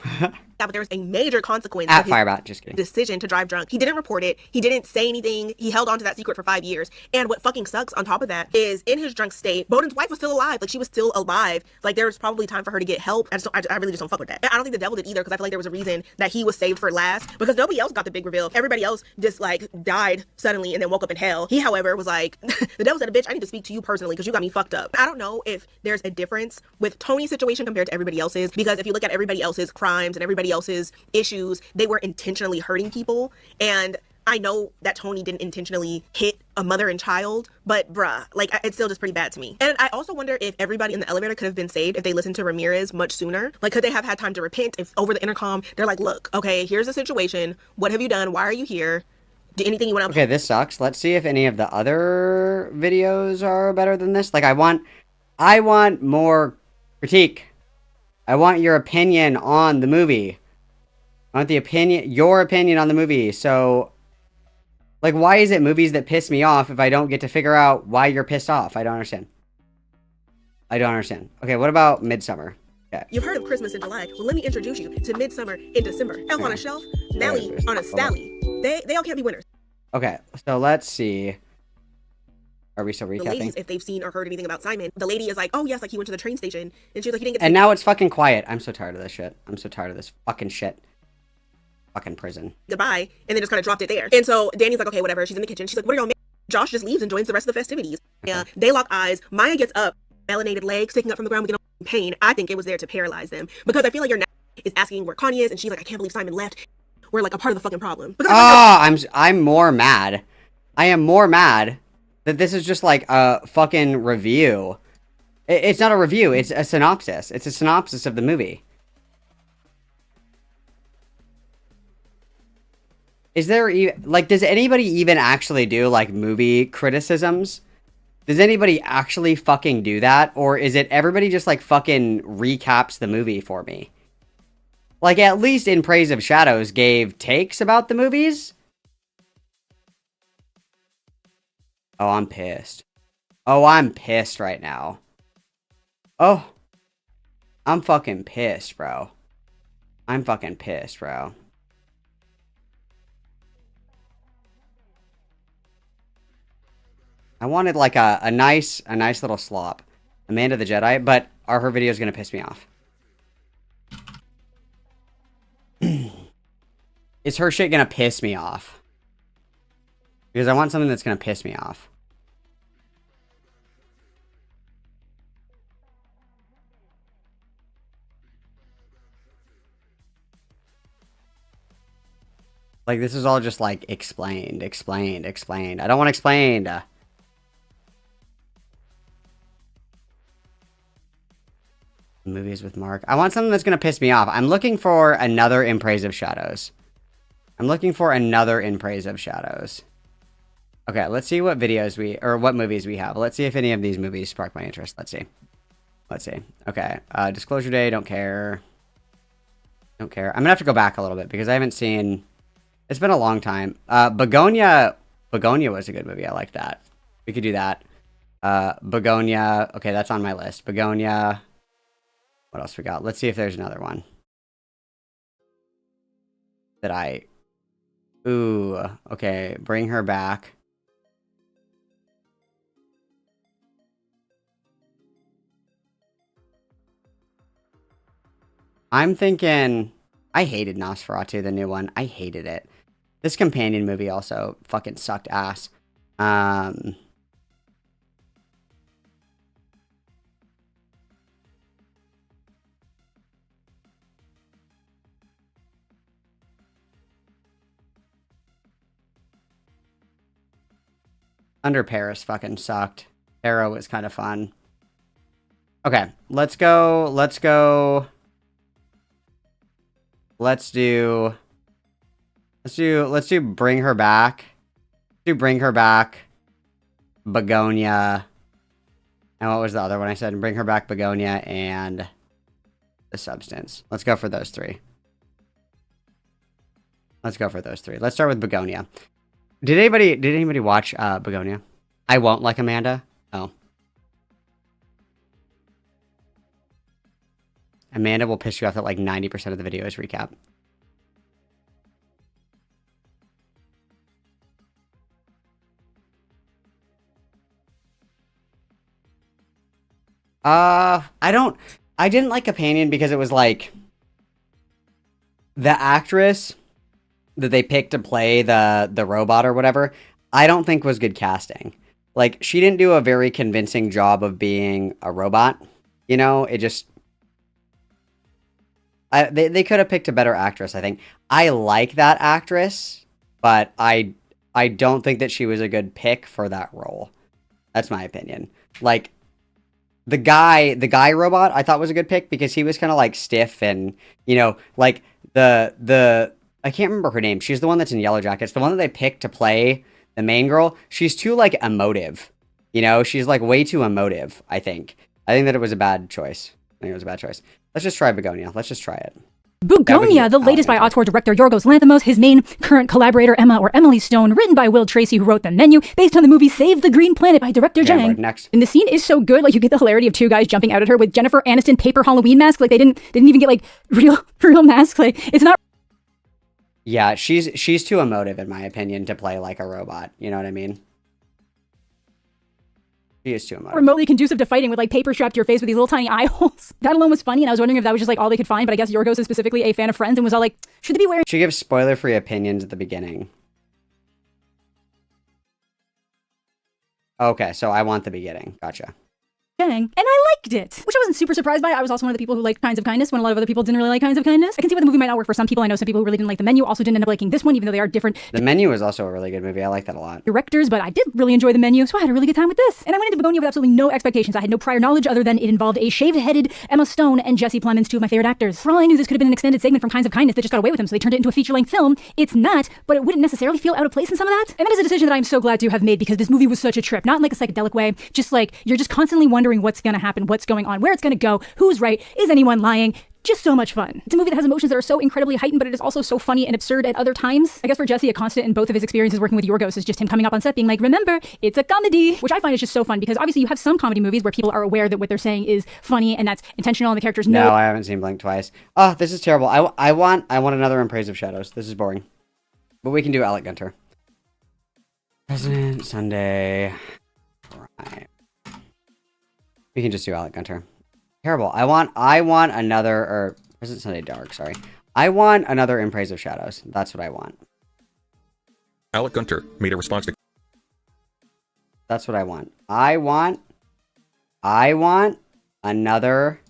Yeah, but there was a major consequence At of his Firebat, just kidding. decision to drive drunk. He didn't report it. He didn't say anything. He held on to that secret for 5 years. And what fucking sucks on top of that is in his drunk state, Bowden's wife was still alive. Like, she was still alive. Like, there was probably time for her to get help. I really just don't fuck with that. And I don't think the devil did either, because I feel like there was a reason that he was saved for last, because nobody else got the big reveal. Everybody else just, like, died suddenly and then woke up in hell. He, however, was like, the devil said, bitch, I need to speak to you personally because you got me fucked up. I don't know if there's a difference with Tony's situation compared to everybody else's, because if you look at everybody else's crimes and everybody else's issues, they were intentionally hurting people. And I know that Tony didn't intentionally hit a mother and child, but bruh, like, it's still just pretty bad to me. And I also wonder if everybody in the elevator could have been saved if they listened to Ramirez much sooner. Like, could they have had time to repent if over the intercom they're like, look, okay, here's the situation. What have you done? Why are you here? Do anything you want to... Okay, this sucks. Let's see if any of the other videos are better than this. Like, I want more critique. I want your opinion on the movie. I want your opinion on the movie. So, like, why is it movies that piss me off if I don't get to figure out why you're pissed off? I don't understand. Okay, what about Midsummer? Okay. You've heard of Christmas in July. Well, let me introduce you to Midsummer in December. Elf on a Shelf, Nelly on a Stally. They all can't be winners. Okay, so let's see. Are we still the recapping? ladies if they've seen or heard anything about Simon. The lady is like, oh yes, like he went to the train station, and she was like, he didn't get. And now it's fucking quiet. I'm so tired of this shit. I'm so tired of this fucking shit. Fucking prison. Goodbye, and then just kind of dropped it there. And so Danny's like, okay, whatever. She's in the kitchen. She's like, what are y'all making? Josh just leaves and joins the rest of the festivities. Yeah, they lock eyes. Maya gets up, melanated legs sticking up from the ground, with pain. I think it was there to paralyze them because I feel like your is asking where Kanye is, and she's like, I can't believe Simon left. We're like a part of the fucking problem. I'm more mad. I am more mad that this is just like a fucking review. It's not a review. It's a synopsis. It's a synopsis of the movie. Is there even, like, does anybody even actually do, like, movie criticisms? Does anybody actually fucking do that? Or is it everybody just, like, fucking recaps the movie for me? Like, at least In Praise of Shadows gave takes about the movies? Oh, I'm pissed. Oh, I'm pissed right now. Oh. I'm fucking pissed, bro. I'm fucking pissed, bro. I wanted like a nice little slop. Amanda the Jedi, but are her videos gonna piss me off? Is her shit gonna piss me off? Because I want something that's gonna piss me off. Like, this is all just like explained. I don't want explained. Movies with Mark. I want something that's going to piss me off. I'm looking for another In Praise of Shadows. Okay, let's see what videos what movies we have. Let's see if any of these movies spark my interest. Let's see. Okay, Disclosure Day, don't care. I'm going to have to go back a little bit because I haven't seen... It's been a long time. Begonia was a good movie. I like that. We could do that. Begonia. Okay, that's on my list. Begonia. What else we got? Let's see if there's another one. Ooh, okay. Bring Her Back. I'm thinking... I hated Nosferatu, the new one. I hated it. This companion movie also fucking sucked ass. Under Paris fucking sucked. Arrow was kind of fun. Okay, let's do Bring Her Back. Bring Her Back. Begonia. And what was the other one I said? Bring Her Back, Begonia, and The Substance. Let's go for those three. Let's start with Begonia. Did anybody watch Begonia? I Won't Like Amanda? Oh. Amanda will piss you off that like 90% of the video is recap. I didn't like Companion because it was like the actress that they picked to play the robot or whatever, I don't think was good casting. Like, she didn't do a very convincing job of being a robot. You know, it just... They could have picked a better actress, I think. I like that actress, but I don't think that she was a good pick for that role. That's my opinion. Like, the guy robot I thought was a good pick because he was kind of like stiff and, you know, like the I can't remember her name. She's the one that's in Yellow Jackets. The one that they picked to play the main girl. She's too like emotive. You know, she's like way too emotive, I think. I think that it was a bad choice. Let's just try Begonia. Let's just try it. Begonia, the latest by auteur director Yorgos Lanthimos, his main current collaborator Emma or Emily Stone, written by Will Tracy, who wrote The Menu, based on the movie Save the Green Planet by director Jang. Next. And the scene is so good, like you get the hilarity of two guys jumping out at her with Jennifer Aniston paper Halloween masks, like they didn't even get like real masks. Like it's not. Yeah, she's too emotive in my opinion to play like a robot. You know what I mean? She is too emotive. remotely conducive to fighting with like paper strapped to your face with these little tiny eye holes. That alone was funny, and I was wondering if that was just like all they could find, but I guess Yorgos is specifically a fan of Friends and was all like, should they be wearing... She gives spoiler-free opinions at the beginning. Okay, so I want the beginning. Gotcha. And I liked it, which I wasn't super surprised by. I was also one of the people who liked Kinds of Kindness when a lot of other people didn't really like Kinds of Kindness. I can see why the movie might not work for some people. I know some people who really didn't like The Menu also didn't end up liking this one, even though they are different The Menu is also a really good movie. I like that a lot. directors, but I did really enjoy The Menu, so I had a really good time with this. And I went into Begonia with absolutely no expectations. I had no prior knowledge other than it involved a shaved-headed Emma Stone and Jesse Plemons, two of my favorite actors. For all I knew, this could have been an extended segment from Kinds of Kindness that just got away with them, so they turned it into a feature-length film. It's not, but it wouldn't necessarily feel out of place in some of that. And that is a decision that I'm so glad to have made because this movie was such a trip. Not in like a psychedelic way, just like you're just constantly wondering what's gonna happen, what's going on, where it's gonna go, who's right, is anyone lying? Just so much fun. It's a movie that has emotions that are so incredibly heightened, but it is also so funny and absurd at other times. I guess for Jesse, a constant in both of his experiences working with Yorgos is just him coming up on set being like, remember, it's a comedy, which I find is just so fun because obviously you have some comedy movies where people are aware that what they're saying is funny and that's intentional and the characters know. No, I haven't seen Blink twice. Oh, this is terrible. I want another In Praise of Shadows. This is boring. But we can do Alec Gunter. President Sunday. Right. We can just do Alec Gunter. Terrible. I want another, or President Sunday Dark, sorry. I want another In Praise of Shadows. That's what I want. Alec Gunter made a response to... That's what I want. I want another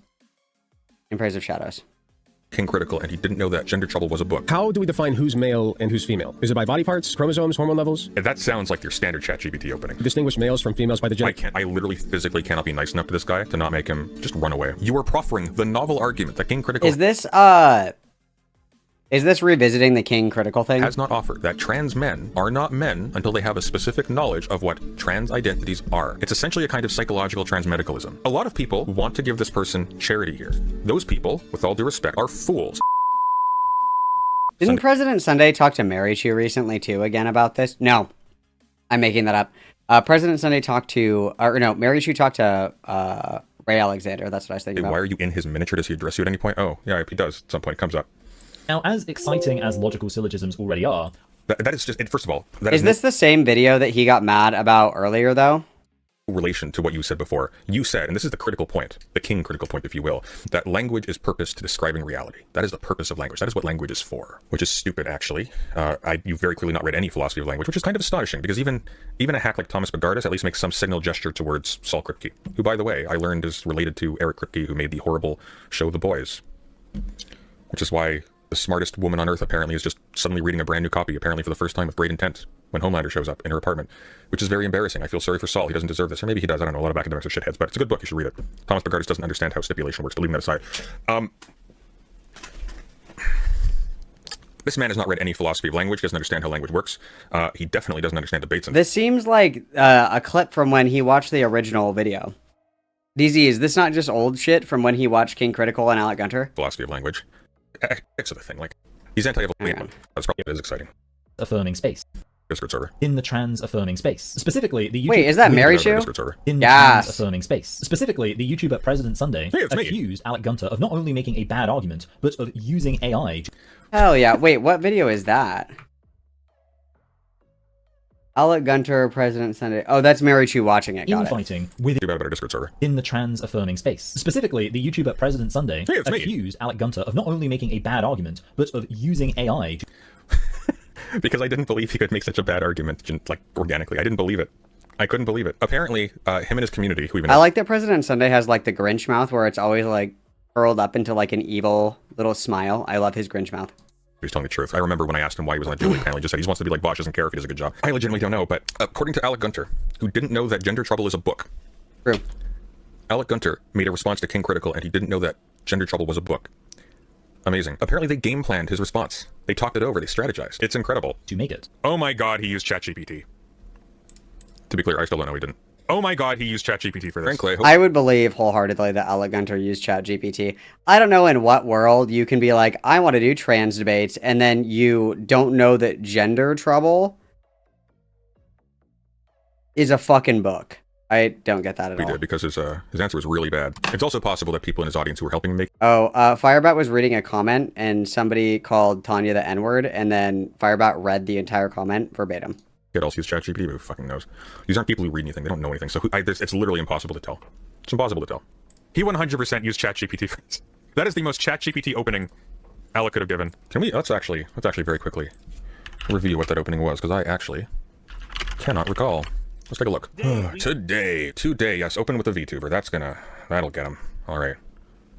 In Praise of Shadows. King Critical, and he didn't know that Gender Trouble was a book. How do we define who's male and who's female? Is it by body parts, chromosomes, hormone levels? That sounds like your standard ChatGPT opening. Distinguish males from females by the gender. I literally physically cannot be nice enough to this guy to not make him just run away. You are proffering the novel argument that King Critical... Is this revisiting the King Critical thing? Has not offered that trans men are not men until they have a specific knowledge of what trans identities are. It's essentially a kind of psychological transmedicalism. A lot of people want to give this person charity here. Those people, with all due respect, are fools. Didn't President Sunday talk to Mary Chu recently too again about this? No, I'm making that up. President Sunday talked to, or no, Mary Chu talked to Ray Alexander. That's what I was thinking about. Why are you in his miniature? Does he address you at any point? Oh, yeah, he does. At some point, it comes up. Now, as exciting as logical syllogisms already are... That is just, first of all... Is this the same video that he got mad about earlier, though? Relation to what you said before. You said, and this is the critical point, the King critical point, if you will, that language is purpose to describing reality. That is the purpose of language. That is what language is for, which is stupid, actually. You've very clearly not read any philosophy of language, which is kind of astonishing, because even a hack like Thomas Bogardus at least makes some signal gesture towards Saul Kripke, who, by the way, I learned is related to Eric Kripke, who made the horrible show The Boys, which is why the smartest woman on earth apparently is just suddenly reading a brand new copy, apparently for the first time with great intent, when Homelander shows up in her apartment, which is very embarrassing. I feel sorry for Saul. He doesn't deserve this. Or maybe he does. I don't know. A lot of academics are shitheads, but it's a good book. You should read it. Thomas Bogardus doesn't understand how stipulation works, but leaving that aside. This man has not read any philosophy of language. He doesn't understand how language works. He definitely doesn't understand debates. This seems like a clip from when he watched the original video. DZ, is this not just old shit from when he watched King Critical and Alec Gunter? Philosophy of language. It's the thing. Like, he's anti-evolution. That's probably what is exciting. Affirming space. Discord server. In the trans affirming space. Specifically, the YouTube... Wait, is that Mary Chu? In the trans affirming space. Specifically, the YouTuber President Sunday accused Alec Gunter of not only making a bad argument, but of using AI. Hell yeah. Wait, what video is that? Alec Gunter, President Sunday. Oh, that's Mary Chu watching it. Got Infighting with better Discord server. In the trans affirming space. Specifically, the YouTuber President Sunday accused Alec Gunter of not only making a bad argument, but of using AI. Because I didn't believe he could make such a bad argument, like, organically. I didn't believe it. I couldn't believe it. Apparently, him and his community, who even... I like that President Sunday has, like, the Grinch mouth, where it's always, like, curled up into, like, an evil little smile. I love his Grinch mouth. He's telling the truth. I remember when I asked him why he was on the Julie panel, he just said he wants to be like Bosch, doesn't care if he does a good job. I legitimately don't know, but according to Alec Gunter, who didn't know that Gender Trouble is a book. True. Alec Gunter made a response to King Critical, and he didn't know that Gender Trouble was a book. Amazing. Apparently they game planned his response. They talked it over, they strategized. It's incredible. To make it. Oh my god, he used ChatGPT. To be clear, I still don't know he didn't. Oh my god, he used ChatGPT for this. Frankly, I would believe wholeheartedly that Alec Gunter used ChatGPT. I don't know in what world you can be like, I want to do trans debates, and then you don't know that Gender Trouble is a fucking book. I don't get that at all. He did, because his answer was really bad. It's also possible that people in his audience who were helping him make... Oh, Firebat was reading a comment, and somebody called Tanya the N-word, and then Firebat read the entire comment verbatim. Kid else use ChatGPT, but who fucking knows? These aren't people who read anything. They don't know anything. So it's literally impossible to tell. It's impossible to tell. He 100% used ChatGPT for this. That is the most ChatGPT opening Alec could have given. Can we? Let's actually very quickly review what that opening was, because I actually cannot recall. Let's take a look. Today, yes, open with a VTuber. That'll get him. All right.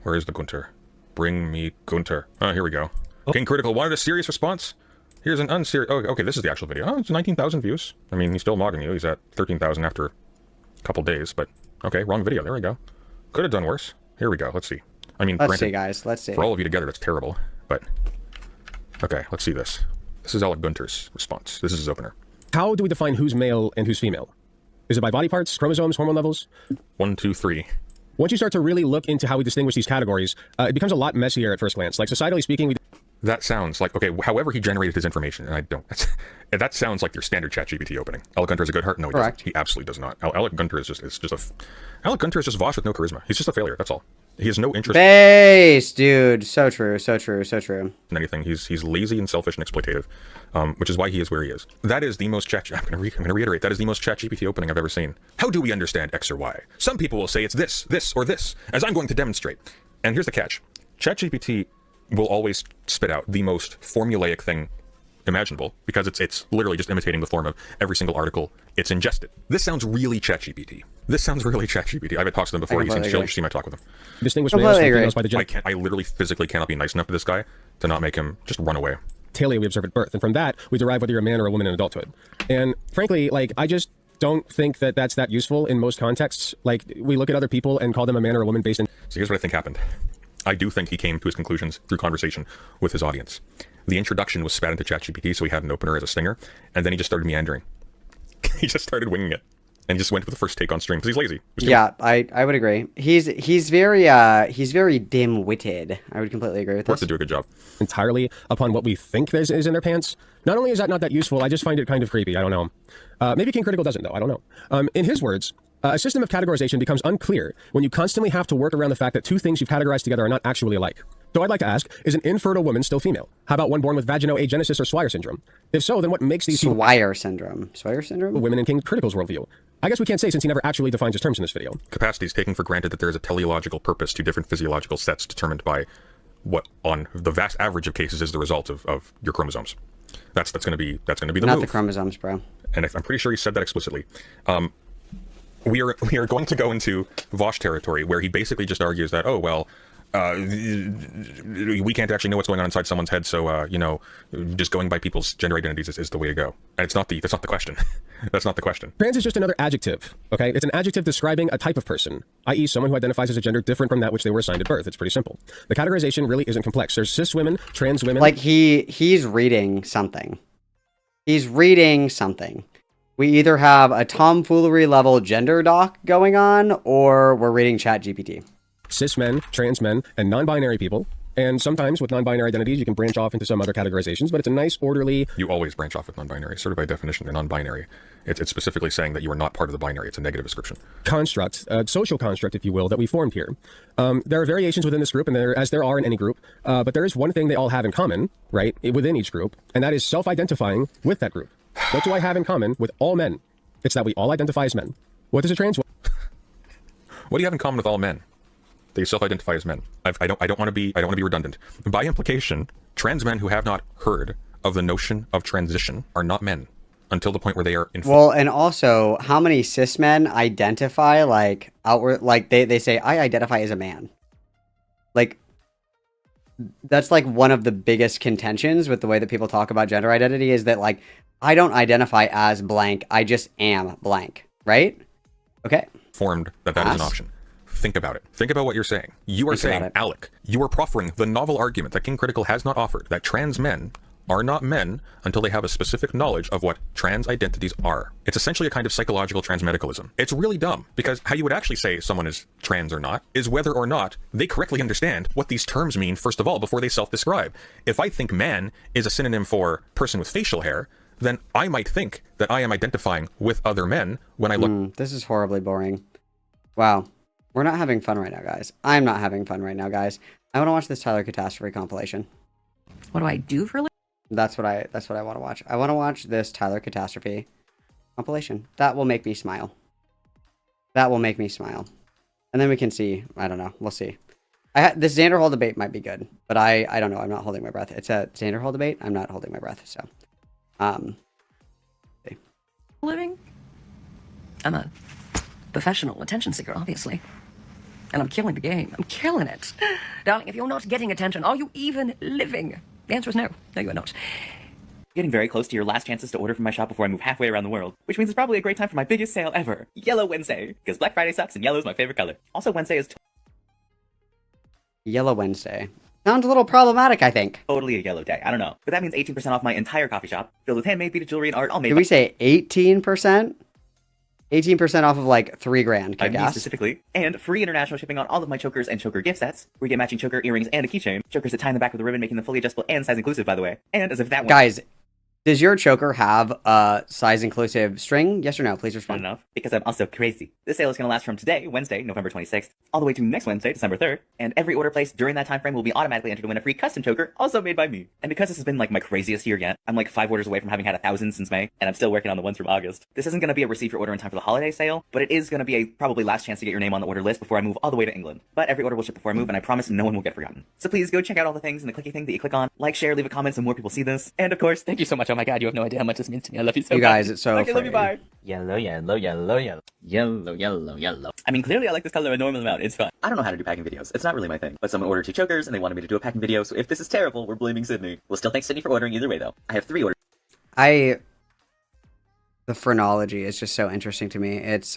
Where is the Gunter? Bring me Gunter. Oh, here we go. King Critical wanted a serious response. Here's an unserious. Oh, okay, this is the actual video. Oh, it's 19,000 views. I mean, he's still modding you. He's at 13,000 after a couple days, but okay, wrong video. There we go. Could have done worse. Here we go. Let's see. I mean, let's see, guys. Let's see. For all of you together, that's terrible. But okay, let's see this. This is Alec Gunter's response. This is his opener. How do we define who's male and who's female? Is it by body parts, chromosomes, hormone levels? 1, 2, 3. Once you start to really look into how we distinguish these categories, it becomes a lot messier at first glance. Like, societally speaking, that sounds like, okay, however he generated his information, and I don't, that sounds like your standard ChatGPT opening. Alec Gunter has a good heart? No, he doesn't. He absolutely does not. Alec Gunter is just Alec Gunter is just Vosh with no charisma. He's just a failure, that's all. He has no interest. Base, dude. So true, so true, so true. In anything. He's lazy and selfish and exploitative, which is why he is where he is. That is the most I'm going to reiterate, that is the most ChatGPT opening I've ever seen. How do we understand X or Y? Some people will say it's this, or this, as I'm going to demonstrate. And here's the catch. ChatGPT will always spit out the most formulaic thing imaginable, because it's literally just imitating the form of every single article it's ingested. This sounds really ChatGPT. This sounds really ChatGPT. I've talked to them before. You should see my talk with them. Distinguish males from females by the gender. I literally physically cannot be nice enough to this guy to not make him just run away. Talia we observe at birth, and from that we derive whether you're a man or a woman in adulthood. And frankly, like, I just don't think that that's that useful in most contexts. Like, we look at other people and call them a man or a woman based in. So here's what I think happened. I do think he came to his conclusions through conversation with his audience. The introduction was spat into ChatGPT, so he had an opener as a stinger, and then he just started meandering. He just started winging it, and just went for the first take on stream because he's lazy. Yeah, I would agree. He's very dim-witted. I would completely agree with this. To do a good job. Entirely upon what we think is in their pants. Not only is that not that useful, I just find it kind of creepy. I don't know. Maybe King Critical doesn't, though. I don't know. In his words, a system of categorization becomes unclear when you constantly have to work around the fact that two things you've categorized together are not actually alike. So I'd like to ask, is an infertile woman still female? How about one born with vaginoagenesis or Swire syndrome? If so, then what makes these Swire syndrome? Swire syndrome? Women in King Critical's worldview? I guess we can't say since he never actually defines his terms in this video. Capacities, taking for granted that there is a teleological purpose to different physiological sets determined by what, on the vast average of cases, is the result of your chromosomes. That's going to be the Not move. the chromosomes, bro. And I'm pretty sure he said that explicitly. We are going to go into Vosh territory where he basically just argues that, oh, well, we can't actually know what's going on inside someone's head, so just going by people's gender identities is the way to go. And that's not the question. That's not the question. Trans is just another adjective, okay? It's an adjective describing a type of person, i.e. someone who identifies as a gender different from that which they were assigned at birth. It's pretty simple. The categorization really isn't complex. There's cis women, trans women. Like he's reading something. He's reading something. We either have a tomfoolery level gender doc going on, or we're reading ChatGPT. Cis men, trans men, and non-binary people. And sometimes with non-binary identities, you can branch off into some other categorizations, but it's a nice, orderly... You always branch off with non-binary. Sort of by definition, they're non-binary. It's specifically saying that you are not part of the binary. It's a negative description. Construct, social construct, if you will, that we formed here. There are variations within this group, and as there are in any group, but there is one thing they all have in common, right, within each group, and that is self-identifying with that group. What do I have in common with all men? It's that we all identify as men. What does a trans... What do you have in common with all men? They self-identify as men. I don't want to be redundant. By implication, trans men who have not heard of the notion of transition are not men until the point where they are in. Well, and also, how many cis men identify like outward, like they say I identify as a man. Like that's like one of the biggest contentions with the way that people talk about gender identity is that like I don't identify as blank, I just am blank, right? Okay. Formed that is an option. Think about it. Think about what you're saying. You are saying, Alec, you are proffering the novel argument that King Critical has not offered, that trans men are not men until they have a specific knowledge of what trans identities are. It's essentially a kind of psychological transmedicalism. It's really dumb, because how you would actually say someone is trans or not is whether or not they correctly understand what these terms mean, first of all, before they self-describe. If I think man is a synonym for person with facial hair, then I might think that I am identifying with other men when I look... This is horribly boring. Wow. We're not having fun right now, guys. I'm not having fun right now, guys. I want to watch this Tyler Catastrophe compilation. What do I do for? That's what I want to watch. I want to watch this Tyler Catastrophe Compilation. That will make me smile. That will make me smile. And then we can see. I don't know. We'll see. This Xander Hall debate might be good, but I don't know. I'm not holding my breath. It's a Xander Hall debate. I'm not holding my breath. So, see. Living? I'm a professional attention seeker, obviously. And I'm killing the game. I'm killing it. Darling, if you're not getting attention, are you even living? The answer is no. No, you are not. Getting very close to your last chances to order from my shop before I move halfway around the world, which means it's probably a great time for my biggest sale ever, Yellow Wednesday, because Black Friday sucks and yellow is my favorite color. Also, Wednesday is Yellow Wednesday. Sounds a little problematic, I think. totally a yellow day. I don't know, but that means 18% off my entire coffee shop, filled with handmade beaded jewelry and art, all made Did we say 18%? 18% off of like $3,000, by I me guess. specifically, and free international shipping on all of my chokers and choker gift sets, where you get matching choker, earrings, and a keychain. Chokers that tie in the back with a ribbon, making them fully adjustable and size inclusive, by the way. And as if that one... Guys, does your choker have a size inclusive string? Yes or no? Please respond. Enough, because I'm also crazy. This sale is going to last from today, Wednesday, November 26th, all the way to next Wednesday, December 3rd, and every order placed during that time frame will be automatically entered to win a free custom choker, also made by me. And because this has been like my craziest year yet, I'm like 5 orders away from having had 1,000 since May, and I'm still working on the ones from August. This isn't going to be a receive your order in time for the holiday sale, but it is going to be a probably last chance to get your name on the order list before I move all the way to England. But every order will ship before I move, and I promise no one will get forgotten. So please go check out all the things in the clicky thing that you click on, like, share, leave a comment so more people see this, and of course, thank you so much. Oh my god, you have no idea how much this means to me. I love you so much. You guys, it's so okay, love you, free. bye. Yellow, yellow, yellow, yellow. Yellow, yellow, yellow. I mean, clearly I like this color a normal amount. It's fun. I don't know how to do packing videos. It's not really my thing. But someone ordered 2 chokers, and they wanted me to do a packing video, so if this is terrible, we're blaming Sydney. Well, still thanks Sydney for ordering either way, though. I have 3 orders. The phrenology is just so interesting to me. It's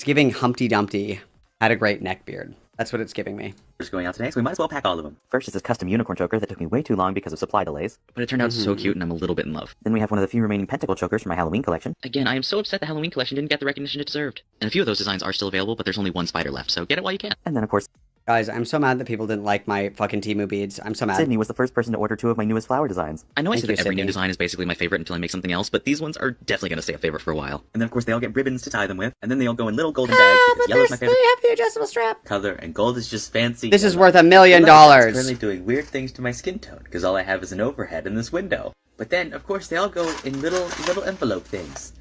giving Humpty Dumpty had a great neck beard. That's what it's giving me. Just going out today, so we might as well pack all of them. First is this custom unicorn choker that took me way too long because of supply delays, but it turned out so cute and I'm a little bit in love. Then we have one of the few remaining pentacle chokers from my Halloween collection. Again, I am so upset the Halloween collection didn't get the recognition it deserved. And a few of those designs are still available, but there's only 1 spider left, so get it while you can. And then of course, Guys, I'm so mad that people didn't like my fucking Temu beads. I'm so mad. Sydney was the first person to order 2 of my newest flower designs. I know I said that every new Sydney. design is basically my favorite until I make something else, but these ones are definitely going to stay a favorite for a while. And then of course they all get ribbons to tie them with, and then they all go in little golden bags because yellow's my favorite have the adjustable strap color, and gold is just fancy. This is yellow. worth $1 million. It's currently doing weird things to my skin tone because all I have is an overhead in this window. But then, of course, they all go in little envelope things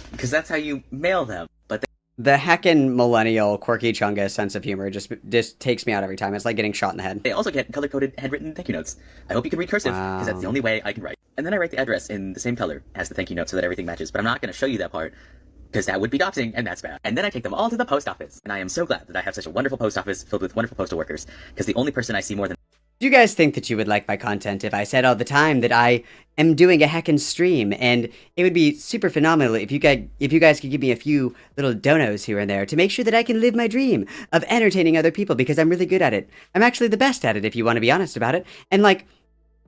because that's how you mail them. But The heckin' millennial quirky chungus sense of humor just takes me out every time. It's like getting shot in the head. they also get color-coded handwritten thank you notes. I hope you can read cursive because that's the only way I can write. And then I write the address in the same color as the thank you note so that everything matches. But I'm not going to show you that part because that would be doxing, and that's bad. And then I take them all to the post office. And I am so glad that I have such a wonderful post office filled with wonderful postal workers, because the only person I see more than... Do you guys think that you would like my content if I said all the time that I am doing a heckin' stream? And it would be super phenomenal if you guys could give me a few little donos here and there to make sure that I can live my dream of entertaining other people, because I'm really good at it. I'm actually the best at it, if you want to be honest about it. And like,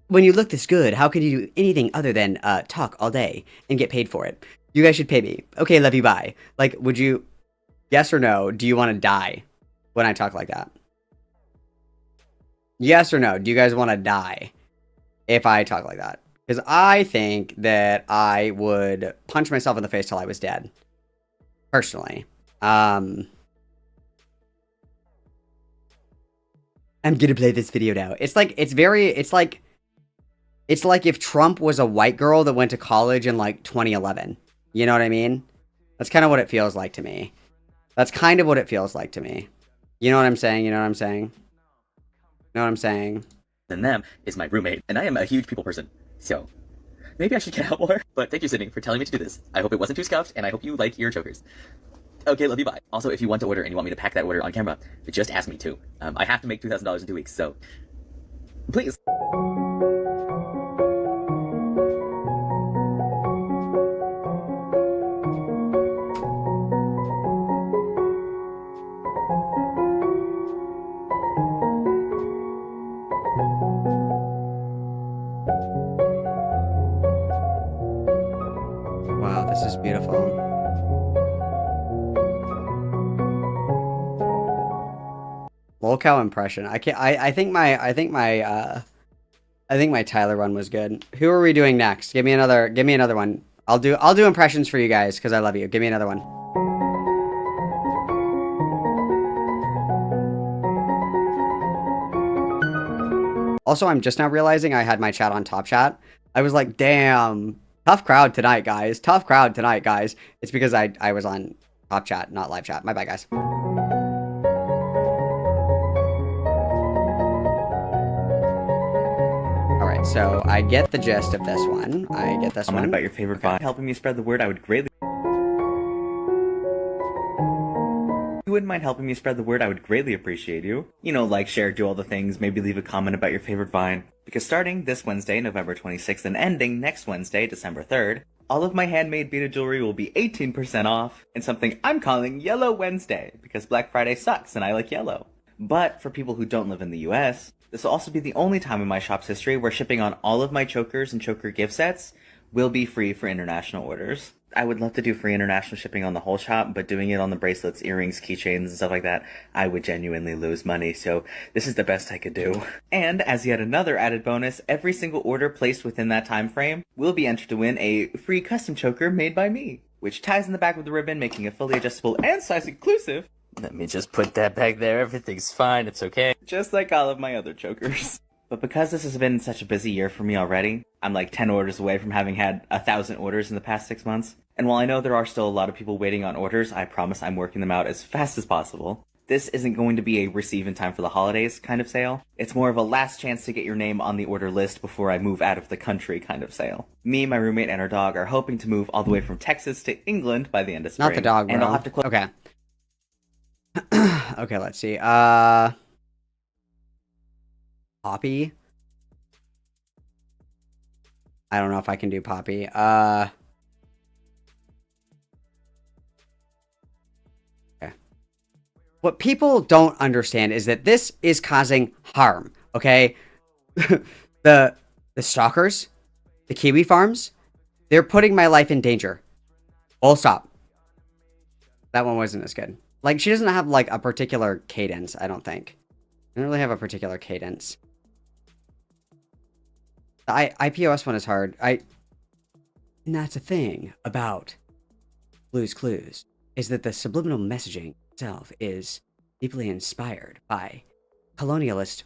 when you look this good, how could you do anything other than talk all day and get paid for it? You guys should pay me. Okay, love you, bye. Like, would you, yes or no, do you want to die when I talk like that? Yes or no, do you guys want to die if I talk like that? Because I think that I would punch myself in the face till I was dead. Personally. I'm gonna play this video now. It's like if Trump was a white girl that went to college in like 2011. You know what I mean? That's kind of what it feels like to me. That's kind of what it feels like to me. You know what I'm saying? You know what I'm saying? You know what I'm saying? than them is my roommate, and I am a huge people person, so maybe I should get out more. But thank you, Sydney, for telling me to do this. I hope it wasn't too scuffed, and I hope you like your chokers. Okay, love you, bye. Also, if you want to order and you want me to pack that order on camera, just ask me to. I have to make $2,000 in 2 weeks, so please. Wow, this is beautiful. Lol cow impression. I think my Tyler one was good. Who are we doing next? Give me another one. I'll do impressions for you guys because I love you. Give me another one. Also, I'm just now realizing I had my chat on top chat. I was like, damn, tough crowd tonight, guys. Tough crowd tonight, guys. It's because I was on top chat, not live chat. My bad, guys. Alright, so I get the gist of this one. I get this one. About your favorite Vine. Helping me spread the word, I would greatly... If you wouldn't mind helping me spread the word, I would greatly appreciate you. You know, like, share, do all the things, maybe leave a comment about your favorite Vine. Because starting this Wednesday, November 26th, and ending next Wednesday, December 3rd, all of my handmade beaded jewelry will be 18% off, and something I'm calling Yellow Wednesday, because Black Friday sucks and I like yellow. But for people who don't live in the US, this will also be the only time in my shop's history where shipping on all of my chokers and choker gift sets will be free for international orders. I would love to do free international shipping on the whole shop, but doing it on the bracelets, earrings, keychains, and stuff like that, I would genuinely lose money, so this is the best I could do. And as yet another added bonus, every single order placed within that time frame will be entered to win a free custom choker made by me, which ties in the back of the ribbon, making it fully adjustable and size inclusive. Let me just put that back there, everything's fine, it's okay. Just like all of my other chokers. But because this has been such a busy year for me already, I'm like 10 orders away from having had 1,000 orders in the past 6 months. And while I know there are still a lot of people waiting on orders, I promise I'm working them out as fast as possible. This isn't going to be a receive in time for the holidays kind of sale. It's more of a last chance to get your name on the order list before I move out of the country kind of sale. Me, my roommate, and our dog are hoping to move all the way from Texas to England by the end of spring. Not the dog, bro. And I'll have to close. Okay. Okay, let's see. Poppy? I don't know if I can do Poppy. Okay. What people don't understand is that this is causing harm, okay? the stalkers, the kiwi farms, they're putting my life in danger. Full stop. That one wasn't as good. Like, she doesn't have, like, a particular cadence, I don't think. I don't really have a particular cadence. The IPOS one is hard. And that's the thing about Blue's Clues, is that the subliminal messaging itself is deeply inspired by colonialist.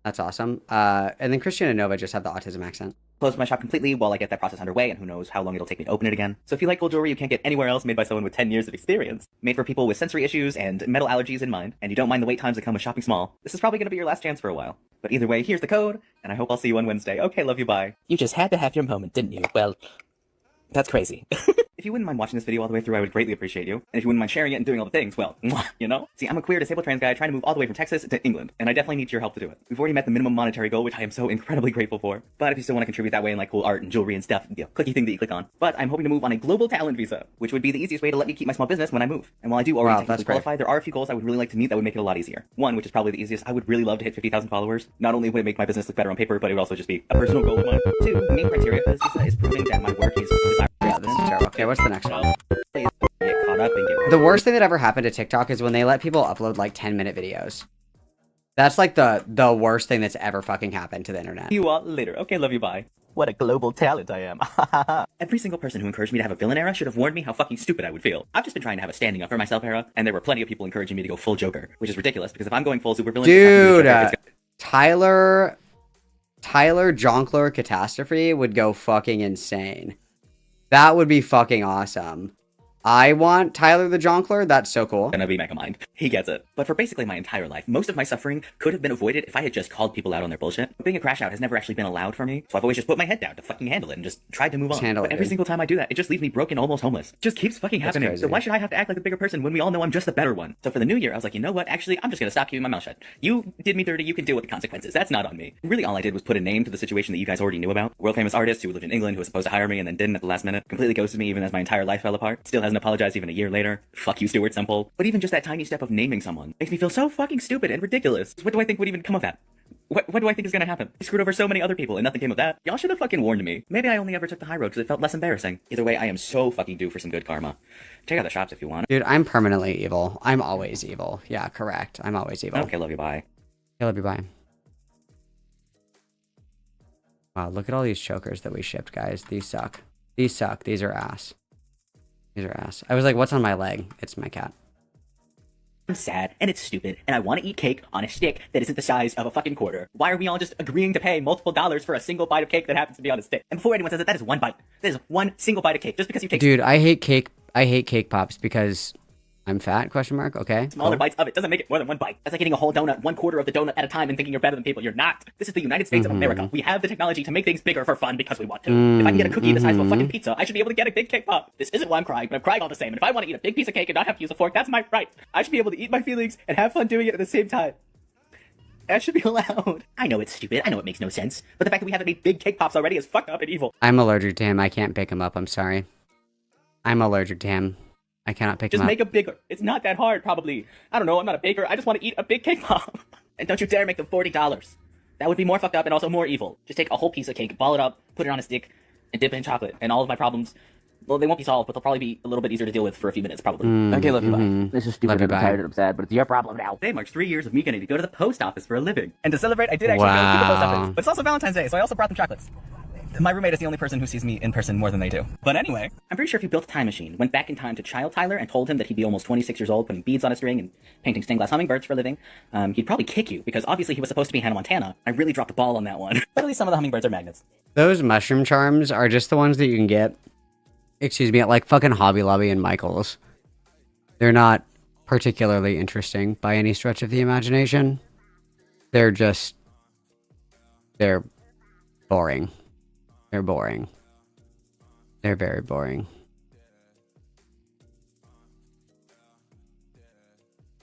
That's awesome. And then Christian and Nova just have the autism accent. Close my shop completely while I get that process underway, and who knows how long it'll take me to open it again. So if you like gold jewelry you can't get anywhere else, made by someone with 10 years of experience, made for people with sensory issues and metal allergies in mind, and you don't mind the wait times that come with shopping small, this is probably going to be your last chance for a while. But either way, here's the code, and I hope I'll see you on Wednesday. Okay, love you, bye. You just had to have your moment, didn't you? Well, that's crazy. If you wouldn't mind watching this video all the way through, I would greatly appreciate you. And if you wouldn't mind sharing it and doing all the things, well, you know? See, I'm a queer disabled trans guy trying to move all the way from Texas to England, and I definitely need your help to do it. We've already met the minimum monetary goal, which I am so incredibly grateful for. But if you still want to contribute that way in like cool art and jewelry and stuff, the clicky thing that you click on. But I'm hoping to move on a global talent visa, which would be the easiest way to let me keep my small business when I move. And while I do already technically qualify, there are a few goals I would really like to meet that would make it a lot easier. One, which is probably the easiest, I would really love to hit 50,000 followers. Not only would it make my business look better on paper, but it would also just be a personal goal of mine. Two, the main criteria for this visa is proving that my work is desirable. Yeah, this is terrible. Okay, what's the next one? Get caught up and get The worst thing that ever happened to TikTok is when they let people upload like 10-minute videos. That's like the worst thing that's ever fucking happened to the internet. you all later. Okay, love you, bye. What a global talent I am. Every single person who encouraged me to have a villain era should have warned me how fucking stupid I would feel. I've just been trying to have a standing up for myself era, and there were plenty of people encouraging me to go full Joker, which is ridiculous because if I'm going full supervillain, Dude, Tyler Jonkler Catastrophe would go fucking insane. That would be fucking awesome. I want Tyler the Jonkler. That's so cool. Gonna be Megamind. He gets it. But for basically my entire life, most of my suffering could have been avoided if I had just called people out on their bullshit. Being a crash out has never actually been allowed for me, so I've always just put my head down to fucking handle it and just tried to move on. But every single time I do that, it just leaves me broken, almost homeless. It just keeps fucking happening. So why should I have to act like the bigger person when we all know I'm just the better one? So for the new year, I was like, you know what? Actually, I'm just gonna stop keeping my mouth shut. You did me dirty, you can deal with the consequences. That's not on me. Really, all I did was put a name to the situation that you guys already knew about. World famous artist who lived in England who was supposed to hire me and then didn't at the last minute. Completely ghosted me even as my entire life fell apart. Still hasn't apologized even a year later. Fuck you, Stuart Semple. But even just that tiny step of naming someone makes me feel so fucking stupid and ridiculous. What do I think would even come of that? What do I think is gonna happen? I screwed over so many other people and nothing came of that. Y'all should have fucking warned me. Maybe I only ever took the high road because it felt less embarrassing. Either way, I am so fucking due for some good karma. Check out the shops if you want. Dude, I'm permanently evil. I'm always evil. Yeah, correct. I'm always evil. Okay, love you, bye. Okay, love you, bye. Wow, look at all these chokers that we shipped, guys. These suck. These suck. These are ass. These are ass. I was like, what's on my leg? It's my cat. I'm sad, and it's stupid, and I want to eat cake on a stick that isn't the size of a fucking quarter. Why are we all just agreeing to pay multiple dollars for a single bite of cake that happens to be on a stick? And before anyone says that is one bite. That is one single bite of cake, just because you take Dude, I hate cake. I hate cake pops because I'm fat, question mark, okay. smaller Cool. bites of it. Doesn't make it more than one bite. That's like eating a whole donut, one quarter of the donut at a time and thinking you're better than people. You're not. This is the United States of America. We have the technology to make things bigger for fun because we want to. If I can get a cookie the size of a fucking pizza, I should be able to get a big cake pop. This isn't why I'm crying, but I'm crying all the same. And if I want to eat a big piece of cake and not have to use a fork, that's my right. I should be able to eat my feelings and have fun doing it at the same time. That should be allowed. I know it's stupid. I know it makes no sense. But the fact that we haven't made big cake pops already is fucked up and evil. I'm allergic to him. I can't pick him up. I'm sorry. I'm allergic to him. I cannot pick Just him up. make them bigger. It's not that hard, probably. I don't know. I'm not a baker. I just want to eat a big cake pop. And don't you dare make them $40. That would be more fucked up and also more evil. Just take a whole piece of cake, ball it up, put it on a stick, and dip it in chocolate. And all of my problems, well, they won't be solved, but they'll probably be a little bit easier to deal with for a few minutes, probably. Okay, love you, bye. This is stupid and I'm tired and sad, but it's your problem now. Today marks 3 years of me getting to go to the post office for a living. And to celebrate, I did actually go to the post office. But it's also Valentine's Day, so I also brought them chocolates. My roommate is the only person who sees me in person more than they do. But anyway, I'm pretty sure if you built a time machine, went back in time to child Tyler and told him that he'd be almost 26 years old, putting beads on a string and painting stained glass hummingbirds for a living, he'd probably kick you, because obviously he was supposed to be Hannah Montana. I really dropped the ball on that one. But at least some of the hummingbirds are magnets. Those mushroom charms are just the ones that you can get, excuse me, at like fucking Hobby Lobby and Michael's. They're not particularly interesting by any stretch of the imagination. They're boring. They're boring. They're very boring.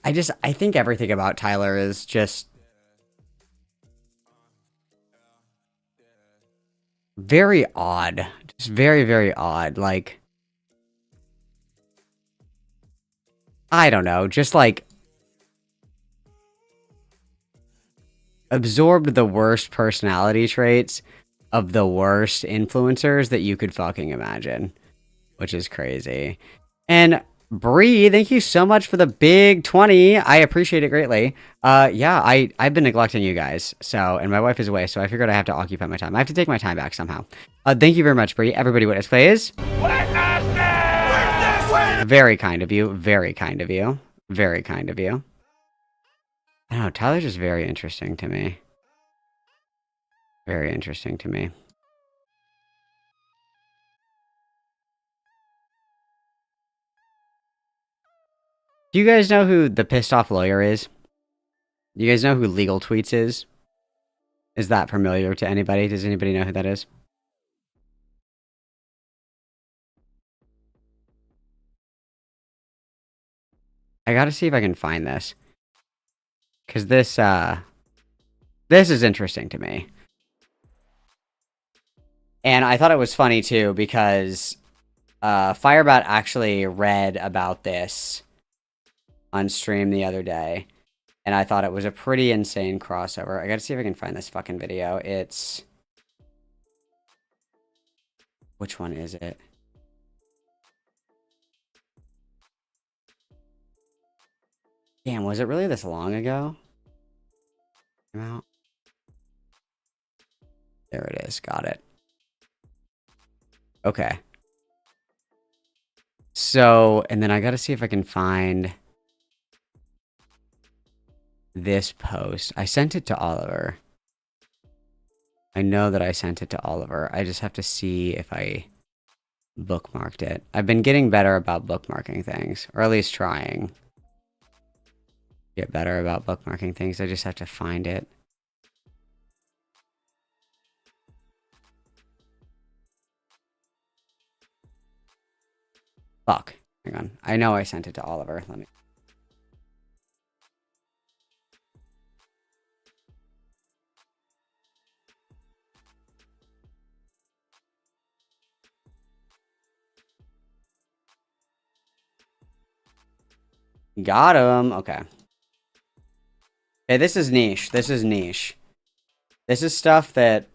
I think everything about Tyler is just very odd. Just very, very odd. Like, I don't know. Just like absorbed the worst personality traits of the worst influencers that you could fucking imagine, which is crazy. And Bree, thank you so much for the big 20. I appreciate it greatly. Yeah, I've been neglecting you guys. So, and my wife is away, so I figured I have to occupy my time. I have to take my time back somehow. Thank you very much, Bree. Everybody, witness, please. Very kind of you. Very kind of you. Very kind of you. I don't know, Tyler's just very interesting to me. Very interesting to me. Do you guys know who the pissed off lawyer is? Do you guys know who Legal Tweets is? Is that familiar to anybody? Does anybody know who that is? I gotta see if I can find this. Because this is interesting to me. And I thought it was funny too, because Firebat actually read about this on stream the other day. And I thought it was a pretty insane crossover. I gotta see if I can find this fucking video. It's... Which one is it? Damn, was it really this long ago? Came out? There it is. Got it. Okay. So, and then I gotta see if I can find this post. I sent it to Oliver. I know that I sent it to Oliver. I just have to see if I bookmarked it. I've been getting better about bookmarking things, or at least trying. Get better about bookmarking things. I just have to find it. Fuck. Hang on. I know I sent it to Oliver. Let me... Got him. Okay. Okay, this is niche. This is niche. This is stuff that...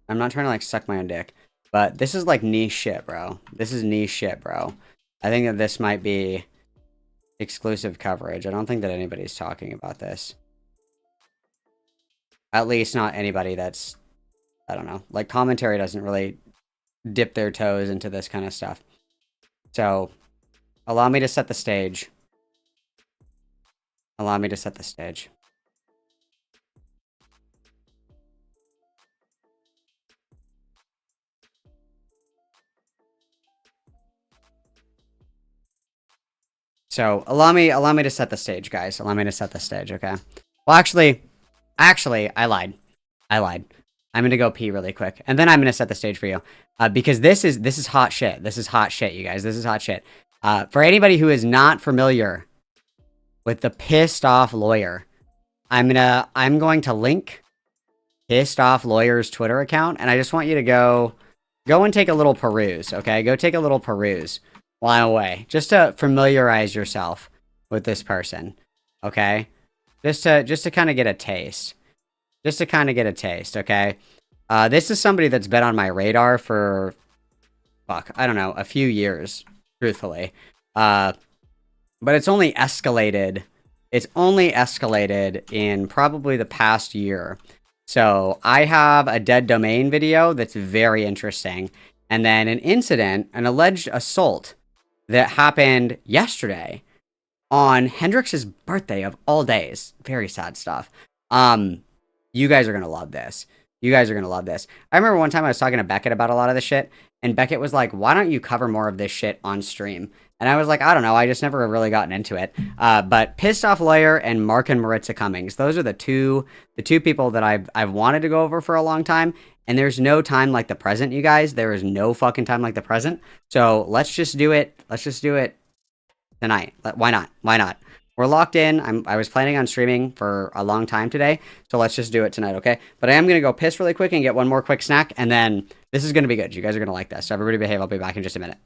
I'm not trying to, like, suck my own dick. But this is, like, niche shit, bro. This is niche shit, bro. I think that this might be exclusive coverage. I don't think that anybody's talking about this. At least not anybody that's... I don't know. Like, commentary doesn't really dip their toes into this kind of stuff. So, allow me to set the stage. Allow me to set the stage. So allow me to set the stage, guys. Allow me to set the stage, okay? Well, actually, I lied. I'm gonna go pee really quick, and then I'm gonna set the stage for you, because this is hot shit. This is hot shit, you guys. This is hot shit. For anybody who is not familiar with the Pissed Off Lawyer, I'm going to link Pissed Off Lawyer's Twitter account, and I just want you to go and take a little peruse, okay? Go take a little peruse while I'm away, just to familiarize yourself with this person, okay? Just to kind of get a taste. Just to kind of get a taste, okay? This is somebody that's been on my radar for, I don't know, a few years, truthfully. But it's only escalated. It's only escalated in probably the past year. So I have a dead domain video that's very interesting. And then an incident, an alleged assault that happened yesterday on Hendrix's birthday of all days. Very sad stuff. You guys are going to love this. You guys are going to love this. I remember one time I was talking to Beckett about a lot of this shit, and Beckett was like, why don't you cover more of this shit on stream? And I was like, I don't know. I just never really gotten into it. But Pissed Off Lawyer and Mark and Maritza Cummings, those are the two people that I've wanted to go over for a long time. And there's no time like the present, you guys. There is no fucking time like the present. So let's just do it. Let's just do it tonight. Why not? Why not? We're locked in. I was planning on streaming for a long time today, so let's just do it tonight, okay? But I am going to go piss really quick and get one more quick snack, and then this is going to be good. You guys are going to like this. So everybody behave. I'll be back in just a minute.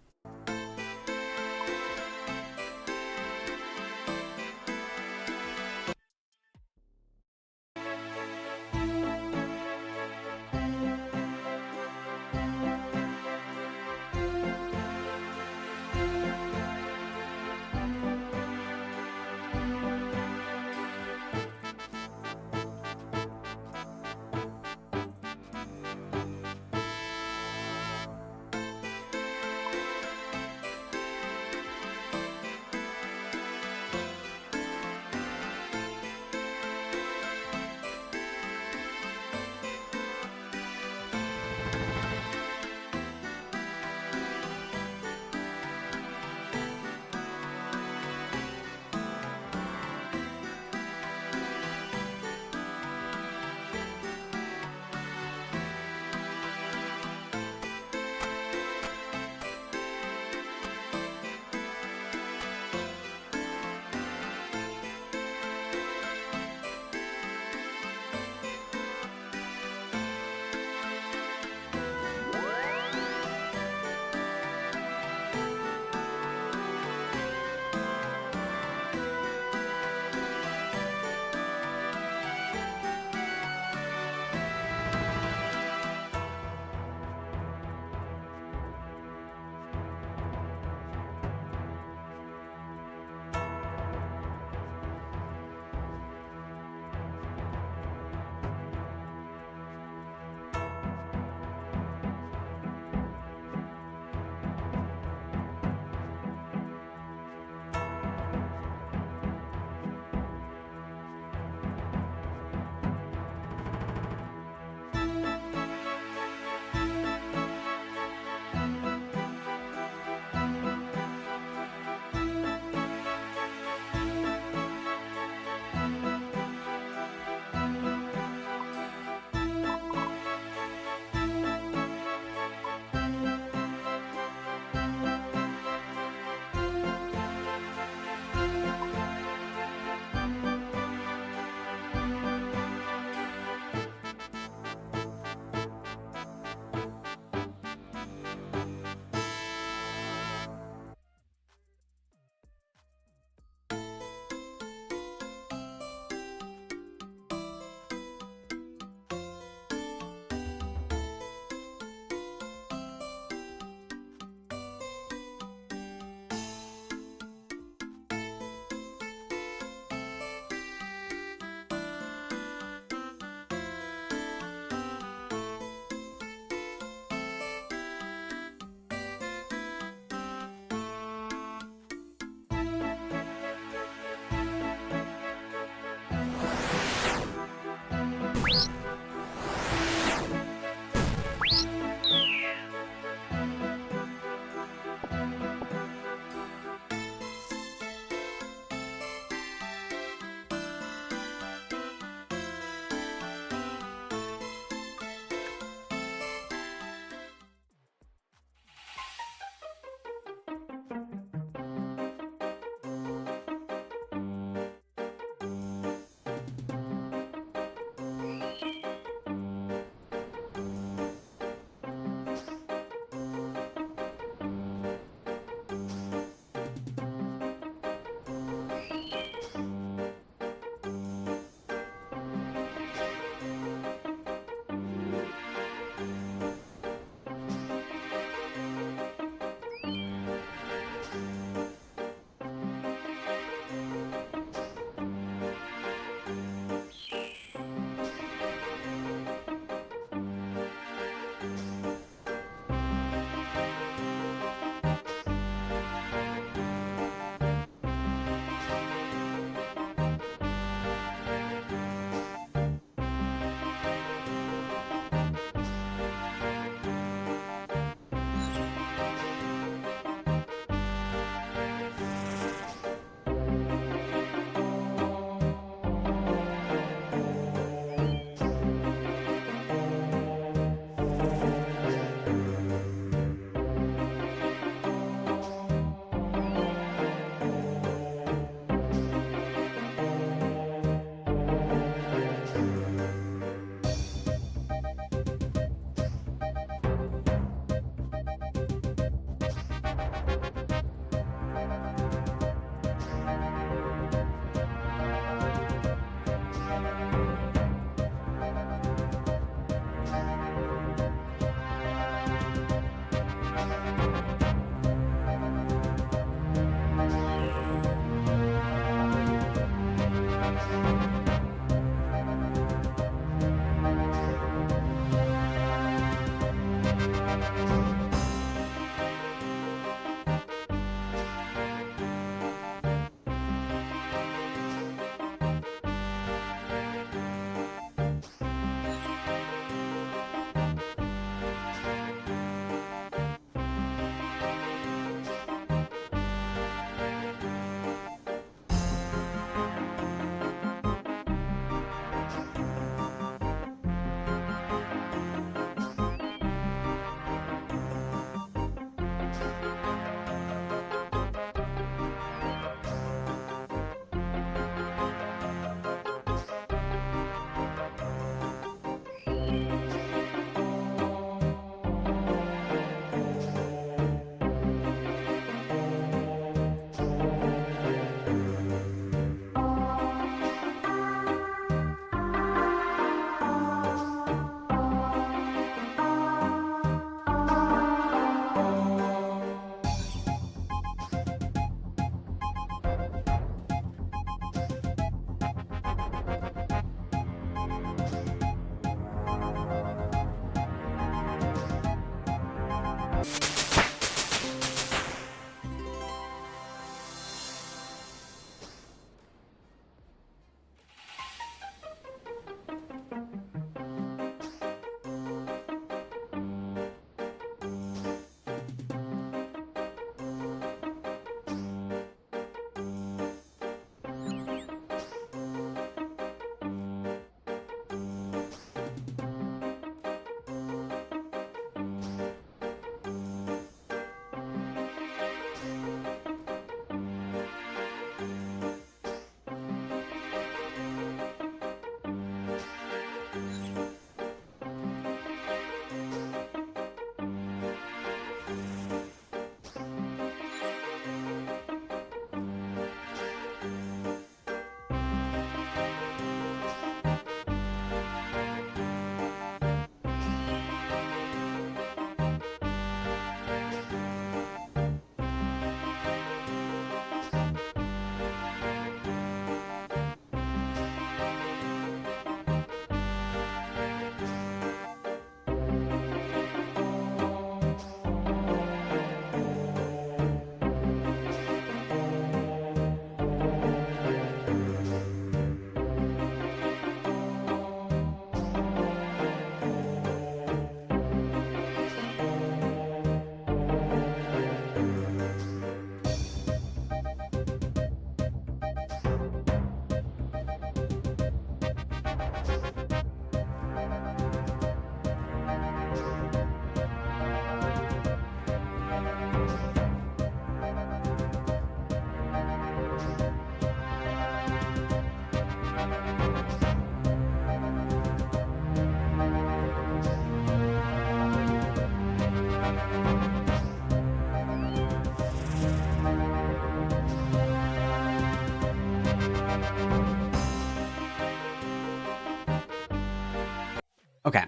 Okay.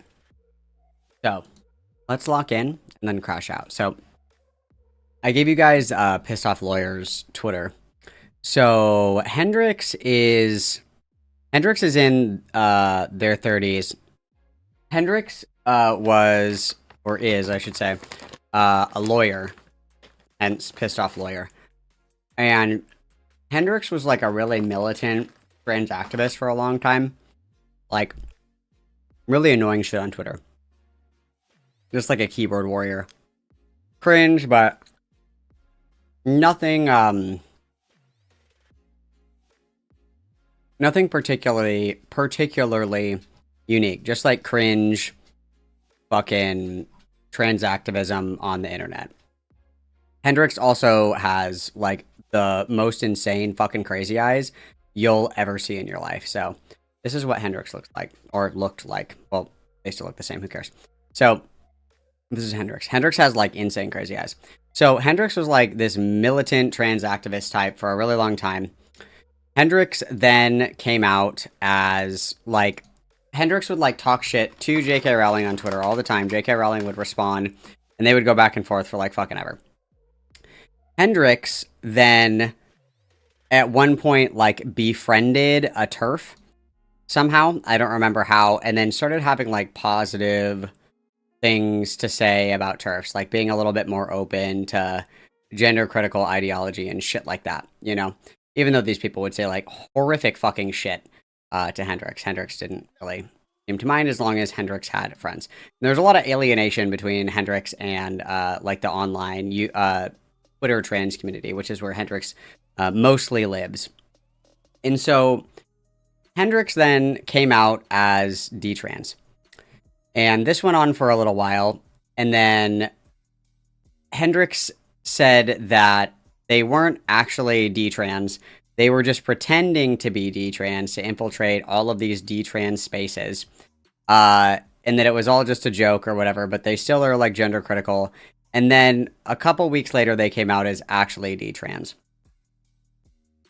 So, let's lock in and then crash out. So, I gave you guys Pissed Off Lawyers Twitter. So, Hendrix is in their 30s. Hendrix was, or is, I should say, a lawyer, hence Pissed Off Lawyer. And Hendrix was like a really militant trans activist for a long time. Like, really annoying shit on Twitter. Just like a keyboard warrior. Cringe, but nothing particularly unique. Just like cringe fucking trans activism on the internet. Hendrix also has like the most insane fucking crazy eyes you'll ever see in your life. So this is what Hendrix looks like, or looked like. Well, they still look the same, who cares? So this is Hendrix. Hendrix has like insane crazy eyes. So Hendrix was like this militant trans activist type for a really long time. Hendrix then came out as like, Hendrix would like talk shit to J.K. Rowling on Twitter all the time. J.K. Rowling would respond and they would go back and forth for like fucking ever. Hendrix then at one point like befriended a TERF somehow. I don't remember how. And then started having like positive things to say about TERFs, like being a little bit more open to gender critical ideology and shit like that, you know? Even though these people would say like horrific fucking shit to Hendrix. Hendrix didn't really seem to mind as long as Hendrix had friends. And there's a lot of alienation between Hendrix and like the online Twitter trans community, which is where Hendrix mostly lives. And so Hendrix then came out as D-trans. And this went on for a little while. And then Hendrix said that they weren't actually D-trans. They were just pretending to be D-trans to infiltrate all of these D-trans spaces. And that it was all just a joke or whatever, but they still are like gender critical. And then a couple weeks later, they came out as actually D-trans.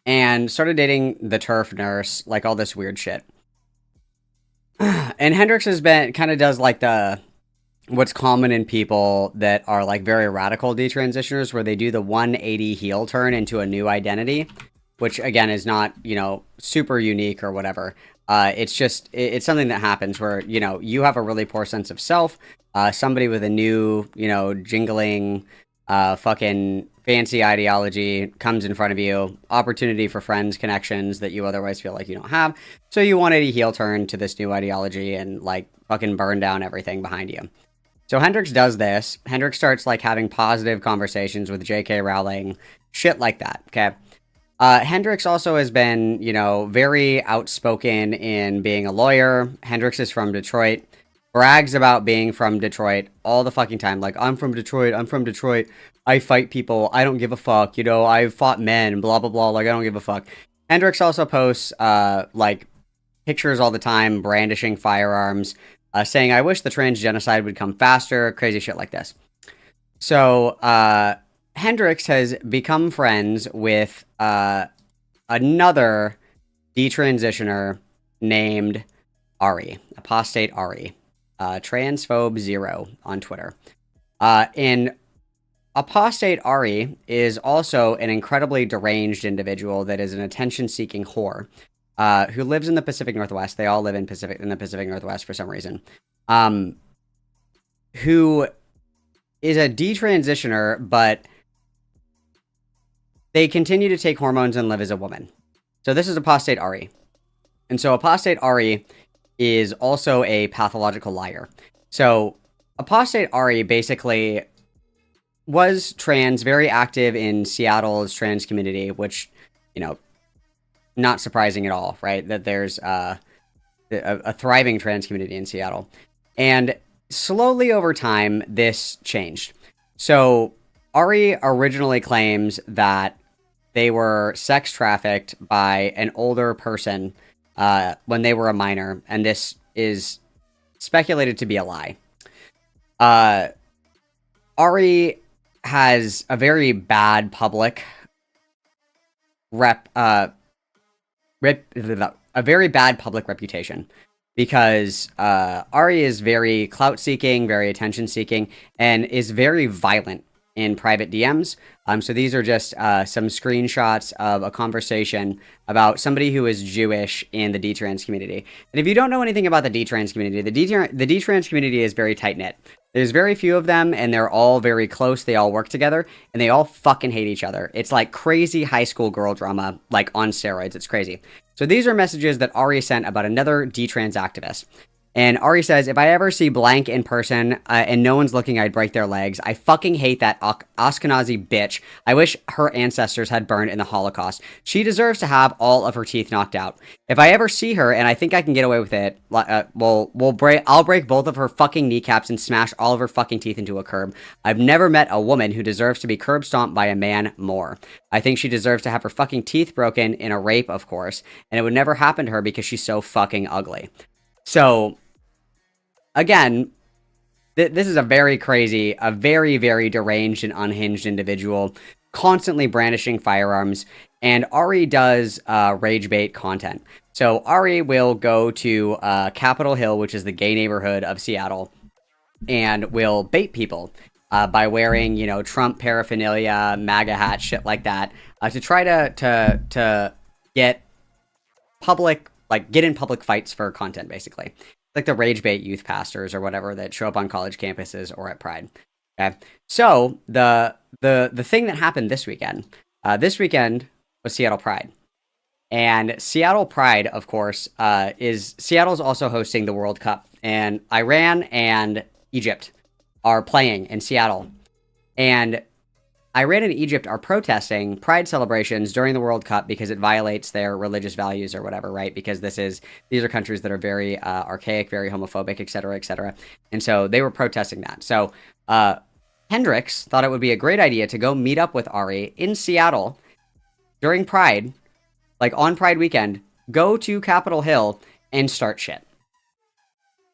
And started dating the TERF nurse, like all this weird shit. And Hendrix has been, kind of does like what's common in people that are like very radical detransitioners, where they do the 180 heel turn into a new identity, which again is not, you know, super unique or whatever. It's just, it's something that happens where, you know, you have a really poor sense of self. Somebody with a new, you know, jingling, fucking fancy ideology comes in front of you, opportunity for friends, connections that you otherwise feel like you don't have. So you 180 heel turn to this new ideology and like fucking burn down everything behind you. So Hendrix does this. Hendrix starts like having positive conversations with J.K. Rowling, shit like that. Okay. Hendrix also has been, you know, very outspoken in being a lawyer. Hendrix is from Detroit. Brags about being from Detroit all the fucking time. Like, I'm from Detroit. I fight people. I don't give a fuck. You know, I've fought men, blah, blah, blah. Like, I don't give a fuck. Hendrix also posts, like, pictures all the time, brandishing firearms, saying, I wish the trans genocide would come faster, crazy shit like this. So, Hendrix has become friends with, another detransitioner named Ari, Apostate Ari. Transphobe0 on Twitter. And Apostate Ari is also an incredibly deranged individual that is an attention-seeking whore who lives in the Pacific Northwest. They all live in the Pacific Northwest for some reason. Who is a detransitioner, but they continue to take hormones and live as a woman. So this is Apostate Ari. And so Apostate Ari is also a pathological liar. So Apostate Ari basically was trans, very active in Seattle's trans community, which, you know, not surprising at all, right? That there's a thriving trans community in Seattle. And slowly over time, this changed. So Ari originally claims that they were sex trafficked by an older person when they were a minor, and this is speculated to be a lie. Ari has a very bad public reputation because Ari is very clout-seeking, very attention-seeking, and is very violent in private DMs. So these are just some screenshots of a conversation about somebody who is Jewish in the D-trans community. And if you don't know anything about the D-trans community, the D-trans community is very tight-knit. There's very few of them, and they're all very close. They all work together, and they all fucking hate each other. It's like crazy high school girl drama, like on steroids. It's crazy. So these are messages that Ari sent about another D-trans activist. And Ari says, if I ever see blank in person and no one's looking, I'd break their legs. I fucking hate that Ashkenazi bitch. I wish her ancestors had burned in the Holocaust. She deserves to have all of her teeth knocked out. If I ever see her and I think I can get away with it, I'll break both of her fucking kneecaps and smash all of her fucking teeth into a curb. I've never met a woman who deserves to be curb stomped by a man more. I think she deserves to have her fucking teeth broken in a rape, of course. And it would never happen to her because she's so fucking ugly. So, again, this is a very crazy, a very, very deranged and unhinged individual, constantly brandishing firearms, and Ari does rage bait content. So Ari will go to Capitol Hill, which is the gay neighborhood of Seattle, and will bait people by wearing, you know, Trump paraphernalia, MAGA hat, shit like that, to try to get public, like, get in public fights for content, basically. Like the rage bait youth pastors or whatever that show up on college campuses or at Pride. Okay, so the thing that happened this weekend was Seattle Pride, and Seattle Pride, of course, Seattle's also hosting the World Cup, and Iran and Egypt are playing in Seattle, and Iran and Egypt are protesting Pride celebrations during the World Cup because it violates their religious values or whatever, right? Because these are countries that are very archaic, very homophobic, etc., etc. And so they were protesting that. So Hendrix thought it would be a great idea to go meet up with Ari in Seattle during Pride, like on Pride weekend, go to Capitol Hill and start shit.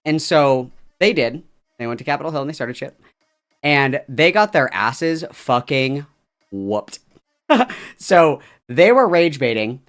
And so they did. They went to Capitol Hill and they started shit. And they got their asses fucking whooped. So they were rage baiting.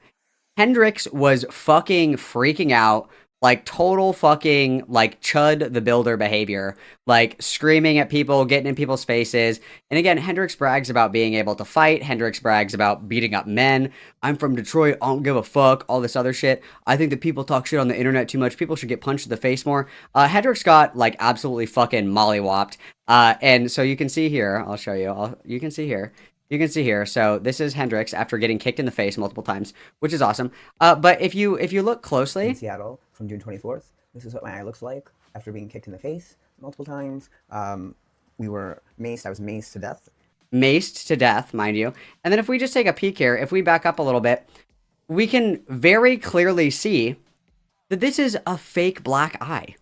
Hendrix was fucking freaking out, like total fucking like Chud the Builder behavior, like screaming at people, getting in people's faces. And again, Hendrix brags about being able to fight. Hendrix brags about beating up men. I'm from Detroit. I don't give a fuck. All this other shit. I think that people talk shit on the internet too much. People should get punched in the face more. Hendrix got like absolutely fucking mollywopped. And so you can see here, I'll show you. You can see here. So this is Hendrix after getting kicked in the face multiple times, which is awesome. But if you look closely, in Seattle from June 24th, this is what my eye looks like after being kicked in the face multiple times. We were maced. I was maced to death. Maced to death, mind you. And then if we just take a peek here, if we back up a little bit, we can very clearly see that this is a fake black eye.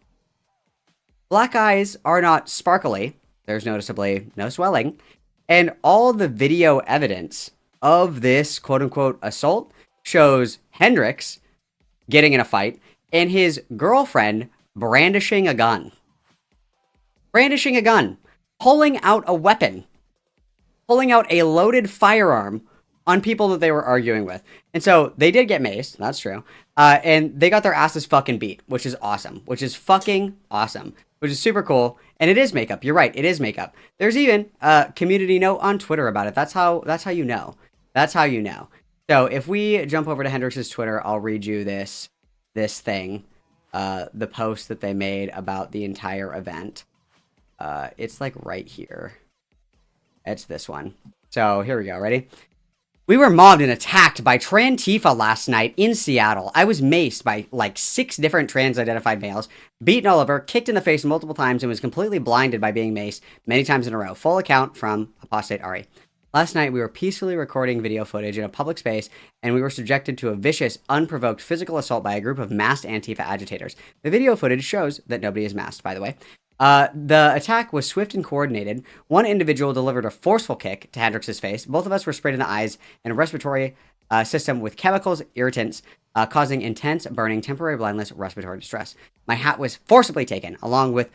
Black eyes are not sparkly. There's noticeably no swelling. And all the video evidence of this quote-unquote assault shows Hendrix getting in a fight and his girlfriend brandishing a gun. Brandishing a gun. Pulling out a weapon. Pulling out a loaded firearm on people that they were arguing with. And so they did get maced. That's true. And they got their asses fucking beat, which is awesome. Which is fucking awesome. Which is super cool. And it is makeup. You're right. It is makeup. There's even a community note on Twitter about it. That's how you know. That's how you know. So if we jump over to Hendrix's Twitter, I'll read you this thing. The post that they made about the entire event. It's like right here. It's this one. So here we go. Ready? We were mobbed and attacked by Trantifa last night in Seattle. I was maced by like 6 different trans-identified males, beaten all over, kicked in the face multiple times, and was completely blinded by being maced many times in a row. Full account from Apostate Ari. Last night, we were peacefully recording video footage in a public space, and we were subjected to a vicious, unprovoked physical assault by a group of masked Antifa agitators. The video footage shows that nobody is masked, by the way. The attack was swift and coordinated. One individual delivered a forceful kick to Hendrix's face. Both of us were sprayed in the eyes and respiratory system with chemicals, irritants, causing intense burning, temporary blindness, respiratory distress. My hat was forcibly taken, along with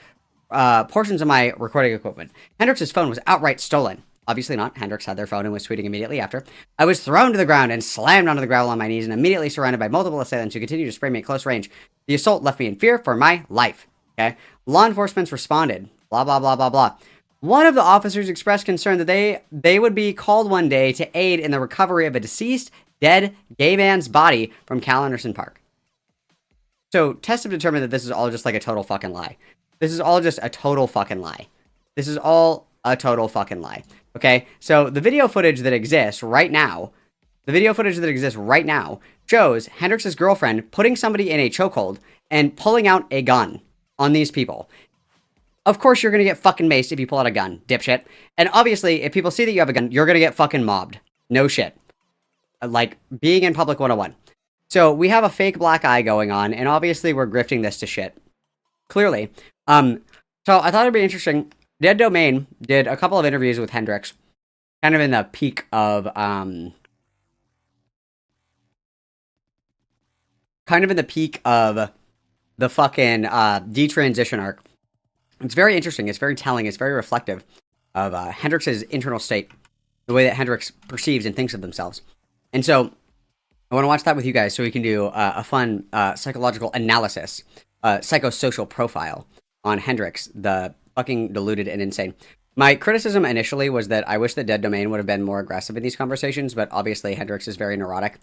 portions of my recording equipment. Hendrix's phone was outright stolen. Obviously not. Hendrix had their phone and was tweeting immediately after. I was thrown to the ground and slammed onto the gravel on my knees and immediately surrounded by multiple assailants who continued to spray me at close range. The assault left me in fear for my life. Okay. Law enforcement responded. Blah, blah, blah, blah, blah. One of the officers expressed concern that they would be called one day to aid in the recovery of a deceased, dead gay man's body from Cal Anderson Park. So tests have determined that this is all just like a total fucking lie. This is all just a total fucking lie. This is all a total fucking lie. Okay, so the video footage that exists right now, shows Hendrix's girlfriend putting somebody in a chokehold and pulling out a gun on these people. Of course you're gonna get fucking maced if you pull out a gun, dipshit. And obviously, if people see that you have a gun, you're gonna get fucking mobbed. No shit. Like, being in public 101. So, we have a fake black eye going on, and obviously we're grifting this to shit. Clearly. So, I thought it'd be interesting. Dead Domain did a couple of interviews with Hendrix, kind of in the peak of, the fucking, detransition arc. It's very interesting, it's very telling, it's very reflective of, Hendrix's internal state, the way that Hendrix perceives and thinks of themselves. And so, I want to watch that with you guys so we can do a fun psychological analysis, psychosocial profile on Hendrix, the fucking deluded and insane. My criticism initially was that I wish the Dead Domain would have been more aggressive in these conversations, but obviously Hendrix is very neurotic,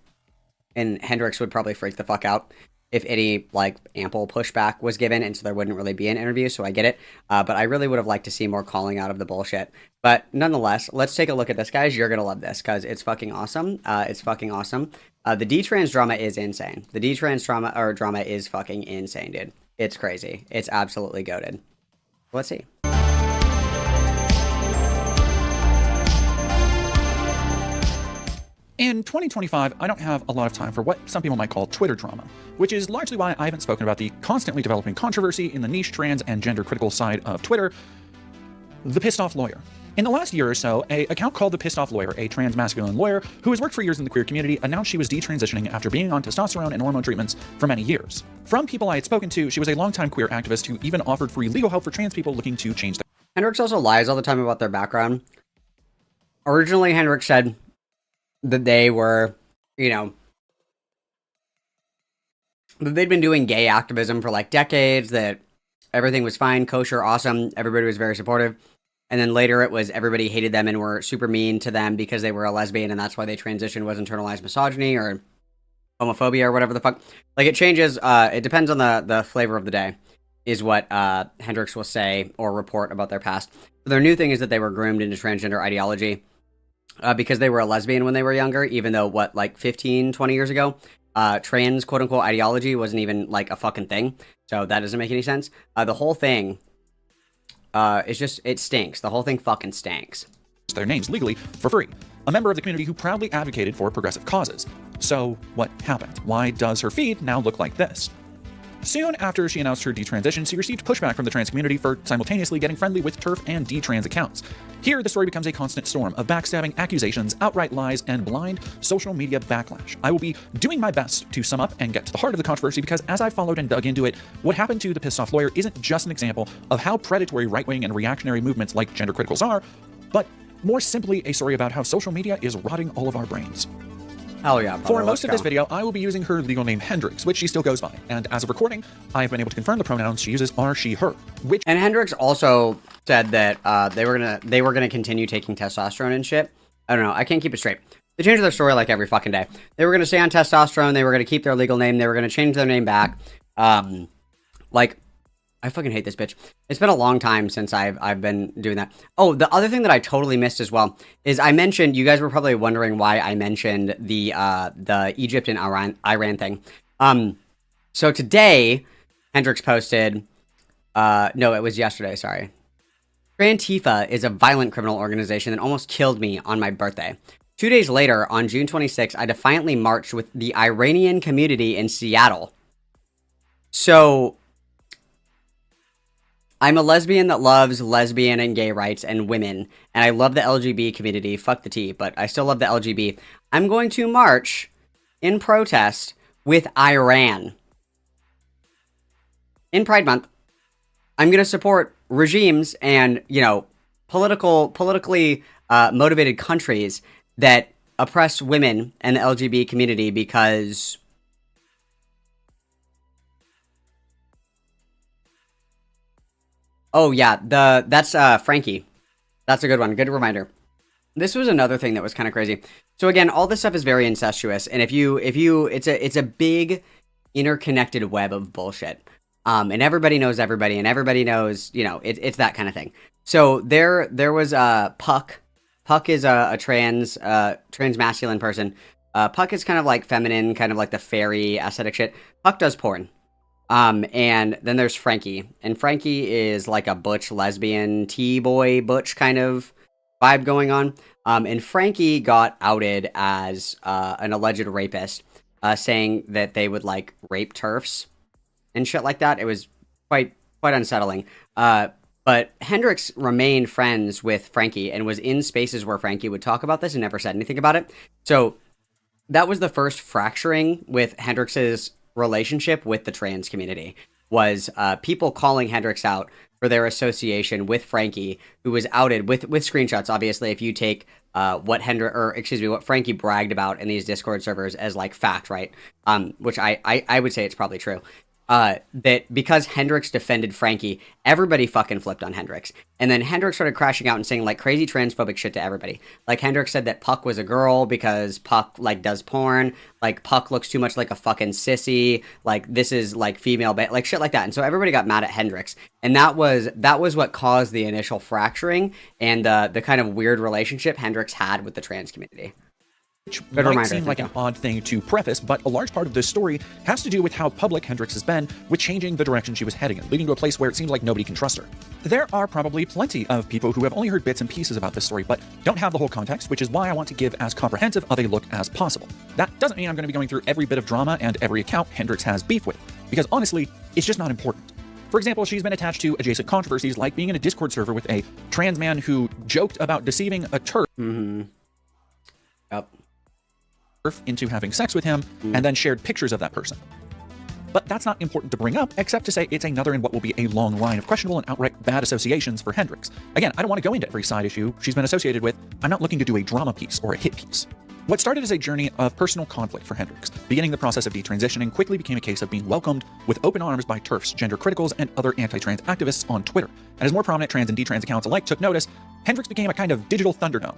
and Hendrix would probably freak the fuck out if any, like, ample pushback was given, and so there wouldn't really be an interview, so I get it. But I really would have liked to see more calling out of the bullshit. But nonetheless, let's take a look at this, guys. You're gonna love this, because it's fucking awesome. It's fucking awesome. The D-Trans drama is insane. The D-Trans drama is fucking insane, dude. It's crazy. It's absolutely goated. Let's see. In 2025, I don't have a lot of time for what some people might call Twitter drama, which is largely why I haven't spoken about the constantly developing controversy in the niche trans and gender critical side of Twitter, the Pissed Off Lawyer. In the last year or so, an account called The Pissed Off Lawyer, a trans masculine lawyer who has worked for years in the queer community, announced she was detransitioning after being on testosterone and hormone treatments for many years. From people I had spoken to, she was a longtime queer activist who even offered free legal help for trans people looking to change their... Hendrix also lies all the time about their background. Originally, Hendrix said that they were, you know, that they'd been doing gay activism for like decades, that everything was fine, kosher, awesome, everybody was very supportive. And then later it was everybody hated them and were super mean to them because they were a lesbian, and that's why they transitioned, was internalized misogyny or homophobia or whatever the fuck. Like, it changes, it depends on the flavor of the day, is what Hendrix will say or report about their past. So their new thing is that they were groomed into transgender ideology because they were a lesbian when they were younger, even though, what, like 15, 20 years ago, trans quote-unquote ideology wasn't even like a fucking thing. So that doesn't make any sense. The whole thing... it's just, it stinks. The whole thing fucking stinks. Their names legally for free. A member of the community who proudly advocated for progressive causes. So, what happened? Why does her feed now look like this? Soon after she announced her detransition, she received pushback from the trans community for simultaneously getting friendly with TERF and D-trans accounts. Here, the story becomes a constant storm of backstabbing, accusations, outright lies, and blind social media backlash. I will be doing my best to sum up and get to the heart of the controversy, because as I followed and dug into it, what happened to the Pissed Off Lawyer isn't just an example of how predatory right-wing and reactionary movements like gender criticals are, but more simply a story about how social media is rotting all of our brains. Hell yeah, For most of this video, I will be using her legal name Hendrix, which she still goes by. And as of recording, I have been able to confirm the pronouns she uses are she, her. Which and Hendrix also said that they were gonna continue taking testosterone and shit. I don't know. I can't keep it straight. They change their story like every fucking day. They were gonna stay on testosterone. They were gonna keep their legal name. They were gonna change their name back. Like, I fucking hate this bitch. It's been a long time since I've been doing that. Oh, the other thing that I totally missed as well is I mentioned, you guys were probably wondering why I mentioned the Egypt and Iran thing. So today, Hendrix posted, no, it was yesterday, sorry. Antifa is a violent criminal organization that almost killed me on my birthday. 2 days later, on June 26, I defiantly marched with the Iranian community in Seattle. So... I'm a lesbian that loves lesbian and gay rights and women, and I love the LGB community, fuck the T, but I still love the LGB. I'm going to march in protest with Iran. In Pride Month, I'm going to support regimes and, you know, politically motivated countries that oppress women and the LGBT community, because Oh yeah, that's Frankie. That's a good one. Good reminder. This was another thing that was kind of crazy. So again, all this stuff is very incestuous, and if you, it's a big interconnected web of bullshit. And everybody knows everybody, and everybody knows, it's that kind of thing. So there was Puck. Puck is a trans masculine person. Puck is kind of like feminine, kind of like the fairy aesthetic shit. Puck does porn. And then there's Frankie, and Frankie is like a butch lesbian T-boy butch kind of vibe going on. And Frankie got outed as an alleged rapist, saying that they would like rape TERFs and shit like that. It was quite unsettling. But Hendrix remained friends with Frankie and was in spaces where Frankie would talk about this and never said anything about it. So that was the first fracturing with Hendrix's relationship with the trans community, was people calling Hendrix out for their association with Frankie, who was outed with screenshots. Obviously, if you take what Frankie bragged about in these Discord servers as like fact, right? Which I would say it's probably true. That because Hendrix defended Frankie, everybody fucking flipped on Hendrix. And then Hendrix started crashing out and saying like crazy transphobic shit to everybody. Like Hendrix said that Puck was a girl because Puck like does porn. Like Puck looks too much like a fucking sissy. Like this is like female, like shit like that. And so everybody got mad at Hendrix. And that was what caused the initial fracturing and the kind of weird relationship Hendrix had with the trans community. Which might seem like an odd thing to preface, but a large part of this story has to do with how public Hendrix has been with changing the direction she was heading in, leading to a place where it seems like nobody can trust her. There are probably plenty of people who have only heard bits and pieces about this story, but don't have the whole context, which is why I want to give as comprehensive of a look as possible. That doesn't mean I'm going to be going through every bit of drama and every account Hendrix has beef with, because honestly, it's just not important. For example, she's been attached to adjacent controversies like being in a Discord server with a trans man who joked about deceiving a TERF. Yep. Into having sex with him and then shared pictures of that person. But that's not important to bring up, except to say it's another in what will be a long line of questionable and outright bad associations for Hendrix. Again, I don't want to go into every side issue she's been associated with. I'm not looking to do a drama piece or a hit piece. What started as a journey of personal conflict for Hendrix, beginning the process of detransitioning, quickly became a case of being welcomed with open arms by TERFs, gender criticals, and other anti-trans activists on Twitter. And as more prominent trans and detrans accounts alike took notice, Hendrix became a kind of digital Thunderdome.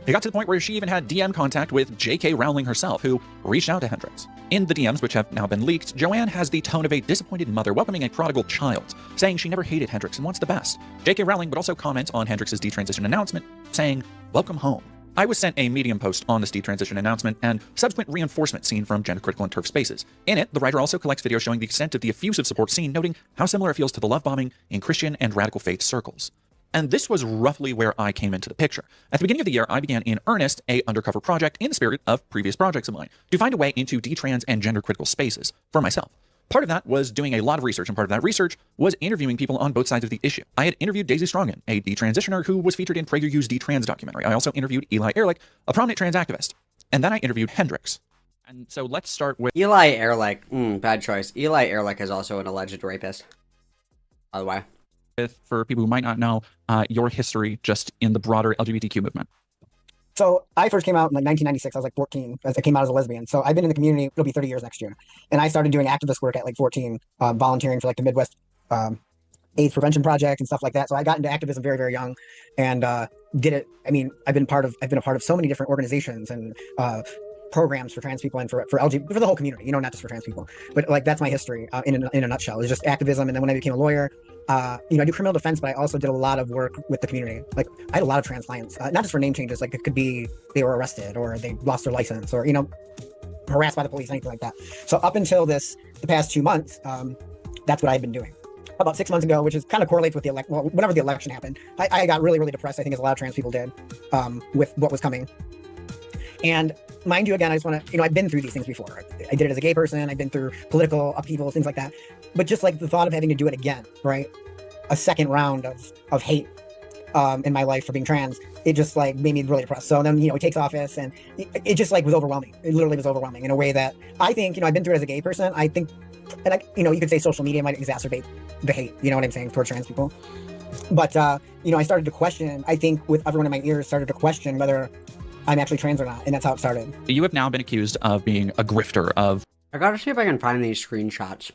It got to the point where she even had DM contact with J.K. Rowling herself, who reached out to Hendrix. In the DMs, which have now been leaked, Joanne has the tone of a disappointed mother welcoming a prodigal child, saying she never hated Hendrix and wants the best. J.K. Rowling would also comment on Hendrix's detransition announcement, saying, "Welcome home." I was sent a Medium post on this detransition announcement and subsequent reinforcement seen from gender critical and TERF spaces. In it, the writer also collects videos showing the extent of the effusive support seen, noting how similar it feels to the love bombing in Christian and radical faith circles. And this was roughly where I came into the picture. At the beginning of the year, I began in earnest a undercover project in the spirit of previous projects of mine to find a way into detrans and gender critical spaces for myself. Part of that was doing a lot of research, and part of that research was interviewing people on both sides of the issue. I had interviewed Daisy Strongen, a detransitioner who was featured in PragerU's Detrans documentary. I also interviewed Eli Ehrlich, a prominent trans activist. And then I interviewed Hendrix. And so let's start with Eli Ehrlich. Bad choice. Eli Ehrlich is also an alleged rapist, by the way. For people who might not know, your history just in the broader LGBTQ movement. So I first came out in like 1996. I was like 14 as I came out as a lesbian. So I've been in the community. It'll be 30 years next year. And I started doing activist work at like 14, volunteering for like the Midwest AIDS Prevention Project and stuff like that. So I got into activism very, very young and did it. I mean, I've been a part of so many different organizations and programs for trans people and for the whole community, not just for trans people. But like that's my history in a nutshell. It's just activism. And then when I became a lawyer, I do criminal defense, but I also did a lot of work with the community. Like I had a lot of trans clients, not just for name changes. Like it could be they were arrested or they lost their license or harassed by the police, anything like that. So up until the past 2 months, that's what I've been doing. About 6 months ago, which is kind of correlates with the whenever the election happened, I got really, really depressed. I think as a lot of trans people did with what was coming. And mind you, again, I just want to, I've been through these things before. I did it as a gay person. I've been through political upheavals, things like that. But just like the thought of having to do it again, right? A second round of hate in my life for being trans, it just like made me really depressed. So then, he takes office and it just like was overwhelming. It literally was overwhelming in a way that I think, I've been through it as a gay person. I think, and you could say social media might exacerbate the hate, you know what I'm saying, towards trans people. But, I started to question, I think with everyone in my ears started to question whether I'm actually trans or not. And that's how it started. You have now been accused of being a grifter of... I gotta see if I can find these screenshots.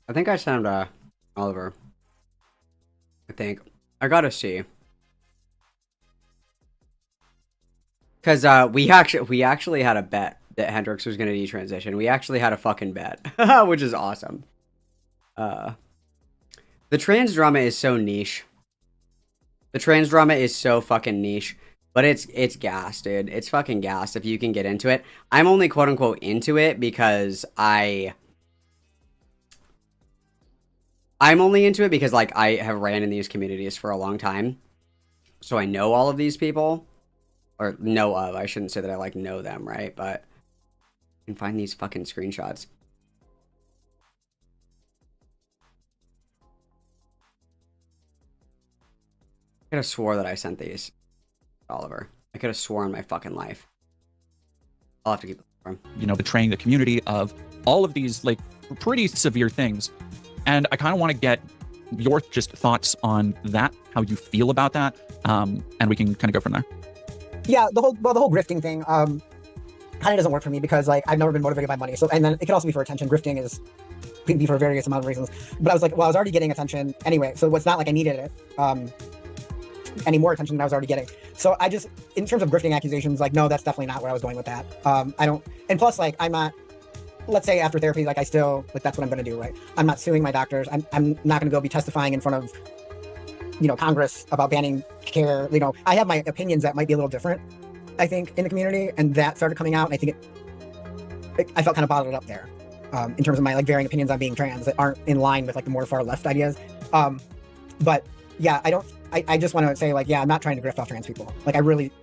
I think I sent them to Oliver. I think. I gotta see. Because we actually had a bet that Hendrix was gonna detransition. We actually had a fucking bet, which is awesome. The trans drama is so niche. The trans drama is so fucking niche. But it's gas, dude. It's fucking gas if you can get into it. I'm only quote unquote into it because I'm only into it because like I have ran in these communities for a long time. So I know all of these people. Or know of. I shouldn't say that I like know them, right? But I can find these fucking screenshots. I could have swore that I sent these. Oliver. I could have sworn my fucking life. I'll have to keep them. You know, betraying the community of all of these, like, pretty severe things. And I kind of want to get your just thoughts on that, how you feel about that, and we can kind of go from there. Yeah, the whole grifting thing kind of doesn't work for me because like I've never been motivated by money. So and then it can also be for attention. Grifting can be for various amount of reasons. But I was like, well, I was already getting attention anyway, so it's not like I needed it. Any more attention than I was already getting. So I just, in terms of grifting accusations, like, no, that's definitely not where I was going with that. I don't, and plus, like, I'm not, let's say after therapy, like, I still, like, that's what I'm going to do, right? I'm not suing my doctors. I'm not going to go be testifying in front of, you know, Congress about banning care. You know, I have my opinions that might be a little different, I think, in the community, and that started coming out, and I think I felt kind of bottled up there, in terms of my, like, varying opinions on being trans that aren't in line with, like, the more far left ideas. But, yeah, I just want to say, like, yeah, I'm not trying to grift off trans people. Like, I wouldn't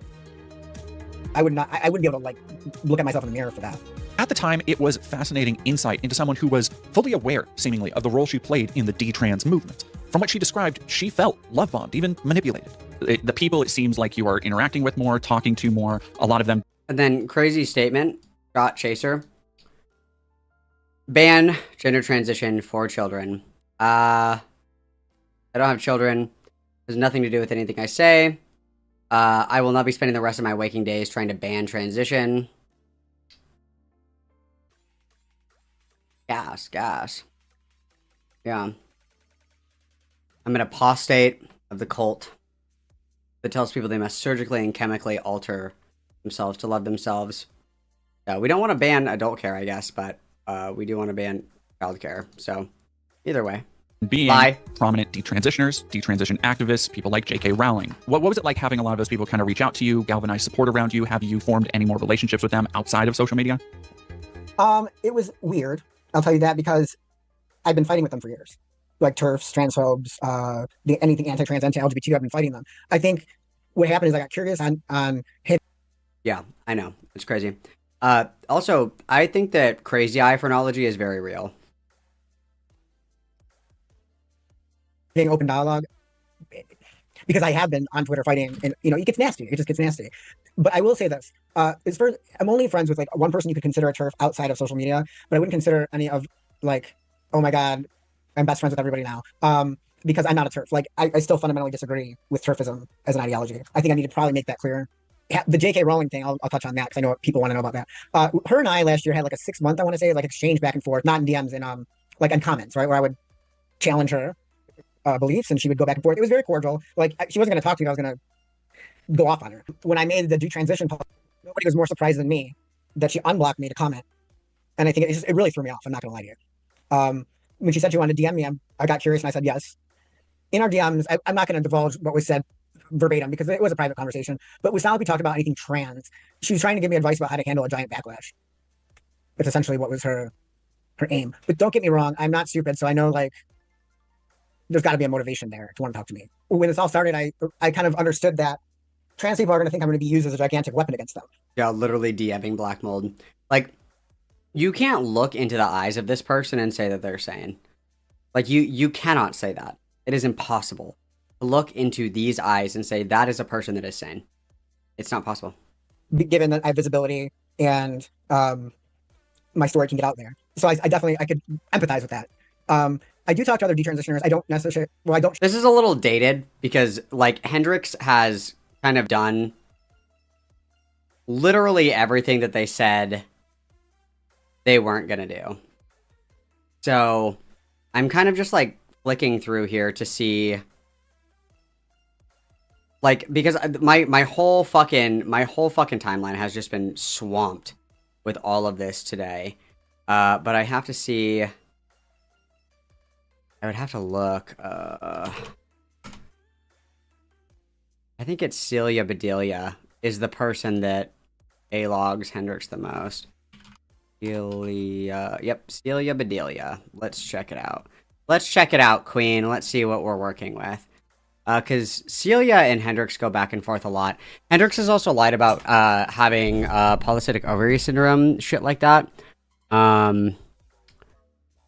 be able to, like, look at myself in the mirror for that. At the time, it was fascinating insight into someone who was fully aware, seemingly, of the role she played in the detrans movement. From what she described, she felt love-bombed, even manipulated. The people it seems like you are interacting with more, talking to more, a lot of them. And then, crazy statement, Scott Chaser. Ban gender transition for children. I don't have children. Has nothing to do with anything I say. I will not be spending the rest of my waking days trying to ban transition. Gas. Yeah. I'm an apostate of the cult that tells people they must surgically and chemically alter themselves to love themselves. We don't want to ban adult care, I guess, but we do want to ban child care. So, either way. Being prominent detransitioners, detransition activists, people like J.K. Rowling. What was it like having a lot of those people kind of reach out to you, galvanize support around you? Have you formed any more relationships with them outside of social media? It was weird. I'll tell you that because I've been fighting with them for years. Like TERFs, transphobes, anything anti-trans, anti-LGBT, I've been fighting them. I think what happened is I got curious on Yeah, I know. It's crazy. Also, I think that crazy eye phrenology is very real. Being open dialogue, because I have been on Twitter fighting, and you know, it gets nasty. It just gets nasty. But I will say this: as far as, I'm only friends with like one person you could consider a TERF outside of social media, but I wouldn't consider any of like, oh my god, I'm best friends with everybody now. Because I'm not a TERF. Like, I still fundamentally disagree with TERFism as an ideology. I think I need to probably make that clear. The J.K. Rowling thing, I'll touch on that because I know people want to know about that. Her and I last year had like a 6-month, I want to say, like exchange back and forth, not in DMs, in like in comments, right, where I would challenge her beliefs and she would go back and forth. It was very cordial. Like, she wasn't going to talk to me. I was going to go off on her. When I made the detransition post, nobody was more surprised than me that she unblocked me to comment. And I think it really threw me off. I'm not going to lie to you. When she said she wanted to DM me, I got curious and I said yes. In our DMs, I'm not going to divulge what was said verbatim because it was a private conversation. But it was not like we talked about anything trans. She was trying to give me advice about how to handle a giant backlash. That's essentially what was her aim. But don't get me wrong, I'm not stupid, so I know like there's got to be a motivation there to want to talk to me. When this all started, I kind of understood that trans people are going to think I'm going to be used as a gigantic weapon against them. Yeah, literally DMing Black Mold. Like, you can't look into the eyes of this person and say that they're sane. Like, you cannot say that. It is impossible to look into these eyes and say that is a person that is sane. It's not possible. Given that I have visibility and my story can get out there. So I definitely, I could empathize with that. I do talk to other detransitioners. I don't necessarily, well, I don't. This is a little dated because, like, Hendrix has kind of done literally everything that they said they weren't going to do. So I'm kind of just, like, flicking through here to see Like, because my whole fucking timeline has just been swamped with all of this today. But I have to see. I would have to look. I think it's Celia Bedelia is the person that A-logs Hendrix the most. Celia, yep, Celia Bedelia. Let's check it out. Let's check it out, Queen. Let's see what we're working with. Because Celia and Hendrix go back and forth a lot. Hendrix has also lied about having polycystic ovary syndrome, shit like that.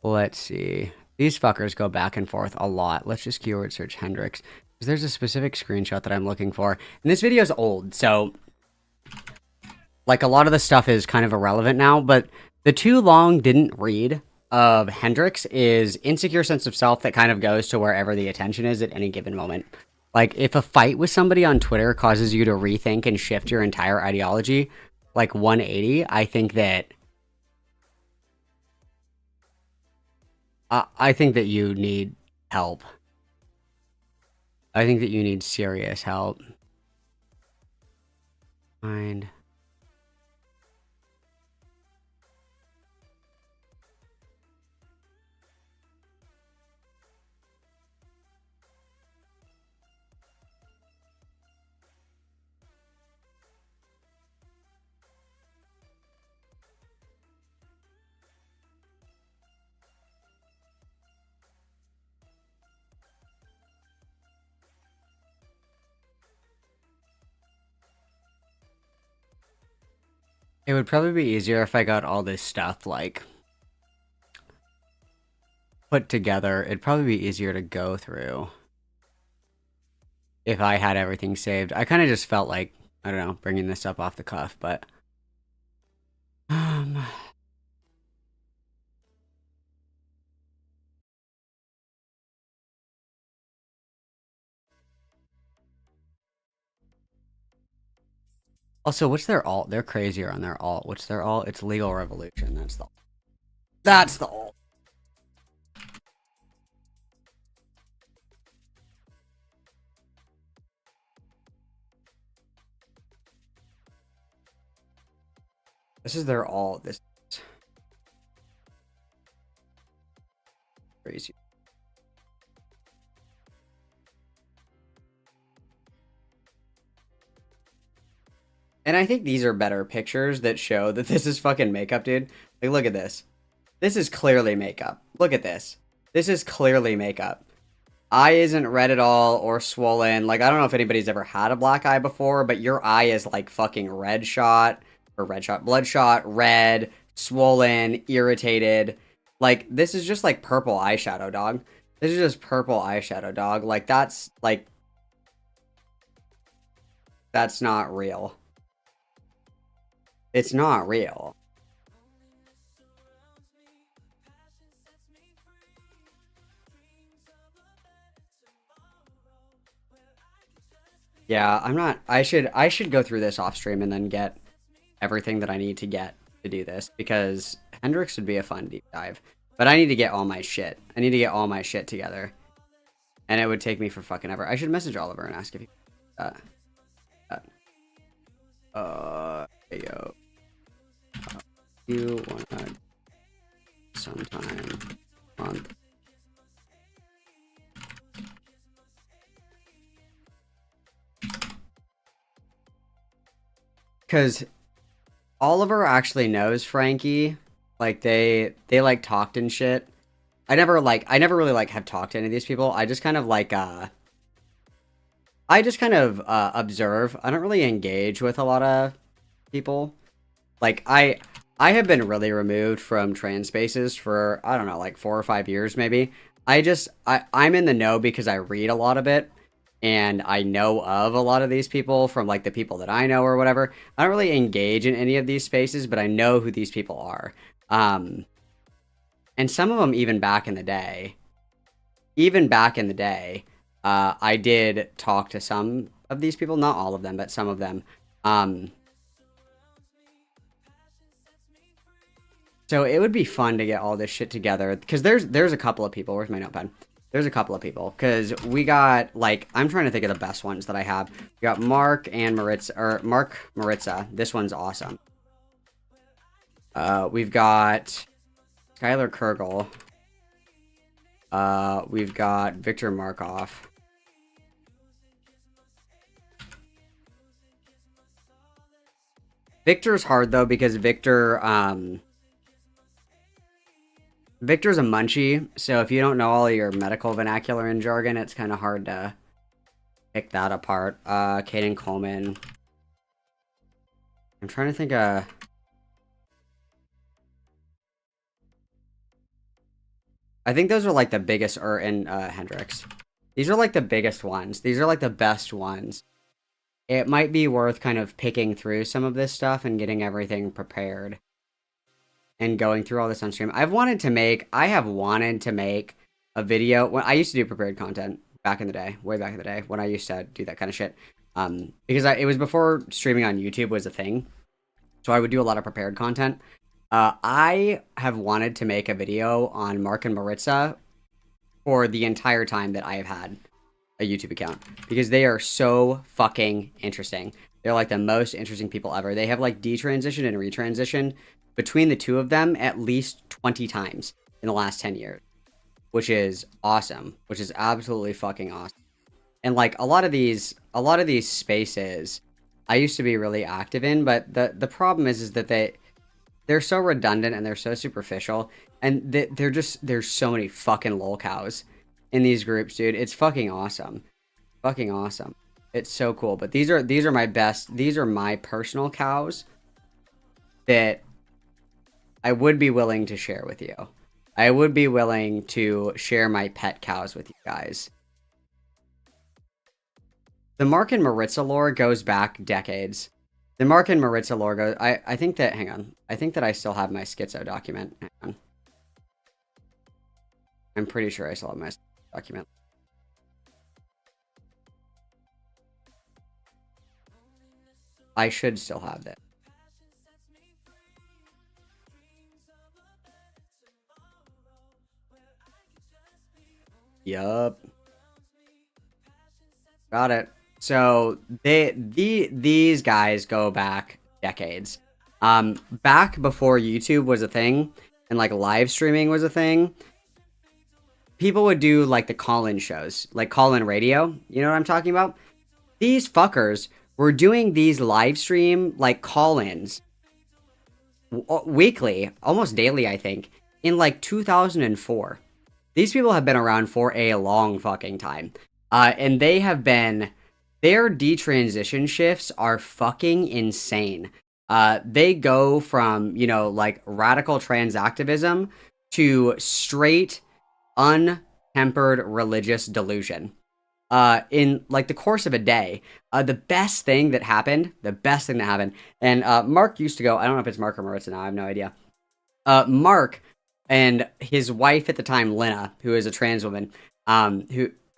Let's see. These fuckers go back and forth a lot. Let's just keyword search Hendrix. Because there's a specific screenshot that I'm looking for. And this video is old, so... like, a lot of the stuff is kind of irrelevant now, but the too long didn't read of Hendrix is insecure sense of self that kind of goes to wherever the attention is at any given moment. Like, if a fight with somebody on Twitter causes you to rethink and shift your entire ideology, like 180, I think that... I think that you need help. I think that you need serious help. Find... It would probably be easier if I got all this stuff, like, put together. It'd probably be easier to go through if I had everything saved. I kind of just felt like, I don't know, bringing this up off the cuff, but... Also, what's their alt? They're crazier on their alt. What's their alt? It's Legal Revolution. That's the alt. That's the alt. This is their alt. This is crazy. And I think these are better pictures that show that this is fucking makeup, dude. Like, look at this. This is clearly makeup. Look at this. This is clearly makeup. Eye isn't red at all or swollen. Like, I don't know if anybody's ever had a black eye before, but your eye is like fucking bloodshot, red, swollen, irritated. Like, this is just like purple eyeshadow, dog. This is just purple eyeshadow, dog. Like, that's not real. It's not real. Yeah, I'm not... I should go through this off stream and then get everything that I need to get to do this, because Hendrix would be a fun deep dive. But I need to get all my shit. I need to get all my shit together. And it would take me for fucking ever. I should message Oliver and ask if he... hey, yo. You wanna sometime month. Because Oliver actually knows Frankie. Like, they like talked and shit. I never really like have talked to any of these people. I just kind of like observe. I don't really engage with a lot of people. Like, I have been really removed from trans spaces for, I don't know, like 4 or 5 years maybe. I'm in the know because I read a lot of it, and I know of a lot of these people from, like, the people that I know or whatever. I don't really engage in any of these spaces, but I know who these people are. And some of them even back in the day, I did talk to some of these people, not all of them, but some of them. So it would be fun to get all this shit together, because there's a couple of people. Where's my notepad? There's a couple of people, because we got, like, I'm trying to think of the best ones that I have. We got Mark and Maritza, or Mark Maritza. This one's awesome. We've got Skylar Kurgel. We've got Victor Markov. Victor's hard, though, because Victor's a munchie, so if you don't know all of your medical vernacular and jargon, it's kind of hard to pick that apart. Caden Coleman. I'm trying to think I think those are like the biggest, and Hendrix. These are like the biggest ones. These are like the best ones. It might be worth kind of picking through some of this stuff and getting everything prepared. And going through all this on stream. I have wanted to make a video. When I used to do prepared content back in the day, way back in the day, when I used to do that kind of shit. Because it was before streaming on YouTube was a thing. So I would do a lot of prepared content. I have wanted to make a video on Mark and Maritza for the entire time that I have had a YouTube account. Because they are so fucking interesting. They're like the most interesting people ever. They have like detransitioned and retransitioned between the two of them at least 20 times in the last 10 years. Which is awesome. Which is absolutely fucking awesome. And like a lot of these spaces I used to be really active in, but the problem is that they're so redundant and they're so superficial, and there's so many fucking lol cows in these groups, dude. It's fucking awesome. Fucking awesome. It's so cool. But these are my best. These are my personal cows that I would be willing to share with you. I would be willing to share my pet cows with you guys. The Mark and Maritza lore goes back decades. The Mark and Maritza lore goes... I think that... Hang on. I think that I still have my schizo document. Hang on. I'm pretty sure I still have my document. I should still have that. Yup. Got it. So these guys go back decades. Back before YouTube was a thing and like live streaming was a thing, people would do like the call-in shows, like call-in radio. You know what I'm talking about? These fuckers were doing these live stream like call-ins weekly, almost daily, I think, in like 2004. These people have been around for a long fucking time. And their detransition shifts are fucking insane. They go from, you know, like radical trans activism to straight untempered religious delusion. In like the course of a day. The best thing that happened, and Mark used to go, I don't know if it's Mark or Maritza now, I have no idea. Mark and his wife at the time, Lena, who is a trans woman,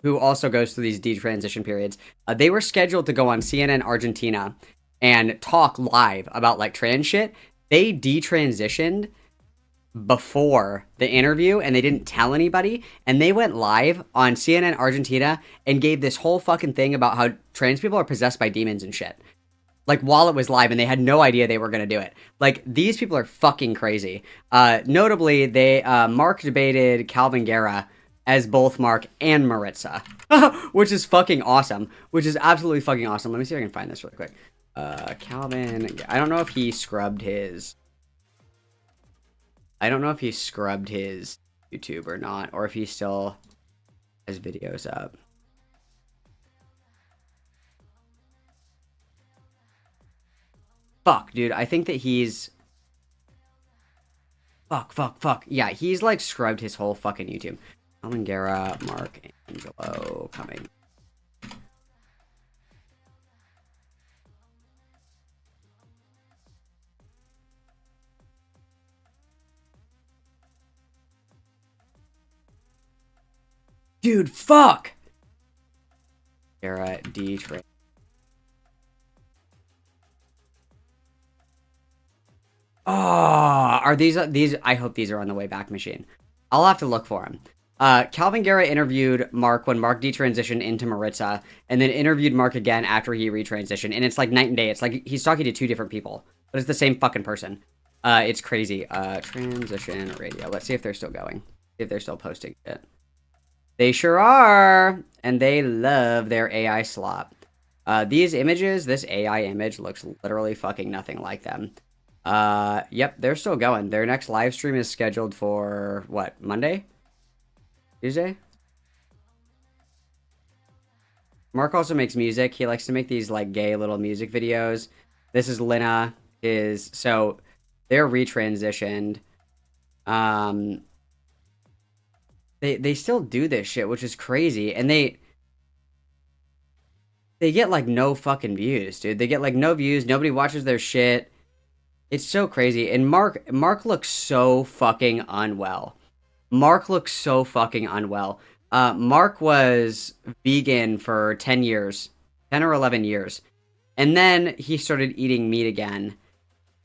who also goes through these detransition periods, they were scheduled to go on CNN Argentina and talk live about like trans shit. They detransitioned before the interview and they didn't tell anybody, and they went live on CNN Argentina and gave this whole fucking thing about how trans people are possessed by demons and shit. Like, while it was live, and they had no idea they were going to do it. Like, these people are fucking crazy. Notably, Mark debated Calvin Guerra as both Mark and Maritza. Which is fucking awesome. Which is absolutely fucking awesome. Let me see if I can find this really quick. Calvin... I don't know if he scrubbed his... YouTube or not. Or if he still has videos up. Fuck, dude. I think that he's... Fuck. Yeah, he's like scrubbed his whole fucking YouTube. Calvin Guerra, Mark Angelo coming. Dude, fuck! Guerra D-Train. Oh, are these? I hope these are on the Wayback Machine. I'll have to look for them. Calvin Guerra interviewed Mark when Mark detransitioned into Maritza, and then interviewed Mark again after he retransitioned, and it's like night and day. It's like he's talking to two different people, but it's the same fucking person. It's crazy. Transition radio. Let's see if they're still going. See if they're still posting it. They sure are, and they love their AI slop. These images, this AI image looks literally fucking nothing like them. Yep, they're still going. Their next live stream is scheduled for, what, Monday? Tuesday? Mark also makes music. He likes to make these, like, gay little music videos. This is Lina. So, they're retransitioned. They still do this shit, which is crazy. And they get, like, no fucking views, dude. They get, like, no views. Nobody watches their shit. It's so crazy. And Mark looks so fucking unwell. Mark looks so fucking unwell. Mark was vegan for 10 years. 10 or 11 years. And then he started eating meat again.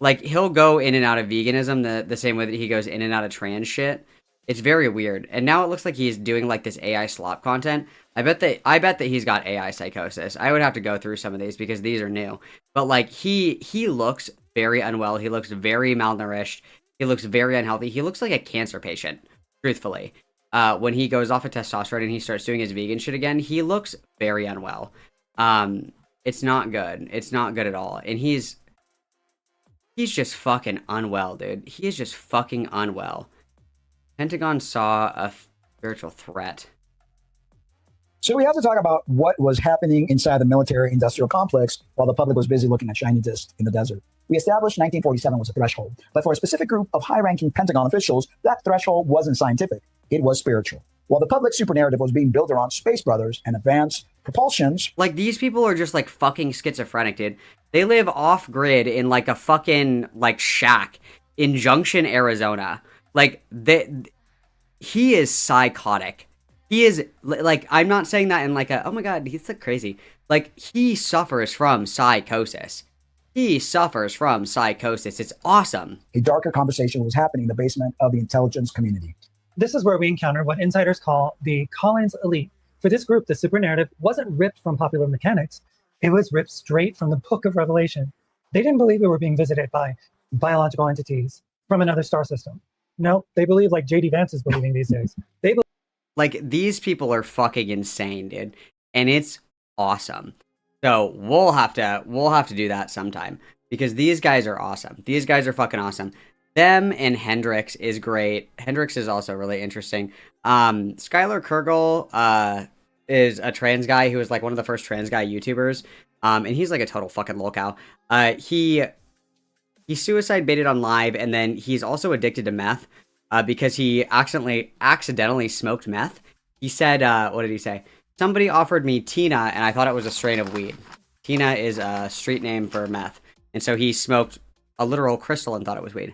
Like, he'll go in and out of veganism the same way that he goes in and out of trans shit. It's very weird. And now it looks like he's doing, like, this AI slop content. I bet that he's got AI psychosis. I would have to go through some of these because these are new. But, like, he looks very unwell. He looks very malnourished. He looks very unhealthy. He looks like a cancer patient, truthfully. When he goes off of testosterone and he starts doing his vegan shit again, he looks very unwell. It's not good. It's not good at all. And he's just fucking unwell, dude. He is just fucking unwell. Pentagon saw a spiritual threat. So we have to talk about what was happening inside the military-industrial complex while the public was busy looking at shiny discs in the desert. We established 1947 was a threshold, but for a specific group of high-ranking Pentagon officials, that threshold wasn't scientific. It was spiritual. While the public super narrative was being built around Space Brothers and advanced propulsions. Like, these people are just, like, fucking schizophrenic, dude. They live off-grid in, like, a fucking, like, shack in Junction, Arizona. Like, he is psychotic. He is, like, I'm not saying that in, like, oh my god, he's, like, crazy. Like, he suffers from psychosis. He suffers from psychosis. It's awesome. A darker conversation was happening in the basement of the intelligence community. This is where we encounter what insiders call the Collins elite. For this group, the super narrative wasn't ripped from popular mechanics. It was ripped straight from the Book of Revelation. They didn't believe we were being visited by biological entities from another star system. No, they believe like J.D. Vance is believing these days. Like, these people are fucking insane, dude. And it's awesome. So we'll have to do that sometime. Because these guys are awesome. These guys are fucking awesome. Them and Hendrix is great. Hendrix is also really interesting. Skylar Kurgel is a trans guy who was like one of the first trans guy YouTubers. And he's like a total fucking lolcow. He suicide baited on live, and then he's also addicted to meth because he accidentally smoked meth. He said, what did he say? Somebody offered me Tina, and I thought it was a strain of weed. Tina is a street name for meth. And so he smoked a literal crystal and thought it was weed.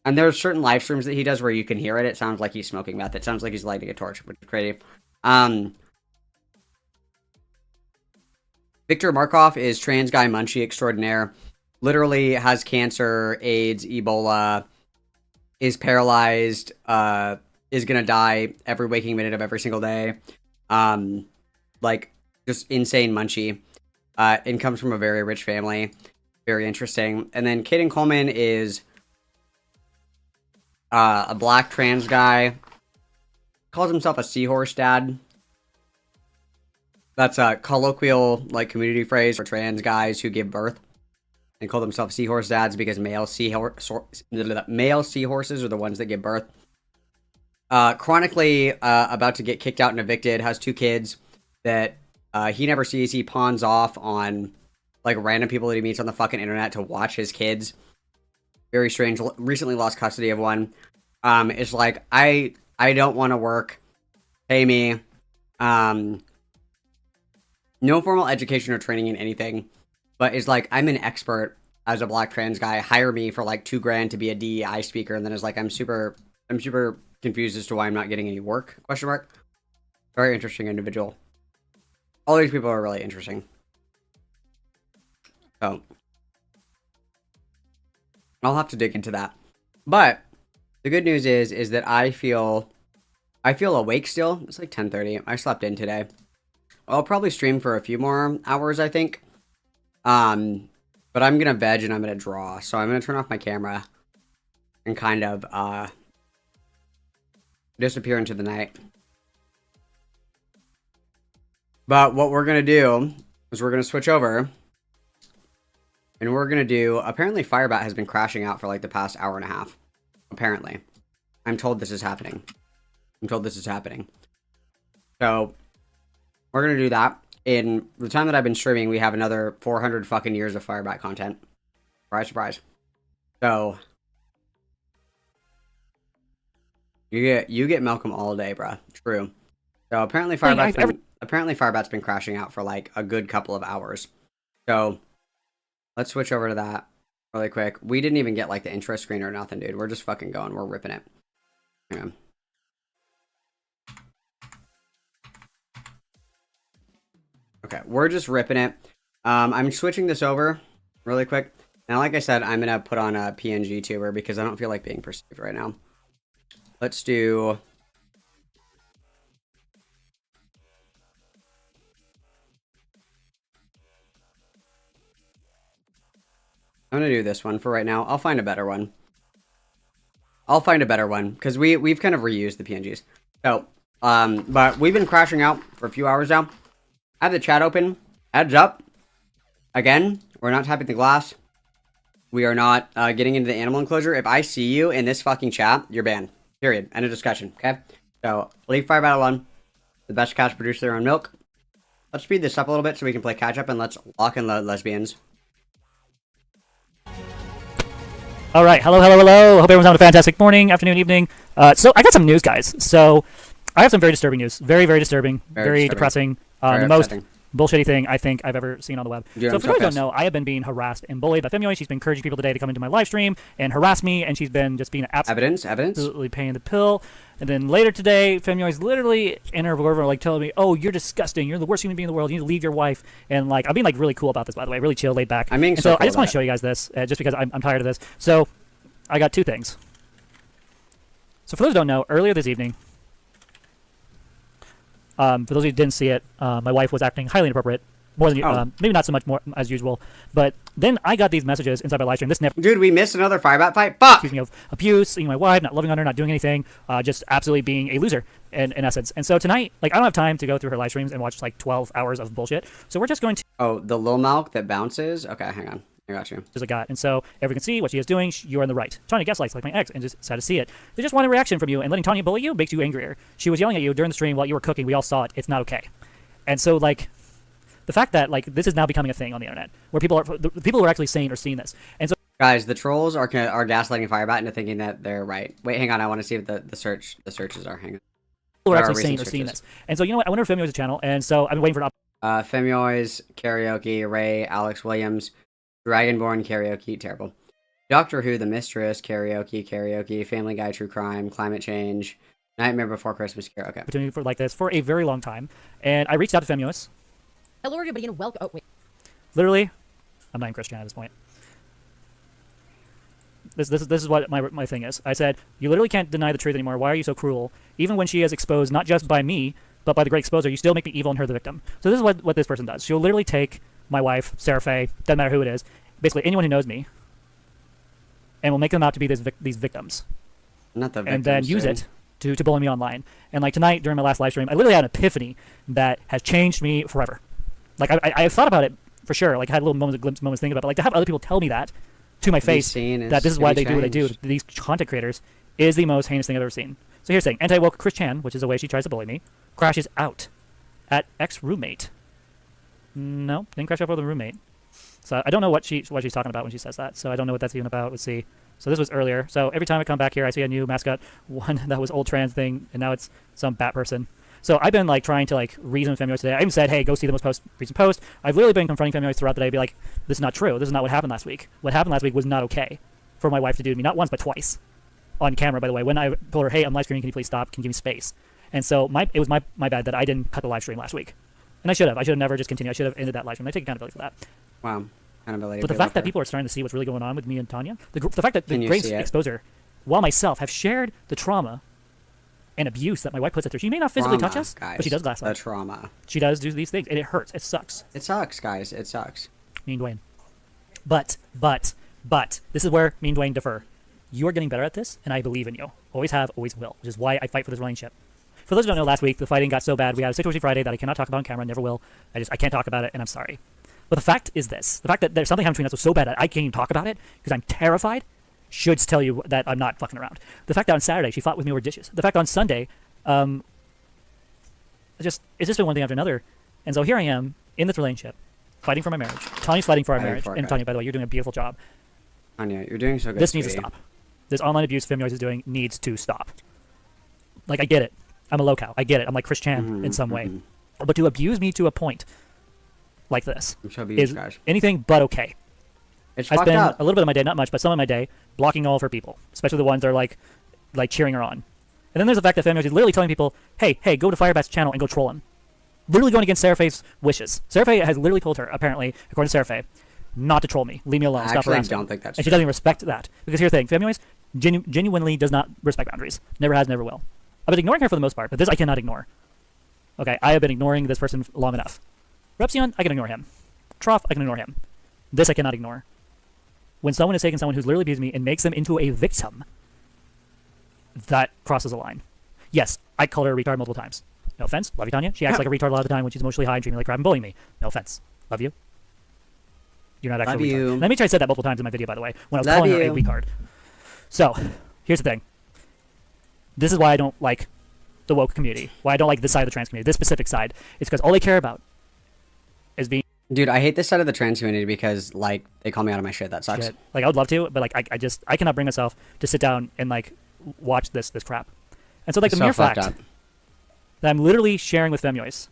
And there are certain live streams that he does where you can hear it. It sounds like he's smoking meth. It sounds like he's lighting a torch, which is crazy. Victor Markov is trans guy munchie extraordinaire. Literally has cancer, AIDS, Ebola, is paralyzed, is gonna die every waking minute of every single day. Like, just insane munchie. And comes from a very rich family. Very interesting. And then Caden Coleman is a black trans guy. Calls himself a seahorse dad. That's a colloquial, like, community phrase for trans guys who give birth. And call themselves seahorse dads because male seahorses are the ones that give birth. Chronically about to get kicked out and evicted. Has 2 kids that he never sees. He pawns off on, like, random people that he meets on the fucking internet to watch his kids. Very strange. Recently lost custody of one. It's like, I don't want to work. Pay me. No formal education or training in anything. But it's like, I'm an expert as a black trans guy. Hire me for like $2,000 to be a DEI speaker. And then it's like, I'm super confused as to why I'm not getting any work? Question mark. Very interesting individual. All these people are really interesting. So I'll have to dig into that. But the good news is that I feel I feel awake still. It's like 10:30. I slept in today. I'll probably stream for a few more hours, I think. But I'm gonna veg and I'm gonna draw. So I'm gonna turn off my camera and kind of disappear into the night. But what we're gonna do is we're gonna switch over. And we're gonna do, apparently Firebat has been crashing out for like the past hour and a half. Apparently. I'm told this is happening. So, we're gonna do that. In the time that I've been streaming, we have another 400 fucking years of Firebat content. Surprise, surprise. So, you get Malcolm all day, bruh. True. So apparently Firebat's been crashing out for like a good couple of hours. So, let's switch over to that really quick. We didn't even get like the intro screen or nothing, dude. We're just fucking going. We're ripping it. Hang on. Okay, we're just ripping it. I'm switching this over really quick. Now, like I said, I'm going to put on a PNG tuber because I don't feel like being perceived right now. Let's do... I'm going to do this one for right now. I'll find a better one. Because we've kind of reused the PNGs. So, but we've been crashing out for a few hours now. I have the chat open. Heads up. Again, we're not tapping the glass. We are not getting into the animal enclosure. If I see you in this fucking chat, you're banned. Period. End of discussion. Okay? So, leave Firebat alone. The best cats produce their own milk. Let's speed this up a little bit so we can play catch up and let's lock in the lesbians. All right, hello. Hope everyone's having a fantastic morning, afternoon, evening. So I got some news, guys. So I have some very disturbing news. Very disturbing. Very depressing. The most bullshitty thing I think I've ever seen on the web. So for those who don't know, I have been being harassed and bullied by Femyoy. She's been encouraging people today to come into my live stream and harass me, and she's been just being absolutely paying the pill. And then later today, Femyoy's literally in her room, like telling me, "Oh, you're disgusting. You're the worst human being in the world. You need to leave your wife." And like, I'm being like really cool about this, by the way, really chill, laid back. I just want to show you guys this, just because I'm tired of this. So I got two things. So for those who don't know, earlier this evening, for those who didn't see it, my wife was acting highly inappropriate. More than maybe not so much more as usual, but then I got these messages inside my live stream. Dude, we missed another Firebat fight. Fuck! Excuse me, of abuse, seeing my wife, not loving on her, not doing anything, just absolutely being a loser in essence. And so tonight, like, I don't have time to go through her live streams and watch like 12 hours of bullshit. So we're just going to. Oh, the Lil Malk that bounces. Okay, hang on. I got you. As a god, and so everyone can see what she is doing. You are in the right. Tanya gaslights like my ex, and just sad to see it. They just want a reaction from you, and letting Tanya bully you makes you angrier. She was yelling at you during the stream while you were cooking. We all saw it. It's not okay. And so like. The fact that like this is now becoming a thing on the internet, where the people who are actually saying or seeing this, and so guys, the trolls are gaslighting Firebat into thinking that they're right. Wait, hang on, I want to see if the searches are. Hang on. People are actually saying or seeing this, and so you know what? I wonder if Femyoy's a channel, and so I've been waiting for an Femyoy's karaoke, Ray, Alex Williams, Dragonborn karaoke, terrible. Doctor Who, The Mistress karaoke, Family Guy, True Crime, Climate Change, Nightmare Before Christmas karaoke. Opportunity for like this for a very long time, and I reached out to Femyoy's. Hello, everybody, and welcome. Oh, wait. Literally, I'm not in Christian at this point. This is what my thing is. I said, you literally can't deny the truth anymore. Why are you so cruel? Even when she is exposed, not just by me, but by the great exposer, you still make me evil and her the victim. So this is what this person does. She'll literally take my wife, Sarah Faye, doesn't matter who it is, basically anyone who knows me, and will make them out to be these victims. Not the victims. And then use it to bully me online. And like tonight, during my last live stream, I literally had an epiphany that has changed me forever. Like, I thought about it for sure. Like, I had little moments thinking about it. But, like, to have other people tell me that to my face, that this is why they do what they do, these content creators, is the most heinous thing I've ever seen. So here's the thing. Anti-woke Chris Chan, which is the way she tries to bully me, crashes out at ex-roommate. No, didn't crash out with a roommate. So I don't know what she's talking about when she says that. So I don't know what that's even about. Let's see. So this was earlier. So every time I come back here, I see a new mascot. One that was old trans thing, and now it's some bat person. So I've been like trying to like reason with Femyoy today. I even said, hey, go see the most recent post. I've literally been confronting Femyoy throughout the day, be like, this is not true. This is not what happened last week. What happened last week was not okay for my wife to do to me. Not once, but twice. On camera, by the way. When I told her, hey, I'm live streaming, can you please stop? Can you give me space? And so it was my bad that I didn't cut the live stream last week. And I should have. I should have never just continued. I should have ended that live stream. I take accountability for that. Wow. But the fact that people are starting to see what's really going on with me and Tanya, the fact that the great exposer, while myself, have shared the trauma and abuse that my wife puts us through. She may not physically touch us, guys. but she does gaslight. The trauma. She does do these things, and it hurts. It sucks. It sucks, guys. It sucks. Me and Dwayne. But, this is where me and Dwayne differ. You are getting better at this, and I believe in you. Always have, always will, which is why I fight for this relationship. For those who don't know, last week, the fighting got so bad, we had a Situation Friday that I cannot talk about on camera, never will. I can't talk about it, and I'm sorry. But the fact is this. The fact that there's something happening between us was so bad that I can't even talk about it, because I'm terrified, should tell you that I'm not fucking around. The fact that on Saturday, she fought with me over dishes. The fact that on Sunday, it's just been one thing after another. And so here I am, in this relationship, fighting for my marriage. Tanya's fighting for our marriage. And Tanya, by the way, you're doing a beautiful job. Tanya, you're doing so good. This needs to stop. This online abuse Femnoise is doing needs to stop. Like, I get it. I'm a low cow. I get it. I'm like Chris Chan in some way. But to abuse me to a point like this is anything but okay. It's I fucked spend up. a little bit of my day, not much, but some of my day, blocking all of her people, especially the ones that are like cheering her on. And then there's the fact that Femnoise is literally telling people, hey, go to Firebat's channel and go troll him. Literally going against Seraphe's wishes. Seraphe has literally told her, apparently, according to Seraphe, not to troll me. Leave me alone. Stop harassing. I don't think that's and true. she doesn't even respect that. Because here's the thing, Femnoise genuinely does not respect boundaries. Never has, never will. I've been ignoring her for the most part, but this I cannot ignore. Okay, I have been ignoring this person long enough. Repsion, I can ignore him. Trough, I can ignore him. This I cannot ignore. When someone is taking someone who's literally abused me and makes them into a victim, that crosses a line. Yes, I called her a retard multiple times. No offense. Love you, Tanya. She acts like a retard a lot of the time when she's emotionally high and treating me like crap and bullying me. No offense. Love you. You're not actually a retard. Let me try to say that multiple times in my video, by the way, when I was calling her a retard. So, here's the thing. This is why I don't like the woke community. Why I don't like this side of the trans community. This specific side. It's because all they care about is being... Dude, I hate this side of the trans community because, like, they call me out of my shit. That sucks. Shit. Like, I would love to, but, like, I cannot bring myself to sit down and, like, watch this crap. And so, like, the mere fact that I'm literally sharing with Femnoise,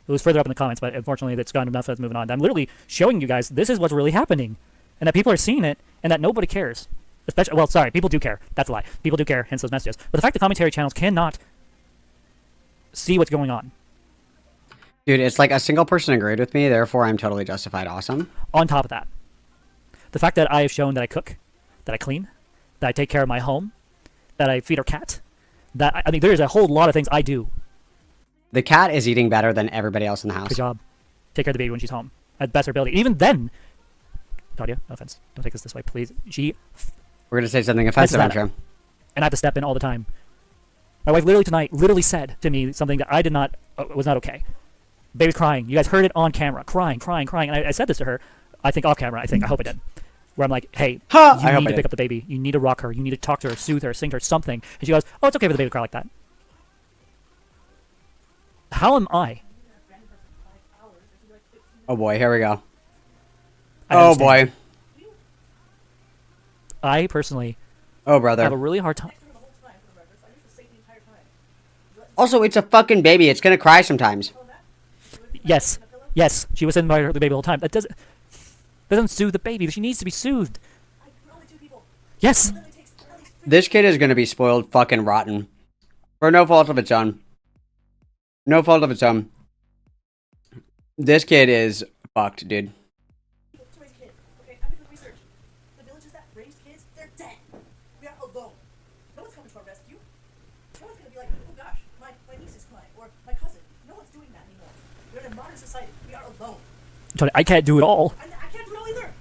it was further up in the comments, but unfortunately it's gone enough that's moving on. I'm literally showing you guys this is what's really happening, and that people are seeing it, and that nobody cares. Especially, well, sorry, people do care. That's a lie. People do care, hence those messages. But the fact that commentary channels cannot see what's going on. Dude, it's like a single person agreed with me, therefore I'm totally justified. Awesome. On top of that, the fact that I have shown that I cook, that I clean, that I take care of my home, that I feed our cat, that, I mean, there's a whole lot of things I do. The cat is eating better than everybody else in the house. Good job. Take care of the baby when she's home. At best her ability. Even then, Claudia, no offense. Don't take this way, please. We're going to say something offensive, I'm sure. And I have to step in all the time. My wife literally tonight said to me something that I did not, was not okay. Baby's crying. You guys heard it on camera. Crying. And I said this to her, I think off camera, I hope I did. Where I'm like, hey, you need to pick up the baby. You need to rock her. You need to talk to her, soothe her, sing to her, something. And she goes, oh, it's okay for the baby to cry like that. How am I? Oh boy, here we go. Oh boy. I personally brother. have a really hard time. Also, it's a fucking baby. It's going to cry sometimes. Yes, she was in by the baby the whole time. That doesn't soothe the baby. She needs to be soothed. Yes. This kid is going to be spoiled fucking rotten. For no fault of its own. No fault of its own. This kid is fucked, dude. Tanya, I can't do it all. I can't do it all either.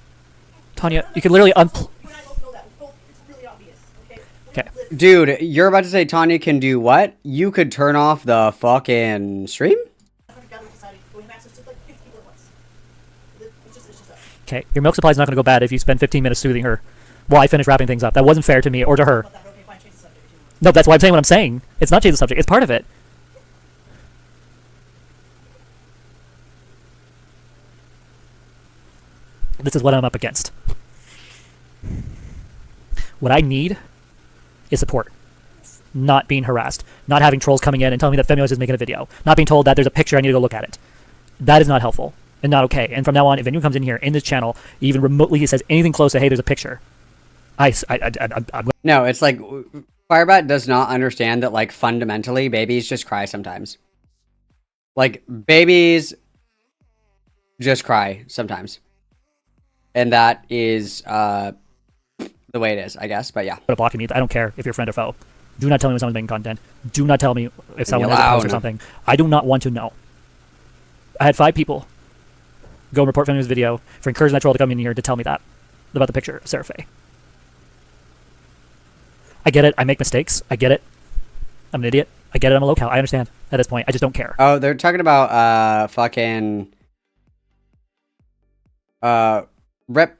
Tanya, you can literally Okay. Dude, you're about to say Tanya can do what? You could turn off the fucking stream? Okay, your milk supply is not going to go bad if you spend 15 minutes soothing her while I finish wrapping things up. That wasn't fair to me or to her. No, that's why I'm saying what I'm saying. It's not change the subject. It's part of it. This is what I'm up against. What I need is support. Not being harassed. Not having trolls coming in and telling me that Femnoise is making a video. Not being told that there's a picture, I need to go look at it. That is not helpful. And not okay. And from now on, if anyone comes in here in this channel, even remotely says anything close to, hey, there's a picture. No, it's like, Firebat does not understand that, like, fundamentally, babies just cry sometimes. Like, babies just cry sometimes. And that is, the way it is, I guess, but yeah. But blocking me, I don't care if you're friend or foe. Do not tell me when someone's making content. Do not tell me if someone has a post or loud. something. I do not want to know. I had 5 people go and report Femi's video for encouraging that troll to come in here to tell me that about the picture of Sarah Faye. I get it. I make mistakes. I get it. I'm an idiot. I get it. I'm a locale. I understand at this point. I just don't care. Oh, they're talking about fucking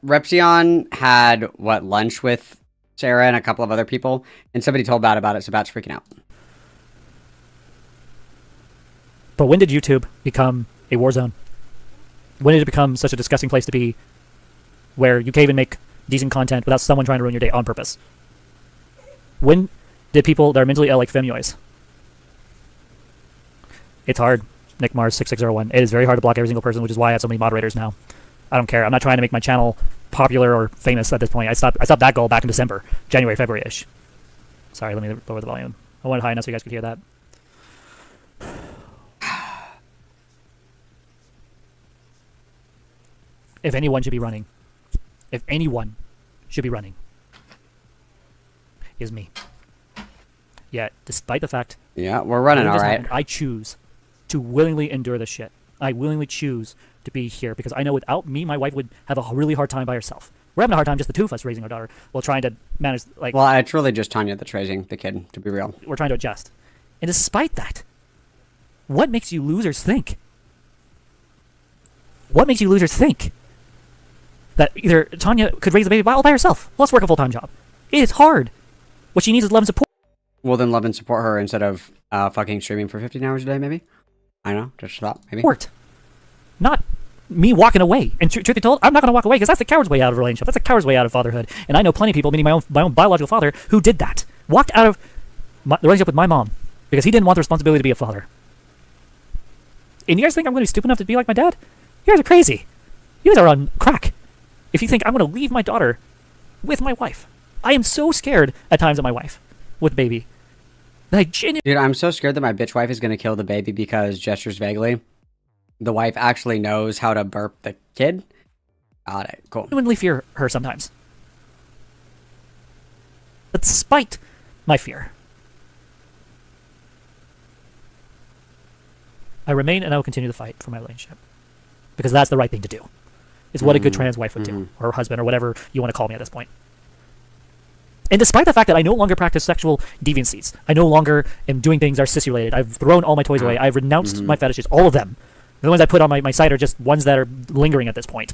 Repsion had what, lunch with Sarah and a couple of other people, and somebody told Bat about it, so Bat's freaking out. But when did YouTube become a war zone? When did it become such a disgusting place to be, where you can't even make decent content without someone trying to ruin your day on purpose? When did people that are mentally ill like Femuoys? It's hard. Nick Mars 6601. It is very hard to block every single person, which is why I have so many moderators now. I don't care. I'm not trying to make my channel popular or famous at this point. I stopped that goal back in December, January, February-ish. Sorry, let me lower the volume. I want it high enough so you guys could hear that. If anyone should be running, is me. Yet, despite the fact... Yeah, we're running all right. I choose to willingly endure this shit. I willingly choose to be here because I know without me, my wife would have a really hard time by herself. We're having a hard time, just the two of us raising our daughter while trying to manage, like... Well, it's really just Tanya that's raising the kid, to be real. We're trying to adjust. And despite that, what makes you losers think? What makes you losers think that either Tanya could raise the baby all by herself, plus work a full-time job? It is hard. What she needs is love and support. Well, then love and support her instead of fucking streaming for 15 hours a day, maybe? I don't know, just thought, maybe. Support. Not me walking away. And truth be told, I'm not going to walk away because that's the coward's way out of a relationship. That's the coward's way out of fatherhood. And I know plenty of people, meaning my own biological father, who did that. Walked out of the relationship with my mom because he didn't want the responsibility to be a father. And you guys think I'm going to be stupid enough to be like my dad? You guys are crazy. You guys are on crack. If you think I'm going to leave my daughter with my wife. I am so scared at times of my wife with baby. That I genuinely... Dude, I'm so scared that my bitch wife is going to kill the baby because gestures vaguely. The wife actually knows how to burp the kid. Got it. Cool. I genuinely fear her sometimes. But despite my fear, I remain and I will continue to fight for my relationship. Because that's the right thing to do. It's what a good trans wife would do. Or husband, or whatever you want to call me at this point. And despite the fact that I no longer practice sexual deviancies, I no longer am doing things that are cis-related, I've thrown all my toys away, I've renounced my fetishes, all of them. The ones I put on my site are just ones that are lingering at this point.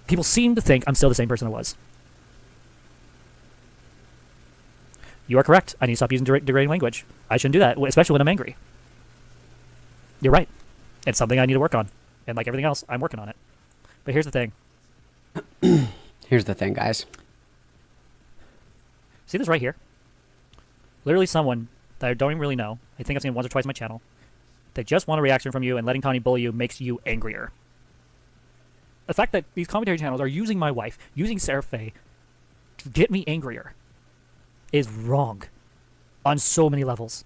People seem to think I'm still the same person I was. You are correct. I need to stop using degrading language. I shouldn't do that, especially when I'm angry. You're right. It's something I need to work on. And like everything else, I'm working on it. But here's the thing. Here's the thing, guys. See this right here? Literally someone that I don't even really know. I think I've seen once or twice on my channel. They just want a reaction from you, and letting Tony bully you makes you angrier. The fact that these commentary channels are using my wife, using Sarah Faye, to get me angrier is wrong on so many levels.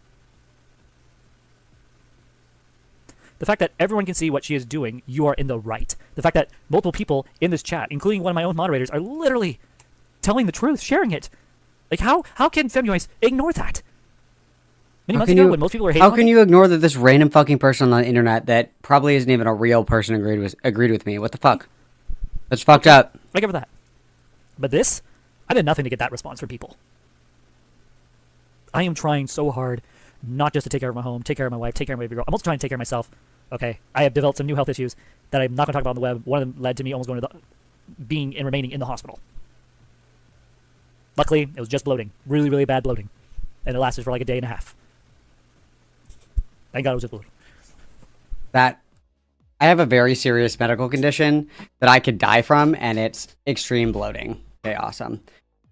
The fact that everyone can see what she is doing, you are in the right. The fact that multiple people in this chat, including one of my own moderators, are literally telling the truth, sharing it. Like, how can Femuoys ignore that? Many months ago, when most people were hating How can you ignore that this random fucking person on the internet that probably isn't even a real person agreed with me? What the fuck? That's fucked up. I give her that. But this, I did nothing to get that response from people. I am trying so hard not just to take care of my home, take care of my wife, take care of my baby girl. I'm also trying to take care of myself. Okay, I have developed some new health issues that I'm not going to talk about on the web. One of them led to me almost going to being and remaining in the hospital. Luckily, it was just bloating. Really, really bad bloating. And it lasted for like a day and a half. Thank God it was just bloating. That I have a very serious medical condition that I could die from, and it's extreme bloating. Okay, awesome.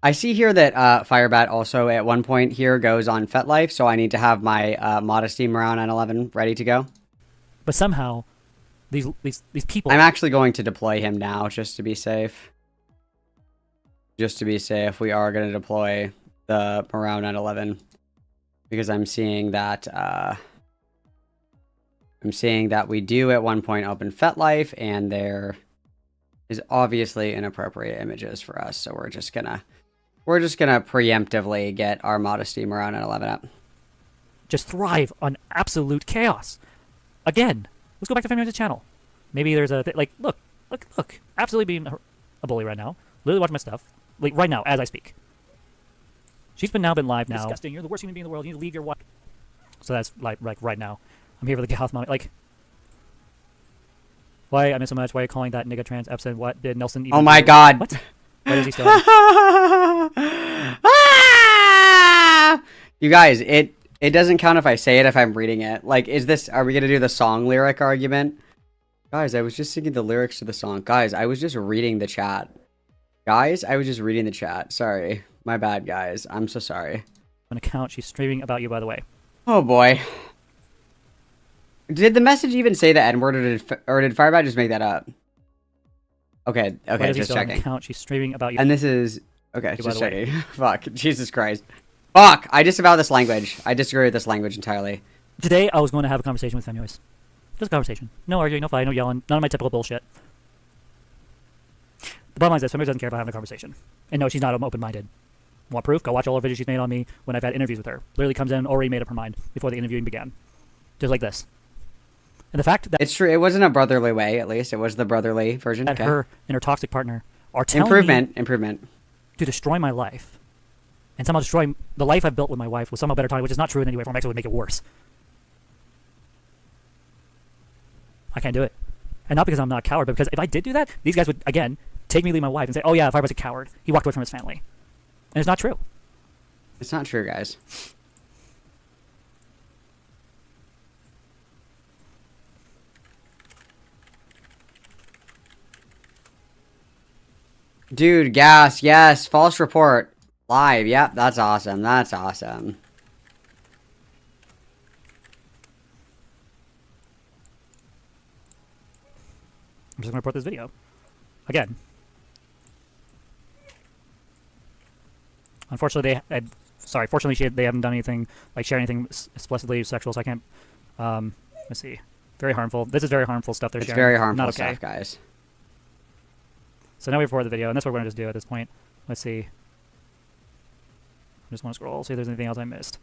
I see here that Firebat also at one point here goes on FetLife, so I need to have my Modesty Morale 911 ready to go. But somehow, these people... I'm actually going to deploy him now, just to be safe. Just to be safe, we are going to deploy the Morale 911 because I'm seeing that we do at one point open FetLife, and there is obviously inappropriate images for us, so we're We're just gonna preemptively get our modesty around at 11 up. Just thrive on absolute chaos. Again, let's go back to Feminis's channel. Maybe there's a like, look, absolutely being a bully right now. Literally watching my stuff, like right now as I speak. She's been live now. Disgusting. You're the worst human being in the world. You need to leave your wife. So that's like right now. I'm here for the goth moment. Like, why I miss so much? Why are you calling that nigga trans episode? What did Nelson even Oh my do? god. What? Why is he still? You guys, it doesn't count if I say it if I'm reading it. Like, are we gonna do the song lyric argument? Guys, I was just singing the lyrics to the song. Guys, I was just reading the chat. Sorry. My bad, guys. I'm so sorry. An account. She's streaming about you, by the way. Oh boy. Did the message even say the N-word, or did Firebat just make that up? Okay, just checking. Account? She's streaming about you. And this is... Okay, just checking. Fuck, Jesus Christ. Fuck, I disavow this language. I disagree with this language entirely. Today, I was going to have a conversation with Femios. Just a conversation. No arguing, no fighting, no yelling. None of my typical bullshit. The bottom line is this, Femios doesn't care about having a conversation. And no, she's not open-minded. Want proof? Go watch all the videos she's made on me when I've had interviews with her. Literally comes in, already made up her mind before the interviewing began. Just like this. And the fact that... It's true, it wasn't a brotherly way, at least. It was the brotherly version. That her and her toxic partner are telling me... Improvement. ...to destroy my life. And somehow destroy the life I've built with my wife with somehow better time, which is not true in any way form. Actually would make it worse. I can't do it. And not because I'm not a coward, but because if I did do that, these guys would, again, take me, leave my wife, and say, oh yeah, Firebat's a coward. He walked away from his family. And it's not true. It's not true, guys. Dude, gas, yes. False report. Live. Yep, that's awesome. That's awesome. I'm just going to report this video. Again. Unfortunately, fortunately, they haven't done anything, like share anything explicitly sexual, so I can't, let's see. Very harmful. This is very harmful stuff they're sharing. It's very harmful Not okay. stuff, guys. So now we report the video, and that's what we're going to just do at this point. Let's see. I just want to scroll, see if there's anything else I missed.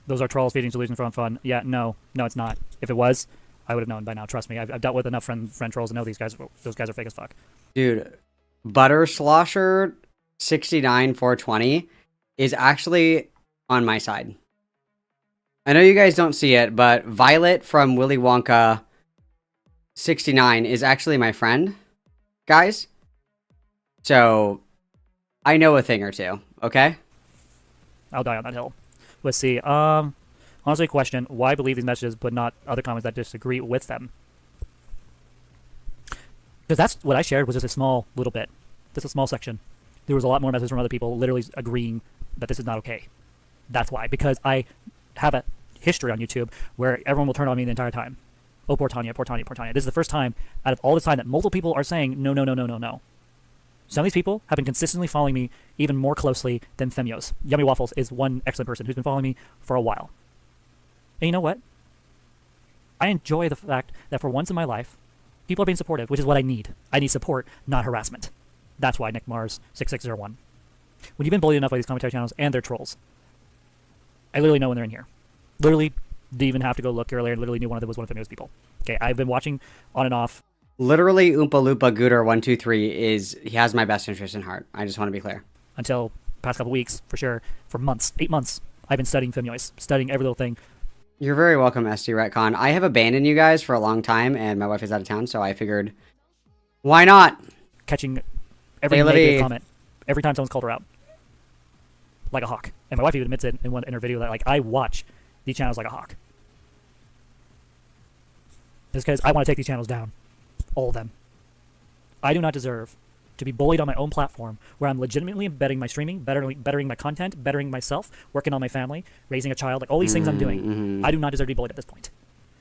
Those are trolls feeding delusions for fun. Yeah, no, it's not. If it was, I would have known by now. Trust me, I've dealt with enough friend trolls to know those guys are fake as fuck. Dude, Butter Slosher 69420 is actually on my side. I know you guys don't see it, but Violet from Willy Wonka 69 is actually my friend, guys. So I know a thing or two, okay? I'll die on that hill. Let's see. Honestly, question: why believe these messages, but not other comments that disagree with them? Because that's what I shared was just a small little bit, just a small section. There was a lot more messages from other people literally agreeing that this is not okay. That's why. Because I have a history on YouTube where everyone will turn on me the entire time. Oh, poor Tanya, poor Tanya, poor Tanya. This is the first time out of all this time that multiple people are saying no, no, no, no, no, no. Some of these people have been consistently following me even more closely than Femios. Yummy Waffles is one excellent person who's been following me for a while. And you know what? I enjoy the fact that for once in my life, people are being supportive, which is what I need. I need support, not harassment. That's why Nick Mars 6601. When you've been bullied enough by these commentary channels and their trolls, I literally know when they're in here. Literally didn't even have to go look earlier. Literally knew one of them was one of Femios people. Okay, I've been watching on and off. Literally, Oompa Loompa Gooter 123 he has my best interest in heart. I just want to be clear. Until past couple weeks, for sure, for months, 8 months, I've been studying Femios, studying every little thing. You're very welcome, SD Retcon. I have abandoned you guys for a long time, and my wife is out of town, so I figured, why not? Catching every negative comment, every time someone's called her out. Like a hawk. And my wife even admits it in her video that, like, I watch these channels like a hawk. It's because I want to take these channels down. All of them. I do not deserve to be bullied on my own platform where I'm legitimately embedding my streaming, bettering my content, bettering myself, working on my family, raising a child, like all these things I'm doing. I do not deserve to be bullied at this point.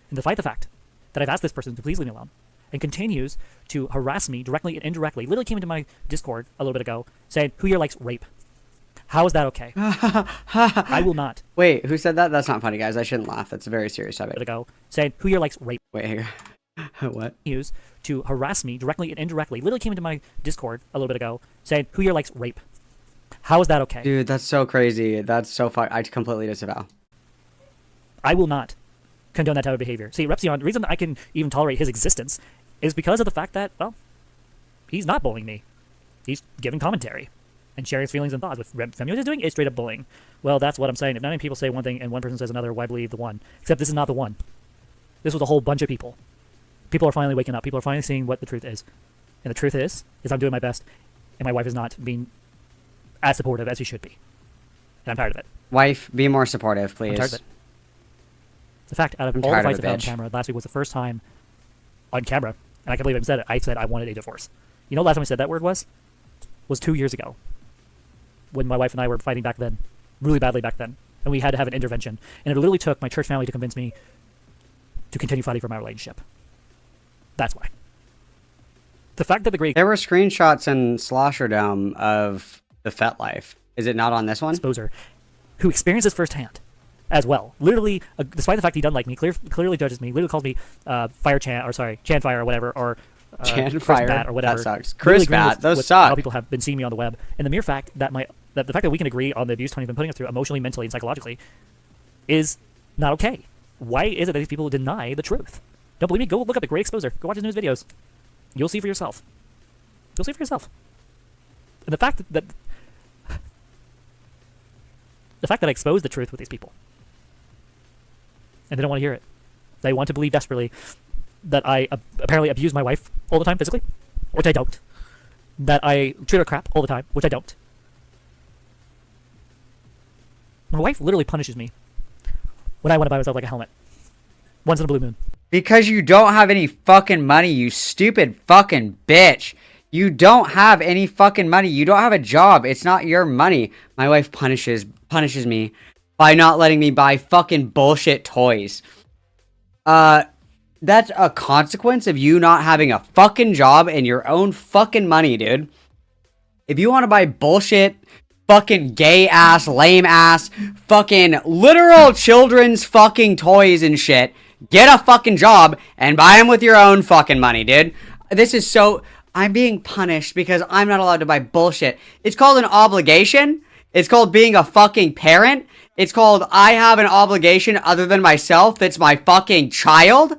And despite the fact that I've asked this person to please leave me alone and continues to harass me directly and indirectly, literally came into my Discord a little bit ago saying, who here likes rape? How is that okay? I will not. Wait, who said that? That's not funny, guys. I shouldn't laugh. That's a very serious subject. Ago, saying, who here likes rape? Wait, What? Used to harass me directly and indirectly. Literally came into my Discord a little bit ago saying, who here likes rape? How is that okay? Dude, that's so crazy. That's so I completely disavow. I will not condone that type of behavior. See, Repsion, the reason I can even tolerate his existence is because of the fact that, well, he's not bullying me. He's giving commentary and sharing his feelings and thoughts. What Femio is doing is straight up bullying. Well, that's what I'm saying. If 9 people say one thing and one person says another, why believe the one? Except this is not the one. This was a whole bunch of people. People are finally waking up. People are finally seeing what the truth is. And the truth is I'm doing my best, and my wife is not being as supportive as she should be. And I'm tired of it. Wife, be more supportive, please. I'm tired of it. The fact, out of all the fights I've had on camera, last week was the first time on camera, and I can't believe I even said it, I said I wanted a divorce. You know last time I said that word was 2 years ago. When my wife and I were fighting back then. Really badly back then. And we had to have an intervention. And it literally took my church family to convince me to continue fighting for my relationship. That's why. The fact that the great... There were screenshots in Slosherdome of the Fet life. Is it not on this one? Exposer, who experienced this firsthand as well. Literally, despite the fact he doesn't like me, clearly judges me, literally calls me Chanfire or whatever, or Chanfire, Bat or whatever. That sucks. Chris Bat, those suck. How people have been seeing me on the web. And the mere fact that the fact that we can agree on the abuse Tony's been putting us through emotionally, mentally, and psychologically is not okay. Why is it that these people deny the truth? Don't believe me? Go look up the Great Exposer. Go watch his news videos. You'll see for yourself. You'll see for yourself. And the fact that I exposed the truth with these people, and they don't want to hear it. They want to believe desperately that I apparently abuse my wife all the time physically, which I don't. That I treat her crap all the time, which I don't. My wife literally punishes me when I want to buy myself like a helmet. Once in a blue moon. Because you don't have any fucking money, you stupid fucking bitch. You don't have any fucking money. You don't have a job. It's not your money. My wife punishes me by not letting me buy fucking bullshit toys. That's a consequence of you not having a fucking job and your own fucking money, dude. If you want to buy bullshit, fucking gay ass, lame ass, fucking literal children's fucking toys and shit, get a fucking job and buy them with your own fucking money, dude. This is so... I'm being punished because I'm not allowed to buy bullshit. It's called an obligation. It's called being a fucking parent. It's called I have an obligation other than myself that's my fucking child.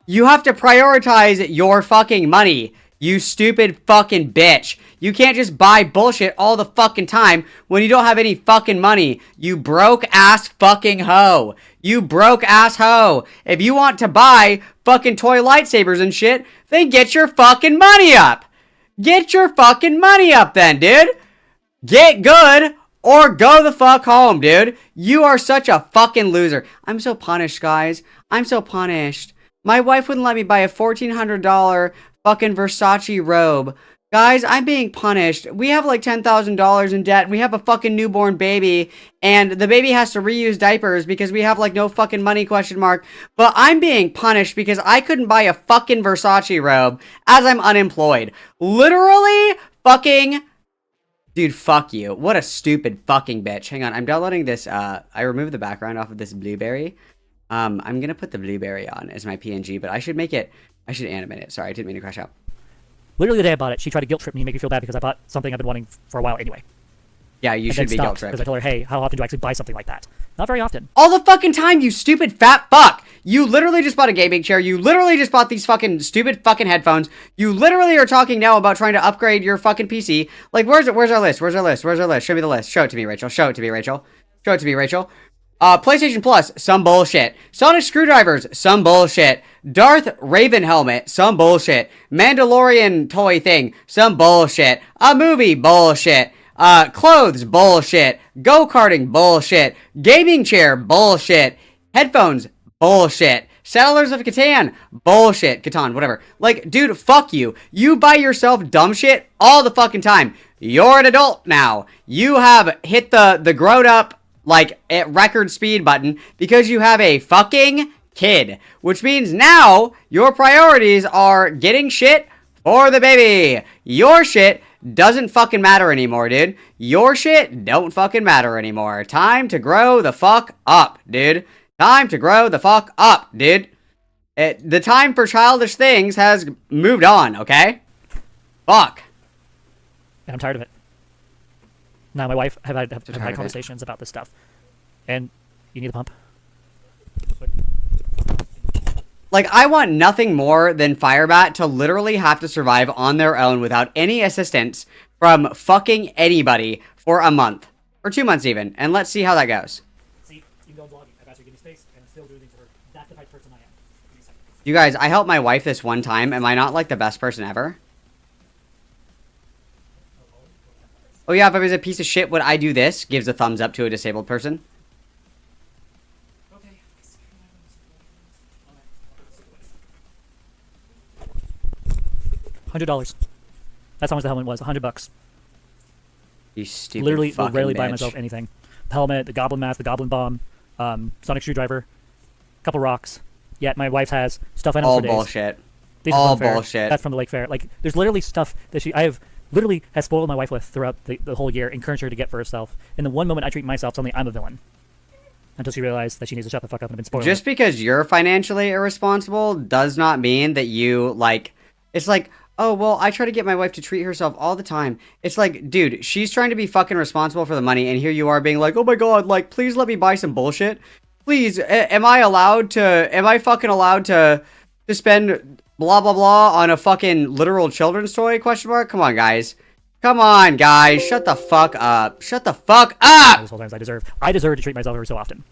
You have to prioritize your fucking money, you stupid fucking bitch. You can't just buy bullshit all the fucking time when you don't have any fucking money, you broke ass fucking hoe. You broke ass hoe. If you want to buy fucking toy lightsabers and shit, then get your fucking money up. Get your fucking money up then, dude. Get good or go the fuck home, dude. You are such a fucking loser. I'm so punished, guys. I'm so punished. My wife wouldn't let me buy a $1,400 fucking Versace robe. Guys, I'm being punished. We have like $10,000 in debt. We have a fucking newborn baby. And the baby has to reuse diapers because we have like no fucking money, question mark. But I'm being punished because I couldn't buy a fucking Versace robe as I'm unemployed. Literally fucking... Dude, fuck you. What a stupid fucking bitch. Hang on, I'm downloading this. I removed the background off of this blueberry. I'm gonna put the blueberry on as my PNG, but I should animate it. Sorry, I didn't mean to crash out. Literally the day I bought it, she tried to guilt trip me and make me feel bad because I bought something I've been wanting for a while anyway. Yeah, you should be guilt tripped. Because I told her, hey, how often do I actually buy something like that? Not very often. All the fucking time, you stupid fat fuck! You literally just bought a gaming chair. You literally just bought these fucking stupid fucking headphones. You literally are talking now about trying to upgrade your fucking PC. Like, where's our list? Where's our list? Where's our list? Show me the list. Show it to me, Rachel. Show it to me, Rachel. Show it to me, Rachel. PlayStation Plus, some bullshit. Sonic screwdrivers, some bullshit. Darth Raven helmet, some bullshit. Mandalorian toy thing, some bullshit. A movie, bullshit. Clothes, bullshit. Go-karting, bullshit. Gaming chair, bullshit. Headphones, bullshit. Settlers of Catan, bullshit. Catan, whatever. Like, dude, fuck you. You buy yourself dumb shit all the fucking time. You're an adult now. You have hit the grown-up, like, at record speed button because you have a fucking kid. Which means now your priorities are getting shit for the baby. Your shit doesn't fucking matter anymore, dude. Your shit don't fucking matter anymore. Time to grow the fuck up, dude. Time to grow the fuck up, dude. The time for childish things has moved on, okay? Fuck. And I'm tired of it. Now, my wife have had conversations about this stuff. And you need a pump. Like, I want nothing more than Firebat to literally have to survive on their own without any assistance from fucking anybody for a month. Or 2 months even. And let's see how that goes. See, you can go vlogging. I've asked her to give me space, and I'm still doing things for her. That's the type of person I am. You guys, I helped my wife this one time. Am I not, like, the best person ever? Oh yeah, if I was a piece of shit, would I do this? Gives a thumbs up to a disabled person. $100. That's how much the helmet was. $100. You stupid Literally, will fucking rarely buy bitch. myself anything. The helmet, the goblin mask, the goblin bomb, sonic screwdriver, couple rocks. Yet my wife has stuff I know All for days. bullshit. These are All from the fair. bullshit. That's from the Lake Fair. Like, there's literally stuff that I have literally has spoiled my wife with throughout the whole year, encouraged her to get for herself. And the one moment I treat myself, suddenly I'm a villain. Until she realized that she needs to shut the fuck up and have been spoiled. Just because you're financially irresponsible does not mean that you, like... It's like, oh, well, I try to get my wife to treat herself all the time. It's like, dude, she's trying to be fucking responsible for the money, and here you are being like, oh my god, like, please let me buy some bullshit. Please, am I fucking allowed to spend blah blah blah on a fucking literal children's toy, question mark? Come on, guys. Come on, guys. Shut the fuck up. Shut the fuck up! Those whole times I deserve to treat myself every so often.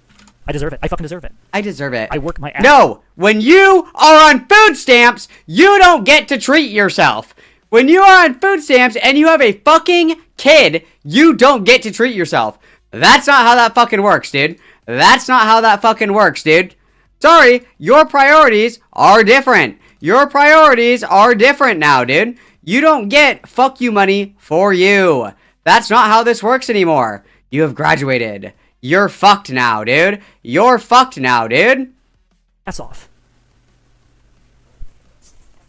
I deserve it. I fucking deserve it. I deserve it. I work my ass. No! When you are on food stamps, you don't get to treat yourself. When you are on food stamps and you have a fucking kid, you don't get to treat yourself. That's not how that fucking works, dude. That's not how that fucking works, dude. Sorry, your priorities are different. Your priorities are different now, dude. You don't get fuck you money for you. That's not how this works anymore. You have graduated. You're fucked now, dude. You're fucked now, dude. That's off.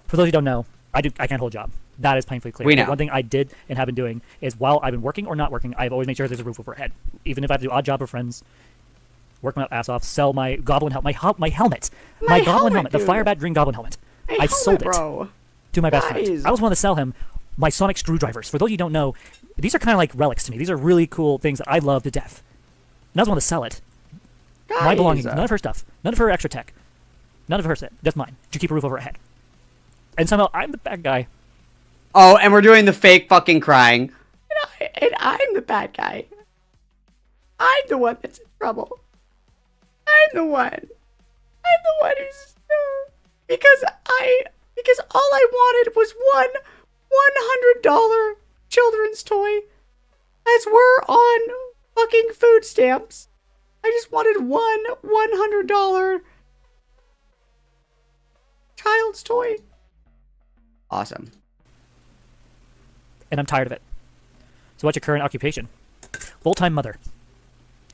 For those who don't know, I can't hold a job. That is painfully clear. We know. But one thing I did and have been doing is while I've been working or not working, I've always made sure there's a roof over head. Even if I have to do odd job for friends, work my ass off, sell my goblin helmet, my helmet, my goblin helmet, the Firebat green goblin helmet. I sold it to my best friend. I was wanting to sell him my sonic screwdrivers. For those of you who don't know, these are kind of like relics to me. These are really cool things that I love to death. And I was wanting to sell it. My belongings, none of her stuff, none of her extra tech, none of her shit, just mine, to keep a roof over her head. And somehow I'm the bad guy. Oh, and we're doing the fake fucking crying. And I'm the bad guy. I'm the one that's in trouble. I'm the one. I'm the one who's... Because all I wanted was one $100 children's toy. As we're on fucking food stamps. I just wanted one $100 child's toy. Awesome. And I'm tired of it. So what's your current occupation? Full-time mother.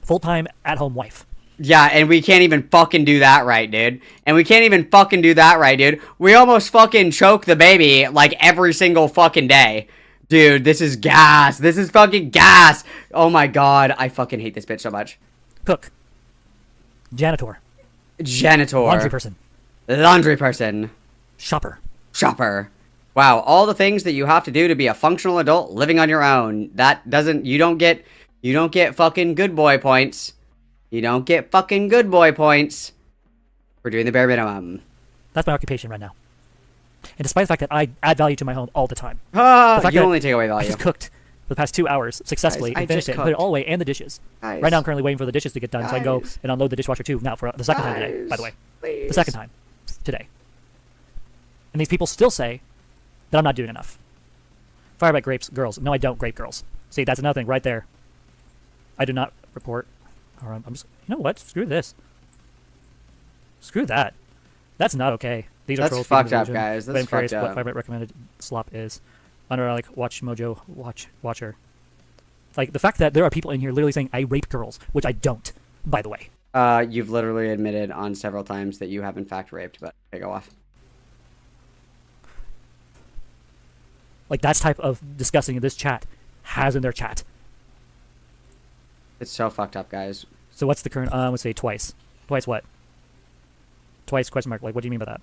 Full-time at-home wife. Yeah, and we can't even fucking do that right, dude. And we can't even fucking do that right, dude. We almost fucking choke the baby, like, every single fucking day. Dude, this is gas. This is fucking gas. Oh my god, I fucking hate this bitch so much. Cook. Janitor. Janitor. Laundry person. Laundry person. Shopper. Shopper. Wow, all the things that you have to do to be a functional adult living on your own. That doesn't, you don't get fucking good boy points. You don't get fucking good boy points. We're doing the bare minimum. That's my occupation right now. And despite the fact that I add value to my home all the time. Ah, you only take away value. I just cooked for the past 2 hours successfully and finished it. Put it all away and the dishes. Guys. Right now I'm currently waiting for the dishes to get done so I can go and unload the dishwasher too. Now for the second time today, by the way. Please. The second time today. And these people still say that I'm not doing enough. Firebat grapes girls. No, I don't grape girls. See, that's another thing right there. I do not report. Or I'm just, you know what? Screw this. Screw that. That's not okay. These are That's trolls. fucked up, guys. That's I'm curious fucked up. what Firebat recommended slop is. Under like Watch Mojo Watcher. Like the fact that there are people in here literally saying I rape girls, which I don't, by the way. You've literally admitted on several times that you have in fact raped, but okay, go off. Like that's type of discussing this chat has in their chat. It's so fucked up, guys. So what's the current? Let's say twice. Twice what? twice question mark. Like, what do you mean by that?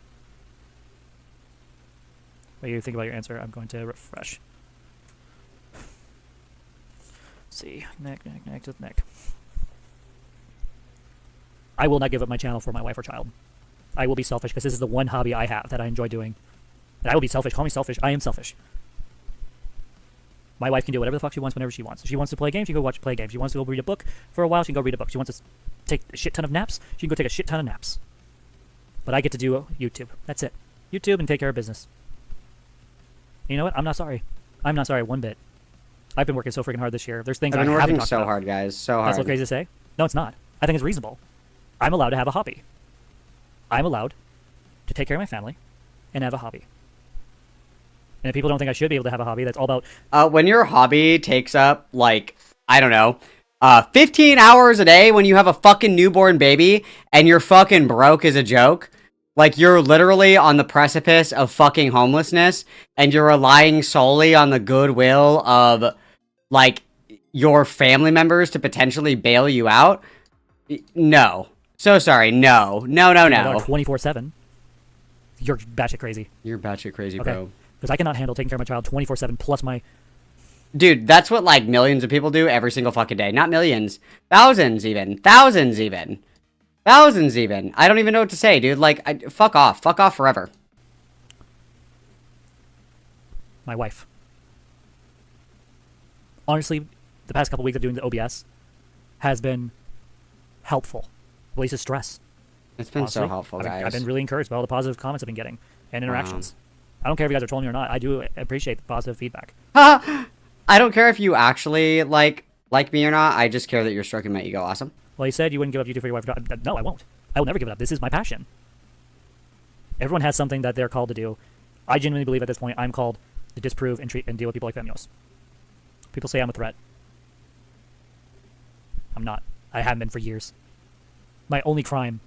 While you think about your answer, I'm going to refresh. Let's see. Neck with neck. I will not give up my channel for my wife or child. I will be selfish because this is the one hobby I have that I enjoy doing. And I will be selfish. Call me selfish. I am selfish. My wife can do whatever the fuck she wants whenever she wants. If she wants to play a game, she can go play a game. If she wants to go read a book for a while, she can go read a book. If she wants to take a shit ton of naps, she can go take a shit ton of naps. But I get to do YouTube. That's it. YouTube and take care of business. You know what? I'm not sorry. I'm not sorry one bit. I've been working so freaking hard this year. There's things I've I been haven't working talked so about. hard, guys. So hard. That's so crazy to say? No, it's not. I think it's reasonable. I'm allowed to have a hobby. I'm allowed to take care of my family and have a hobby. And if people don't think I should be able to have a hobby, that's all about... when your hobby takes up, like, I don't know, 15 hours a day when you have a fucking newborn baby and you're fucking broke as a joke, like, you're literally on the precipice of fucking homelessness and you're relying solely on the goodwill of, like, your family members to potentially bail you out? No. So sorry. No. No, no, no. 24/7. You're batshit crazy. You're batshit crazy, okay. bro. Because I cannot handle taking care of my child 24/7 plus my... Dude, that's what, like, millions of people do every single fucking day. Not millions. Thousands, even. Thousands, even. Thousands, even. I don't even know what to say, dude. Like, fuck off. Fuck off forever. My wife. Honestly, the past couple weeks of doing the OBS has been helpful. Releases stress. It's been so helpful, guys. I've been really encouraged by all the positive comments I've been getting and interactions. I don't care if you guys are trolling me or not. I do appreciate the positive feedback. I don't care if you actually like me or not. I just care that you're stroking my ego. Awesome. Well, you said you wouldn't give up YouTube for your wife. No, I won't. I will never give it up. This is my passion. Everyone has something that they're called to do. I genuinely believe at this point I'm called to disprove and treat and deal with people like Femios. People say I'm a threat. I'm not. I haven't been for years. My only crime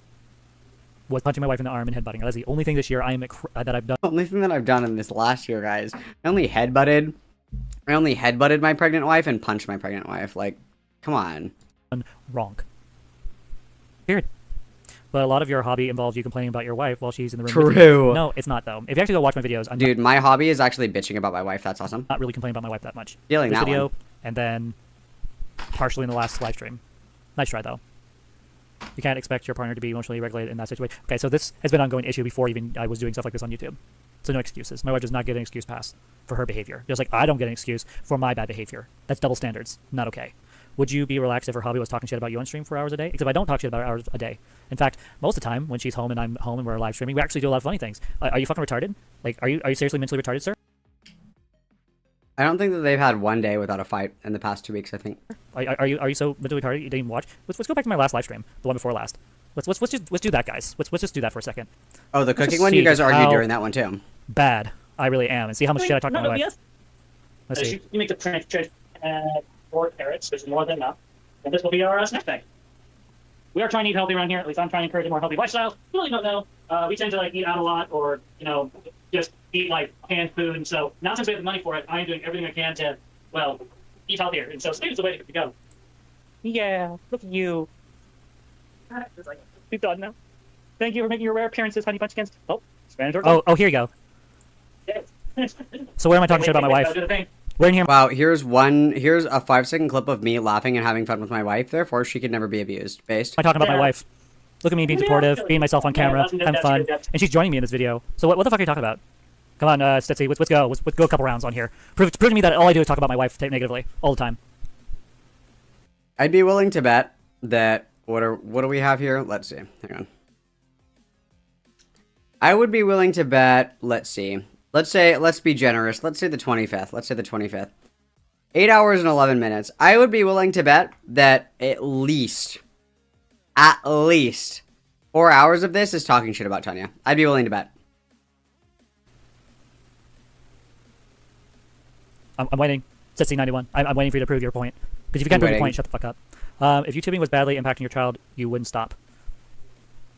was punching my wife in the arm and headbutting her. That's the only thing this year that I've done. The only thing that I've done in this last year, guys. I only headbutted my pregnant wife and punched my pregnant wife. Like, come on. Wrong. Period. But a lot of your hobby involves you complaining about your wife while she's in the room. True. No, it's not though. If you actually go watch my videos, Dude, my hobby is actually bitching about my wife. That's awesome. Not really complaining about my wife that much. Feeling this that video, one. and then partially in the last live stream. Nice try though. You can't expect your partner to be emotionally regulated in that situation. Okay, so this has been an ongoing issue before even I was doing stuff like this on YouTube. So no excuses. My wife does not get an excuse pass for her behavior. Just like I don't get an excuse for my bad behavior. That's double standards. Not okay. Would you be relaxed if her hobby was talking shit about you on stream for hours a day? Except I don't talk shit about her hours a day. In fact, most of the time when she's home and I'm home and we're live streaming, we actually do a lot of funny things. Are you fucking retarded? Like, are you seriously mentally retarded, sir? I don't think that they've had one day without a fight in the past 2 weeks, I think. Are you so mentally retarded you didn't even watch? Let's go back to my last live stream, the one before last. Let's do that, guys. Let's just do that for a second. Oh, the cooking one? You guys argued during that one too. Bad I really am, and see how much shit I talk about my wife. Let's see. You make the French chicken and 4 carrots. There's more than enough. And this will be our snack bag. We are trying to eat healthy around here. At least I'm trying to encourage a more healthy lifestyle. We really don't know. We tend to like eat out a lot, or just eat like canned food. And so now since we have the money for it, I am doing everything I can to eat healthier. And so sleep is the way to go. Yeah, look at you. We've done now. Thank you for making your rare appearances, Honey Bunchkins. Oh, Spanish. Oh, here you go. So where am I talking shit about my wife? We're in here. Wow, here's a 5-second clip of me laughing and having fun with my wife. Therefore, she could never be abused. Based. I'm talking about my wife. Look at me being supportive, being myself on camera, having fun, and she's joining me in this video. So what the fuck are you talking about? Come on, Stetsy, let's go. Let's go a couple rounds on here. Prove to me that all I do is talk about my wife negatively all the time. I'd be willing to bet that what do we have here? Let's see. Hang on. I would be willing to bet. Let's see. Let's be generous. Let's say the 25th. 8 hours and 11 minutes. I would be willing to bet that at least 4 hours of this is talking shit about Tanya. I'd be willing to bet. I'm waiting. Stetsy91. I'm waiting for you to prove your point. Because if you can't prove your point, shut the fuck up. If YouTubing was badly impacting your child, you wouldn't stop.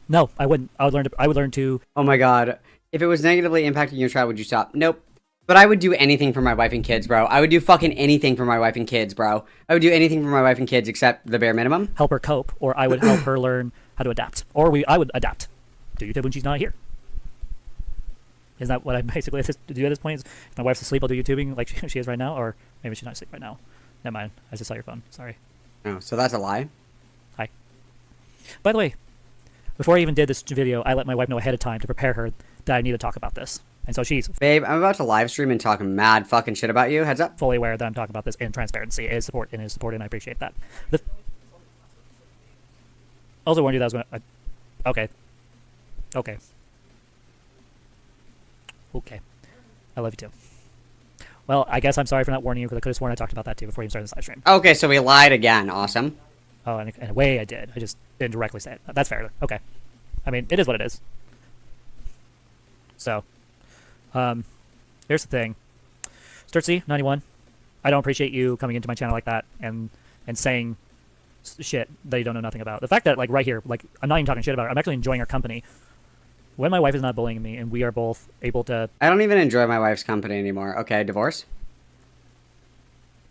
No, I wouldn't. I would learn to. Oh my god. If it was negatively impacting your child, would you stop? Nope. But I would do anything for my wife and kids, bro. I would do fucking anything for my wife and kids, bro. I would do anything for my wife and kids except the bare minimum. Help her cope, or I would help her learn how to adapt. Or I would adapt do YouTube when she's not here. Isn't that what I basically have to do at this point? Is if my wife's asleep, I'll do YouTubing like she is right now, or maybe she's not asleep right now. Never mind. I just saw your phone. Sorry. Oh, so that's a lie? Hi. By the way, before I even did this video, I let my wife know ahead of time to prepare her that I need to talk about this. And so she's... Babe, I'm about to live stream and talk mad fucking shit about you. Heads up. Fully aware that I'm talking about this, and transparency is support, and I appreciate that. Also warned you that I was going to... Okay. Okay. Okay. I love you too. Well, I guess I'm sorry for not warning you, because I could have sworn I talked about that too before you started this live stream. Okay, so we lied again. Awesome. Oh, and in a way I did. I just didn't directly say it. That's fair. Okay. I mean, it is what it is. So, here's the thing. Sturtsy91, I don't appreciate you coming into my channel like that and saying shit that you don't know nothing about. The fact that, like, right here, like, I'm not even talking shit about her. I'm actually enjoying our company. When my wife is not bullying me and we are both able to... I don't even enjoy my wife's company anymore. Okay, divorce?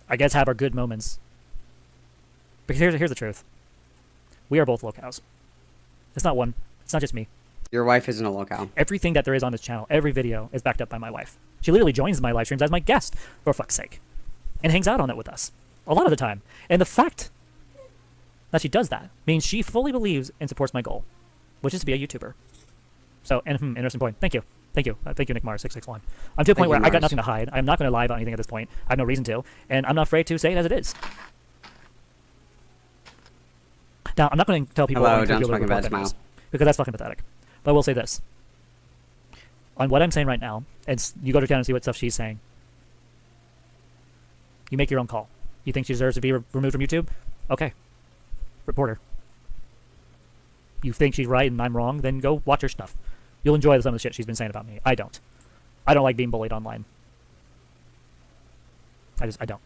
I guess have our good moments. Because here's the truth. We are both locals. It's not one. It's not just me. Your wife isn't a locale. Everything that there is on this channel, every video, is backed up by my wife. She literally joins my live streams as my guest, for fuck's sake. And hangs out on it with us. A lot of the time. And the fact that she does that means she fully believes and supports my goal, which is to be a YouTuber. So, interesting point. Thank you. Thank you. Thank you, NickMars661. I'm to a point where I got nothing to hide. I'm not going to lie about anything at this point. I have no reason to. And I'm not afraid to say it as it is. Now, I'm not going to tell people Hello, don't fucking bad smile. Because that's fucking pathetic. But I will say this. On what I'm saying right now, and you go to her channel and see what stuff she's saying, you make your own call. You think she deserves to be removed from YouTube? Okay. Report her. You think she's right and I'm wrong? Then go watch her stuff. You'll enjoy some of the shit she's been saying about me. I don't. I don't like being bullied online. I don't.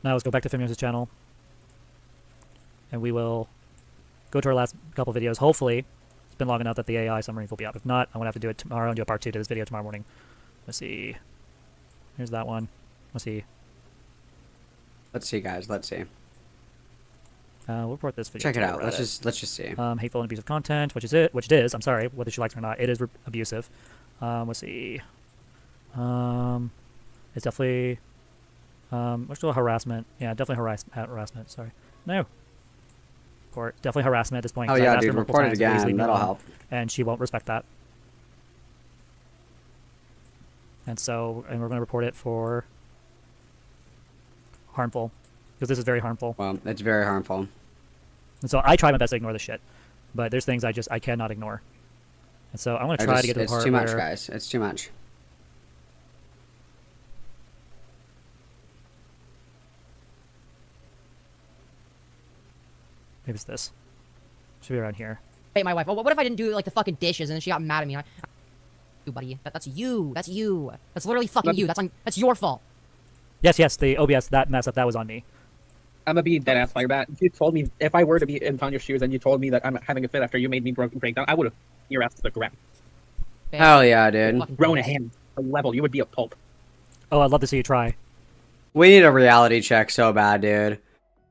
Now let's go back to Femios' channel. And we will go to our last couple videos. Hopefully, it's been long enough that the AI summaries will be up. If not, I'm going to have to do it tomorrow and do a part 2 to this video tomorrow morning. Let's see. Here's that one. Let's see. Let's see, guys. Let's see. We'll report this video. Check it out. Let's just see. Hateful and abusive content, which it is. I'm sorry, whether she likes it or not, it is abusive. Let's see. It's definitely. We're still harassment. Yeah, definitely harassment. Sorry. No. Court. Definitely harassment at this point. Oh yeah, dude. Report it again. That'll help. And she won't respect that. And we're going to report it for harmful, because this is very harmful. Well, it's very harmful. And so I try my best to ignore this shit, but there's things I cannot ignore. And so I want to try to get to the part where... It's too much, guys. It's too much. Maybe it's this. Should be around here. Hey, my wife. Well, what if I didn't do like the fucking dishes and then she got mad at me? You, buddy. That's you. That's you. That's literally fucking you. That's your fault. Yes. The OBS that mess up, that was on me. I'm gonna be dead ass Firebat. If you told me, if I were to be in found your shoes and you told me that I'm having a fit after you made me breakdown, I would have your ass to the ground. Hell yeah, dude. Grown a hand a level, you would be a pulp. Oh, I'd love to see you try. We need a reality check so bad, dude.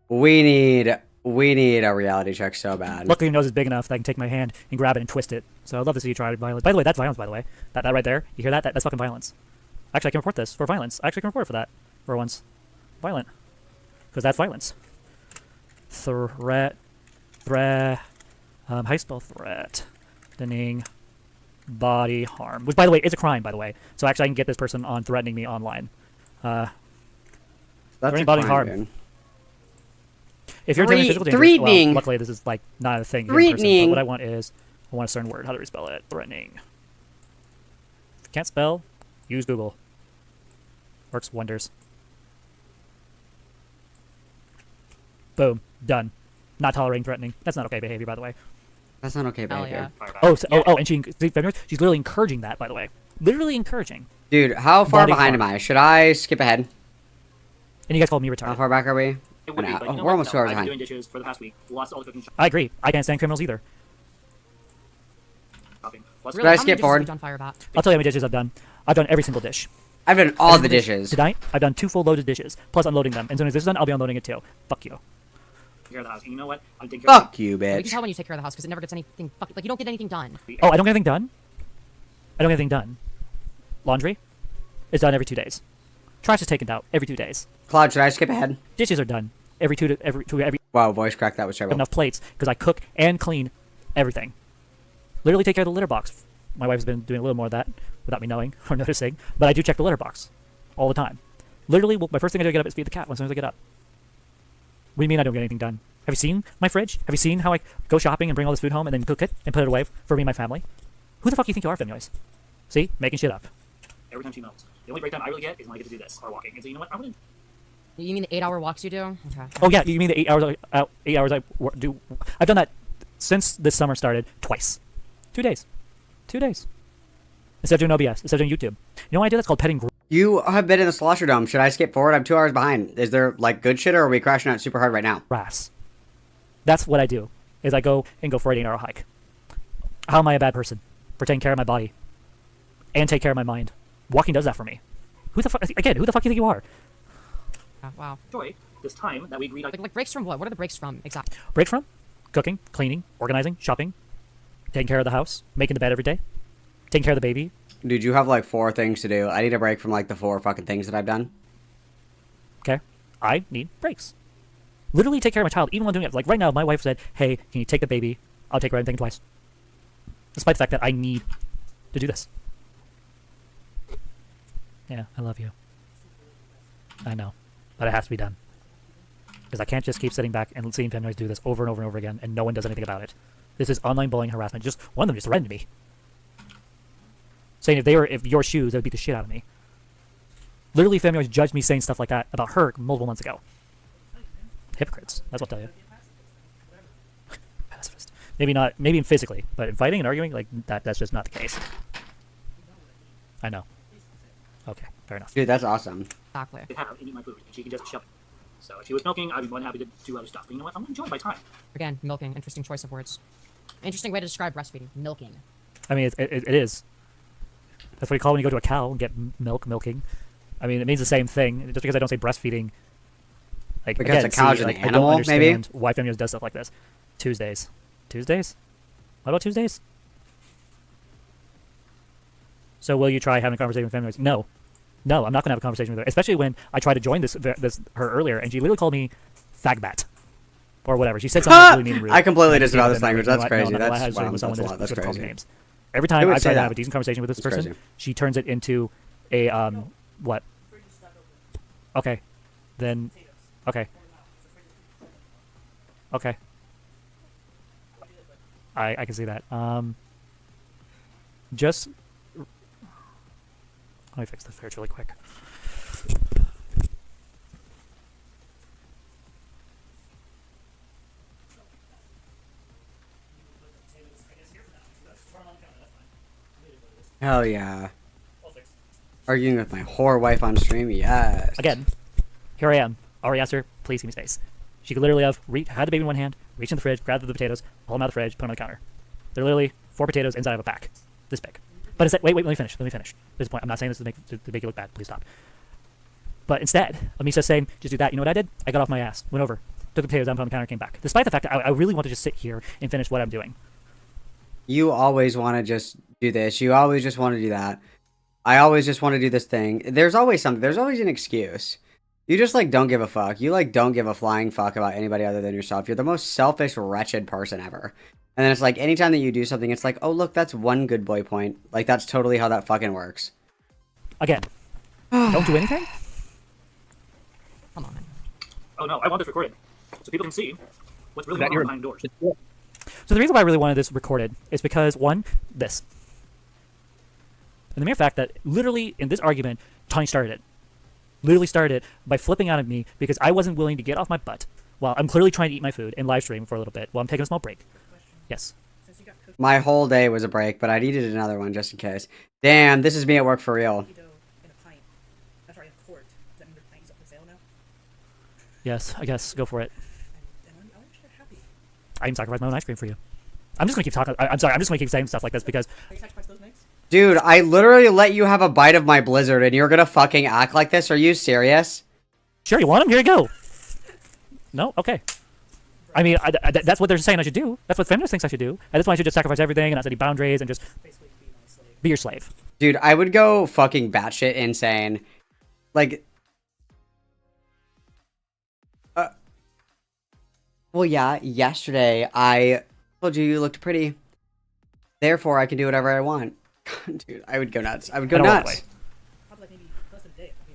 We need a reality check so bad. Luckily, your nose is big enough that I can take my hand and grab it and twist it. So I'd love to see you try violence. By the way, that's violence, by the way. That right there, you hear that? That's fucking violence. Actually, I can report this for violence. I actually can report it for that. For once. Violent. Because that's violence. How you spell threatening body harm. Which, by the way, is a crime, by the way. So actually, I can get this person on threatening me online. That's threatening body harm. Dude. If you're taking physical danger, well, luckily this is like not a thing here in person, but what I want is, I want a certain word. How do we spell it? Threatening. If you can't spell, use Google. Works wonders. Boom. Done. Not tolerating threatening. That's not okay behavior, by the way. That's not okay behavior. Yeah. And she's literally encouraging that, by the way. Literally encouraging. Dude, how far behind am I? Should I skip ahead? And you guys called me retarded. How far back are we? We're almost 2 hours behind. Doing dishes for the past week. Lost all the cooking. I agree. I can't stand criminals either. Should I skip forward? I'll tell you how many dishes I've done. I've done every single dish. I've done all the dishes. Tonight, I've done 2 full loaded dishes, plus unloading them. And as soon as this is done, I'll be unloading it too. Fuck you. care of the house. And you know what? I'm taking care of Fuck you, You can bitch. tell when you take care of the house because it never gets anything. Like you don't get anything done. Oh, I don't get anything done? I don't get anything done. Laundry is done every 2 days. Trash is taken out every 2 days. Claude, should I skip ahead? Dishes are done every Wow, voice crack, that was terrible. enough plates because I cook and clean everything. Literally take care of the litter box. My wife's been doing a little more of that without me knowing or noticing, but I do check the litter box all the time. Literally, my first thing I do to get up is feed the cat as soon as I get up. What do you mean I don't get anything done? Have you seen my fridge? Have you seen how I go shopping and bring all this food home and then cook it and put it away for me and my family? Who the fuck do you think you are, Femnoise? See? Making shit up. Every time she melts. The only break time I really get is when I get to do this or walking. And so you know what? I'm gonna. You mean the 8-hour walks you do? Okay. Oh yeah, you mean the 8 hours? 8 hours I do. I've done that since this summer started twice. 2 days. 2 days. Instead of doing OBS, instead of doing YouTube. You know what I do? That's called petting. You have been in the Slosher Dome. Should I skip forward? I'm 2 hours behind. Is there, like, good shit, or are we crashing out super hard right now? Grass. That's what I do, is I go for an 8-hour hike. How am I a bad person? For taking care of my body. And take care of my mind. Walking does that for me. Who the fuck, again, who the fuck do you think you are? Wow. Enjoy this time that we agreed. Like breaks from what? What are the breaks from exactly? Break from? Cooking, cleaning, organizing, shopping, taking care of the house, making the bed every day, taking care of the baby. Dude, you have like 4 things to do. I need a break from like the 4 fucking things that I've done. Okay? I need breaks. Literally take care of my child, even while doing it. Like right now, my wife said, hey, can you take the baby? I'll take her, I'm thinking twice. Despite the fact that I need to do this. Yeah, I love you. I know. But it has to be done. Because I can't just keep sitting back and seeing Femnoise do this over and over and over again, and no one does anything about it. This is online bullying harassment. Just one of them just threatened me. Saying if your shoes, they would beat the shit out of me. Literally, Femnoise judged me saying stuff like that about her multiple months ago. Hypocrites. That's what I'll tell you. Pacifist. Maybe not, maybe physically, but in fighting and arguing, like, that's just not the case. I know. Okay, fair enough. Dude, that's awesome. Exactly. Could have and eat my food, and she can just shove it. So if she was milking, I'd be more than happy to do other stuff. But you know what? I'm gonna enjoy my time. Again, milking. Interesting choice of words. Interesting way to describe breastfeeding. Milking. I mean, it is. That's what you call when you go to a cow and get milking. I mean, it means the same thing. Just because I don't say breastfeeding. Like, because again, a cow's an like, animal, I don't understand maybe? why Femnoise does stuff like this. Tuesdays. Tuesdays? What about Tuesdays? So will you try having a conversation with Femnoise? No. No, I'm not going to have a conversation with her. Especially when I tried to join her earlier, and she literally called me fagbat. Or whatever. She said something really mean and rude. I completely And disavow then, this language. you know That's what? crazy. No, That's I had wow, with someone that's a lot. That's that calls crazy. names. Every Who time would I say try to that? have a decent conversation with this That's person, crazy. she turns it into a, what? Okay. Then, okay. Okay. I can see that. Just, let me fix the fridge really quick. Hell yeah. Arguing with my whore wife on stream? Yes. Again, here I am. Already asked her, please give me space. She could literally have had the baby in one hand, reach in the fridge, grab the potatoes, pull them out of the fridge, put them on the counter. They're literally 4 potatoes inside of a pack. This big. But instead, wait, let me finish. There's a point. I'm not saying this to make you look bad. Please stop. But instead of me just saying, just do that, you know what I did? I got off my ass, went over, took the potatoes down, put them on the counter, came back. Despite the fact that I really want to just sit here and finish what I'm doing. You always want to just do this. You always just want to do that. I always just want to do this thing. There's always something. There's always an excuse. You just, like, don't give a fuck. You, like, don't give a flying fuck about anybody other than yourself. You're the most selfish, wretched person ever. And then it's like, anytime that you do something, it's like, oh, look, that's one good boy point. Like, that's totally how that fucking works. Again, don't do anything? Come on. Oh no, I want this recorded so people can see what's really going on behind doors. So the reason why I really wanted this recorded is because, one, this. And the mere fact that literally in this argument, Tony started it. Literally started it by flipping out at me because I wasn't willing to get off my butt while I'm clearly trying to eat my food and live stream for a little bit while I'm taking a small break. Yes. My whole day was a break, but I needed another one just in case. Damn, this is me at work for real. Yes, I guess. Go for it. I can sacrifice my own ice cream for you. I'm just going to keep talking. I'm sorry, I'm just going to keep saying stuff like this because... Dude, I literally let you have a bite of my Blizzard and you're gonna fucking act like this? Are you serious? Sure, you want them? Here you go. No? Okay. I mean, that's what they're saying I should do. That's what feminists think I should do. And that's why I should just sacrifice everything and not set any boundaries and just basically be your slave. Dude, I would go fucking batshit insane. Like, well, yeah, yesterday I told you you looked pretty. Therefore, I can do whatever I want. Dude, I would go nuts. I would go nuts.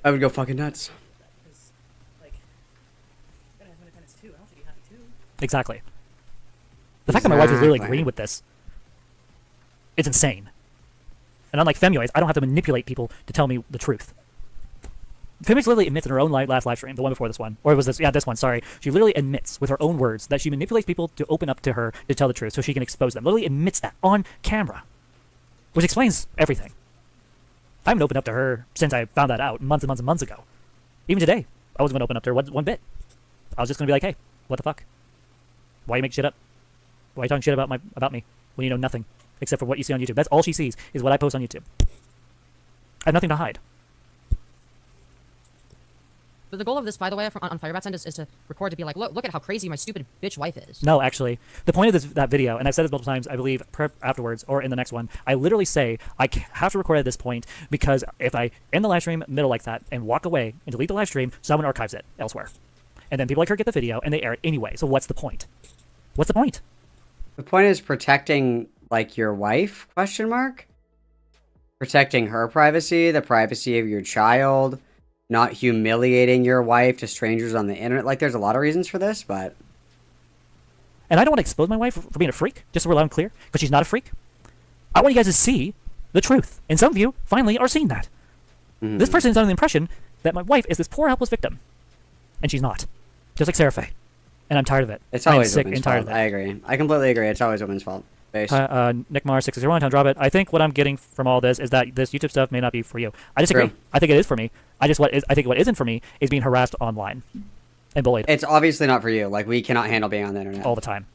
I would go fucking nuts. Exactly. The fact that my wife is literally agreeing with this, it's insane. And unlike Femuoids, I don't have to manipulate people to tell me the truth. Femuoids literally admits in her own last live stream, the one before this one, or it was this, yeah, this one, sorry. She literally admits with her own words that she manipulates people to open up to her to tell the truth so she can expose them. Literally admits that on camera. Which explains everything. I haven't opened up to her since I found that out months and months and months ago. Even today, I wasn't going to open up to her one bit. I was just going to be like, hey, what the fuck? Why you make shit up? Why are you talking shit about me when you know nothing except for what you see on YouTube? That's all she sees is what I post on YouTube. I have nothing to hide. But the goal of this, by the way, on Firebat's end is to record to be like, look at how crazy my stupid bitch wife is. No, actually. The point of that video, and I've said this multiple times, I believe, afterwards, or in the next one, I literally say, I have to record at this point, because if I end the live stream middle like that, and walk away, and delete the live stream, someone archives it elsewhere. And then people like her get the video, and they air it anyway, so what's the point? What's the point? The point is protecting, like, your wife, question mark? Protecting her privacy, the privacy of your child, not humiliating your wife to strangers on the internet. Like, there's a lot of reasons for this, but... And I don't want to expose my wife for being a freak, just so we're loud and clear, because she's not a freak. I want you guys to see the truth. And some of you, finally, are seeing that. This person is under the impression that my wife is this poor, helpless victim. And she's not. Just like Seraphe. And I'm tired of it. It's always sick women's and tired fault. of it. I agree. I completely agree. It's always women's fault. Nick Mar 601, Town Drop It. I think what I'm getting from all this is that this YouTube stuff may not be for you. I disagree. True. I think it is for me. I think what isn't for me is being harassed online and bullied. It's obviously not for you. Like, we cannot handle being on the internet. All the time.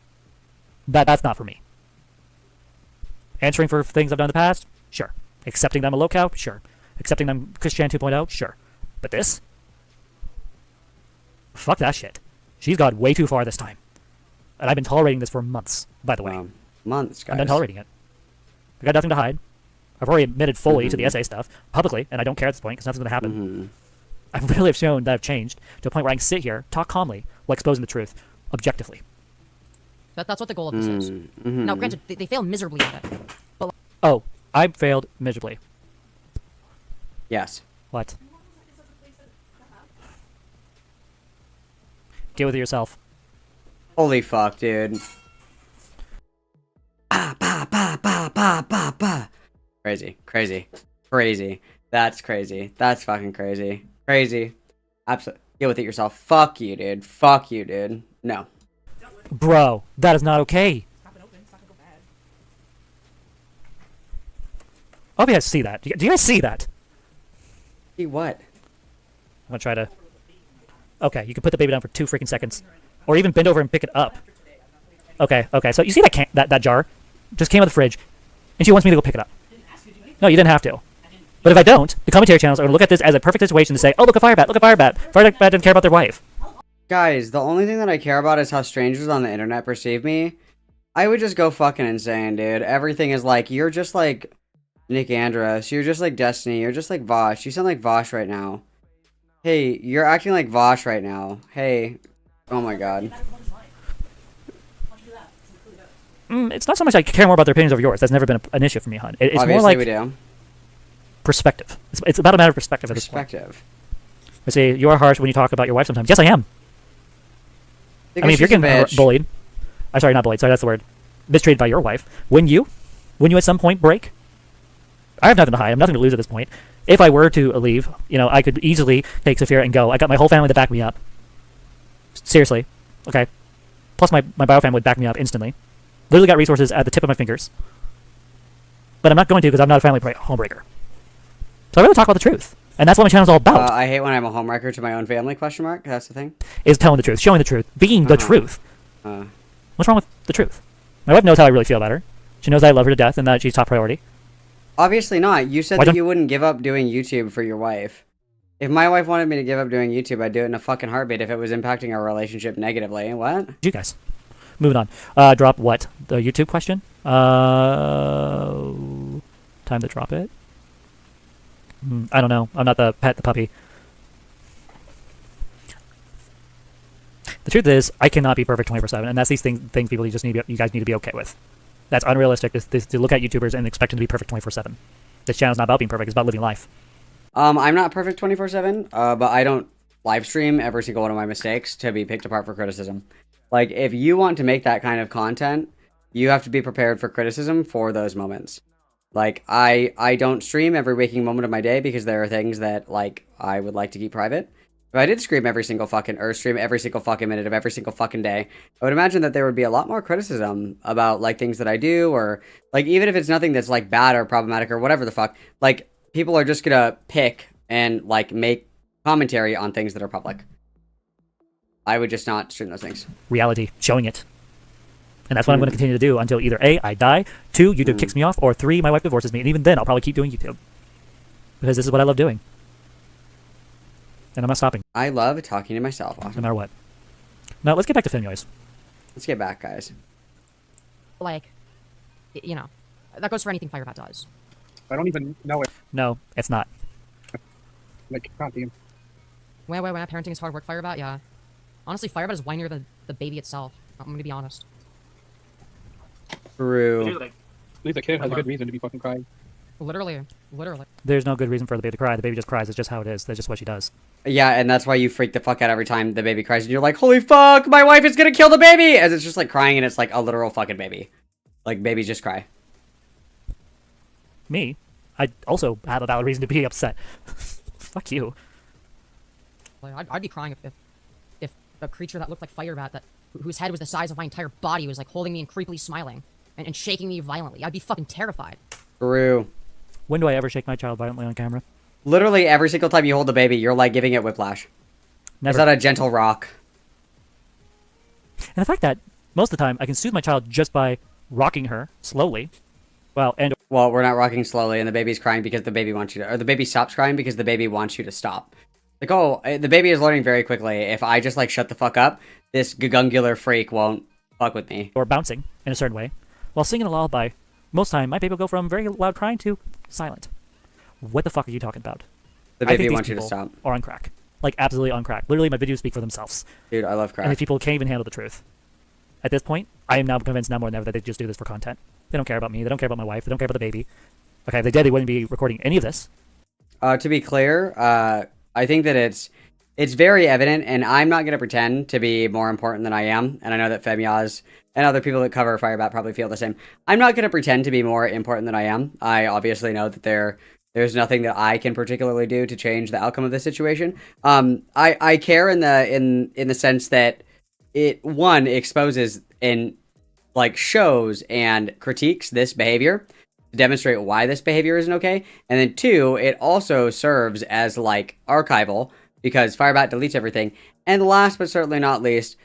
That's not for me. Answering for things I've done in the past? Sure. Accepting that I'm a low cow? Sure. Accepting that I'm Christian 2.0? Sure. But this? Fuck that shit. She's gone way too far this time. And I've been tolerating this for months, by the way. Months, guys. I'm done tolerating it. I got nothing to hide. I've already admitted fully to the essay stuff, publicly, and I don't care at this point, because nothing's going to happen. I really have shown that I've changed to a point where I can sit here, talk calmly, while exposing the truth, objectively. That's what the goal of this is. Now, granted, they fail miserably at it. But Oh, I failed miserably. Yes. What? Deal with it yourself. Holy fuck, dude. Crazy. Crazy. Crazy. That's crazy. That's fucking crazy. Crazy. Absolutely. Deal with it yourself. Fuck you, dude. Fuck you, dude. No. Bro, that is not okay. I hope you guys see that. Do you guys see that? See what? I'm gonna try to... Okay, you can put the baby down for 2 freaking seconds. Or even bend over and pick it up. Okay, so you see that jar? Just came out of the fridge. And she wants me to go pick it up. No, you didn't have to. But if I don't, the commentary channels are going to look at this as a perfect situation to say, oh, look at Firebat, look at Firebat. Firebat doesn't care about their wife. Guys, the only thing that I care about is how strangers on the internet perceive me. I would just go fucking insane, dude. Everything is like, you're just like Nick Andros. You're just like Destiny. You're just like Vosh. You sound like Vosh right now. Hey, you're acting like Vosh right now. Hey. Oh my god. It's not so much I care more about their opinions over yours. That's never been an issue for me, hon. It's Obviously more like we do. Perspective. It's about a matter of perspective at this point. I say, you are harsh when you talk about your wife sometimes. Yes, I am. I mean, if you're getting bullied... I'm sorry, not bullied. Sorry, that's the word. Mistreated by your wife. When you at some point break, I have nothing to hide. I have nothing to lose at this point. If I were to leave, I could easily take Saphira and go. I got my whole family to back me up. Seriously. Okay. Plus my bio family would back me up instantly. Literally got resources at the tip of my fingers. But I'm not going to because I'm not a family homebreaker. So I really talk about the truth. And that's what my channel's all about. I hate when I'm a homewrecker to my own family, question mark. That's the thing. Is telling the truth, showing the truth, being the truth. What's wrong with the truth? My wife knows how I really feel about her. She knows I love her to death and that she's top priority. Obviously not. You said that you wouldn't give up doing YouTube for your wife. If my wife wanted me to give up doing YouTube, I'd do it in a fucking heartbeat if it was impacting our relationship negatively. What? You guys. Moving on. Drop what? The YouTube question? Time to drop it? I don't know. I'm not the puppy. The truth is, I cannot be perfect 24/7, and that's these things people you guys need to be okay with. That's unrealistic to look at YouTubers and expect them to be perfect 24/7. This channel's not about being perfect; it's about living life. I'm not perfect 24/7, but I don't live stream every single one of my mistakes to be picked apart for criticism. Like, if you want to make that kind of content, you have to be prepared for criticism for those moments. Like, I don't stream every waking moment of my day because there are things that, like, I would like to keep private. If I did stream every single fucking minute of every single fucking day, I would imagine that there would be a lot more criticism about, like, things that I do, or, like, even if it's nothing that's, like, bad or problematic or whatever the fuck, like, people are just gonna pick and, like, make commentary on things that are public. I would just not stream those things. Reality, showing it. And that's what I'm going to continue to do until either A, I die, 2, YouTube kicks me off, or 3, my wife divorces me, and even then I'll probably keep doing YouTube. Because this is what I love doing. And I'm not stopping. I love talking to myself. Awesome. No matter what. Now, let's get back to Femyoys. Let's get back, guys. Like, you know, that goes for anything Firebat does. I don't even know it. No, it's not. Like, not being. When parenting is hard work, Firebat, yeah. Honestly, Firebat is whinier than the baby itself. I'm gonna be honest. True. At least the kid has a good reason to be fucking crying. Literally. There's no good reason for the baby to cry. The baby just cries. It's just how it is. That's just what she does. Yeah, and that's why you freak the fuck out every time the baby cries, and you're like, holy fuck, my wife is gonna kill the baby! As it's just, like, crying, and it's, like, a literal fucking baby. Like, babies just cry. Me? I also have a valid reason to be upset. Fuck you. Like, I'd be crying if a creature that looked like Firebat, whose head was the size of my entire body, was, like, holding me and creepily smiling, and shaking me violently. I'd be fucking terrified. True. When do I ever shake my child violently on camera? Literally every single time you hold the baby, you're, like, giving it whiplash. Never. Is that a gentle rock? And the fact that most of the time I can soothe my child just by rocking her slowly. Well, we're not rocking slowly, and the baby's crying because the baby wants you to, or the baby stops crying because the baby wants you to stop. Like, oh, the baby is learning very quickly. If I just, like, shut the fuck up, this gagungular freak won't fuck with me. Or bouncing in a certain way. While singing a lullaby, most time my baby will go from very loud crying to silent. What the fuck are you talking about? The baby wants you to stop. Or on crack. Like, absolutely on crack. Literally, my videos speak for themselves. Dude, I love crack. And these people can't even handle the truth. At this point, I am now convinced now more than ever that they just do this for content. They don't care about me. They don't care about my wife. They don't care about the baby. Okay, if they did, they wouldn't be recording any of this. To be clear, I think that it's very evident, and I'm not going to pretend to be more important than I am, and I know that Femyaz and other people that cover Firebat probably feel the same. I'm not going to pretend to be more important than I am. I obviously know that there's nothing that I can particularly do to change the outcome of this situation. I care in the sense that it, one, exposes and, like, shows and critiques this behavior to demonstrate why this behavior isn't okay, and then 2, it also serves as, like, archival because Firebat deletes everything, and last but certainly not least,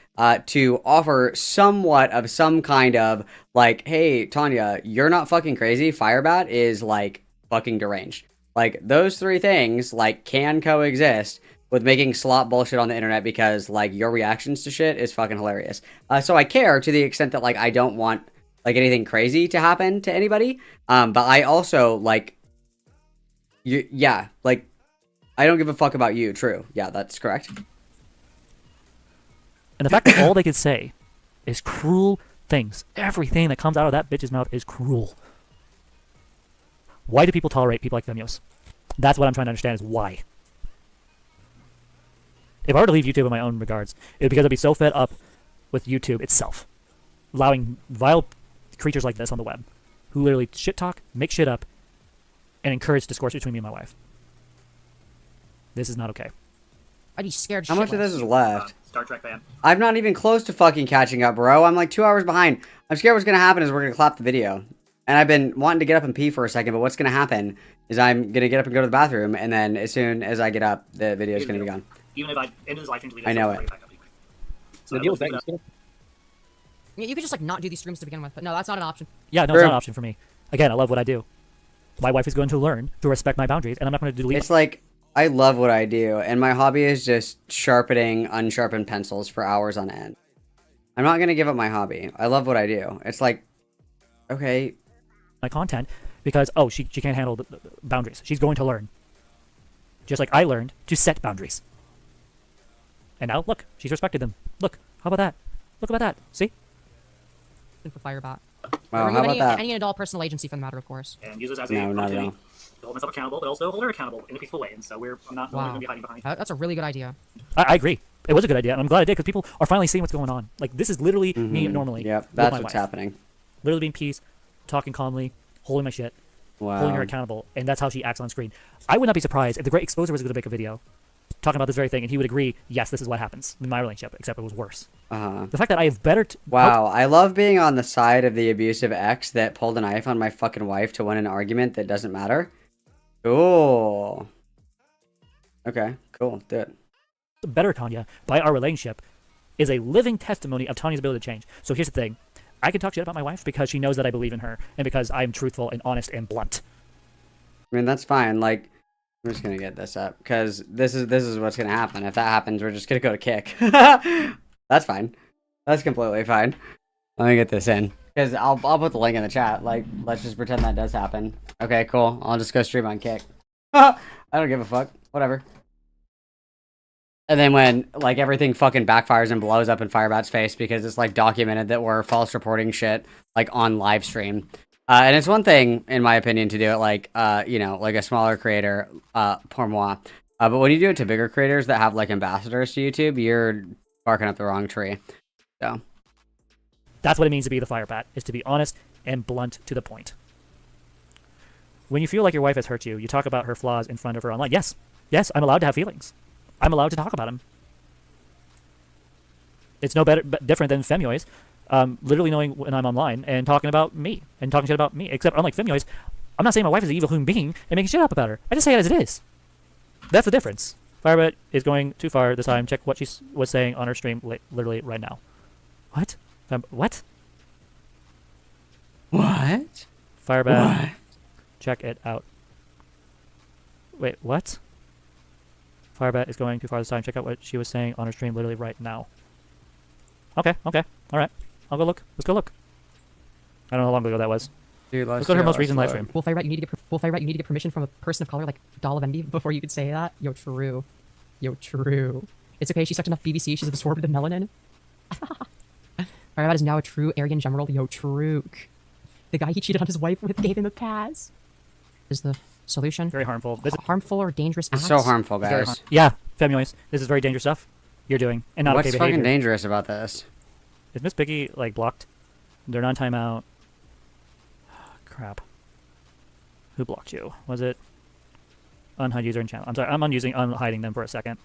to offer somewhat of some kind of, like, hey, Tanya, you're not fucking crazy. Firebat is, like, fucking deranged. Like, those 3 things, like, can coexist with making slop bullshit on the internet because, like, your reactions to shit is fucking hilarious. So I care to the extent that, like, I don't want, like, anything crazy to happen to anybody. But I also, like, yeah, like, I don't give a fuck about you. True. Yeah, that's correct. And the fact that all they could say is cruel things. Everything that comes out of that bitch's mouth is cruel. Why do people tolerate people like Femyos? That's what I'm trying to understand is why. If I were to leave YouTube in my own regards, it would be because I'd be so fed up with YouTube itself. Allowing vile creatures like this on the web, who literally shit talk, make shit up, and encourage discourse between me and my wife. This is not okay. I'd be scared. How much of this is left? Star Trek fan. I'm not even close to fucking catching up, bro. I'm like 2 hours behind. I'm scared what's gonna happen is we're gonna clap the video. And I've been wanting to get up and pee for a second, but what's gonna happen is I'm gonna get up and go to the bathroom, and then as soon as I get up, the video is gonna be gone. Even if I end this live stream, delete it, I know it. So the deal with that is you could just, like, not do these streams to begin with, but no, that's not an option. Yeah, no, it's not an option for me. Again, I love what I do. My wife is going to learn to respect my boundaries, and I'm not going to delete. It's like I love what I do, and my hobby is just sharpening unsharpened pencils for hours on end. I'm not gonna give up my hobby. I love what I do. It's like, okay. My content because, oh, she can't handle the boundaries. She's going to learn. Just like I learned to set boundaries. And now, look, she's respected them. Look, how about that? Look about that. See? For Firebat. Wow, how about that? Any adult personal agency for the matter, of course. And use this as No, a not at opportunity all. to hold myself accountable, but also hold her accountable in a peaceful way. And so I'm not going to be hiding behind. That's a really good idea. I agree. It was a good idea, and I'm glad I did because people are finally seeing what's going on. Like, this is literally me normally. Yep, with that's my what's wife. happening. Literally being peace, talking calmly, holding my shit, holding her accountable, and that's how she acts on screen. I would not be surprised if the Great Exposer was going to make a video talking about this very thing, and he would agree, yes, this is what happens in my relationship, except it was worse. The fact that I have better... Wow, I love being on the side of the abusive ex that pulled a knife on my fucking wife to win an argument that doesn't matter. Cool. Okay, cool, do it. Better Tanya, by our relationship, is a living testimony of Tanya's ability to change. So here's the thing. I can talk shit about my wife because she knows that I believe in her, and because I'm truthful and honest and blunt. I mean, that's fine. Like, I'm just gonna get this up because this is what's gonna happen. If that happens, we're just gonna go to kick. That's fine. That's completely fine. Let me get this in because I'll put the link in the chat. Like, let's just pretend that does happen. Okay, cool. I'll just go stream on Kick. I don't give a fuck. Whatever. And then when like everything fucking backfires and blows up in Firebat's face because it's like documented that we're false reporting shit like on live stream. And it's one thing, in my opinion, to do it like, you know, like a smaller creator, pour moi. But when you do it to bigger creators that have like ambassadors to YouTube, you're barking up the wrong tree. So that's what it means to be the Firebat, is to be honest and blunt to the point. When you feel like your wife has hurt you, you talk about her flaws in front of her online. Yes, yes, I'm allowed to have feelings. I'm allowed to talk about them. It's no different than Femyoys. Literally knowing when I'm online and talking about me and talking shit about me. Except unlike Femyoys, I'm not saying my wife is an evil human being and making shit up about her. I just say it as it is. That's the difference. Firebat is going too far this time. Check what she was saying on her stream literally right now. What? What? What? Firebat. What? Check it out. Wait, what? Firebat is going too far this time. Check out what she was saying on her stream literally right now. Okay, okay, alright. I'll go look. Let's go look. I don't know how long ago that was. Dude, let's go to her most recent live stream. Well, Firebat, you need to get permission from a person of color like Doll of Envy before you could say that. Yo, true. Yo, true. It's okay. She sucked enough BBC. She's absorbed the melanin. Firebat is now a true Aryan general. Yo, true. The guy he cheated on his wife with gave him a pass. Is the solution very harmful? This is harmful or dangerous acts? It's so harmful, guys. Yeah, Femyoys. This is very dangerous stuff you're doing, and not What's okay fucking behavior. dangerous about this? Is Miss Piggy like blocked? They're not timeout. Crap. Who blocked you? Was it unhide user and channel? I'm sorry, I'm unhiding them for a second.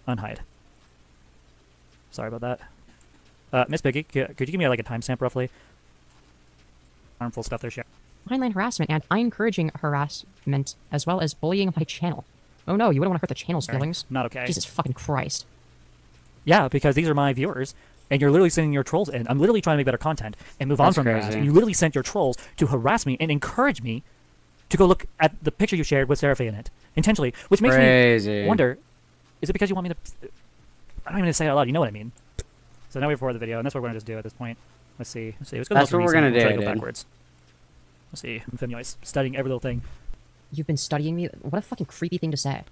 Unhide. Sorry about that. Miss Piggy, could you give me like a timestamp roughly? Harmful stuff they're sharing. Online harassment, and I'm encouraging harassment as well as bullying my channel. Oh no, you wouldn't want to hurt the channel's feelings. Not okay. Jesus fucking Christ. Yeah, because these are my viewers, and you're literally sending your trolls in. I'm literally trying to make better content and move on That's from their ass. crazy. And you literally sent your trolls to harass me and encourage me to go look at the picture you shared with Seraphi in it intentionally, which makes Crazy. me wonder: is it because you want me to? I don't even say it out loud. You know what I mean? So now we record the video, and that's what we're gonna just do at this point. Let's see. Let's go. That's what we're gonna do, Try to go dude. backwards. Let's see. Femyoys studying every little thing. You've been studying me? What a fucking creepy thing to say.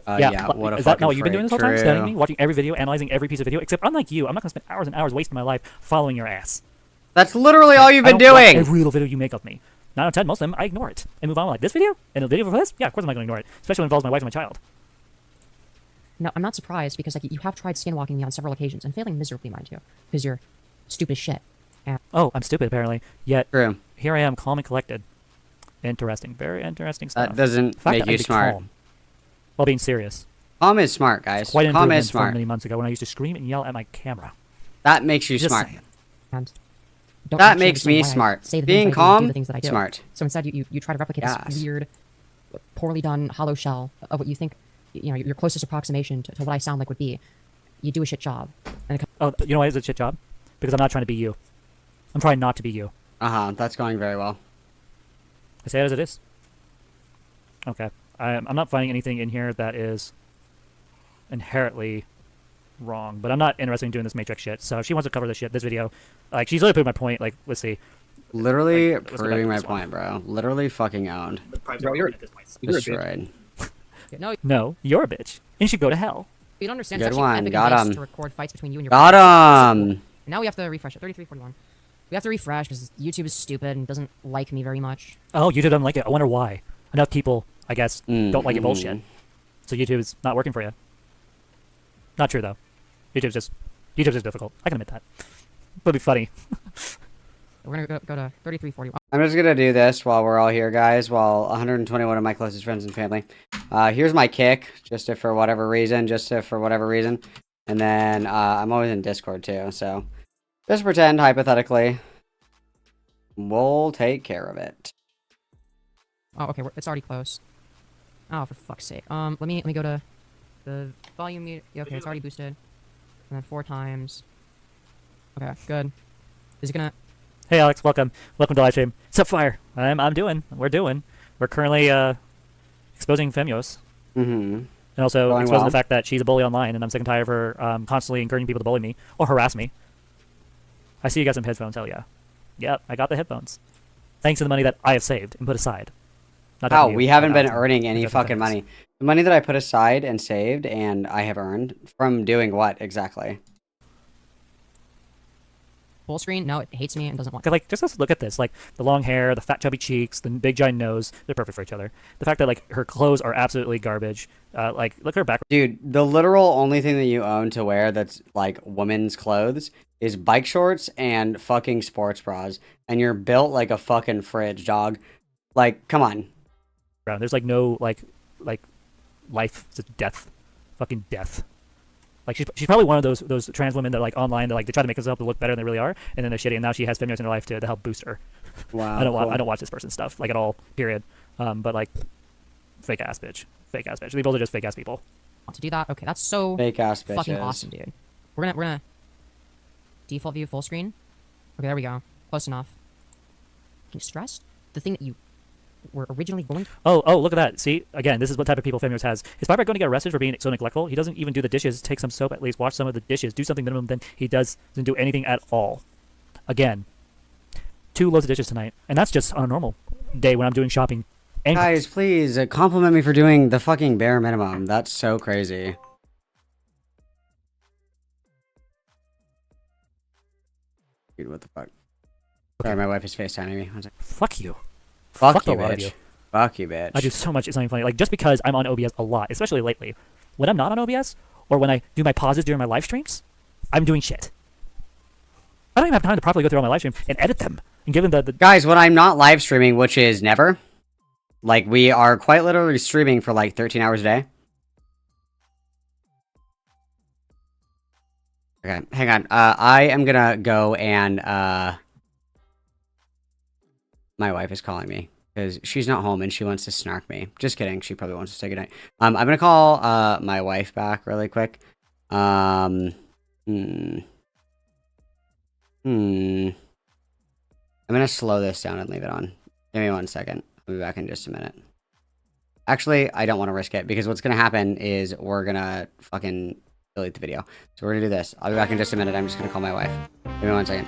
Yeah, what a is that fucking not what you've been doing this whole time? freak. Studying True. me, watching every video, analyzing every piece of video. Except unlike you, I'm not gonna spend hours and hours wasting my life following your ass. That's literally all you've I been don't watch doing. every little video you make of me. 9 out of 10, most of them, I ignore it and move on. Like this video and the video for this, yeah, of course I'm not gonna ignore it. Especially when it involves my wife and my child. No, I'm not surprised because like you have tried skinwalking me on several occasions and failing miserably, mind you, because you're stupid as shit. And Oh, I'm stupid apparently. Yet True. here I am, calm and collected. Interesting, very interesting stuff. That doesn't The fact make that I you could be smart. calm while being serious. Calm is smart, guys. It's quite an Calm improvement is from smart. many months ago when I used to scream and yell at my camera. That makes you Just smart. saying. and don't That actually makes me understand why I smart. say the Being things I do and calm, do the things that I do. smart. So instead, you try to replicate Yes. this weird, poorly done hollow shell of what you think, you know, your closest approximation to what I sound like would be. You do a shit job. And Oh, you know why it's a shit job? Because I'm not trying to be you. I'm trying not to be you. That's going very well. I say it as it is. Okay. I'm not finding anything in here that is inherently wrong, but I'm not interested in doing this Matrix shit. So if she wants to cover this shit, this video, like she's really proving my point. Like, let's see. Literally Like, let's go back to proving my this one. point, bro. Literally fucking owned. Bro, you're Destroyed. No, you're a bitch. And you should go to hell. You don't understand. Good It's actually one. epic Got advice him. to record fights between you and your Got partner. him. And now we have to refresh it. 3341. We have to refresh because YouTube is stupid and doesn't like me very much. Oh, YouTube doesn't like it. I wonder why. Enough people, I guess, don't like your Mm-hmm. bullshit. So YouTube is not working for you. Not true though. YouTube's just difficult. I can admit that. It'll be funny. We're gonna go to 3341. I'm just gonna do this while we're all here, guys. While 121 of my closest friends and family. Here's my kick, for whatever reason, and then I'm always in Discord too. So just pretend hypothetically, we'll take care of it. Oh, okay. It's already close. Oh, for fuck's sake. Let me go to the volume. Yeah, okay, it's already boosted. And then 4 times. Okay, good. Is it gonna? Hey Alex, welcome to livestream. What's up, Fire? We're currently exposing Femios. And also Going exposing well. the fact that she's a bully online, and I'm sick and tired of her constantly encouraging people to bully me or harass me. I see you got some headphones. Hell yeah. Yep, I got the headphones. Thanks to the money that I have saved and put aside. Not How? talking to We you, haven't but been Alex, earning any because of fucking Femios. money. The money that I put aside and saved and I have earned from doing what exactly? Full screen? No, it hates me and doesn't want. Like, just let's look at this. Like, the long hair, the fat chubby cheeks, the big giant nose, they're perfect for each other. The fact that, like, her clothes are absolutely garbage. Like, look at her back. Dude, the literal only thing that you own to wear that's like women's clothes is bike shorts and fucking sports bras. And you're built like a fucking fridge, dog. Like, come on. There's, like, no, like life, it's just death. Fucking death. Like, she's probably one of those trans women that, like, online, that, like, they try to make themselves look better than they really are, and then they're shitty, and now she has Femios in her life to help boost her. Wow. I don't cool. watch this person's stuff, like, at all, period. But, like, fake ass bitch. These people are just fake ass people. Want to do that? Okay, that's so Fake ass fucking bitches. awesome, dude. We're gonna default view full screen. Okay, there we go. Close enough. Can you stress the thing that you were originally going to? Oh, look at that. See, again, this is what type of people Femios has. Is Firebat going to get arrested for being so neglectful? He doesn't even do the dishes, take some soap at least, wash some of the dishes, do something minimum, then he doesn't do anything at all. Again, 2 loads of dishes tonight, and that's just on a normal day when I'm doing shopping. And Guys, please compliment me for doing the fucking bare minimum. That's so crazy. Dude, what the fuck? Sorry, my wife is FaceTiming me. One sec. Fuck you. Fuck the you, lot of bitch. you. Fuck you, bitch. I do so much, it's not even funny. Like, just because I'm on OBS a lot, especially lately, when I'm not on OBS, or when I do my pauses during my live streams, I'm doing shit. I don't even have time to properly go through all my live streams and edit them. And give them the Guys, when I'm not live streaming, which is never, like, we are quite literally streaming for like 13 hours a day. Okay, hang on. I am gonna go and, my wife is calling me because she's not home and she wants to snark me. Just kidding. She probably wants to say goodnight. I'm gonna call, my wife back really quick. I'm gonna slow this down and leave it on. Give me 1 second. I'll be back in just a minute. Actually, I don't want to risk it because what's gonna happen is we're gonna fucking delete the video. So we're gonna do this. I'll be back in just a minute. I'm just gonna call my wife. Give me 1 second.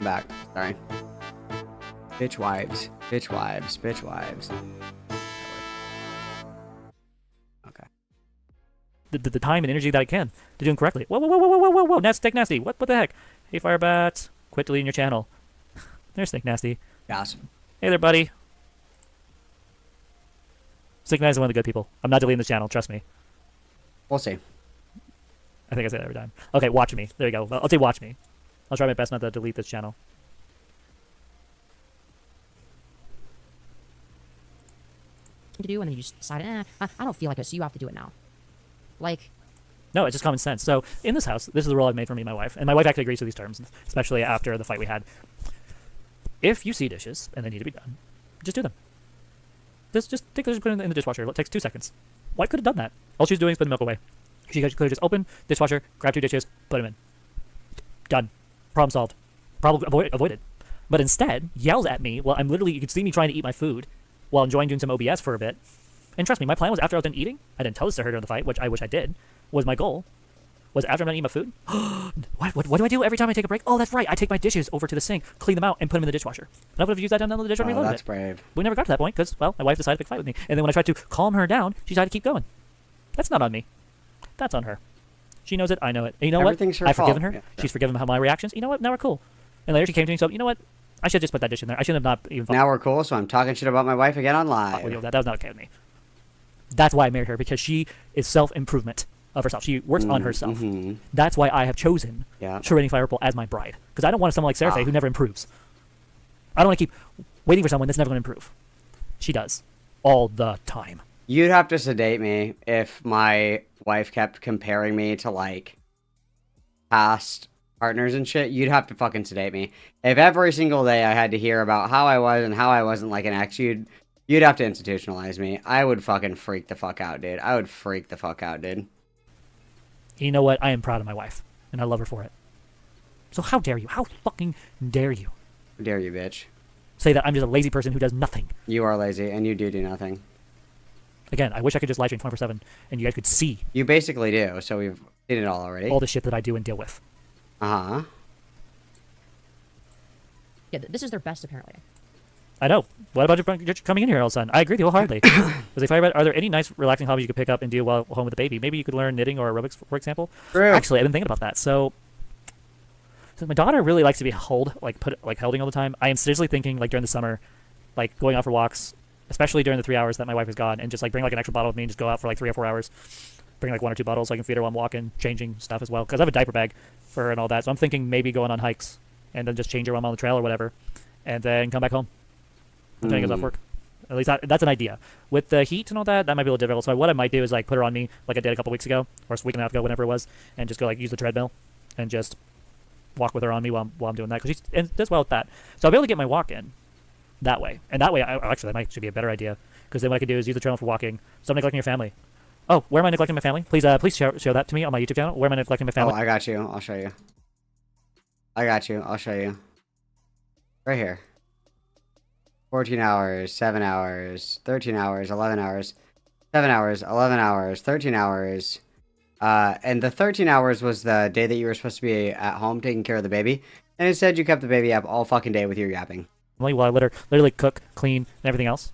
I'm back. Sorry. Bitch wives. Bitch wives. Bitch wives. Okay. The time and energy that I can to do them correctly. Whoa, whoa, whoa, whoa, whoa, whoa, whoa. Snake Nasty. What the heck? Hey, Firebat. Quit deleting your channel. There's Snake Nasty. Yes. Hey there, buddy. Snake Nasty is one of the good people. I'm not deleting this channel. Trust me. We'll see. I think I say that every time. Okay, watch me. There you go. I'll say watch me. I'll try my best not to delete this channel. To do, and then you just decide, I don't feel like it, so you have to do it now. Like, No, it's just common sense. So in this house, this is the rule I've made for me and my wife, and my wife actually agrees to these terms, especially after the fight we had. If you see dishes and they need to be done, just do them. Just take the dishes, put them in the dishwasher. It takes 2 seconds. Wife could have done that. All she's doing is put the milk away. She could have just opened dishwasher, grab 2 dishes, put them in. Done. Problem solved. Problem avoided. But instead, yells at me while I'm literally, you can see me trying to eat my food while enjoying doing some OBS for a bit. And trust me, my plan was after I was done eating, I didn't tell this to her during the fight, which I wish I did, was my goal, was after I'm done eating my food, what do I do every time I take a break? Oh, that's right, I take my dishes over to the sink, clean them out, and put them in the dishwasher. And I would have used that down in the dishwasher and reloaded that's it. brave. We never got to that point because, well, my wife decided to pick a fight with me. And then when I tried to calm her down, she decided to keep going. That's not on me. That's on her. She knows it, I know it. And you know Everything's what? her I've forgiven fault. her. Yeah. She's forgiven my reactions. You know what? Now we're cool. And later she came to me and said, you know what? I should have just put that dish in there. I should have not even... Now we're cool, so I'm talking shit about my wife again on live. That was not okay with me. That's why I married her, because she is self-improvement of herself. She works on herself. That's why I have chosen Shredding Fireball as my bride. Because I don't want someone like Seraphe who never improves. I don't want to keep waiting for someone that's never going to improve. She does. All the time. You'd have to sedate me if my wife kept comparing me to, like, past partners and shit. You'd have to fucking sedate me. If every single day I had to hear about how I was and how I wasn't like an ex, you'd have to institutionalize me. I would fucking freak the fuck out, dude. I would freak the fuck out, dude. You know what? I am proud of my wife, and I love her for it. So how dare you? How fucking dare you? How dare you, bitch? Say that I'm just a lazy person who does nothing. You are lazy, and you do nothing. Again, I wish I could just live stream 24/7, and you guys could see. You basically do, so we've seen it all already. All the shit that I do and deal with. Uh-huh. yeah, this is their best, apparently. I know. What about you coming in here all of a sudden? I agree with you wholeheartedly. Was are there any nice, relaxing hobbies you could pick up and do while home with the baby? Maybe you could learn knitting or aerobics, for example. True. Actually, I've been thinking about that. So, since my daughter really likes to be holding all the time, I am seriously thinking, like, during the summer, like, going out for walks, especially during the 3 hours that my wife is gone, and just, like, bring, like, an extra bottle with me and just go out for, like, 3 or 4 hours. Bring, like, 1 or 2 bottles so I can feed her while I'm walking, changing stuff as well. Because I have a diaper bag for her and all that. So I'm thinking maybe going on hikes and then just change her while I'm on the trail or whatever. And then come back home. Until he goes off work. At least that's an idea. With the heat and all that, that might be a little difficult. So what I might do is like put her on me like I did a couple weeks ago, or a week and a half ago, whenever it was, and just go like use the treadmill and just walk with her on me while I'm doing that. Because she does well with that. So I'll be able to get my walk in that way. And that way, actually, that might actually be a better idea. Because then what I could do is use the treadmill for walking. So I'm neglecting your family. Oh, where am I neglecting my family? Please show that to me on my YouTube channel. Where am I neglecting my family? Oh, I got you. I'll show you. I'll show you. Right here. 14 hours, 7 hours, 13 hours, 11 hours, 7 hours, 11 hours, 13 hours. And the 13 hours was the day that you were supposed to be at home taking care of the baby. And instead you kept the baby up all fucking day with your yapping. While I let her literally cook, clean, and everything else.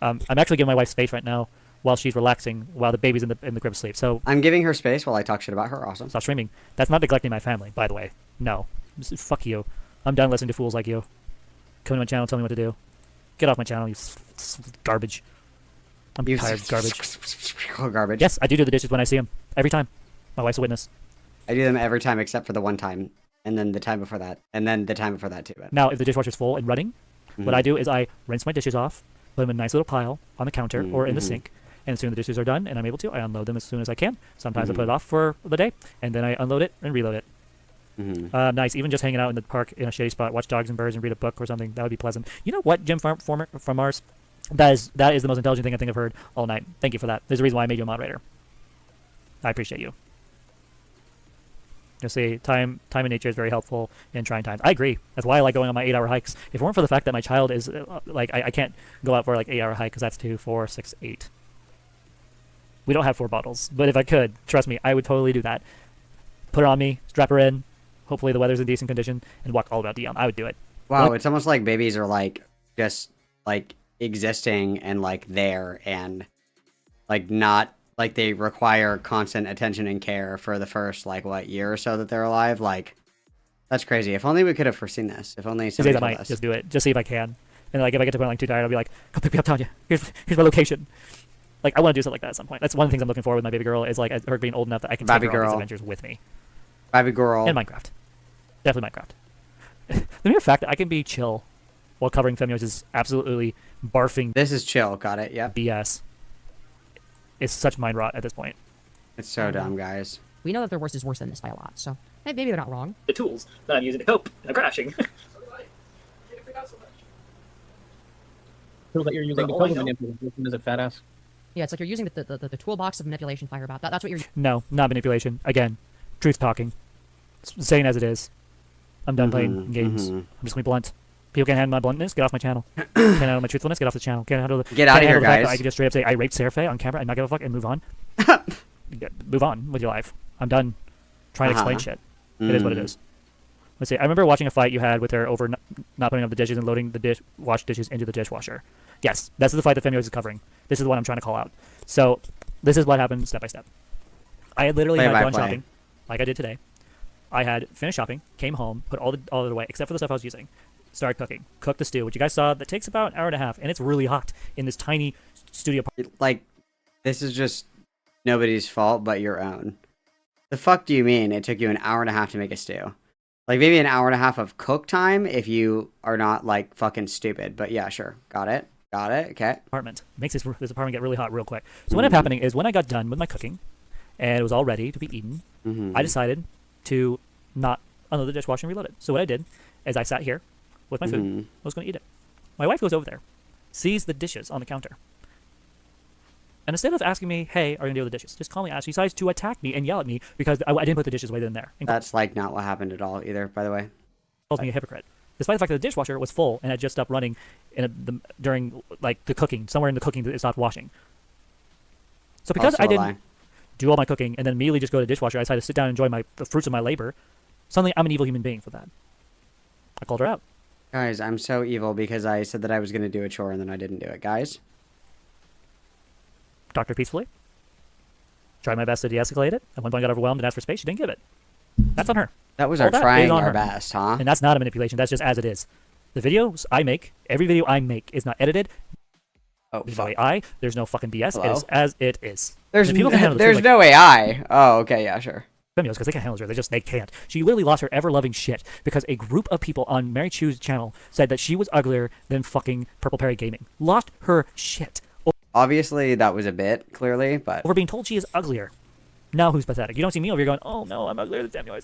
I'm actually giving my wife space right now while she's relaxing while the baby's in the crib asleep. So I'm giving her space while I talk shit about her. Awesome. Stop streaming. That's not neglecting my family, by the way. No. Fuck you. I'm done listening to fools like you. Come to my channel, tell me what to do. Get off my channel, you garbage. I'm tired of garbage. Garbage. Yes, I do the dishes when I see them. Every time. My wife's a witness. I do them every time except for the one time. And then the time before that. And then the time before that too. But... Now, if the dishwasher's full and running, what I do is I rinse my dishes off, put them in a nice little pile on the counter or in the sink. And as soon as the dishes are done and I'm able to, I unload them as soon as I can. Sometimes I put it off for the day, and then I unload it and reload it. Nice. Even just hanging out in the park in a shady spot, watch dogs and birds and read a book or something. That would be pleasant. You know what, Jim from Mars? That is the most intelligent thing I think I've heard all night. Thank you for that. There's a reason why I made you a moderator. I appreciate you. You'll see, time in nature is very helpful in trying times. I agree. That's why I like going on my 8-hour hikes. If it weren't for the fact that my child is I can't go out for like 8-hour hike because that's 2, 4, 6, 8. We don't have 4 bottles, but if I could, trust me, I would totally do that. Put her on me, strap her in, Hopefully the weather's in decent condition and walk all about Dion. I would do it. Wow, it's almost like babies are like just like existing and like there and like not like they require constant attention and care for the first like what year or so that they're alive. Like that's crazy. If only we could have foreseen this. If only somebody I told might us. just do it. Just see if I can. And like if I get to the point like too tired, I'll be like, come pick me up, Tanya. Here's my location. Like I want to do something like that at some point. That's one of the things I'm looking for with my baby girl is like her being old enough that I can take her on these adventures with me. Baby girl. And Minecraft. Definitely Minecraft. The mere fact that I can be chill while covering Femios is absolutely barfing. This is chill. Got it. Yep. BS. It's such mind rot at this point. It's so dumb, guys. We know that their worst is worse than this by a lot, so maybe they're not wrong. The tools that I'm using to cope and I'm crashing. Tools that you're using to cope and manipulation is a fat ass. Yeah, it's like you're using the toolbox of manipulation, Firebat. That's what you're. No, not manipulation. Again, truth talking. Saying as it is. I'm done playing games. I'm just gonna be blunt. People can't handle my bluntness. Get off my channel. Can't handle my truthfulness. Get off the channel. Can't handle the. Get out of here, guys. I can just straight up say I raped Seraphe on camera and not give a fuck and move on. Move on with your life. I'm done trying to explain shit. It is what it is. Let's see. I remember watching a fight you had with her over not putting up the dishes and loading the wash dishes into the dishwasher. Yes, that's the fight that Femios is covering. This is the one I'm trying to call out. So, this is what happened step by step. I had literally gone shopping, like I did today. I had finished shopping, came home, put all of it away, except for the stuff I was using. Started cooking. Cooked the stew, which you guys saw, that takes about an hour and a half, and it's really hot in this tiny studio. Like, this is just nobody's fault but your own. The fuck do you mean it took you an hour and a half to make a stew? Like, maybe an hour and a half of cook time if you are not, like, fucking stupid. But yeah, sure. Got it. Got it. Okay. Apartment. Makes this apartment get really hot real quick. So what ended up happening is when I got done with my cooking, and it was all ready to be eaten, I decided to not unload the dishwasher and reload it. So what I did is I sat here with my food. I was going to eat it. My wife goes over there, sees the dishes on the counter. And instead of asking me, hey, are you going to deal with the dishes? Just calmly ask. She decides to attack me and yell at me because I didn't put the dishes away in there. That's like not what happened at all either, by the way. Calls me a hypocrite. Despite the fact that the dishwasher was full and had just stopped running during like the cooking, somewhere in the cooking it stopped washing. So because I didn't do all my cooking and then immediately just go to the dishwasher, I decided to sit down and enjoy the fruits of my labor. Suddenly, I'm an evil human being for that. I called her out. Guys, I'm so evil because I said that I was going to do a chore and then I didn't do it. Guys. Doctor peacefully. Tried my best to de-escalate it. At one point, got overwhelmed and asked for space. She didn't give it. That's on her. That was our trying our best, huh? And that's not a manipulation. That's just as it is. The videos I make, every video I make is not edited. Oh, there's no AI. There's no fucking BS. It is as it is. There's no AI. Oh, okay, yeah, sure. Because they can't handle her. They can't. She literally lost her ever-loving shit because a group of people on Mary Chu's channel said that she was uglier than fucking Purple Perry Gaming. Lost her shit. Obviously, that was a bit, clearly, but... Over being told she is uglier. Now who's pathetic? You don't see me over here going, oh no, I'm uglier than Samuel.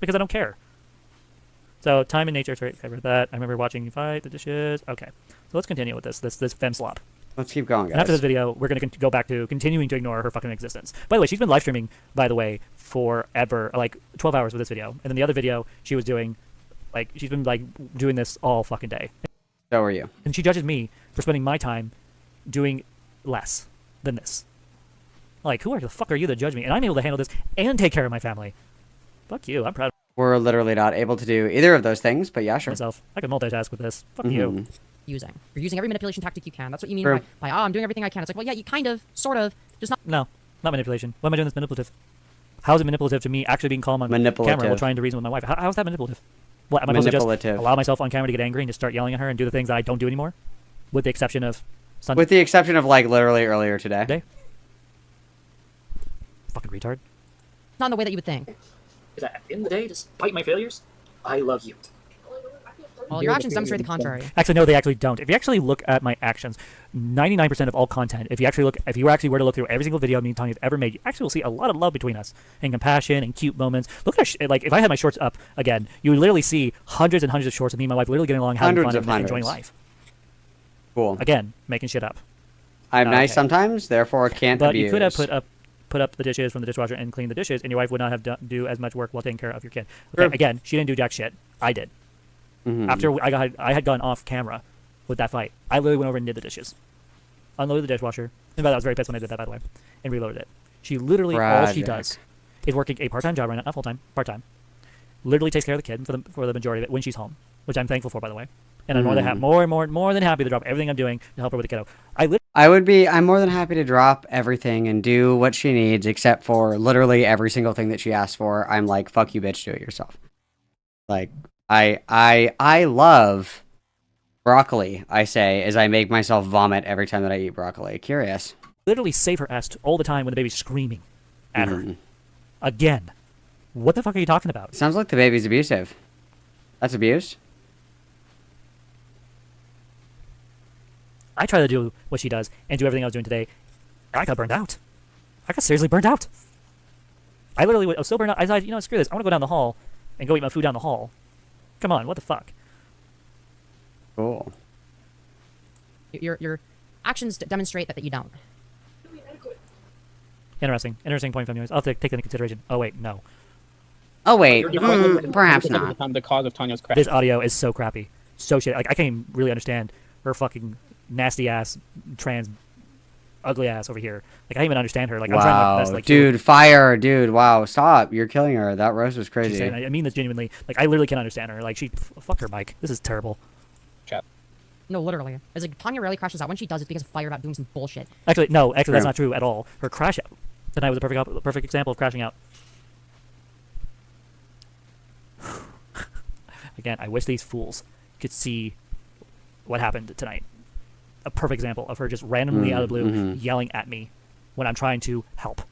Because I don't care. So, time and nature, covered that. I remember watching you fight the dishes. Okay. So let's continue with this fem slop. Let's keep going, guys. And after this video, we're going to go back to continuing to ignore her fucking existence. By the way, she's been live streaming, by the way, forever, like 12 hours with this video. And then the other video she was doing, like, she's been, like, doing this all fucking day. So are you. And she judges me for spending my time doing less than this. Like, who the fuck are you to judge me? And I'm able to handle this and take care of my family. Fuck you. I'm proud of We're literally not able to do either of those things, but yeah, sure. myself. I can multitask with this. Fuck you. You're using every manipulation tactic you can. That's what you mean by oh, I'm doing everything I can. It's like, well, yeah, you kind of, sort of, just not. No, not manipulation. Why am I doing this manipulative? How is it manipulative to me actually being calm on camera while trying to reason with my wife? How is that manipulative? What, am I supposed to just allow myself on camera to get angry and just start yelling at her and do the things that I don't do anymore? With the exception of Sunday? With the exception of, like, literally earlier today. Fucking retard. Not in the way that you would think. Is that at the end of the day, despite my failures, I love you. Well, your actions demonstrate the contrary. Actually, no, they actually don't. If you actually look at my actions, 99% of all content, if you actually were to look through every single video me and Tanya's ever made, you actually will see a lot of love between us and compassion and cute moments. Look at like if I had my shorts up again, you would literally see hundreds and hundreds of shorts of me and my wife literally getting along, having fun, and enjoying life. Cool. Again, making shit up. I'm nice sometimes, therefore can't abuse. But you could have put up the dishes from the dishwasher and cleaned the dishes, and your wife would not have do as much work while taking care of your kid. Okay, again, she didn't do jack shit. I did. After I had gone off camera with that fight, I literally went over and did the dishes, unloaded the dishwasher. And I was very pissed when I did that, by the way, and reloaded it. She literally all she does is working a part-time job right now, not full-time, part-time. Literally takes care of the kid for the majority of it when she's home, which I'm thankful for, by the way. And I'm more than happy to drop everything I'm doing to help her with the kiddo. I'm more than happy to drop everything and do what she needs, except for literally every single thing that she asks for. I'm like, fuck you, bitch, do it yourself. Like, I love broccoli, I say, as I make myself vomit every time that I eat broccoli. Curious. Literally save her ass all the time when the baby's screaming at her. Again. What the fuck are you talking about? Sounds like the baby's abusive. That's abuse? I try to do what she does and do everything I was doing today. I got burned out. I got seriously burned out. I was so burned out. I decided, screw this. I want to go down the hall and go eat my food down the hall. Come on, what the fuck? Cool. Your actions demonstrate that you don't. Interesting point from you. I'll take that into consideration. Oh wait, no. Oh wait, perhaps not. The cause of Tanya's crash. This audio is so crappy, so shit. Like I can't even really understand her fucking nasty ass, trans, ugly ass over here. Like I can't even understand her. Like I'm trying my best. Like dude, fire, dude. Wow, stop! You're killing her. That roast was crazy. I mean this genuinely. Like I literally can't understand her. Like fuck her, Mike. This is terrible. Chat. No, literally. It's like Tanya rarely crashes out. When she does, it's because of Firebat doing some bullshit. Actually, that's not true at all. Her crash out tonight was a perfect example of crashing out. Again, I wish these fools could see what happened tonight. A perfect example of her just randomly out of the blue yelling at me when I'm trying to help.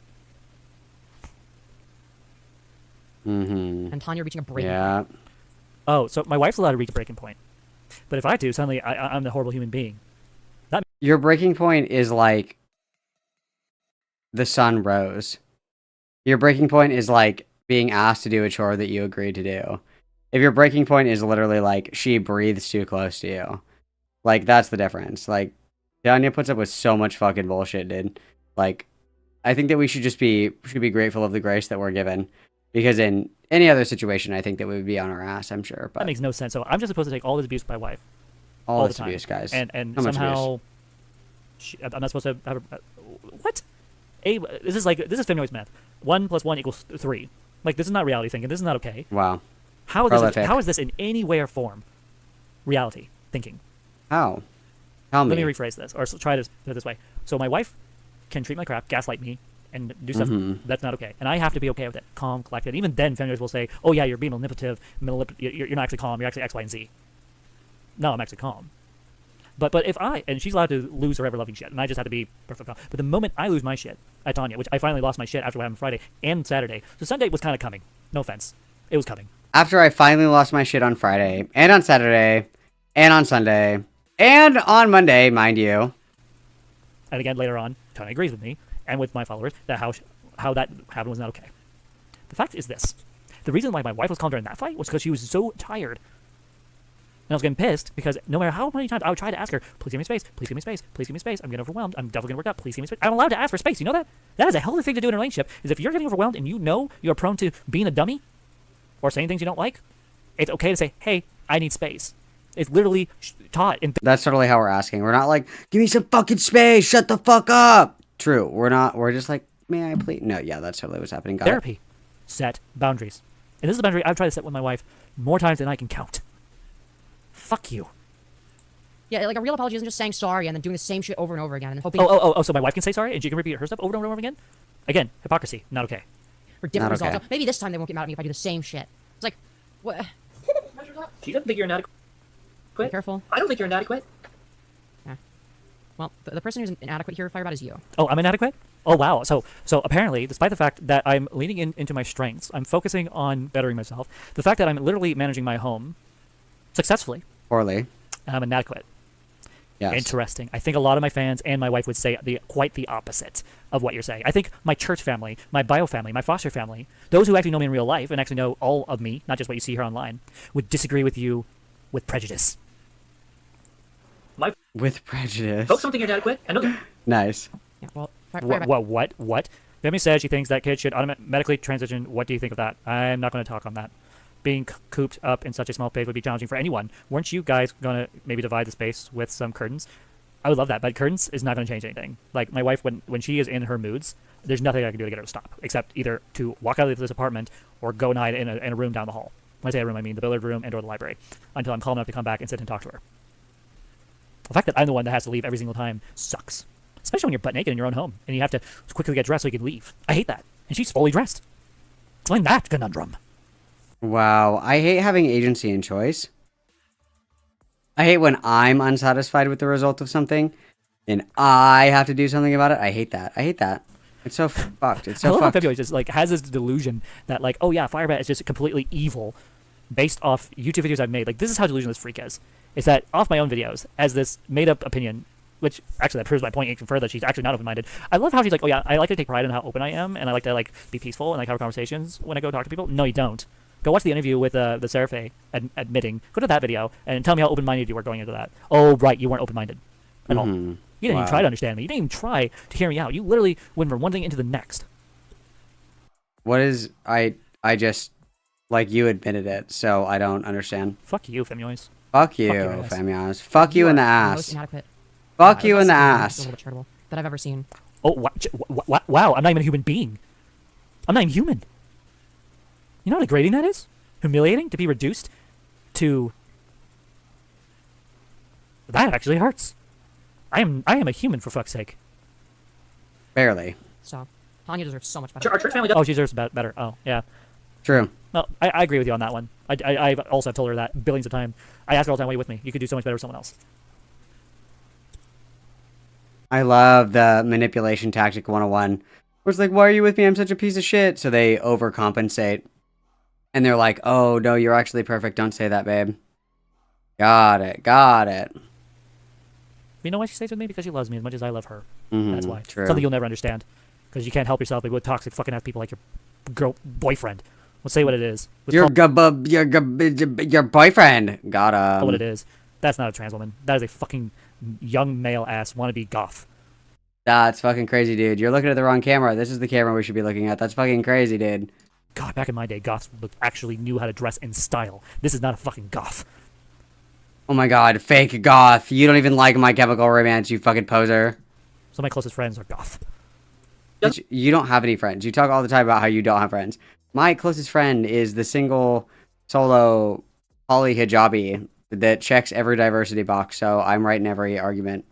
And Tanya reaching a breaking point. Oh, so my wife's allowed to reach a breaking point. But if I do, suddenly I'm the horrible human being. Your breaking point is like the sun rose. Your breaking point is like being asked to do a chore that you agreed to do. If your breaking point is literally like she breathes too close to you, like that's the difference. Like Tanya puts up with so much fucking bullshit, dude. Like I think that we should be grateful of the grace that we're given, because in any other situation, I think that we would be on our ass. I'm sure, but that makes no sense. So I'm just supposed to take all this abuse with my wife, all this abuse, guys, and How much somehow I'm not supposed to have what? This is feminist math. 1 + 1 = 3. Like this is not reality thinking. This is not okay. Wow. How is this in any way or form reality thinking? How? Tell me. Let me rephrase this, or try to put it this way. So my wife can treat my crap, gaslight me, and do stuff that's not okay, and I have to be okay with it, calm, collected. Even then, feminists will say, "Oh yeah, you're being manipulative. You're not actually calm. You're actually X, Y, and Z." No, I'm actually calm. But if she's allowed to lose her ever-loving shit, and I just have to be perfect calm. But the moment I lose my shit at Tanya, which I finally lost my shit after what happened Friday and Saturday, so Sunday was kind of coming. No offense, it was coming. After I finally lost my shit on Friday, and on Saturday, and on Sunday, and on Monday, mind you. And again, later on, Tony agrees with me, and with my followers, that how that happened was not okay. The fact is this. The reason why my wife was calm during that fight was because she was so tired. And I was getting pissed, because no matter how many times I would try to ask her, please give me space, please give me space, please give me space, I'm getting overwhelmed, I'm definitely going to work out, please give me space. I'm allowed to ask for space, you know that? That is a healthy thing to do in a relationship, is if you're getting overwhelmed and you know you're prone to being a dummy, or saying things you don't like, it's okay to say, hey, I need space. It's literally taught in... That's totally how we're asking. We're not like, give me some fucking space, shut the fuck up. True. We're just like, may I please? No, yeah, that's totally what's happening. Got therapy. Set boundaries. And this is a boundary I've tried to set with my wife more times than I can count. Fuck you. Yeah, like a real apology isn't just saying sorry and then doing the same shit over and over again and hoping... So my wife can say sorry and she can repeat her stuff over and over again? Again, hypocrisy. Not okay. For different results. Okay. Maybe this time they won't get mad at me if I do the same shit. It's like, what? She doesn't think you're inadequate. Be careful. I don't think you're inadequate. Yeah. Well, the person who's inadequate here, Firebat, is you. Oh, I'm inadequate? Oh, wow. So apparently, despite the fact that I'm leaning into my strengths, I'm focusing on bettering myself, the fact that I'm literally managing my home successfully. Poorly. I'm inadequate. Yes. Interesting. I think a lot of my fans and my wife would say quite the opposite of what you're saying. I think my church family, my bio family, my foster family, those who actually know me in real life and actually know all of me, not just what you see here online, would disagree with you with prejudice. With prejudice. Folks don't think you're inadequate. I know. Nice. Yeah, well, What? Femi says she thinks that kids should automatically transition. What do you think of that? I'm not going to talk on that. Being cooped up in such a small space would be challenging for anyone. Weren't you guys going to maybe divide the space with some curtains? I would love that, but curtains is not going to change anything. Like, my wife, when she is in her moods, there's nothing I can do to get her to stop, except either to walk out of this apartment or go and hide in a room down the hall. When I say a room, I mean the billiard room and or the library, until I'm calm enough to come back and sit and talk to her. The fact that I'm the one that has to leave every single time sucks. Especially when you're butt naked in your own home, and you have to quickly get dressed so you can leave. I hate that. And she's fully dressed. Explain that conundrum. Wow, I hate having agency and choice. I hate when I'm unsatisfied with the result of something, and I have to do something about it. I hate that. I hate that. It's so fucked. It's so I love fucked. how February just like has this delusion that like, oh yeah, Firebat is just completely evil, based off YouTube videos I've made. Like, this is how delusional this freak is. Is that off my own videos as this made up opinion, which actually that proves my point even further. She's actually not open minded. I love how she's like, oh yeah, I like to take pride in how open I am, and I like to like be peaceful and like have conversations when I go talk to people. No, you don't. Go watch the interview with the Seraphe admitting. Go to that video and tell me how open-minded you were going into that. Oh, right, you weren't open-minded at all. You didn't even try to understand me. You didn't even try to hear me out. You literally went from one thing into the next. What is... I just... Like, you admitted it, so I don't understand. Fuck you, Femiois. Fuck you, Femiois. Fuck you in the ass. Inadequate. Fuck you in the ass. That I've ever seen. Oh, wow, I'm not even a human being. I'm not even human. You know how degrading that is? Humiliating to be reduced to... That actually hurts. I am a human, for fuck's sake. Barely. So, Tanya deserves so much better. Our church family Oh, she deserves better. Oh, yeah. True. No, I agree with you on that one. I've also told her that billions of times. I ask her all the time, why are you with me? You could do so much better with someone else. I love the manipulation tactic 101. Where it's like, why are you with me? I'm such a piece of shit. So they overcompensate. And they're like, oh, no, you're actually perfect. Don't say that, babe. Got it. Got it. You know why she stays with me? Because she loves me as much as I love her. Mhm, That's why. true. Something you'll never understand. Because you can't help yourself with toxic fucking ass people like your boyfriend. Let's say what it is. Your boyfriend. Got him. What it is. That's not a trans woman. That is a fucking young male ass wannabe goth. That's fucking crazy, dude. You're looking at the wrong camera. This is the camera we should be looking at. That's fucking crazy, dude. God, back in my day, goths actually knew how to dress in style. This is not a fucking goth. Oh my god, fake goth. You don't even like My Chemical Romance, you fucking poser. Some of my closest friends are goth. Bitch, you don't have any friends. You talk all the time about how you don't have friends. My closest friend is the single, solo, poly hijabi that checks every diversity box, so I'm right in every argument.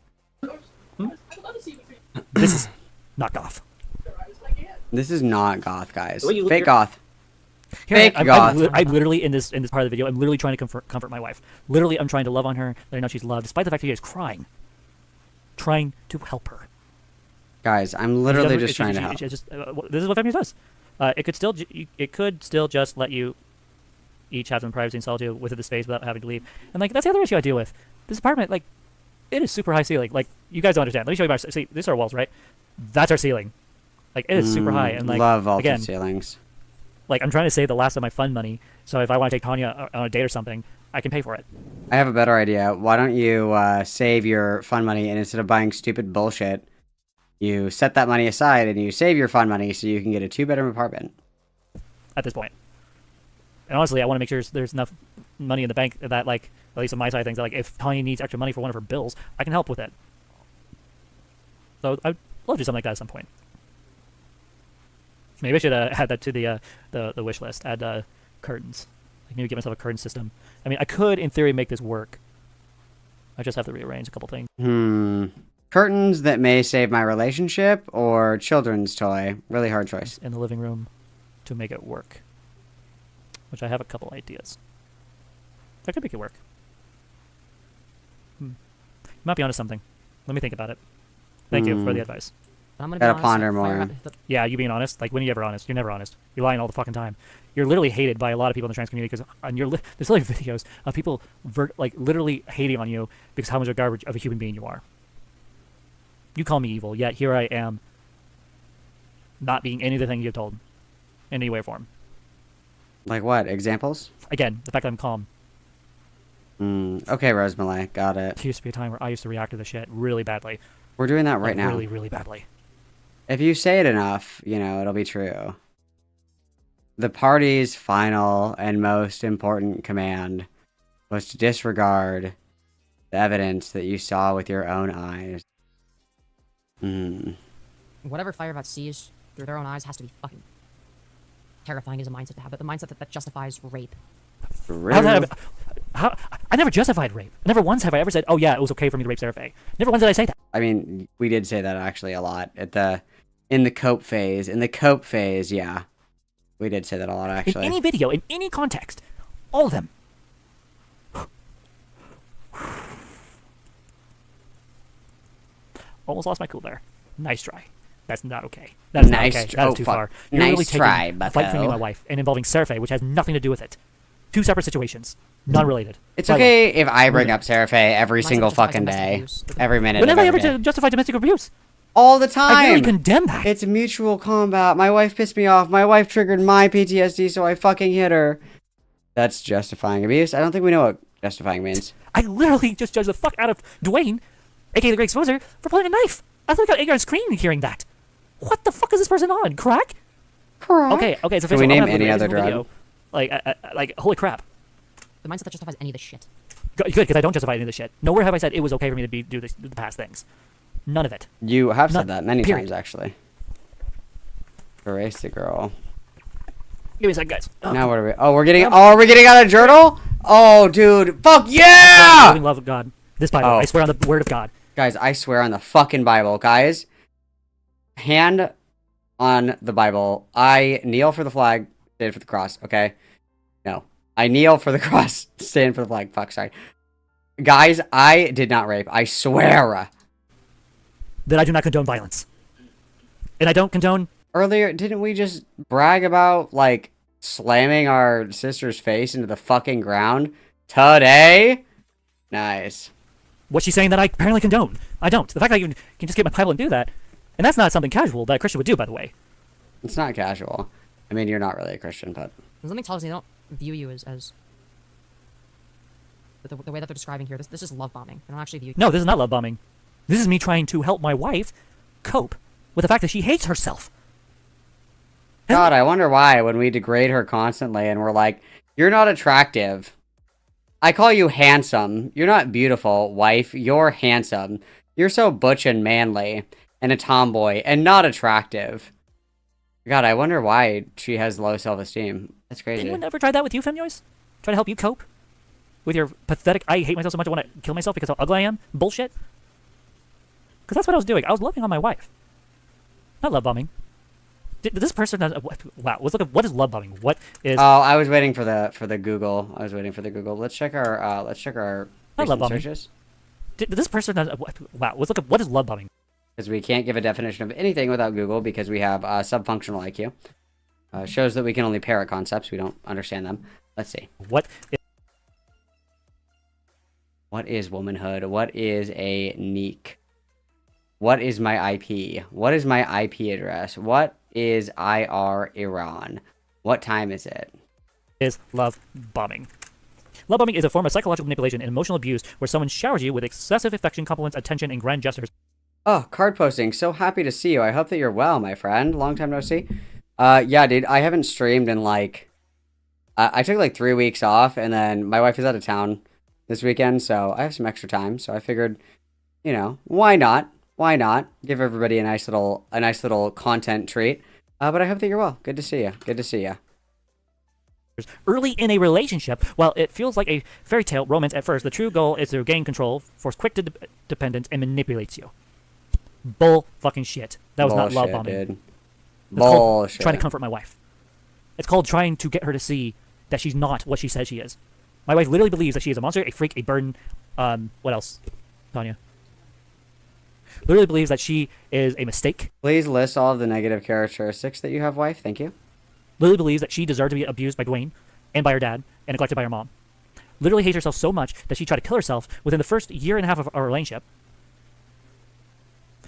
This is not goth. This is not goth, guys. The way you look Fake here- goth. Here, Fake goth. I'm literally in this part of the video. I'm literally trying to comfort my wife. Literally, I'm trying to love on her. Let her know she's loved, despite the fact that she is crying. Trying to help her. Guys, I'm literally just trying to help. This is what feminism does. It could still just let you each have some privacy and solitude within the space without having to leave. And like that's the other issue I deal with. This apartment, like, it is super high ceiling. Like, you guys don't understand. Let me show you see, these are our walls, right? That's our ceiling. Like, it is super high, and like, love vaulted again, ceilings. like, I'm trying to save the last of my fun money, so if I want to take Tanya on a date or something, I can pay for it. I have a better idea. Why don't you save your fun money, and instead of buying stupid bullshit, you set that money aside and you save your fun money so you can get a 2-bedroom apartment. At this point. And honestly, I want to make sure there's enough money in the bank that, like, at least on my side of things, that, like, if Tanya needs extra money for one of her bills, I can help with it. So I'd love to do something like that at some point. Maybe I should add that to the wish list. Add curtains. Like, maybe get myself a curtain system. I mean, I could, in theory, make this work. I just have to rearrange a couple things. Curtains that may save my relationship or children's toy. Really hard choice. In the living room to make it work. Which I have a couple ideas. I could make it work. You might be onto something. Let me think about it. Thank you for the advice. I'm gonna Gotta be honest, ponder more. Yeah, you being honest. Like, when are you ever honest? You're never honest. You're lying all the fucking time. You're literally hated by a lot of people in the trans community because on your there's like videos of people like literally hating on you because how much of garbage of a human being you are. You call me evil, yet here I am, not being any of the things you've told, in any way or form. Like what? Examples? Again, the fact that I'm calm. Okay, Rosemary, got it. There used to be a time where I used to react to the shit really badly. We're doing that right like, now. Really, really badly. If you say it enough, you know, it'll be true. The party's final and most important command was to disregard The evidence that you saw with your own eyes. Whatever Firebat sees through their own eyes has to be fucking terrifying as a mindset to have, but the mindset that justifies rape. How, I never justified rape. Never once have I ever said, oh yeah, it was okay for me to rape Sarah Faye. Never once did I say that. I mean, we did say that actually a lot in the cope phase. In the cope phase, yeah. We did say that a lot, actually. In any video, in any context. All of them. Almost lost my cool there. Nice try. That's not okay. That is nice not okay. That is too far. You're nice really taking try, a fight between me and my wife and involving Sarah Faye, which has nothing to do with it. Two separate situations. Non-related. It's okay if I bring up Sarah Faye every single fucking day. Every minute. When have I ever justified domestic abuse? All the time. I really condemn that. It's mutual combat. My wife pissed me off. My wife triggered my PTSD, so I fucking hit her. That's justifying abuse. I don't think we know what justifying means. I literally just judged the fuck out of Dwayne, aka the Great Exposer, for pulling a knife. I literally got angry on screen hearing that. What the fuck is this person on? Crack? Crack. Okay, it's official. Can we name any other drug? Like, holy crap. The mindset that justifies any of this shit. Good, because I don't justify any of this shit. Nowhere have I said it was okay for me to do the past things. None of it. You have said that many times, actually. Erase the girl. Give me a second, guys. Now what are we? Oh, we're getting out a journal? Oh, dude. Fuck yeah! Living love of God. This Bible. I swear on the word of God. Guys, I swear on the fucking Bible. Guys, hand on the Bible. I kneel for the flag, stand for the cross, okay? No. I kneel for the cross, stand for the flag. Fuck, sorry. Guys, I did not rape. I swear. That I do not condone violence. And I don't condone... Earlier, didn't we just brag about, like, slamming our sister's face into the fucking ground today? Nice. What's she saying that I apparently condone? I don't. The fact that I can just get my Bible and do that, and that's not something casual that a Christian would do, by the way. It's not casual. I mean, you're not really a Christian, but... Something tells me they don't view you as the way that they're describing here. This is love bombing. They don't actually view you. No, this is not love bombing. This is me trying to help my wife cope with the fact that she hates herself. God, I wonder why when we degrade her constantly and we're like, you're not attractive. I call you handsome. You're not beautiful, wife. You're handsome. You're so butch and manly and a tomboy and not attractive. God, I wonder why she has low self-esteem. That's crazy. Anyone ever tried that with you, Femnoise? Try to help you cope with your pathetic, I hate myself so much I want to kill myself because how ugly I am? Bullshit? Because that's what I was doing. I was loving on my wife. Not love bombing. Did this person... Wow. Let's look at what is love bombing. What is... Oh, I was waiting for the Google. Let's check our not love bombing. searches. Did this person... Wow. Let's look at what is love bombing. Because we can't give a definition of anything without Google because we have subfunctional IQ. Shows that we can only parrot concepts. We don't understand them. Let's see. What is womanhood? What is a neek? What is my IP? What is my IP address? What is IR Iran? What time is it? Is love bombing. Love bombing is a form of psychological manipulation and emotional abuse where someone showers you with excessive affection, compliments, attention, and grand gestures. Oh, card posting. So happy to see you. I hope that you're well, my friend. Long time no see. Yeah, dude, I haven't streamed in like... I took like 3 weeks off, and then my wife is out of town this weekend, so I have some extra time. So I figured, you know, why not? Why not? Give everybody a nice little content treat. But I hope that you're well. Good to see you. Good to see you. Early in a relationship, while it feels like a fairy tale romance at first, the true goal is to gain control, force quick dependence, and manipulates you. Bull fucking shit. That was not love bombing. Dude. It's trying to comfort my wife. It's called trying to get her to see that she's not what she says she is. My wife literally believes that she is a monster, a freak, a burden. What else, Tanya? Literally believes that she is a mistake. Please list all of the negative characteristics that you have, wife. Thank you. Literally believes that she deserved to be abused by Dwayne and by her dad and neglected by her mom. Literally hates herself so much that she tried to kill herself within the first year and a half of our relationship.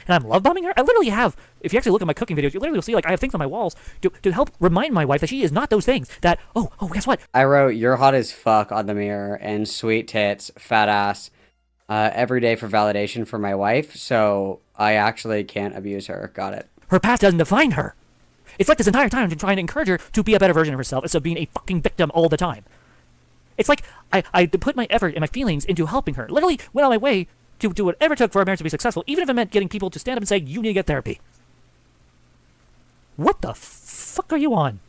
And I'm love bombing her? I literally have, if you actually look at my cooking videos, you literally will see, like, I have things on my walls to help remind my wife that she is not those things. That, oh, guess what? I wrote, you're hot as fuck on the mirror, and sweet tits, fat ass, every day for validation for my wife, so I actually can't abuse her. Got it. Her past doesn't define her. It's like this entire time to try and encourage her to be a better version of herself instead of being a fucking victim all the time. It's like I put my effort and my feelings into helping her. Literally went on my way to do whatever it took for our marriage to be successful, even if it meant getting people to stand up and say, you need to get therapy. What the fuck are you on?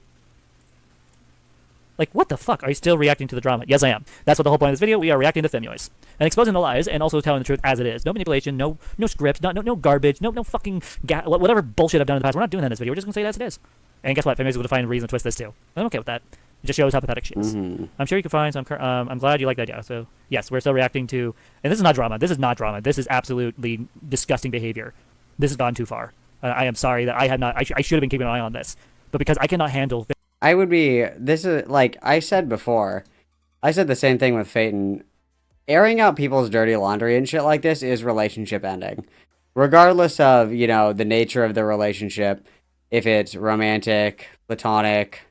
Like, what the fuck? Are you still reacting to the drama? Yes, I am. That's what the whole point of this video. We are reacting to Femnoise. And exposing the lies and also telling the truth as it is. No manipulation, no scripts, no garbage, no fucking whatever bullshit I've done in the past. We're not doing that in this video. We're just going to say it as it is. And guess what? Femnoise is going to find a reason to twist this too. I'm okay with that. It just shows how pathetic she is. I'm sure you can find some. I'm glad you like the idea. So yes, we're still reacting to. And this is not drama. This is not drama. This is absolutely disgusting behavior. This has gone too far. I am sorry that I had not. I should have been keeping an eye on this, but because I cannot handle. I would be. This is like I said before. I said the same thing with Phaeton. Airing out people's dirty laundry and shit like this is relationship ending, regardless of the nature of the relationship. If it's romantic, platonic,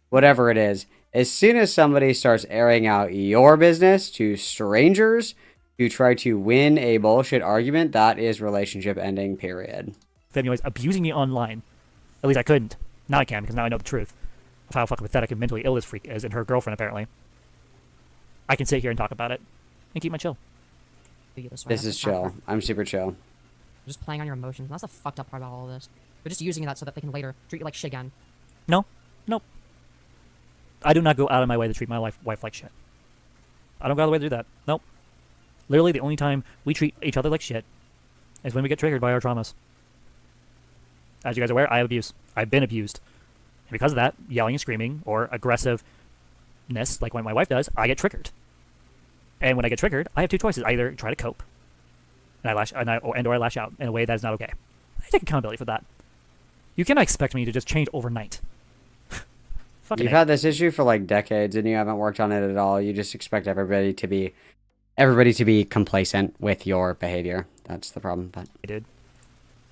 whatever it is, as soon as somebody starts airing out your business to strangers to try to win a bullshit argument, that is relationship ending, period. Femnoise abusing me online. At least I couldn't. Now I can, because now I know the truth of how fucking pathetic and mentally ill this freak is, and her girlfriend, apparently. I can sit here and talk about it, and keep my chill. This is chill. I'm super chill. Just playing on your emotions. That's the fucked up part about all of this. They're just using that so that they can later treat you like shit again. No. Nope. I do not go out of my way to treat my wife like shit. I don't go out of the way to do that. Nope. Literally, the only time we treat each other like shit is when we get triggered by our traumas. As you guys are aware, I abuse. I've been abused. And because of that, yelling and screaming, or aggressiveness, like when my wife does, I get triggered. And when I get triggered, I have two choices. I either try to cope, and or I lash out in a way that is not okay. I take accountability for that. You cannot expect me to just change overnight. You've had this issue for like decades, and you haven't worked on it at all. You just expect everybody to be complacent with your behavior. That's the problem. But I did.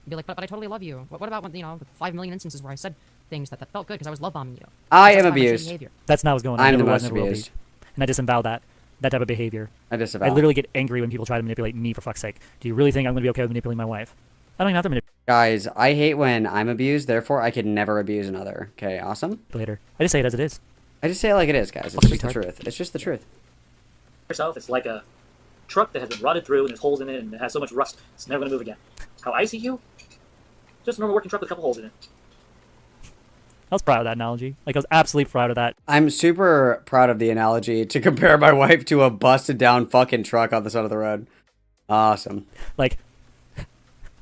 Be like, but I totally love you. What about when, the 5 million instances where I said things that felt good because I was love bombing you? I am abused. That's not what's going on. I'm the most abused. And I disavow that type of behavior. I disavow. I literally get angry when people try to manipulate me, for fuck's sake. Do you really think I'm going to be okay with manipulating my wife? I don't even have to manipulate. Guys, I hate when I'm abused, therefore I could never abuse another. Okay, awesome? Later. I just say it as it is. I just say it like it is, guys. It's just the truth. It's just the truth. Yourself, it's like a truck that has been rotted through and there's holes in it and it has so much rust, it's never going to move again. How I see you? Just a normal working truck with a couple holes in it. I was proud of that analogy. Like, I was absolutely proud of that. I'm super proud of the analogy to compare my wife to a busted down fucking truck on the side of the road. Awesome. Like,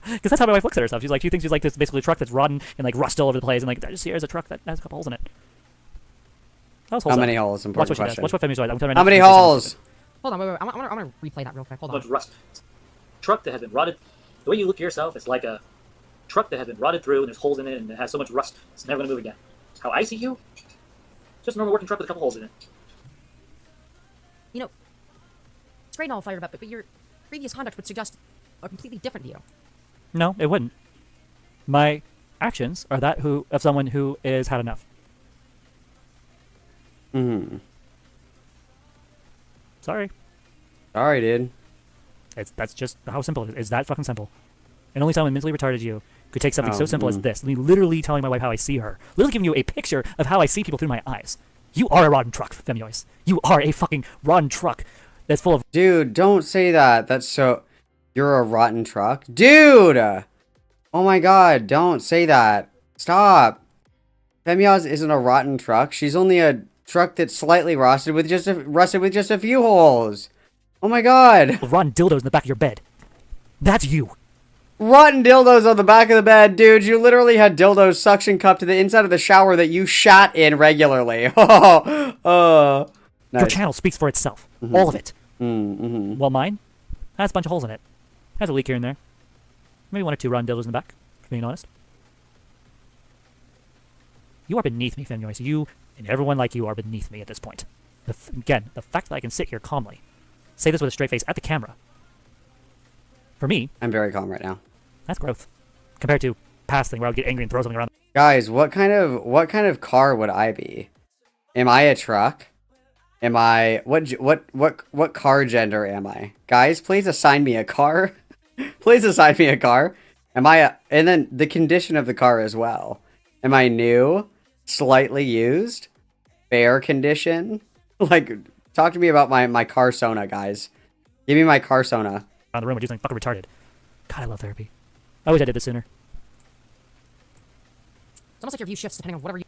because that's how my wife looks at herself. She thinks she's like this basically truck that's rotten and like rust all over the place, and like I just see her as a truck that has a couple holes in it. How many holes? Important question. Watch what Femi does. How many holes? Hold on, wait. I'm gonna replay that real quick. Hold on. Much rust. Truck that has been rotted. The way you look at yourself, it's like a truck that has been rotted through and there's holes in it and it has so much rust, it's never going to move again. How I see you? Just a normal working truck with a couple holes in it. It's great and all, Firebat, but your previous conduct would suggest a completely different view. No, it wouldn't. My actions are that of someone who is had enough. Sorry. Sorry, dude. That's just how simple it is. It's that fucking simple. And only someone mentally retarded as you could take something so simple as this. Me literally telling my wife how I see her. Literally giving you a picture of how I see people through my eyes. You are a rotten truck, Femnoise. You are a fucking rotten truck that's full of... Dude, don't say that. That's so... You're a rotten truck? Dude! Oh my god, don't say that. Stop. Femnoise isn't a rotten truck. She's only a truck that's slightly rusted with just a few holes. Oh my god. Rotten dildos in the back of your bed. That's you. Rotten dildos on the back of the bed, dude. You literally had dildos suction cupped to the inside of the shower that you shat in regularly. Nice. Your channel speaks for itself. All of it. Well, mine has a bunch of holes in it. Has a leak here and there. Maybe 1 or 2 rotten dildos in the back, if being honest. You are beneath me, Femnoise. You and everyone like you are beneath me at this point. Again, the fact that I can sit here calmly, say this with a straight face at the camera, for me... I'm very calm right now. That's growth. Compared to past thing where I would get angry and throw something around. Guys, what kind of car would I be? Am I a truck? Am I... What car gender am I? Guys, please assign me a car. Please assign me a car. Am I a... And then the condition of the car as well. Am I new? Slightly used? Fair condition? Like, Talk to me about my Carsona, guys. Give me my Carsona. Around the room, which is fucking retarded. God, I love therapy. I wish I did this sooner. It's almost like your view shifts depending on whatever you.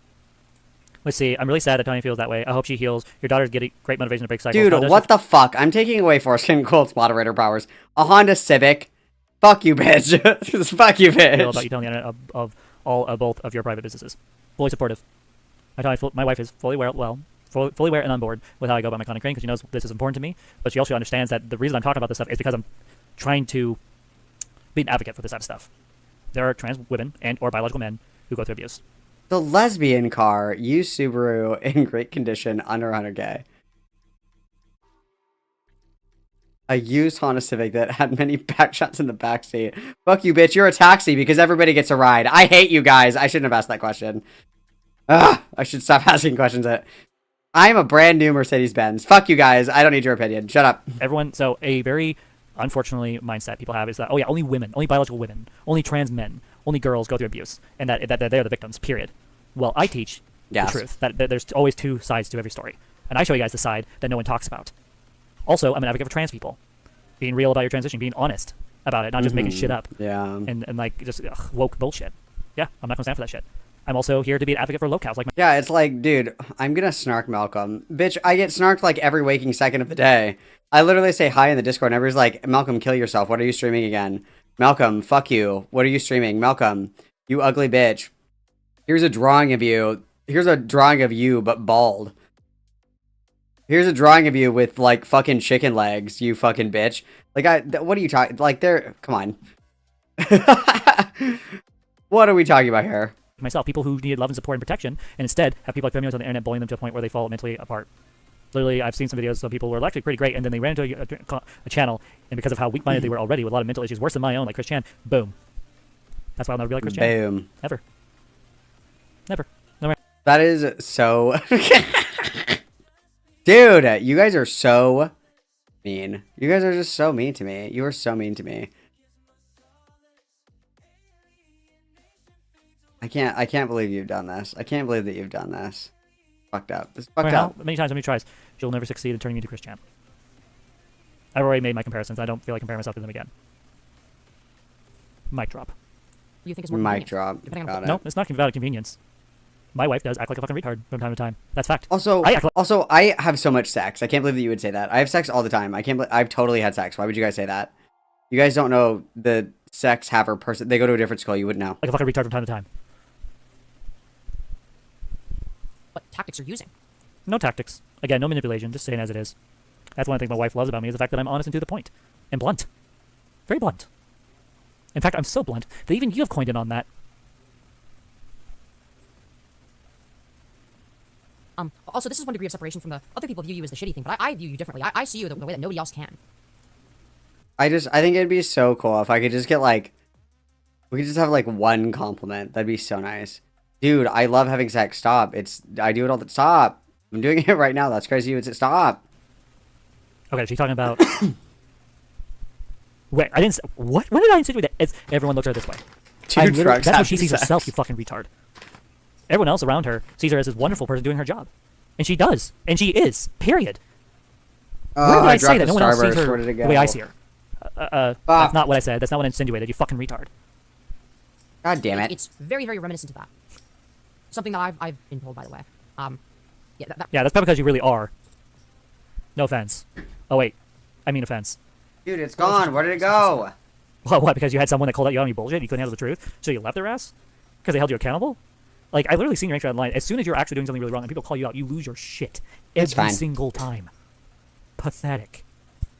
Let's see. I'm really sad that Tony feels that way. I hope she heals. Your daughter's getting great motivation to break cycles. Dude, what the fuck? I'm taking away Foreskin Gold's moderator powers. A Honda Civic. Fuck you, bitch. Fuck you, bitch. Feel about you telling the internet of both of your private businesses. Fully supportive. My wife is fully aware and on board with how I go about my content creating because she knows this is important to me. But she also understands that the reason I'm talking about this stuff is because I'm trying to be an advocate for this type of stuff. There are trans women and or biological men who go through abuse. The lesbian car, used Subaru in great condition, under 100K. A used Honda Civic that had many back shots in the backseat. Fuck you, bitch. You're a taxi because everybody gets a ride. I hate you guys. I shouldn't have asked that question. Ugh, I should stop asking questions. I'm a brand new Mercedes-Benz. Fuck you guys. I don't need your opinion. Shut up. Everyone, so a very, unfortunately, mindset people have is that, oh yeah, only women, only biological women, only trans men, only girls go through abuse, and that they're the victims, period. Well, I teach the truth, that there's always two sides to every story. And I show you guys the side that no one talks about. Also, I'm an advocate for trans people. Being real about your transition, being honest about it, not just making shit up. Yeah. And like, just woke bullshit. Yeah, I'm not gonna stand for that shit. I'm also here to be an advocate for low cows. Like yeah, it's like, dude, I'm gonna snark Malcolm. Bitch, I get snarked like every waking second of the day. I literally say hi in the Discord and everybody's like, Malcolm, kill yourself. What are you streaming again? Malcolm, fuck you. What are you streaming? Malcolm, you ugly bitch. Here's a drawing of you. Here's a drawing of you, but bald. Here's a drawing of you with, like, fucking chicken legs, you fucking bitch. Like, what are you talking, like, come on. What are we talking about here? Myself, people who needed love and support and protection, and instead have people like Femios on the internet bullying them to a point where they fall mentally apart. Literally, I've seen some videos of people who were actually pretty great, and then they ran into a channel, and because of how weak-minded they were already, with a lot of mental issues, worse than my own, like Chris Chan, boom. That's why I'll never be like Chris Chan. Boom. Never. Never. Never. That is so... Dude, you guys are so mean. You guys are just so mean to me. You are so mean to me. I can't believe you've done this. I can't believe that you've done this. Fucked up. This is fucked up. Many times, how many tries, you'll never succeed in turning me to Chris Chan. I've already made my comparisons. I don't feel like comparing myself to them again. Mic drop. You think it's more mic drop. No, it's not about convenience. My wife does act like a fucking retard from time to time. That's fact. Also, I have so much sex. I can't believe that you would say that. I have sex all the time. I've totally had sex. Why would you guys say that? You guys don't know the sex haver person. They go to a different school. You wouldn't know. Like a fucking retard from time to time. What tactics are you using? No tactics. Again, no manipulation. Just saying as it is. That's one thing my wife loves about me is the fact that I'm honest and to the point. And blunt. Very blunt. In fact, I'm so blunt that even you have coined in on that. Also, this is one degree of separation from the other people view you as the shitty thing, but I view you differently. I see you the way that nobody else can. I think it'd be so cool if I could just get, like, we could just have, like, one compliment. That'd be so nice. Dude, I love having sex. Stop. I do it all the stop. I'm doing it right now. That's crazy. Stop. Okay, she's talking about... Wait, I didn't... What? When did I insinuate that? It's, everyone looks at her this way. That's how she sees herself, you fucking retard. Everyone else around her sees her as this wonderful person doing her job. And she does. And she is. Period. Where did I say that no one else sees her the way I see her? That's not what I said. That's not what I insinuated, you fucking retard. God damn it. It's very, very reminiscent of that. Something that I've been told, by the way. Yeah, yeah, that's probably because you really are. No offense. Oh, wait. I mean offense. Dude, it's gone. Where did it go? Well, what? Because you had someone that called out you on your bullshit and you couldn't handle the truth? So you left their ass? Because they held you accountable? Like, I literally seen your answer online. As soon as you're actually doing something really wrong and people call you out, you lose your shit. Every single time. Pathetic.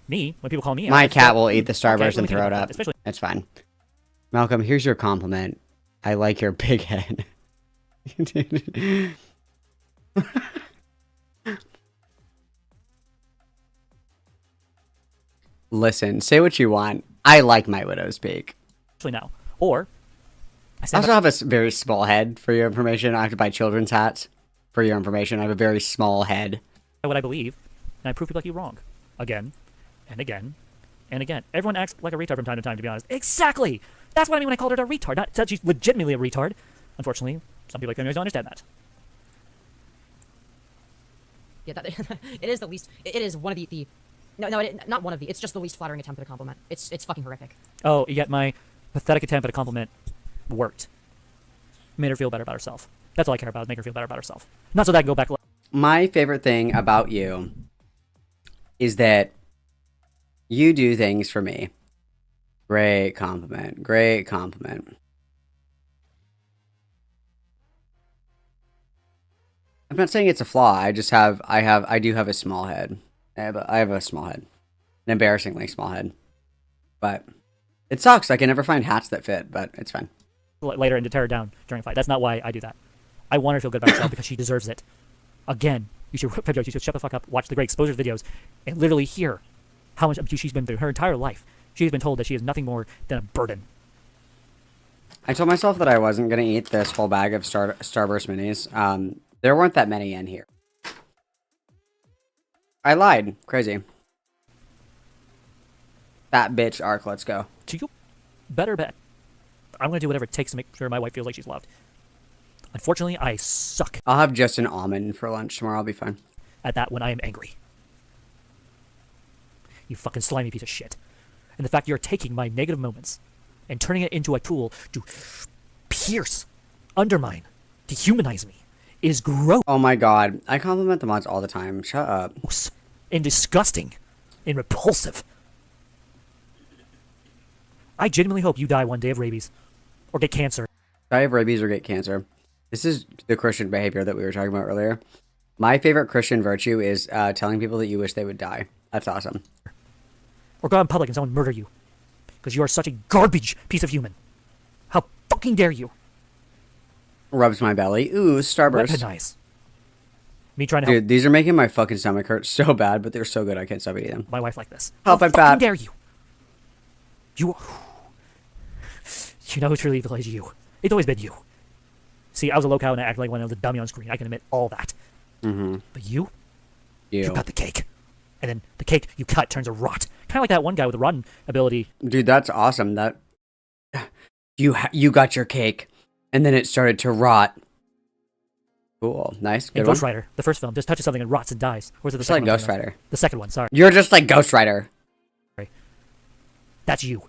Me, when people call me out... My cat will eat the Starburst and throw it up. Especially... It's fine. Malcolm, here's your compliment. I like your big head. Listen, say what you want. I like my widow's peak. Actually, no. Or... I also have a very small head, for your information. I have to buy children's hats, for your information. I have a very small head. What I believe, and I prove people like you wrong. Again, and again, and again. Everyone acts like a retard from time to time, to be honest. Exactly! That's what I mean when I called her a retard. Not that she's legitimately a retard. Unfortunately, some people like Femios don't understand that. Yeah, that, it is the least. It is one of the. No, not one of the. It's just the least flattering attempt at a compliment. It's fucking horrific. Oh, yet my pathetic attempt at a compliment worked. Made her feel better about herself. That's all I care about, is make her feel better about herself. Not so that I can go back. My favorite thing about you is that you do things for me. Great compliment. Great compliment. I'm not saying it's a flaw. I do have a small head. I have a small head. An embarrassingly small head. But it sucks. I can never find hats that fit, but it's fine. Later and to tear her down during a fight. That's not why I do that. I want her to feel good about herself because she deserves it. Again, you should shut the fuck up, watch the great exposure videos, and literally hear how much abuse she's been through her entire life. She's been told that she is nothing more than a burden. I told myself that I wasn't going to eat this whole bag of Starburst minis. There weren't that many in here. I lied. Crazy. That bitch arc, let's go. You better bet. I'm going to do whatever it takes to make sure my wife feels like she's loved. Unfortunately, I suck. I'll have just an almond for lunch tomorrow. I'll be fine. At that when I am angry. You fucking slimy piece of shit. And the fact you're taking my negative moments and turning it into a tool to pierce, undermine, dehumanize me is gross. Oh my god. I compliment the mods all the time. Shut up. And disgusting. And repulsive. I genuinely hope you die one day of rabies. Or get cancer. Die of rabies or get cancer. This is the Christian behavior that we were talking about earlier. My favorite Christian virtue is telling people that you wish they would die. That's awesome. Or go out in public and someone murder you. Because you are such a garbage piece of human. How fucking dare you? Rubs my belly. Ooh, Starburst. Weaponize. Me trying to help. Dude, these are making my fucking stomach hurt so bad, but they're so good I can't stop eating them. My wife like this. Help, I'm fucking fat. Dare you? You know who truly evil is you. It's always been you. See, I was a low cow and I acted like when I was a dummy on screen. I can admit all that. Mm-hmm. But you cut the cake. And then the cake you cut turns to rot. Kind of like that one guy with the rotten ability. Dude, that's awesome. That you got your cake, and then it started to rot. Cool, nice. Good In one. Ghost Rider, the first film, just touches something and rots and dies. Or is it the It's second like one? Ghost Rider. The second one, sorry. You're just like Ghost Rider. That's you.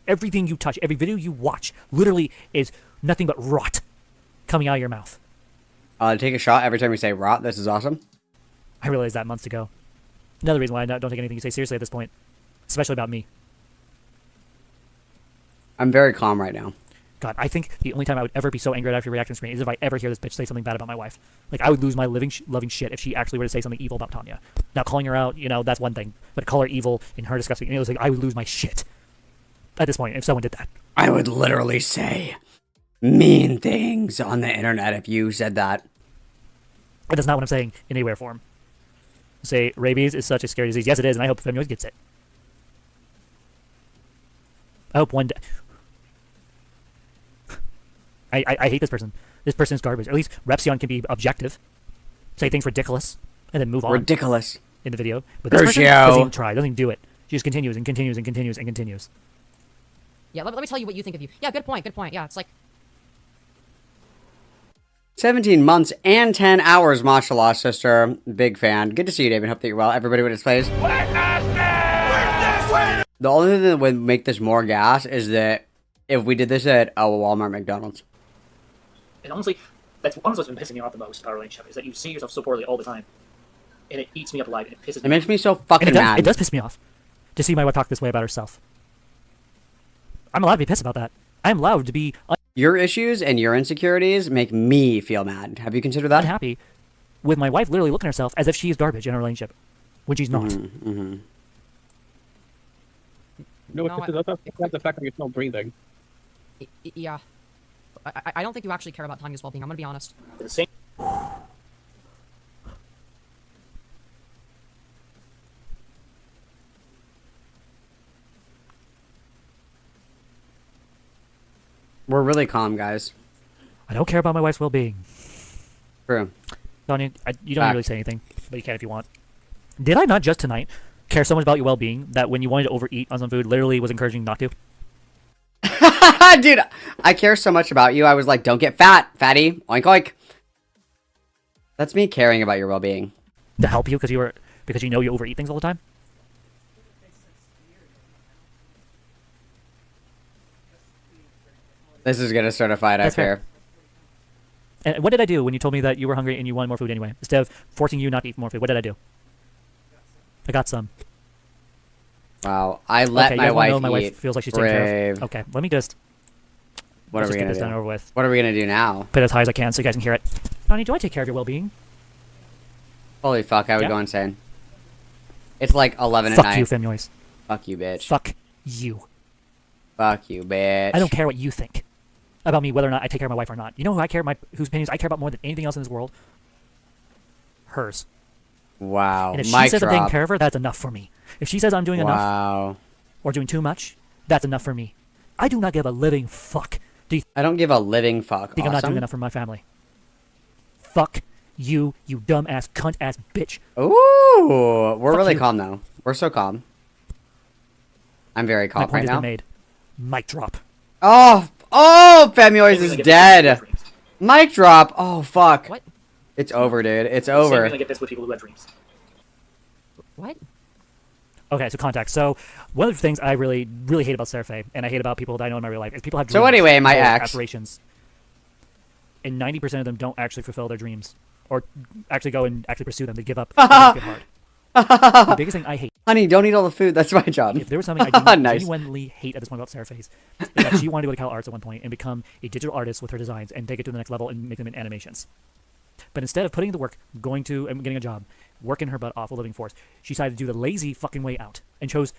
Everything you touch, every video you watch, literally is nothing but rot coming out of your mouth. Take a shot every time you say rot. This is awesome. I realized that months ago. Another reason why I don't take anything you say seriously at this point. Especially about me. I'm very calm right now. God, I think the only time I would ever be so angry at your reaction screen is if I ever hear this bitch say something bad about my wife. Like, I would lose my loving shit if she actually were to say something evil about Tanya. Now, calling her out, that's one thing. But call her evil and her disgusting, it was like, I would lose my shit. At this point, if someone did that. I would literally say mean things on the internet if you said that. And that's not what I'm saying in any way or form. Say, rabies is such a scary disease. Yes, it is, and I hope Femioid gets it. I hope one day... I hate this person. This person is garbage. At least Repsion can be objective. Say things ridiculous, and then move on. Ridiculous. In the video. But this person doesn't even try, doesn't even do it. She just continues and continues and continues and continues. Yeah, let me tell you what you think of you. Yeah, good point. Yeah, it's like... 17 months and 10 hours, mashallah, sister. Big fan. Good to see you, David. Hope that you're well. Everybody with displays. The only thing that would make this more gas is that if we did this at a Walmart McDonald's. And honestly, that's what's been pissing me off the most about our relationship, is that you see yourself so poorly all the time. And it eats me up alive, and it pisses me off. It makes me so fucking mad. It does piss me off to see my wife talk this way about herself. I'm allowed to be pissed about that. I'm allowed to be... Your issues and your insecurities make me feel mad. Have you considered that? Unhappy with my wife literally looking at herself as if she is garbage in a relationship, when she's not. No, it's the fact that you're still breathing. Yeah. I don't think you actually care about Tanya's well-being. I'm gonna be honest. The same. We're really calm, guys. I don't care about my wife's well-being. True. Sonya, you don't really say anything, but you can if you want. Did I not just tonight care so much about your well-being that when you wanted to overeat on some food, literally was encouraging you not to? Dude, I care so much about you. I was like, don't get fat, fatty. Oink, oink. That's me caring about your well-being. To help you because you know you overeat things all the time? This is gonna start a fight, I That's fear. fair. And what did I do when you told me that you were hungry and you wanted more food anyway? Instead of forcing you not to eat more food, what did I do? I got some. Wow, I let okay, my you guys wanna wife know my eat. wife feels like she's taken care Brave. of. Okay, let me just. What let's are we just get gonna this done do? and over with. What are we gonna do now? Put it as high as I can so you guys can hear it. Honey, do I take care of your well-being? Holy fuck, I would Yeah. go insane. It's like 11 Fuck at night. you, Femnoise. Fuck you, bitch. Fuck you. Fuck you, bitch. I don't care what you think about me, whether or not I take care of my wife or not. You know whose opinions I care about more than anything else in this world? Hers. Wow. And if she Mic says I'm taking drop. care of her, that's enough for me. If she says I'm doing enough Wow. or doing too much, that's enough for me. I do not give a living fuck. Do you I don't give a living fuck. think I'm not Awesome. doing enough for my family? Fuck you, you dumb-ass, cunt-ass bitch. Ooh, we're Fuck really you. calm though. We're so calm. I'm very My calm point right has now. been made. Mic drop. Oh, Femnoise is dead. Mic drop. Oh fuck. What? It's over, dude. It's Same over. reason I get this with people who have dreams. What? Okay, so context. So one of the things I really, really hate about Seraphe, and I hate about people that I know in my real life, is people have dreams. So anyway, my goals, ex. aspirations, and 90% of them don't actually fulfill their dreams, or actually go and actually pursue them. They give up. They get hard. The biggest thing I hate. Honey, don't eat all the food. That's my job. If there was something I Nice. genuinely hate at this point about Seraphe, is that she wanted to go to Cal Arts at one point and become a digital artist with her designs and take it to the next level and make them in animations. But instead of putting in the work, going to and getting a job, working her butt off a living force, she decided to do the lazy fucking way out and chose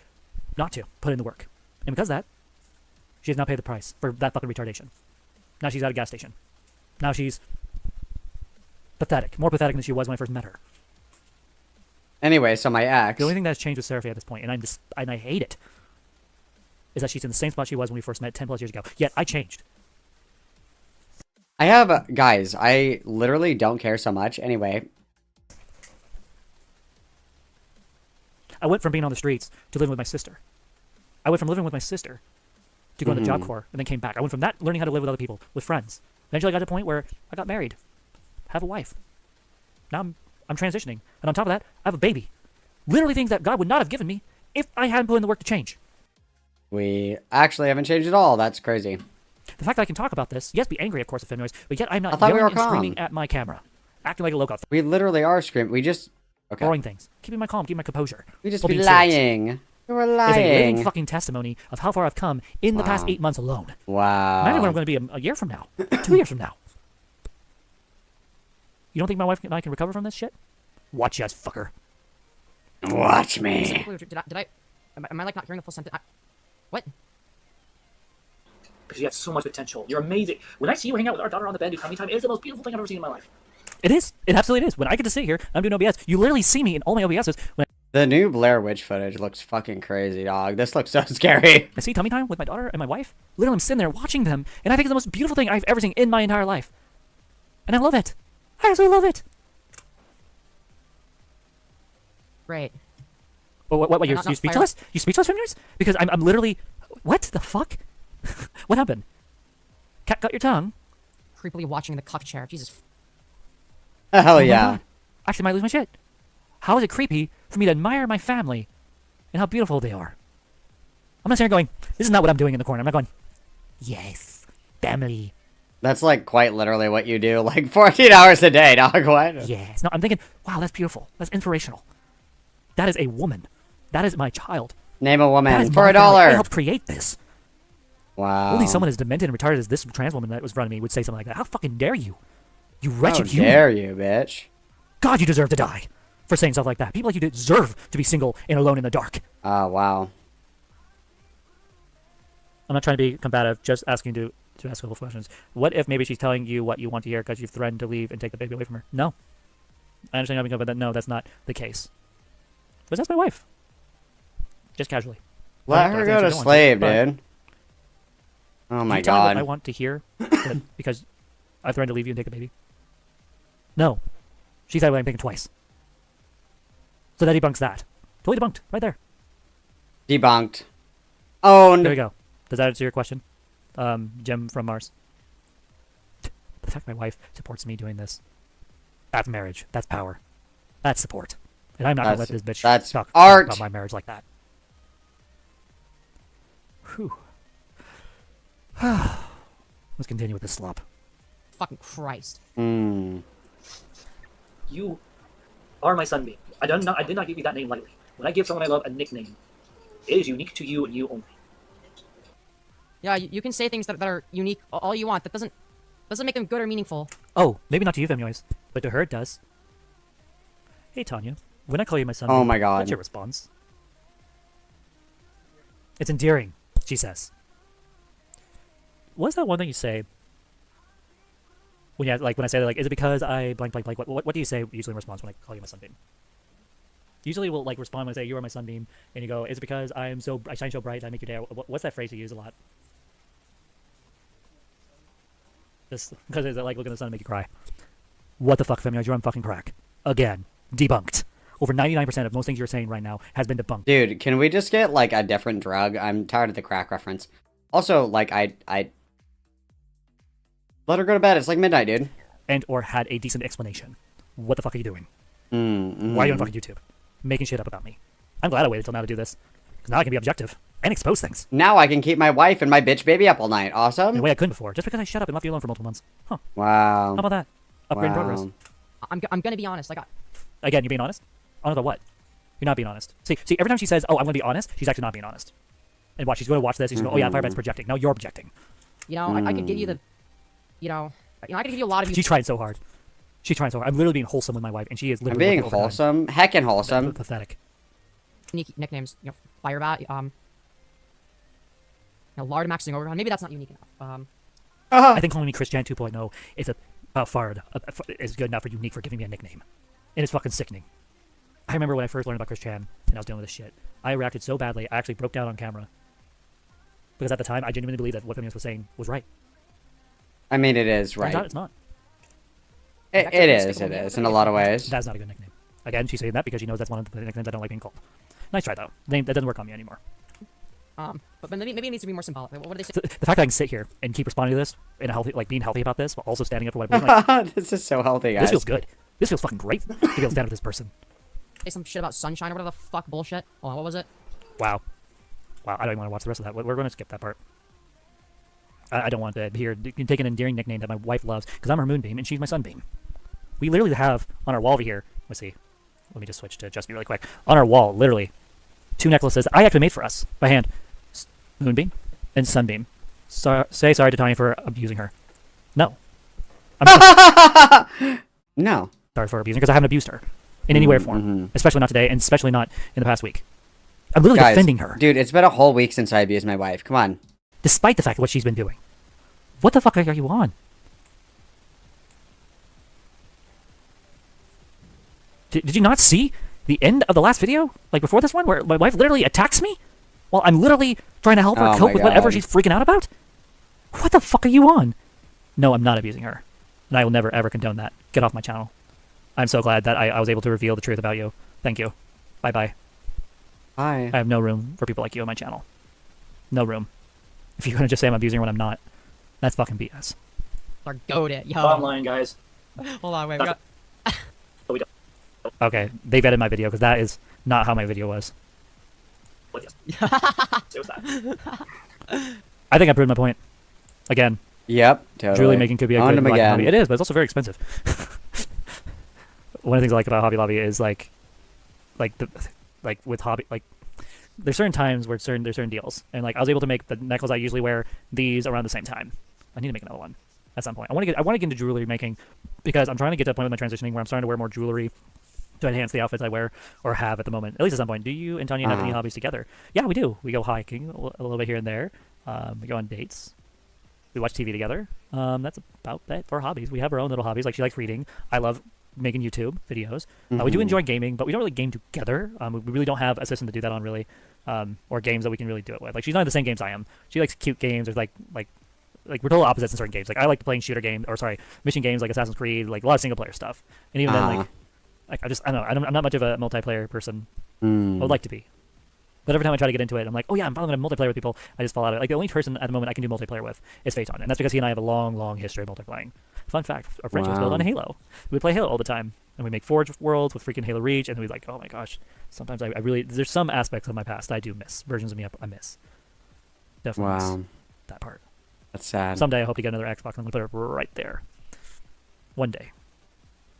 not to put in the work. And because of that, she has now paid the price for that fucking retardation. Now she's at a gas station. Now she's pathetic. More pathetic than she was when I first met her. Anyway, so my ex. The only thing that's changed with Seraphe at this point, and I hate it, is that she's in the same spot she was when we first met 10 plus years ago. Yet I changed. I have guys. I literally don't care so much. Anyway, I went from being on the streets to living with my sister. I went from living with my sister to going to the Job Corps and then came back. I went from that learning how to live with other people, with friends. Eventually I got to the point where I got married, have a wife. Now I'm transitioning. And on top of that, I have a baby. Literally things that God would not have given me if I hadn't put in the work to change. we actually haven't changed at all. That's crazy. The fact that I can talk about this, yes, be angry, of course, at Femnoise, but yet I'm I not thought we yelling were and calm. screaming at my camera, acting like a loco, We literally are screaming. We just throwing things, keeping my calm, keeping my composure. We just while be being serious. lying. You were Is a living lying. fucking testimony of how far I've come in the past Wow. 8 months alone. Wow. Imagine where I'm going to be a year from now, 2 years from now. You don't think my wife and I can recover from this shit? Watch us, fucker. Watch me. Am I like not hearing the full sentence? What? Because you have so much potential. You're amazing. When I see you hang out with our daughter on the bed do tummy time, it's the most beautiful thing I've ever seen in my life. It is. It absolutely is. When I get to sit here, I'm doing OBS. You literally see me in all my OBSs. When The new Blair Witch footage looks fucking crazy, dog. This looks so scary. I see tummy time with my daughter and my wife, literally I'm sitting there watching them, and I think it's the most beautiful thing I've ever seen in my entire life. And I love it. I absolutely love it. Right. What, you Not speechless? You speechless, Femnoise? Because I'm literally... What the fuck? What happened? Cat got your tongue? Creepily watching the cuck chair. Jesus. Hell Oh my yeah. God. Actually, I might lose my shit. How is it creepy for me to admire my family and how beautiful they are? I'm not sitting here going, this is not what I'm doing in the corner. I'm not going, yes, family. That's like quite literally what you do, like 14 hours a day, dog. What? Yes. No, I'm thinking, wow, that's beautiful. That's inspirational. That is a woman. That is my child. Name a That woman is for my a family. dollar. I helped create this. Wow. Only someone as demented and retarded as this trans woman that was in front of me would say something like that. How fucking dare you? You wretched How human. dare you, bitch. God, you deserve to die for saying stuff like that. People like you deserve to be single and alone in the dark. Oh, wow. I'm not trying to be combative, just asking to ask a couple questions. What if maybe she's telling you what you want to hear because you've threatened to leave and take the baby away from her? No. I understand how being but no, that's not the case. But that's my wife. Just casually. Let her go to slave, dude. Oh my you tell me what god. I want to hear because I threatened to leave you and take the baby. No. She said what I'm thinking twice. So that debunks that. Totally debunked. Right there. Debunked. Owned. There we go. Does that answer your question? Jim from Mars. The fact my wife supports me doing this. That's marriage. That's power. That's support. And I'm not gonna let That's- this bitch that's talk art. about my marriage like that. Whew. Let's continue with this slop. Fucking Christ. Hmm. You are my sunbeam. I did not give you that name lightly. When I give someone I love a nickname, it is unique to you and you only. Yeah, you can say things that are unique all you want. That doesn't make them good or meaningful. Oh, maybe not to you, Femnoise, but to her it does. Hey, Tanya. When I call you my sunbeam, Oh my God. what's your response? It's endearing, she says. What's that one thing you say? When you like when I say like, is it because I blank blank blank? What do you say usually in response when I call you my sunbeam? Usually we'll like respond when I say you are my sunbeam, and you go, is it because I shine so bright I make your day? What's that phrase you use a lot? Just because it's like looking at the sun and make you cry. What the fuck, Femnoise? You're on fucking crack again. Debunked. Over 99% of most things you're saying right now has been debunked. Dude, can we just get like a different drug? I'm tired of the crack reference. Also, like I let her go to bed. It's like midnight, dude. And or had a decent explanation. What the fuck are you doing? Mm, Why are you on fucking YouTube? Making shit up about me. I'm glad I waited till now to do this. Because now I can be objective and expose things. Now I can keep my wife and my bitch baby up all night. Awesome. In a way I couldn't before, just because I shut up and left you alone for multiple months. Huh. Wow. How about that? Upgrade in Wow. progress. I'm gonna be honest. Again, you're being honest? Honest about what? You're not being honest. See, every time she says, oh, I'm gonna be honest, she's actually not being honest. And watch, she's going to watch this, she's going, oh yeah, Firebat's projecting. Now you're projecting. You know, I could give you the, I could give you a lot of. She's trying so hard. She's trying so hard. I'm literally being wholesome with my wife, and she is I'm literally being working overtime. wholesome. Heckin' wholesome. Pathetic. Unique nicknames, Firebat, Lard maxing overtime. Maybe that's not unique enough. I think calling me Chris Jan 2.0 is about far is good enough for unique for giving me a nickname. And it's fucking sickening. I remember when I first learned about Chris Chan and I was dealing with this shit. I reacted so badly, I actually broke down on camera. Because at the time, I genuinely believed that what Femnoise was saying was right. I mean, it is right. Turns out it's not. It is, in a lot of ways. That's not a good nickname. Again, she's saying that because she knows that's one of the nicknames I don't like being called. Nice try, though. That doesn't work on me anymore. But maybe it needs to be more symbolic. What do they say? The fact that I can sit here and keep responding to this in a healthy, like being healthy about this, while also standing up for what I believe. Like, this is so healthy, guys. This feels good. This feels fucking great to be able to stand up with this person. Say some shit about sunshine or whatever the fuck bullshit. Hold on, what was it? Wow. Wow, I don't even want to watch the rest of that. We're going to skip that part. I don't want to hear. You can take an endearing nickname that my wife loves, because I'm her moonbeam and she's my sunbeam. We literally have on our wall over here. Let's see. Let me just switch to Just Me really quick. On our wall, literally, 2 necklaces I actually made for us by hand. Moonbeam and Sunbeam. Say sorry to Tanya for abusing her. No. No. Sorry for abusing her, because I haven't abused her in any way or form. Especially not today, and especially not in the past week. I'm literally Guys, defending her. Dude, it's been a whole week since I abused my wife. Come on. Despite the fact of what she's been doing. What the fuck are you on? Did you not see the end of the last video? Like before this one, where my wife literally attacks me? While I'm literally trying to help her cope with whatever she's freaking out about? What the fuck are you on? No, I'm not abusing her. And I will never ever condone that. Get off my channel. I'm so glad that I was able to reveal the truth about you. Thank you. Bye-bye. Bye. I have no room for people like you on my channel. No room. If you're gonna just say I'm abusing her when I'm not, that's fucking BS. Or goat it, yo. Bottom line, guys. Hold on, wait. We got... Okay, they vetted my video, because that is not how my video was. Say what's that? I think I proved my point. Again. Yep, totally. Jewelry making could be a good Owned 'em again. hobby. It is, but it's also very expensive. One of the things I like about Hobby Lobby is like with hobby, like there's certain times where there's certain deals, and like I was able to make the necklace I usually wear these around the same time. I need to make another one at some point. I want to get into jewelry making, because I'm trying to get to a point with my transitioning where I'm starting to wear more jewelry to enhance the outfits I wear or have at the moment. At least at some point. Do you and Tanya have any hobbies together? Yeah, we do. We go hiking a little bit here and there. We go on dates. We watch TV together. That's about that for hobbies. We have our own little hobbies. Like she likes reading. I love making YouTube videos. We do enjoy gaming, but we don't really game together. We really don't have a system to do that on, really, or games that we can really do it with. Like she's not in the same games I am. She likes cute games, or like we're total opposites in certain games. Like I like playing mission games like Assassin's Creed, like a lot of single player stuff. And even then, like I don't know. I'm not much of a multiplayer person. I would like to be. But every time I try to get into it, I'm like, oh yeah, I'm finally going to multiplayer with people. I just fall out of it. Like the only person at the moment I can do multiplayer with is Phaeton, and that's because he and I have a long, long history of multiplaying. Fun fact: our friendship was built on Halo. We would play Halo all the time. and we make Forge worlds with freaking Halo Reach, and we like, oh my gosh. Sometimes I really, there's some aspects of my past I do miss. Versions of me I miss. Definitely Wow. miss that part. That's sad. Someday I hope to get another Xbox, and I'm gonna put it right there. One day.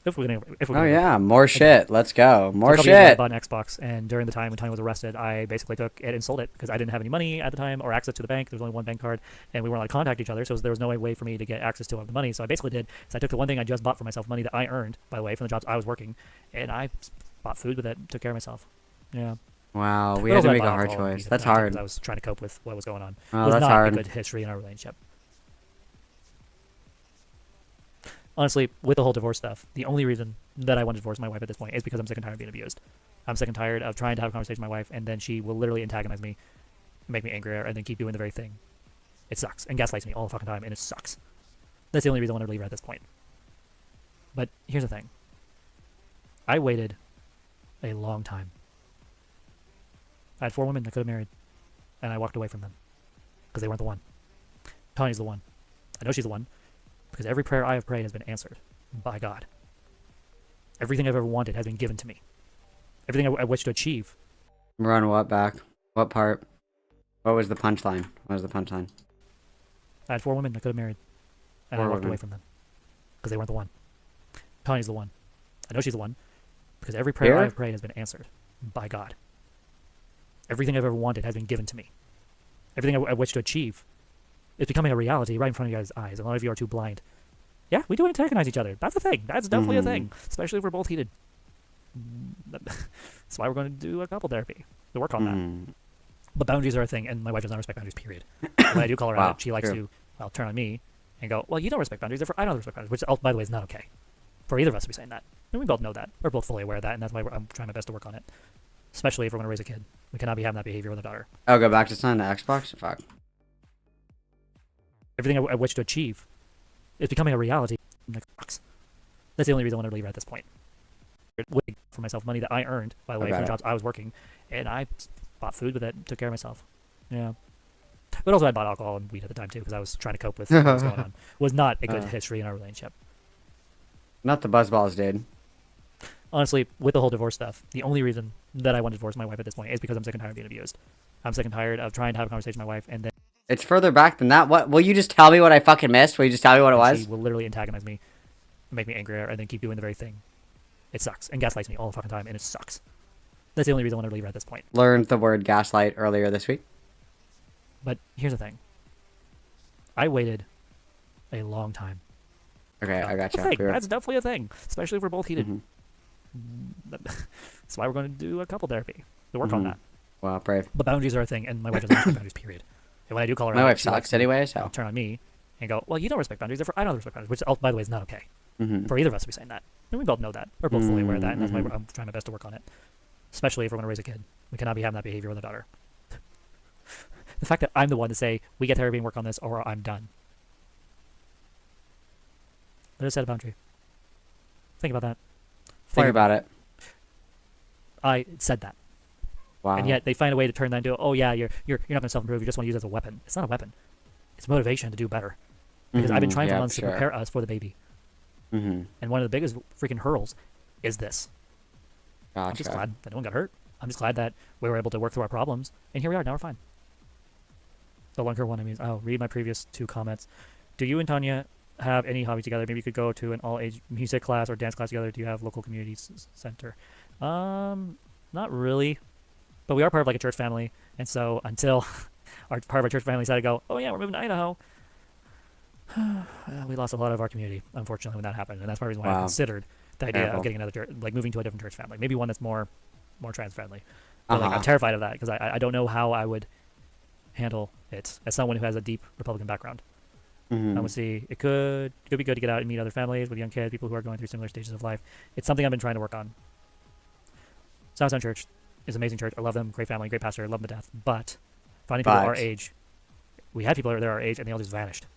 If we're Oh yeah, more shit. Let's go. More couple years ago, I shit. bought an Xbox, and during the time when Tony was arrested, I basically took it and sold it because I didn't have any money at the time or access to the bank. There was only one bank card, and we weren't allowed to contact each other, so there was no way for me to get access to all the money. So I basically did. So I took the one thing I just bought for myself, money that I earned, by the way, from the jobs I was working, and I bought food with it, took care of myself. Yeah. Wow, we But had to also I make a bought hard alcohol and choice. music That's at the time hard. because I was trying to cope with what was going on. Oh, It was that's not hard. a good history in our relationship. Honestly, with the whole divorce stuff, the only reason that I want to divorce my wife at this point is because I'm sick and tired of being abused. I'm sick and tired of trying to have a conversation with my wife, and then she will literally antagonize me, make me angrier, and then keep doing the very thing. It sucks, and gaslights me all the fucking time, and it sucks. That's the only reason I want to leave her at this point. But here's the thing. I waited a long time. I had 4 women I could have married, and I walked away from them because they weren't the one. Tanya's the one. I know she's the one because every prayer I have prayed has been answered by God. Everything I've ever wanted has been given to me. Everything I wish to achieve. Run what back? What part? What was the punchline? What was the punchline? I had 4 women I could have married, and I 4 walked women. away from them because they weren't the one. Tanya's the one. I know she's the one because every prayer Here? I have prayed has been answered by God. Everything I've ever wanted has been given to me. Everything I wish to achieve is becoming a reality right in front of you guys' eyes. A lot of you are too blind. Yeah, we do antagonize each other. That's a thing. That's definitely a thing, especially if we're both heated. That's why we're going to do a couple therapy to work on that. But boundaries are a thing, and my wife does not respect boundaries, period. When I do call her Wow, out, she likes true. to, turn on me and go, well, you don't respect boundaries, therefore I don't respect boundaries, which, by the way, is not okay for either of us to be saying that. And we both know that. We're both fully aware of that, and that's why I'm trying my best to work on it, especially if we're going to raise a kid. We cannot be having that behavior with a daughter. Oh, go back to sign the Xbox? Fuck. Everything I wish to achieve is becoming a reality. That's the only reason I want to leave her at this point. Waiting for myself money that I earned, by the way, got from the it. jobs I was working, and I bought food with it, took care of myself. Yeah. But also I bought alcohol and weed at the time too, because I was trying to cope with what was going on. Was not a good history in our relationship. Not the buzzballs, dude. Honestly, with the whole divorce stuff, the only reason that I want to divorce my wife at this point is because I'm sick and tired of being abused. I'm sick and tired of trying to have a conversation with my wife, and then It's further back than that. What? Will you just tell me what I fucking missed? Will you just tell me what it was? she will literally antagonize me, make me angrier, and then keep doing the very thing. It sucks, and gaslights me all the fucking time, and it sucks. That's the only reason I want to leave her at this point. Learned the word gaslight earlier this week. But here's the thing. I waited a long time. Okay, I got That's a you. thing. That's definitely a thing, especially if we're both heated. That's why we're going to do a couple therapy to work on that. Wow, brave. But boundaries are a thing, and my wife doesn't respect boundaries, period. And when I do call her My out, wife she likes sucks to, anyway, so. turn on me and go, well, you don't respect boundaries, therefore I don't respect boundaries, which, by the way, is not okay for either of us to be saying that. And we both know that. We're both fully aware of that, and that's why I'm trying my best to work on it, especially if we're going to raise a kid. We cannot be having that behavior with a daughter. The fact that I'm the one to say, we get therapy and work on this, or I'm done. Let us set a boundary. Think about that. Think about it. I said that. Wow. And yet they find a way to turn that into, oh yeah, you're not going to self-improve. You just want to use it as a weapon. It's not a weapon. It's motivation to do better. Because I've been trying for months to prepare us for the baby. And one of the biggest freaking hurdles is this. Gotcha. I'm just glad that no one got hurt. I'm just glad that we were able to work through our problems. And here we are. Now we're fine. The longer one, I'll read my previous 2 comments. Do you and Tanya have any hobbies together? Maybe you could go to an all-age music class or dance class together. Do you have local community center? Not really. But we are part of like a church family. And so until part of our church family decided to go, oh yeah, we're moving to Idaho, we lost a lot of our community, unfortunately, when that happened. And that's part of the reason why I considered the idea of getting another church, like moving to a different church family. Maybe one that's more trans-friendly. But like, I'm terrified of that because I don't know how I would handle it as someone who has a deep Republican background. I would see it could be good to get out and meet other families with young kids, people who are going through similar stages of life. It's something I've been trying to work on. Southtown Church is an amazing church. I love them. Great family, great pastor. I love them to death. But finding people our age, we had people that were our age and they all just vanished.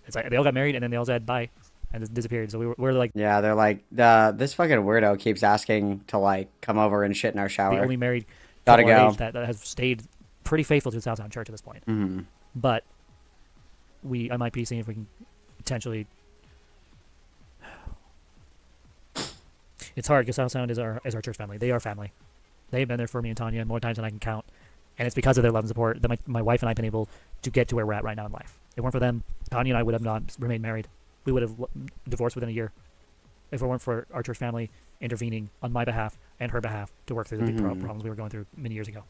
It's like they all got married and then they all said bye and just disappeared. So we're like, yeah, they're like, this fucking weirdo keeps asking to like come over and shit in our shower. the only married Gotta couple our go. age that has stayed pretty faithful to the Southtown Church at this point. But I might be seeing if we can potentially It's hard because Sound is our church family. They are family. They've been there for me and Tanya more times than I can count. And it's because of their love and support that my wife and I have been able to get to where we're at right now in life. If it weren't for them, Tanya and I would have not remained married. We would have divorced within a year. If it weren't for our church family intervening on my behalf and her behalf to work through the big problems we were going through many years ago.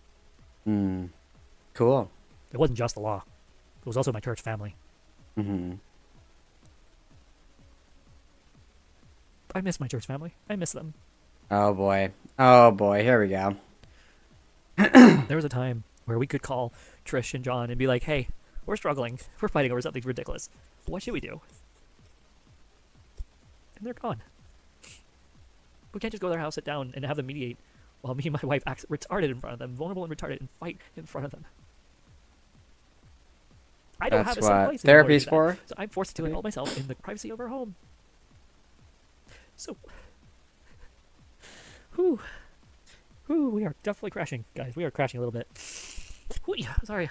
Cool. It wasn't just the law. It was also my church family. I miss my church family. I miss them. Oh boy. Oh boy. Here we go. There was a time where we could call Trish and John and be like, hey, we're struggling. We're fighting over something ridiculous. What should we do? And they're gone. We can't just go to their house, sit down, and have them mediate while me and my wife act retarded in front of them, vulnerable and retarded, and fight in front of them. I don't have a safe place anymore therapy's to do that. for. So I'm forced to do it all myself in the privacy of our home. So, we are definitely crashing, guys. We are crashing a little bit. Ooh, sorry.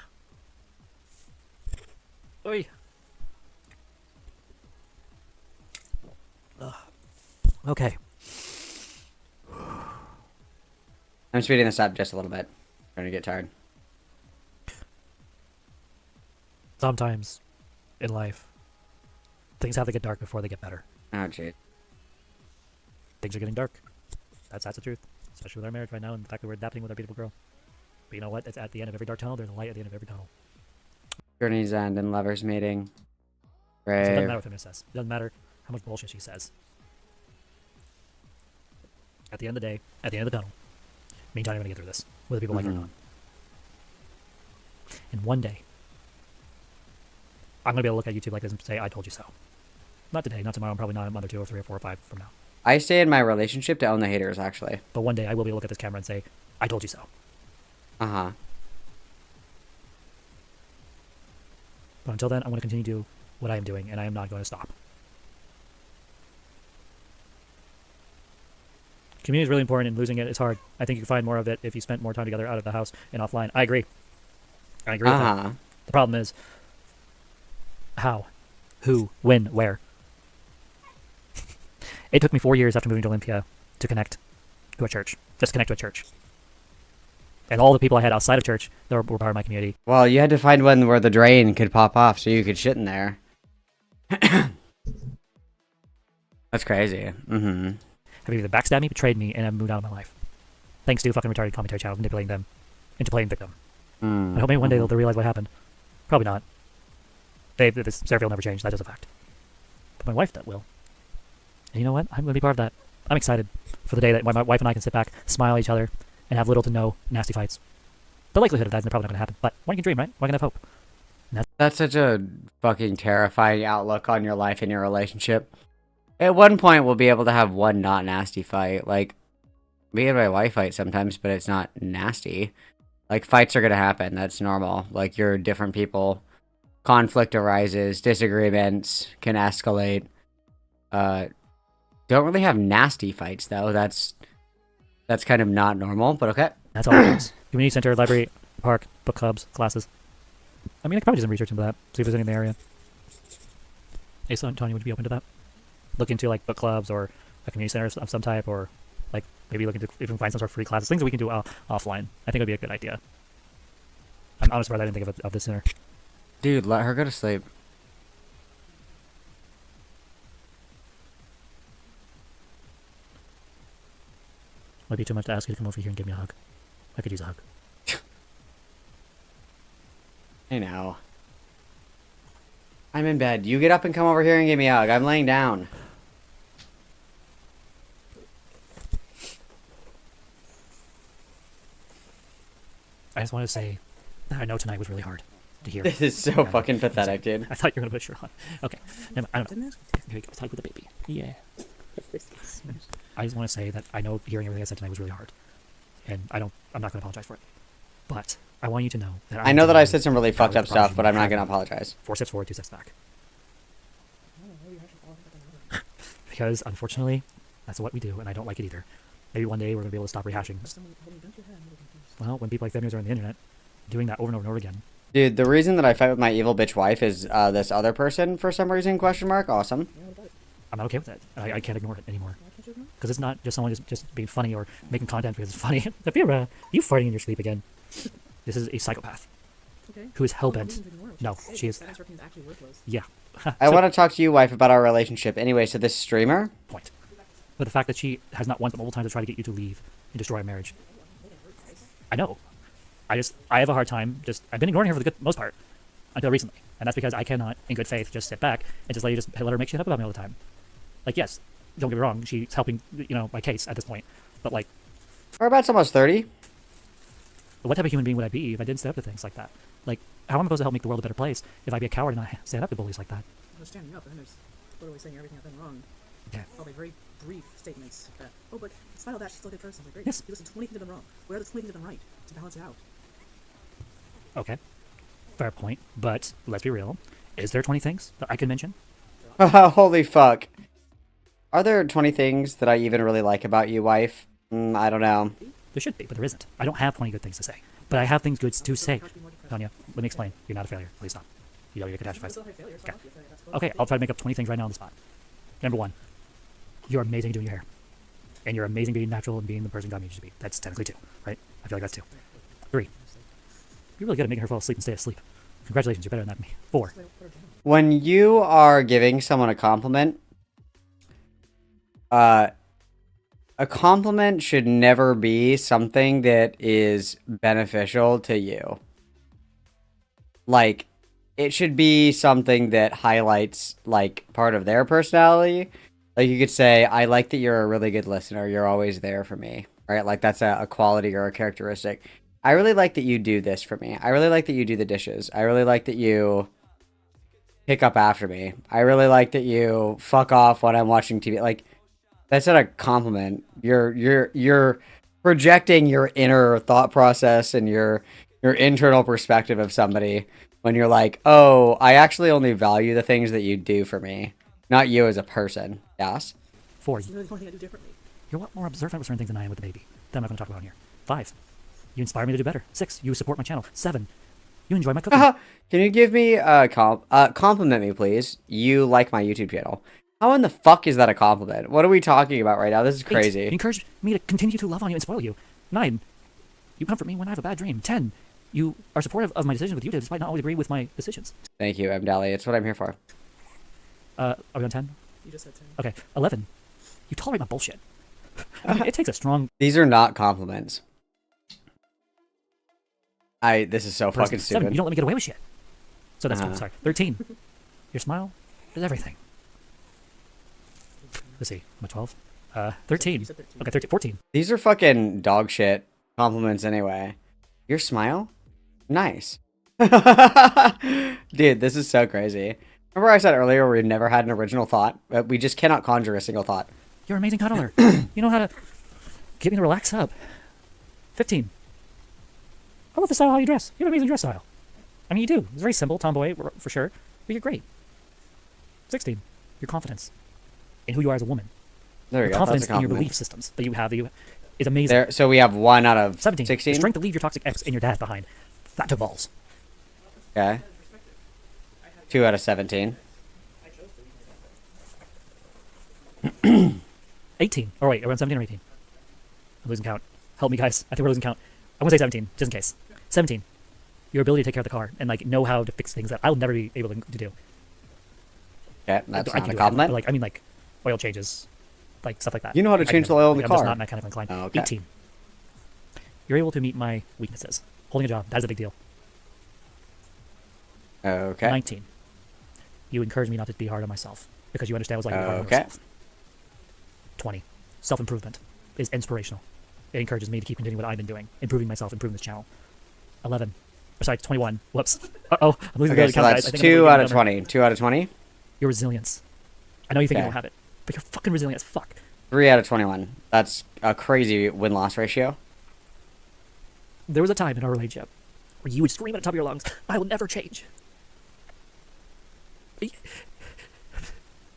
Oi. Okay. I'm speeding this up just a little bit. I'm trying to get tired. Sometimes in life, things have to get dark before they get better. Oh, jeez. Things are getting dark. That's the truth. Especially with our marriage right now and the fact that we're adapting with our beautiful girl. But you know what? It's at the end of every dark tunnel, there's a light at the end of every tunnel. Journey's end and lovers meeting. So it doesn't Brave. matter what Femina says. It doesn't matter how much bullshit she says. At the end of the day, at the end of the tunnel, me and Tanya are going to get through this, whether people like it or not. And one day, I'm going to be able to look at YouTube like this and say, I told you so. Not today, not tomorrow, probably not a month or 2 or 3 or 4 or 5 from now. I stay in my relationship to own the haters, actually. But one day I will be able to look at this camera and say, I told you so. Uh-huh. But until then, I'm going to continue to do what I am doing, and I am not going to stop. Community is really important, and losing it is hard. I think you can find more of it if you spent more time together out of the house and offline. I agree. I agree with that. The problem is, how? Who? When? Where? It took me 4 years after moving to Olympia to connect to a church. Just connect to a church. And all the people I had outside of church that were part of my community. Well, you had to find one where the drain could pop off so you could shit in there. That's crazy. Have either backstabbed me, betrayed me, and have moved out of my life. Thanks to fucking retarded commentary channels manipulating them into playing victim. I hope maybe one day they'll realize what happened. Probably not. Sarah will never change. That is a fact. But my wife, that will. And you know what? I'm going to be part of that. I'm excited for the day that my wife and I can sit back, smile at each other, and have little to no nasty fights. The likelihood of that is probably not going to happen. But one can dream, right? One can have hope. That's such a fucking terrifying outlook on your life and your relationship. At one point, we'll be able to have one not nasty fight. Like, me and my wife fight sometimes, but it's not nasty. Like, fights are going to happen. That's normal. Like, you're different people. Conflict arises. Disagreements can escalate. Don't really have nasty fights, though. That's kind of not normal, but okay. That's all it is. Community center, library, park, book clubs, classes. I mean, I could probably do some research into that. See if there's any in the area. Hey, so Tony, would you be open to that? Look into, like, book clubs or a community center of some type, or, like, maybe look into if we can find some sort of free classes. Things that we can do offline. I think it would be a good idea. I'm honest surprised I didn't think of this sooner. Dude, let her go to sleep. Might be too much to ask you to come over here and give me a hug. I could use a hug. I know. I'm in bed. You get up and come over here and give me a hug. I'm laying down. I just want to say that I know tonight was really hard to hear. This is so fucking pathetic, dude. I thought you were going to put a shirt on. Okay. I don't know. Here we go. Let's hug with the baby. Yeah. I just want to say that I know hearing everything I said tonight was really hard. And I'm not going to apologize for it. But I want you to know that I know that I said some really fucked up stuff, but I'm not going to apologize. 4 steps forward, 2 steps back. Because, unfortunately, that's what we do, and I don't like it either. Maybe one day we're going to be able to stop rehashing. Well, when people like them are on the internet, doing that over and over and over again. Dude, the reason that I fight with my evil bitch wife is this other person for some reason, question mark. Awesome. I'm not okay with that. I can't ignore it anymore. because it's not just someone just being funny or making content because it's funny. Zafira, you farting in your sleep again. This is a psychopath. Okay. Who is hellbent. No, she is. Yeah. I want to talk to you, wife, about our relationship. Anyway, so this streamer. Point. But the fact that she has not once but multiple times to try to get you to leave and destroy our marriage. I know. I have a hard time. I've been ignoring her for the most part until recently, and that's because I cannot, in good faith, just sit back and just let her make shit up about me all the time. Like, yes, don't get me wrong, she's helping, my case at this point, but like, Firebat's almost 30. What type of human being would I be if I didn't stand up to things like that? Like, how am I supposed to help make the world a better place if I be a coward and not stand up to bullies like that? There's standing up, and then there's literally saying everything I've done wrong. Yeah. Probably very brief statements that, oh, but despite all that, she's still a good person. Like, great. Yes. You listen to 20 things I've done wrong. Where are the 20 things I've done right to balance it out? Okay. Fair point, but let's be real. Is there 20 things that I can mention? Holy fuck. Are there 20 things that I even really like about you, wife? I don't know. There should be, but there isn't. I don't have 20 good things to say. But I have things good to say. Tanya, let me explain. You're not a failure. Please stop. You know you're catastrophized. Okay, I'll try to make up 20 things right now on the spot. Number 1. You're amazing doing your hair. And you're amazing being natural and being the person God made you to be. That's technically 2, right? I feel like that's 2. 3. You're really good at making her fall asleep and stay asleep. Congratulations, you're better than that. 4. When you are giving someone a compliment, a compliment should never be something that is beneficial to you. Like, it should be something that highlights, like, part of their personality. Like, you could say, I like that you're a really good listener. You're always there for me. Right? Like, that's a quality or a characteristic. I really like that you do this for me. I really like that you do the dishes. I really like that you pick up after me. I really like that you fuck off when I'm watching TV. Like, that's not a compliment. You're projecting your inner thought process and your internal perspective of somebody when you're like, oh, I actually only value the things that you do for me, not you as a person. Yes? 4. It's really the only thing I do differently. You're a lot more observant with certain things than I am with the baby. That I'm not going to talk about on here. 5. You inspire me to do better. 6. You support my channel. 7. You enjoy my cooking. Can you give me a compliment me, please? You like my YouTube channel. How in the fuck is that a compliment? What are we talking about right now? This is crazy. 8. You encourage me to continue to love on you and spoil you. 9. You comfort me when I have a bad dream. 10. You are supportive of my decisions with YouTube despite not always agreeing with my decisions. Thank you, M. Dally. It's what I'm here for. Are we on 10? You just said 10. Okay. 11. You tolerate my bullshit. I mean, it takes a strong... These are not compliments. This is so fucking 7. stupid. You don't let me get away with shit. So that's sorry. 13. Your smile is everything. Let's see. Am I 12? 13. Okay, 13. 14. These are fucking dog shit compliments anyway. Your smile? Nice. Dude, this is so crazy. Remember I said earlier we've never had an original thought? We just cannot conjure a single thought. You're an amazing cuddler. You know how to get me to relax up. 15. I love the style how you dress. You have an amazing dress style. I mean, you do. It's very simple, tomboy, for sure. But you're great. 16. Your confidence in who you are as a woman. There we go. Confidence That's a in your compliment. belief systems that you have is amazing. There, so we have 1 out of 17. 16? The strength to leave your toxic ex and your dad behind. That took balls. Okay. 2 out of 17. 18. Oh, wait. Are we on 17 or 18? I'm losing count. Help me, guys. I think we're losing count. I want to say 17, just in case. 17. Your ability to take care of the car and, like, know how to fix things that I'll never be able to do. Okay, that's I not can a do it, compliment. but, like, I mean, like, oil changes. Like, stuff like that. You know how to I can change do the it. oil in the Like, I'm just car. not mechanically inclined. Oh, okay. 18. You're able to meet my weaknesses. Holding a job. That is a big deal. Okay. 19. You encourage me not to be hard on myself because you understand what's like to be hard on Okay. myself. 20. Self-improvement is inspirational. It encourages me to keep continuing what I've been doing, improving myself, improving this channel. 11. Or sorry, 21. Whoops. Uh-oh. I'm losing Okay, the so count, that's guys. I think 2 I'm out of getting 20. 2 out of 20? Your resilience. I know you think you Okay. don't have it, but you're fucking resilient as fuck. 3 out of 21. That's a crazy win-loss ratio. There was a time in our relationship where you would scream at the top of your lungs, I will never change.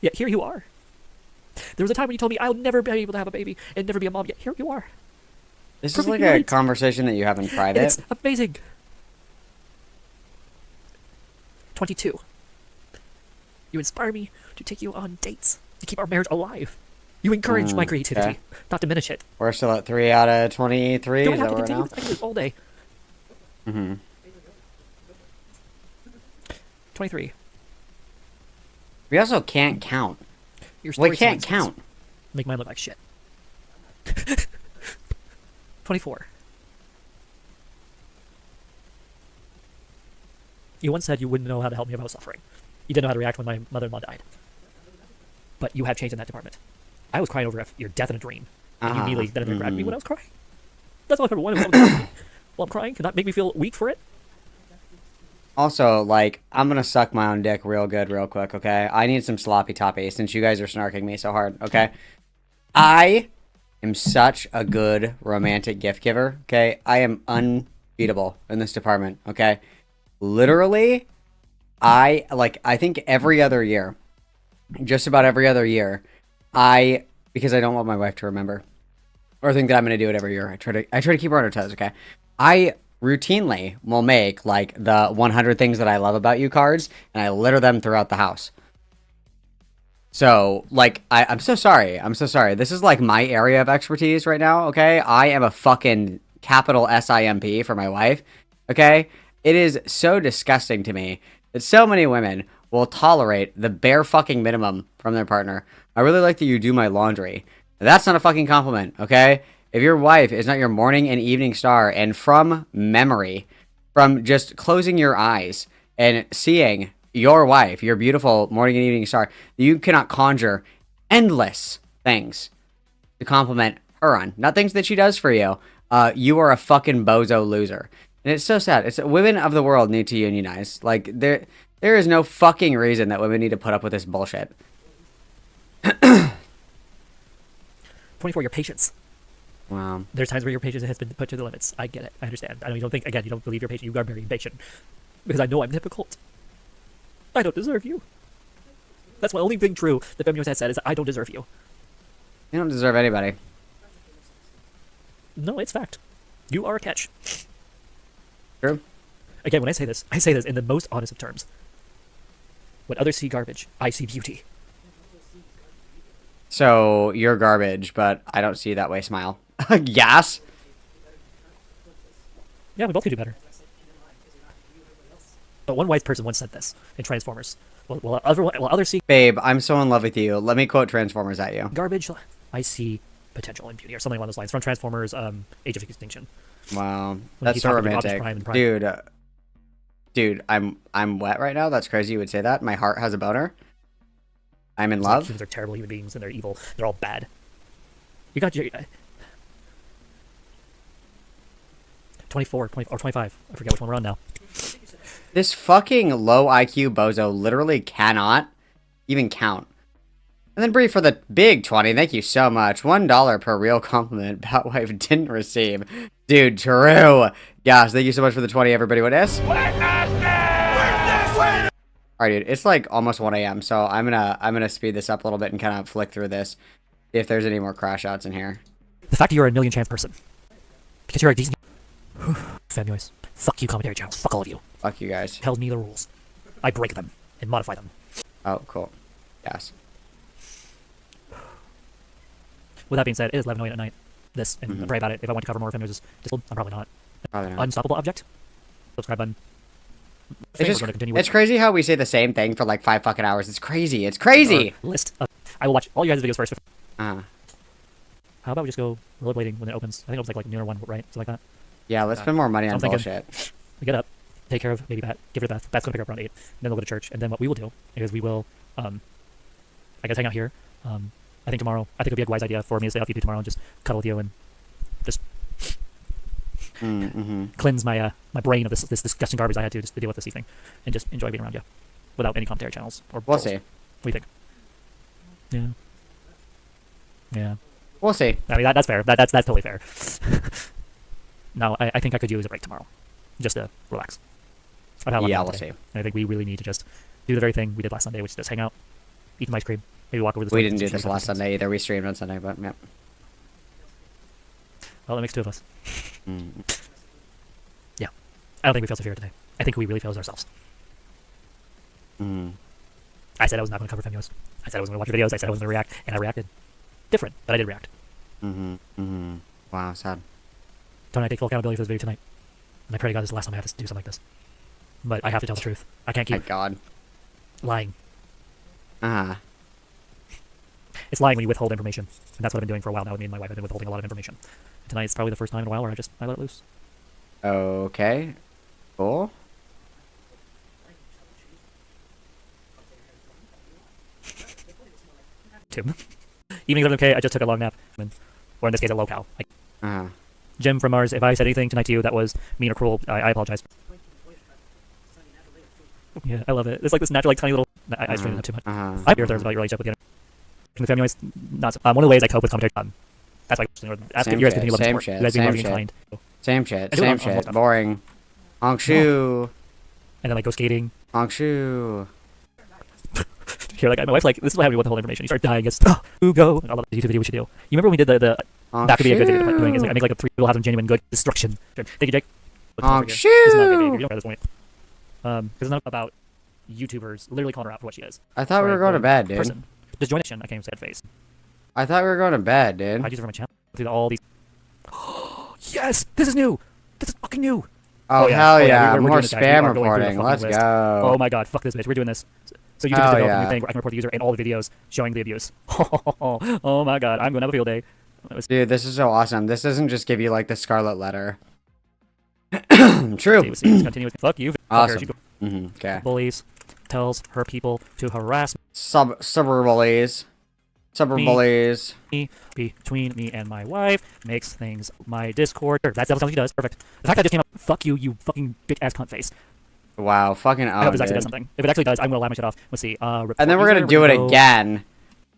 Yet here you are. There was a time when you told me I would never be able to have a baby and never be a mom, yet here you are. This is Perfectly like a right. conversation that you have in And private. it's amazing. 22. You inspire me to take you on dates, to keep our marriage alive. You encourage my Mm, creativity, okay. not diminish it. We're still at 3 out of 23. Don't Is have that to where we're continue. now? I can do this all day. Mm-hmm. 23. We also can't count. Your We story can't telling count. Make mine look like shit. 24. You once said you wouldn't know how to help me if I was suffering. You didn't know how to react when my mother-in-law died. But you have changed in that department. I was crying over your death in a dream. And you immediately then grabbed me when I was crying. That's all I've ever wanted. While I'm crying, can that make me feel weak for it? Also, like, I'm gonna suck my own dick real good real quick, okay? I need some sloppy toppy since you guys are snarking me so hard, okay? I am such a good romantic gift giver, okay? I am unbeatable in this department, okay? Literally, I think every other year, just about every other year, because I don't want my wife to remember, or think that I'm gonna do it every year. I try to keep her on her toes, okay? I routinely will make like the 100 things that I love about you cards, and I litter them throughout the house. So, like, I'm so sorry. I'm so sorry. This is like my area of expertise right now, okay? I am a fucking capital SIMP for my wife, okay? It is so disgusting to me that so many women will tolerate the bare fucking minimum from their partner. I really like that you do my laundry. That's not a fucking compliment, okay? If your wife is not your morning and evening star, and from memory, from just closing your eyes and seeing your wife, your beautiful morning and evening star, you cannot conjure endless things to compliment her on. Not things that she does for you. You are a fucking bozo loser. And it's so sad. It's women of the world need to unionize. Like, there is no fucking reason that women need to put up with this bullshit. 24, your patience. Wow. There's times where your patience has been put to the limits. I get it. I understand. I know you don't think, again, you don't believe you're patient. You are very impatient. Because I know I'm difficult. I don't deserve you. That's my only thing true that Femio has said, is that I don't deserve you. You don't deserve anybody. No, it's fact. You are a catch. True. Again, when I say this in the most honest of terms. When others see garbage, I see beauty. So, you're garbage, but I don't see you that way, smile. Yes? Yeah, we both could do better. But one wise person once said this in Transformers. While others see... Babe, I'm so in love with you. Let me quote Transformers at you. Garbage, I see potential in beauty, or something along those lines. From Transformers, Age of Extinction. Wow. When That's he's so talking about Optimus romantic. Prime and Prime. Dude, I'm wet right now. That's crazy you would say that. My heart has a boner. I'm in love. Humans are terrible human beings, and they're evil. They're all bad. You got your... 24, 20, or 25. I forget which one we're on now. This fucking low IQ bozo literally cannot even count. And then Bree for the big 20. Thank you so much. $1 per real compliment Batwife didn't receive. Dude, true. Gosh, thank you so much for the 20, everybody. What is? Alright, dude. It's like almost 1 a.m. So I'm gonna speed this up a little bit and kind of flick through this. See if there's any more crash outs in here. The fact that you're a million chance person. Because you're a decent... Femnoise. Fuck you, commentary channels. Fuck all of you. Fuck you guys. Tell me the rules. I break them and modify them. Oh, cool. Yes. With that being said, it is 11:08 at night. This, and I'm pray about it. If I want to cover more Femnoise's Discord, I'm probably not. Probably not. Unstoppable object. Subscribe button. It's crazy how we say the same thing for like 5 fucking hours. It's crazy. It's crazy. List. I will watch all your guys' videos first. How about we just go rollerblading when it opens? I think it opens like near one, right? Something like that. Yeah, let's spend more money on I'm thinking, bullshit. We get up, take care of baby Bat, give her a bath. Bat's gonna pick her up around 8. Then we'll go to church, and then what we will do is we will, I guess, hang out here. I think tomorrow, I think it'd be a wise idea for me to stay off YouTube tomorrow and just cuddle with you and just cleanse my my brain of this disgusting garbage I had to just to deal with this evening, and just enjoy being around you without any commentary channels or. We'll trolls. see. What do you think? Yeah. Yeah. We'll see. I mean, that's fair. That's totally fair. No, I think I could use a break tomorrow, just to relax. I've had a lot Yeah, of we'll today, see. and I think we really need to just do the very thing we did last Sunday, which is just hang out, eat some ice cream, maybe walk over the. We didn't do this last Sunday either. We streamed on Sunday, but yeah. Well, it makes 2 of us. Yeah, I don't think we failed Sophia today. I think we really failed ourselves. I said I was not going to cover Femio's. I said I was going to watch your videos. I said I was going to react, and I reacted. different, but I did react. Wow, sad. Don't I take full accountability for this video tonight? And I pray to God this is the last time I have to do something like this. But I have to tell the truth. I can't keep lying. It's lying when you withhold information. And that's what I've been doing for a while now. Me and my wife have been withholding a lot of information. Tonight's probably the first time in a while where I let it loose. Okay. Cool. Tim. Evening 11K, I just took a long nap. Or in this case, a low cow. Jim from Mars, if I said anything tonight to you that was mean or cruel, I apologize. Yeah, I love it. It's like this natural, like, tiny little... I strained it up too much. I have reserves about your relationship with the family. Not one of the ways I cope with commentary. That's why you guys continue to love support. You guys being loving and kind. Same shit. Boring. Hongshu. And then, like, go skating. Hongshu. Here, like, my wife's like, this is what happened with the whole information. You start dying, it's, go. And all the YouTube video we should do. You remember when we did the that could be a good video doing, is like, I make like a 3 people have some genuine good destruction. Thank you, Jake. This is not a good behavior. You don't at this point. Because it's not about YouTubers literally calling her out for what she is. I thought we were going to bed, dude. Person. Just join the I can't even say that face. I thought we were going to bed, dude. I use it for my channel. Through all these. Yes! This is new! This is fucking new! Oh, yeah. hell yeah. We're more doing spam reporting. Let's go. Oh my god, fuck this bitch. We're doing this. So YouTube is developing a new thing where I can report the user and all the videos showing the abuse. Oh my god, I'm going to have a field day. Dude, this is so awesome. This doesn't just give you, like, the scarlet letter. True. Fuck you. Awesome. Okay. Bullies tells her people to harass Cyberbullies. Me between me and my wife makes things my Discord. That's what she does. Perfect. The fact that I just came up, fuck you, you fucking bitch ass cunt face. Wow, fucking I hope this actually does something. If it actually does, I'm gonna lie my shit off. Let's see. And then we're gonna do it again.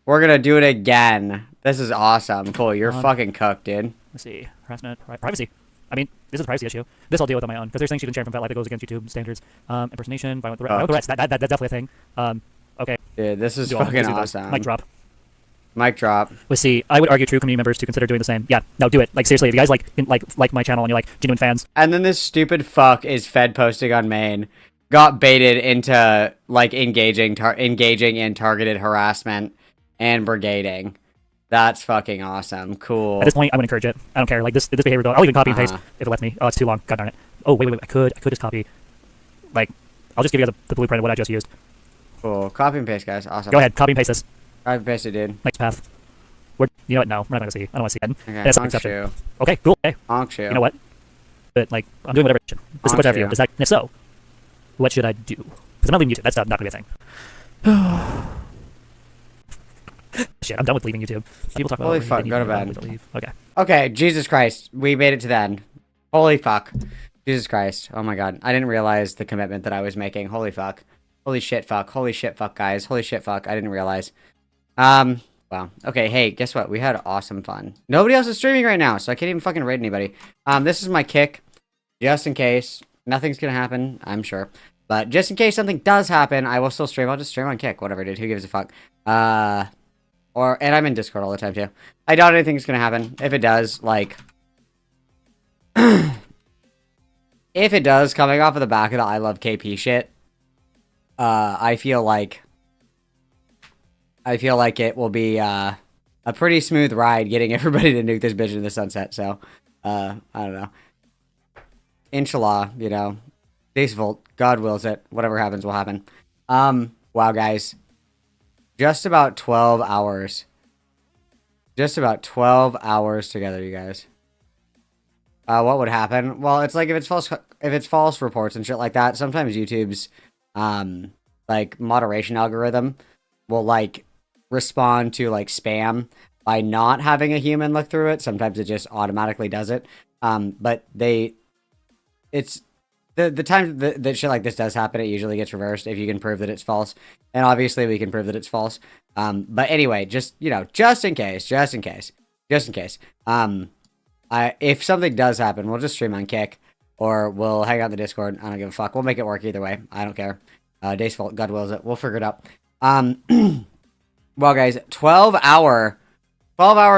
We're gonna do it again. This is awesome. Cool, you're fucking cooked, dude. Let's see. Harassment, privacy. I mean, this is a privacy issue. This I'll deal with on my own because there's things she's been sharing from FatLife that goes against YouTube standards. Impersonation, violent threats. That's definitely a thing. Okay. Dude, this is fucking awesome. Mic drop. Mic drop. Let's see. I would argue true community members to consider doing the same. Yeah, no, do it. Like, seriously, if you guys like my channel and you're like genuine fans. And then this stupid fuck is fed posting on main. Got baited into like engaging in targeted harassment and brigading. That's fucking awesome. Cool. At this point, I would encourage it. I don't care. Like this behavior. I'll even copy and paste if it lets me. Oh, it's too long. God darn it. Oh, wait. I could just copy. Like, I'll just give you guys the blueprint of what I just used. Cool. Copy and paste, guys. Awesome. Go ahead. Copy and paste this. Copy and paste it, dude. Next path. You know what? No, we're not gonna see. I don't want to see it. Okay. That's an exception. Okay. Cool. Okay. Hongshu. You know what? But like, I'm doing whatever. This is the question for you. Does that? And if so, what should I do? Because I'm not leaving YouTube. That's not gonna be a thing. Shit, I'm done with leaving YouTube. People talk about holy fuck, go to bed. Okay. Okay, Jesus Christ. We made it to the end. Holy fuck. Jesus Christ. Oh my god. I didn't realize the commitment that I was making. Holy fuck. Holy shit fuck. Holy shit fuck, guys. Holy shit fuck. I didn't realize. Wow. Okay, hey, guess what? We had awesome fun. Nobody else is streaming right now, so I can't even fucking raid anybody. This is my kick. Just in case. Nothing's gonna happen, I'm sure. But just in case something does happen, I will still stream. I'll just stream on kick. Whatever, dude. Who gives a fuck? And I'm in Discord all the time, too. I doubt anything's gonna happen. If it does, like... if it does, coming off of the back of the I Love KP shit, I feel like it will be, a pretty smooth ride getting everybody to nuke this bitch in the sunset, so, I don't know. Inshallah, you know. Peaceful. God wills it. Whatever happens will happen. Wow, guys. Just about 12 hours. Just about 12 hours together, you guys. What would happen? Well, it's like if it's false reports and shit like that, sometimes YouTube's like moderation algorithm will like respond to like spam by not having a human look through it. Sometimes it just automatically does it. But it's the time that shit like this does happen, it usually gets reversed if you can prove that it's false. And obviously we can prove that it's false. But anyway, just, you know, just in case. If something does happen, we'll just stream on Kick, or we'll hang out in the Discord. I don't give a fuck. We'll make it work either way. I don't care. Day's fault. God wills it. We'll figure it out. Well, guys, 12-hour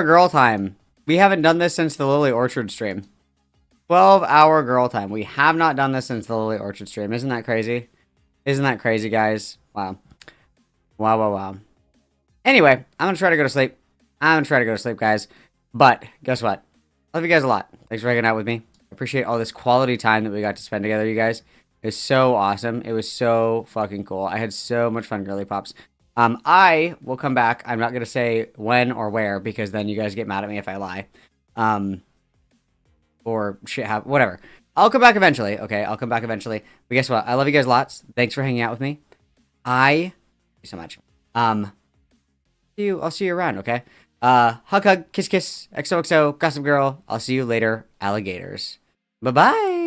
girl time. We haven't done this since the Lily Orchard stream. 12-hour girl time. We have not done this since the Lily Orchard stream. Isn't that crazy? Isn't that crazy, guys? Wow. Wow. Anyway, I'm going to try to go to sleep. I'm gonna try to go to sleep, guys. But guess what? I love you guys a lot. Thanks for hanging out with me. I appreciate all this quality time that we got to spend together, you guys. It was so awesome. It was so fucking cool. I had so much fun, girly pops. I will come back. I'm not gonna say when or where because then you guys get mad at me if I lie. Or shit happen. Whatever. I'll come back eventually. Okay, I'll come back eventually. But guess what? I love you guys lots. Thanks for hanging out with me. Thank you so much. I'll see you around. Okay. Hug, kiss, kiss. XOXO, Gossip Girl. I'll see you later, alligators. Bye bye.